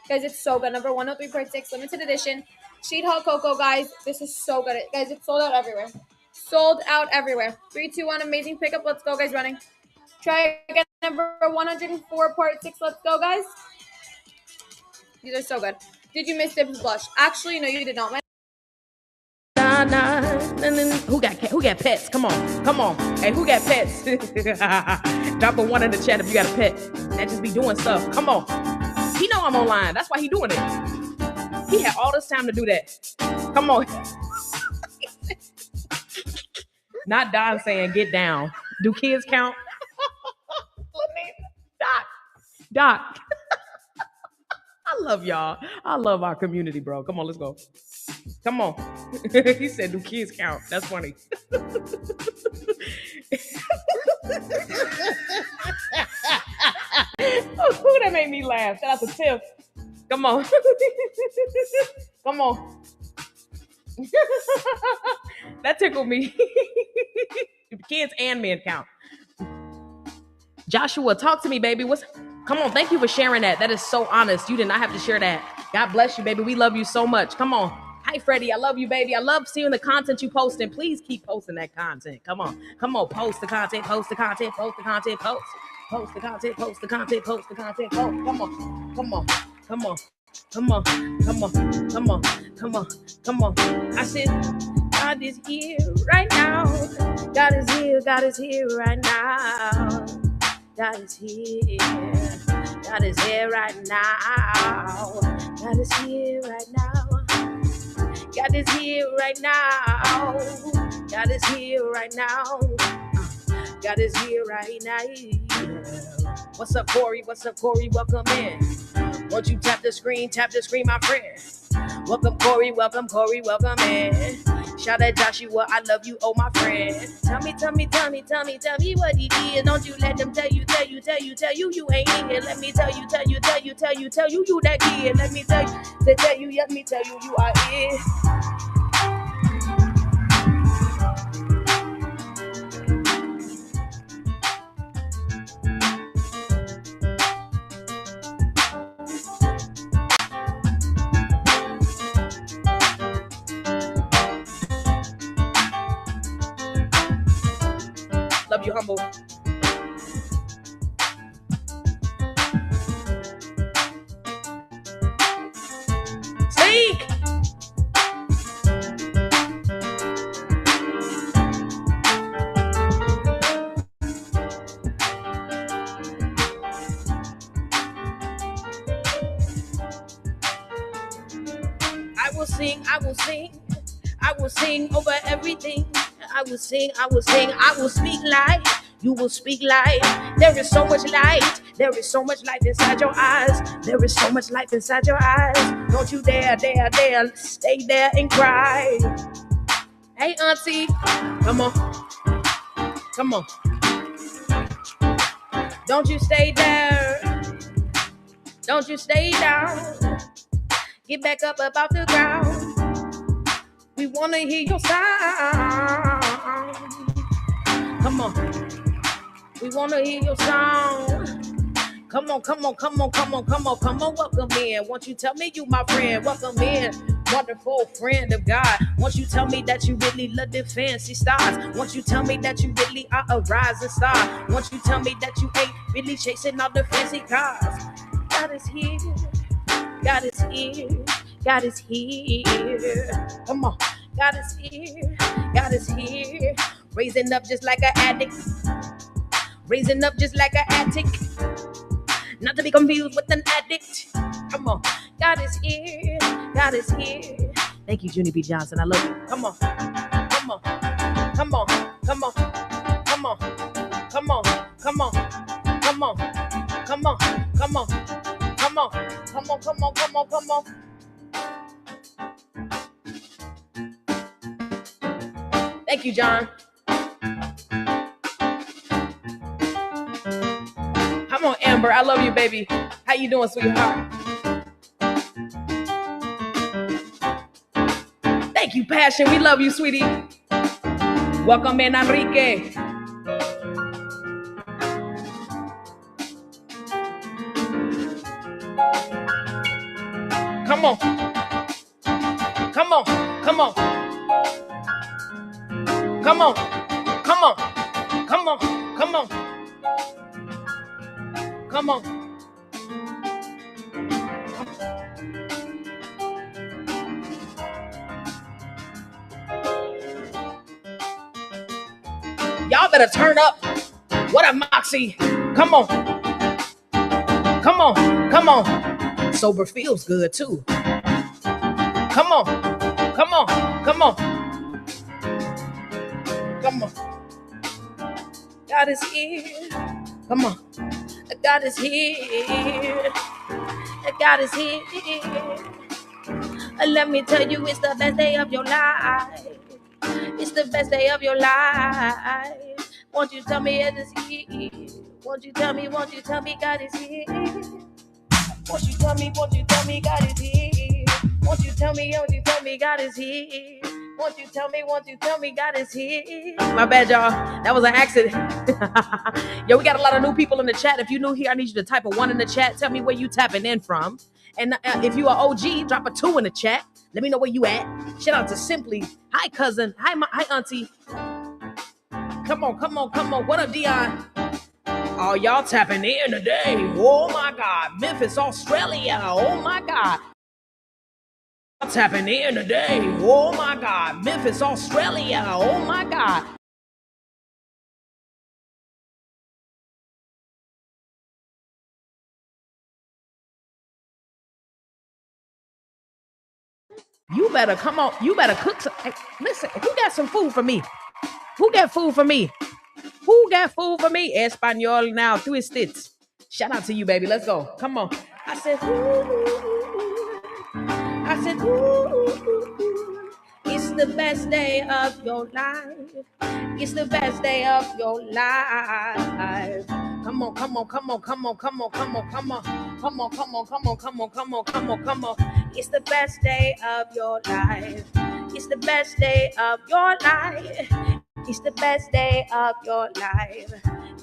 Guys, it's so good. Number 103.6, limited edition. Sheet Hot Cocoa, guys. This is so good. Guys, it's sold out everywhere. Sold out everywhere. 3, 2, 1. Amazing pickup. Let's go, guys. Running. Try again. Number 104.6. Let's go, guys. These are so good. Did you miss Dibs Blush? Actually, no, you did not. Who got pets? Come on. Hey, who got pets? Drop a 1 in the chat if you got a pet. That just be doing stuff. Come on. He know I'm online. That's why he doing it. He had all this time to do that. Come on. Not Don saying get down. Do kids count? Doc. I love y'all. I love our community, bro. Come on, let's go. Come on. He said, do kids count? That's funny. Ooh, that made me laugh. Shout out to Tiff. Come on. Come on. That tickled me. Kids and men count. Joshua, talk to me, baby. Come on, thank you for sharing that. That is so honest. You did not have to share that. God bless you, baby. We love you so much. Come on. Hi, Freddie. I love you, baby. I love seeing the content you post, and please keep posting that content. Come on. Post the content. Post the content. Post the content. Post the content. Post the content. Post the content. Come on. I said, God is here right now. God is here. God is here right now. God is here. God is here right now. God is here right now. God is here right now. God is here right now. God is here right now. What's up, Corey? Welcome in. Won't you tap the screen, my friend? Welcome, Corey. Welcome in. Shout out Joshua, I love you, oh my friend. Tell me what it is. Don't you let them tell you you ain't here. Let me tell you you that kid. Let me tell you you are here. Love you, humble. Speak. I will sing over everything. I will speak life. You will speak life. There is so much light. There is so much light inside your eyes. There is so much light inside your eyes. Don't you dare stay there and cry. Hey, auntie, come on. Don't you stay there. Don't you stay down. Get back up off the ground. We want to hear your sound. Come on. We want to hear your sound. Come on. Welcome in. Won't you tell me you my friend? Welcome in. wonderful friend of God. Won't you tell me that you really love the fancy stars? Won't you tell me that you really are a rising star? Won't you tell me that you ain't really chasing all the fancy cars? God is here. God is here. God is here. Come on. God is here. God is here. Raising up just like an addict. Raising up just like an addict. Not to be confused with an addict. Come on. God is here. God is here. Thank you, Junie B. Johnson. I love you. Come on. Come on. Come on. Come on. Come on. Come on. Come on. Come on. Come on. Come on. Come on. Come on. Come on. Come on. Come on. Thank you, John. Come on, Amber. I love you, baby. How you doing, sweetheart? Thank you, Passion. We love you, sweetie. Welcome in, Enrique. Come on. Come on. Come on. Come on. Come on. Come on. Come on. Come on. Y'all better turn up. What a moxie. Come on. Come on. Come on. Sober feels good too. Come on. Come on. Come on. Come on. God is here. Come on. God is here. God is here. Let me tell you, it's the best day of your life. It's the best day of your life. Won't you tell me it is here? Won't you tell me God is here? Won't you tell me God is here? Won't you tell me God is here? Won't you tell me God is here? My bad, y'all. That was an accident. Yo, we got a lot of new people in the chat. If you're new here, I need you to type a 1 in the chat. Tell me where you tapping in from. And if you are OG, drop a 2 in the chat. Let me know where you at. Shout out to Simply. Hi, cousin. Hi, auntie. Come on, come on, come on. What up, Dion? Oh, y'all tapping in today. Oh, my God. Memphis, Australia. Oh, my God. Tapping in today. Oh, my God. Memphis, Australia. Oh, my God. You better come on. You better cook some. Hey, listen, who got some food for me? Who got food for me? Who got food for me? Espanol now, twisted. Shout out to you, baby. Let's go. Come on. I said, ooh. It's the best day of your life. It's the best day of your life. Come on, come on, come on, come on, come on, come on, come on, come on, come on, come on, come on, come on, come on, come on. It's the best day of your life. It's the best day of your life. It's the best day of your life.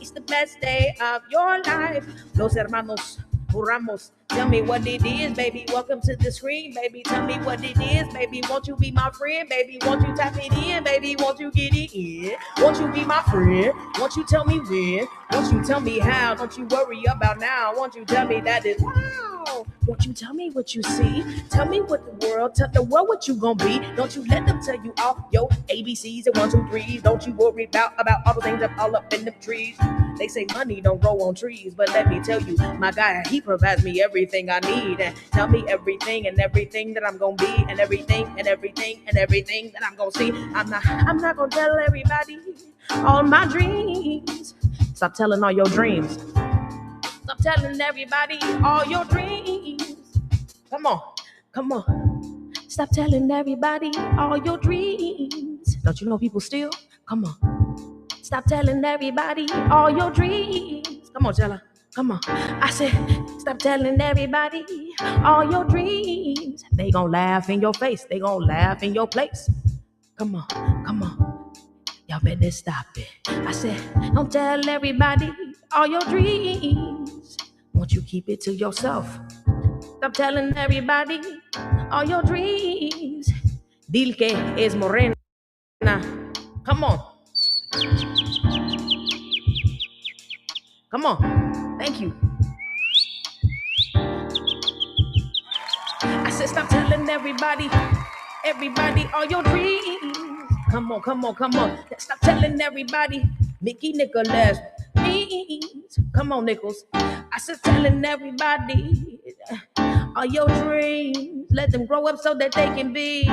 It's the best day of your life. Los hermanos Ramos, tell me what it is, baby. Welcome to the screen, baby. Tell me what it is, baby. Won't you be my friend, baby? Won't you tap it in, baby? Won't you get it in? Won't you be my friend? Won't you tell me when? Won't you tell me how? Don't you worry about now. Won't you tell me that it's wow? Won't you tell me what you see? Tell me what the world, tell the world what you gonna be. Don't you let them tell you off your ABCs and 1, 2, 3s. Don't you worry about all the things that all up in the trees. They say money don't grow on trees, but let me tell you, my guy, he provides me everything I need. And tell me everything and everything that I'm gonna be, and everything and everything and everything that I'm gonna see. I'm not gonna tell everybody all my dreams. Stop telling all your dreams. Stop telling everybody all your dreams. Come on, come on. Stop telling everybody all your dreams. Don't you know people still? Come on. Stop telling everybody all your dreams. Come on, Jella. Come on. I said, stop telling everybody all your dreams. They gon' laugh in your face. They gon' laugh in your place. Come on, come on. Y'all better stop it. I said, don't tell everybody all your dreams. Won't you keep it to yourself? Stop telling everybody all your dreams. Dil que es morena. Come on. Come on. Thank you. I said stop telling everybody all your dreams. Come on, come on, come on. Stop telling everybody Mickey Nicholas means. Come on, Nichols. I said telling everybody all your dreams. Let them grow up so that they can be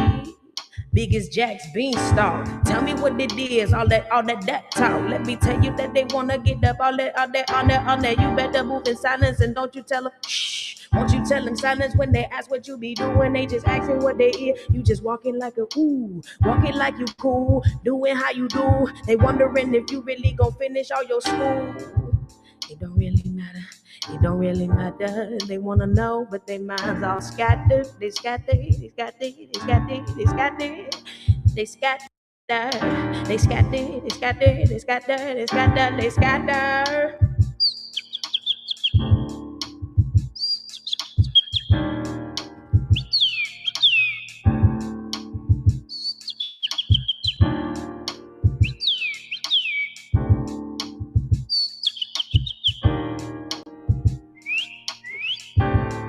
big as Jack's Beanstalk. Tell me what it is, all that talk. Let me tell you that they wanna get up, all that. You better move in silence and don't you tell them shh. Won't you tell them silence when they ask what you be doing? They just asking what they hear. You just walking like a ooh, walking like you cool, doing how you do. They wondering if you really gon' finish all your school. It don't really matter. It don't really matter. They wanna know, but their minds all scattered. They scattered. They scattered. They scattered. They scattered. They scattered. They scattered. They scattered. They scattered. They scattered. They scattered.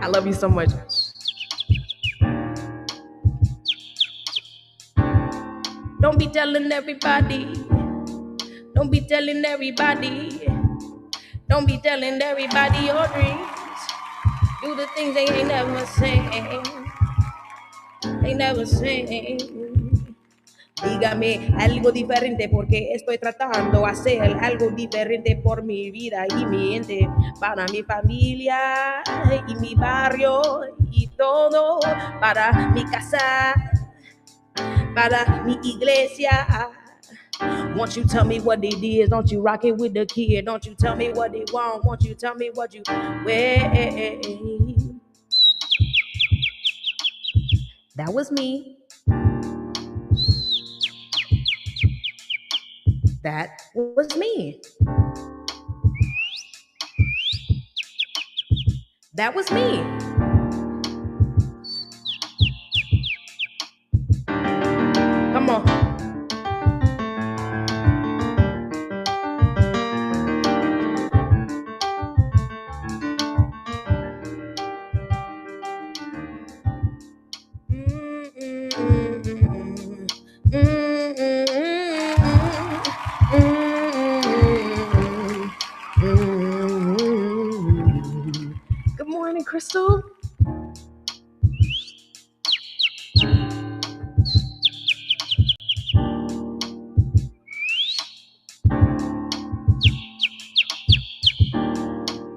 I love you so much. Don't be telling everybody. Don't be telling everybody. Don't be telling everybody your dreams. Do the things they ain't never seen. They never seen. Dígame algo diferente porque estoy tratando de hacer algo diferente por mi vida y mi gente, para mi familia y mi barrio y todo, para mi casa, para mi iglesia. Won't you tell me what it is? Don't you rock it with the kid? Don't you tell me what they want? Won't you tell me what you wear? That was me. That was me. That was me. Come on. Good morning, Crystal.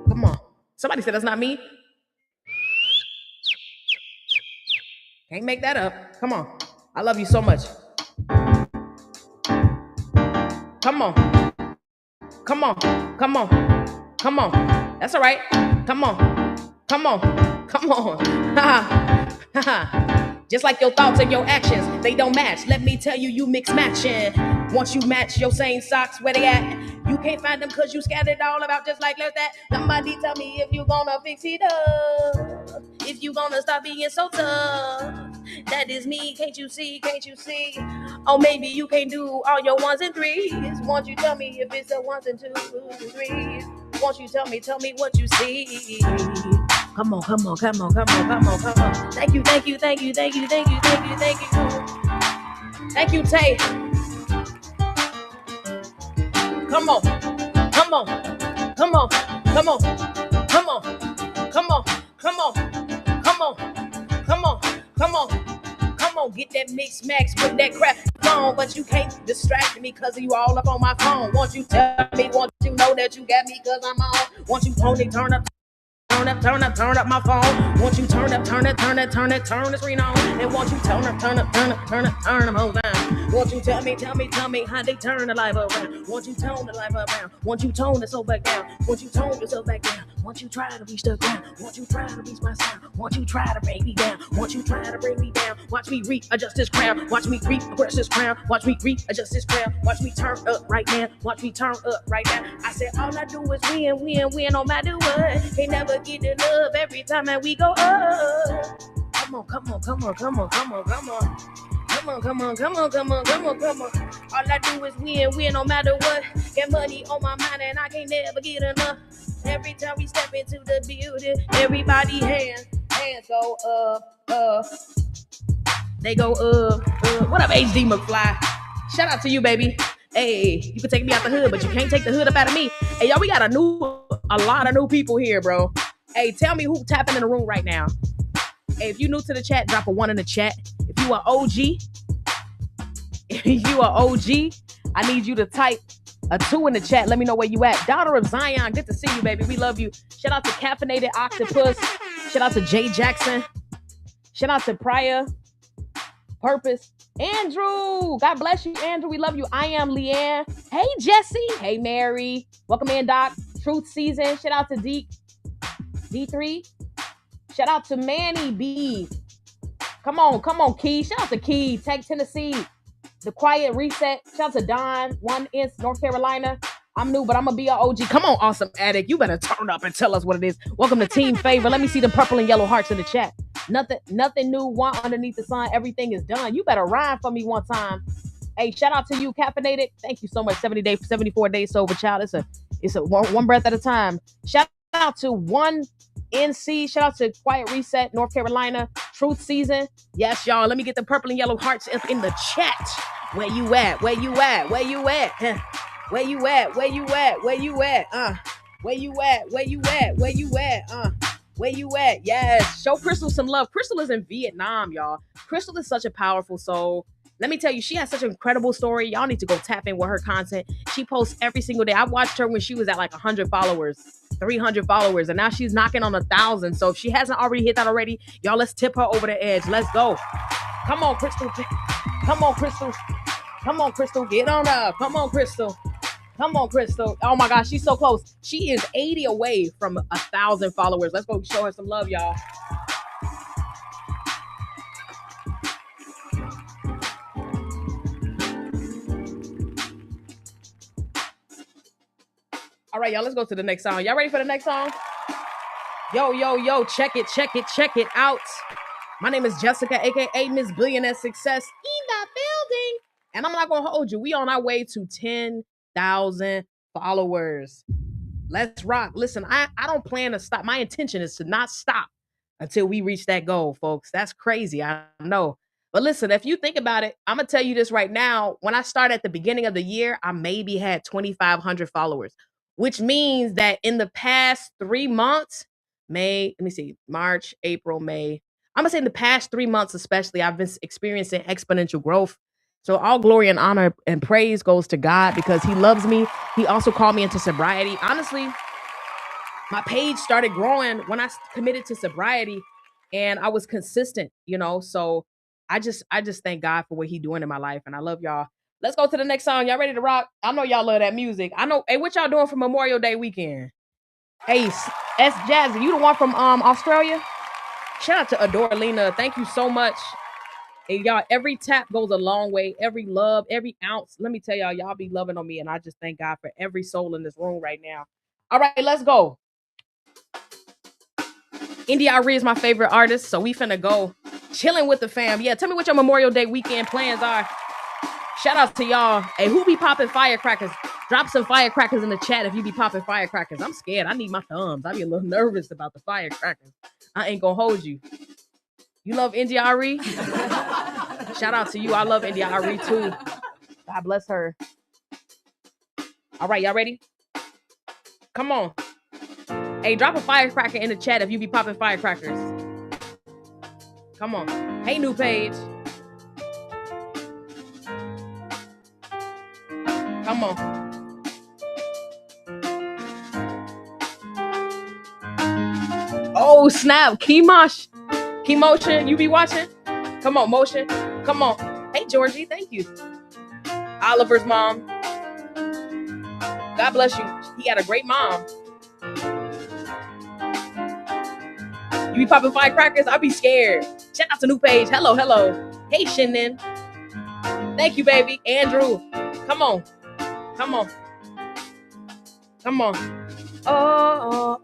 Come on. Somebody said that's not me. Can't make that up. Come on. I love you so much. Come on. Come on. Come on. Come on. That's all right. Come on. Come on. Come on. Just like your thoughts and your actions, they don't match. Let me tell you, you mix matching. Once you match your same socks, where they at? You can't find them cause you scattered all about just like that. Somebody tell me if you gonna fix it up. If you gonna stop being so tough. That is me, can't you see, can't you see? Oh, maybe you can't do all your ones and threes. Won't you tell me if it's a ones and twos and threes? Won't you tell me what you see? Come on, come on, come on, come on, come on, come on. Thank you, thank you, thank you, thank you, thank you, thank you, thank you. Thank you, Tay. Come on, come on, come on, come on, come on, come on, come on, come on, come on, come on, come on, get that mix max with that crap phone, but you can't distract me cause you all up on my phone. Won't you tell me, won't you know that you got me cause I'm on? Won't you only turn up my phone? Won't you turn the screen on? And won't you turn them hoes down? Won't you tell me how they turn the life around? Won't you tone the life around? Won't you tone the soul back down? Won't you tone yourself back down? Won't you try to reach the ground? Won't you try to reach my sound? Won't you try to bring me down? Won't you try to bring me down? Watch me readjust this crown. Watch me readjust this crown. Watch me readjust this crown. Watch me turn up right now. Watch me turn up right now. I said all I do is win no matter what. They never get enough every time that we go up. Come on, come on, come on, come on, come on, come on. Come on, come on, come on, come on, come on, come on. All I do is win no matter what. Get money on my mind and I can't never get enough. Every time we step into the building, everybody hands go up. They go up. What up, HD McFly? Shout out to you, baby. Hey, you can take me out the hood, but you can't take the hood up out of me. Hey, y'all, we got a lot of new people here, bro. Hey, tell me who tapping in the room right now. Hey, if you new to the chat, drop a 1 in the chat. If you are OG, I need you to type a 2 in the chat. Let me know where you at. Daughter of Zion, good to see you, baby. We love you. Shout out to Caffeinated Octopus. Shout out to Jay Jackson. Shout out to Prior Purpose. Andrew, God bless you, Andrew. We love you. I am Leanne. Hey, Jesse. Hey, Mary. Welcome in, Doc. Truth Season. Shout out to D3. Shout out to Manny B. Come on, Key. Shout out to Key. Tech Tennessee. The Quiet Reset. Shout out to Don. 1 Inch, North Carolina. I'm new, but I'm going to be an OG. Come on, Awesome Addict. You better turn up and tell us what it is. Welcome to Team Favor. Let me see the purple and yellow hearts in the chat. Nothing new. One underneath the sun. Everything is done. You better rhyme for me one time. Hey, shout out to you, Caffeinated. Thank you so much. 74 days sober, child. It's a one breath at a time. Shout out to 1 NC. Shout out to Quiet Reset, North Carolina. Truth Season. Yes, y'all. Let me get the purple and yellow hearts in the chat. Where you at? Where you at? Where you at? Where you at? Where you at? Where you at? Where you at? Where you at? Where you at? Where you at? Yes. Show Crystal some love. Crystal is in Vietnam, y'all. Crystal is such a powerful soul. Let me tell you, she has such an incredible story. Y'all need to go tap in with her content. She posts every single day. I watched her when she was at like 100 followers, 300 followers, and now she's knocking on 1,000. So if she hasn't already hit that already, y'all, let's tip her over the edge. Let's go. Come on, Crystal. Come on, Crystal. Come on, Crystal. Get on up. Come on, Crystal. Come on, Crystal. Oh my gosh, she's so close. She is 80 away from 1,000 followers. Let's go show her some love, y'all. All right, y'all, let's go to the next song. Y'all ready for the next song? Yo, check it out. My name is Jessica, aka Miss Billionaire Success in the building. And I'm not gonna hold you. We on our way to 10,000 followers. Let's rock. Listen, I don't plan to stop. My intention is to not stop until we reach that goal, folks. That's crazy, I know. But listen, if you think about it, I'm gonna tell you this right now. When I started at the beginning of the year, I maybe had 2,500 followers, which means that in the past 3 months, March, April, May. I'm gonna say in the past 3 months, especially, I've been experiencing exponential growth. So all glory and honor and praise goes to God because he loves me. He also called me into sobriety. Honestly, my page started growing when I committed to sobriety and I was consistent, so I just thank God for what he's doing in my life. And I love y'all. Let's go to the next song. Y'all ready to rock? I know y'all love that music. I know. Hey, what y'all doing for Memorial Day weekend? Hey, S Jazzy, you the one from Australia? Shout out to Adoralina. Thank you so much. Hey, y'all, every tap goes a long way. Every love, every ounce. Let me tell y'all be loving on me. And I just thank God for every soul in this room right now. All right, let's go. India.Arie is my favorite artist. So we finna go chilling with the fam. Yeah, tell me what your Memorial Day weekend plans are. Shout out to y'all. Hey, who be popping firecrackers? Drop some firecrackers in the chat if you be popping firecrackers. I'm scared. I need my thumbs. I be a little nervous about the firecrackers. I ain't gonna hold you. You love India.Arie? Shout out to you. I love India.Arie too. God bless her. All right, y'all ready? Come on. Hey, drop a firecracker in the chat if you be popping firecrackers. Come on. Hey, new page. Come on. Oh, snap. Key-Motion, you be watching? Come on, Motion. Come on. Hey, Georgie, thank you. Oliver's mom. God bless you. He had a great mom. You be popping firecrackers? I'll be scared. Shout out to new page. Hello. Hey, Shinnin. Thank you, baby. Andrew. Come on. Oh,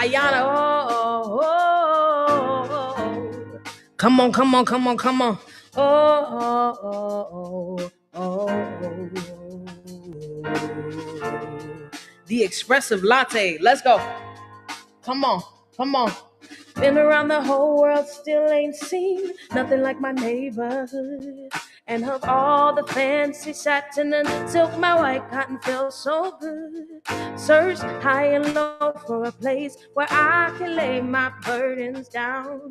Ayana, come on, come on, come on, come on. The expressive latte. Let's go. Come on, come on. Been around the whole world, still ain't seen nothing like my neighborhood. And of all the fancy satin and silk, my white cotton feels so good. Searched high and low for a place where I can lay my burdens down.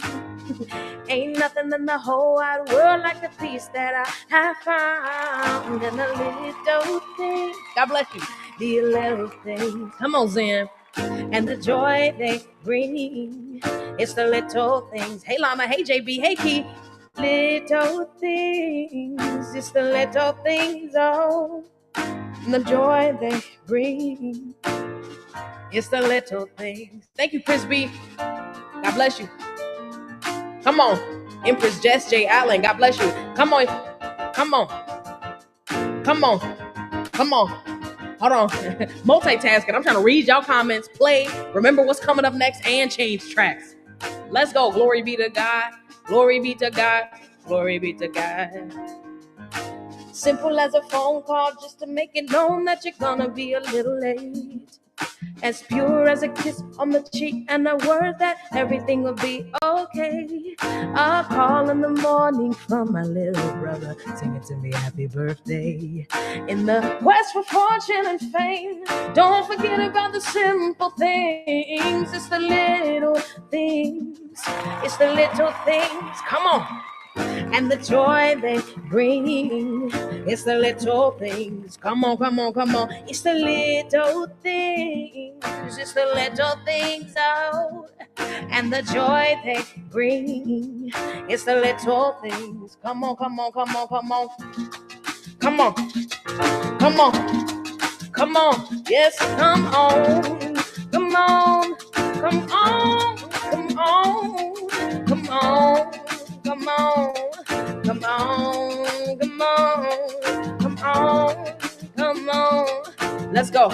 Ain't nothing in the whole wide world like the peace that I have found in the little things. God bless you. The little things. Come on, Zen. And the joy they bring. It's the little things. Hey, Llama. Hey, JB. Hey, Key. Little things. It's the little things. Oh, and the joy they bring. It's the little things. Thank you, Chris B. God bless you. Come on. Empress Jess J. Allen. God bless you. Come on. Come on. Come on. Come on. Hold on. Multitasking. I'm trying to read y'all comments, play, remember what's coming up next, and change tracks. Let's go. Glory be to God. Glory be to God. Glory be to God. Simple as a phone call just to make it known that you're gonna be a little late. As pure as a kiss on the cheek and a word that everything will be okay. A call in the morning from my little brother singing to me happy birthday. In the quest for fortune and fame, don't forget about the simple things. It's the little things. It's the little things. Come on. And the joy they bring. It's the little things. Come on, come on, come on. It's the little things. It's the little things, oh, and the joy they bring. It's the little things. Come on, come on, come on, come on. Come on. Come on. Come on. Yes, come on. Come on. Come on. Come on. Come on. Come on. Come on, come on, come on, come on. Let's go.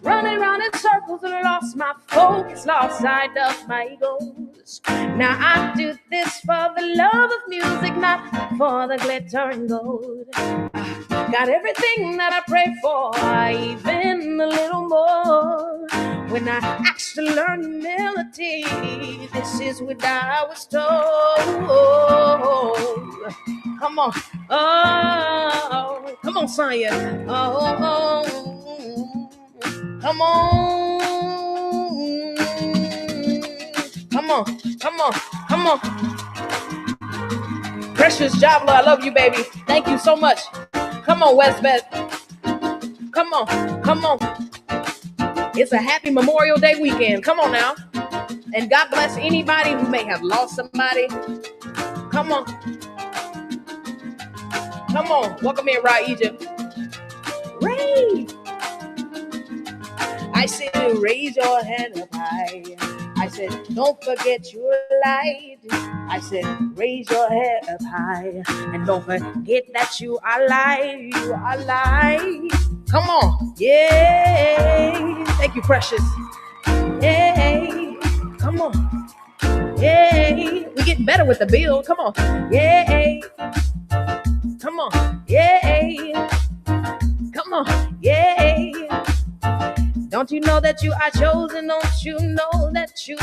Running round in circles and lost my focus, lost sight of my goals. Now I do this for the love of music, not for the glitter and gold. Got everything that I pray for, even a little more. When I asked to learn humility, this is what I was told. Come on. Oh, come on, Sonya. Oh, come on. Come on. Come on. Come on. Precious Jabla, I love you, baby. Thank you so much. Come on, Westbeth. Come on. Come on. It's a happy Memorial Day weekend. Come on now. And God bless anybody who may have lost somebody. Come on. Come on. Welcome in, Ra Egypt. Ray. I said, raise your head up high. I said, don't forget your light. I said, raise your head up high. And don't forget that you are alive. You are alive. Come on. Yay. Thank you, Precious. Yay. Come on. Yay. We getting better with the build. Come on. Yay. Come on. Yay. Come on. Yay. Don't you know that you are chosen? Don't you know that you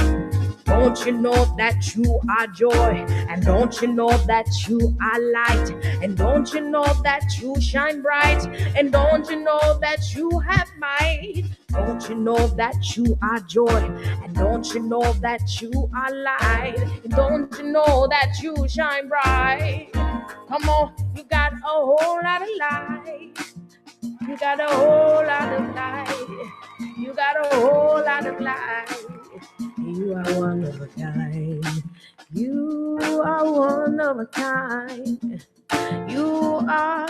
are joy? And don't you know that you are light? And don't you know that you shine bright? And don't you know that you have might? Don't you know that you are joy? And don't you know that you are light? And don't you know that you shine bright? Come on, you got a whole lot of light. You got a whole lot of light. You got a whole lot of light. You are one of a kind. You are one of a kind. You are.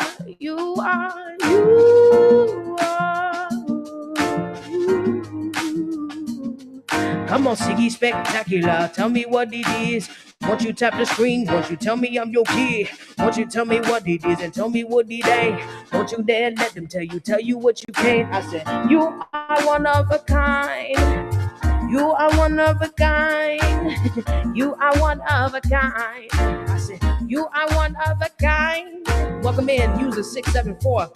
Come on, Siggy Spectacular, tell me what it is. Won't you tap the screen? Won't you tell me I'm your kid? Won't you tell me what it is and tell me what it ain't? Won't you dare let them tell you what you can't? I said, you are one of a kind. You are one of a kind. You are one of a kind. I said, you are one of a kind. Welcome in, user 674.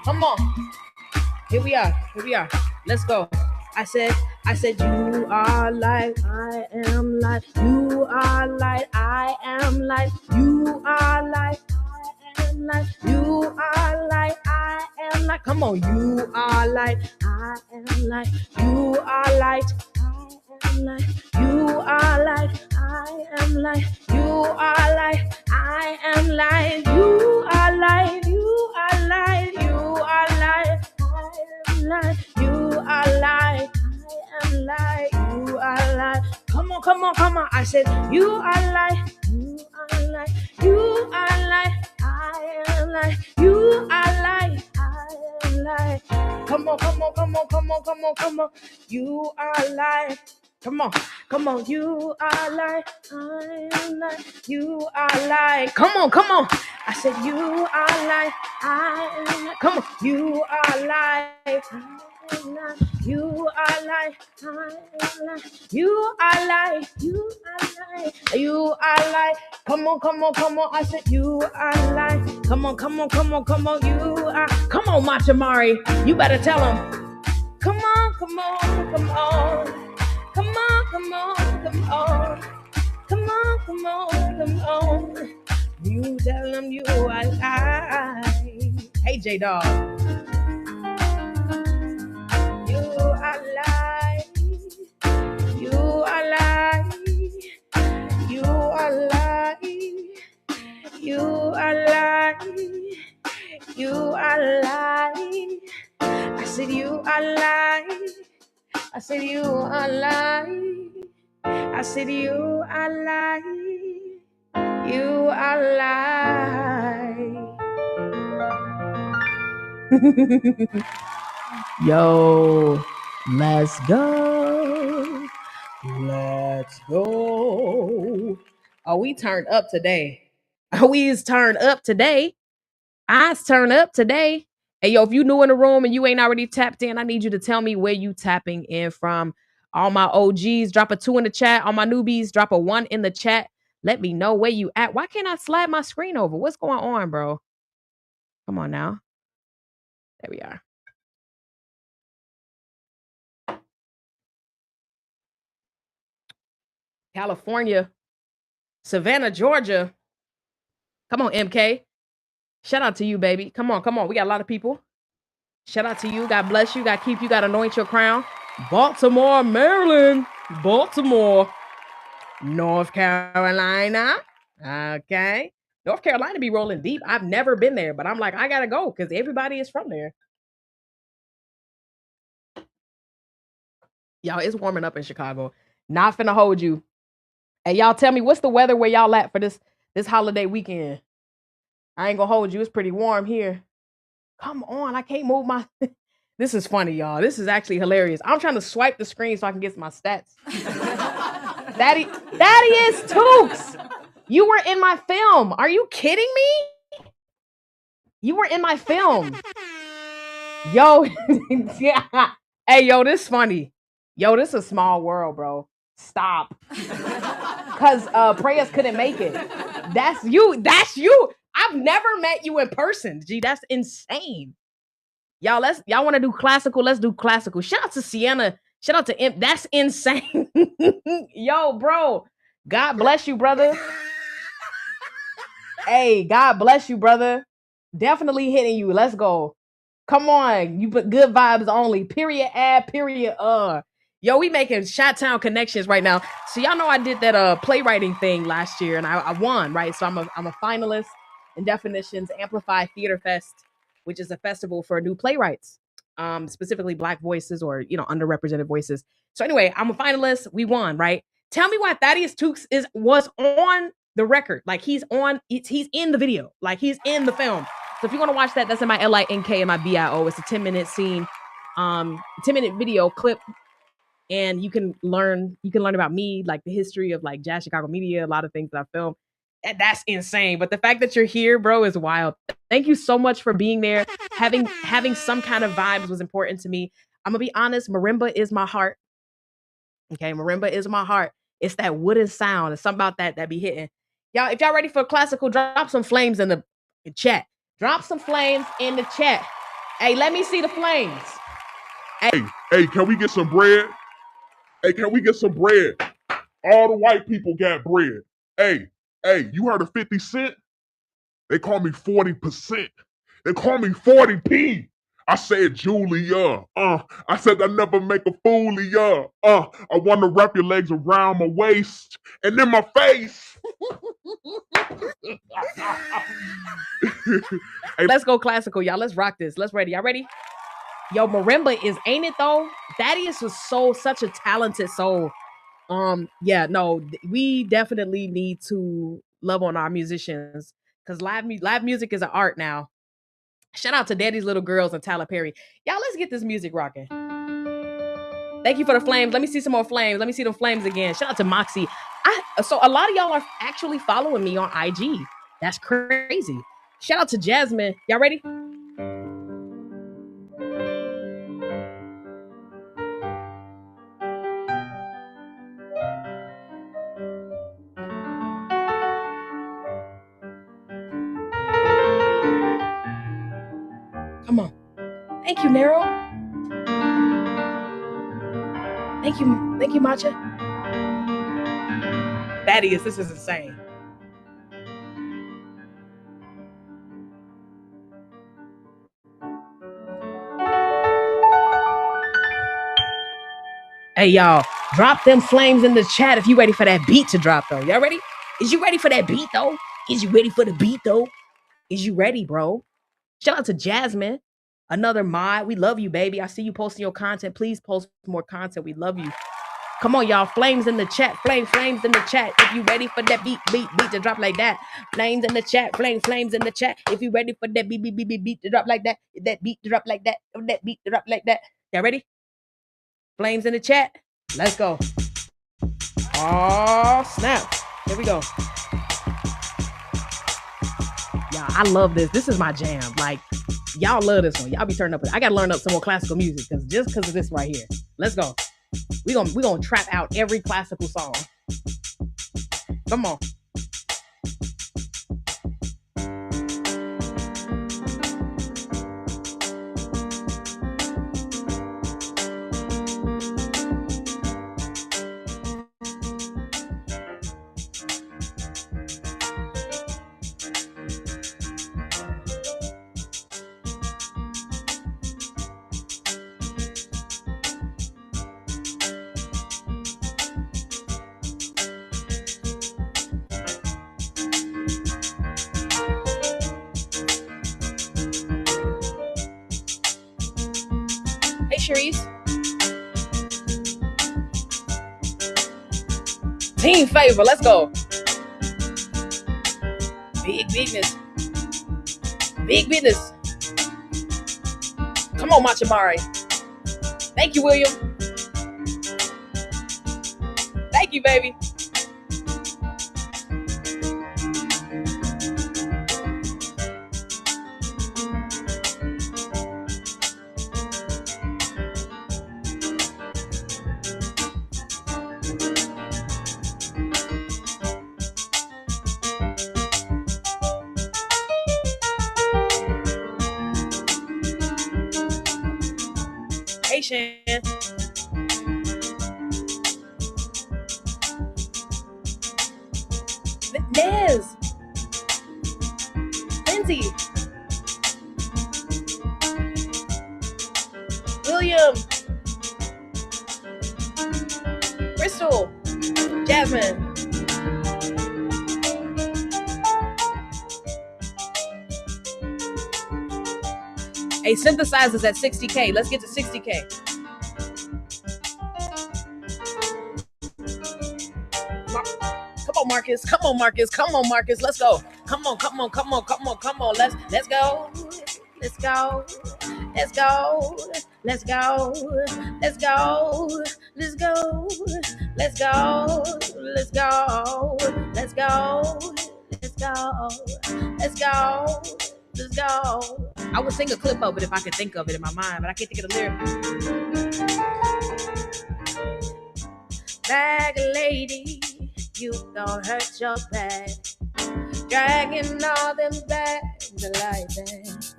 Come on. Here we are. Let's go. I said, you are light, I am light. You are light, I am light. You are light, I am light. You are light, I am light. Come on, you are light, I am light. You are light, I am light. You are light, I am light. You are light, I am light. You are light, you are light. You are light, I am light. You are light, I am light. You are light. Come on. I said, you are light, you are light. You are light, I am light. You are light, I am light. Come on. You are light. Come on, you are light, I am light. You are light. Come on. I said, you are light, I am light. Come on, you are light, I am light. You are light, I am light. You are light, you are light. You are light. Come on. I said, you are light. Come on. You are. Come on, Machamari. You better tell him. Come on. Come on. You tell them you are light. Hey, J-Dog. You are light. You are light. You are light. You are light. You are light. I said you are light. I said you are light. I said you are light. You are light. Yo, let's go. Let's go. Oh, we turned up today. We's turned up today. I's turned up today. Hey, yo, if you new in the room and you ain't already tapped in, I need you to tell me where you tapping in from. All my OGs, drop a 2 in the chat. All my newbies, drop a 1 in the chat. Let me know where you at. Why can't I slide my screen over? What's going on, bro? Come on now. There we are. California, Savannah, Georgia. Come on, MK. Shout out to you, baby. Come on. We got a lot of people. Shout out to you. God bless you. God keep you. God anoint your crown. Baltimore, Maryland. Baltimore, North Carolina. Okay. North Carolina be rolling deep. I've never been there, but I'm like, I gotta go because everybody is from there. Y'all, it's warming up in Chicago. Not finna hold you. Hey, y'all tell me what's the weather where y'all at for this holiday weekend? I ain't gonna hold you. It's pretty warm here. Come on, I can't move my... This is funny, y'all. This is actually hilarious. I'm trying to swipe the screen so I can get my stats. Daddy is Tooks. You were in my film. Are you kidding me? You were in my film. Yo, yeah. Hey, yo, this funny. Yo, this is a small world, bro. Stop. Because Prayers couldn't make it. That's you. I've never met you in person. Gee, that's insane. Y'all want to do classical? Let's do classical. Shout out to Sienna. Shout out to Imp. That's insane. Yo, bro. God bless you, brother. Hey, God bless you, brother. Definitely hitting you. Let's go. Come on. You put good vibes only. Period. Yo, we making Chi-Town connections right now. So y'all know I did that playwriting thing last year and I won, right? So I'm a finalist in Definitions Amplify Theater Fest, which is a festival for new playwrights. specifically Black voices or underrepresented voices. So anyway, I'm a finalist. We won, right? Tell me why Thaddeus Tukes was on the record. Like he's in the video. Like he's in the film. So if you want to watch that, that's in my LINK and my BIO. It's a 10-minute scene, 10-minute video clip. And you can learn about me, like the history of like Jazz Chicago media, a lot of things that I filmed. And that's insane. But the fact that you're here, bro, is wild. Thank you so much for being there. Having some kind of vibes was important to me. I'm gonna be honest, marimba is my heart. Okay, marimba is my heart. It's that wooden sound. It's something about that be hitting. Y'all, if y'all ready for classical, drop some flames in the chat. Drop some flames in the chat. Hey, let me see the flames. Hey, can we get some bread? Hey, can we get some bread? All the white people got bread. Hey, you heard of 50 Cent? They call me 40%. They call me 40p. I said Julia. I said I never make a fool of ya. I want to wrap your legs around my waist and then my face. Hey, let's go classical, y'all. Let's rock this. Let's ready. Y'all ready? Yo, marimba ain't it though? Thaddeus was such a talented soul. Yeah, no, we definitely need to love on our musicians because live music is an art now. Shout out to Daddy's Little Girls and Tyler Perry. Y'all, let's get this music rocking. Thank you for the flames. Let me see some more flames. Let me see them flames again. Shout out to Moxie. So a lot of y'all are actually following me on IG. That's crazy. Shout out to Jasmine. Y'all ready? Come on. Thank you, Nero. Thank you, Matcha. Thaddeus, this is insane. Hey, y'all, drop them flames in the chat if you ready for that beat to drop, though. Y'all ready? Is you ready for that beat, though? Is you ready for the beat, though? Is you ready, bro? Shout out to Jasmine, another mod. We love you, baby. I see you posting your content. Please post more content. We love you. Come on, y'all. Flames in the chat. Flames in the chat. If you ready for that beat to drop like that. Flames in the chat. Flames in the chat. If you ready for that beat to drop like that. That beat to drop like that. That beat to drop like that. Y'all ready? Flames in the chat. Let's go. Oh, snap. Here we go. Yeah, I love this. This is my jam. Like, y'all love this one. Y'all be turning up. I gotta learn up some more classical music because of this right here. Let's go. We gonna trap out every classical song. Come on. Team favor, let's go. Big business. Come on, Machamari. Thank you, William. Thank you, baby. Nez, Lindsay, William, Crystal, Jasmine. Hey, synthesizers at 60K. Let's get to 60K. Come on, Marcus. Come on, Marcus. Come on, Marcus. Let's go. Come on, come on, come on, come on, come on. Let's go. Let's go. Let's go. Let's go. Let's go. Let's go. Let's go. Let's go. Let's go. Let's go. Let's go. Let's go. I would sing a clip of it if I could think of it in my mind, but I can't think of the lyrics. Bag lady, you gon' hurt your back. Dragging all them bags like that.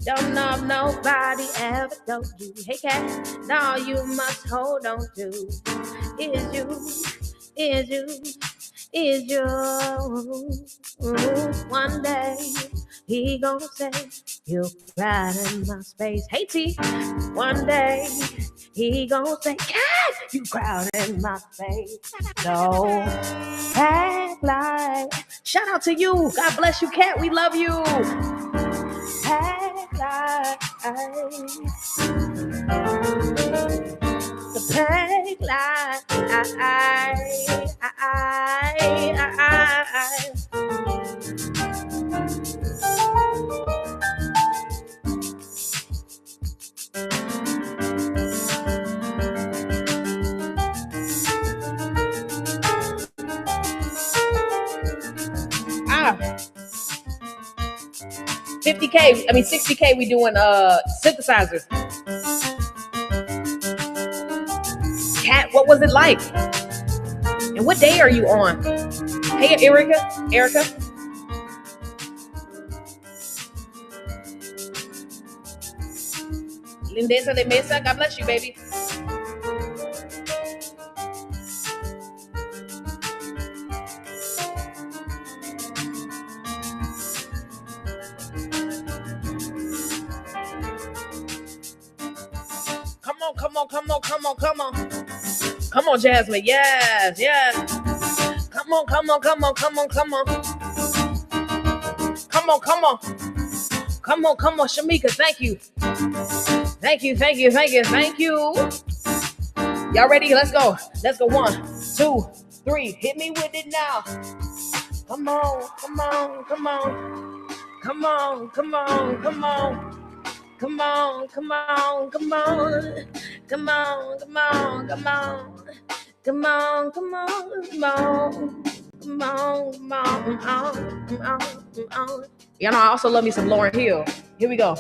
Don't know nobody ever told you. Hey cat, now you must hold on to. Is you. One day he gon' say you cried in my space. Hey T, one day he gon' say, cat, you cried in my face. So act like. Shout out to you. God bless you, cat. We love you. Act like. Act like. 50K, I mean 60K, we doing synthesizers. Kat, what was it like? And what day are you on? Hey, Erica. Lindeza de Mesa, God bless you, baby. Come on, Jasmine. Yes. Come on. Come on, Shamika, thank you. Y'all ready? Let's go. 1, 2, 3. Hit me with it now. Come on. Y'all know I also love me some Lauryn Hill. Here we go.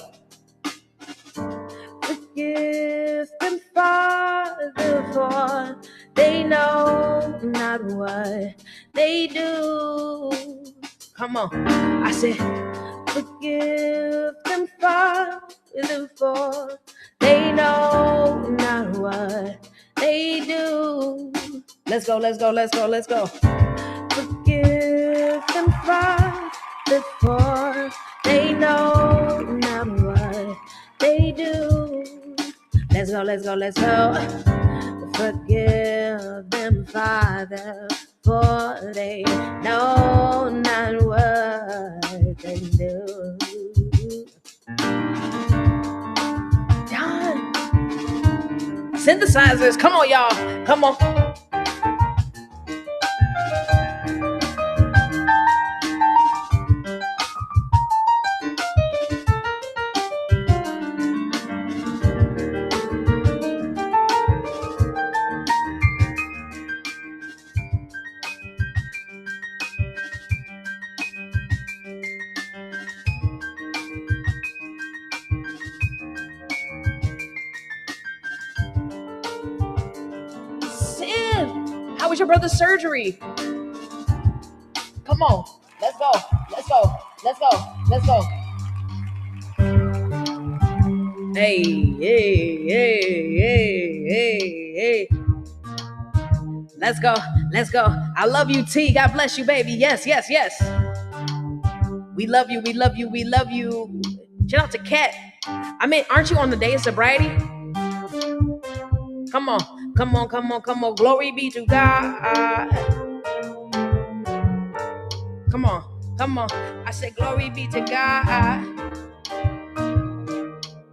Forgive them, Father, for they know not what they do. Come on. I said, forgive them, Father, for they know not what they do. Let's go. Forgive them, Father, for they know not what they do. Let's go. Forgive them, Father, for they know not what they do. Done. Synthesizers, come on, y'all. Come on. How was your brother's surgery? Come on. Let's go. Hey. Let's go. I love you, T. God bless you, baby. Yes. We love you. Shout out to Kat. I mean, aren't you on the day of sobriety? Come on. Glory be to God. Come on. I said, glory be to God.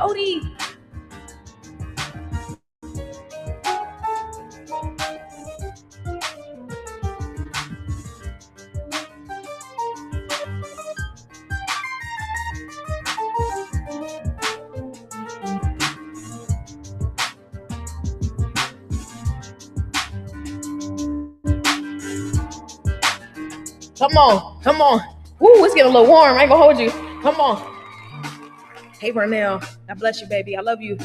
Cody. Come on, come on. Woo, it's getting a little warm. I ain't gonna hold you. Come on. Hey, Vernell. God bless you, baby. I love you.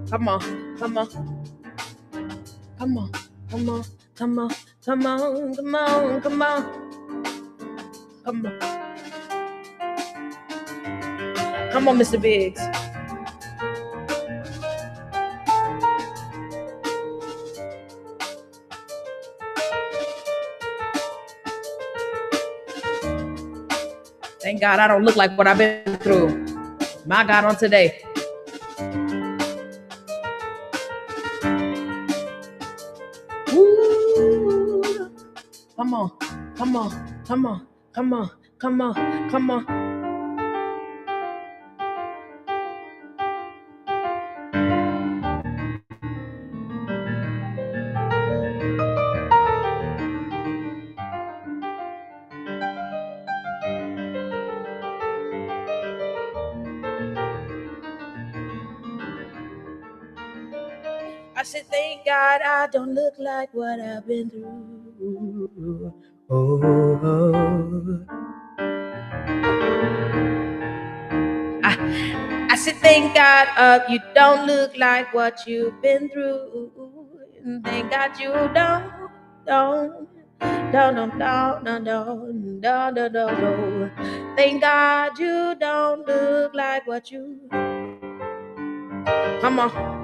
Come on, come on. Come on, come on, come on, come on, come on, come on. Come on. Come on, Mr. Biggs. Thank God I don't look like what I've been through. My God, on today. Woo. Come on, come on, come on, come on, come on, come on. I said, thank God I don't look like what I've been through. Oh. I said, thank God you don't look like what you've been through. And thank God you don't. Thank God you don't look like what you. Come on.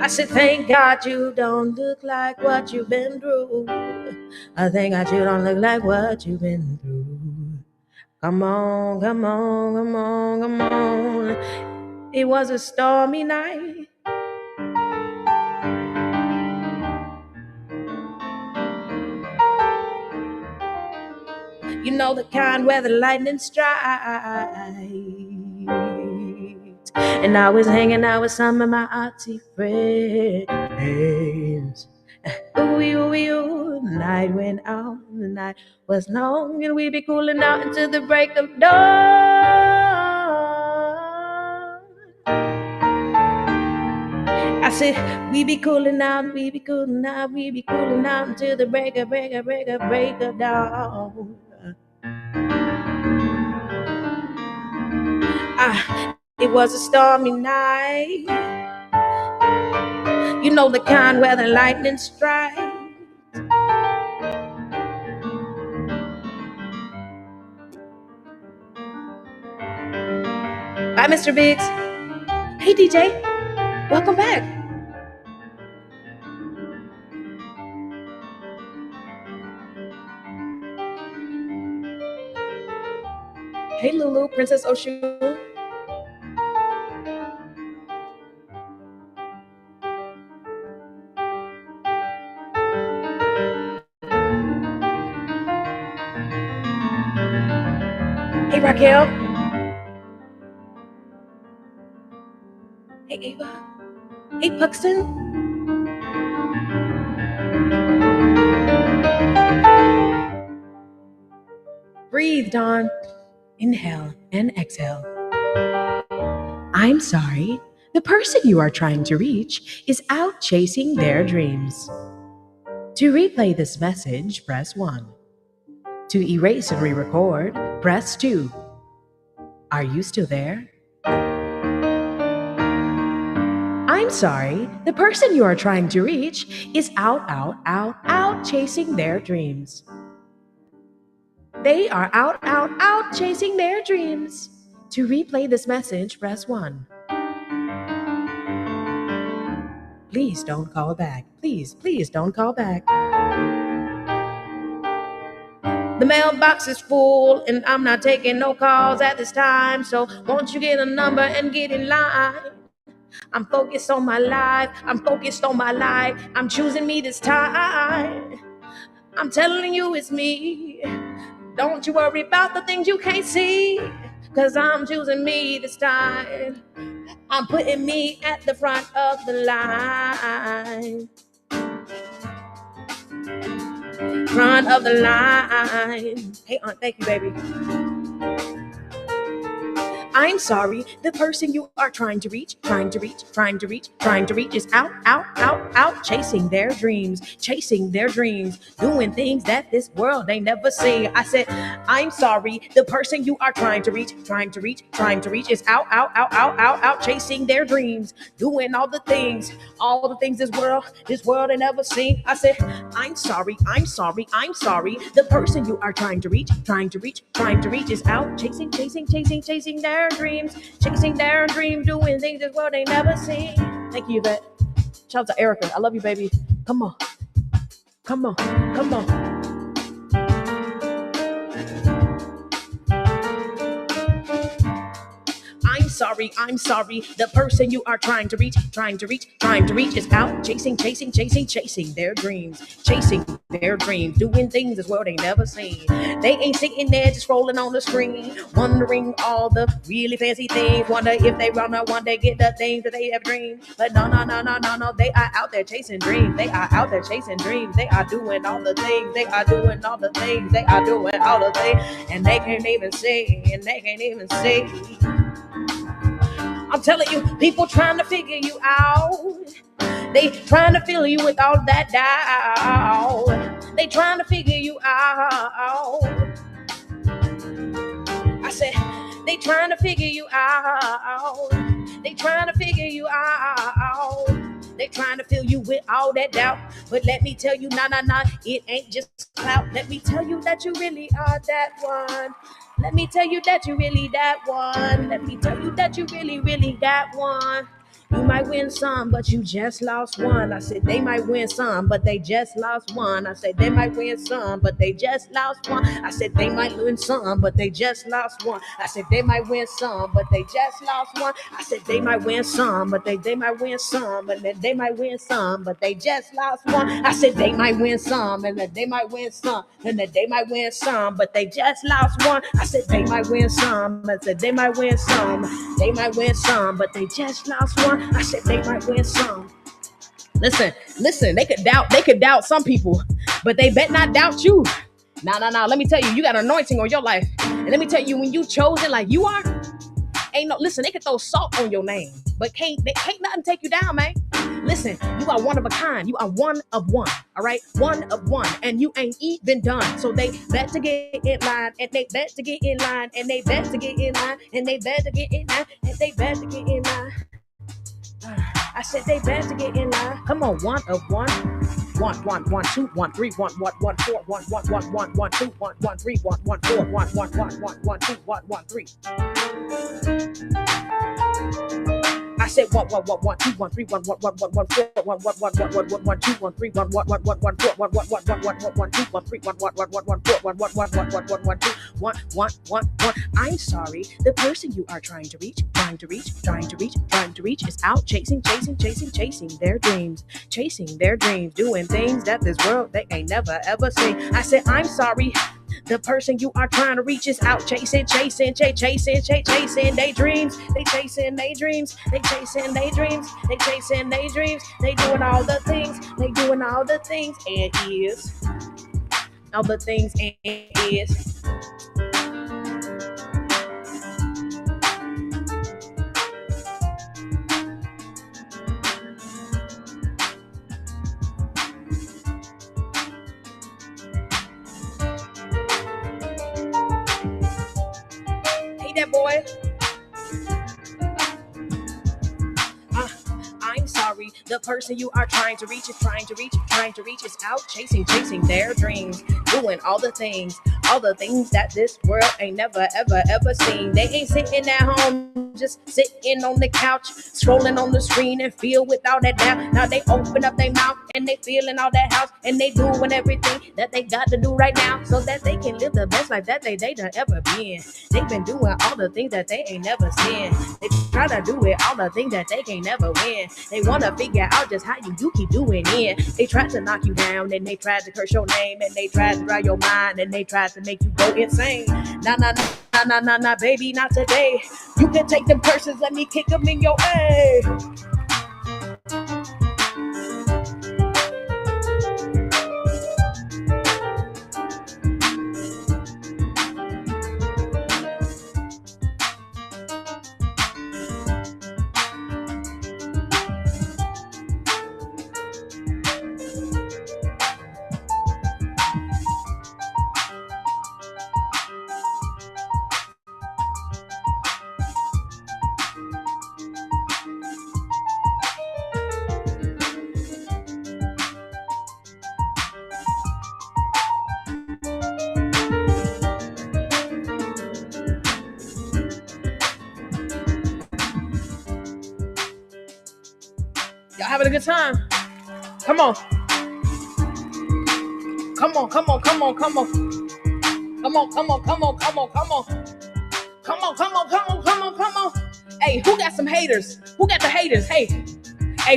I said, thank God you don't look like what you've been through. I thank God you don't look like what you've been through. Come on, come on, come on, come on. It was a stormy night. You know the kind where the lightning strikes. And I was hanging out with some of my auntie friends. Ooh, ooh, ooh. The night went out, the night was long, and we be cooling out until the break of dawn. I said, we be cooling out, we be cooling out, we be cooling out until the break of dawn. It was a stormy night. You know the kind where the lightning strikes. Bye, Mr. Biggs. Hey, DJ. Welcome back. Hey, Lulu, Princess Oshun. Hey, Raquel. Hey, Ava. Hey, Puxton. Breathe, Dawn. Inhale and exhale. I'm sorry. The person you are trying to reach is out chasing their dreams. To replay this message, press 1. To erase and re-record, press 2. Are you still there? I'm sorry. The person you are trying to reach is out chasing their dreams. They are out chasing their dreams. To replay this message, press 1. Please don't call back. Please don't call back. The mailbox is full and I'm not taking no calls at this time. So won't you get a number and get in line? I'm focused on my life. I'm focused on my life. I'm choosing me this time. I'm telling you it's me. Don't you worry about the things you can't see, 'cause I'm choosing me this time. I'm putting me at the front of the line. Front of the line. Hey, Aunt, thank you, baby. I'm sorry, the person you are trying to reach is out, chasing their dreams, doing things that this world ain't never seen. I said, I'm sorry, the person you are trying to reach is out, chasing their dreams, doing all the things this world ain't never seen. I said, I'm sorry, the person you are trying to reach is out, chasing their dreams, doing things this world ain't never seen. Thank you, Yvette. Shout out to Erica. I love you, baby. Come on. I'm sorry, the person you are trying to reach is out, chasing their dreams, doing things this world ain't never seen. They ain't sitting there just scrolling on the screen, wondering all the really fancy things, wonder if they wanna one day get the things that they have dreamed. But no, they are out there chasing dreams, they are doing all the things, and they can't even see. I'm telling you, people trying to figure you out. They trying to fill you with all that doubt. They trying to figure you out. I said, they trying to figure you out. They trying to fill you with all that doubt. But let me tell you, nah, it ain't just clout. Let me tell you that you really are that one. Let me tell you that you really that one. Let me tell you that you really that one. You might win some, but you just lost one. I said they might win some, but they just lost one. I said they might win some, but they just lost one. I said they might win some, but they just lost one. I said they might win some, but they just lost one. I said they might win some, but they might win some, but they might win some, but they just lost one. I said they might win some, and that they might win some, and that they might win some, but they just lost one. I said they might win some, I said they might win some, but they just lost one. I said they might win some. Listen, they could doubt some people, but they bet not doubt you. Nah. Let me tell you, you got anointing on your life. And let me tell you, when you chosen like you are, listen, they can throw salt on your name, but can't nothing take you down, man. Listen, you are one of a kind. You are one of one, all right? One of one, and you ain't even done. So they bet to get in line, and they bet to get in line, and they bet to get in line, and they bet to get in line, and they bet to get in line. I said they bet to get in line. Come on, one of one. 1 1 1 2 1 3 1 1 1 4 1 1 1 1 1 2 1 1 3 1 1 4 1 1 1 1 1 2 1 1 3. I said 1 1 1 1 2 1 3 1 1 1 1 1 4 1 1 1 1 1 1 1 2 1 3 1 1 1 1 1 4 1 1 1 1 1 1 2 1 3 1 1 1 1 4 1 1 1 1 1 1 2 1 1 1 1. I'm sorry, the person you are trying to reach is out chasing their dreams, doing things that this world they ain't never ever seen. I said I'm sorry. The person you are trying to reach is out chasing their dreams. They chasing their dreams. They doing all the things. And is all the things and is. That boy. I'm sorry, the person you are trying to reach is out chasing their dreams, doing all the things that this world ain't never ever seen. They ain't sitting at home just sitting on the couch scrolling on the screen and feel without a doubt. Now they open up their mouth and they feeling all that house, and they doing everything that they got to do right now so that they can live the best life that they done ever been. They've been doing all the things that they ain't never seen. They try to do it, all the things that they can't never win. They want to figure out just how you keep doing it. They tried to knock you down, and they tried to curse your name, and they tried to dry your mind, and they tried to make you go insane. Nah, baby, not today. You can take them curses, let me kick them in your A. Y'all having a good time? Come on. Come on, come on, come on, come on. Come on, come on, come on, come on, come on. Come on, come on, come on, come on, come on. Hey, who got some haters? Who got the haters? Hey,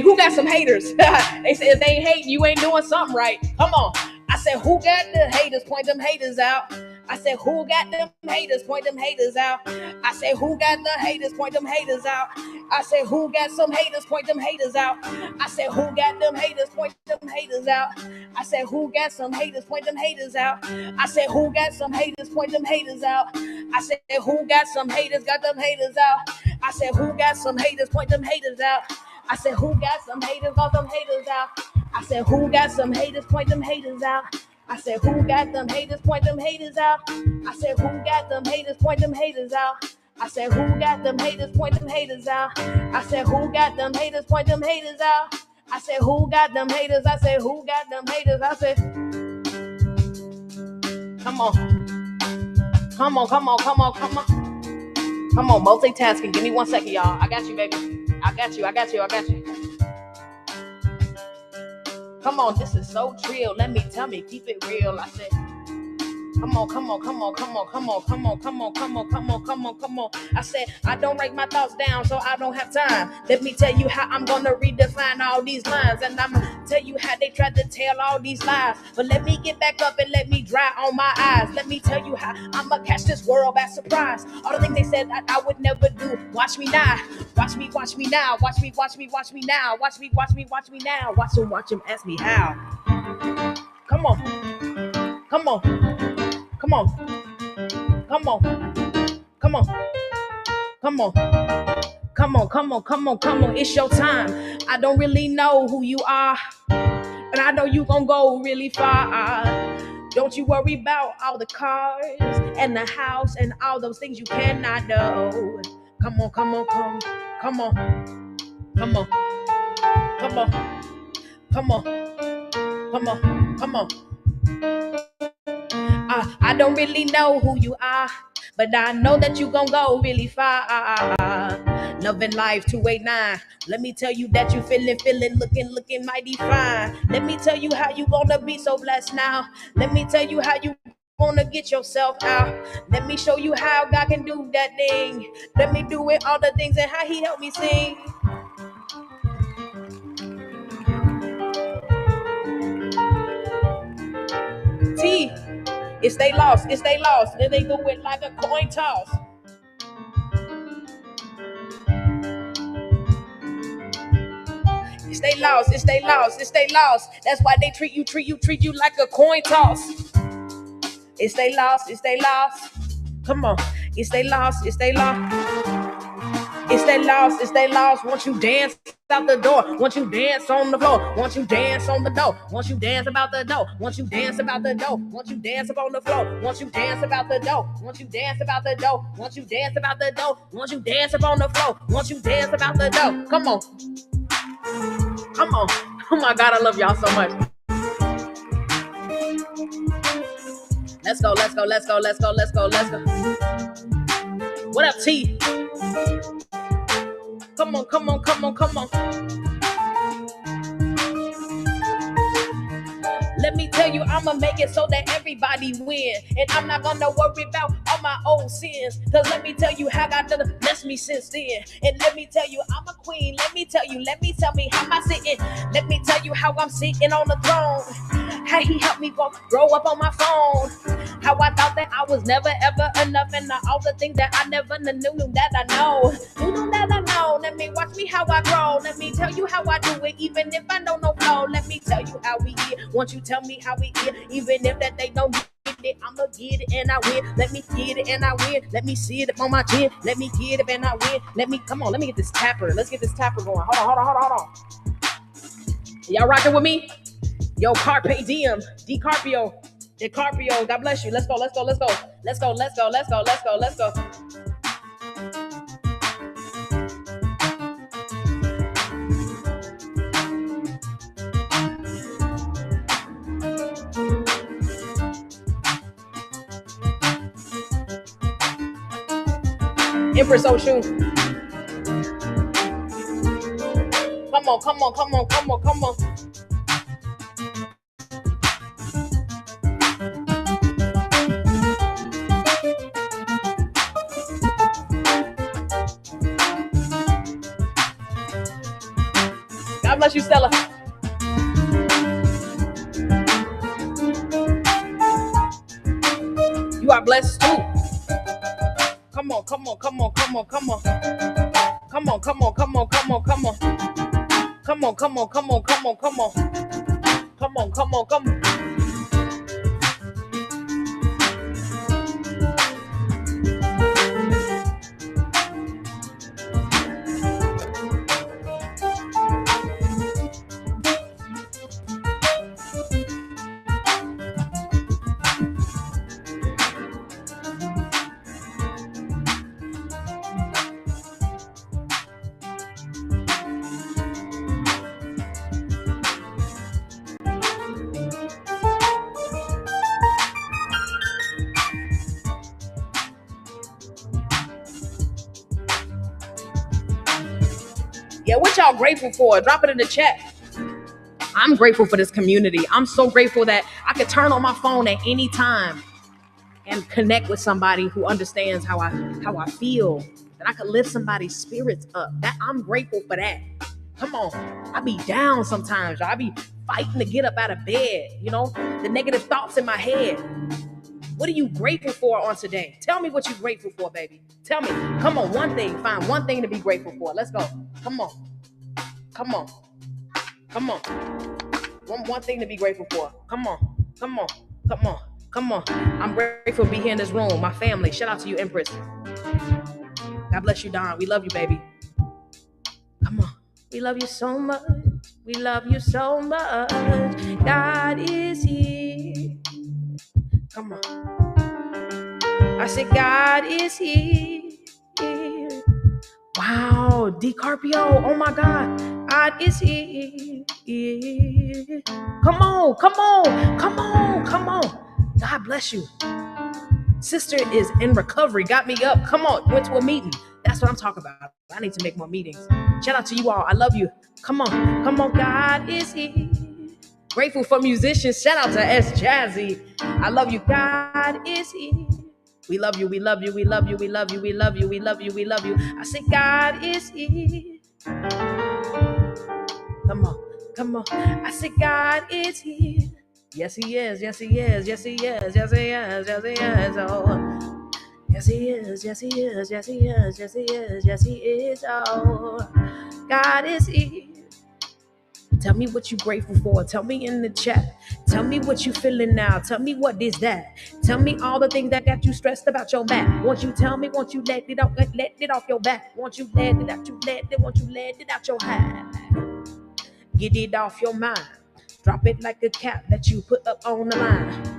who got some haters? They say if they ain't hating, you ain't doing something right. Come on. I said, who got the haters? Point them haters out. I said, who got them haters? Point them haters out. I said, who got the haters? Point them haters out. I said, who got some haters? Point them haters out. I said, who got them haters? Point them haters out. I said, who got some haters? Point them haters out. I said, who got some haters? Point them haters out. I said, who got some haters? Got them haters out. I said, who got some haters? Point them haters out. I said, who got some haters? Got them haters out. I said, who got some haters? Point them haters out. I said, who got them haters? Point them haters out. I said, who got them haters? Point them haters out. I said, who got them haters? Point them haters out. I said, who got them haters? Point them haters out. I said, who got them haters? I said, who got them haters? I said, come on. Come on, come on, come on, come on. Come on, multitasking. Give me 1 second, y'all. I got you, baby. I got you, I got you, I got you. Come on, this is so trill. Let me keep it real. I said, come on, come on, come on, come on, come on, come on, come on, come on, come on, come on, come on. I said, I don't write my thoughts down, so I don't have time. Let me tell you how I'm gonna redefine all these lines. And I'm gonna tell you how they tried to tell all these lies. But let me get back up and let me dry on my eyes. Let me tell you how I'ma catch this world by surprise. All the things they said that I would never do. Watch me now. Watch me now. Watch me now. Watch me now. Watch him ask me how. Come on. Come on. Come on. Come on. Come on. Come on. Come on, come on, come on, come on. It's your time. I don't really know who you are, but I know you gon' go really far. Don't you worry about all the cars and the house and all those things you cannot know. Come on, come on, come on, come on, come on, come on, come on, come on, come on. I don't really know who you are, but I know that you gon' go really far. Loving Life 289. Let me tell you that you feeling, looking mighty fine. Let me tell you how you gonna be so blessed now. Let me tell you how you gonna get yourself out. Let me show you how God can do that thing. Let me do it all the things and how He helped me sing. T. If they lost, then they do it like a coin toss. If they lost. That's why they treat you like a coin toss. If they lost. Come on. If they lost. Won't you dance out the door? Won't you dance on the floor? Won't you dance on the door? Won't you dance about the door? Won't you dance about the door? Won't you dance up on the floor? Won't you dance about the door? Won't you dance about the door? Won't you dance about the door? Won't you dance up on the floor? Won't you dance about the door? Come on. Come on. Oh my God, I love y'all so much. Let's go. What up, T? Come on. I'ma make it so that everybody win. And I'm not gonna worry about all my old sins. Cause let me tell you how God done blessed me since then. And let me tell you, I'm a queen. Let me tell me how am I sitting. Let me tell you how I'm sitting on the throne. How he helped me grow up on my phone. How I thought that I was never ever enough. And all the things that I never knew that I know. Knew that I know. Let me watch me how I grow. Let me tell you how I do it. Even if I don't know flow. Let me tell you how we get. Won't you tell me how we get? Even if that they don't get it, I'ma get it and I win. Let me get it and I win. Let me see it on my chin. Let me get it and I win. Let me get this tapper. Let's get this tapper going. Hold on. Y'all rocking with me? Yo, Carpe Diem, DiCarpio. DiCarpio, God bless you. Let's go. Empress Oshun. Come on. God bless you, Stella. You are blessed too. Come on. Come on. Yeah, what y'all grateful for? Drop it in the chat. I'm grateful for this community. I'm so grateful that I could turn on my phone at any time and connect with somebody who understands how I feel. That I could lift somebody's spirits up. That I'm grateful for that. Come on. I be down sometimes. I be fighting to get up out of bed. You know, the negative thoughts in my head. What are you grateful for on today? Tell me what you're grateful for, baby. Tell me. Come on, one thing. Find one thing to be grateful for. Let's go. Come on. One thing to be grateful for. Come on. I'm grateful to be here in this room. My family. Shout out to you, Empress. God bless you, Don. We love you, baby. Come on. We love you so much. We love you so much. God is here. Come on. I said, God is here. Wow, DiCarpio. Oh my God. God is here. Come on. God bless you. Sister is in recovery. Got me up. Come on. Went to a meeting. That's what I'm talking about. I need to make more meetings. Shout out to you all. I love you. Come on. God is here. Grateful for musicians. Shout out to S Jazzy. I love you. God is here. We love you. I say God is here. Come on. I say God is here. Yes, he is. Oh. Yes, he is. Oh, God is here. Tell me what you're grateful for. Tell me in the chat. Tell me what you feeling now. Tell me what is that. Tell me all the things that got you stressed about your back. Won't you tell me? Won't you let it off your back? Won't you let it out? Won't you let it out your hand? Get it off your mind. Drop it like a cap that you put up on the line.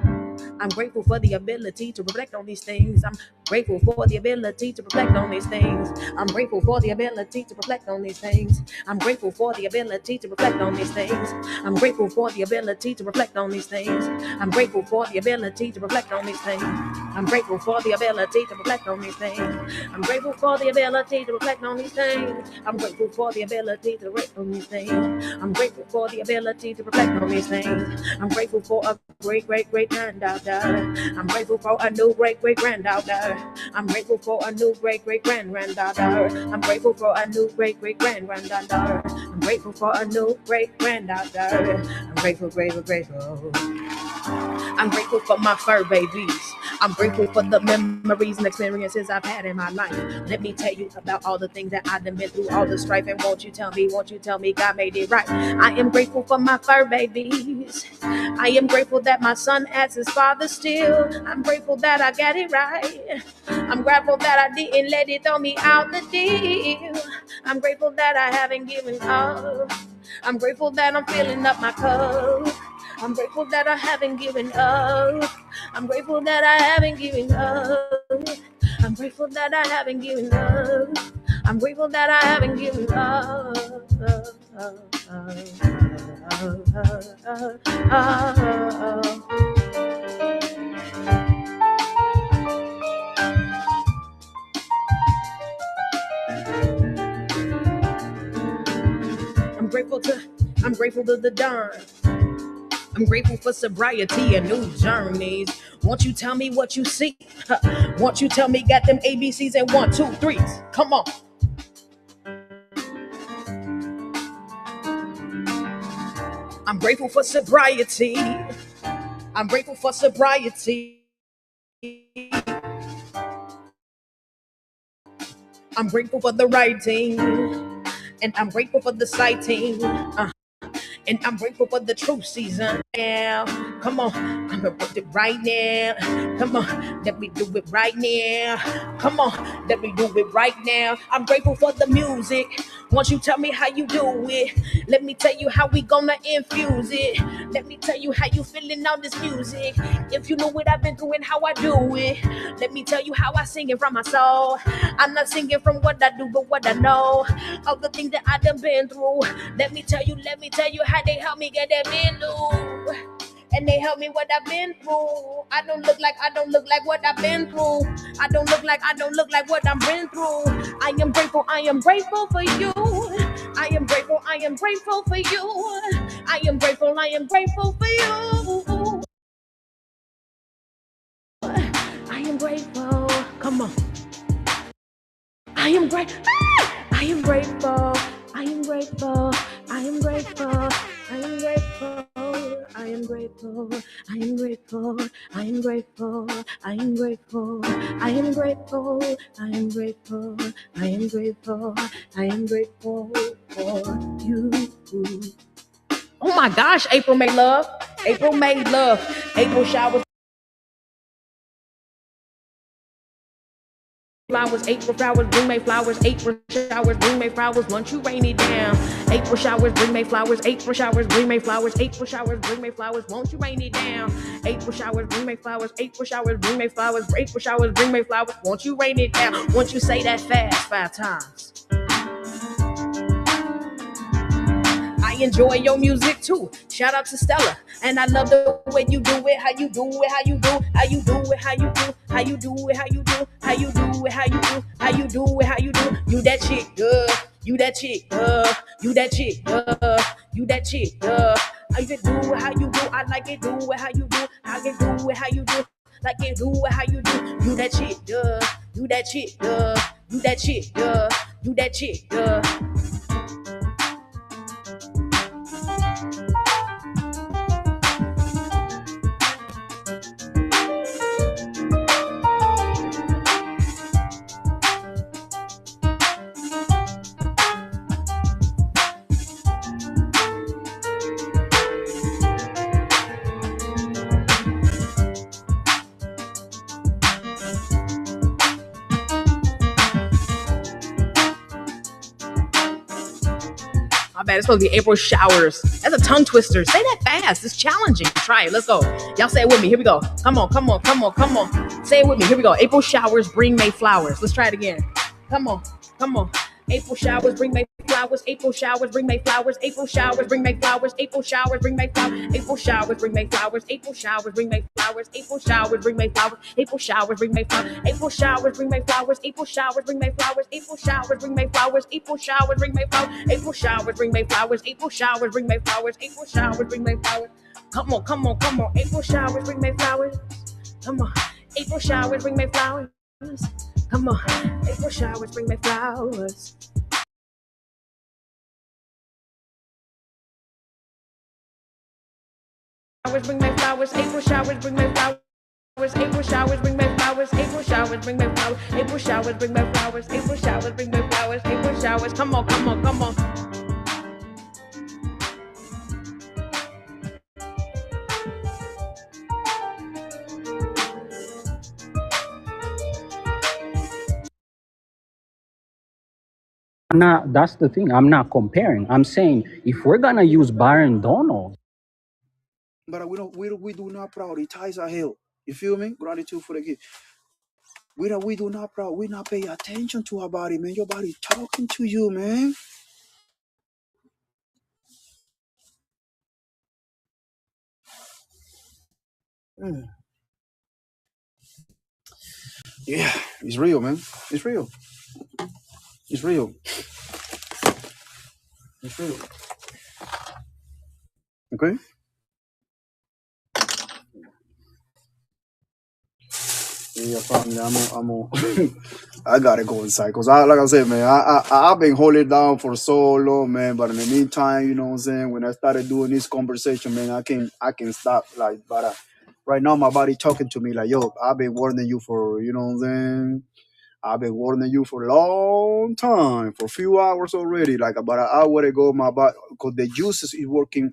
I'm grateful for the ability to reflect on these things. I'm grateful for the ability to reflect on these things. I'm grateful for the ability to reflect on these things. I'm grateful for the ability to reflect on these things. I'm grateful for the ability to reflect on these things. I'm grateful for the ability to reflect on these things. I'm grateful for the ability to reflect on these things. I'm grateful for the ability to reflect on these things. I'm grateful for the ability to reflect on these things. I'm grateful for the ability to reflect on these things. I'm grateful for a great granddaughter. I'm grateful for a new great granddaughter. I'm grateful for a new great granddaughter. I'm grateful for a new great granddaughter. I'm grateful for a new great granddaughter. I'm grateful. I'm grateful for my fur babies. I'm grateful for the memories and experiences I've had in my life. Let me tell you about all the things that I've been through, all the strife, and won't you tell me God made it right. I am grateful for my fur babies. I am grateful that my son asks his father still. I'm grateful that I got it right. I'm grateful that I didn't let it throw me out the deal. I'm grateful that I haven't given up. I'm grateful that I'm filling up my cup. I'm grateful that I haven't given up. I'm grateful that I haven't given up. I'm grateful that I haven't given up. I'm grateful that I haven't given up. I'm grateful to the dawn. I'm grateful for sobriety and new journeys. Won't you tell me what you see? Won't you tell me got them ABCs and 1, 2, 3s? Come on. I'm grateful for sobriety. I'm grateful for sobriety. I'm grateful for the writing. And I'm grateful for the sighting. And I'm grateful for the truth season. Now, come on, I'm gonna put it right now. Come on, let me do it right now. Come on, let me do it right now. I'm grateful for the music. Won't you tell me how you do it? Let me tell you how we gonna infuse it. Let me tell you how you feeling on this music. If you know what I've been through and how I do it, let me tell you how I sing it from my soul. I'm not singing from what I do, but what I know. All the things that I done been through. Let me tell you how they help me get that through. And they help me what I've been through. I don't look like what I've been through. I don't look like what I've been through. I am grateful for you. I am grateful for you. I am grateful for you. I am grateful. Come on. I am grateful. I am grateful. I am grateful. I am grateful. I am grateful. I am grateful. I am grateful. I am grateful. I am grateful. I am grateful. I am grateful. I am grateful. I am grateful for you. Oh my gosh, April made love. April made love. April showers. Flowers, April flowers, bring May flowers, April showers, bring May flowers, won't you rain it down? April showers, bring May flowers, April showers, bring May flowers, April showers, bring May flowers, won't you rain it down? April showers, bring May flowers, April showers, bring May flowers, April showers, bring May flowers, won't you rain it down? Won't you say that fast 5 times? I enjoy your music too. Shout out to Stella. And I love the way you do it, how you do it, how you do, how you do it, how you do, how you do it, how you do, how you do it, how you do, how you do it, how you do. You that chick, you that chick, you that chick, you that chick, I can do it how you do, I like it, do it how you do, I can do it how you do, like it, do it how you do. You that chick, you that chick, you that chick, you that chick, My bad. It's supposed to be April showers. That's a tongue twister. Say that fast. It's challenging. Try it. Let's go. Y'all say it with me. Here we go. Come on, come on, come on, come on. Say it with me. Here we go. April showers bring May flowers. Let's try it again. Come on, come on. April showers bring May flowers. April showers bring May flowers. April showers bring May flowers. April showers bring May flowers. April showers bring May flowers. April showers bring May flowers. April showers bring May flowers. April showers bring May flowers. April showers bring May flowers. April showers bring May flowers. April showers bring May flowers. April showers bring May flowers. April showers bring May flowers. April showers bring May flowers. April showers bring May flowers. Come on, come on, come on. April showers bring May flowers. Come on. April showers bring May flowers. Come on. April showers bring May flowers. Showers bring May flowers. April showers bring May flowers. April showers bring May flowers. April showers bring May flowers. April showers bring May flowers. April showers bring May flowers. April showers. Come on, come on, come on. That's the thing. I'm not comparing. I'm saying if we're gonna use Byron Donald, But we do not prioritize our health. You feel me? Gratitude for the gift. We do not we not pay attention to our body, man. Your body talking to you, man. Mm. Yeah, it's real, man. It's real. It's real. It's real. Okay. Yeah, family. I gotta go inside because like I said, man, I've been holding down for so long, man. But in the meantime, you know what I'm saying, when I started doing this conversation, man, I can stop. Like, but right now, my body talking to me like, yo, I've been warning you for, you know what I'm saying. I've been warning you for a long time, for a few hours already. Like about an hour ago, my body, because the juices is working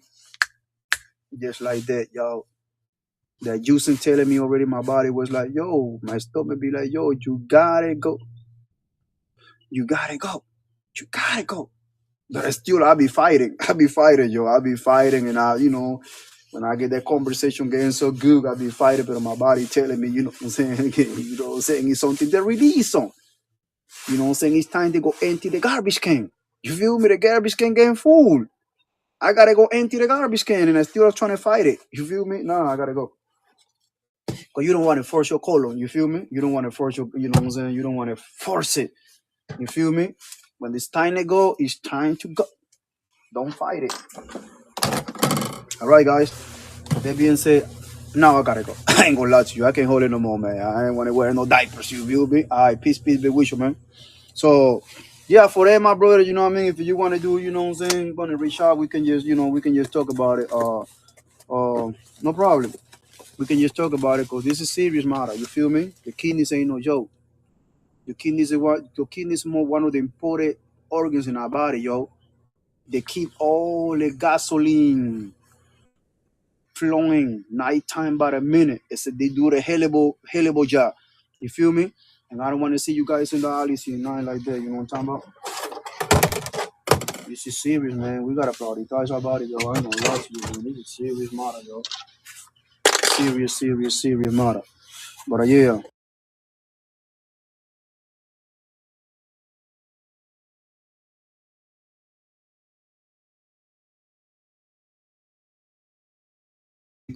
just like that, y'all. The juicing telling me already, my body was like, yo, my stomach be like, yo, you gotta go. You gotta go. You gotta go. But still, I be fighting, yo. I be fighting, and when I get that conversation getting so good, I be fighting, but my body telling me, you know what I'm saying? You know what I'm saying? It's something to release on. You know what I'm saying? It's time to go empty the garbage can. You feel me? The garbage can getting full. I gotta go empty the garbage can, and I still trying to fight it. You feel me? No, I gotta go. Because you don't want to force your colon. You feel me? You don't want to force you know what I'm saying? You don't want to force it. You feel me? When it's time to go, it's time to go. Don't fight it. All right, guys. That being said, now I gotta go. I ain't gonna lie to you. I can't hold it no more, man. I ain't want to wear no diapers. You feel me? All right, peace be with you, man. So, yeah, for that, my brother, you know what I mean? If you want to do, you know what I'm saying, you're going to reach out, we can just talk about it. No problem. We can just talk about it because this is serious matter. You feel me? The kidneys ain't no joke. Your kidneys is more one of the important organs in our body, yo. They keep all the gasoline flowing nighttime by the minute. They do the hellable job. You feel me? And I don't want to see you guys in the alley seeing nothing like that. You know what I'm talking about? This is serious, man. We gotta prioritize our body, yo. I ain't gonna lie to you, man. This is serious matter, yo. Serious matter. But yeah.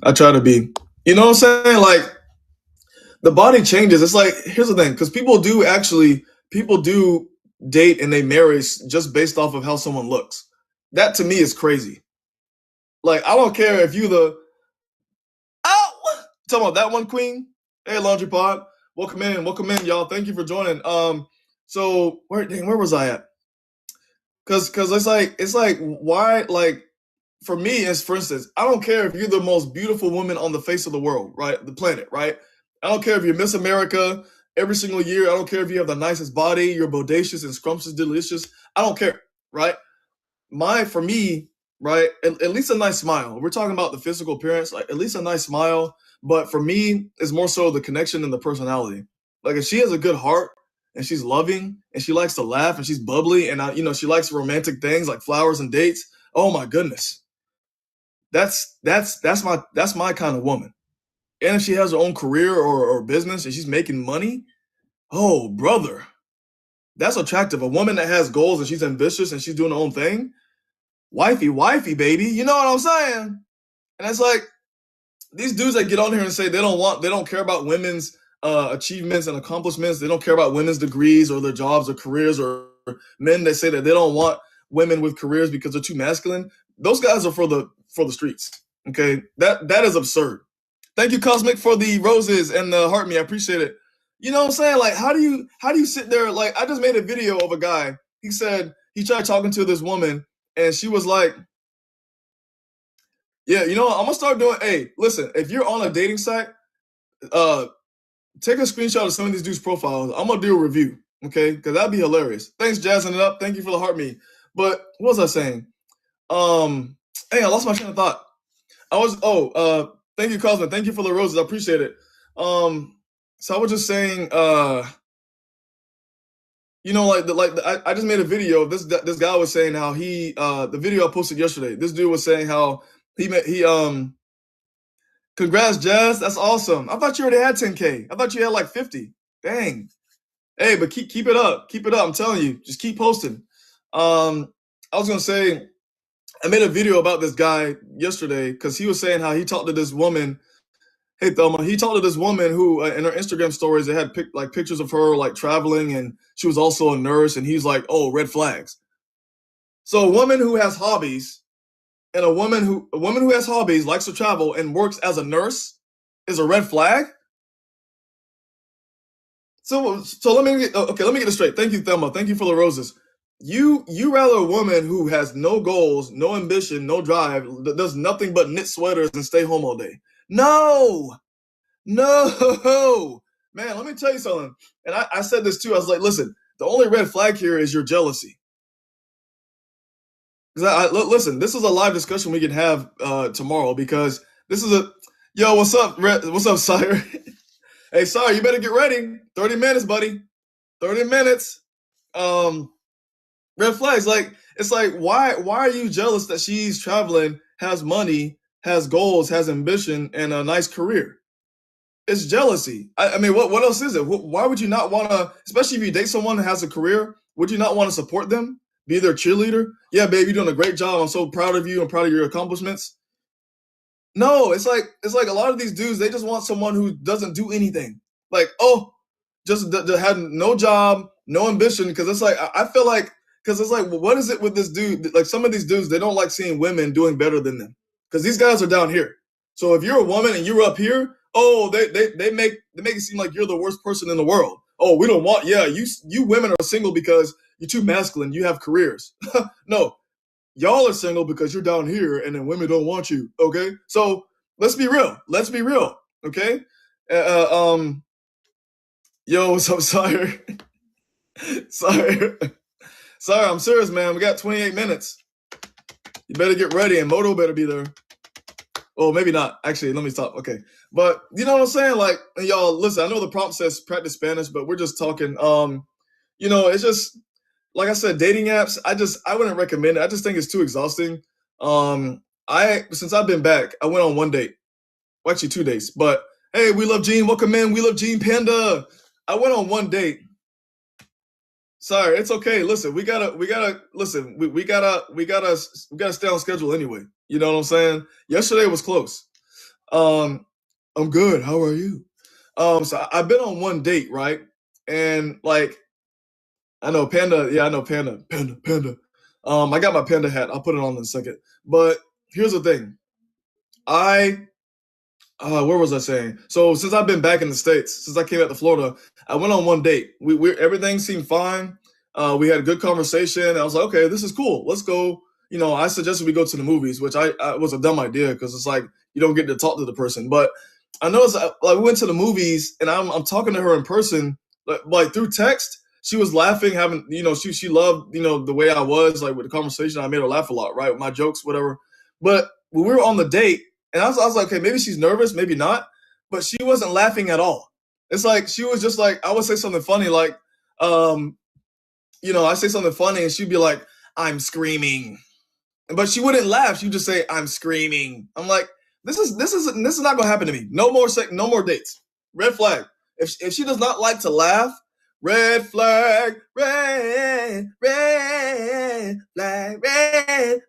I try to be. You know what I'm saying? Like, the body changes. It's like, here's the thing, because people do date and they marry just based off of how someone looks. That to me is crazy. Like, I don't care if you talking about that one, Queen. Hey, Laundry Pod. Welcome in, y'all. Thank you for joining. So where was I at? Cause it's like why, like, for me, as for instance, I don't care if you're the most beautiful woman on the face of the world, right? The planet, right? I don't care if you're Miss America every single year. I don't care if you have the nicest body, you're bodacious and scrumptious, delicious. I don't care, right? For me, right, at least a nice smile. We're talking about the physical appearance, like at least a nice smile. But for me, it's more so the connection and the personality. Like if she has a good heart and she's loving and she likes to laugh and she's bubbly and she likes romantic things like flowers and dates. Oh my goodness. That's my kind of woman. And if she has her own career or business and she's making money, oh brother, that's attractive. A woman that has goals and she's ambitious and she's doing her own thing. Wifey, baby. You know what I'm saying? And it's like these dudes that get on here and say they don't care about women's achievements and accomplishments. They don't care about women's degrees or their jobs or careers, or men that say that they don't want women with careers because they're too masculine. Those guys are for the streets. Okay, that is absurd. Thank you, Cosmic, for the roses and the heart me. I appreciate it. You know what I'm saying? Like, how do you sit there? Like, I just made a video of a guy. He said he tried talking to this woman, and she was like, "Yeah, you know what? I'm gonna start doing. Hey, listen, if you're on a dating site, take a screenshot of some of these dudes' profiles. I'm gonna do a review, okay? Because that'd be hilarious. Thanks, jazzing it up. Thank you for the heart me. But what was I saying? Hey, I lost my train of thought. Thank you, Cosmo. Thank you for the roses. I appreciate it. So I was just saying, I just made a video. This guy was saying how the video I posted yesterday. This dude was saying how congrats, Jazz. That's awesome. I thought you already had 10K. I thought you had like 50. Dang. Hey, but keep it up. Keep it up. I'm telling you, just keep posting. I was gonna say, I made a video about this guy yesterday because he was saying how he talked to this woman. Hey, Thelma, he talked to this woman who in her Instagram stories, they had pictures of her like traveling, and she was also a nurse, and he's like, oh, red flags. So a woman who has hobbies and a woman who has hobbies, likes to travel and works as a nurse is a red flag? So let me get this straight. Thank you, Thelma. Thank you for the roses. You rather a woman who has no goals, no ambition, no drive, that does nothing but knit sweaters and stay home all day. No, man, let me tell you something. And I said this too. I was like, listen, the only red flag here is your jealousy. Because listen, this is a live discussion we can have tomorrow, because this is yo, what's up, what's up, Sire? Hey, Sire, you better get ready. 30 minutes, buddy. 30 minutes. Red flags. Like, it's like, why are you jealous that she's traveling, has money, has goals, has ambition, and a nice career? It's jealousy. I mean, what else is it? Why would you not want to, especially if you date someone who has a career, would you not want to support them? Be their cheerleader? Yeah, babe, you're doing a great job. I'm so proud of you. I'm proud of your accomplishments. No, it's like a lot of these dudes, they just want someone who doesn't do anything. Like, just have no job, no ambition. Because it's like, I feel like, because it's like, well, what is it with this dude? Like, some of these dudes, they don't like seeing women doing better than them. Because these guys are down here. So if you're a woman and you're up here, they make it seem like you're the worst person in the world. Oh, we don't want, you women are single because you're too masculine. You have careers. No, y'all are single because you're down here and then women don't want you. Okay. So let's be real. Okay. Yo, what's up, Sire? Sire, I'm serious, man. We got 28 minutes. You better get ready, and Moto better be there. Oh, maybe not. Actually, let me stop. Okay. But you know what I'm saying? Like, y'all, listen, I know the prompt says practice Spanish, but we're just talking. It's just, like I said, dating apps, I wouldn't recommend it. I just think it's too exhausting. Since I've been back, I went on one date. Well, actually 2 dates. But hey, we love Gene. Welcome in. We love Gene Panda. I went on one date. Sorry, it's okay. Listen, we gotta listen. We gotta stay on schedule anyway. You know what I'm saying? Yesterday was close. I'm good. How are you? So I've been on one date, right? And like, I know Panda. Yeah, I know Panda. Panda. I got my Panda hat. I'll put it on in a second. But here's the thing. Where was I saying? So since I've been back in the States, since I came out to Florida, I went on one date. Everything seemed fine. We had a good conversation. I was like, okay, this is cool. Let's go. I suggested we go to the movies, which I was a dumb idea because it's like you don't get to talk to the person. But I noticed we went to the movies and I'm talking to her in person, like through text. She was laughing, she loved, the way I was, like with the conversation. I made her laugh a lot, right? With my jokes, whatever. But when we were on the date, and I was like, okay, maybe she's nervous, maybe not. But she wasn't laughing at all. It's like she was just like, I would say something funny like, I say something funny and she'd be like, I'm screaming. But she wouldn't laugh. She'd just say, I'm screaming. I'm like, this is not gonna happen to me. No more dates. Red flag. If she does not like to laugh, red flag, red flag, red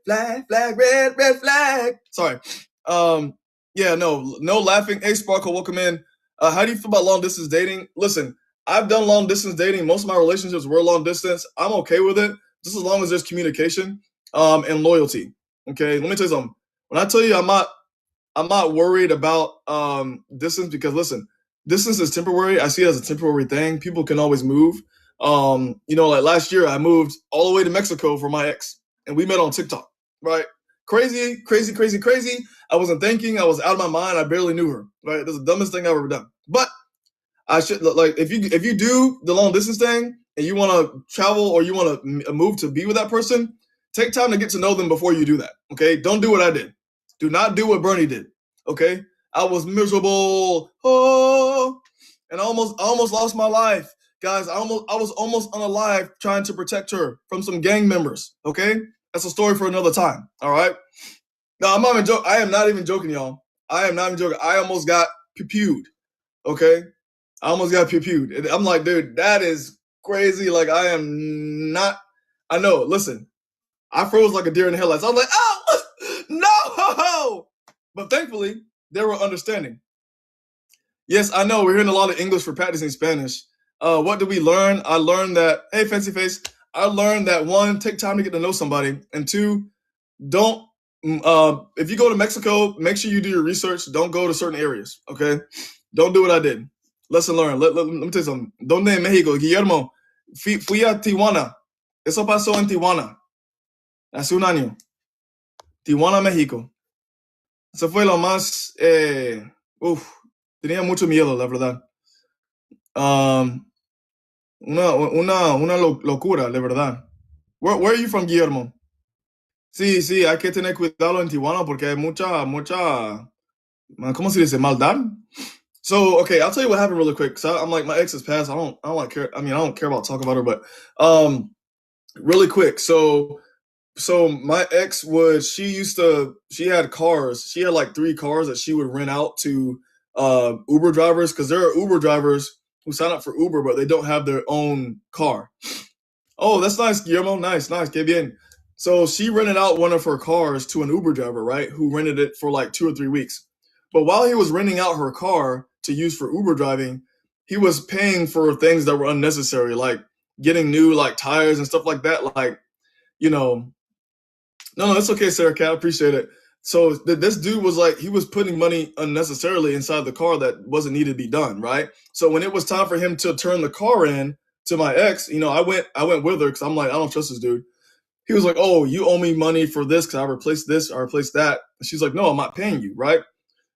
flag. Sorry. No laughing. Hey, Sparkle, welcome in. How do you feel about long distance dating? Listen, I've done long distance dating. Most of my relationships were long distance. I'm okay with it, just as long as there's communication and loyalty. Okay, let me tell you something. When I tell you I'm not worried about distance, because listen, distance is temporary. I see it as a temporary thing. People can always move. Like last year, I moved all the way to Mexico for my ex, and we met on TikTok, right? Crazy. I wasn't thinking. I was out of my mind. I barely knew her, right? That's the dumbest thing I've ever done. But I should, like, if you do the long distance thing and you want to travel or you want to move to be with that person, take time to get to know them before you do that, okay? Don't do what I did. Do not do what Bernie did, okay? I was miserable, and I almost lost my life. Guys, I was almost unalive trying to protect her from some gang members, okay? That's a story for another time, all right? No, I'm not even joking. I am not even joking, y'all. I am not even joking. I almost got pew-pewed, okay? I almost got pew-pewed. And I'm like, dude, that is crazy. Like, I am not, I know, listen, I froze like a deer in the headlights. I was like, oh, no! But thankfully, they were understanding. Yes, I know, we're hearing a lot of English for practicing Spanish. What did we learn? I learned that, hey, Fancy Face, I learned that 1, take time to get to know somebody, and 2, don't, if you go to Mexico, make sure you do your research. Don't go to certain areas, okay? Don't do what I did. Lesson learned. Let me tell you something. ¿Dónde en México? Guillermo, fui a Tijuana. Eso pasó en Tijuana hace un año. Tijuana, México. Eso fue lo más, tenía mucho miedo, la verdad. Una locura, de verdad. Where are you from, Guillermo? Sí, hay que tener cuidado en Tijuana porque hay mucha, ¿cómo se dice? Maldad. So, okay, I'll tell you what happened really quick. So I'm like, my ex has passed. I don't care. I mean, I don't care about talking about her, but really quick. So my ex she had cars. She had like 3 cars that she would rent out to Uber drivers, because there are Uber drivers who sign up for Uber, but they don't have their own car. Oh, that's nice, Guillermo. Nice. Que bien. So she rented out one of her cars to an Uber driver, right? Who rented it for like 2 or 3 weeks. But while he was renting out her car to use for Uber driving, he was paying for things that were unnecessary, like getting new like tires and stuff like that. Like, no, it's okay, Sarah Cat, I appreciate it. So this dude was like, he was putting money unnecessarily inside the car that wasn't needed to be done, right? So when it was time for him to turn the car in to my ex, I went with her because I'm like, I don't trust this dude. He was like, oh, you owe me money for this because I replaced this, I replaced that. And she's like, no, I'm not paying you, right?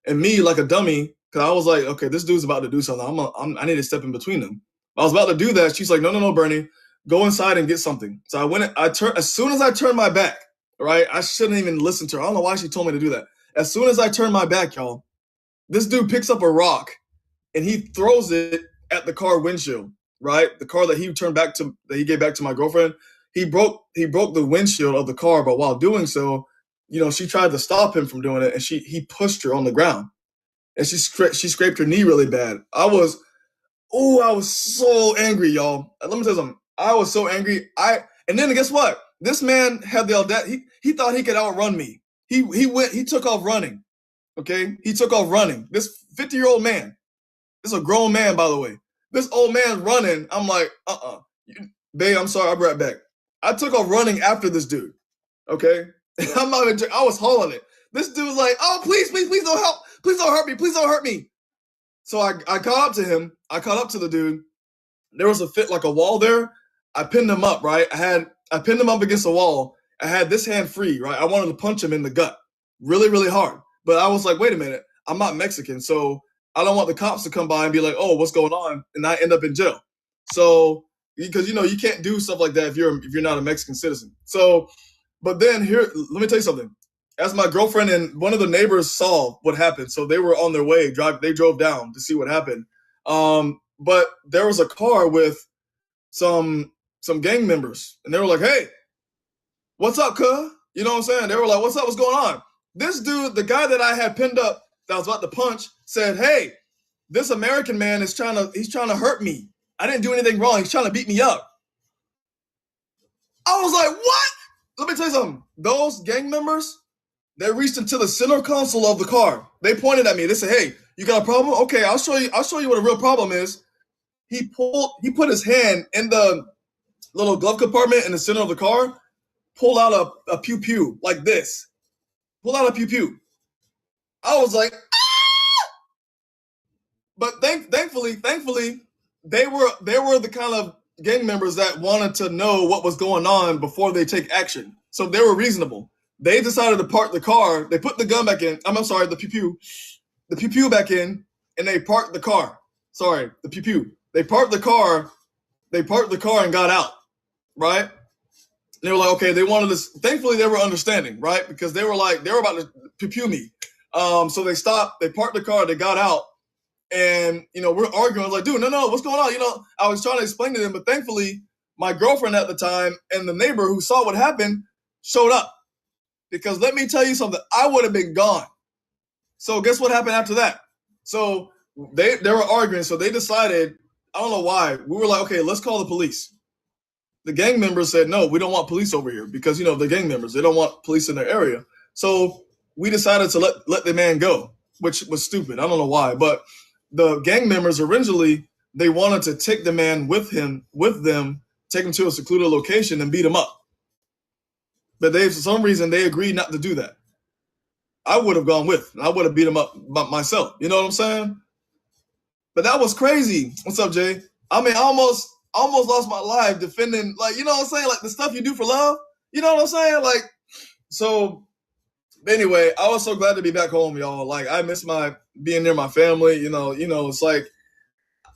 And me, like a dummy, because I was like, okay, this dude's about to do something. I need to step in between them. I was about to do that. She's like, no, Bernie, go inside and get something. So I went. As soon as I turned my back, right? I shouldn't even listen to her. I don't know why she told me to do that. As soon as I turned my back, y'all, this dude picks up a rock and he throws it at the car windshield, right? The car that he gave back to my girlfriend. He broke the windshield of the car, but while doing so, she tried to stop him from doing it, and he pushed her on the ground, and she scraped her knee really bad. I was so angry, y'all. Let me tell you something. I was so angry. And then guess what? This man had the audacity. He thought he could outrun me. He took off running. Okay, he took off running. This 50-year-old man. This is a grown man, by the way. This old man running. I'm like, babe, I'm sorry. I'll be right back. I took off running after this dude. Okay. I'm not even, I was hauling it. This dude was like, oh, please don't help. Please don't hurt me. Please don't hurt me. So I caught up to him. I caught up to the dude. There was a wall there. I pinned him up, right? I pinned him up against the wall. I had this hand free, right? I wanted to punch him in the gut really, really hard. But I was like, wait a minute. I'm not Mexican. So I don't want the cops to come by and be like, oh, what's going on? And I end up in jail. So, because, you can't do stuff like that if you're not a Mexican citizen. So, but then here, let me tell you something. As my girlfriend and one of the neighbors saw what happened, so they were on their way. They drove down to see what happened. But there was a car with some gang members, and they were like, "Hey, what's up, cuz?" You know what I'm saying? They were like, "What's up? What's going on?" This dude, the guy that I had pinned up that I was about to punch, said, "Hey, this American man is trying to hurt me. I didn't do anything wrong. He's trying to beat me up." I was like, "What?" Let me tell you something. Those gang members, they reached into the center console of the car. They pointed at me. They said, "Hey, you got a problem? Okay, I'll show you what a real problem is." He put his hand in the little glove compartment in the center of the car, pulled out a pew pew like this. Pulled out a pew pew. I was like, ah! But thankfully, they were the kind of gang members that wanted to know what was going on before they take action. So they were reasonable. They decided to park the car. They put the gun back in. I'm sorry, the pew pew back in, and they parked the car. Sorry, the pew pew. They parked the car. They parked the car and got out. Right? They were like, okay, they wanted this. Thankfully, they were understanding, right? Because they were about to pew me. So they stopped. They parked the car. They got out. And, we're arguing. I was like, dude, no, what's going on? I was trying to explain to them, but thankfully, my girlfriend at the time and the neighbor who saw what happened showed up. Because let me tell you something, I would have been gone. So guess what happened after that? So they were arguing. So they decided, I don't know why. We were like, okay, let's call the police. The gang members said, no, we don't want police over here because, the gang members, they don't want police in their area. So we decided to let the man go, which was stupid. I don't know why. But the gang members originally, they wanted to take the man with them, take him to a secluded location and beat him up. But for some reason, they agreed not to do that. I would have gone with. I would have beat him up myself. You know what I'm saying? But that was crazy. What's up, Jay? I mean, I almost lost my life defending, you know what I'm saying? Like the stuff you do for love. You know what I'm saying? So anyway, I was so glad to be back home, y'all. I miss being near my family. It's like,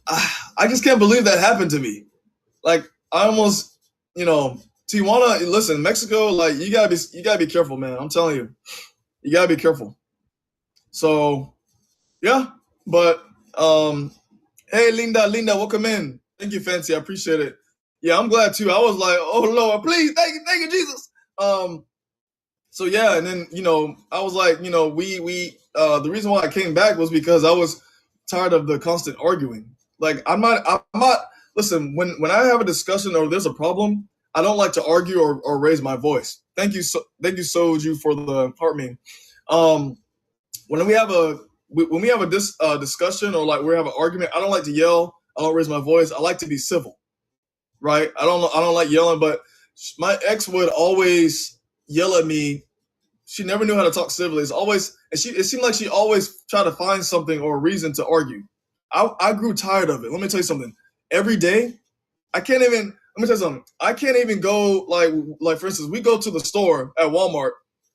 I just can't believe that happened to me. I almost, Tijuana, listen, Mexico, you gotta be careful, man. I'm telling you, you gotta be careful. So yeah, but, hey, Linda, welcome in. Thank you, Fancy. I appreciate it. Yeah, I'm glad too. I was like, oh Lord, please, thank you, Jesus. So yeah, and then I was like, the reason why I came back was because I was tired of the constant arguing. I'm not. Listen, when I have a discussion or there's a problem, I don't like to argue or raise my voice. Thank you, Soju, for the heart meme. When we have a discussion or we have an argument, I don't like to yell. I don't raise my voice. I like to be civil, right? I don't like yelling, but my ex would always yell at me. She never knew how to talk civilly. It seemed like she always tried to find something or a reason to argue. I grew tired of it. Let me tell you something. Every day, I can't even go like for instance, we go to the store at Walmart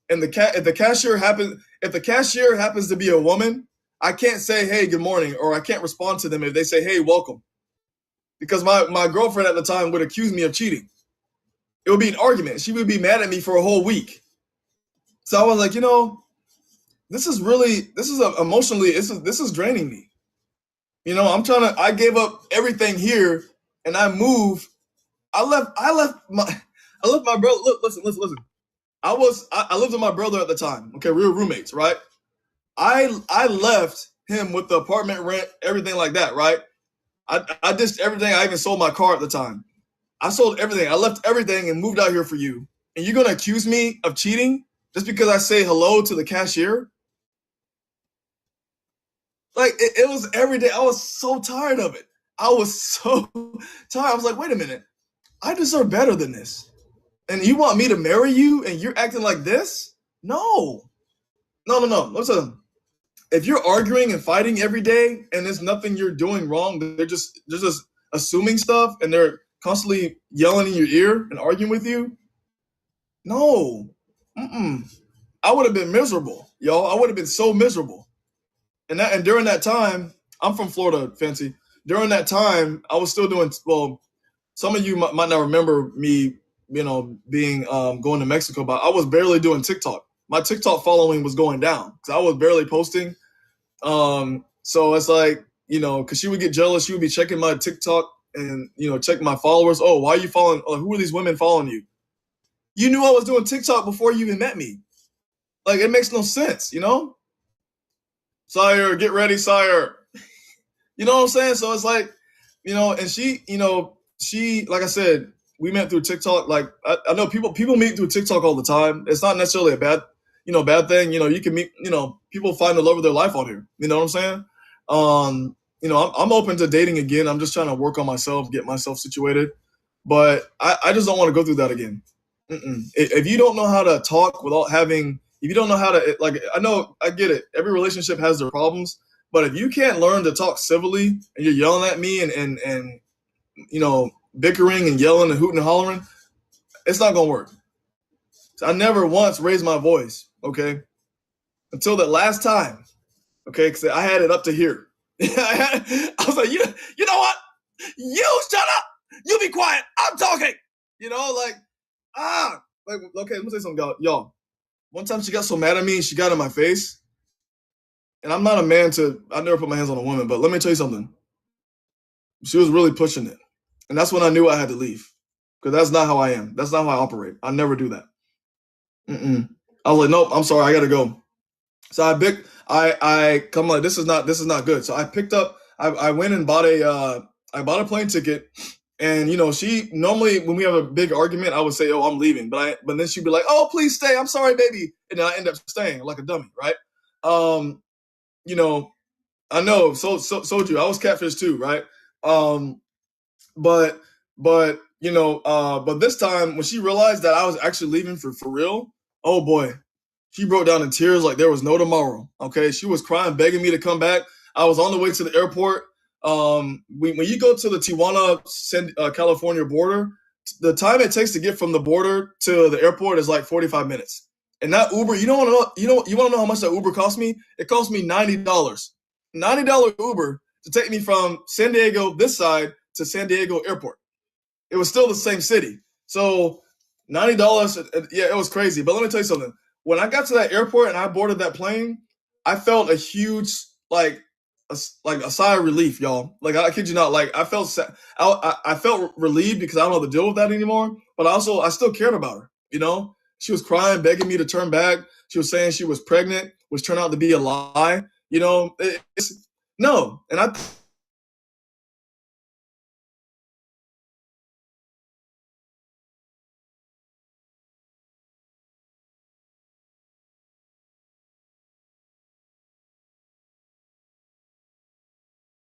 and if the cashier happens to be a woman, I can't say, hey, good morning, or I can't respond to them if they say, hey, welcome. Because my girlfriend at the time would accuse me of cheating. It would be an argument. She would be mad at me for a whole week. So I was like, this is emotionally, this is draining me. I gave up everything here and I moved. I left my brother. Look, listen. I lived with my brother at the time. Okay, we were roommates, right? I left him with the apartment rent, everything like that, right? I ditched everything. I even sold my car at the time. I sold everything. I left everything and moved out here for you. And you're gonna accuse me of cheating just because I say hello to the cashier? It was every day. I was so tired of it. I was so tired. I was like, wait a minute. I deserve better than this. And you want me to marry you and you're acting like this? No. Listen, if you're arguing and fighting every day and there's nothing you're doing wrong, they're just assuming stuff and they're constantly yelling in your ear and arguing with you. No. I would have been miserable, y'all. I would have been so miserable. And during that time, I'm from Florida, Fancy. During that time, I was still doing, well, some of you might not remember me, being going to Mexico, but I was barely doing TikTok. My TikTok following was going down because I was barely posting. So it's like, because she would get jealous. She would be checking my TikTok and check my followers. Oh, why are you following? Who are these women following you? You knew I was doing TikTok before you even met me. Like, it makes no sense, Sire, get ready, Sire. You know what I'm saying? So it's like, and she, like I said, we met through TikTok. Like, I know people meet through TikTok all the time. It's not necessarily a bad thing. You can meet, people find the love of their life on here. You know what I'm saying? I'm open to dating again. I'm just trying to work on myself, get myself situated. But I just don't want to go through that again. If you don't know how to talk without having, if you don't know how to, like, I get it. Every relationship has their problems. But if you can't learn to talk civilly and you're yelling at me and bickering and yelling and hooting and hollering, it's not going to work. So I never once raised my voice, okay? Until that last time, okay? Because I had it up to here. I was like, you know what? You shut up. You be quiet. I'm talking. Okay, let me say something, y'all. One time she got so mad at me, she got in my face. And I'm not a man I never put my hands on a woman, but let me tell you something. She was really pushing it. And that's when I knew I had to leave. Because that's not how I am. That's not how I operate. I never do that. I was like, nope, I'm sorry, I gotta go. So I come like, this is not good. So I picked up, I went and bought a plane ticket. And she normally, when we have a big argument, I would say, oh, I'm leaving. But then she'd be like, oh, please stay. I'm sorry, baby. And then I end up staying like a dummy, right? I know, Soju, I was catfish too, right? But this time when she realized that I was actually leaving for real, oh boy, she broke down in tears like there was no tomorrow. Okay, she was crying, begging me to come back. I was on the way to the airport. When you go to the Tijuana, California border, the time it takes to get from the border to the airport is like 45 minutes. And that Uber, you want to know how much that Uber cost me? It cost me $90. $90 Uber to take me from San Diego, this side, to San Diego airport. It was still the same city. So $90, yeah, it was crazy. But let me tell you something. When I got to that airport and I boarded that plane, I felt a huge, like a sigh of relief, y'all. Like, I kid you not. Like, I felt I felt relieved because I don't have to deal with that anymore. But also, I still cared about her, She was crying, begging me to turn back. She was saying she was pregnant, which turned out to be a lie. No. And